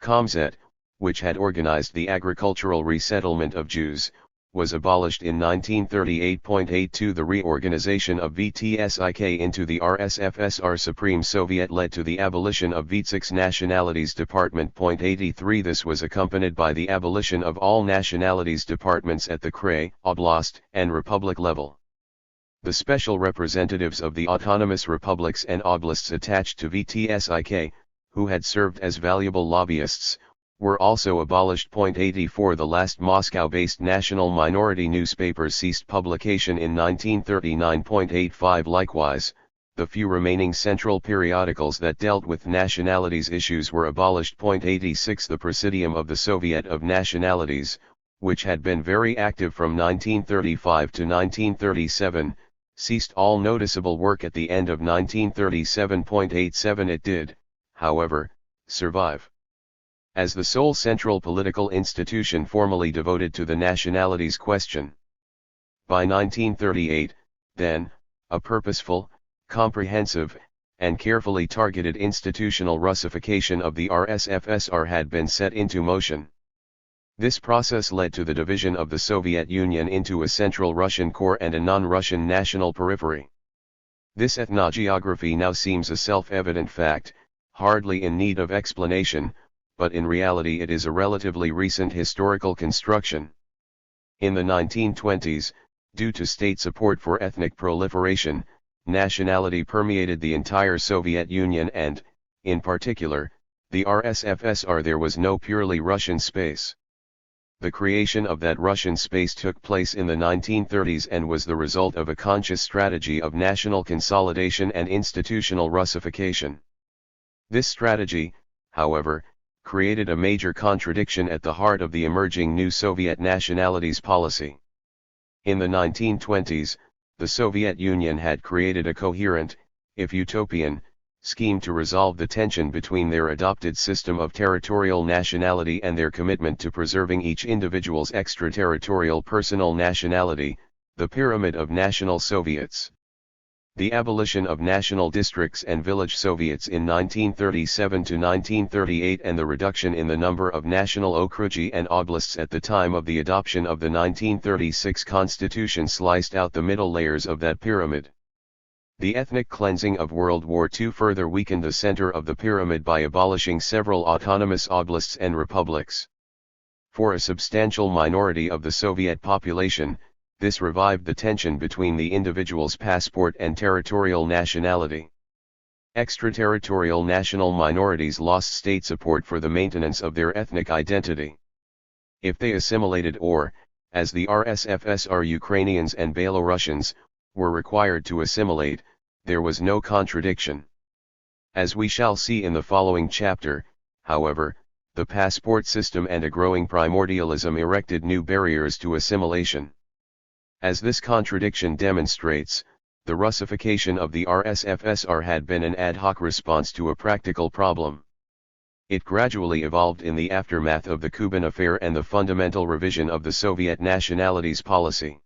Komzet, which had organized the agricultural resettlement of Jews, was abolished in 1938. 82 The reorganization of VTSIK into the RSFSR Supreme Soviet led to the abolition of Vitsyk's Nationalities Department. 83 This was accompanied by the abolition of all nationalities departments at the Krai, Oblast, and Republic level. The special representatives of the autonomous republics and oblasts attached to VTSIK, who had served as valuable lobbyists, were also abolished. 84 The last Moscow-based national minority newspapers ceased publication in 1939. 85 Likewise, the few remaining central periodicals that dealt with nationalities issues were abolished. 86 The Presidium of the Soviet of Nationalities, which had been very active from 1935 to 1937, ceased all noticeable work at the end of 1937. 87 It did, however, survive as the sole central political institution formally devoted to the nationalities question. By 1938, then, a purposeful, comprehensive, and carefully targeted institutional Russification of the RSFSR had been set into motion. This process led to the division of the Soviet Union into a central Russian core and a non-Russian national periphery. This ethnogeography now seems a self-evident fact, hardly in need of explanation, but in reality it is a relatively recent historical construction. In the 1920s, due to state support for ethnic proliferation, nationality permeated the entire Soviet Union and, in particular, the RSFSR. There was no purely Russian space. The creation of that Russian space took place in the 1930s and was the result of a conscious strategy of national consolidation and institutional Russification. This strategy, however, created a major contradiction at the heart of the emerging new Soviet nationalities policy. In the 1920s, the Soviet Union had created a coherent, if utopian, scheme to resolve the tension between their adopted system of territorial nationality and their commitment to preserving each individual's extraterritorial personal nationality, the pyramid of national Soviets. The abolition of national districts and village Soviets in 1937 to 1938 and the reduction in the number of national okrugi and oblasts at the time of the adoption of the 1936 constitution sliced out the middle layers of that pyramid. The ethnic cleansing of World War II further weakened the center of the pyramid by abolishing several autonomous oblasts and republics. For a substantial minority of the Soviet population, This revived the tension between the individual's passport and territorial nationality. Extraterritorial national minorities lost state support for the maintenance of their ethnic identity. If they assimilated or, as the RSFSR Ukrainians and Belarusians, were required to assimilate, there was no contradiction. As we shall see in the following chapter, however, the passport system and a growing primordialism erected new barriers to assimilation. As this contradiction demonstrates, the Russification of the RSFSR had been an ad hoc response to a practical problem. It gradually evolved in the aftermath of the Kuban affair and the fundamental revision of the Soviet nationalities policy.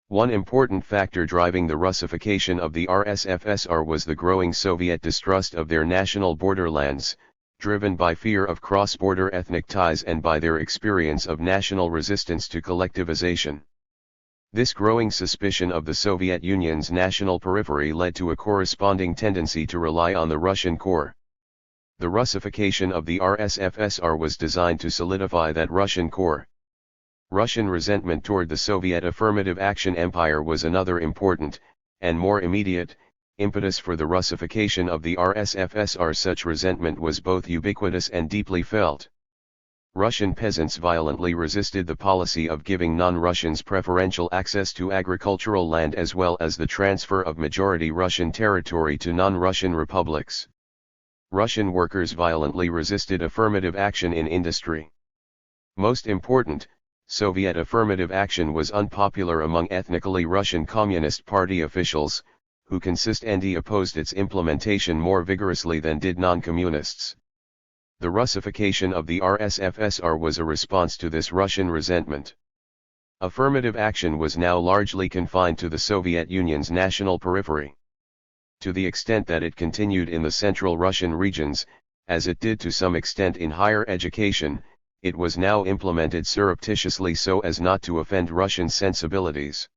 One important factor driving the Russification of the RSFSR was the growing Soviet distrust of their national borderlands, driven by fear of cross-border ethnic ties and by their experience of national resistance to collectivization. This growing suspicion of the Soviet Union's national periphery led to a corresponding tendency to rely on the Russian core. The Russification of the RSFSR was designed to solidify that Russian core. Russian resentment toward the Soviet affirmative action empire was another important, and more immediate, impetus for the Russification of the RSFSR. Such resentment was both ubiquitous and deeply felt. Russian peasants violently resisted the policy of giving non-Russians preferential access to agricultural land as well as the transfer of majority Russian territory to non-Russian republics. Russian workers violently resisted affirmative action in industry. Most important, Soviet affirmative action was unpopular among ethnically Russian Communist Party officials, who opposed its implementation more vigorously than did non-communists. The Russification of the RSFSR was a response to this Russian resentment. Affirmative action was now largely confined to the Soviet Union's national periphery. To the extent that it continued in the central Russian regions, as it did to some extent in higher education, it was now implemented surreptitiously so as not to offend Russian sensibilities.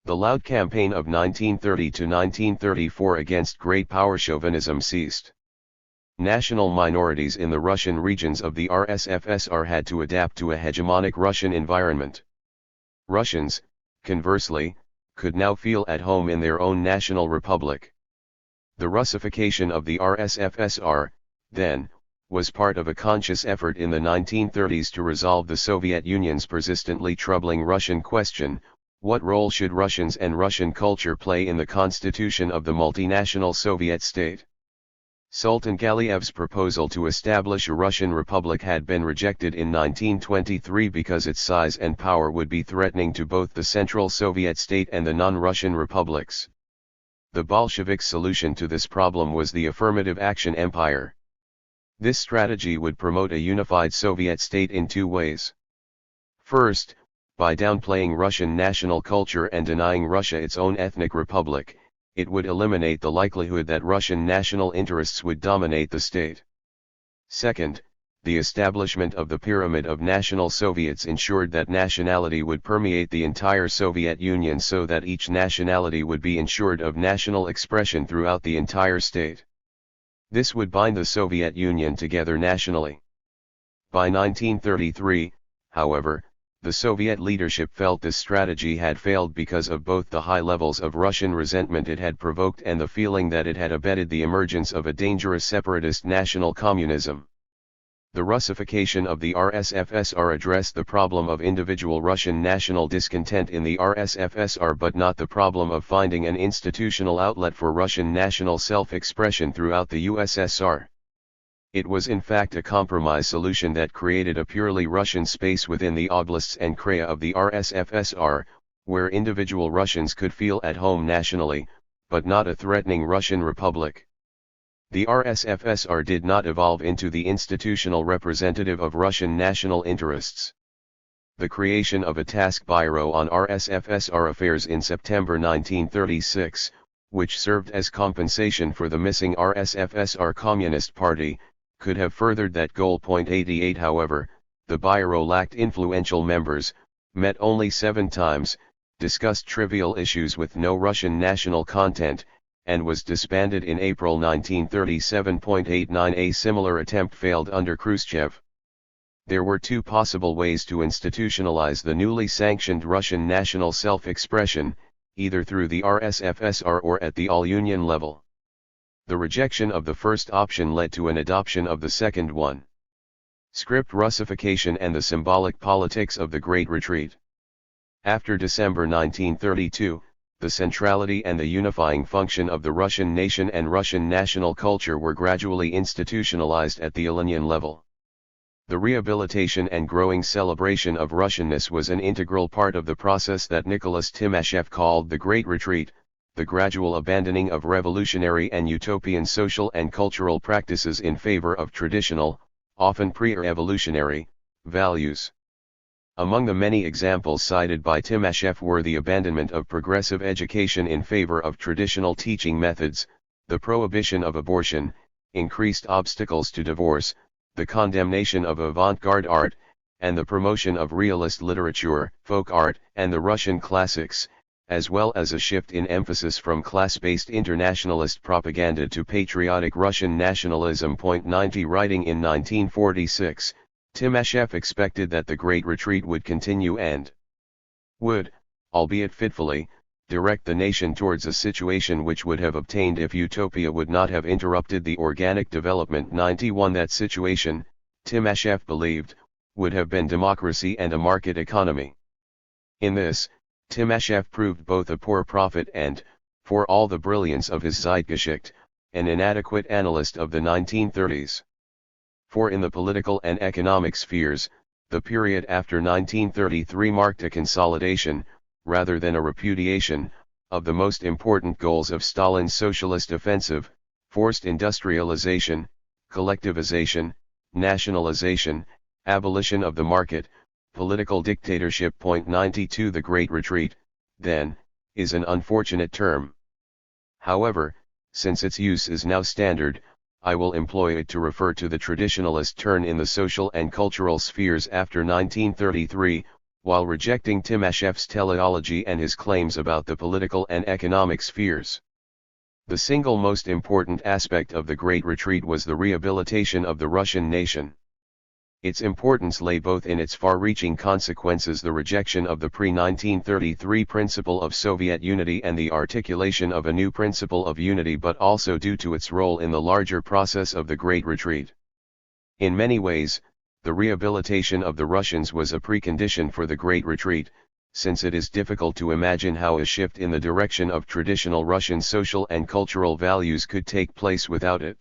The loud campaign of 1930 to 1934 against great power chauvinism ceased. National minorities in the Russian regions of the RSFSR had to adapt to a hegemonic Russian environment. Russians, conversely, could now feel at home in their own national republic. The Russification of the RSFSR, then, was part of a conscious effort in the 1930s to resolve the Soviet Union's persistently troubling Russian question: what role should Russians and Russian culture play in the constitution of the multinational Soviet state? Sultan Galiev's proposal to establish a Russian republic had been rejected in 1923 because its size and power would be threatening to both the Central Soviet state and the non-Russian republics. The Bolsheviks' solution to this problem was the affirmative action empire. This strategy would promote a unified Soviet state in two ways. First, by downplaying Russian national culture and denying Russia its own ethnic republic, it would eliminate the likelihood that Russian national interests would dominate the state. Second, the establishment of the pyramid of national Soviets ensured that nationality would permeate the entire Soviet Union so that each nationality would be ensured of national expression throughout the entire state. This would bind the Soviet Union together nationally. By 1933, however, the Soviet leadership felt this strategy had failed because of both the high levels of Russian resentment it had provoked and the feeling that it had abetted the emergence of a dangerous separatist national communism. The Russification of the RSFSR addressed the problem of individual Russian national discontent in the RSFSR but not the problem of finding an institutional outlet for Russian national self-expression throughout the USSR. It was in fact a compromise solution that created a purely Russian space within the oblasts and krai of the RSFSR, where individual Russians could feel at home nationally, but not a threatening Russian republic. The RSFSR did not evolve into the institutional representative of Russian national interests. The creation of a task bureau on RSFSR affairs in September 1936, which served as compensation for the missing RSFSR Communist Party, could have furthered that goal. 88 However, the bureau lacked influential members, met only 7 times, discussed trivial issues with no Russian national content, and was disbanded in April 1937. 89 A similar attempt failed under Khrushchev. There were two possible ways to institutionalize the newly sanctioned Russian national self-expression, either through the RSFSR or at the all-Union level. The rejection of the first option led to an adoption of the second one. Script Russification and the symbolic politics of the Great Retreat. After December 1932, the centrality and the unifying function of the Russian nation and Russian national culture were gradually institutionalized at the all-Union level. The rehabilitation and growing celebration of Russianness was an integral part of the process that Nicholas Timashev called the Great Retreat, the gradual abandoning of revolutionary and utopian social and cultural practices in favor of traditional, often pre-evolutionary, values. Among the many examples cited by Timashev were the abandonment of progressive education in favor of traditional teaching methods, the prohibition of abortion, increased obstacles to divorce, the condemnation of avant-garde art, and the promotion of realist literature, folk art, and the Russian classics, as well as a shift in emphasis from class-based internationalist propaganda to patriotic Russian nationalism. 90 Writing in 1946, Timashev expected that the Great Retreat would continue and would, albeit fitfully, direct the nation towards a situation which would have obtained if utopia would not have interrupted the organic development. 91 That situation, Timashev believed, would have been democracy and a market economy. In this, Timashev proved both a poor prophet and, for all the brilliance of his Zeitgeschichte, an inadequate analyst of the 1930s. For in the political and economic spheres, the period after 1933 marked a consolidation, rather than a repudiation, of the most important goals of Stalin's socialist offensive: forced industrialization, collectivization, nationalization, abolition of the market, political dictatorship. 92 The Great Retreat, then, is an unfortunate term. However, since its use is now standard, I will employ it to refer to the traditionalist turn in the social and cultural spheres after 1933, while rejecting Timashev's teleology and his claims about the political and economic spheres. The single most important aspect of the Great Retreat was the rehabilitation of the Russian nation. Its importance lay both in its far-reaching consequences, the rejection of the pre-1933 principle of Soviet unity and the articulation of a new principle of unity, but also due to its role in the larger process of the Great Retreat. In many ways, the rehabilitation of the Russians was a precondition for the Great Retreat, since it is difficult to imagine how a shift in the direction of traditional Russian social and cultural values could take place without it.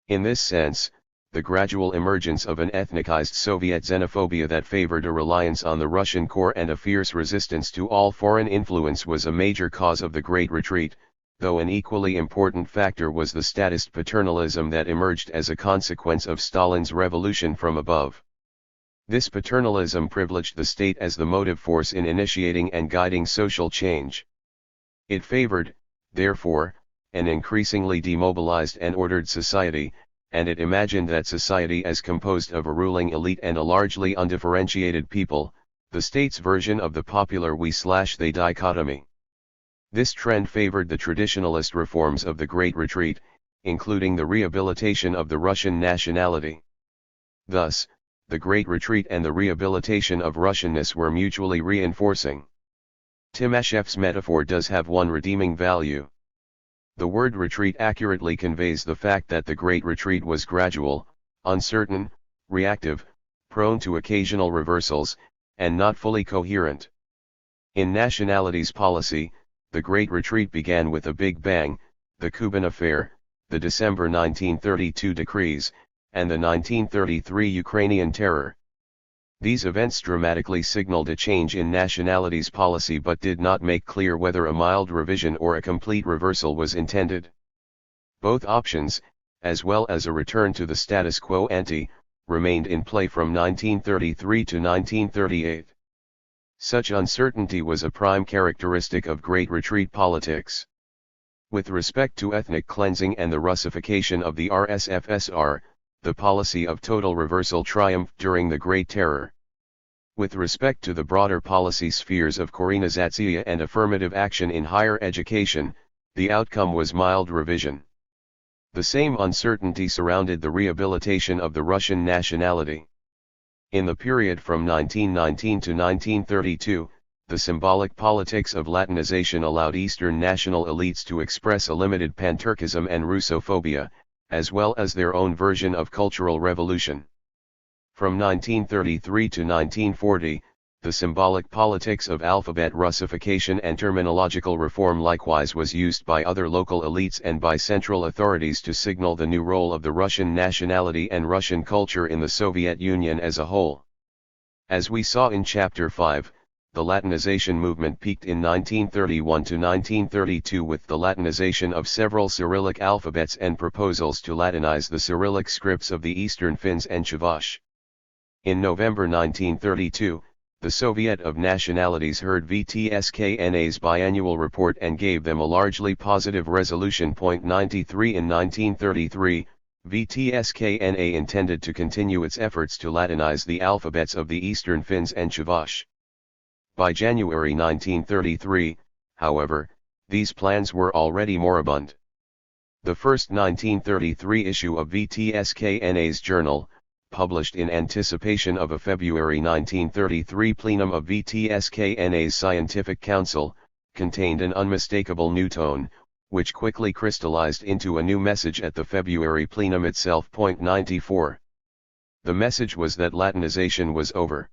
In this sense, the gradual emergence of an ethnicized Soviet xenophobia that favored a reliance on the Russian core and a fierce resistance to all foreign influence was a major cause of the Great Retreat, though an equally important factor was the statist paternalism that emerged as a consequence of Stalin's revolution from above. This paternalism privileged the state as the motive force in initiating and guiding social change. It favored, therefore, an increasingly demobilized and ordered society, and it imagined that society as composed of a ruling elite and a largely undifferentiated people, the state's version of the popular we/they dichotomy. This trend favored the traditionalist reforms of the Great Retreat, including the rehabilitation of the Russian nationality. Thus, the Great Retreat and the rehabilitation of Russianness were mutually reinforcing. Timashev's metaphor does have one redeeming value. The word retreat accurately conveys the fact that the Great Retreat was gradual, uncertain, reactive, prone to occasional reversals, and not fully coherent. In nationalities policy, the Great Retreat began with a big bang, the Cuban Affair, the December 1932 decrees, and the 1933 Ukrainian Terror. These events dramatically signaled a change in nationalities policy but did not make clear whether a mild revision or a complete reversal was intended. Both options, as well as a return to the status quo ante, remained in play from 1933 to 1938. Such uncertainty was a prime characteristic of Great Retreat politics. With respect to ethnic cleansing and the Russification of the RSFSR, the policy of total reversal triumphed during the Great Terror. With respect to the broader policy spheres of Korenizatsiya and affirmative action in higher education, the outcome was mild revision. The same uncertainty surrounded the rehabilitation of the Russian nationality. In the period from 1919 to 1932, the symbolic politics of Latinization allowed Eastern national elites to express a limited pan-Turkism and Russophobia, as well as their own version of cultural revolution. From 1933 to 1940, the symbolic politics of alphabet Russification and terminological reform likewise was used by other local elites and by central authorities to signal the new role of the Russian nationality and Russian culture in the Soviet Union as a whole. As we saw in Chapter 5, the Latinization movement peaked in 1931 to 1932 with the Latinization of several Cyrillic alphabets and proposals to Latinize the Cyrillic scripts of the Eastern Finns and Chuvash. In November 1932, the Soviet of Nationalities heard VTSKNA's biannual report and gave them a largely positive resolution. 93 In 1933, VTSKNA intended to continue its efforts to Latinize the alphabets of the Eastern Finns and Chuvash. By January 1933, however, these plans were already moribund. The first 1933 issue of VTSKNA's journal, published in anticipation of a February 1933 plenum of VTSKNA's Scientific Council, contained an unmistakable new tone, which quickly crystallized into a new message at the February plenum itself. 94. The message was that Latinization was over.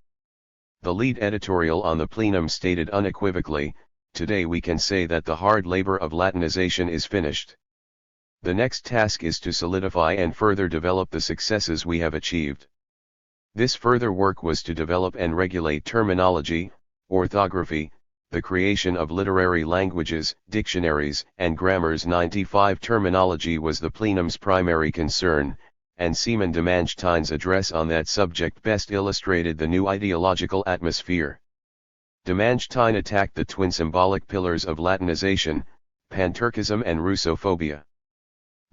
The lead editorial on the plenum stated unequivocally, "Today we can say that the hard labor of Latinization is finished. The next task is to solidify and further develop the successes we have achieved." This further work was to develop and regulate terminology, orthography, the creation of literary languages, dictionaries, and grammars. 95 Terminology was the plenum's primary concern, and Seaman Diamantstein's address on that subject best illustrated the new ideological atmosphere. Diamantstein attacked the twin symbolic pillars of Latinization, Pan-Turkism and Russophobia.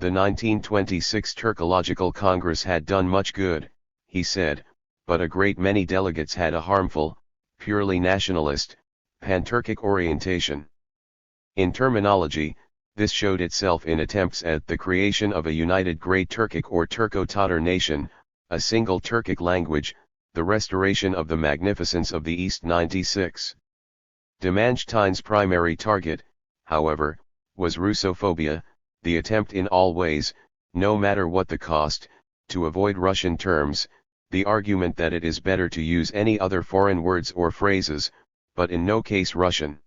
The 1926 Turkological Congress had done much good, he said, but a great many delegates had a harmful, purely nationalist, pan-Turkic orientation. In terminology, this showed itself in attempts at the creation of a united Great Turkic or Turco-Tatar nation, a single Turkic language, the restoration of the magnificence of the East. 96. Diamantstein's primary target, however, was Russophobia, the attempt in all ways, no matter what the cost, to avoid Russian terms, the argument that it is better to use any other foreign words or phrases, but in no case Russian.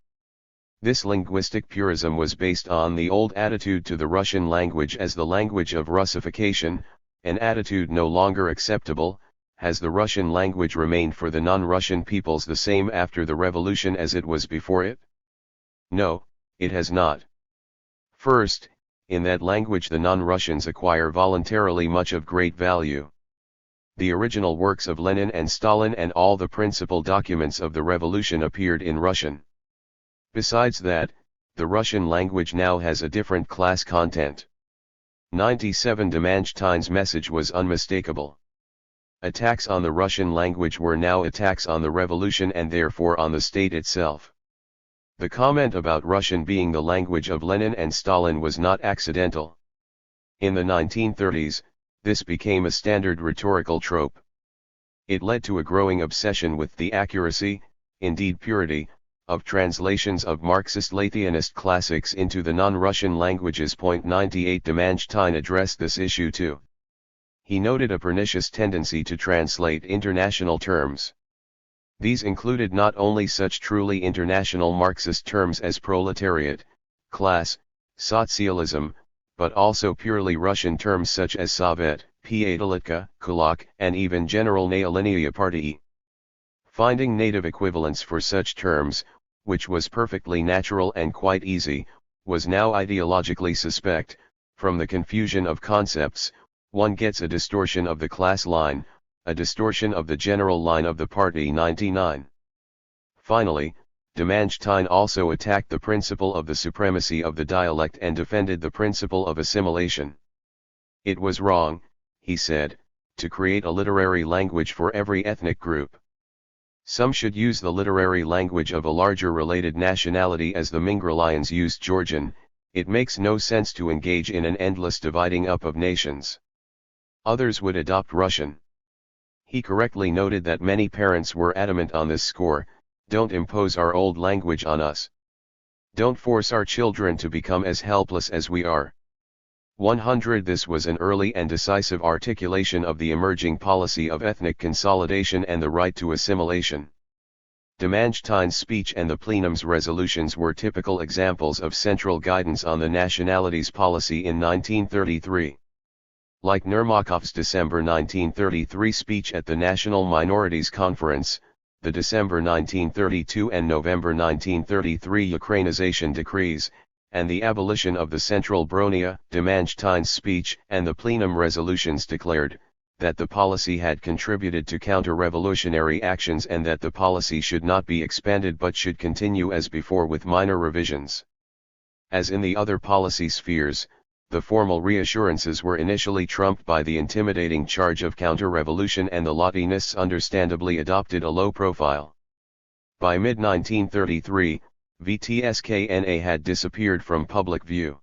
This linguistic purism was based on the old attitude to the Russian language as the language of Russification, an attitude no longer acceptable. Has the Russian language remained for the non-Russian peoples the same after the revolution as it was before it? No, it has not. First, in that language the non-Russians acquire voluntarily much of great value. The original works of Lenin and Stalin and all the principal documents of the revolution appeared in Russian. Besides that, the Russian language now has a different class content. 97 Diamantstein's message was unmistakable. Attacks on the Russian language were now attacks on the revolution and therefore on the state itself. The comment about Russian being the language of Lenin and Stalin was not accidental. In the 1930s, this became a standard rhetorical trope. It led to a growing obsession with the accuracy, indeed purity, of translations of Marxist-Lathianist classics into the non-Russian languages. 98 Diamantstein addressed this issue too. He noted a pernicious tendency to translate international terms. These included not only such truly international Marxist terms as proletariat, class, socialism, but also purely Russian terms such as Sovet, Piatalitka, Kulak, and even General Neolinia Party. Finding native equivalents for such terms, which was perfectly natural and quite easy, was now ideologically suspect. From the confusion of concepts, one gets a distortion of the class line, a distortion of the general line of the party. 99. Finally, Diamantstein also attacked the principle of the supremacy of the dialect and defended the principle of assimilation. It was wrong, he said, to create a literary language for every ethnic group. Some should use the literary language of a larger related nationality as the Mingrelians used Georgian. It makes no sense to engage in an endless dividing up of nations. Others would adopt Russian. He correctly noted that many parents were adamant on this score: don't impose our old language on us. Don't force our children to become as helpless as we are. 100 This was an early and decisive articulation of the emerging policy of ethnic consolidation and the right to assimilation. Diamantstein's speech and the plenum's resolutions were typical examples of central guidance on the nationalities policy in 1933. Like Nurmakov's December 1933 speech at the National Minorities Conference, the December 1932 and November 1933 Ukrainization decrees, and the abolition of the Central Bronia, Diamantstein's speech and the plenum resolutions declared that the policy had contributed to counter-revolutionary actions and that the policy should not be expanded but should continue as before with minor revisions. As in the other policy spheres, the formal reassurances were initially trumped by the intimidating charge of counter-revolution, and the Latinists understandably adopted a low profile. By mid-1933, VTSKNA had disappeared from public view.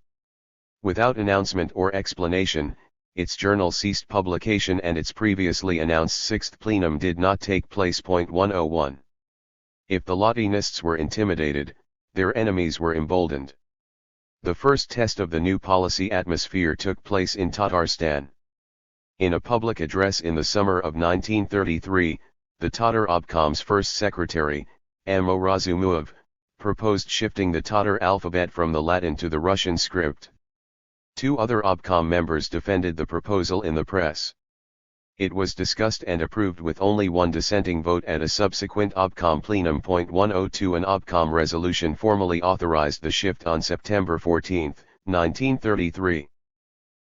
Without announcement or explanation, its journal ceased publication and its previously announced sixth plenum did not take place. 101. If the Latinists were intimidated, their enemies were emboldened. The first test of the new policy atmosphere took place in Tatarstan. In a public address in the summer of 1933, the Tatar Obkom's first secretary, Amo Razumov, proposed shifting the Tatar alphabet from the Latin to the Russian script. Two other Obkom members defended the proposal in the press. It was discussed and approved with only one dissenting vote at a subsequent Obkom plenum. 102 An Obkom resolution formally authorized the shift on September 14, 1933.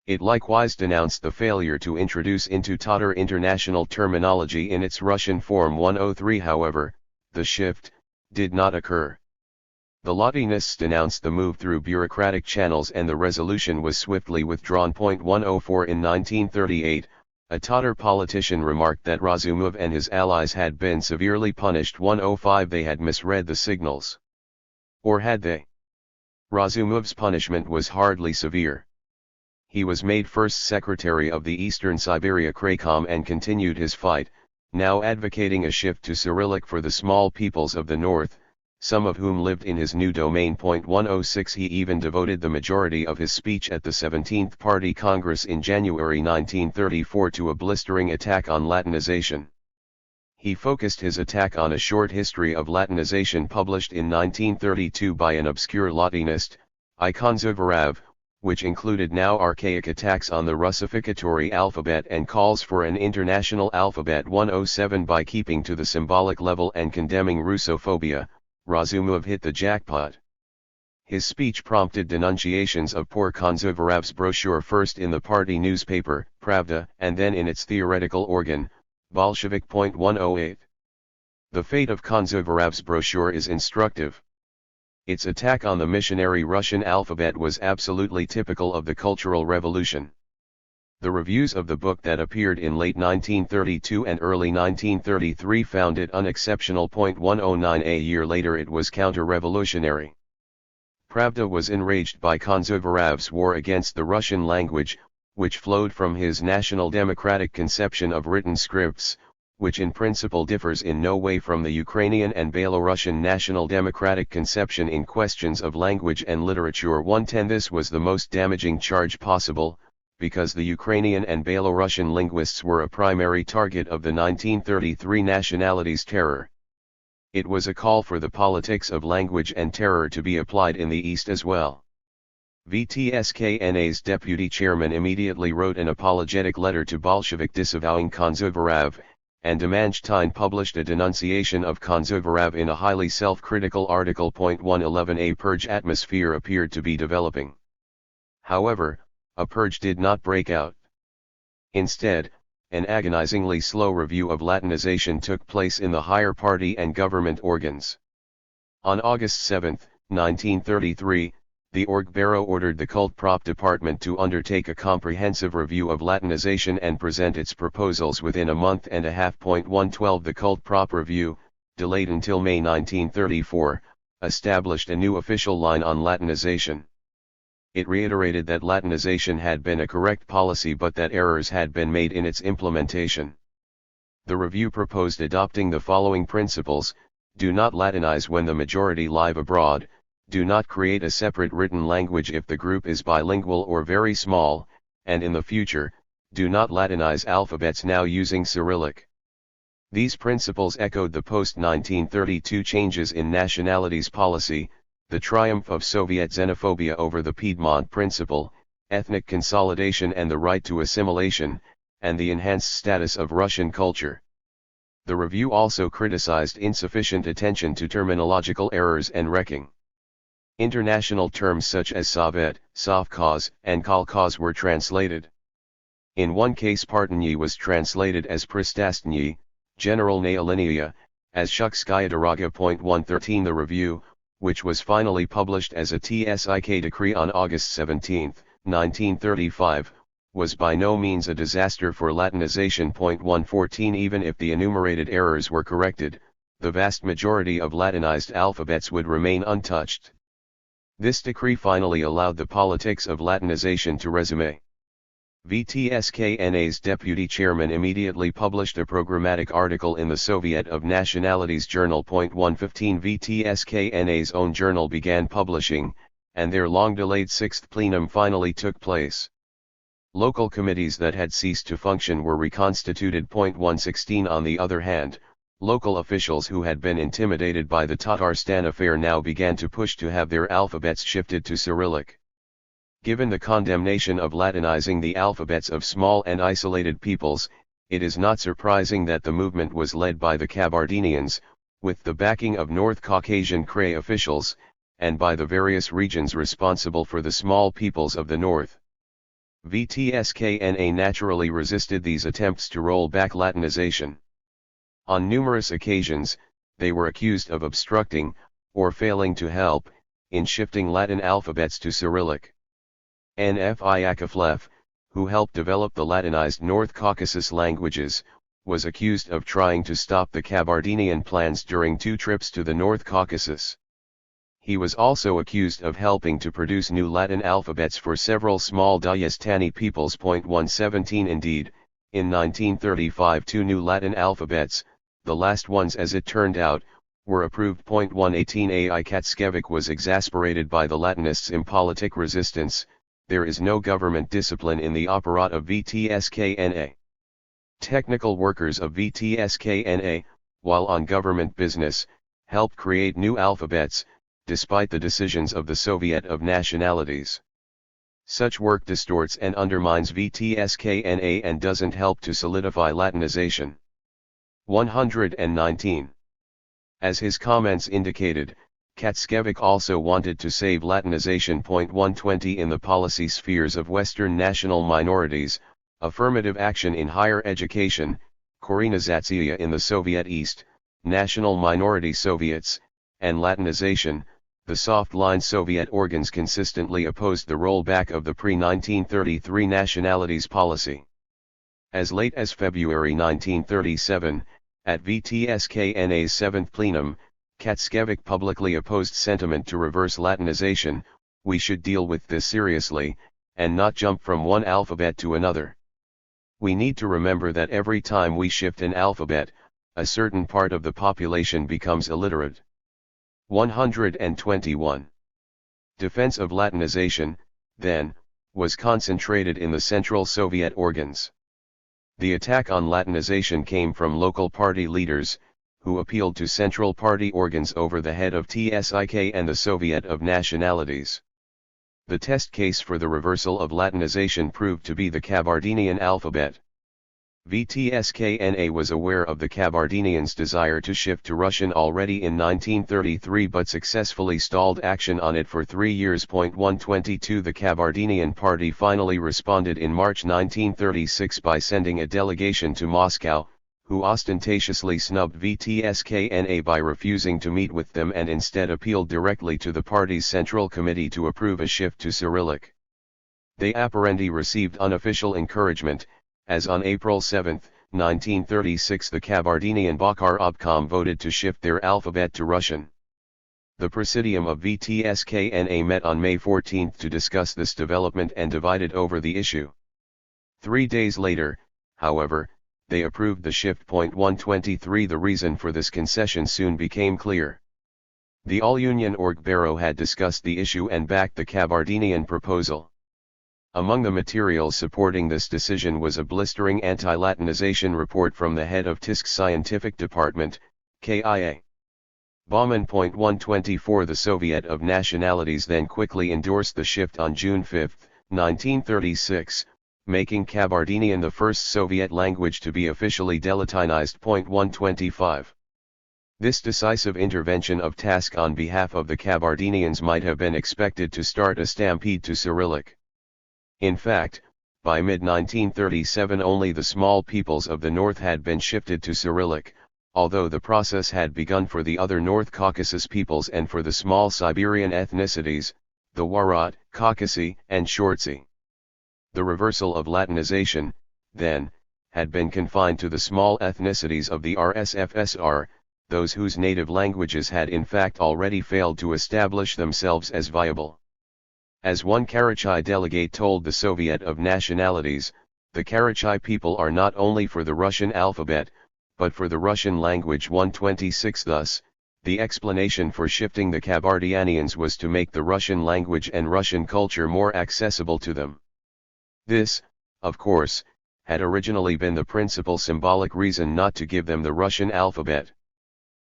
It likewise denounced the failure to introduce into Tatar international terminology in its Russian form. 103 However, the shift did not occur. The Latinists denounced the move through bureaucratic channels and the resolution was swiftly withdrawn. 104 In 1938, a Tatar politician remarked that Razumov and his allies had been severely punished. 105 They had misread the signals. Or had they? Razumov's punishment was hardly severe. He was made first secretary of the Eastern Siberia Kraykom and continued his fight, now advocating a shift to Cyrillic for the small peoples of the north, some of whom lived in his new domain. 106 He even devoted the majority of his speech at the 17th Party Congress in January 1934 to a blistering attack on Latinization. He focused his attack on a short history of Latinization published in 1932 by an obscure Latinist, I. Konzovarov, which included now archaic attacks on the Russificatory alphabet and calls for an international alphabet. 107 By keeping to the symbolic level and condemning Russophobia, Razumov hit the jackpot. His speech prompted denunciations of poor Konzovarov's brochure first in the party newspaper, Pravda, and then in its theoretical organ, Bolshevik. 108. The fate of Konzovarov's brochure is instructive. Its attack on the missionary Russian alphabet was absolutely typical of the Cultural Revolution. The reviews of the book that appeared in late 1932 and early 1933 found it unexceptional. 109 A year later it was counter-revolutionary. Pravda was enraged by Konzovarov's war against the Russian language, which flowed from his national democratic conception of written scripts, which in principle differs in no way from the Ukrainian and Belarusian national democratic conception in questions of language and literature. 110 This was the most damaging charge possible, because the Ukrainian and Belarusian linguists were a primary target of the 1933 nationalities terror. It was a call for the politics of language and terror to be applied in the East as well. VTSKNA's deputy chairman immediately wrote an apologetic letter to Bolshevik disavowing Konzovarov, and Diamantstein published a denunciation of Konzovarov in a highly self-critical article. 111 A purge atmosphere appeared to be developing. However, a purge did not break out. Instead, an agonizingly slow review of Latinization took place in the higher party and government organs. On August 7, 1933, the Orgburo ordered the Kultprop department to undertake a comprehensive review of Latinization and present its proposals within a month and a half. 112 The Kultprop review, delayed until May 1934, established a new official line on Latinization. It reiterated that Latinization had been a correct policy but that errors had been made in its implementation. The review proposed adopting the following principles: do not Latinize when the majority live abroad, do not create a separate written language if the group is bilingual or very small, and in the future, do not Latinize alphabets now using Cyrillic. These principles echoed the post-1932 changes in nationalities policy, the triumph of Soviet xenophobia over the Piedmont Principle, ethnic consolidation and the right to assimilation, and the enhanced status of Russian culture. The review also criticized insufficient attention to terminological errors and wrecking. International terms such as Sovet, Sovkhoz, and Kolkhoz were translated. In one case Partenyi was translated as Pristastnyi, Generalnaya Linia, as Shukskaya Daraga. 113. The review, which was finally published as a TSIK decree on August 17, 1935, was by no means a disaster for Latinization. 114. Even if the enumerated errors were corrected, the vast majority of Latinized alphabets would remain untouched. This decree finally allowed the politics of Latinization to resume. VTSKNA's deputy chairman immediately published a programmatic article in the Soviet of Nationalities Journal. 115. VTSKNA's own journal began publishing, and their long-delayed sixth plenum finally took place. Local committees that had ceased to function were reconstituted. 116. On the other hand, local officials who had been intimidated by the Tatarstan affair now began to push to have their alphabets shifted to Cyrillic. Given the condemnation of Latinizing the alphabets of small and isolated peoples, it is not surprising that the movement was led by the Kabardinians, with the backing of North Caucasian Krai officials, and by the various regions responsible for the small peoples of the north. VTSKNA naturally resisted these attempts to roll back Latinization. On numerous occasions, they were accused of obstructing, or failing to help, in shifting Latin alphabets to Cyrillic. N.F.I. Yakovlev, who helped develop the Latinized North Caucasus languages, was accused of trying to stop the Kabardinian plans during 2 trips to the North Caucasus. He was also accused of helping to produce new Latin alphabets for several small Dagestani peoples. 117. Indeed, in 1935 2 new Latin alphabets, the last ones as it turned out, were approved. 118. A.I. Katskevic was exasperated by the Latinists' impolitic resistance. There is no government discipline in the operat of VTSKNA. Technical workers of VTSKNA, while on government business, helped create new alphabets, despite the decisions of the Soviet of Nationalities. Such work distorts and undermines VTSKNA and doesn't help to solidify Latinization. 119. As his comments indicated, Katskevic also wanted to save Latinization. 120. In the policy spheres of Western national minorities, affirmative action in higher education, Korenizatsiya in the Soviet East, national minority Soviets, and Latinization, the soft-line Soviet organs consistently opposed the rollback of the pre-1933 nationalities policy. As late as February 1937, at VTSKNA's 7th plenum, Katskevic publicly opposed sentiment to reverse Latinization. We should deal with this seriously, and not jump from one alphabet to another. We need to remember that every time we shift an alphabet, a certain part of the population becomes illiterate. 121. Defense of Latinization, then, was concentrated in the Central Soviet organs. The attack on Latinization came from local party leaders, who appealed to Central Party organs over the head of TSIK and the Soviet of Nationalities. The test case for the reversal of Latinization proved to be the Kabardinian alphabet. VTSKNA was aware of the Kabardinians' desire to shift to Russian already in 1933 but successfully stalled action on it for 3 years. 122. The Kabardinian Party finally responded in March 1936 by sending a delegation to Moscow, who ostentatiously snubbed VTSKNA by refusing to meet with them and instead appealed directly to the party's Central Committee to approve a shift to Cyrillic. They apparently received unofficial encouragement, as on April 7, 1936 the Kabardinian Bakhar Obkom voted to shift their alphabet to Russian. The Presidium of VTSKNA met on May 14 to discuss this development and divided over the issue. 3 days later, however, they approved the shift. 123 The reason for this concession soon became clear. The All-Union Orgbaro had discussed the issue and backed the Kabardinian proposal. Among the materials supporting this decision was a blistering anti-Latinization report from the head of TISC's scientific department, KIA. Bauman. 124 The Soviet of Nationalities then quickly endorsed the shift on June 5, 1936, making Kabardinian the first Soviet language to be officially delatinized. 125 This decisive intervention of TASC on behalf of the Kabardinians might have been expected to start a stampede to Cyrillic. In fact, by mid-1937 only the small peoples of the north had been shifted to Cyrillic, although the process had begun for the other North Caucasus peoples and for the small Siberian ethnicities, the Warot, Caucasi, and Shortsy. The reversal of Latinization, then, had been confined to the small ethnicities of the RSFSR, those whose native languages had in fact already failed to establish themselves as viable. As one Karachay delegate told the Soviet of Nationalities, the Karachay people are not only for the Russian alphabet, but for the Russian language. 126 Thus, the explanation for shifting the Kabardianians was to make the Russian language and Russian culture more accessible to them. This, of course, had originally been the principal symbolic reason not to give them the Russian alphabet.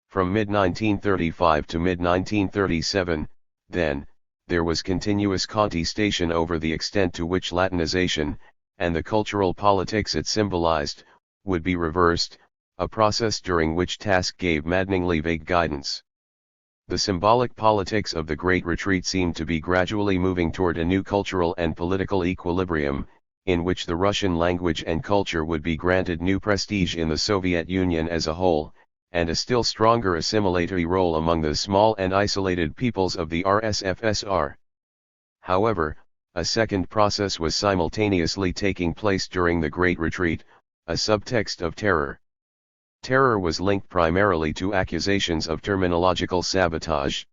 From mid-1935 to mid-1937, then, there was continuous contestation over the extent to which Latinization, and the cultural politics it symbolized, would be reversed, a process during which TASC gave maddeningly vague guidance. The symbolic politics of the Great Retreat seemed to be gradually moving toward a new cultural and political equilibrium, in which the Russian language and culture would be granted new prestige in the Soviet Union as a whole, and a still stronger assimilatory role among the small and isolated peoples of the RSFSR. However, a second process was simultaneously taking place during the Great Retreat, a subtext of terror. Terror was linked primarily to accusations of terminological sabotage.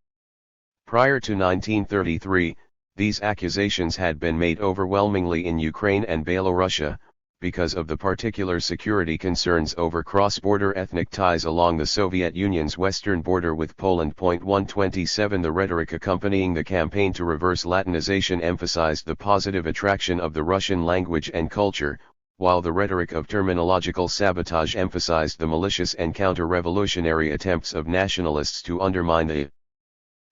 Prior to 1933, these accusations had been made overwhelmingly in Ukraine and Belorussia, because of the particular security concerns over cross-border ethnic ties along the Soviet Union's western border with Poland. 127 The rhetoric accompanying the campaign to reverse Latinization emphasized the positive attraction of the Russian language and culture, while the rhetoric of terminological sabotage emphasized the malicious and counter-revolutionary attempts of nationalists to undermine the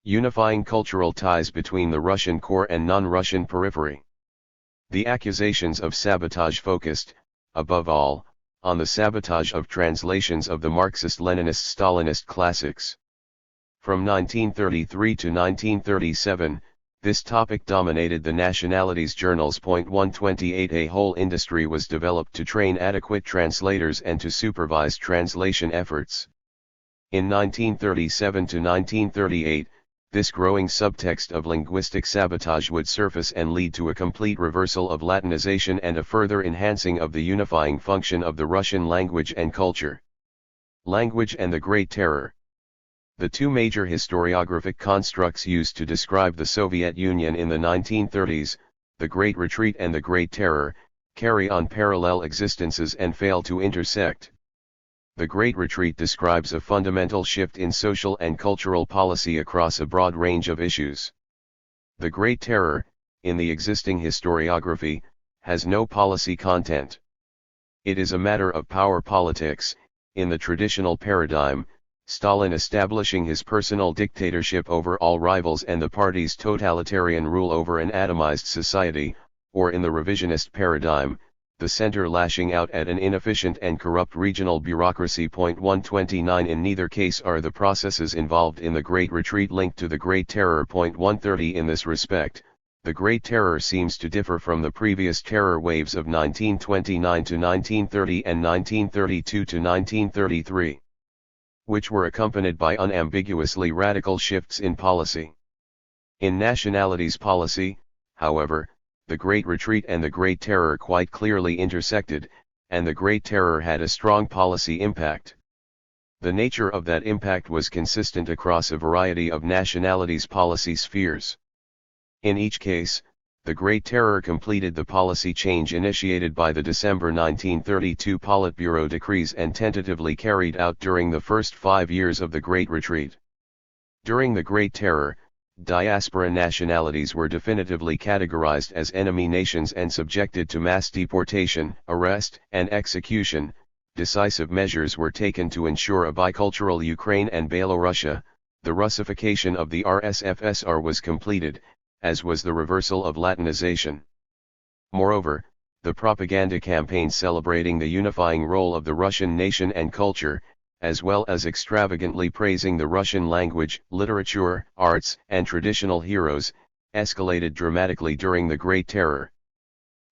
unifying cultural ties between the Russian core and non-Russian periphery. The accusations of sabotage focused, above all, on the sabotage of translations of the Marxist-Leninist-Stalinist classics. From 1933 to 1937, this topic dominated the Nationalities journals. 128 A whole industry was developed to train adequate translators and to supervise translation efforts. In 1937 to 1938, this growing subtext of linguistic sabotage would surface and lead to a complete reversal of Latinization and a further enhancing of the unifying function of the Russian language and culture. Language and the Great Terror. The two major historiographic constructs used to describe the Soviet Union in the 1930s, the Great Retreat and the Great Terror, carry on parallel existences and fail to intersect. The Great Retreat describes a fundamental shift in social and cultural policy across a broad range of issues. The Great Terror, in the existing historiography, has no policy content. It is a matter of power politics. In the traditional paradigm, Stalin establishing his personal dictatorship over all rivals and the party's totalitarian rule over an atomized society, or in the revisionist paradigm, the center lashing out at an inefficient and corrupt regional bureaucracy. 129 In neither case are the processes involved in the Great Retreat linked to the Great Terror. 130 In this respect, the Great Terror seems to differ from the previous terror waves of 1929 to 1930 and 1932 to 1933. Which were accompanied by unambiguously radical shifts in policy. In Nationalities policy, however, the Great Retreat and the Great Terror quite clearly intersected, and the Great Terror had a strong policy impact. The nature of that impact was consistent across a variety of nationalities' policy spheres. In each case, the Great Terror completed the policy change initiated by the December 1932 Politburo decrees and tentatively carried out during the first 5 years of the Great Retreat. During the Great Terror, diaspora nationalities were definitively categorized as enemy nations and subjected to mass deportation, arrest, and execution. Decisive measures were taken to ensure a bicultural Ukraine and Belorussia. The Russification of the RSFSR was completed, as was the reversal of Latinization. Moreover, the propaganda campaign celebrating the unifying role of the Russian nation and culture, as well as extravagantly praising the Russian language, literature, arts, and traditional heroes, escalated dramatically during the Great Terror.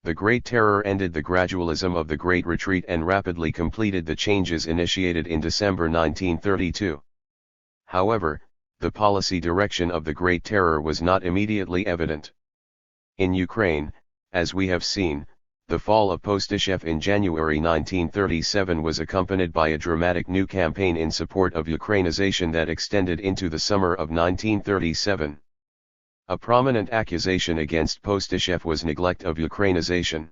The Great Terror ended the gradualism of the Great Retreat and rapidly completed the changes initiated in December 1932. However, the policy direction of the Great Terror was not immediately evident. In Ukraine, as we have seen, the fall of Postyshev in January 1937 was accompanied by a dramatic new campaign in support of Ukrainization that extended into the summer of 1937. A prominent accusation against Postyshev was neglect of Ukrainization.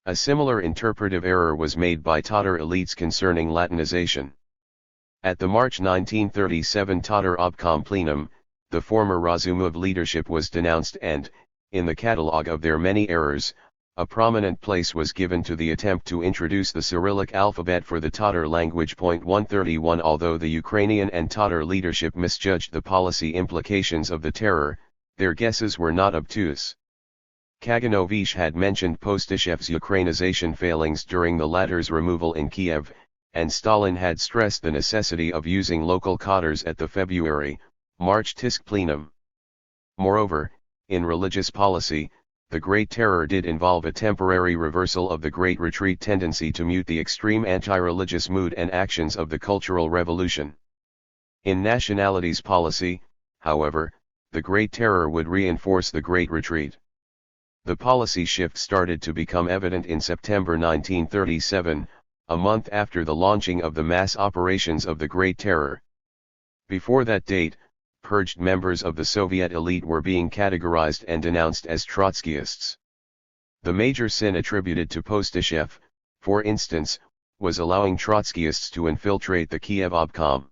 A similar interpretive error was made by Tatar elites concerning Latinization. At the March 1937 Tatar Obkom plenum, the former Razumov leadership was denounced and, in the catalogue of their many errors, a prominent place was given to the attempt to introduce the Cyrillic alphabet for the Tatar language. 131 Although the Ukrainian and Tatar leadership misjudged the policy implications of the terror, their guesses were not obtuse. Kaganovich had mentioned Postyshev's Ukrainization failings during the latter's removal in Kiev, and Stalin had stressed the necessity of using local cadres at the February-March Tisk plenum. Moreover, in religious policy, the Great Terror did involve a temporary reversal of the Great Retreat tendency to mute the extreme anti-religious mood and actions of the Cultural Revolution. In nationalities policy, however, the Great Terror would reinforce the Great Retreat. The policy shift started to become evident in September 1937, a month after the launching of the mass operations of the Great Terror. Before that date, purged members of the Soviet elite were being categorized and denounced as Trotskyists. The major sin attributed to Postyshev, for instance, was allowing Trotskyists to infiltrate the Kiev Obkom.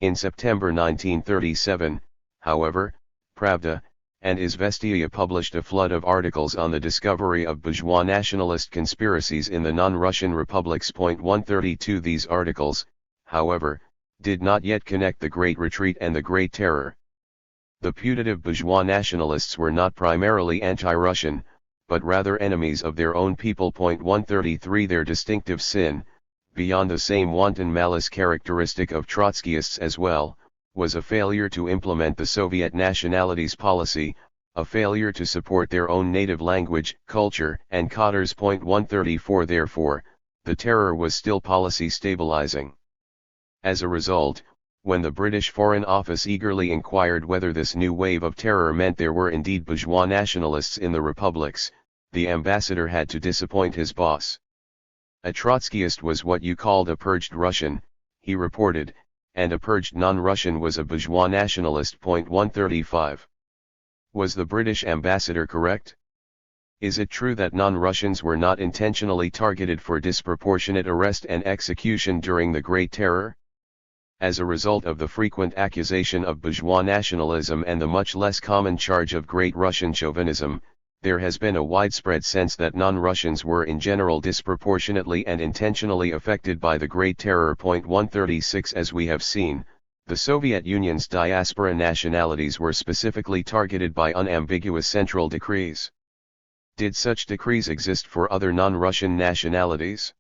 In September 1937, however, Pravda and Izvestia published a flood of articles on the discovery of bourgeois nationalist conspiracies in the non-Russian republics. 132 These articles, however, did not yet connect the Great Retreat and the Great Terror. The putative bourgeois nationalists were not primarily anti-Russian, but rather enemies of their own people. 133 Their distinctive sin, beyond the same wanton malice characteristic of Trotskyists as well, was a failure to implement the Soviet nationalities policy, a failure to support their own native language, culture, and cadres. 134 Therefore, the terror was still policy stabilizing. As a result, when the British Foreign Office eagerly inquired whether this new wave of terror meant there were indeed bourgeois nationalists in the republics, the ambassador had to disappoint his boss. A Trotskyist was what you called a purged Russian, he reported, and a purged non-Russian was a bourgeois nationalist. 135. Was the British ambassador correct? Is it true that non-Russians were not intentionally targeted for disproportionate arrest and execution during the Great Terror? As a result of the frequent accusation of bourgeois nationalism and the much less common charge of Great Russian chauvinism, there has been a widespread sense that non-Russians were in general disproportionately and intentionally affected by the Great Terror. 136 As we have seen, the Soviet Union's diaspora nationalities were specifically targeted by unambiguous central decrees. Did such decrees exist for other non-Russian nationalities?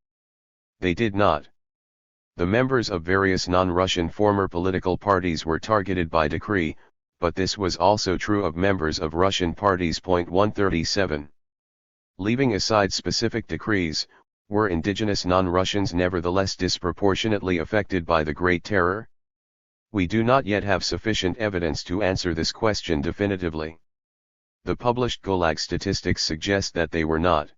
They did not. The members of various non-Russian former political parties were targeted by decree, but this was also true of members of Russian parties. 137. Leaving aside specific decrees, were indigenous non-Russians nevertheless disproportionately affected by the Great Terror? We do not yet have sufficient evidence to answer this question definitively. The published Gulag statistics suggest that they were not.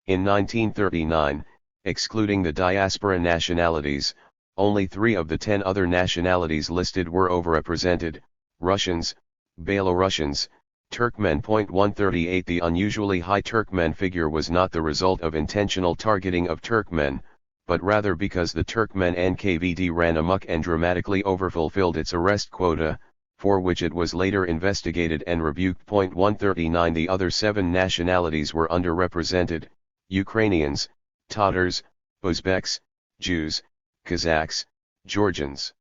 In 1939, excluding the diaspora nationalities, only 3 of the 10 other nationalities listed were overrepresented: Russians, Belarusians, Turkmen. 138 The unusually high Turkmen figure was not the result of intentional targeting of Turkmen, but rather because the Turkmen NKVD ran amok and dramatically overfulfilled its arrest quota, for which it was later investigated and rebuked. 139 The other 7 nationalities were underrepresented: Ukrainians, Tatars, Uzbeks, Jews, Kazakhs, Georgians,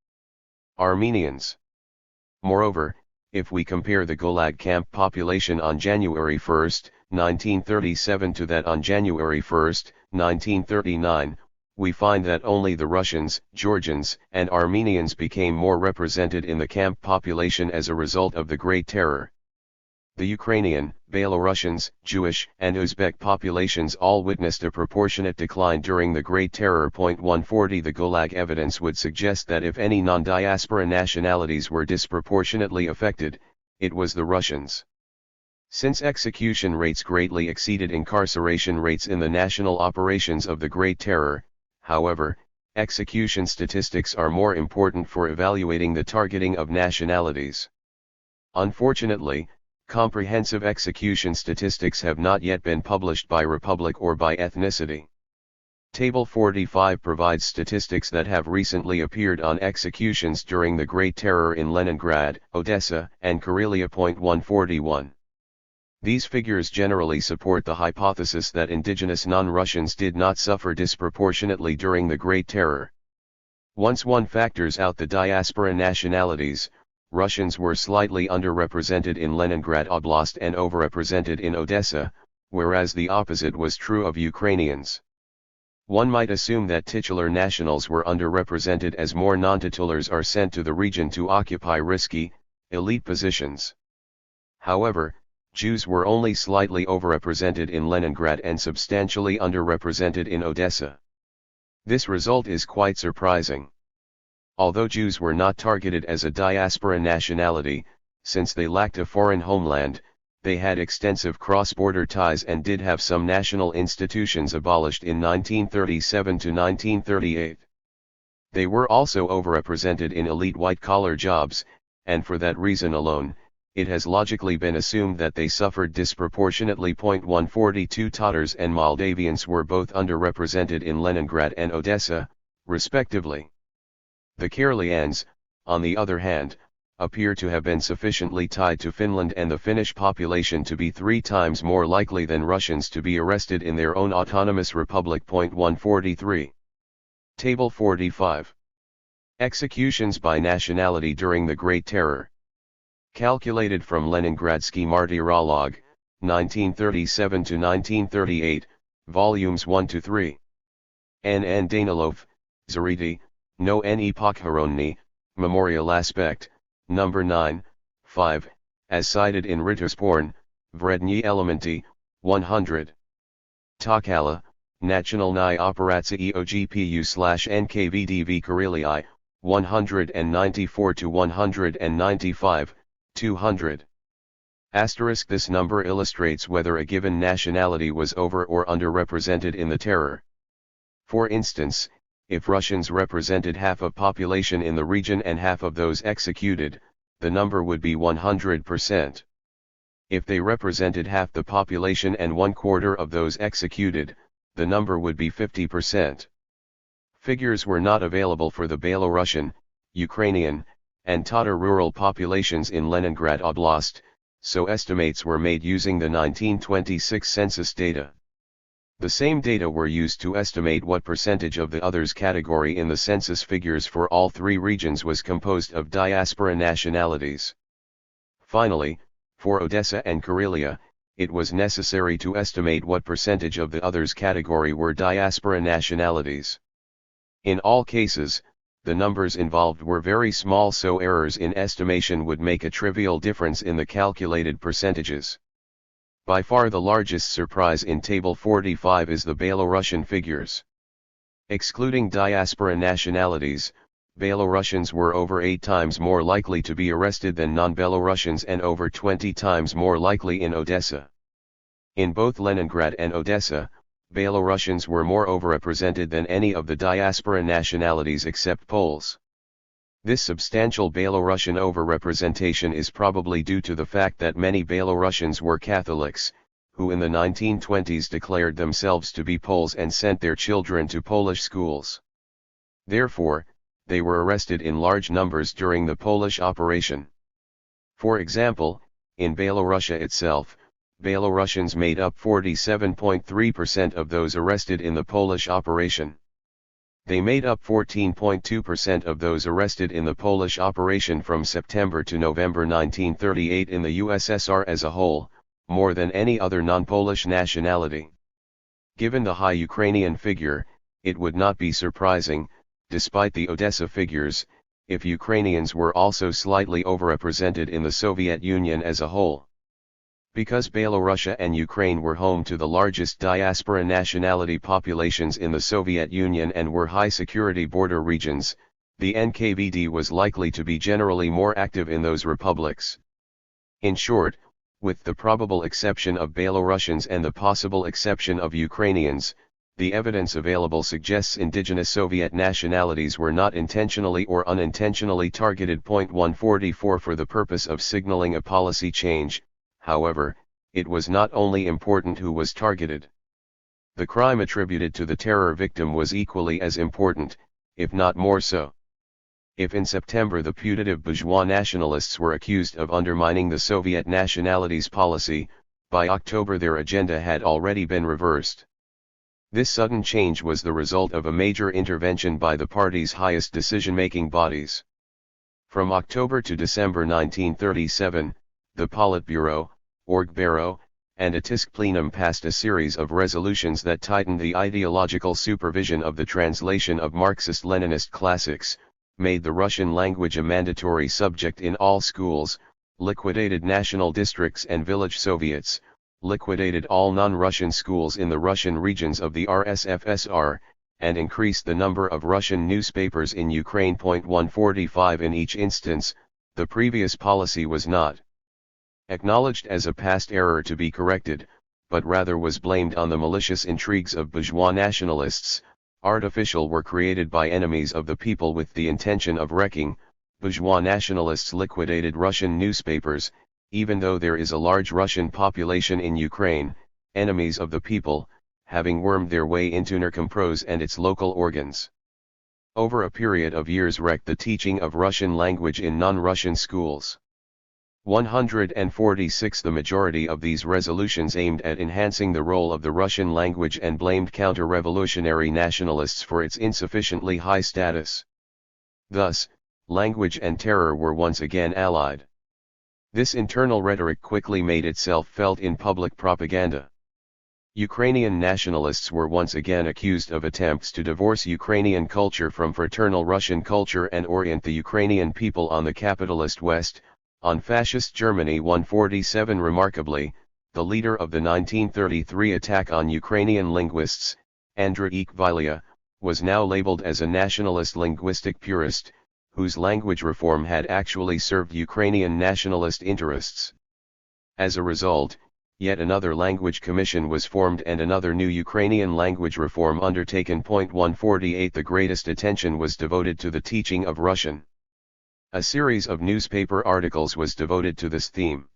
Armenians. Moreover, if we compare the Gulag camp population on January 1, 1937 to that on January 1, 1939, we find that only the Russians, Georgians, and Armenians became more represented in the camp population as a result of the Great Terror. The Ukrainian, Belarusians, Jewish, and Uzbek populations all witnessed a proportionate decline during the Great Terror. 140 The Gulag evidence would suggest that if any non-diaspora nationalities were disproportionately affected, it was the Russians. Since execution rates greatly exceeded incarceration rates in the national operations of the Great Terror, however, execution statistics are more important for evaluating the targeting of nationalities. Unfortunately, comprehensive execution statistics have not yet been published by republic or by ethnicity. Table 45 provides statistics that have recently appeared on executions during the Great Terror in Leningrad, Odessa, and Karelia. 141. These figures generally support the hypothesis that indigenous non-Russians did not suffer disproportionately during the Great Terror. Once one factors out the diaspora nationalities, Russians were slightly underrepresented in Leningrad Oblast and overrepresented in Odessa, whereas the opposite was true of Ukrainians. One might assume that titular nationals were underrepresented as more non-titulars are sent to the region to occupy risky, elite positions. However, Jews were only slightly overrepresented in Leningrad and substantially underrepresented in Odessa. This result is quite surprising. Although Jews were not targeted as a diaspora nationality, since they lacked a foreign homeland, they had extensive cross-border ties and did have some national institutions abolished in 1937 to 1938. They were also overrepresented in elite white-collar jobs, and for that reason alone, it has logically been assumed that they suffered disproportionately. 142 Tatars and Moldavians were both underrepresented in Leningrad and Odessa, respectively. The Karelians, on the other hand, appear to have been sufficiently tied to Finland and the Finnish population to be 3 times more likely than Russians to be arrested in their own autonomous republic. 143. Table 45. Executions by nationality during the Great Terror. Calculated from Leningradsky Martyrolog, 1937 to 1938, volumes 1-3. N. Danilov, Zariti, No N. Pokhoronny, Memorial Aspect, No. 9, 5, as cited in Rittersporn, Vredny Elementi, 100. Takala, Nationalny Operatsii OGPU/NKVDV Karelii, 194-195, 200. Asterisk. This number illustrates whether a given nationality was over or underrepresented in the terror. For instance, if Russians represented half of population in the region and half of those executed, the number would be 100%. If they represented half the population and 1/4 of those executed, the number would be 50%. Figures were not available for the Belarusian, Ukrainian, and Tatar rural populations in Leningrad Oblast, so estimates were made using the 1926 census data. The same data were used to estimate what percentage of the others category in the census figures for all 3 regions was composed of diaspora nationalities. Finally, for Odessa and Karelia, it was necessary to estimate what percentage of the others category were diaspora nationalities. In all cases, the numbers involved were very small, so errors in estimation would make a trivial difference in the calculated percentages. By far the largest surprise in Table 45 is the Belarusian figures. Excluding diaspora nationalities, Belarusians were over 8 times more likely to be arrested than non-Belarusians and over 20 times more likely in Odessa. In both Leningrad and Odessa, Belarusians were more overrepresented than any of the diaspora nationalities except Poles. This substantial Belarusian overrepresentation is probably due to the fact that many Belarusians were Catholics, who in the 1920s declared themselves to be Poles and sent their children to Polish schools. Therefore, they were arrested in large numbers during the Polish operation. For example, in Belarusia itself, Belarusians made up 47.3% of those arrested in the Polish operation. They made up 14.2% of those arrested in the Polish operation from September to November 1938 in the USSR as a whole, more than any other non-Polish nationality. Given the high Ukrainian figure, it would not be surprising, despite the Odessa figures, if Ukrainians were also slightly overrepresented in the Soviet Union as a whole. Because Belarusia and Ukraine were home to the largest diaspora nationality populations in the Soviet Union and were high-security border regions, the NKVD was likely to be generally more active in those republics. In short, with the probable exception of Belarusians and the possible exception of Ukrainians, the evidence available suggests indigenous Soviet nationalities were not intentionally or unintentionally targeted. 144 For the purpose of signaling a policy change, however, it was not only important who was targeted. The crime attributed to the terror victim was equally as important, if not more so. If in September the putative bourgeois nationalists were accused of undermining the Soviet nationalities policy, by October their agenda had already been reversed. This sudden change was the result of a major intervention by the party's highest decision-making bodies. From October to December 1937, the Politburo, Orgburo, and a Tisk plenum passed a series of resolutions that tightened the ideological supervision of the translation of Marxist-Leninist classics, made the Russian language a mandatory subject in all schools, liquidated national districts and village soviets, liquidated all non-Russian schools in the Russian regions of the RSFSR, and increased the number of Russian newspapers in Ukraine. 145 In each instance, the previous policy was not acknowledged as a past error to be corrected, but rather was blamed on the malicious intrigues of bourgeois nationalists. Artificial were created by enemies of the people with the intention of wrecking. Bourgeois nationalists liquidated Russian newspapers, even though there is a large Russian population in Ukraine. Enemies of the people, having wormed their way into Nerkompros and its local organs. Over a period of years wrecked the teaching of Russian language in non-Russian schools. 146 The majority of these resolutions aimed at enhancing the role of the Russian language and blamed counter-revolutionary nationalists for its insufficiently high status. Thus, language and terror were once again allied. This internal rhetoric quickly made itself felt in public propaganda. Ukrainian nationalists were once again accused of attempts to divorce Ukrainian culture from fraternal Russian culture and orient the Ukrainian people on the capitalist West, on fascist Germany. 147 Remarkably, the leader of the 1933 attack on Ukrainian linguists, Andrei Kvylia, was now labeled as a nationalist linguistic purist, whose language reform had actually served Ukrainian nationalist interests. As a result, yet another language commission was formed and another new Ukrainian language reform undertaken. 148 The greatest attention was devoted to the teaching of Russian. A series of newspaper articles was devoted to this theme.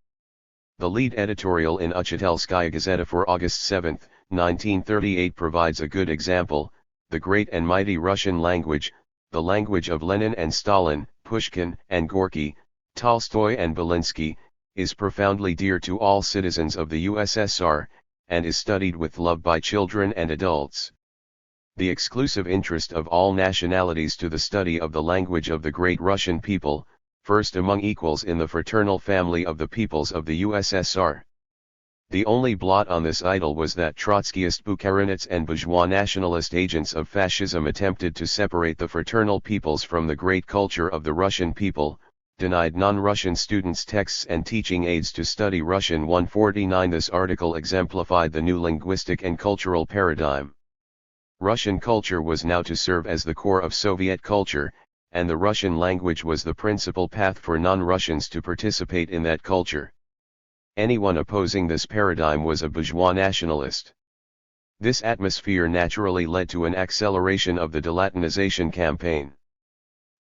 The lead editorial in Uchitelskaya Gazeta for August 7, 1938 provides a good example. The great and mighty Russian language, the language of Lenin and Stalin, Pushkin and Gorky, Tolstoy and Belinsky, is profoundly dear to all citizens of the USSR, and is studied with love by children and adults. The exclusive interest of all nationalities to the study of the language of the great Russian people, first among equals in the fraternal family of the peoples of the USSR. The only blot on this idyll was that Trotskyist Bukharinists and bourgeois nationalist agents of fascism attempted to separate the fraternal peoples from the great culture of the Russian people, denied non-Russian students texts and teaching aids to study Russian. 149 This article exemplified the new linguistic and cultural paradigm. Russian culture was now to serve as the core of Soviet culture, and the Russian language was the principal path for non-Russians to participate in that culture. Anyone opposing this paradigm was a bourgeois nationalist. This atmosphere naturally led to an acceleration of the delatinization campaign.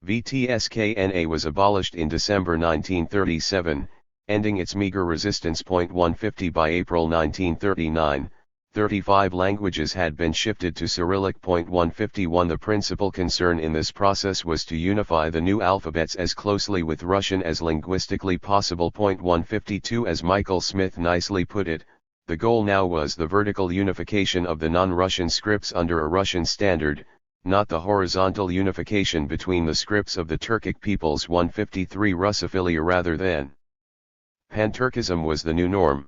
VTSKNA was abolished in December 1937, ending its meager resistance. 150 by April 1939, 35 languages had been shifted to Cyrillic. 151 The principal concern in this process was to unify the new alphabets as closely with Russian as linguistically possible. 152 As Michael Smith nicely put it, the goal now was the vertical unification of the non-Russian scripts under a Russian standard, not the horizontal unification between the scripts of the Turkic peoples. 153 Russophilia rather than Pan-Turkism was the new norm.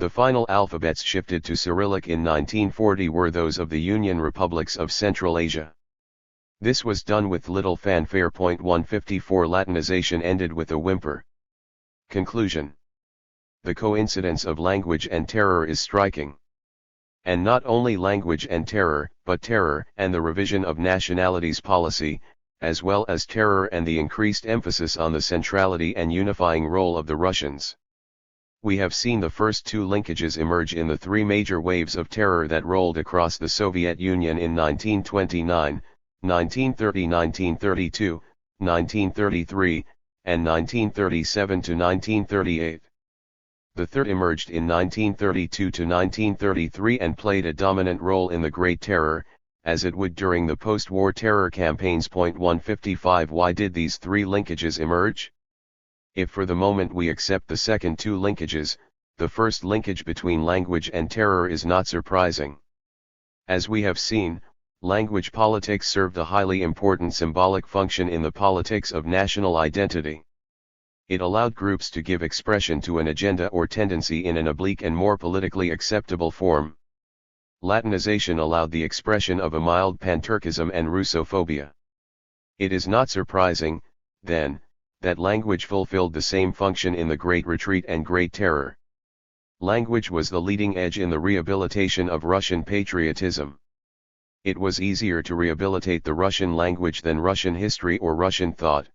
The final alphabets shifted to Cyrillic in 1940 were those of the Union Republics of Central Asia. This was done with little fanfare. 154 Latinization ended with a whimper. Conclusion. The coincidence of language and terror is striking. And not only language and terror, but terror and the revision of nationalities policy, as well as terror and the increased emphasis on the centrality and unifying role of the Russians. We have seen the first two linkages emerge in the three major waves of terror that rolled across the Soviet Union in 1929, 1930, 1932, 1933, and 1937 to 1938. The third emerged in 1932 to 1933 and played a dominant role in the Great Terror, as it would during the post-war terror campaigns. 155 Why did these three linkages emerge? If for the moment we accept the second two linkages, the first linkage between language and terror is not surprising. As we have seen, language politics served a highly important symbolic function in the politics of national identity. It allowed groups to give expression to an agenda or tendency in an oblique and more politically acceptable form. Latinization allowed the expression of a mild Pan-Turkism and Russophobia. It is not surprising, then, that language fulfilled the same function in the Great Retreat and Great Terror. Language was the leading edge in the rehabilitation of Russian patriotism. It was easier to rehabilitate the Russian language than Russian history or Russian thought.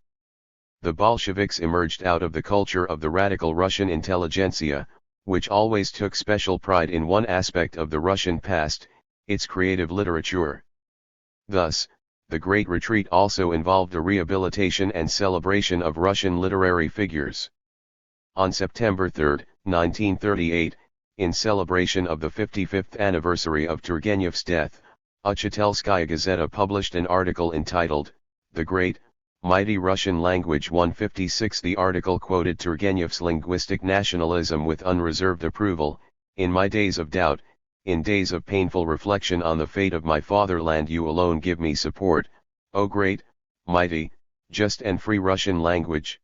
The Bolsheviks emerged out of the culture of the radical Russian intelligentsia, which always took special pride in one aspect of the Russian past, its creative literature. Thus, the Great Retreat also involved a rehabilitation and celebration of Russian literary figures. On September 3, 1938, in celebration of the 55th anniversary of Turgenev's death, Uchitelskaya Gazeta published an article entitled, "The Great, Mighty Russian Language." 156 The article quoted Turgenev's linguistic nationalism with unreserved approval. "In my days of doubt, in days of painful reflection on the fate of my fatherland, you alone give me support, O great, mighty, just and free Russian language."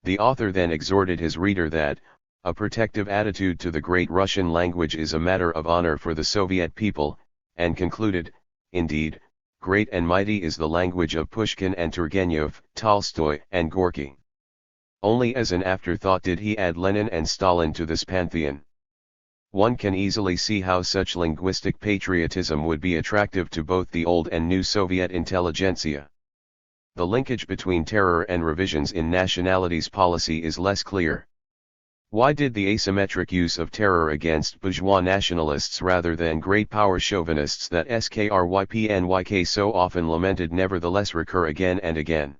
The author then exhorted his reader that, a protective attitude to the great Russian language is a matter of honor for the Soviet people, and concluded, indeed, great and mighty is the language of Pushkin and Turgenev, Tolstoy and Gorky. Only as an afterthought did he add Lenin and Stalin to this pantheon. One can easily see how such linguistic patriotism would be attractive to both the old and new Soviet intelligentsia. The linkage between terror and revisions in nationalities policy is less clear. Why did the asymmetric use of terror against bourgeois nationalists rather than great power chauvinists that SKRYPNYK so often lamented nevertheless recur again and again?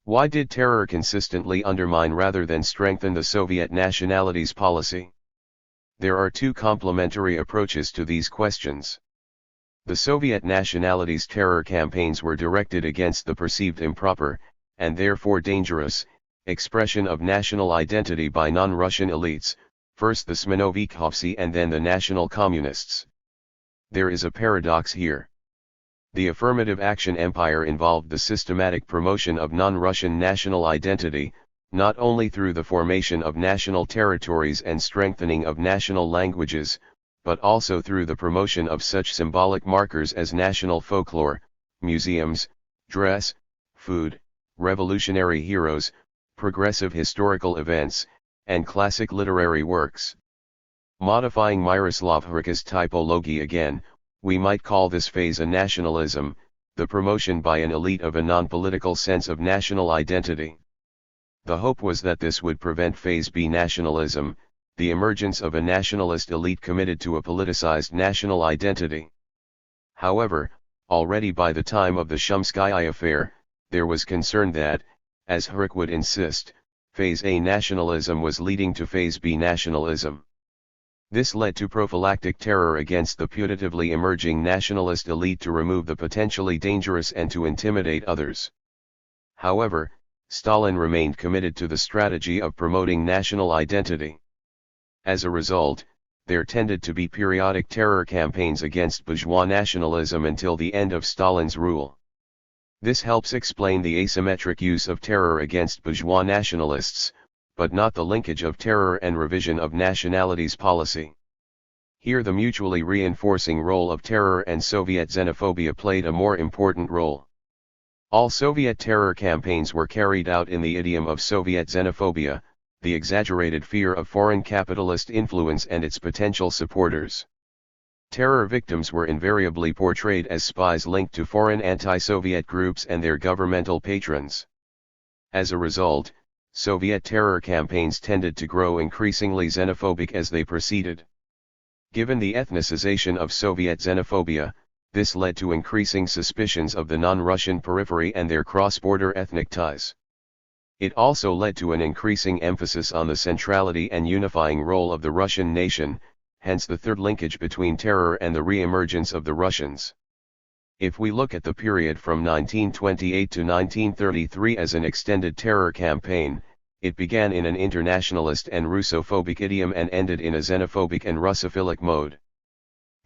Why did terror consistently undermine rather than strengthen the Soviet nationalities policy? There are two complementary approaches to these questions. The Soviet nationalities terror campaigns were directed against the perceived improper, and therefore dangerous, expression of national identity by non-Russian elites, first the Smenovichovцы and then the National Communists. There is a paradox here. The affirmative action empire involved the systematic promotion of non-Russian national identity, not only through the formation of national territories and strengthening of national languages, but also through the promotion of such symbolic markers as national folklore, museums, dress, food, revolutionary heroes, progressive historical events, and classic literary works. Modifying Miroslav Hrika's typology again, we might call this phase a nationalism, the promotion by an elite of a non-political sense of national identity. The hope was that this would prevent phase B nationalism, the emergence of a nationalist elite committed to a politicized national identity. However, already by the time of the Shumskaya affair, there was concern that, as Herrick would insist, Phase A nationalism was leading to Phase B nationalism. This led to prophylactic terror against the putatively emerging nationalist elite to remove the potentially dangerous and to intimidate others. However, Stalin remained committed to the strategy of promoting national identity. As a result, there tended to be periodic terror campaigns against bourgeois nationalism until the end of Stalin's rule. This helps explain the asymmetric use of terror against bourgeois nationalists, but not the linkage of terror and revision of nationalities policy. Here the mutually reinforcing role of terror and Soviet xenophobia played a more important role. All Soviet terror campaigns were carried out in the idiom of Soviet xenophobia, the exaggerated fear of foreign capitalist influence and its potential supporters. Terror victims were invariably portrayed as spies linked to foreign anti-Soviet groups and their governmental patrons. As a result, Soviet terror campaigns tended to grow increasingly xenophobic as they proceeded. Given the ethnicization of Soviet xenophobia, this led to increasing suspicions of the non-Russian periphery and their cross-border ethnic ties. It also led to an increasing emphasis on the centrality and unifying role of the Russian nation, hence the third linkage between terror and the re-emergence of the Russians. If we look at the period from 1928 to 1933 as an extended terror campaign, it began in an internationalist and Russophobic idiom and ended in a xenophobic and Russophilic mode.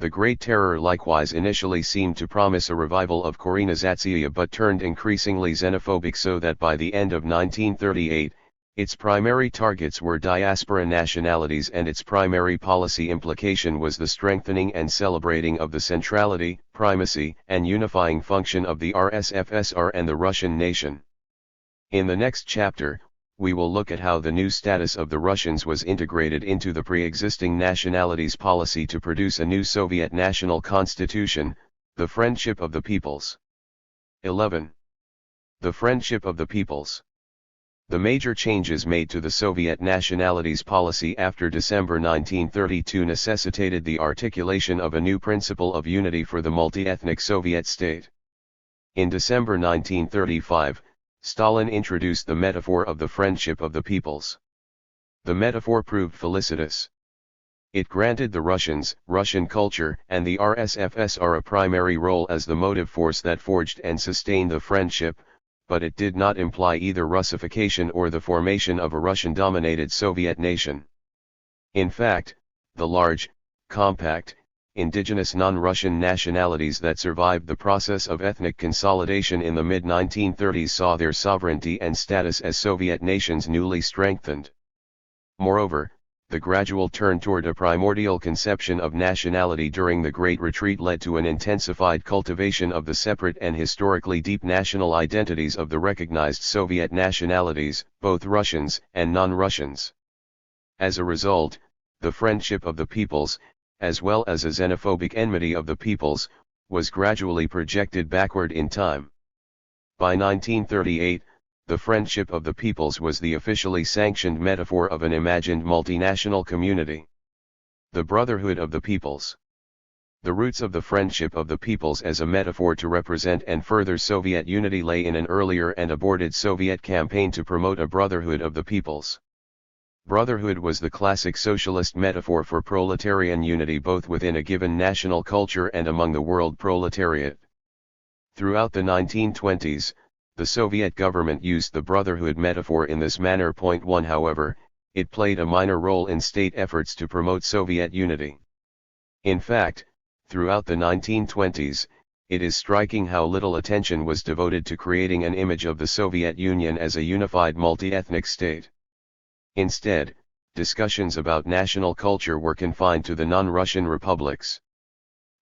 The Great Terror likewise initially seemed to promise a revival of Korenizatsiya but turned increasingly xenophobic so that by the end of 1938, its primary targets were diaspora nationalities and its primary policy implication was the strengthening and celebrating of the centrality, primacy, and unifying function of the RSFSR and the Russian nation. In the next chapter, we will look at how the new status of the Russians was integrated into the pre-existing nationalities policy to produce a new Soviet national constitution, the Friendship of the Peoples. 11. The Friendship of the Peoples. The major changes made to the Soviet nationalities policy after December 1932 necessitated the articulation of a new principle of unity for the multi-ethnic Soviet state. In December 1935, Stalin introduced the metaphor of the friendship of the peoples. The metaphor proved felicitous. It granted the Russians, Russian culture, and the RSFSR a primary role as the motive force that forged and sustained the friendship, but it did not imply either Russification or the formation of a Russian-dominated Soviet nation. In fact, the large, compact, indigenous non-Russian nationalities that survived the process of ethnic consolidation in the mid-1930s saw their sovereignty and status as Soviet nations newly strengthened. Moreover, the gradual turn toward a primordial conception of nationality during the Great Retreat led to an intensified cultivation of the separate and historically deep national identities of the recognized Soviet nationalities, both Russians and non-Russians. As a result, the friendship of the peoples, as well as a xenophobic enmity of the peoples, was gradually projected backward in time. By 1938, the friendship of the peoples was the officially sanctioned metaphor of an imagined multinational community. The brotherhood of the peoples. The roots of the friendship of the peoples as a metaphor to represent and further Soviet unity lay in an earlier and aborted Soviet campaign to promote a brotherhood of the peoples. Brotherhood was the classic socialist metaphor for proletarian unity both within a given national culture and among the world proletariat. Throughout the 1920s, the Soviet government used the brotherhood metaphor in this manner. 1 However, it played a minor role in state efforts to promote Soviet unity. In fact, throughout the 1920s, it is striking how little attention was devoted to creating an image of the Soviet Union as a unified multi-ethnic state. Instead, discussions about national culture were confined to the non-Russian republics.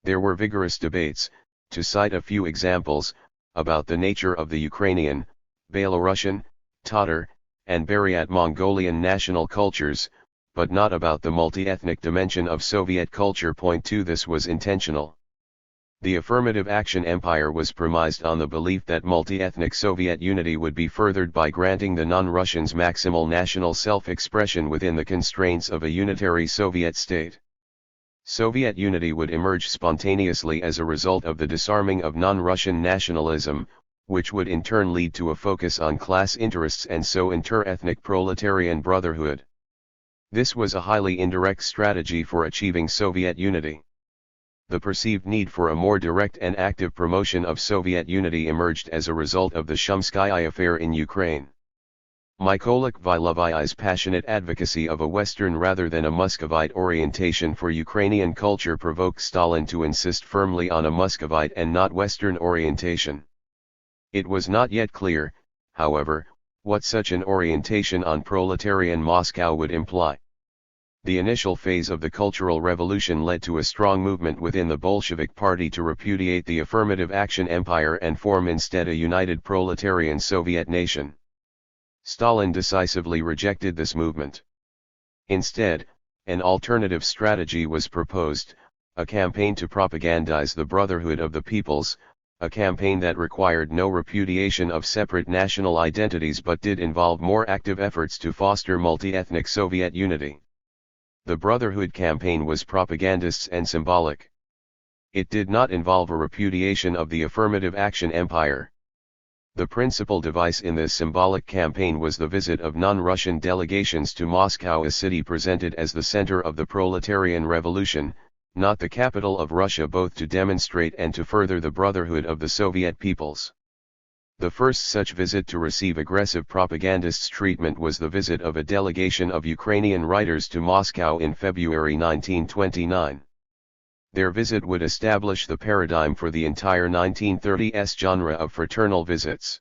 There were vigorous debates, to cite a few examples, about the nature of the Ukrainian, Belarusian, Tatar, and Buryat Mongolian national cultures, but not about the multi-ethnic dimension of Soviet culture. 2 This was intentional. The affirmative action empire was premised on the belief that multi-ethnic Soviet unity would be furthered by granting the non-Russians maximal national self-expression within the constraints of a unitary Soviet state. Soviet unity would emerge spontaneously as a result of the disarming of non-Russian nationalism, which would in turn lead to a focus on class interests and so inter-ethnic proletarian brotherhood. This was a highly indirect strategy for achieving Soviet unity. The perceived need for a more direct and active promotion of Soviet unity emerged as a result of the Shumskaya affair in Ukraine. Mykola Khvylovai's passionate advocacy of a Western rather than a Muscovite orientation for Ukrainian culture provoked Stalin to insist firmly on a Muscovite and not Western orientation. It was not yet clear, however, what such an orientation on proletarian Moscow would imply. The initial phase of the Cultural Revolution led to a strong movement within the Bolshevik Party to repudiate the affirmative action empire and form instead a united proletarian Soviet nation. Stalin decisively rejected this movement. Instead, an alternative strategy was proposed, a campaign to propagandize the brotherhood of the peoples, a campaign that required no repudiation of separate national identities but did involve more active efforts to foster multi-ethnic Soviet unity. The Brotherhood campaign was propagandist and symbolic. It did not involve a repudiation of the affirmative action empire. The principal device in this symbolic campaign was the visit of non-Russian delegations to Moscow, a city presented as the center of the proletarian revolution, not the capital of Russia, both to demonstrate and to further the brotherhood of the Soviet peoples. The first such visit to receive aggressive propagandists' treatment was the visit of a delegation of Ukrainian writers to Moscow in February 1929. Their visit would establish the paradigm for the entire 1930s genre of fraternal visits.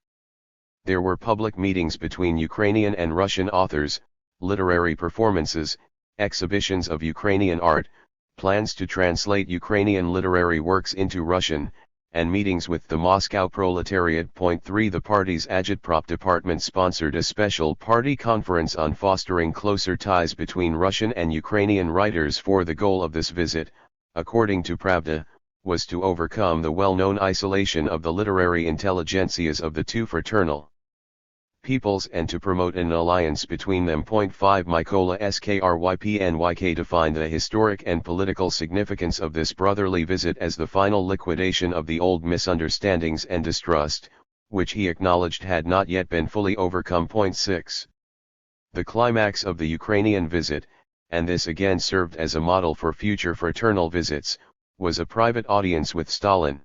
There were public meetings between Ukrainian and Russian authors, literary performances, exhibitions of Ukrainian art, plans to translate Ukrainian literary works into Russian, and meetings with the Moscow proletariat. 3 The party's Agitprop department sponsored a special party conference on fostering closer ties between Russian and Ukrainian writers. For the goal of this visit, according to Pravda, was to overcome the well-known isolation of the literary intelligentsias of the two fraternal peoples and to promote an alliance between them. 5 Mykola Skrypnyk defined the historic and political significance of this brotherly visit as the final liquidation of the old misunderstandings and distrust, which he acknowledged had not yet been fully overcome. 6 The climax of the Ukrainian visit, and this again served as a model for future fraternal visits, was a private audience with Stalin.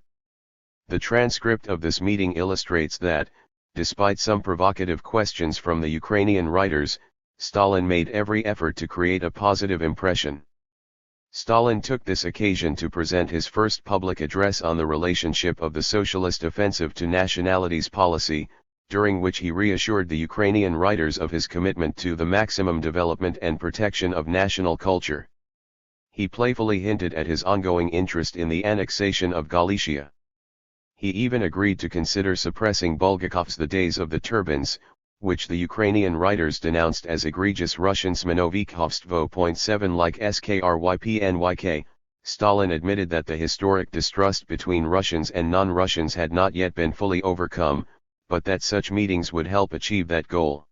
The transcript of this meeting illustrates that, despite some provocative questions from the Ukrainian writers, Stalin made every effort to create a positive impression. Stalin took this occasion to present his first public address on the relationship of the socialist offensive to nationalities policy, during which he reassured the Ukrainian writers of his commitment to the maximum development and protection of national culture. He playfully hinted at his ongoing interest in the annexation of Galicia. He even agreed to consider suppressing Bulgakov's The Days of the Turbans, which the Ukrainian writers denounced as egregious Russian Smenovikovstvo. 7 Like Skrypnyk, Stalin admitted that the historic distrust between Russians and non-Russians had not yet been fully overcome, but that such meetings would help achieve that goal.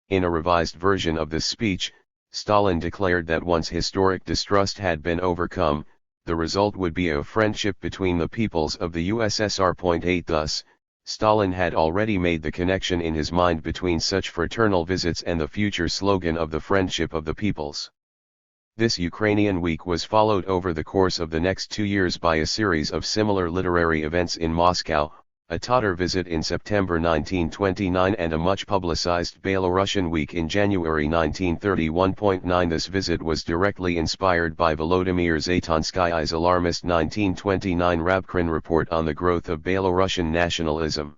In a revised version of this speech, Stalin declared that once historic distrust had been overcome, the result would be a friendship between the peoples of the USSR. 8 Thus, Stalin had already made the connection in his mind between such fraternal visits and the future slogan of the Friendship of the Peoples. This Ukrainian week was followed over the course of the next 2 years by a series of similar literary events in Moscow, a Tatar visit in September 1929 and a much-publicized Belarusian week in January 1931. 9 This visit was directly inspired by Volodymyr Zaytonskya's alarmist 1929 Rabkrin report on the growth of Belarusian nationalism.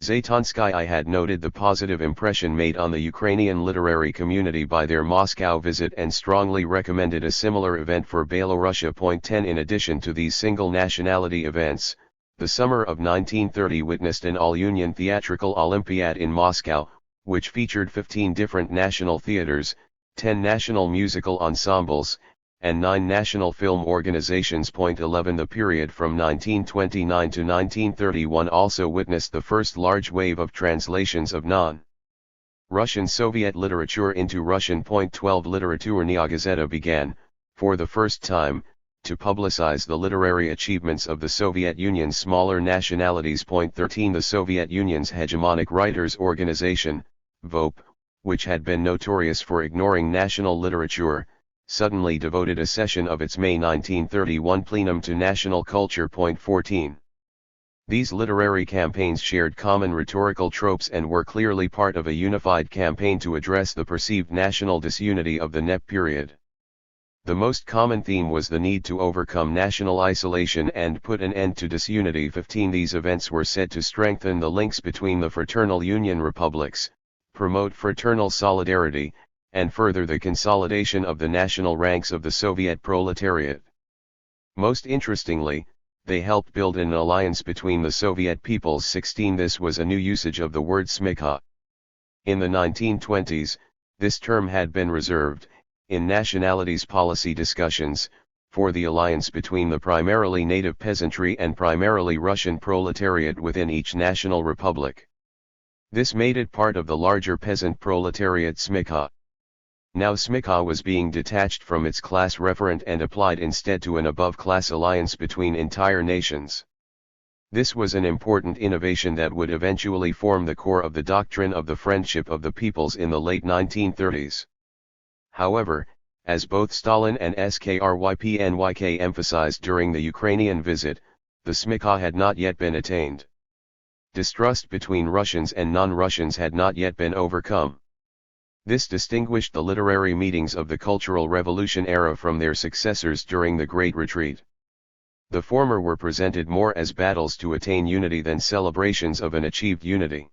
Zaytonskaya had noted the positive impression made on the Ukrainian literary community by their Moscow visit and strongly recommended a similar event for Belarusia. 10 In addition to these single nationality events, the summer of 1930 witnessed an all-union theatrical Olympiad in Moscow, which featured 15 different national theaters, 10 national musical ensembles, and 9 national film organizations. 11 The period from 1929 to 1931 also witnessed the first large wave of translations of non-Russian Soviet literature into Russian. 12 Literaturная Gazeta began, for the first time, to publicize the literary achievements of the Soviet Union's smaller nationalities. 13 The Soviet Union's hegemonic writers' organization, VOP, which had been notorious for ignoring national literature, suddenly devoted a session of its May 1931 plenum to national culture. 14 These literary campaigns shared common rhetorical tropes and were clearly part of a unified campaign to address the perceived national disunity of the NEP period. The most common theme was the need to overcome national isolation and put an end to disunity. 15 These events were said to strengthen the links between the fraternal Union republics, promote fraternal solidarity, and further the consolidation of the national ranks of the Soviet proletariat. Most interestingly, they helped build an alliance between the Soviet peoples. 16 This was a new usage of the word smykha. In the 1920s, this term had been reserved, in nationalities policy discussions, for the alliance between the primarily native peasantry and primarily Russian proletariat within each national republic. This made it part of the larger peasant proletariat smykha. Now smykha was being detached from its class referent and applied instead to an above-class alliance between entire nations. This was an important innovation that would eventually form the core of the doctrine of the friendship of the peoples in the late 1930s. However, as both Stalin and Skrypynyk emphasized during the Ukrainian visit, the smykha had not yet been attained. Distrust between Russians and non-Russians had not yet been overcome. This distinguished the literary meetings of the Cultural Revolution era from their successors during the Great Retreat. The former were presented more as battles to attain unity than celebrations of an achieved unity.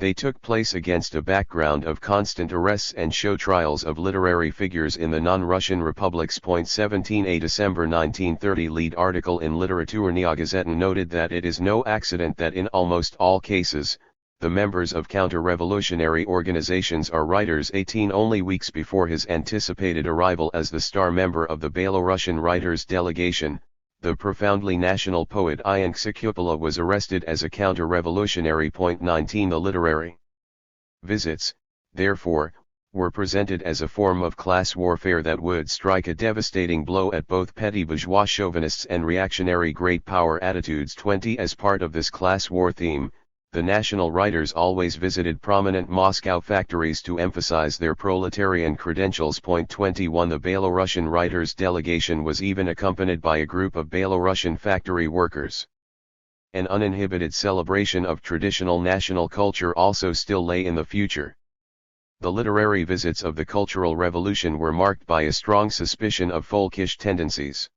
They took place against a background of constant arrests and show trials of literary figures in the non-Russian republics. 17 A December 1930 lead article in Literaturnya Gazeta noted that it is no accident that in almost all cases, the members of counter-revolutionary organizations are writers. 18 Only weeks before his anticipated arrival as the star member of the Belarusian writers' delegation, the profoundly national poet Ion Ksykupala was arrested as a counter-revolutionary. 19 The literary visits, therefore, were presented as a form of class warfare that would strike a devastating blow at both petty bourgeois chauvinists and reactionary great power attitudes. 20 As part of this class war theme, the national writers always visited prominent Moscow factories to emphasize their proletarian credentials. 21 The Belarusian writers' delegation was even accompanied by a group of Belarusian factory workers. An uninhibited celebration of traditional national culture also still lay in the future. The literary visits of the Cultural Revolution were marked by a strong suspicion of folkish tendencies.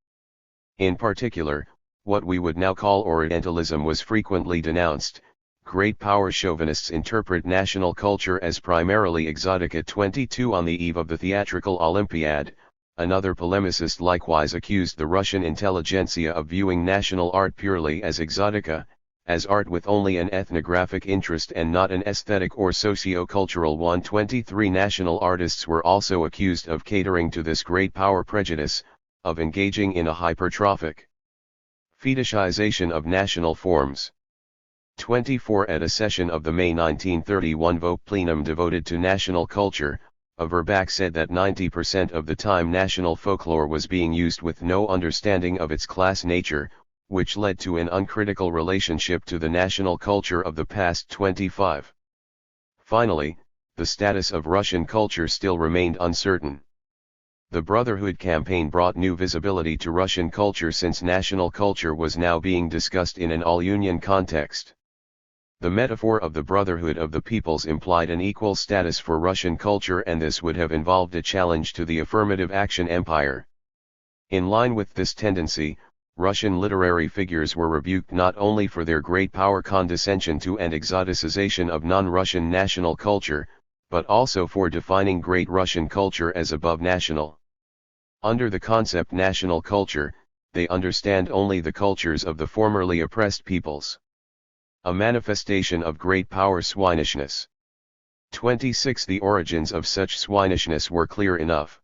In particular, what we would now call Orientalism was frequently denounced. Great power chauvinists interpret national culture as primarily exotic. At 22 On the eve of the theatrical Olympiad, another polemicist likewise accused the Russian intelligentsia of viewing national art purely as exotica, as art with only an ethnographic interest and not an aesthetic or socio-cultural one. 23 National artists were also accused of catering to this great power prejudice, of engaging in a hypertrophic fetishization of national forms. 24 At a session of the May 1931 VOP plenum devoted to national culture, a Verbach said that 90% of the time national folklore was being used with no understanding of its class nature, which led to an uncritical relationship to the national culture of the past. 25 Finally, the status of Russian culture still remained uncertain. The Brotherhood campaign brought new visibility to Russian culture since national culture was now being discussed in an all-union context. The metaphor of the brotherhood of the peoples implied an equal status for Russian culture, and this would have involved a challenge to the affirmative action empire. In line with this tendency, Russian literary figures were rebuked not only for their great power condescension to and exoticization of non-Russian national culture, but also for defining great Russian culture as above national. Under the concept national culture, they understand only the cultures of the formerly oppressed peoples. A manifestation of great power swinishness. 26 The origins of such swinishness were clear enough.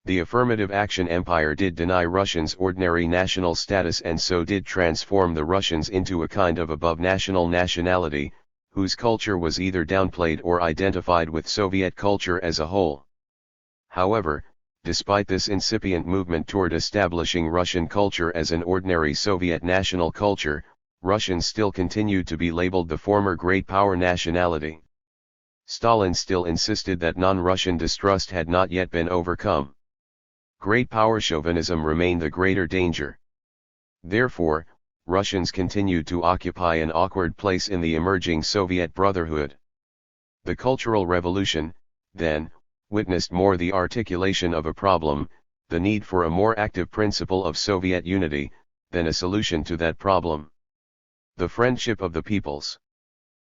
The affirmative action empire did deny Russians ordinary national status and so did transform the Russians into a kind of above-national nationality, whose culture was either downplayed or identified with Soviet culture as a whole. However, despite this incipient movement toward establishing Russian culture as an ordinary Soviet national culture, Russians still continued to be labeled the former great power nationality. Stalin still insisted that non-Russian distrust had not yet been overcome. Great power chauvinism remained the greater danger. Therefore, Russians continued to occupy an awkward place in the emerging Soviet Brotherhood. The Cultural Revolution, then, witnessed more the articulation of a problem, the need for a more active principle of Soviet unity, than a solution to that problem. The Friendship of the Peoples.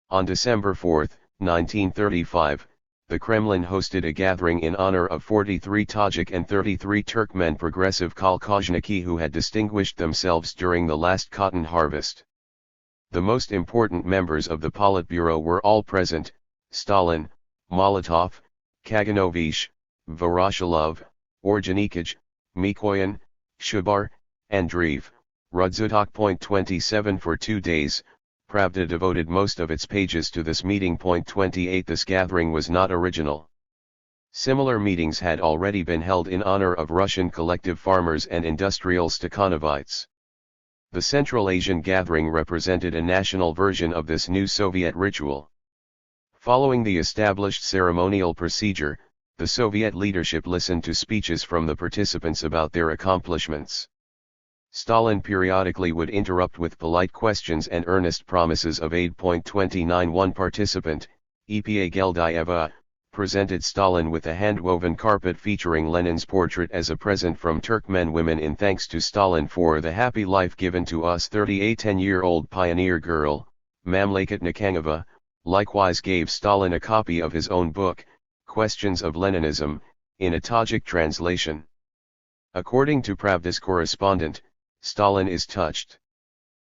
On December 4, 1935, the Kremlin hosted a gathering in honor of 43 Tajik and 33 Turkmen progressive kolkhozniki who had distinguished themselves during the last cotton harvest. The most important members of the Politburo were all present: Stalin, Molotov, Kaganovich, Voroshilov, Orджоникидзе, Mikoyan, Shubar, Andreev, Rudzutok. 27 For 2 days, Pravda devoted most of its pages to this meeting. 28 This gathering was not original. Similar meetings had already been held in honor of Russian collective farmers and industrial Stakhanovites. The Central Asian gathering represented a national version of this new Soviet ritual. Following the established ceremonial procedure, the Soviet leadership listened to speeches from the participants about their accomplishments. Stalin periodically would interrupt with polite questions and earnest promises of aid. 29 One participant, Epa Geldieva, presented Stalin with a hand-woven carpet featuring Lenin's portrait as a present from Turkmen women in thanks to Stalin for the happy life given to us. 38 10-year-old pioneer girl, Mamlakat Nikangova, likewise gave Stalin a copy of his own book, Questions of Leninism, in a Tajik translation. According to Pravda's correspondent, Stalin is touched.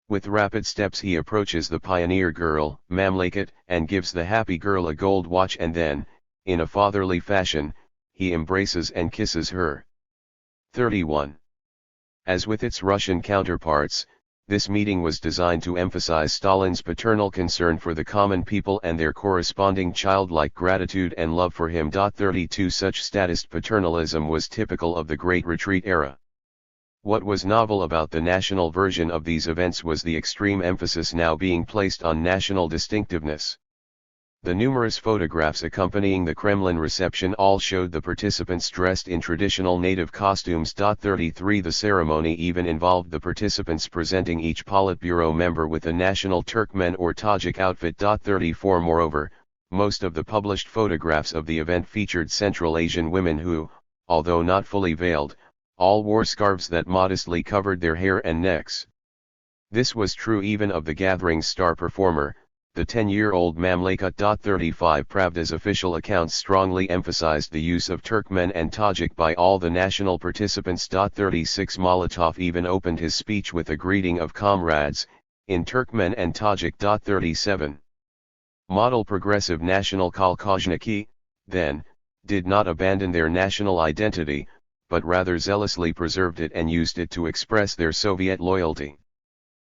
With rapid steps he approaches the pioneer girl, Mamlakat, and gives the happy girl a gold watch, and then, in a fatherly fashion, he embraces and kisses her. 31. As with its Russian counterparts, this meeting was designed to emphasize Stalin's paternal concern for the common people and their corresponding childlike gratitude and love for him. 32 Such statist paternalism was typical of the Great Retreat era. What was novel about the national version of these events was the extreme emphasis now being placed on national distinctiveness. The numerous photographs accompanying the Kremlin reception all showed the participants dressed in traditional native costumes. 33 The ceremony even involved the participants presenting each Politburo member with a national Turkmen or Tajik outfit. 34 Moreover, most of the published photographs of the event featured Central Asian women who, although not fully veiled, all wore scarves that modestly covered their hair and necks. This was true even of the gathering's star performer, the 10-year-old Mamlakat. 35 Pravda's official accounts strongly emphasized the use of Turkmen and Tajik by all the national participants. 36 Molotov even opened his speech with a greeting of comrades, in Turkmen and Tajik. 37 Model progressive national kolkhozniki, then, did not abandon their national identity, but rather zealously preserved it and used it to express their Soviet loyalty.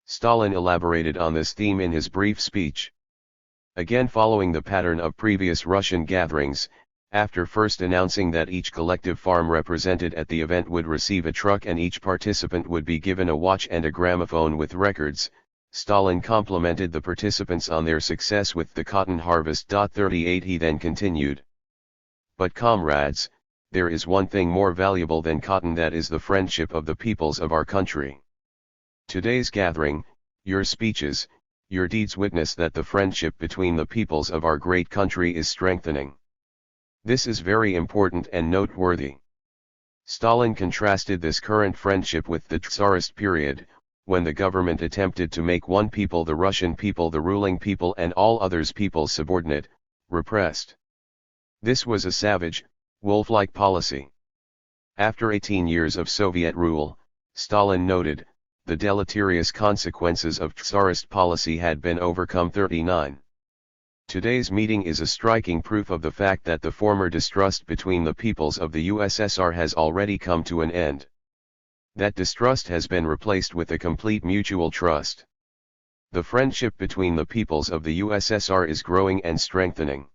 Stalin elaborated on this theme in his brief speech. Again following the pattern of previous Russian gatherings, after first announcing that each collective farm represented at the event would receive a truck and each participant would be given a watch and a gramophone with records, Stalin complimented the participants on their success with the cotton harvest. 38 He then continued. But comrades, there is one thing more valuable than cotton, that is the friendship of the peoples of our country. Today's gathering, your speeches, your deeds witness that the friendship between the peoples of our great country is strengthening. This is very important and noteworthy. Stalin contrasted this current friendship with the Tsarist period, when the government attempted to make one people, the Russian people, the ruling people, and all others people subordinate, repressed. This was a savage, wolf-like policy. After 18 years of Soviet rule, Stalin noted, the deleterious consequences of Tsarist policy had been overcome. 39. Today's meeting is a striking proof of the fact that the former distrust between the peoples of the USSR has already come to an end. That distrust has been replaced with a complete mutual trust. The friendship between the peoples of the USSR is growing and strengthening.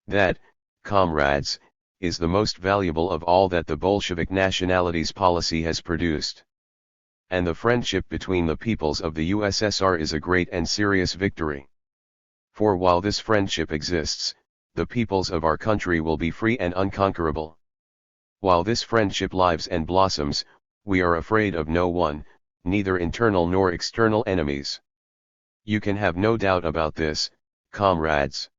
That, comrades, is the most valuable of all that the Bolshevik nationalities policy has produced. And the friendship between the peoples of the USSR is a great and serious victory. For while this friendship exists, the peoples of our country will be free and unconquerable. While this friendship lives and blossoms, we are afraid of no one, neither internal nor external enemies. You can have no doubt about this, comrades.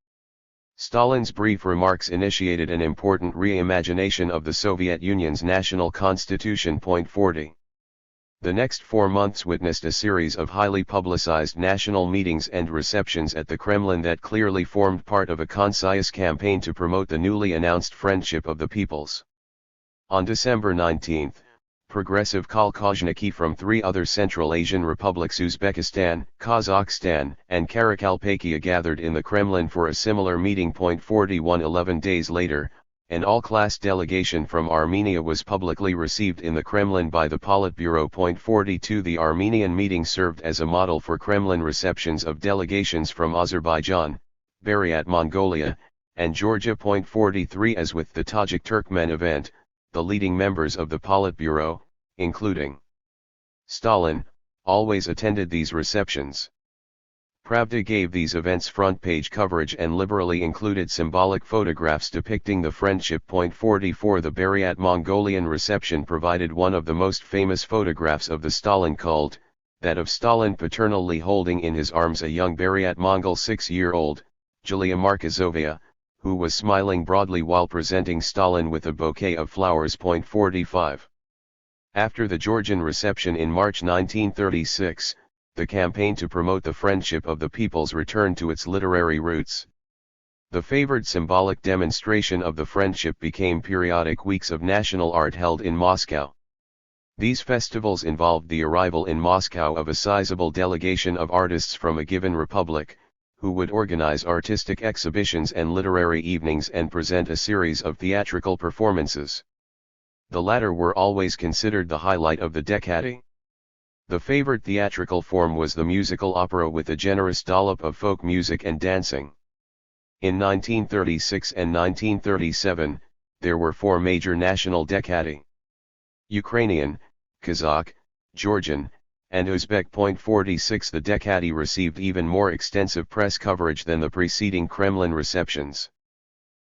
Stalin's brief remarks initiated an important reimagination of the Soviet Union's national constitution. 40. The next 4 months witnessed a series of highly publicized national meetings and receptions at the Kremlin that clearly formed part of a concise campaign to promote the newly announced friendship of the peoples. On December 19, progressive Kolkhozniki from 3 other Central Asian republics Uzbekistan, Kazakhstan, and Karakalpakia gathered in the Kremlin for a similar meeting. 41 11 days later, an all-class delegation from Armenia was publicly received in the Kremlin by the Politburo. 42 The Armenian meeting served as a model for Kremlin receptions of delegations from Azerbaijan, Buryat Mongolia, and Georgia. 43 As with the Tajik-Turkmen event, the leading members of the Politburo, including Stalin, always attended these receptions. Pravda gave these events front-page coverage and liberally included symbolic photographs depicting the friendship. 44 The Buryat Mongolian reception provided one of the most famous photographs of the Stalin cult, that of Stalin paternally holding in his arms a young Buryat Mongol 6-year-old, Julia Markizovaya, who was smiling broadly while presenting Stalin with a bouquet of flowers. 45. After the Georgian reception in March 1936, the campaign to promote the friendship of the peoples returned to its literary roots. The favored symbolic demonstration of the friendship became periodic weeks of national art held in Moscow. These festivals involved the arrival in Moscow of a sizable delegation of artists from a given republic, who would organize artistic exhibitions and literary evenings and present a series of theatrical performances. The latter were always considered the highlight of the decade. The favored theatrical form was the musical opera with a generous dollop of folk music and dancing. In 1936 and 1937, there were 4 major national decadi: Ukrainian, Kazakh, Georgian, and Uzbek. 46 The decadi received even more extensive press coverage than the preceding Kremlin receptions.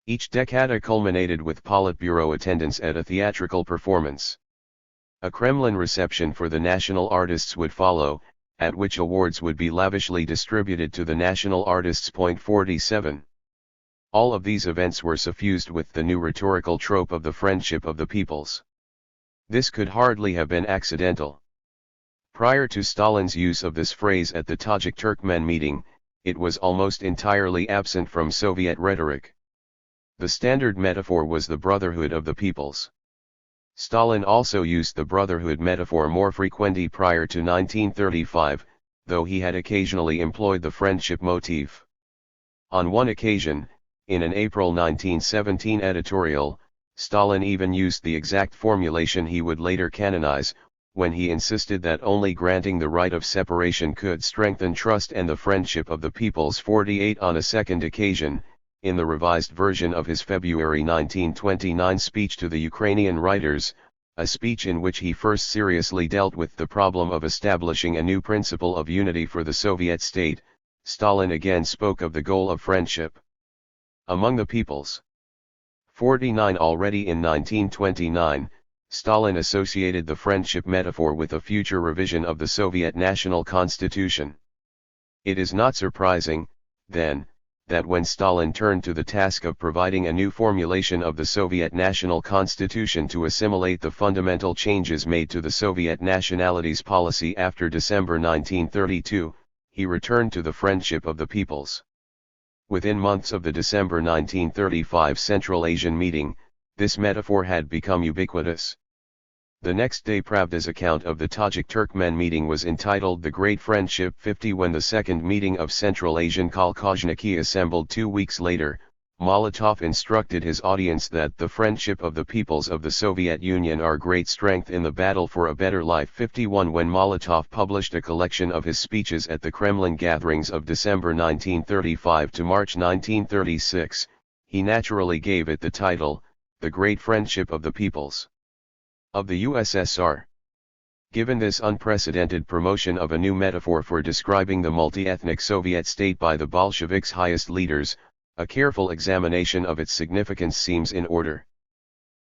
Each decada culminated with Politburo attendance at a theatrical performance. A Kremlin reception for the national artists would follow, at which awards would be lavishly distributed to the national artists. 47. All of these events were suffused with the new rhetorical trope of the friendship of the peoples. This could hardly have been accidental. Prior to Stalin's use of this phrase at the Tajik-Turkmen meeting, it was almost entirely absent from Soviet rhetoric. The standard metaphor was the brotherhood of the peoples. Stalin also used the brotherhood metaphor more frequently prior to 1935, though he had occasionally employed the friendship motif. On one occasion, in an April 1917 editorial, Stalin even used the exact formulation he would later canonize, when he insisted that only granting the right of separation could strengthen trust and the friendship of the peoples. 48 On a second occasion, in the revised version of his February 1929 speech to the Ukrainian writers, a speech in which he first seriously dealt with the problem of establishing a new principle of unity for the Soviet state, Stalin again spoke of the goal of friendship among the peoples. 49 Already in 1929, Stalin associated the friendship metaphor with a future revision of the Soviet national constitution. It is not surprising, then, that when Stalin turned to the task of providing a new formulation of the Soviet national constitution to assimilate the fundamental changes made to the Soviet nationalities policy after December 1932, he returned to the friendship of the peoples. Within months of the December 1935 Central Asian meeting, this metaphor had become ubiquitous. The next day Pravda's account of the Tajik-Turkmen meeting was entitled The Great Friendship. 50 When the second meeting of Central Asian Kolkhozniki assembled 2 weeks later, Molotov instructed his audience that the friendship of the peoples of the Soviet Union are great strength in the battle for a better life. 51 When Molotov published a collection of his speeches at the Kremlin gatherings of December 1935 to March 1936, he naturally gave it the title, the great friendship of the peoples of the USSR. Given this unprecedented promotion of a new metaphor for describing the multi-ethnic Soviet state by the Bolsheviks' highest leaders, a careful examination of its significance seems in order.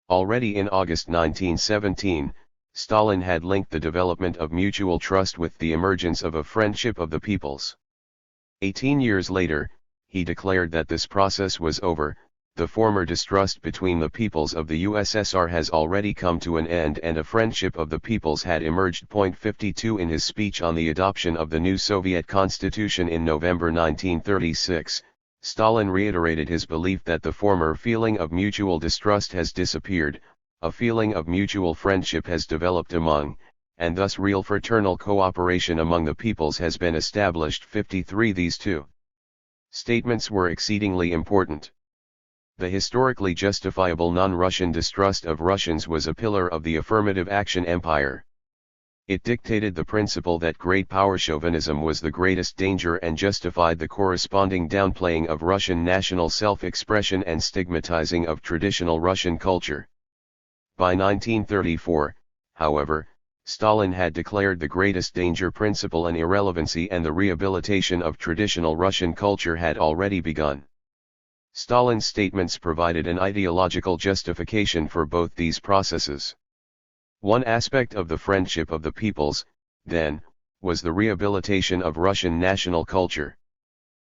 Already in August 1917, Stalin had linked the development of mutual trust with the emergence of a friendship of the peoples. 18 years later, he declared that this process was over. The former distrust between the peoples of the USSR has already come to an end and a friendship of the peoples had emerged. 52 In his speech on the adoption of the new Soviet constitution in November 1936, Stalin reiterated his belief that the former feeling of mutual distrust has disappeared, a feeling of mutual friendship has developed among, and thus real fraternal cooperation among the peoples has been established. 53 These two statements were exceedingly important. The historically justifiable non-Russian distrust of Russians was a pillar of the affirmative action empire. It dictated the principle that great power chauvinism was the greatest danger and justified the corresponding downplaying of Russian national self-expression and stigmatizing of traditional Russian culture. By 1934, however, Stalin had declared the greatest danger principle an irrelevancy and the rehabilitation of traditional Russian culture had already begun. Stalin's statements provided an ideological justification for both these processes. One aspect of the friendship of the peoples, then, was the rehabilitation of Russian national culture.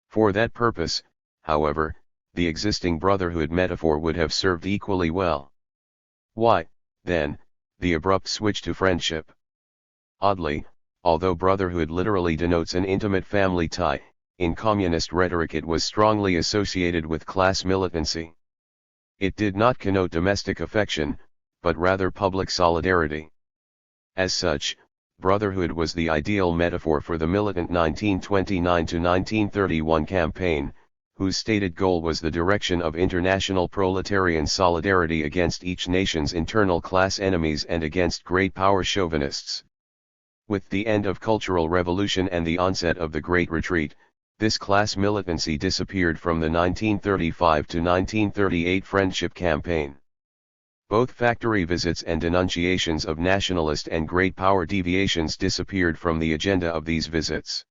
For that purpose, however, the existing brotherhood metaphor would have served equally well. Why, then, the abrupt switch to friendship? Oddly, although brotherhood literally denotes an intimate family tie, in communist rhetoric it was strongly associated with class militancy. It did not connote domestic affection, but rather public solidarity. As such, brotherhood was the ideal metaphor for the militant 1929-1931 campaign, whose stated goal was the direction of international proletarian solidarity against each nation's internal class enemies and against great power chauvinists. With the end of Cultural Revolution and the onset of the Great Retreat, this class militancy disappeared from the 1935-1938 Friendship Campaign. Both factory visits and denunciations of nationalist and great power deviations disappeared from the agenda of these visits.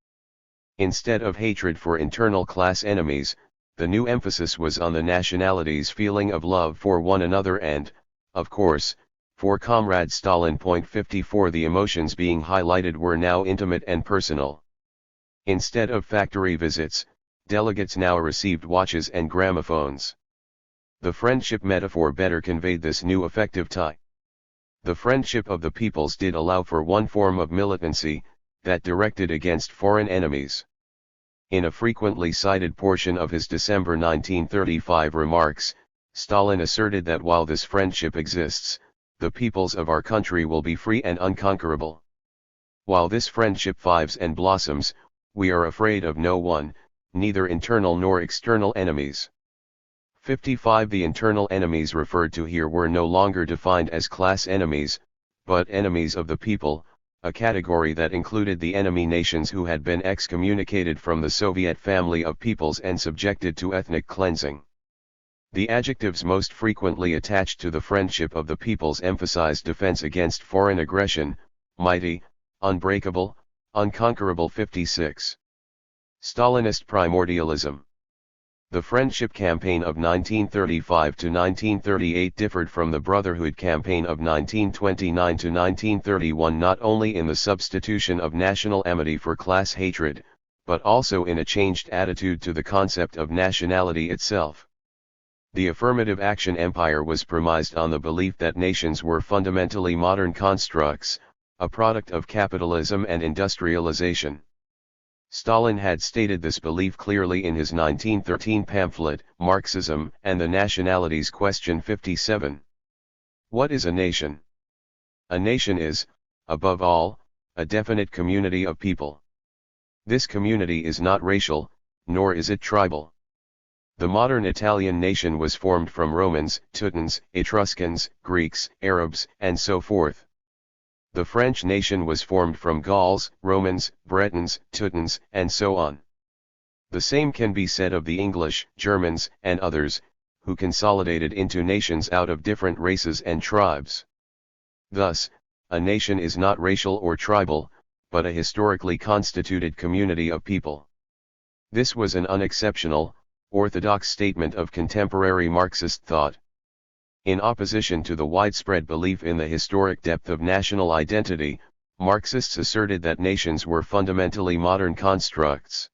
Instead of hatred for internal class enemies, the new emphasis was on the nationalities' feeling of love for one another and, of course, for Comrade Stalin. 54 The emotions being highlighted were now intimate and personal. Instead of factory visits, delegates now received watches and gramophones. The friendship metaphor better conveyed this new effective tie. The friendship of the peoples did allow for one form of militancy, that directed against foreign enemies. In a frequently cited portion of his December 1935 remarks, Stalin asserted that while this friendship exists, the peoples of our country will be free and unconquerable. While this friendship thrives and blossoms, we are afraid of no one, neither internal nor external enemies. 55 The internal enemies referred to here were no longer defined as class enemies, but enemies of the people, a category that included the enemy nations who had been excommunicated from the Soviet family of peoples and subjected to ethnic cleansing. The adjectives most frequently attached to the friendship of the peoples emphasized defense against foreign aggression: mighty, unbreakable, unconquerable. 56. Stalinist primordialism. The friendship campaign of 1935 to 1938 differed from the Brotherhood campaign of 1929 to 1931 not only in the substitution of national amity for class hatred, but also in a changed attitude to the concept of nationality itself. The affirmative action empire was premised on the belief that nations were fundamentally modern constructs, a product of capitalism and industrialization. Stalin had stated this belief clearly in his 1913 pamphlet, Marxism and the Nationalities Question. 57. What is a nation? A nation is, above all, a definite community of people. This community is not racial, nor is it tribal. The modern Italian nation was formed from Romans, Teutons, Etruscans, Greeks, Arabs, and so forth. The French nation was formed from Gauls, Romans, Bretons, Teutons, and so on. The same can be said of the English, Germans, and others, who consolidated into nations out of different races and tribes. Thus, a nation is not racial or tribal, but a historically constituted community of people. This was an unexceptional, orthodox statement of contemporary Marxist thought. In opposition to the widespread belief in the historic depth of national identity, Marxists asserted that nations were fundamentally modern constructs.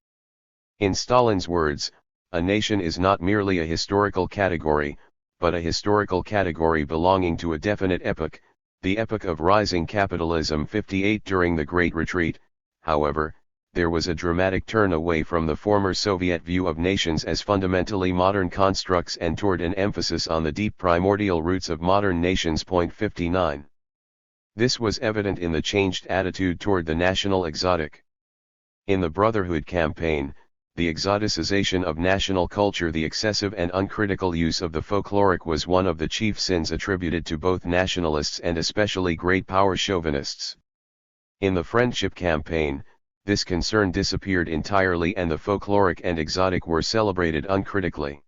In Stalin's words, a nation is not merely a historical category, but a historical category belonging to a definite epoch, the epoch of rising capitalism 58. During the Great Retreat, however, there was a dramatic turn away from the former Soviet view of nations as fundamentally modern constructs and toward an emphasis on the deep primordial roots of modern nations. 59. This was evident in the changed attitude toward the national exotic. In the Brotherhood campaign, the exoticization of national culture, the excessive and uncritical use of the folkloric was one of the chief sins attributed to both nationalists and especially great power chauvinists. In the Friendship campaign, this concern disappeared entirely and the folkloric and exotic were celebrated uncritically.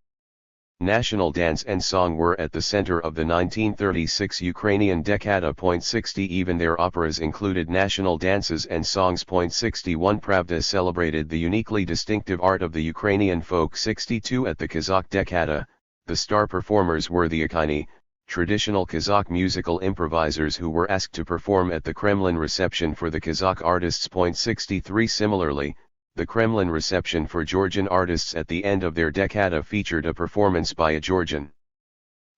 National dance and song were at the center of the 1936 Ukrainian Dekada. 60. Even their operas included national dances and songs. 61. Pravda celebrated the uniquely distinctive art of the Ukrainian folk. 62. At the Kazakh Dekada, the star performers were the Akhini, traditional Kazakh musical improvisers who were asked to perform at the Kremlin reception for the Kazakh artists. 63. Similarly, the Kremlin reception for Georgian artists at the end of their Dekada featured a performance by a Georgian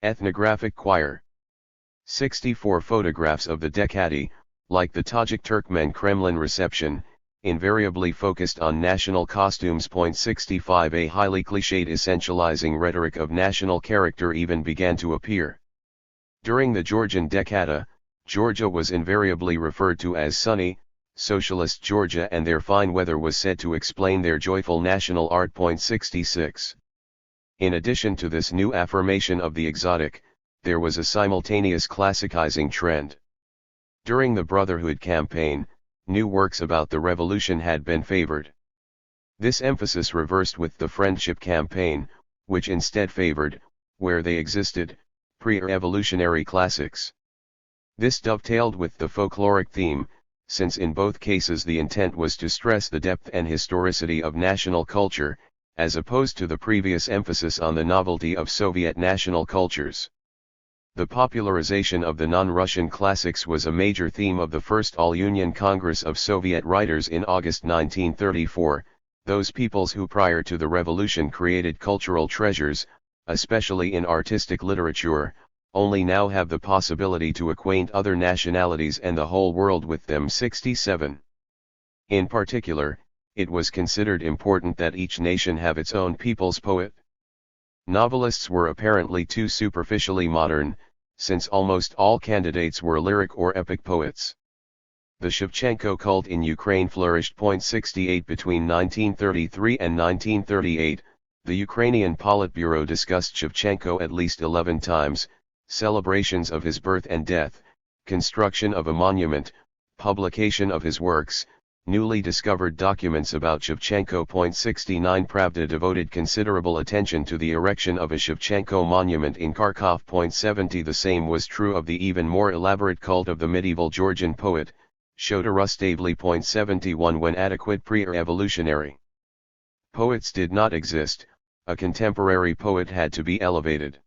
ethnographic choir. 64. Photographs of the Dekadi, like the Tajik Turkmen Kremlin reception, invariably focused on national costumes. 65. A highly cliched essentializing rhetoric of national character even began to appear. During the Georgian Dekada, Georgia was invariably referred to as sunny, socialist Georgia, and their fine weather was said to explain their joyful national art. 66. In addition to this new affirmation of the exotic, there was a simultaneous classicizing trend. During the Brotherhood campaign, new works about the revolution had been favored. This emphasis reversed with the Friendship campaign, which instead favored, where they existed, pre-revolutionary classics. This dovetailed with the folkloric theme, since in both cases the intent was to stress the depth and historicity of national culture, as opposed to the previous emphasis on the novelty of Soviet national cultures. The popularization of the non-Russian classics was a major theme of the First All-Union Congress of Soviet Writers in August 1934. Those peoples who prior to the revolution created cultural treasures, especially in artistic literature, only now have the possibility to acquaint other nationalities and the whole world with them. 67. In particular, it was considered important that each nation have its own people's poet. Novelists were apparently too superficially modern, since almost all candidates were lyric or epic poets. The Shevchenko cult in Ukraine flourished. 68. Between 1933 and 1938, the Ukrainian Politburo discussed Shevchenko at least 11 times, celebrations of his birth and death, construction of a monument, publication of his works, newly discovered documents about Shevchenko. 69. Pravda devoted considerable attention to the erection of a Shevchenko monument in Kharkov. 70. The same was true of the even more elaborate cult of the medieval Georgian poet, Shota Rustaveli. 71. When adequate pre-revolutionary poets did not exist, a contemporary poet had to be elevated.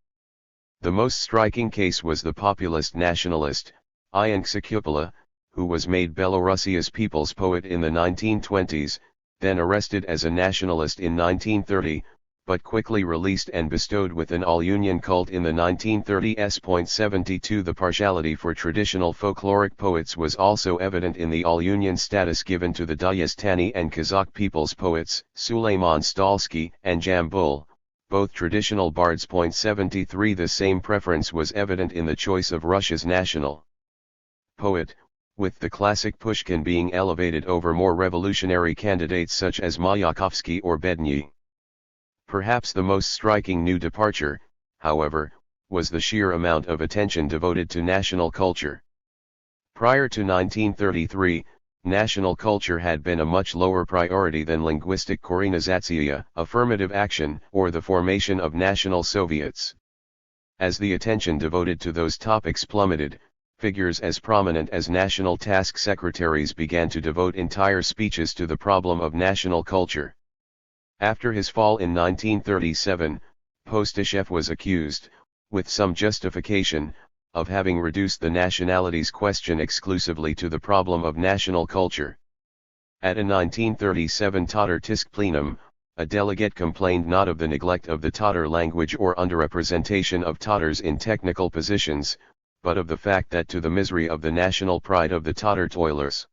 The most striking case was the populist nationalist, Ion Ksykupala, who was made Belorussia's people's poet in the 1920s, then arrested as a nationalist in 1930, but quickly released and bestowed with an all-union cult in the 1930s. 72. The partiality for traditional folkloric poets was also evident in the all-union status given to the Dagestani and Kazakh people's poets, Suleiman Stalsky and Jambul, both traditional bards. 73. The same preference was evident in the choice of Russia's national poet, with the classic Pushkin being elevated over more revolutionary candidates such as Mayakovsky or Bedny. Perhaps the most striking new departure, however, was the sheer amount of attention devoted to national culture. Prior to 1933, national culture had been a much lower priority than linguistic korenizatsiya, affirmative action, or the formation of national Soviets. As the attention devoted to those topics plummeted, figures as prominent as national task secretaries began to devote entire speeches to the problem of national culture. After his fall in 1937, Postyshev was accused, with some justification, of having reduced the nationalities question exclusively to the problem of national culture. At a 1937 Tatar Tisk plenum, a delegate complained not of the neglect of the Tatar language or underrepresentation of Tatars in technical positions, but of the fact that to the misery of the national pride of the Tatar toilers.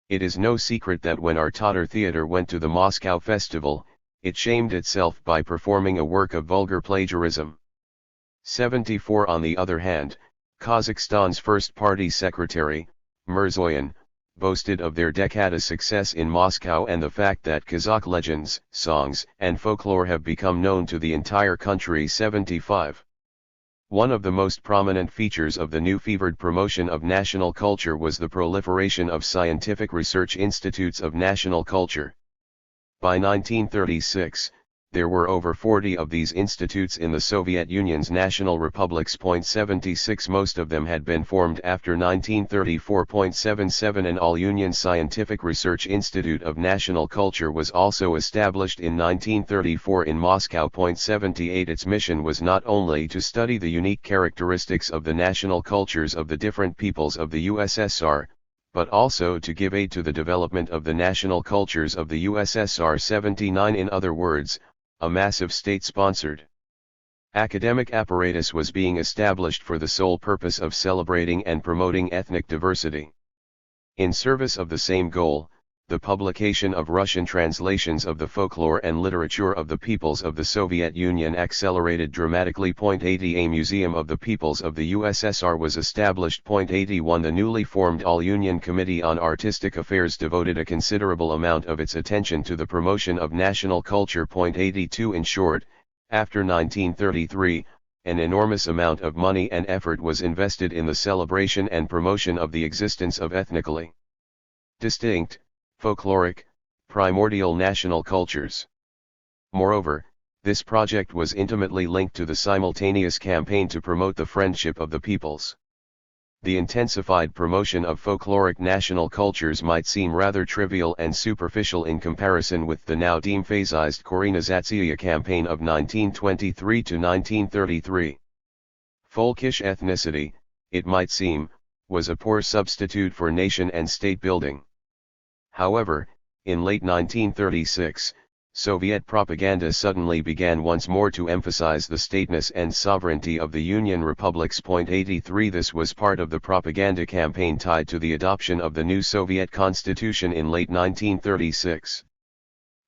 It is no secret that when our Tatar theater went to the Moscow festival, it shamed itself by performing a work of vulgar plagiarism. 74. On the other hand, Kazakhstan's first party secretary, Mirzoyan, boasted of their decada success in Moscow and the fact that Kazakh legends, songs, and folklore have become known to the entire country. 75. One of the most prominent features of the new fevered promotion of national culture was the proliferation of scientific research institutes of national culture. By 1936, there were over 40 of these institutes in the Soviet Union's national republics. 76. Most of them had been formed after 1934. 77. An all-Union Scientific Research Institute of National Culture was also established in 1934 in Moscow. 78. Its mission was not only to study the unique characteristics of the national cultures of the different peoples of the USSR, but also to give aid to the development of the national cultures of the USSR. 79. In other words, a massive state-sponsored academic apparatus was being established for the sole purpose of celebrating and promoting ethnic diversity. In service of the same goal, the publication of Russian translations of the folklore and literature of the peoples of the Soviet Union accelerated dramatically. 80. A Museum of the Peoples of the USSR was established. 81. The newly formed All-Union Committee on Artistic Affairs devoted a considerable amount of its attention to the promotion of national culture. 82. In short, after 1933, an enormous amount of money and effort was invested in the celebration and promotion of the existence of ethnically distinct, folkloric, primordial national cultures. Moreover, this project was intimately linked to the simultaneous campaign to promote the friendship of the peoples. The intensified promotion of folkloric national cultures might seem rather trivial and superficial in comparison with the now deemphasized Korenizatsiya campaign of 1923 to 1933. Folkish ethnicity, it might seem, was a poor substitute for nation and state building. However, in late 1936, Soviet propaganda suddenly began once more to emphasize the stateness and sovereignty of the Union republics. 83. This was part of the propaganda campaign tied to the adoption of the new Soviet constitution in late 1936.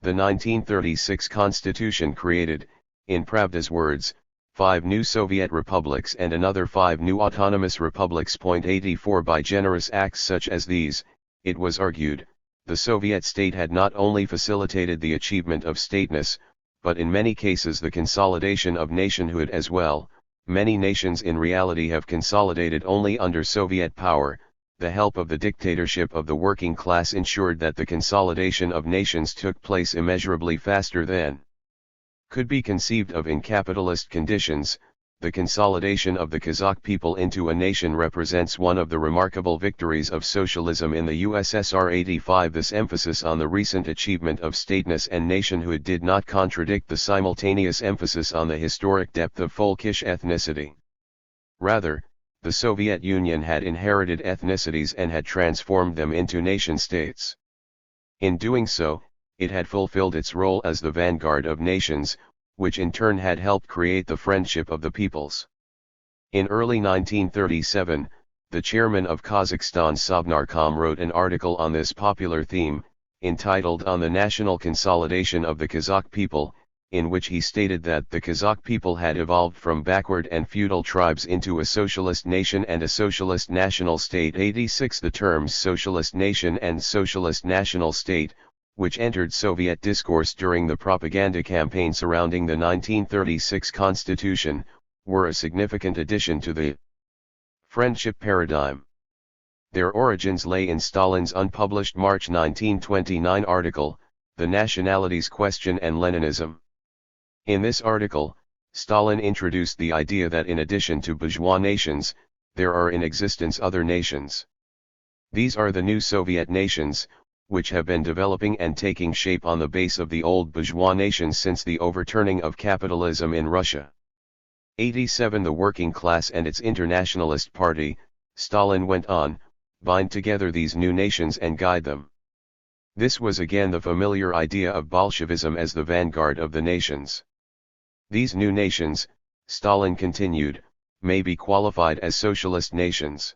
The 1936 constitution created, in Pravda's words, 5 new Soviet republics and another 5 new autonomous republics. 84. By generous acts such as these, it was argued, the Soviet state had not only facilitated the achievement of stateness, but in many cases the consolidation of nationhood as well. Many nations in reality have consolidated only under Soviet power. The help of the dictatorship of the working class ensured that the consolidation of nations took place immeasurably faster than could be conceived of in capitalist conditions. The consolidation of the Kazakh people into a nation represents one of the remarkable victories of socialism in the USSR. 85. This emphasis on the recent achievement of stateness and nationhood did not contradict the simultaneous emphasis on the historic depth of folkish ethnicity. Rather, the Soviet Union had inherited ethnicities and had transformed them into nation-states. In doing so, it had fulfilled its role as the vanguard of nations, which in turn had helped create the friendship of the peoples. In early 1937, the chairman of Kazakhstan's Sovnarkom wrote an article on this popular theme, entitled On the National Consolidation of the Kazakh People, in which he stated that the Kazakh people had evolved from backward and feudal tribes into a socialist nation and a socialist national state. 86. The terms socialist nation and socialist national state, which entered Soviet discourse during the propaganda campaign surrounding the 1936 constitution, were a significant addition to the friendship paradigm. Their origins lay in Stalin's unpublished March 1929 article, The Nationalities Question and Leninism. In this article, Stalin introduced the idea that in addition to bourgeois nations, there are in existence other nations. These are the new Soviet nations, which have been developing and taking shape on the base of the old bourgeois nations since the overturning of capitalism in Russia. 87 The working class and its internationalist party, Stalin went on, bind together these new nations and guide them. This was again the familiar idea of Bolshevism as the vanguard of the nations. These new nations, Stalin continued, may be qualified as socialist nations.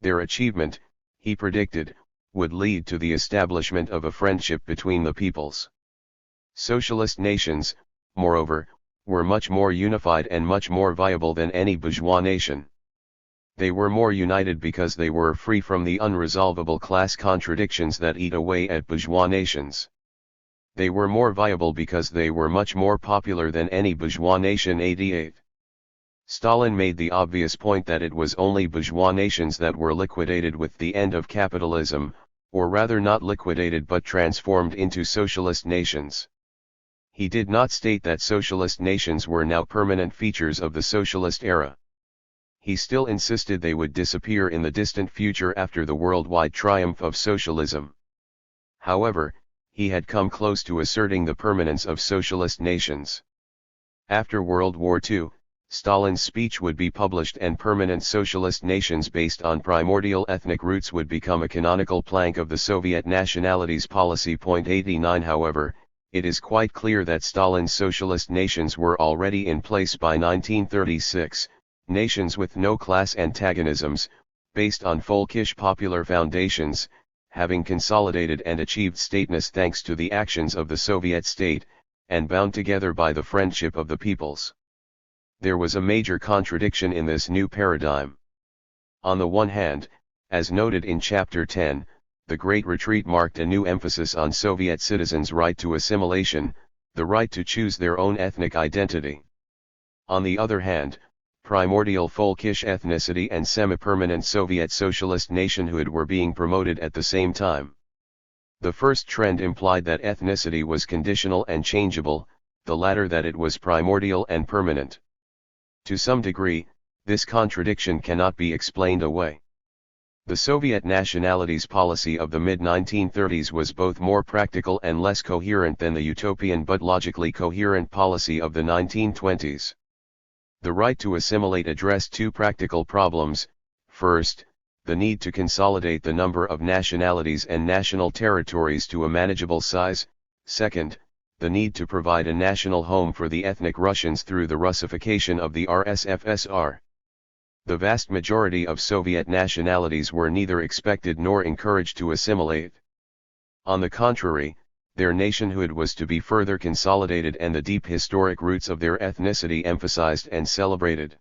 Their achievement, he predicted, would lead to the establishment of a friendship between the peoples. Socialist nations, moreover, were much more unified and much more viable than any bourgeois nation. They were more united because they were free from the unresolvable class contradictions that eat away at bourgeois nations. They were more viable because they were much more popular than any bourgeois nation. 88. Stalin made the obvious point that it was only bourgeois nations that were liquidated with the end of capitalism, or rather not liquidated but transformed into socialist nations. He did not state that socialist nations were now permanent features of the socialist era. He still insisted they would disappear in the distant future after the worldwide triumph of socialism. However, he had come close to asserting the permanence of socialist nations. After World War II, Stalin's speech would be published and permanent socialist nations based on primordial ethnic roots would become a canonical plank of the Soviet nationalities policy. 89 However, it is quite clear that Stalin's socialist nations were already in place by 1936, nations with no class antagonisms, based on folkish popular foundations, having consolidated and achieved stateness thanks to the actions of the Soviet state, and bound together by the friendship of the peoples. There was a major contradiction in this new paradigm. On the one hand, as noted in Chapter 10, the Great Retreat marked a new emphasis on Soviet citizens' right to assimilation, the right to choose their own ethnic identity. On the other hand, primordial folkish ethnicity and semi-permanent Soviet socialist nationhood were being promoted at the same time. The first trend implied that ethnicity was conditional and changeable, the latter that it was primordial and permanent. To some degree, this contradiction cannot be explained away. The Soviet nationalities policy of the mid-1930s was both more practical and less coherent than the utopian but logically coherent policy of the 1920s. The right to assimilate addressed two practical problems: first, the need to consolidate the number of nationalities and national territories to a manageable size; second, the need to provide a national home for the ethnic Russians through the Russification of the RSFSR. The vast majority of Soviet nationalities were neither expected nor encouraged to assimilate. On the contrary, their nationhood was to be further consolidated and the deep historic roots of their ethnicity emphasized and celebrated.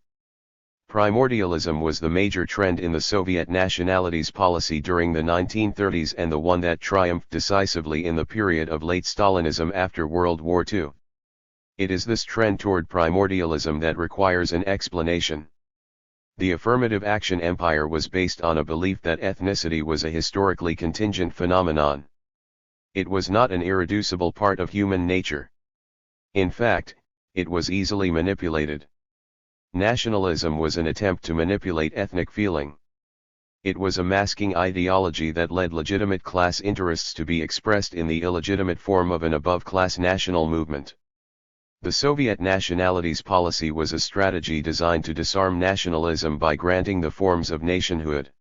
Primordialism was the major trend in the Soviet nationalities policy during the 1930s and the one that triumphed decisively in the period of late Stalinism after World War II. It is this trend toward primordialism that requires an explanation. The affirmative action empire was based on a belief that ethnicity was a historically contingent phenomenon. It was not an irreducible part of human nature. In fact, it was easily manipulated. Nationalism was an attempt to manipulate ethnic feeling. It was a masking ideology that led legitimate class interests to be expressed in the illegitimate form of an above-class national movement. The Soviet nationalities policy was a strategy designed to disarm nationalism by granting the forms of nationhood.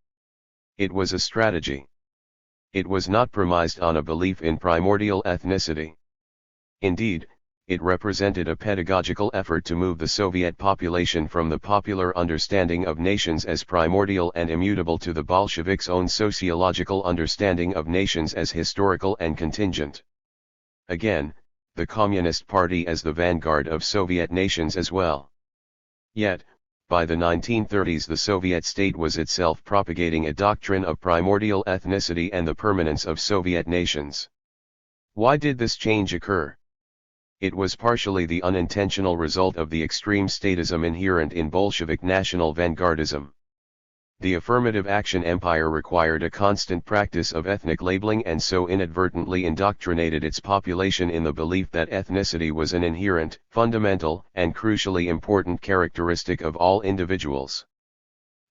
It was a strategy. It was not premised on a belief in primordial ethnicity. Indeed, it represented a pedagogical effort to move the Soviet population from the popular understanding of nations as primordial and immutable to the Bolsheviks' own sociological understanding of nations as historical and contingent. Again, the Communist Party as the vanguard of Soviet nations as well. Yet, by the 1930s the Soviet state was itself propagating a doctrine of primordial ethnicity and the permanence of Soviet nations. Why did this change occur? It was partially the unintentional result of the extreme statism inherent in Bolshevik national vanguardism. The affirmative action empire required a constant practice of ethnic labeling and so inadvertently indoctrinated its population in the belief that ethnicity was an inherent, fundamental, and crucially important characteristic of all individuals.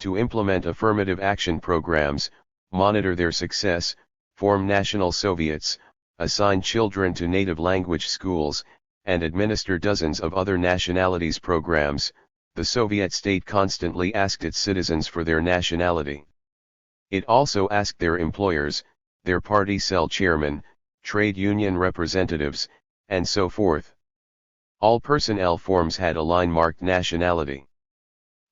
To implement affirmative action programs, monitor their success, form national Soviets, assign children to native language schools, and administer dozens of other nationalities programs, the Soviet state constantly asked its citizens for their nationality. It also asked their employers, their party cell chairmen, trade union representatives, and so forth. All personnel forms had a line marked nationality.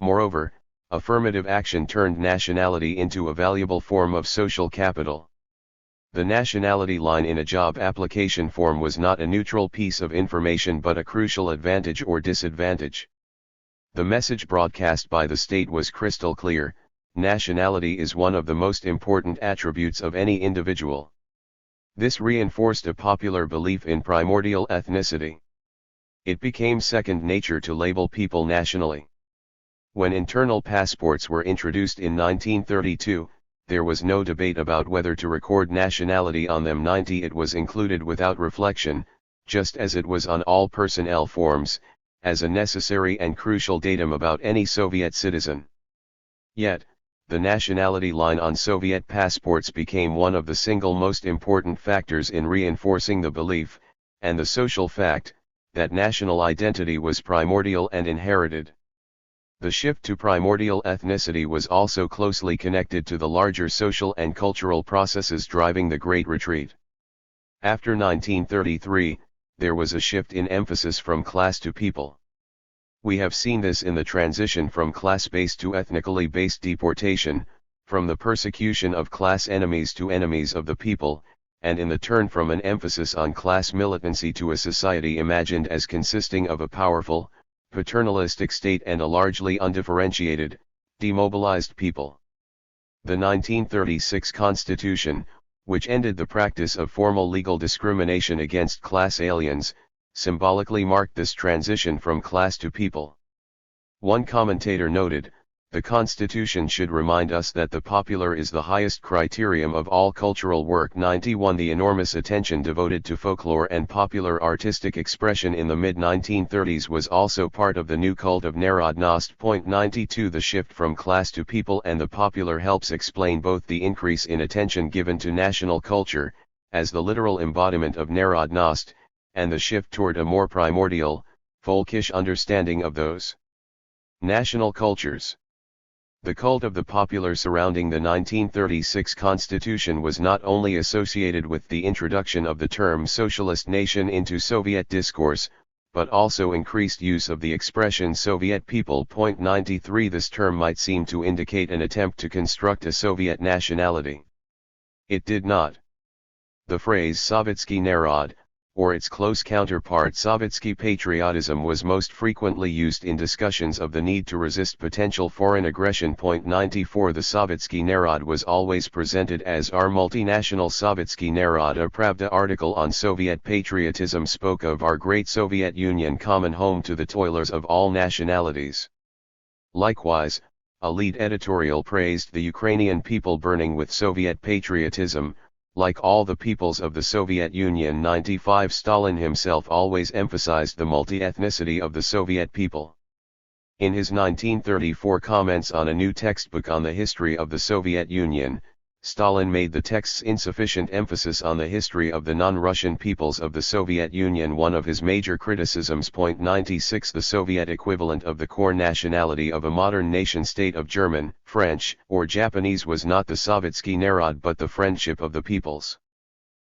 Moreover, affirmative action turned nationality into a valuable form of social capital. The nationality line in a job application form was not a neutral piece of information but a crucial advantage or disadvantage. The message broadcast by the state was crystal clear: nationality is one of the most important attributes of any individual. This reinforced a popular belief in primordial ethnicity. It became second nature to label people nationally. When internal passports were introduced in 1932, there was no debate about whether to record nationality on them. It was included without reflection, just as it was on all personnel forms, as a necessary and crucial datum about any Soviet citizen. Yet, the nationality line on Soviet passports became one of the single most important factors in reinforcing the belief, and the social fact, that national identity was primordial and inherited. The shift to primordial ethnicity was also closely connected to the larger social and cultural processes driving the Great Retreat. After 1933, there was a shift in emphasis from class to people. We have seen this in the transition from class-based to ethnically based deportation, from the persecution of class enemies to enemies of the people, and in the turn from an emphasis on class militancy to a society imagined as consisting of a powerful, paternalistic state and a largely undifferentiated, demobilized people. The 1936 Constitution, which ended the practice of formal legal discrimination against class aliens, symbolically marked this transition from class to people. One commentator noted, "The Constitution should remind us that the popular is the highest criterion of all cultural work." 91 The enormous attention devoted to folklore and popular artistic expression in the mid-1930s was also part of the new cult of Narodnost. 92 The shift from class to people and the popular helps explain both the increase in attention given to national culture, as the literal embodiment of Narodnost, and the shift toward a more primordial, folkish understanding of those national cultures. The cult of the popular surrounding the 1936 Constitution was not only associated with the introduction of the term socialist nation into Soviet discourse, but also increased use of the expression Soviet people. 93 This term might seem to indicate an attempt to construct a Soviet nationality. It did not. The phrase Sovetski Narod, or its close counterpart Sovetski patriotism, was most frequently used in discussions of the need to resist potential foreign aggression. 94 The Sovetski Narod was always presented as our multinational Sovetski Narod. A Pravda article on Soviet patriotism spoke of our great Soviet Union, common home to the toilers of all nationalities. Likewise, a lead editorial praised the Ukrainian people burning with Soviet patriotism. Like all the peoples of the Soviet Union. 95 Stalin himself always emphasized the multi-ethnicity of the Soviet people. In his 1934 comments on a new textbook on the history of the Soviet Union, Stalin made the text's insufficient emphasis on the history of the non-Russian peoples of the Soviet Union one of his major criticisms. 96 The Soviet equivalent of the core nationality of a modern nation-state of German, French, or Japanese was not the Sovetski Narod but the friendship of the peoples.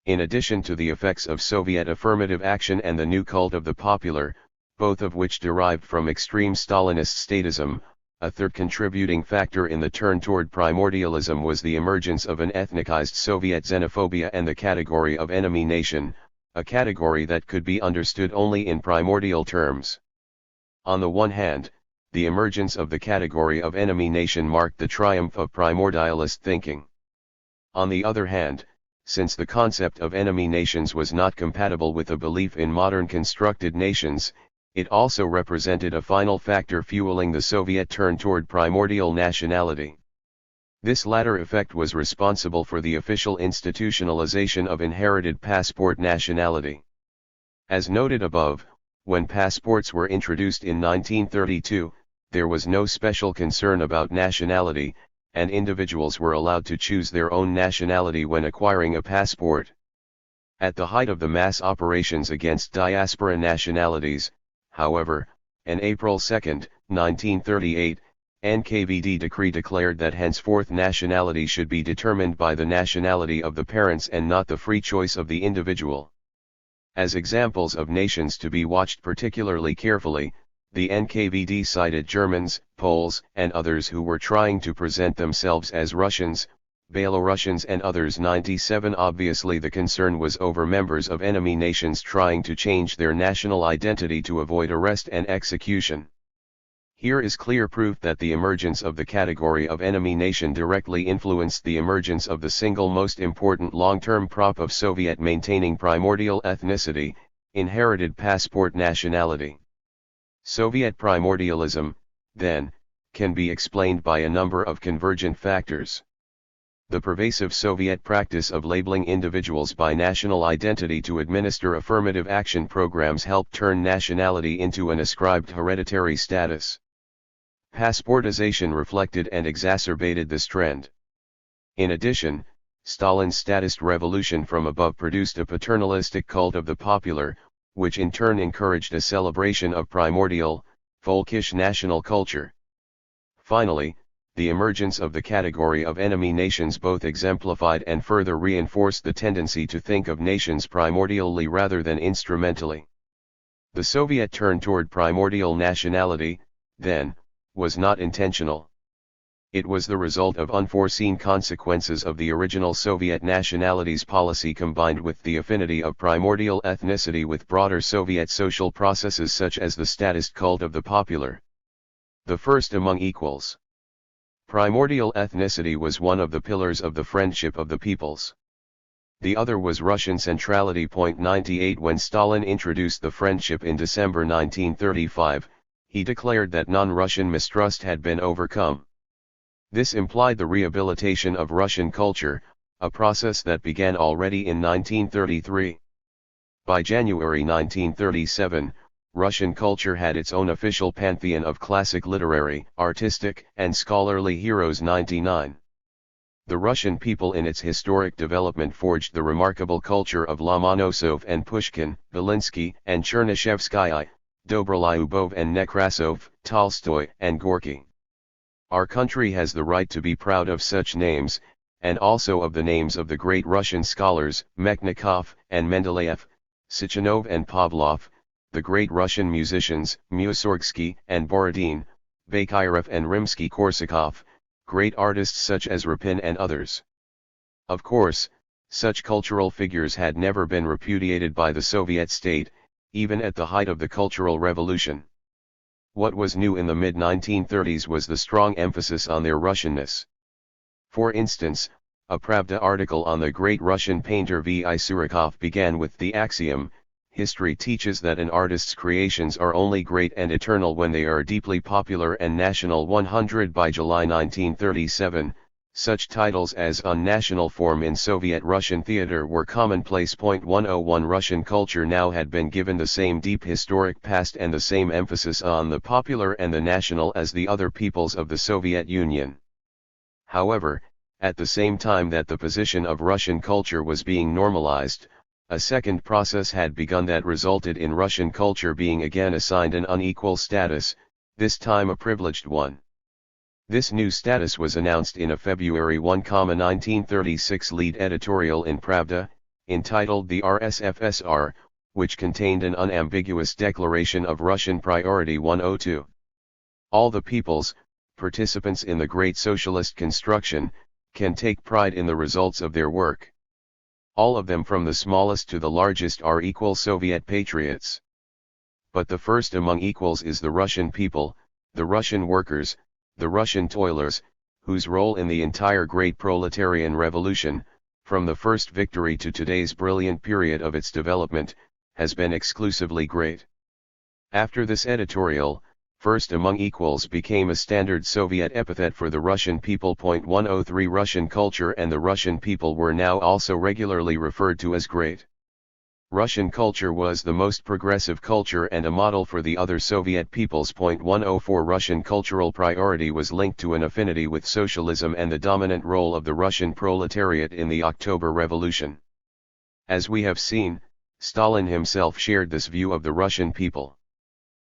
In addition to the effects of Soviet affirmative action and the new cult of the popular, both of which derived from extreme Stalinist statism, a third contributing factor in the turn toward primordialism was the emergence of an ethnicized Soviet xenophobia and the category of enemy nation, a category that could be understood only in primordial terms. On the one hand, the emergence of the category of enemy nation marked the triumph of primordialist thinking. On the other hand, since the concept of enemy nations was not compatible with a belief in modern constructed nations, it also represented a final factor fueling the Soviet turn toward primordial nationality. This latter effect was responsible for the official institutionalization of inherited passport nationality. As noted above, when passports were introduced in 1932, there was no special concern about nationality, and individuals were allowed to choose their own nationality when acquiring a passport. At the height of the mass operations against diaspora nationalities, however, an April 2, 1938, NKVD decree declared that henceforth nationality should be determined by the nationality of the parents and not the free choice of the individual. As examples of nations to be watched particularly carefully, the NKVD cited Germans, Poles, and others who were trying to present themselves as Russians, Belarusians and others. 97 Obviously the concern was over members of enemy nations trying to change their national identity to avoid arrest and execution. Here is clear proof that the emergence of the category of enemy nation directly influenced the emergence of the single most important long-term prop of Soviet maintaining primordial ethnicity, inherited passport nationality. Soviet primordialism, then, can be explained by a number of convergent factors. The pervasive Soviet practice of labeling individuals by national identity to administer affirmative action programs helped turn nationality into an ascribed hereditary status. Passportization reflected and exacerbated this trend. In addition, Stalin's statist revolution from above produced a paternalistic cult of the popular, which in turn encouraged a celebration of primordial, folkish national culture. Finally, the emergence of the category of enemy nations both exemplified and further reinforced the tendency to think of nations primordially rather than instrumentally. The Soviet turn toward primordial nationality, then, was not intentional. It was the result of unforeseen consequences of the original Soviet nationalities policy combined with the affinity of primordial ethnicity with broader Soviet social processes such as the statist cult of the popular. The first among equals. Primordial ethnicity was one of the pillars of the friendship of the peoples. The other was Russian centrality. 98 When Stalin introduced the friendship in December 1935, he declared that non-Russian mistrust had been overcome. This implied the rehabilitation of Russian culture, a process that began already in 1933. By January 1937, Russian culture had its own official pantheon of classic literary, artistic, and scholarly heroes. 99. The Russian people in its historic development forged the remarkable culture of Lomonosov and Pushkin, Belinsky and Chernyshevsky, Dobroliubov and Nekrasov, Tolstoy and Gorky. Our country has the right to be proud of such names, and also of the names of the great Russian scholars, Mechnikov and Mendeleev, Sechenov and Pavlov, the great Russian musicians, Mussorgsky and Borodin, Bakirov and Rimsky-Korsakov, great artists such as Repin and others. Of course, such cultural figures had never been repudiated by the Soviet state, even at the height of the Cultural Revolution. What was new in the mid-1930s was the strong emphasis on their Russianness. For instance, a Pravda article on the great Russian painter V.I. Surikov began with the axiom, "History teaches that an artist's creations are only great and eternal when they are deeply popular and national." 100 By July 1937, such titles as "On National Form in Soviet Russian Theater" were commonplace. 101 Russian culture now had been given the same deep historic past and the same emphasis on the popular and the national as the other peoples of the Soviet Union. However, at the same time that the position of Russian culture was being normalized, a second process had begun that resulted in Russian culture being again assigned an unequal status, this time a privileged one. This new status was announced in a February 1, 1936 lead editorial in Pravda, entitled "The RSFSR," which contained an unambiguous declaration of Russian priority. 102. All the peoples, participants in the great socialist construction, can take pride in the results of their work. All of them from the smallest to the largest are equal Soviet patriots. But the first among equals is the Russian people, the Russian workers, the Russian toilers, whose role in the entire great proletarian revolution, from the first victory to today's brilliant period of its development, has been exclusively great. After this editorial, first among equals became a standard Soviet epithet for the Russian people. 103 Russian culture and the Russian people were now also regularly referred to as great. Russian culture was the most progressive culture and a model for the other Soviet peoples. 104 Russian cultural priority was linked to an affinity with socialism and the dominant role of the Russian proletariat in the October Revolution. As we have seen, Stalin himself shared this view of the Russian people.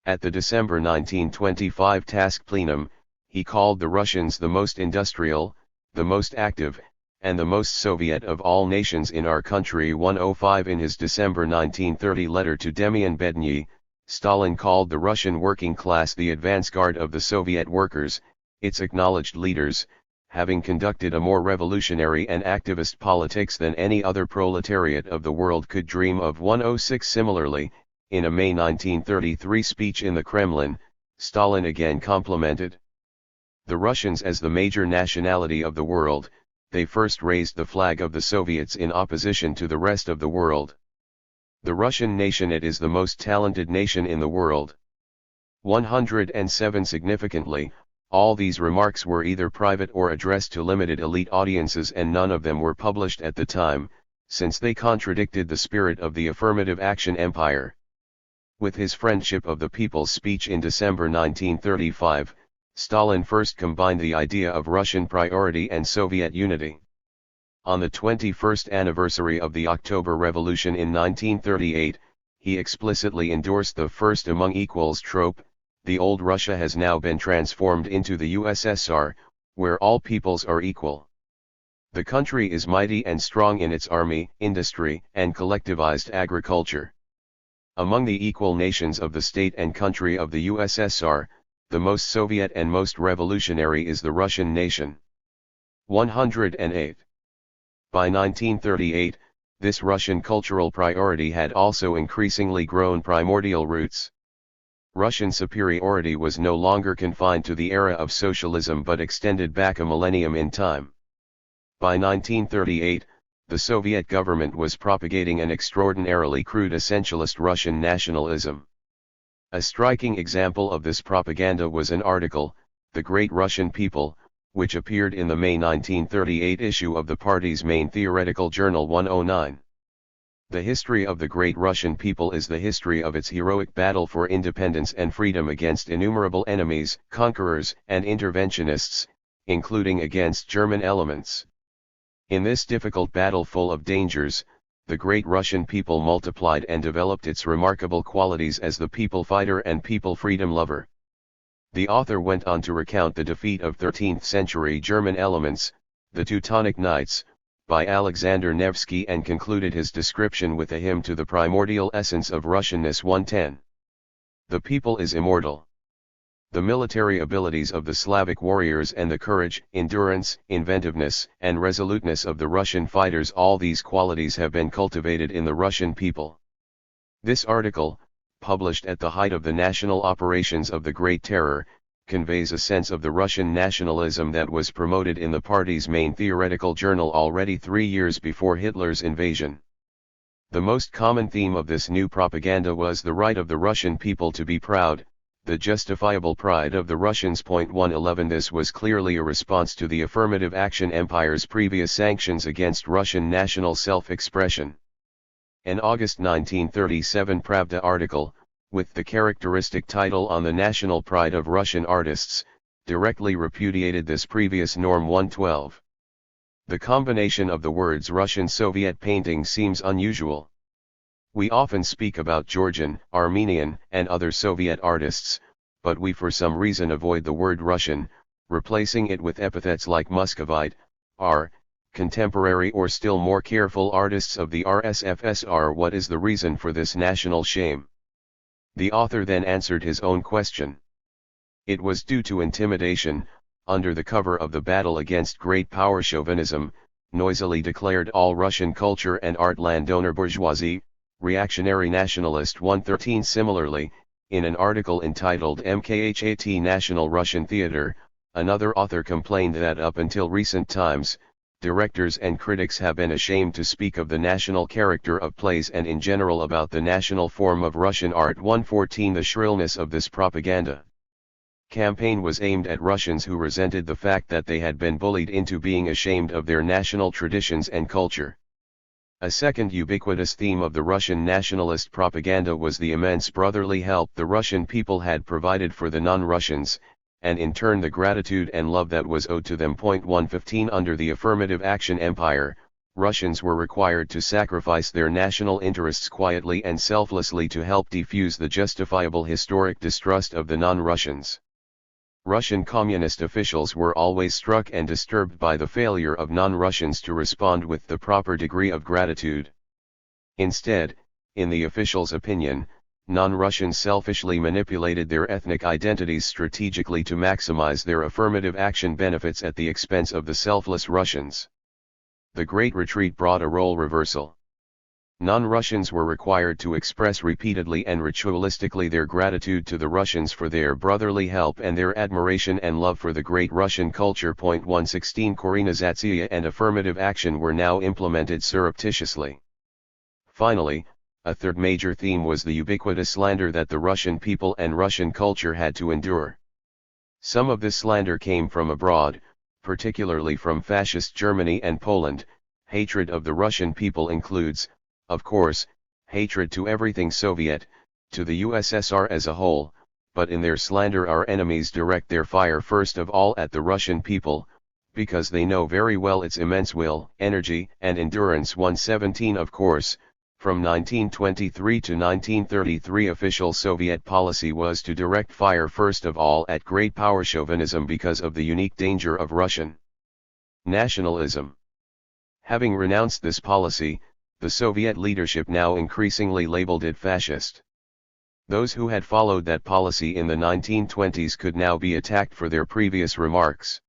At the December 1925 task plenum, he called the Russians the most industrial, the most active, and the most Soviet of all nations in our country. 105 In his December 1930 letter to Demian Bedny, Stalin called the Russian working class the advance guard of the Soviet workers, its acknowledged leaders, having conducted a more revolutionary and activist politics than any other proletariat of the world could dream of. 106 Similarly, in a May 1933 speech in the Kremlin, Stalin again complimented the Russians as the major nationality of the world. They first raised the flag of the Soviets in opposition to the rest of the world. The Russian nation, it is the most talented nation in the world. 107 Significantly, all these remarks were either private or addressed to limited elite audiences, and none of them were published at the time, since they contradicted the spirit of the affirmative action empire. With his Friendship of the People's speech in December 1935, Stalin first combined the idea of Russian priority and Soviet unity. On the 21st anniversary of the October Revolution in 1938, he explicitly endorsed the first among equals trope. The old Russia has now been transformed into the USSR, where all peoples are equal. The country is mighty and strong in its army, industry, and collectivized agriculture. Among the equal nations of the state and country of the USSR, the most Soviet and most revolutionary is the Russian nation. 108. By 1938, this Russian cultural priority had also increasingly grown primordial roots. Russian superiority was no longer confined to the era of socialism but extended back a millennium in time. By 1938, the Soviet government was propagating an extraordinarily crude essentialist Russian nationalism. A striking example of this propaganda was an article, "The Great Russian People," which appeared in the May 1938 issue of the party's main theoretical journal 109. The history of the Great Russian People is the history of its heroic battle for independence and freedom against innumerable enemies, conquerors, and interventionists, including against German elements. In this difficult battle full of dangers, the Great Russian People multiplied and developed its remarkable qualities as the people fighter and people freedom lover. The author went on to recount the defeat of 13th-century German elements, the Teutonic Knights, by Alexander Nevsky, and concluded his description with a hymn to the primordial essence of Russianness. 110. The people is immortal. The military abilities of the Slavic warriors and the courage, endurance, inventiveness, and resoluteness of the Russian fighters, all these qualities have been cultivated in the Russian people. This article, published at the height of the national operations of the Great Terror, conveys a sense of the Russian nationalism that was promoted in the party's main theoretical journal already 3 years before Hitler's invasion. The most common theme of this new propaganda was the right of the Russian people to be proud, the justifiable pride of the Russians. 111 This was clearly a response to the affirmative action empire's previous sanctions against Russian national self-expression. An August 1937 Pravda article, with the characteristic title "On the National Pride of Russian Artists," directly repudiated this previous norm. 112. The combination of the words Russian Soviet painting seems unusual. We often speak about Georgian, Armenian, and other Soviet artists, but we for some reason avoid the word Russian, replacing it with epithets like Muscovite, contemporary, or still more careful artists of the RSFSR. What is the reason for this national shame? The author then answered his own question. It was due to intimidation. Under the cover of the battle against great power, chauvinism noisily declared all Russian culture and art landowner bourgeoisie, reactionary nationalist. 113 Similarly, in an article entitled "MKHAT National Russian Theater," another author complained that up until recent times, directors and critics have been ashamed to speak of the national character of plays and in general about the national form of Russian art. 114 The shrillness of this propaganda campaign was aimed at Russians who resented the fact that they had been bullied into being ashamed of their national traditions and culture. A second ubiquitous theme of the Russian nationalist propaganda was the immense brotherly help the Russian people had provided for the non-Russians, and in turn the gratitude and love that was owed to them. 115 Under the affirmative action empire, Russians were required to sacrifice their national interests quietly and selflessly to help defuse the justifiable historic distrust of the non-Russians. Russian communist officials were always struck and disturbed by the failure of non-Russians to respond with the proper degree of gratitude. Instead, in the officials' opinion, non-Russians selfishly manipulated their ethnic identities strategically to maximize their affirmative action benefits at the expense of the selfless Russians. The Great Retreat brought a role reversal. Non-Russians were required to express repeatedly and ritualistically their gratitude to the Russians for their brotherly help and their admiration and love for the great Russian culture. 116 Korenizatsiya and affirmative action were now implemented surreptitiously. Finally, a third major theme was the ubiquitous slander that the Russian people and Russian culture had to endure. Some of this slander came from abroad, particularly from fascist Germany and Poland. Hatred of the Russian people includes, of course, hatred to everything Soviet, to the USSR as a whole, but in their slander our enemies direct their fire first of all at the Russian people, because they know very well its immense will, energy, and endurance. 117 Of course, from 1923 to 1933 official Soviet policy was to direct fire first of all at great power chauvinism because of the unique danger of Russian nationalism. Having renounced this policy, the Soviet leadership now increasingly labeled it fascist. Those who had followed that policy in the 1920s could now be attacked for their previous remarks.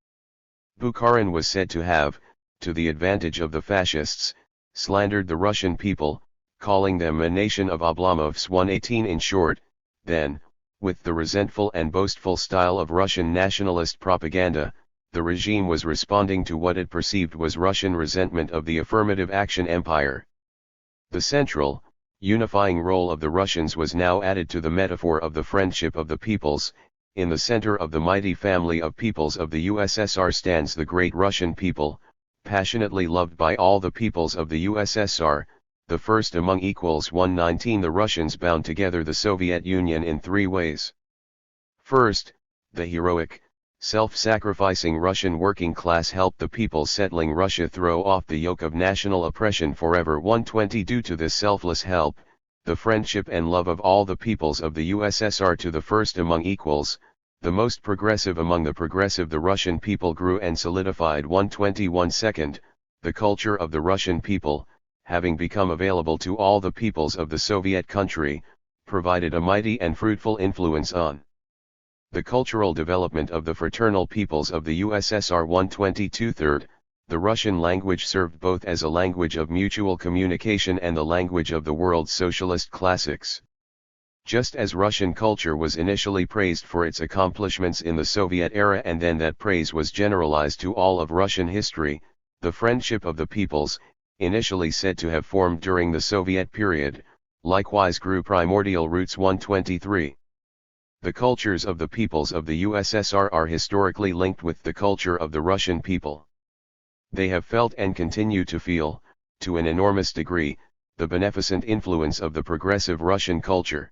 Bukharin was said to have, to the advantage of the fascists, slandered the Russian people, calling them a nation of Oblomovs. 118 In short, then, with the resentful and boastful style of Russian nationalist propaganda, the regime was responding to what it perceived was Russian resentment of the affirmative action empire. The central, unifying role of the Russians was now added to the metaphor of the friendship of the peoples. In the center of the mighty family of peoples of the USSR stands the great Russian people, passionately loved by all the peoples of the USSR, the first among equals. 119 The Russians bound together the Soviet Union in three ways. First, the heroic, self-sacrificing Russian working class helped the people settling Russia throw off the yoke of national oppression forever. 120 Due to this selfless help, the friendship and love of all the peoples of the USSR to the first among equals, the most progressive among the progressive, the Russian people grew and solidified. 121 Second, the culture of the Russian people, having become available to all the peoples of the Soviet country, provided a mighty and fruitful influence on the cultural development of the fraternal peoples of the USSR. 122 Third, the Russian language served both as a language of mutual communication and the language of the world's socialist classics. Just as Russian culture was initially praised for its accomplishments in the Soviet era and then that praise was generalized to all of Russian history, the friendship of the peoples, initially said to have formed during the Soviet period, likewise grew primordial roots. 123. The cultures of the peoples of the USSR are historically linked with the culture of the Russian people. They have felt and continue to feel, to an enormous degree, the beneficent influence of the progressive Russian culture.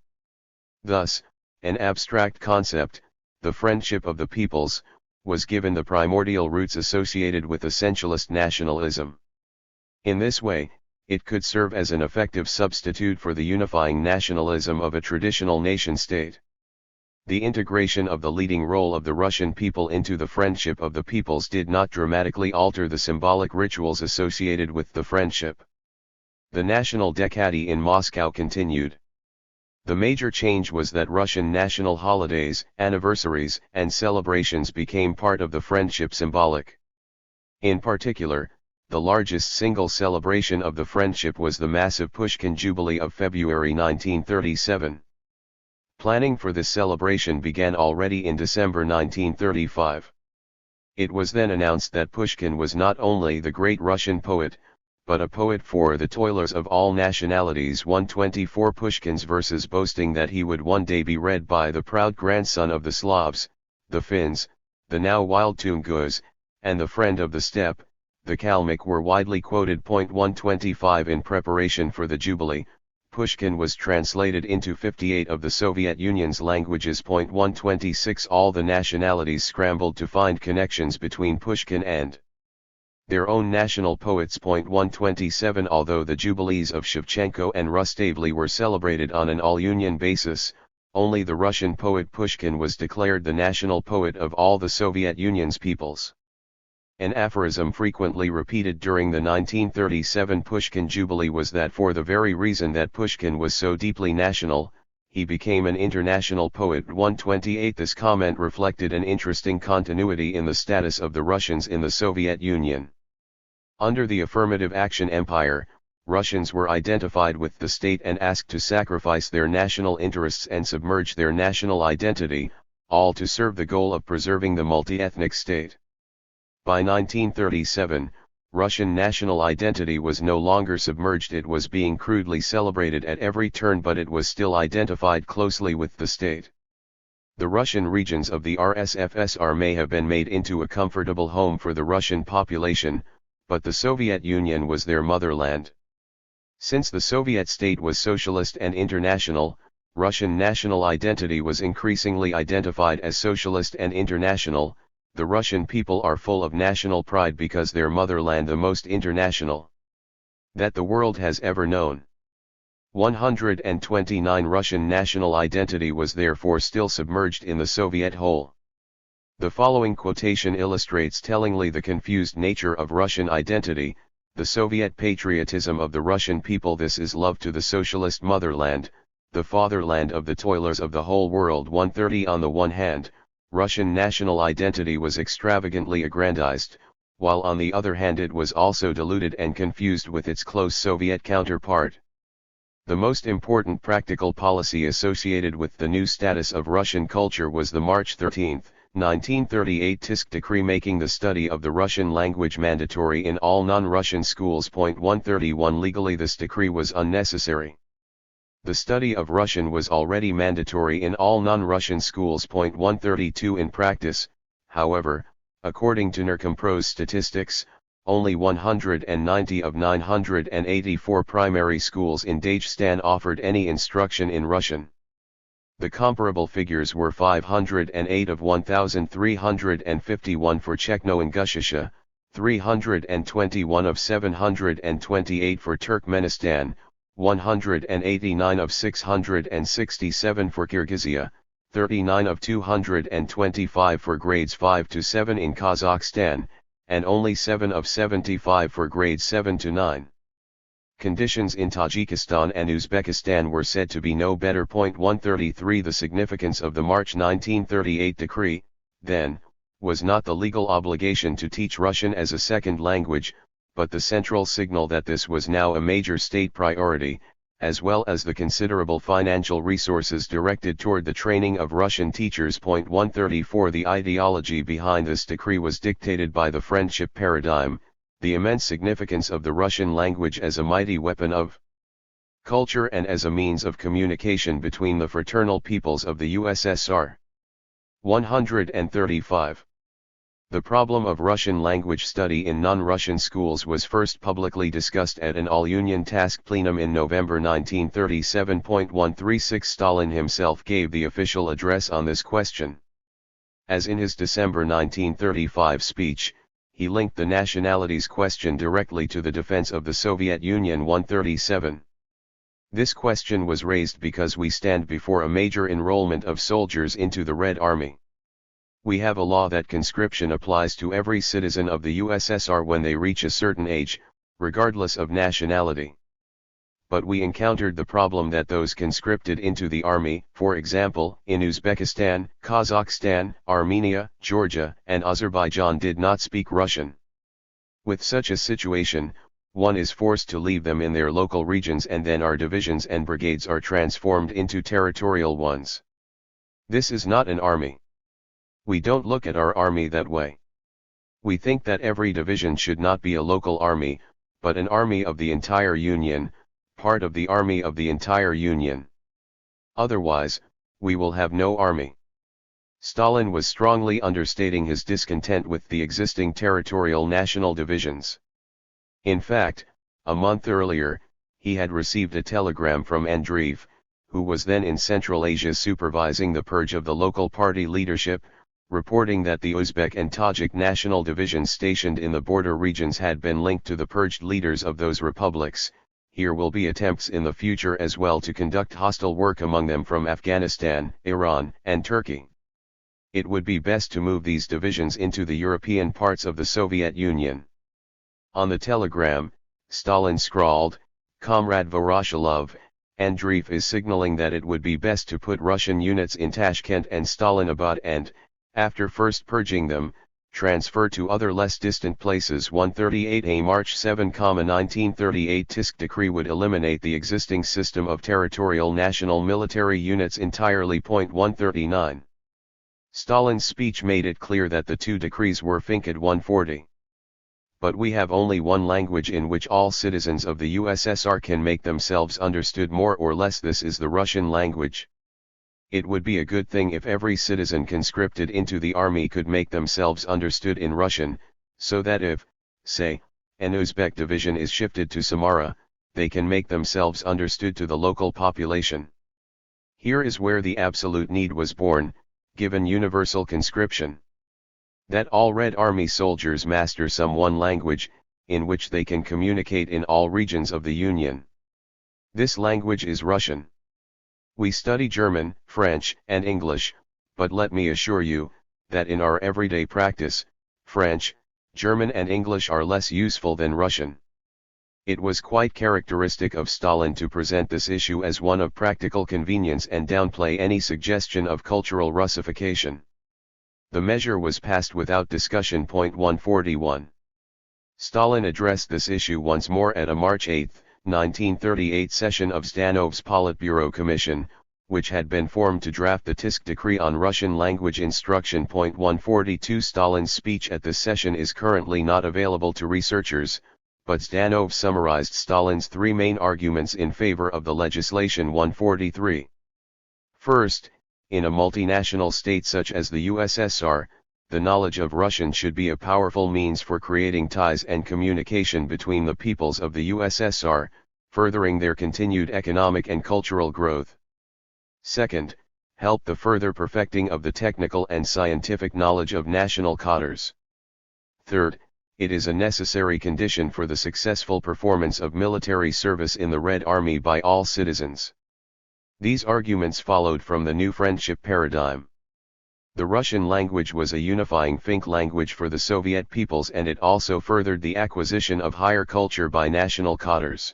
Thus, an abstract concept, the friendship of the peoples, was given the primordial roots associated with essentialist nationalism. In this way, it could serve as an effective substitute for the unifying nationalism of a traditional nation-state. The integration of the leading role of the Russian people into the friendship of the peoples did not dramatically alter the symbolic rituals associated with the friendship. The national decade in Moscow continued. The major change was that Russian national holidays, anniversaries, and celebrations became part of the friendship symbolic. In particular, the largest single celebration of the friendship was the massive Pushkin Jubilee of February 1937. Planning for this celebration began already in December 1935. It was then announced that Pushkin was not only the great Russian poet, but a poet for the toilers of all nationalities. 124 Pushkin's verses boasting that he would one day be read by the proud grandson of the Slavs, the Finns, the now wild Tungus, and the Friend of the Steppe, the Kalmyk were widely quoted. 125 In preparation for the Jubilee, Pushkin was translated into 58 of the Soviet Union's languages. 126 All the nationalities scrambled to find connections between Pushkin and their own national poets. 127 Although the jubilees of Shevchenko and Rustaveli were celebrated on an all-union basis, only the Russian poet Pushkin was declared the national poet of all the Soviet Union's peoples. An aphorism frequently repeated during the 1937 Pushkin Jubilee was that for the very reason that Pushkin was so deeply national, he became an international poet. 128 This comment reflected an interesting continuity in the status of the Russians in the Soviet Union. Under the affirmative action empire, Russians were identified with the state and asked to sacrifice their national interests and submerge their national identity, all to serve the goal of preserving the multi-ethnic state. By 1937, Russian national identity was no longer submerged. It was being crudely celebrated at every turn, but it was still identified closely with the state. The Russian regions of the RSFSR may have been made into a comfortable home for the Russian population, but the Soviet Union was their motherland. Since the Soviet state was socialist and international, Russian national identity was increasingly identified as socialist and international. The Russian people are full of national pride because their motherland the most international that the world has ever known. 129 Russian national identity was therefore still submerged in the Soviet whole. The following quotation illustrates tellingly the confused nature of Russian identity: the Soviet patriotism of the Russian people. This is love to the socialist motherland, the fatherland of the toilers of the whole world. 130 On the one hand, Russian national identity was extravagantly aggrandized, while on the other hand it was also diluted and confused with its close Soviet counterpart. The most important practical policy associated with the new status of Russian culture was the March 13, 1938 TISK decree making the study of the Russian language mandatory in all non-Russian schools. 131 Legally this decree was unnecessary. The study of Russian was already mandatory in all non-Russian schools. 132 In practice, however, according to NRComPro's statistics, only 190 of 984 primary schools in Dagestan offered any instruction in Russian. The comparable figures were 508 of 1,351 for Chechno-Ingushetia, 321 of 728 for Turkmenistan, 189 of 667 for Kyrgyzia, 39 of 225 for grades 5 to 7 in Kazakhstan, and only 7 of 75 for grades 7 to 9. Conditions in Tajikistan and Uzbekistan were said to be no better. 133 The significance of the March 1938 decree, then, was not the legal obligation to teach Russian as a second language, but the central signal that this was now a major state priority, as well as the considerable financial resources directed toward the training of Russian teachers. 134 The ideology behind this decree was dictated by the friendship paradigm, the immense significance of the Russian language as a mighty weapon of culture and as a means of communication between the fraternal peoples of the USSR. 135. The problem of Russian language study in non-Russian schools was first publicly discussed at an all-union task plenum in November 1937. 136 Stalin himself gave the official address on this question. As in his December 1935 speech, he linked the nationalities question directly to the defense of the Soviet Union. 137. This question was raised because we stand before a major enrollment of soldiers into the Red Army. We have a law that conscription applies to every citizen of the USSR when they reach a certain age, regardless of nationality. But we encountered the problem that those conscripted into the army, for example, in Uzbekistan, Kazakhstan, Armenia, Georgia, and Azerbaijan did not speak Russian. With such a situation, one is forced to leave them in their local regions, and then our divisions and brigades are transformed into territorial ones. This is not an army. We don't look at our army that way. We think that every division should not be a local army, but an army of the entire Union, part of the army of the entire Union. Otherwise, we will have no army. Stalin was strongly understating his discontent with the existing territorial national divisions. In fact, a month earlier, he had received a telegram from Andreev, who was then in Central Asia supervising the purge of the local party leadership, reporting that the Uzbek and Tajik national divisions stationed in the border regions had been linked to the purged leaders of those republics. Here will be attempts in the future as well to conduct hostile work among them from Afghanistan, Iran, and Turkey. It would be best to move these divisions into the European parts of the Soviet Union. On the telegram, Stalin scrawled, "Comrade Voroshilov, Andreev is signaling that it would be best to put Russian units in Tashkent and Stalinabad and, after first purging them, transfer to other less distant places." 138A March 7, 1938 Tisk decree would eliminate the existing system of territorial national military units entirely. 139. Stalin's speech made it clear that the two decrees were finked. 140. But we have only one language in which all citizens of the USSR can make themselves understood more or less. This is the Russian language. It would be a good thing if every citizen conscripted into the army could make themselves understood in Russian, so that if, say, an Uzbek division is shifted to Samara, they can make themselves understood to the local population. Here is where the absolute need was born, given universal conscription. That all Red Army soldiers master some one language, in which they can communicate in all regions of the Union. This language is Russian. We study German, French, and English, but let me assure you, that in our everyday practice, French, German and English are less useful than Russian. It was quite characteristic of Stalin to present this issue as one of practical convenience and downplay any suggestion of cultural Russification. The measure was passed without discussion. 141. Stalin addressed this issue once more at a March 8, 1938 session of Zdanov's Politburo Commission, which had been formed to draft the Tisk decree on Russian language instruction. 142 Stalin's speech at this session is currently not available to researchers, but Zdanov summarized Stalin's three main arguments in favor of the legislation. 143. First, in a multinational state such as the USSR, the knowledge of Russian should be a powerful means for creating ties and communication between the peoples of the USSR, furthering their continued economic and cultural growth. Second, help the further perfecting of the technical and scientific knowledge of national cadres. Third, it is a necessary condition for the successful performance of military service in the Red Army by all citizens. These arguments followed from the new friendship paradigm. The Russian language was a unifying Fink language for the Soviet peoples, and it also furthered the acquisition of higher culture by national cadres.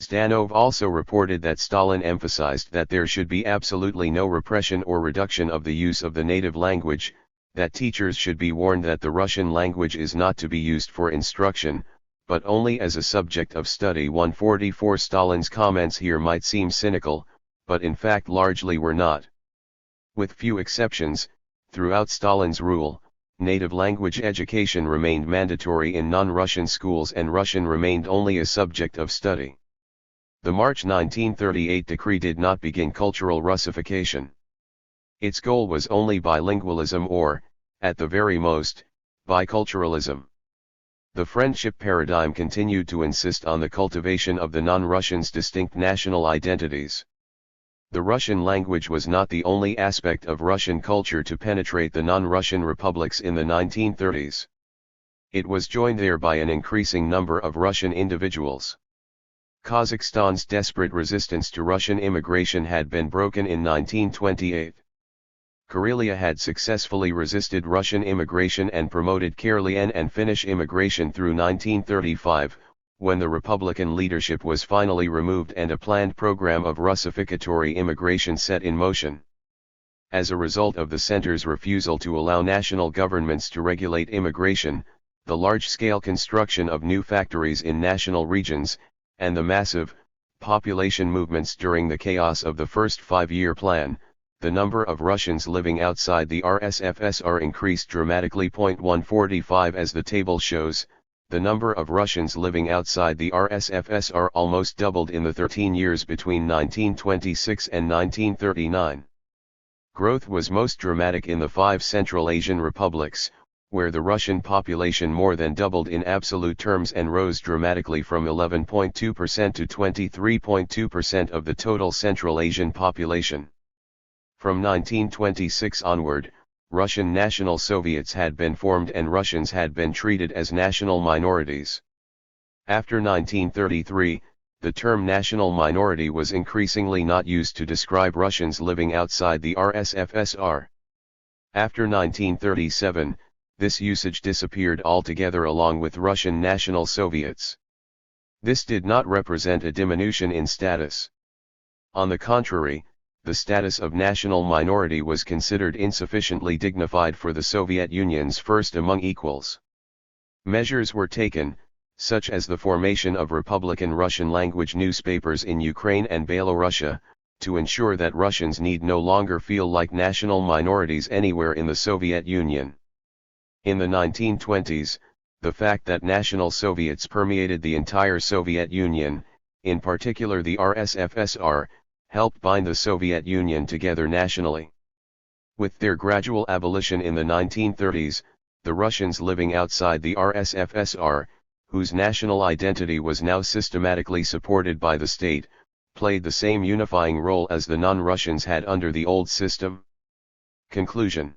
Zdanov also reported that Stalin emphasized that there should be absolutely no repression or reduction of the use of the native language, that teachers should be warned that the Russian language is not to be used for instruction, but only as a subject of study. 144 Stalin's comments here might seem cynical, but in fact largely were not. With few exceptions, throughout Stalin's rule, native language education remained mandatory in non-Russian schools and Russian remained only a subject of study. The March 1938 decree did not begin cultural Russification. Its goal was only bilingualism or, at the very most, biculturalism. The friendship paradigm continued to insist on the cultivation of the non-Russians' distinct national identities. The Russian language was not the only aspect of Russian culture to penetrate the non-Russian republics in the 1930s. It was joined there by an increasing number of Russian individuals. Kazakhstan's desperate resistance to Russian immigration had been broken in 1928. Karelia had successfully resisted Russian immigration and promoted Karelian and Finnish immigration through 1935, when the Republican leadership was finally removed and a planned program of Russificatory immigration set in motion. As a result of the center's refusal to allow national governments to regulate immigration, the large-scale construction of new factories in national regions, and the massive population movements during the chaos of the first five-year plan, the number of Russians living outside the RSFSR increased dramatically. 145 As the table shows, the number of Russians living outside the RSFSR almost doubled in the 13 years between 1926 and 1939. Growth was most dramatic in the 5 Central Asian republics, where the Russian population more than doubled in absolute terms and rose dramatically from 11.2% to 23.2% of the total Central Asian population. From 1926 onward, Russian national Soviets had been formed and Russians had been treated as national minorities. After 1933, the term national minority was increasingly not used to describe Russians living outside the RSFSR. After 1937, this usage disappeared altogether along with Russian National Soviets. This did not represent a diminution in status. On the contrary, the status of national minority was considered insufficiently dignified for the Soviet Union's first among equals. Measures were taken, such as the formation of Republican Russian-language newspapers in Ukraine and Belorussia, to ensure that Russians need no longer feel like national minorities anywhere in the Soviet Union. In the 1920s, the fact that national Soviets permeated the entire Soviet Union, in particular the RSFSR, helped bind the Soviet Union together nationally. With their gradual abolition in the 1930s, the Russians living outside the RSFSR, whose national identity was now systematically supported by the state, played the same unifying role as the non-Russians had under the old system. Conclusion.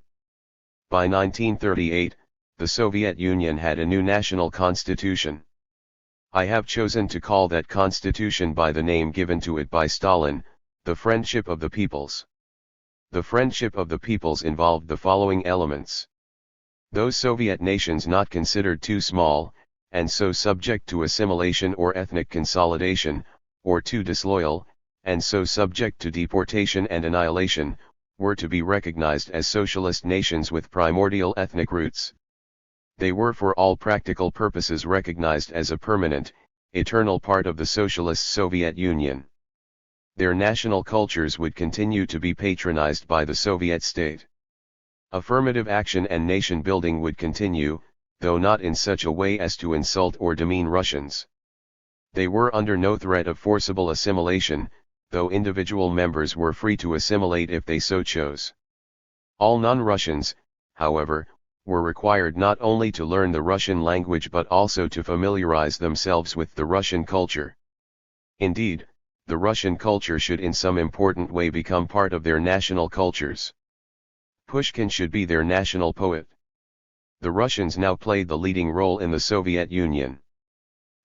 By 1938, the Soviet Union had a new national constitution. I have chosen to call that constitution by the name given to it by Stalin, the Friendship of the Peoples. The Friendship of the Peoples involved the following elements. Those Soviet nations not considered too small, and so subject to assimilation or ethnic consolidation, or too disloyal, and so subject to deportation and annihilation, were to be recognized as socialist nations with primordial ethnic roots. They were for all practical purposes recognized as a permanent, eternal part of the Socialist Soviet Union. Their national cultures would continue to be patronized by the Soviet state. Affirmative action and nation building would continue, though not in such a way as to insult or demean Russians. They were under no threat of forcible assimilation, though individual members were free to assimilate if they so chose. All non-Russians, however, were required not only to learn the Russian language but also to familiarize themselves with the Russian culture. Indeed, the Russian culture should in some important way become part of their national cultures. Pushkin should be their national poet. The Russians now played the leading role in the Soviet Union.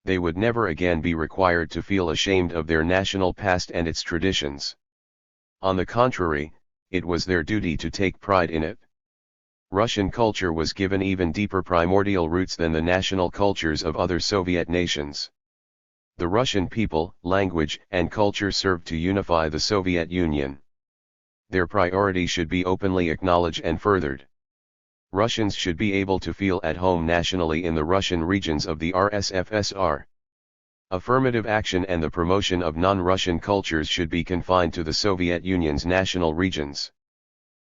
They would never again be required to feel ashamed of their national past and its traditions. On the contrary, it was their duty to take pride in it. Russian culture was given even deeper primordial roots than the national cultures of other Soviet nations. The Russian people, language, and culture served to unify the Soviet Union. Their priority should be openly acknowledged and furthered. Russians should be able to feel at home nationally in the Russian regions of the RSFSR. Affirmative action and the promotion of non-Russian cultures should be confined to the Soviet Union's national regions.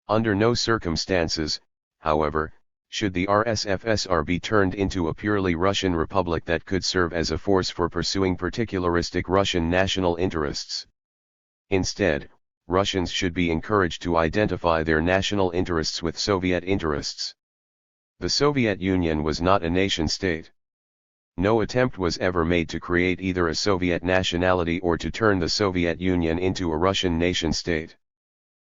Under no circumstances, however, should the RSFSR be turned into a purely Russian republic that could serve as a force for pursuing particularistic Russian national interests. Instead, Russians should be encouraged to identify their national interests with Soviet interests. The Soviet Union was not a nation-state. No attempt was ever made to create either a Soviet nationality or to turn the Soviet Union into a Russian nation-state.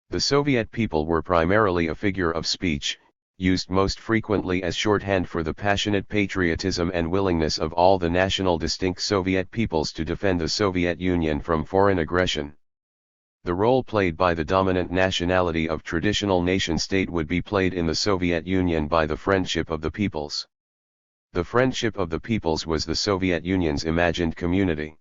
The Soviet people were primarily a figure of speech, used most frequently as shorthand for the passionate patriotism and willingness of all the national distinct Soviet peoples to defend the Soviet Union from foreign aggression. The role played by the dominant nationality of traditional nation-state would be played in the Soviet Union by the Friendship of the Peoples. The Friendship of the Peoples was the Soviet Union's imagined community.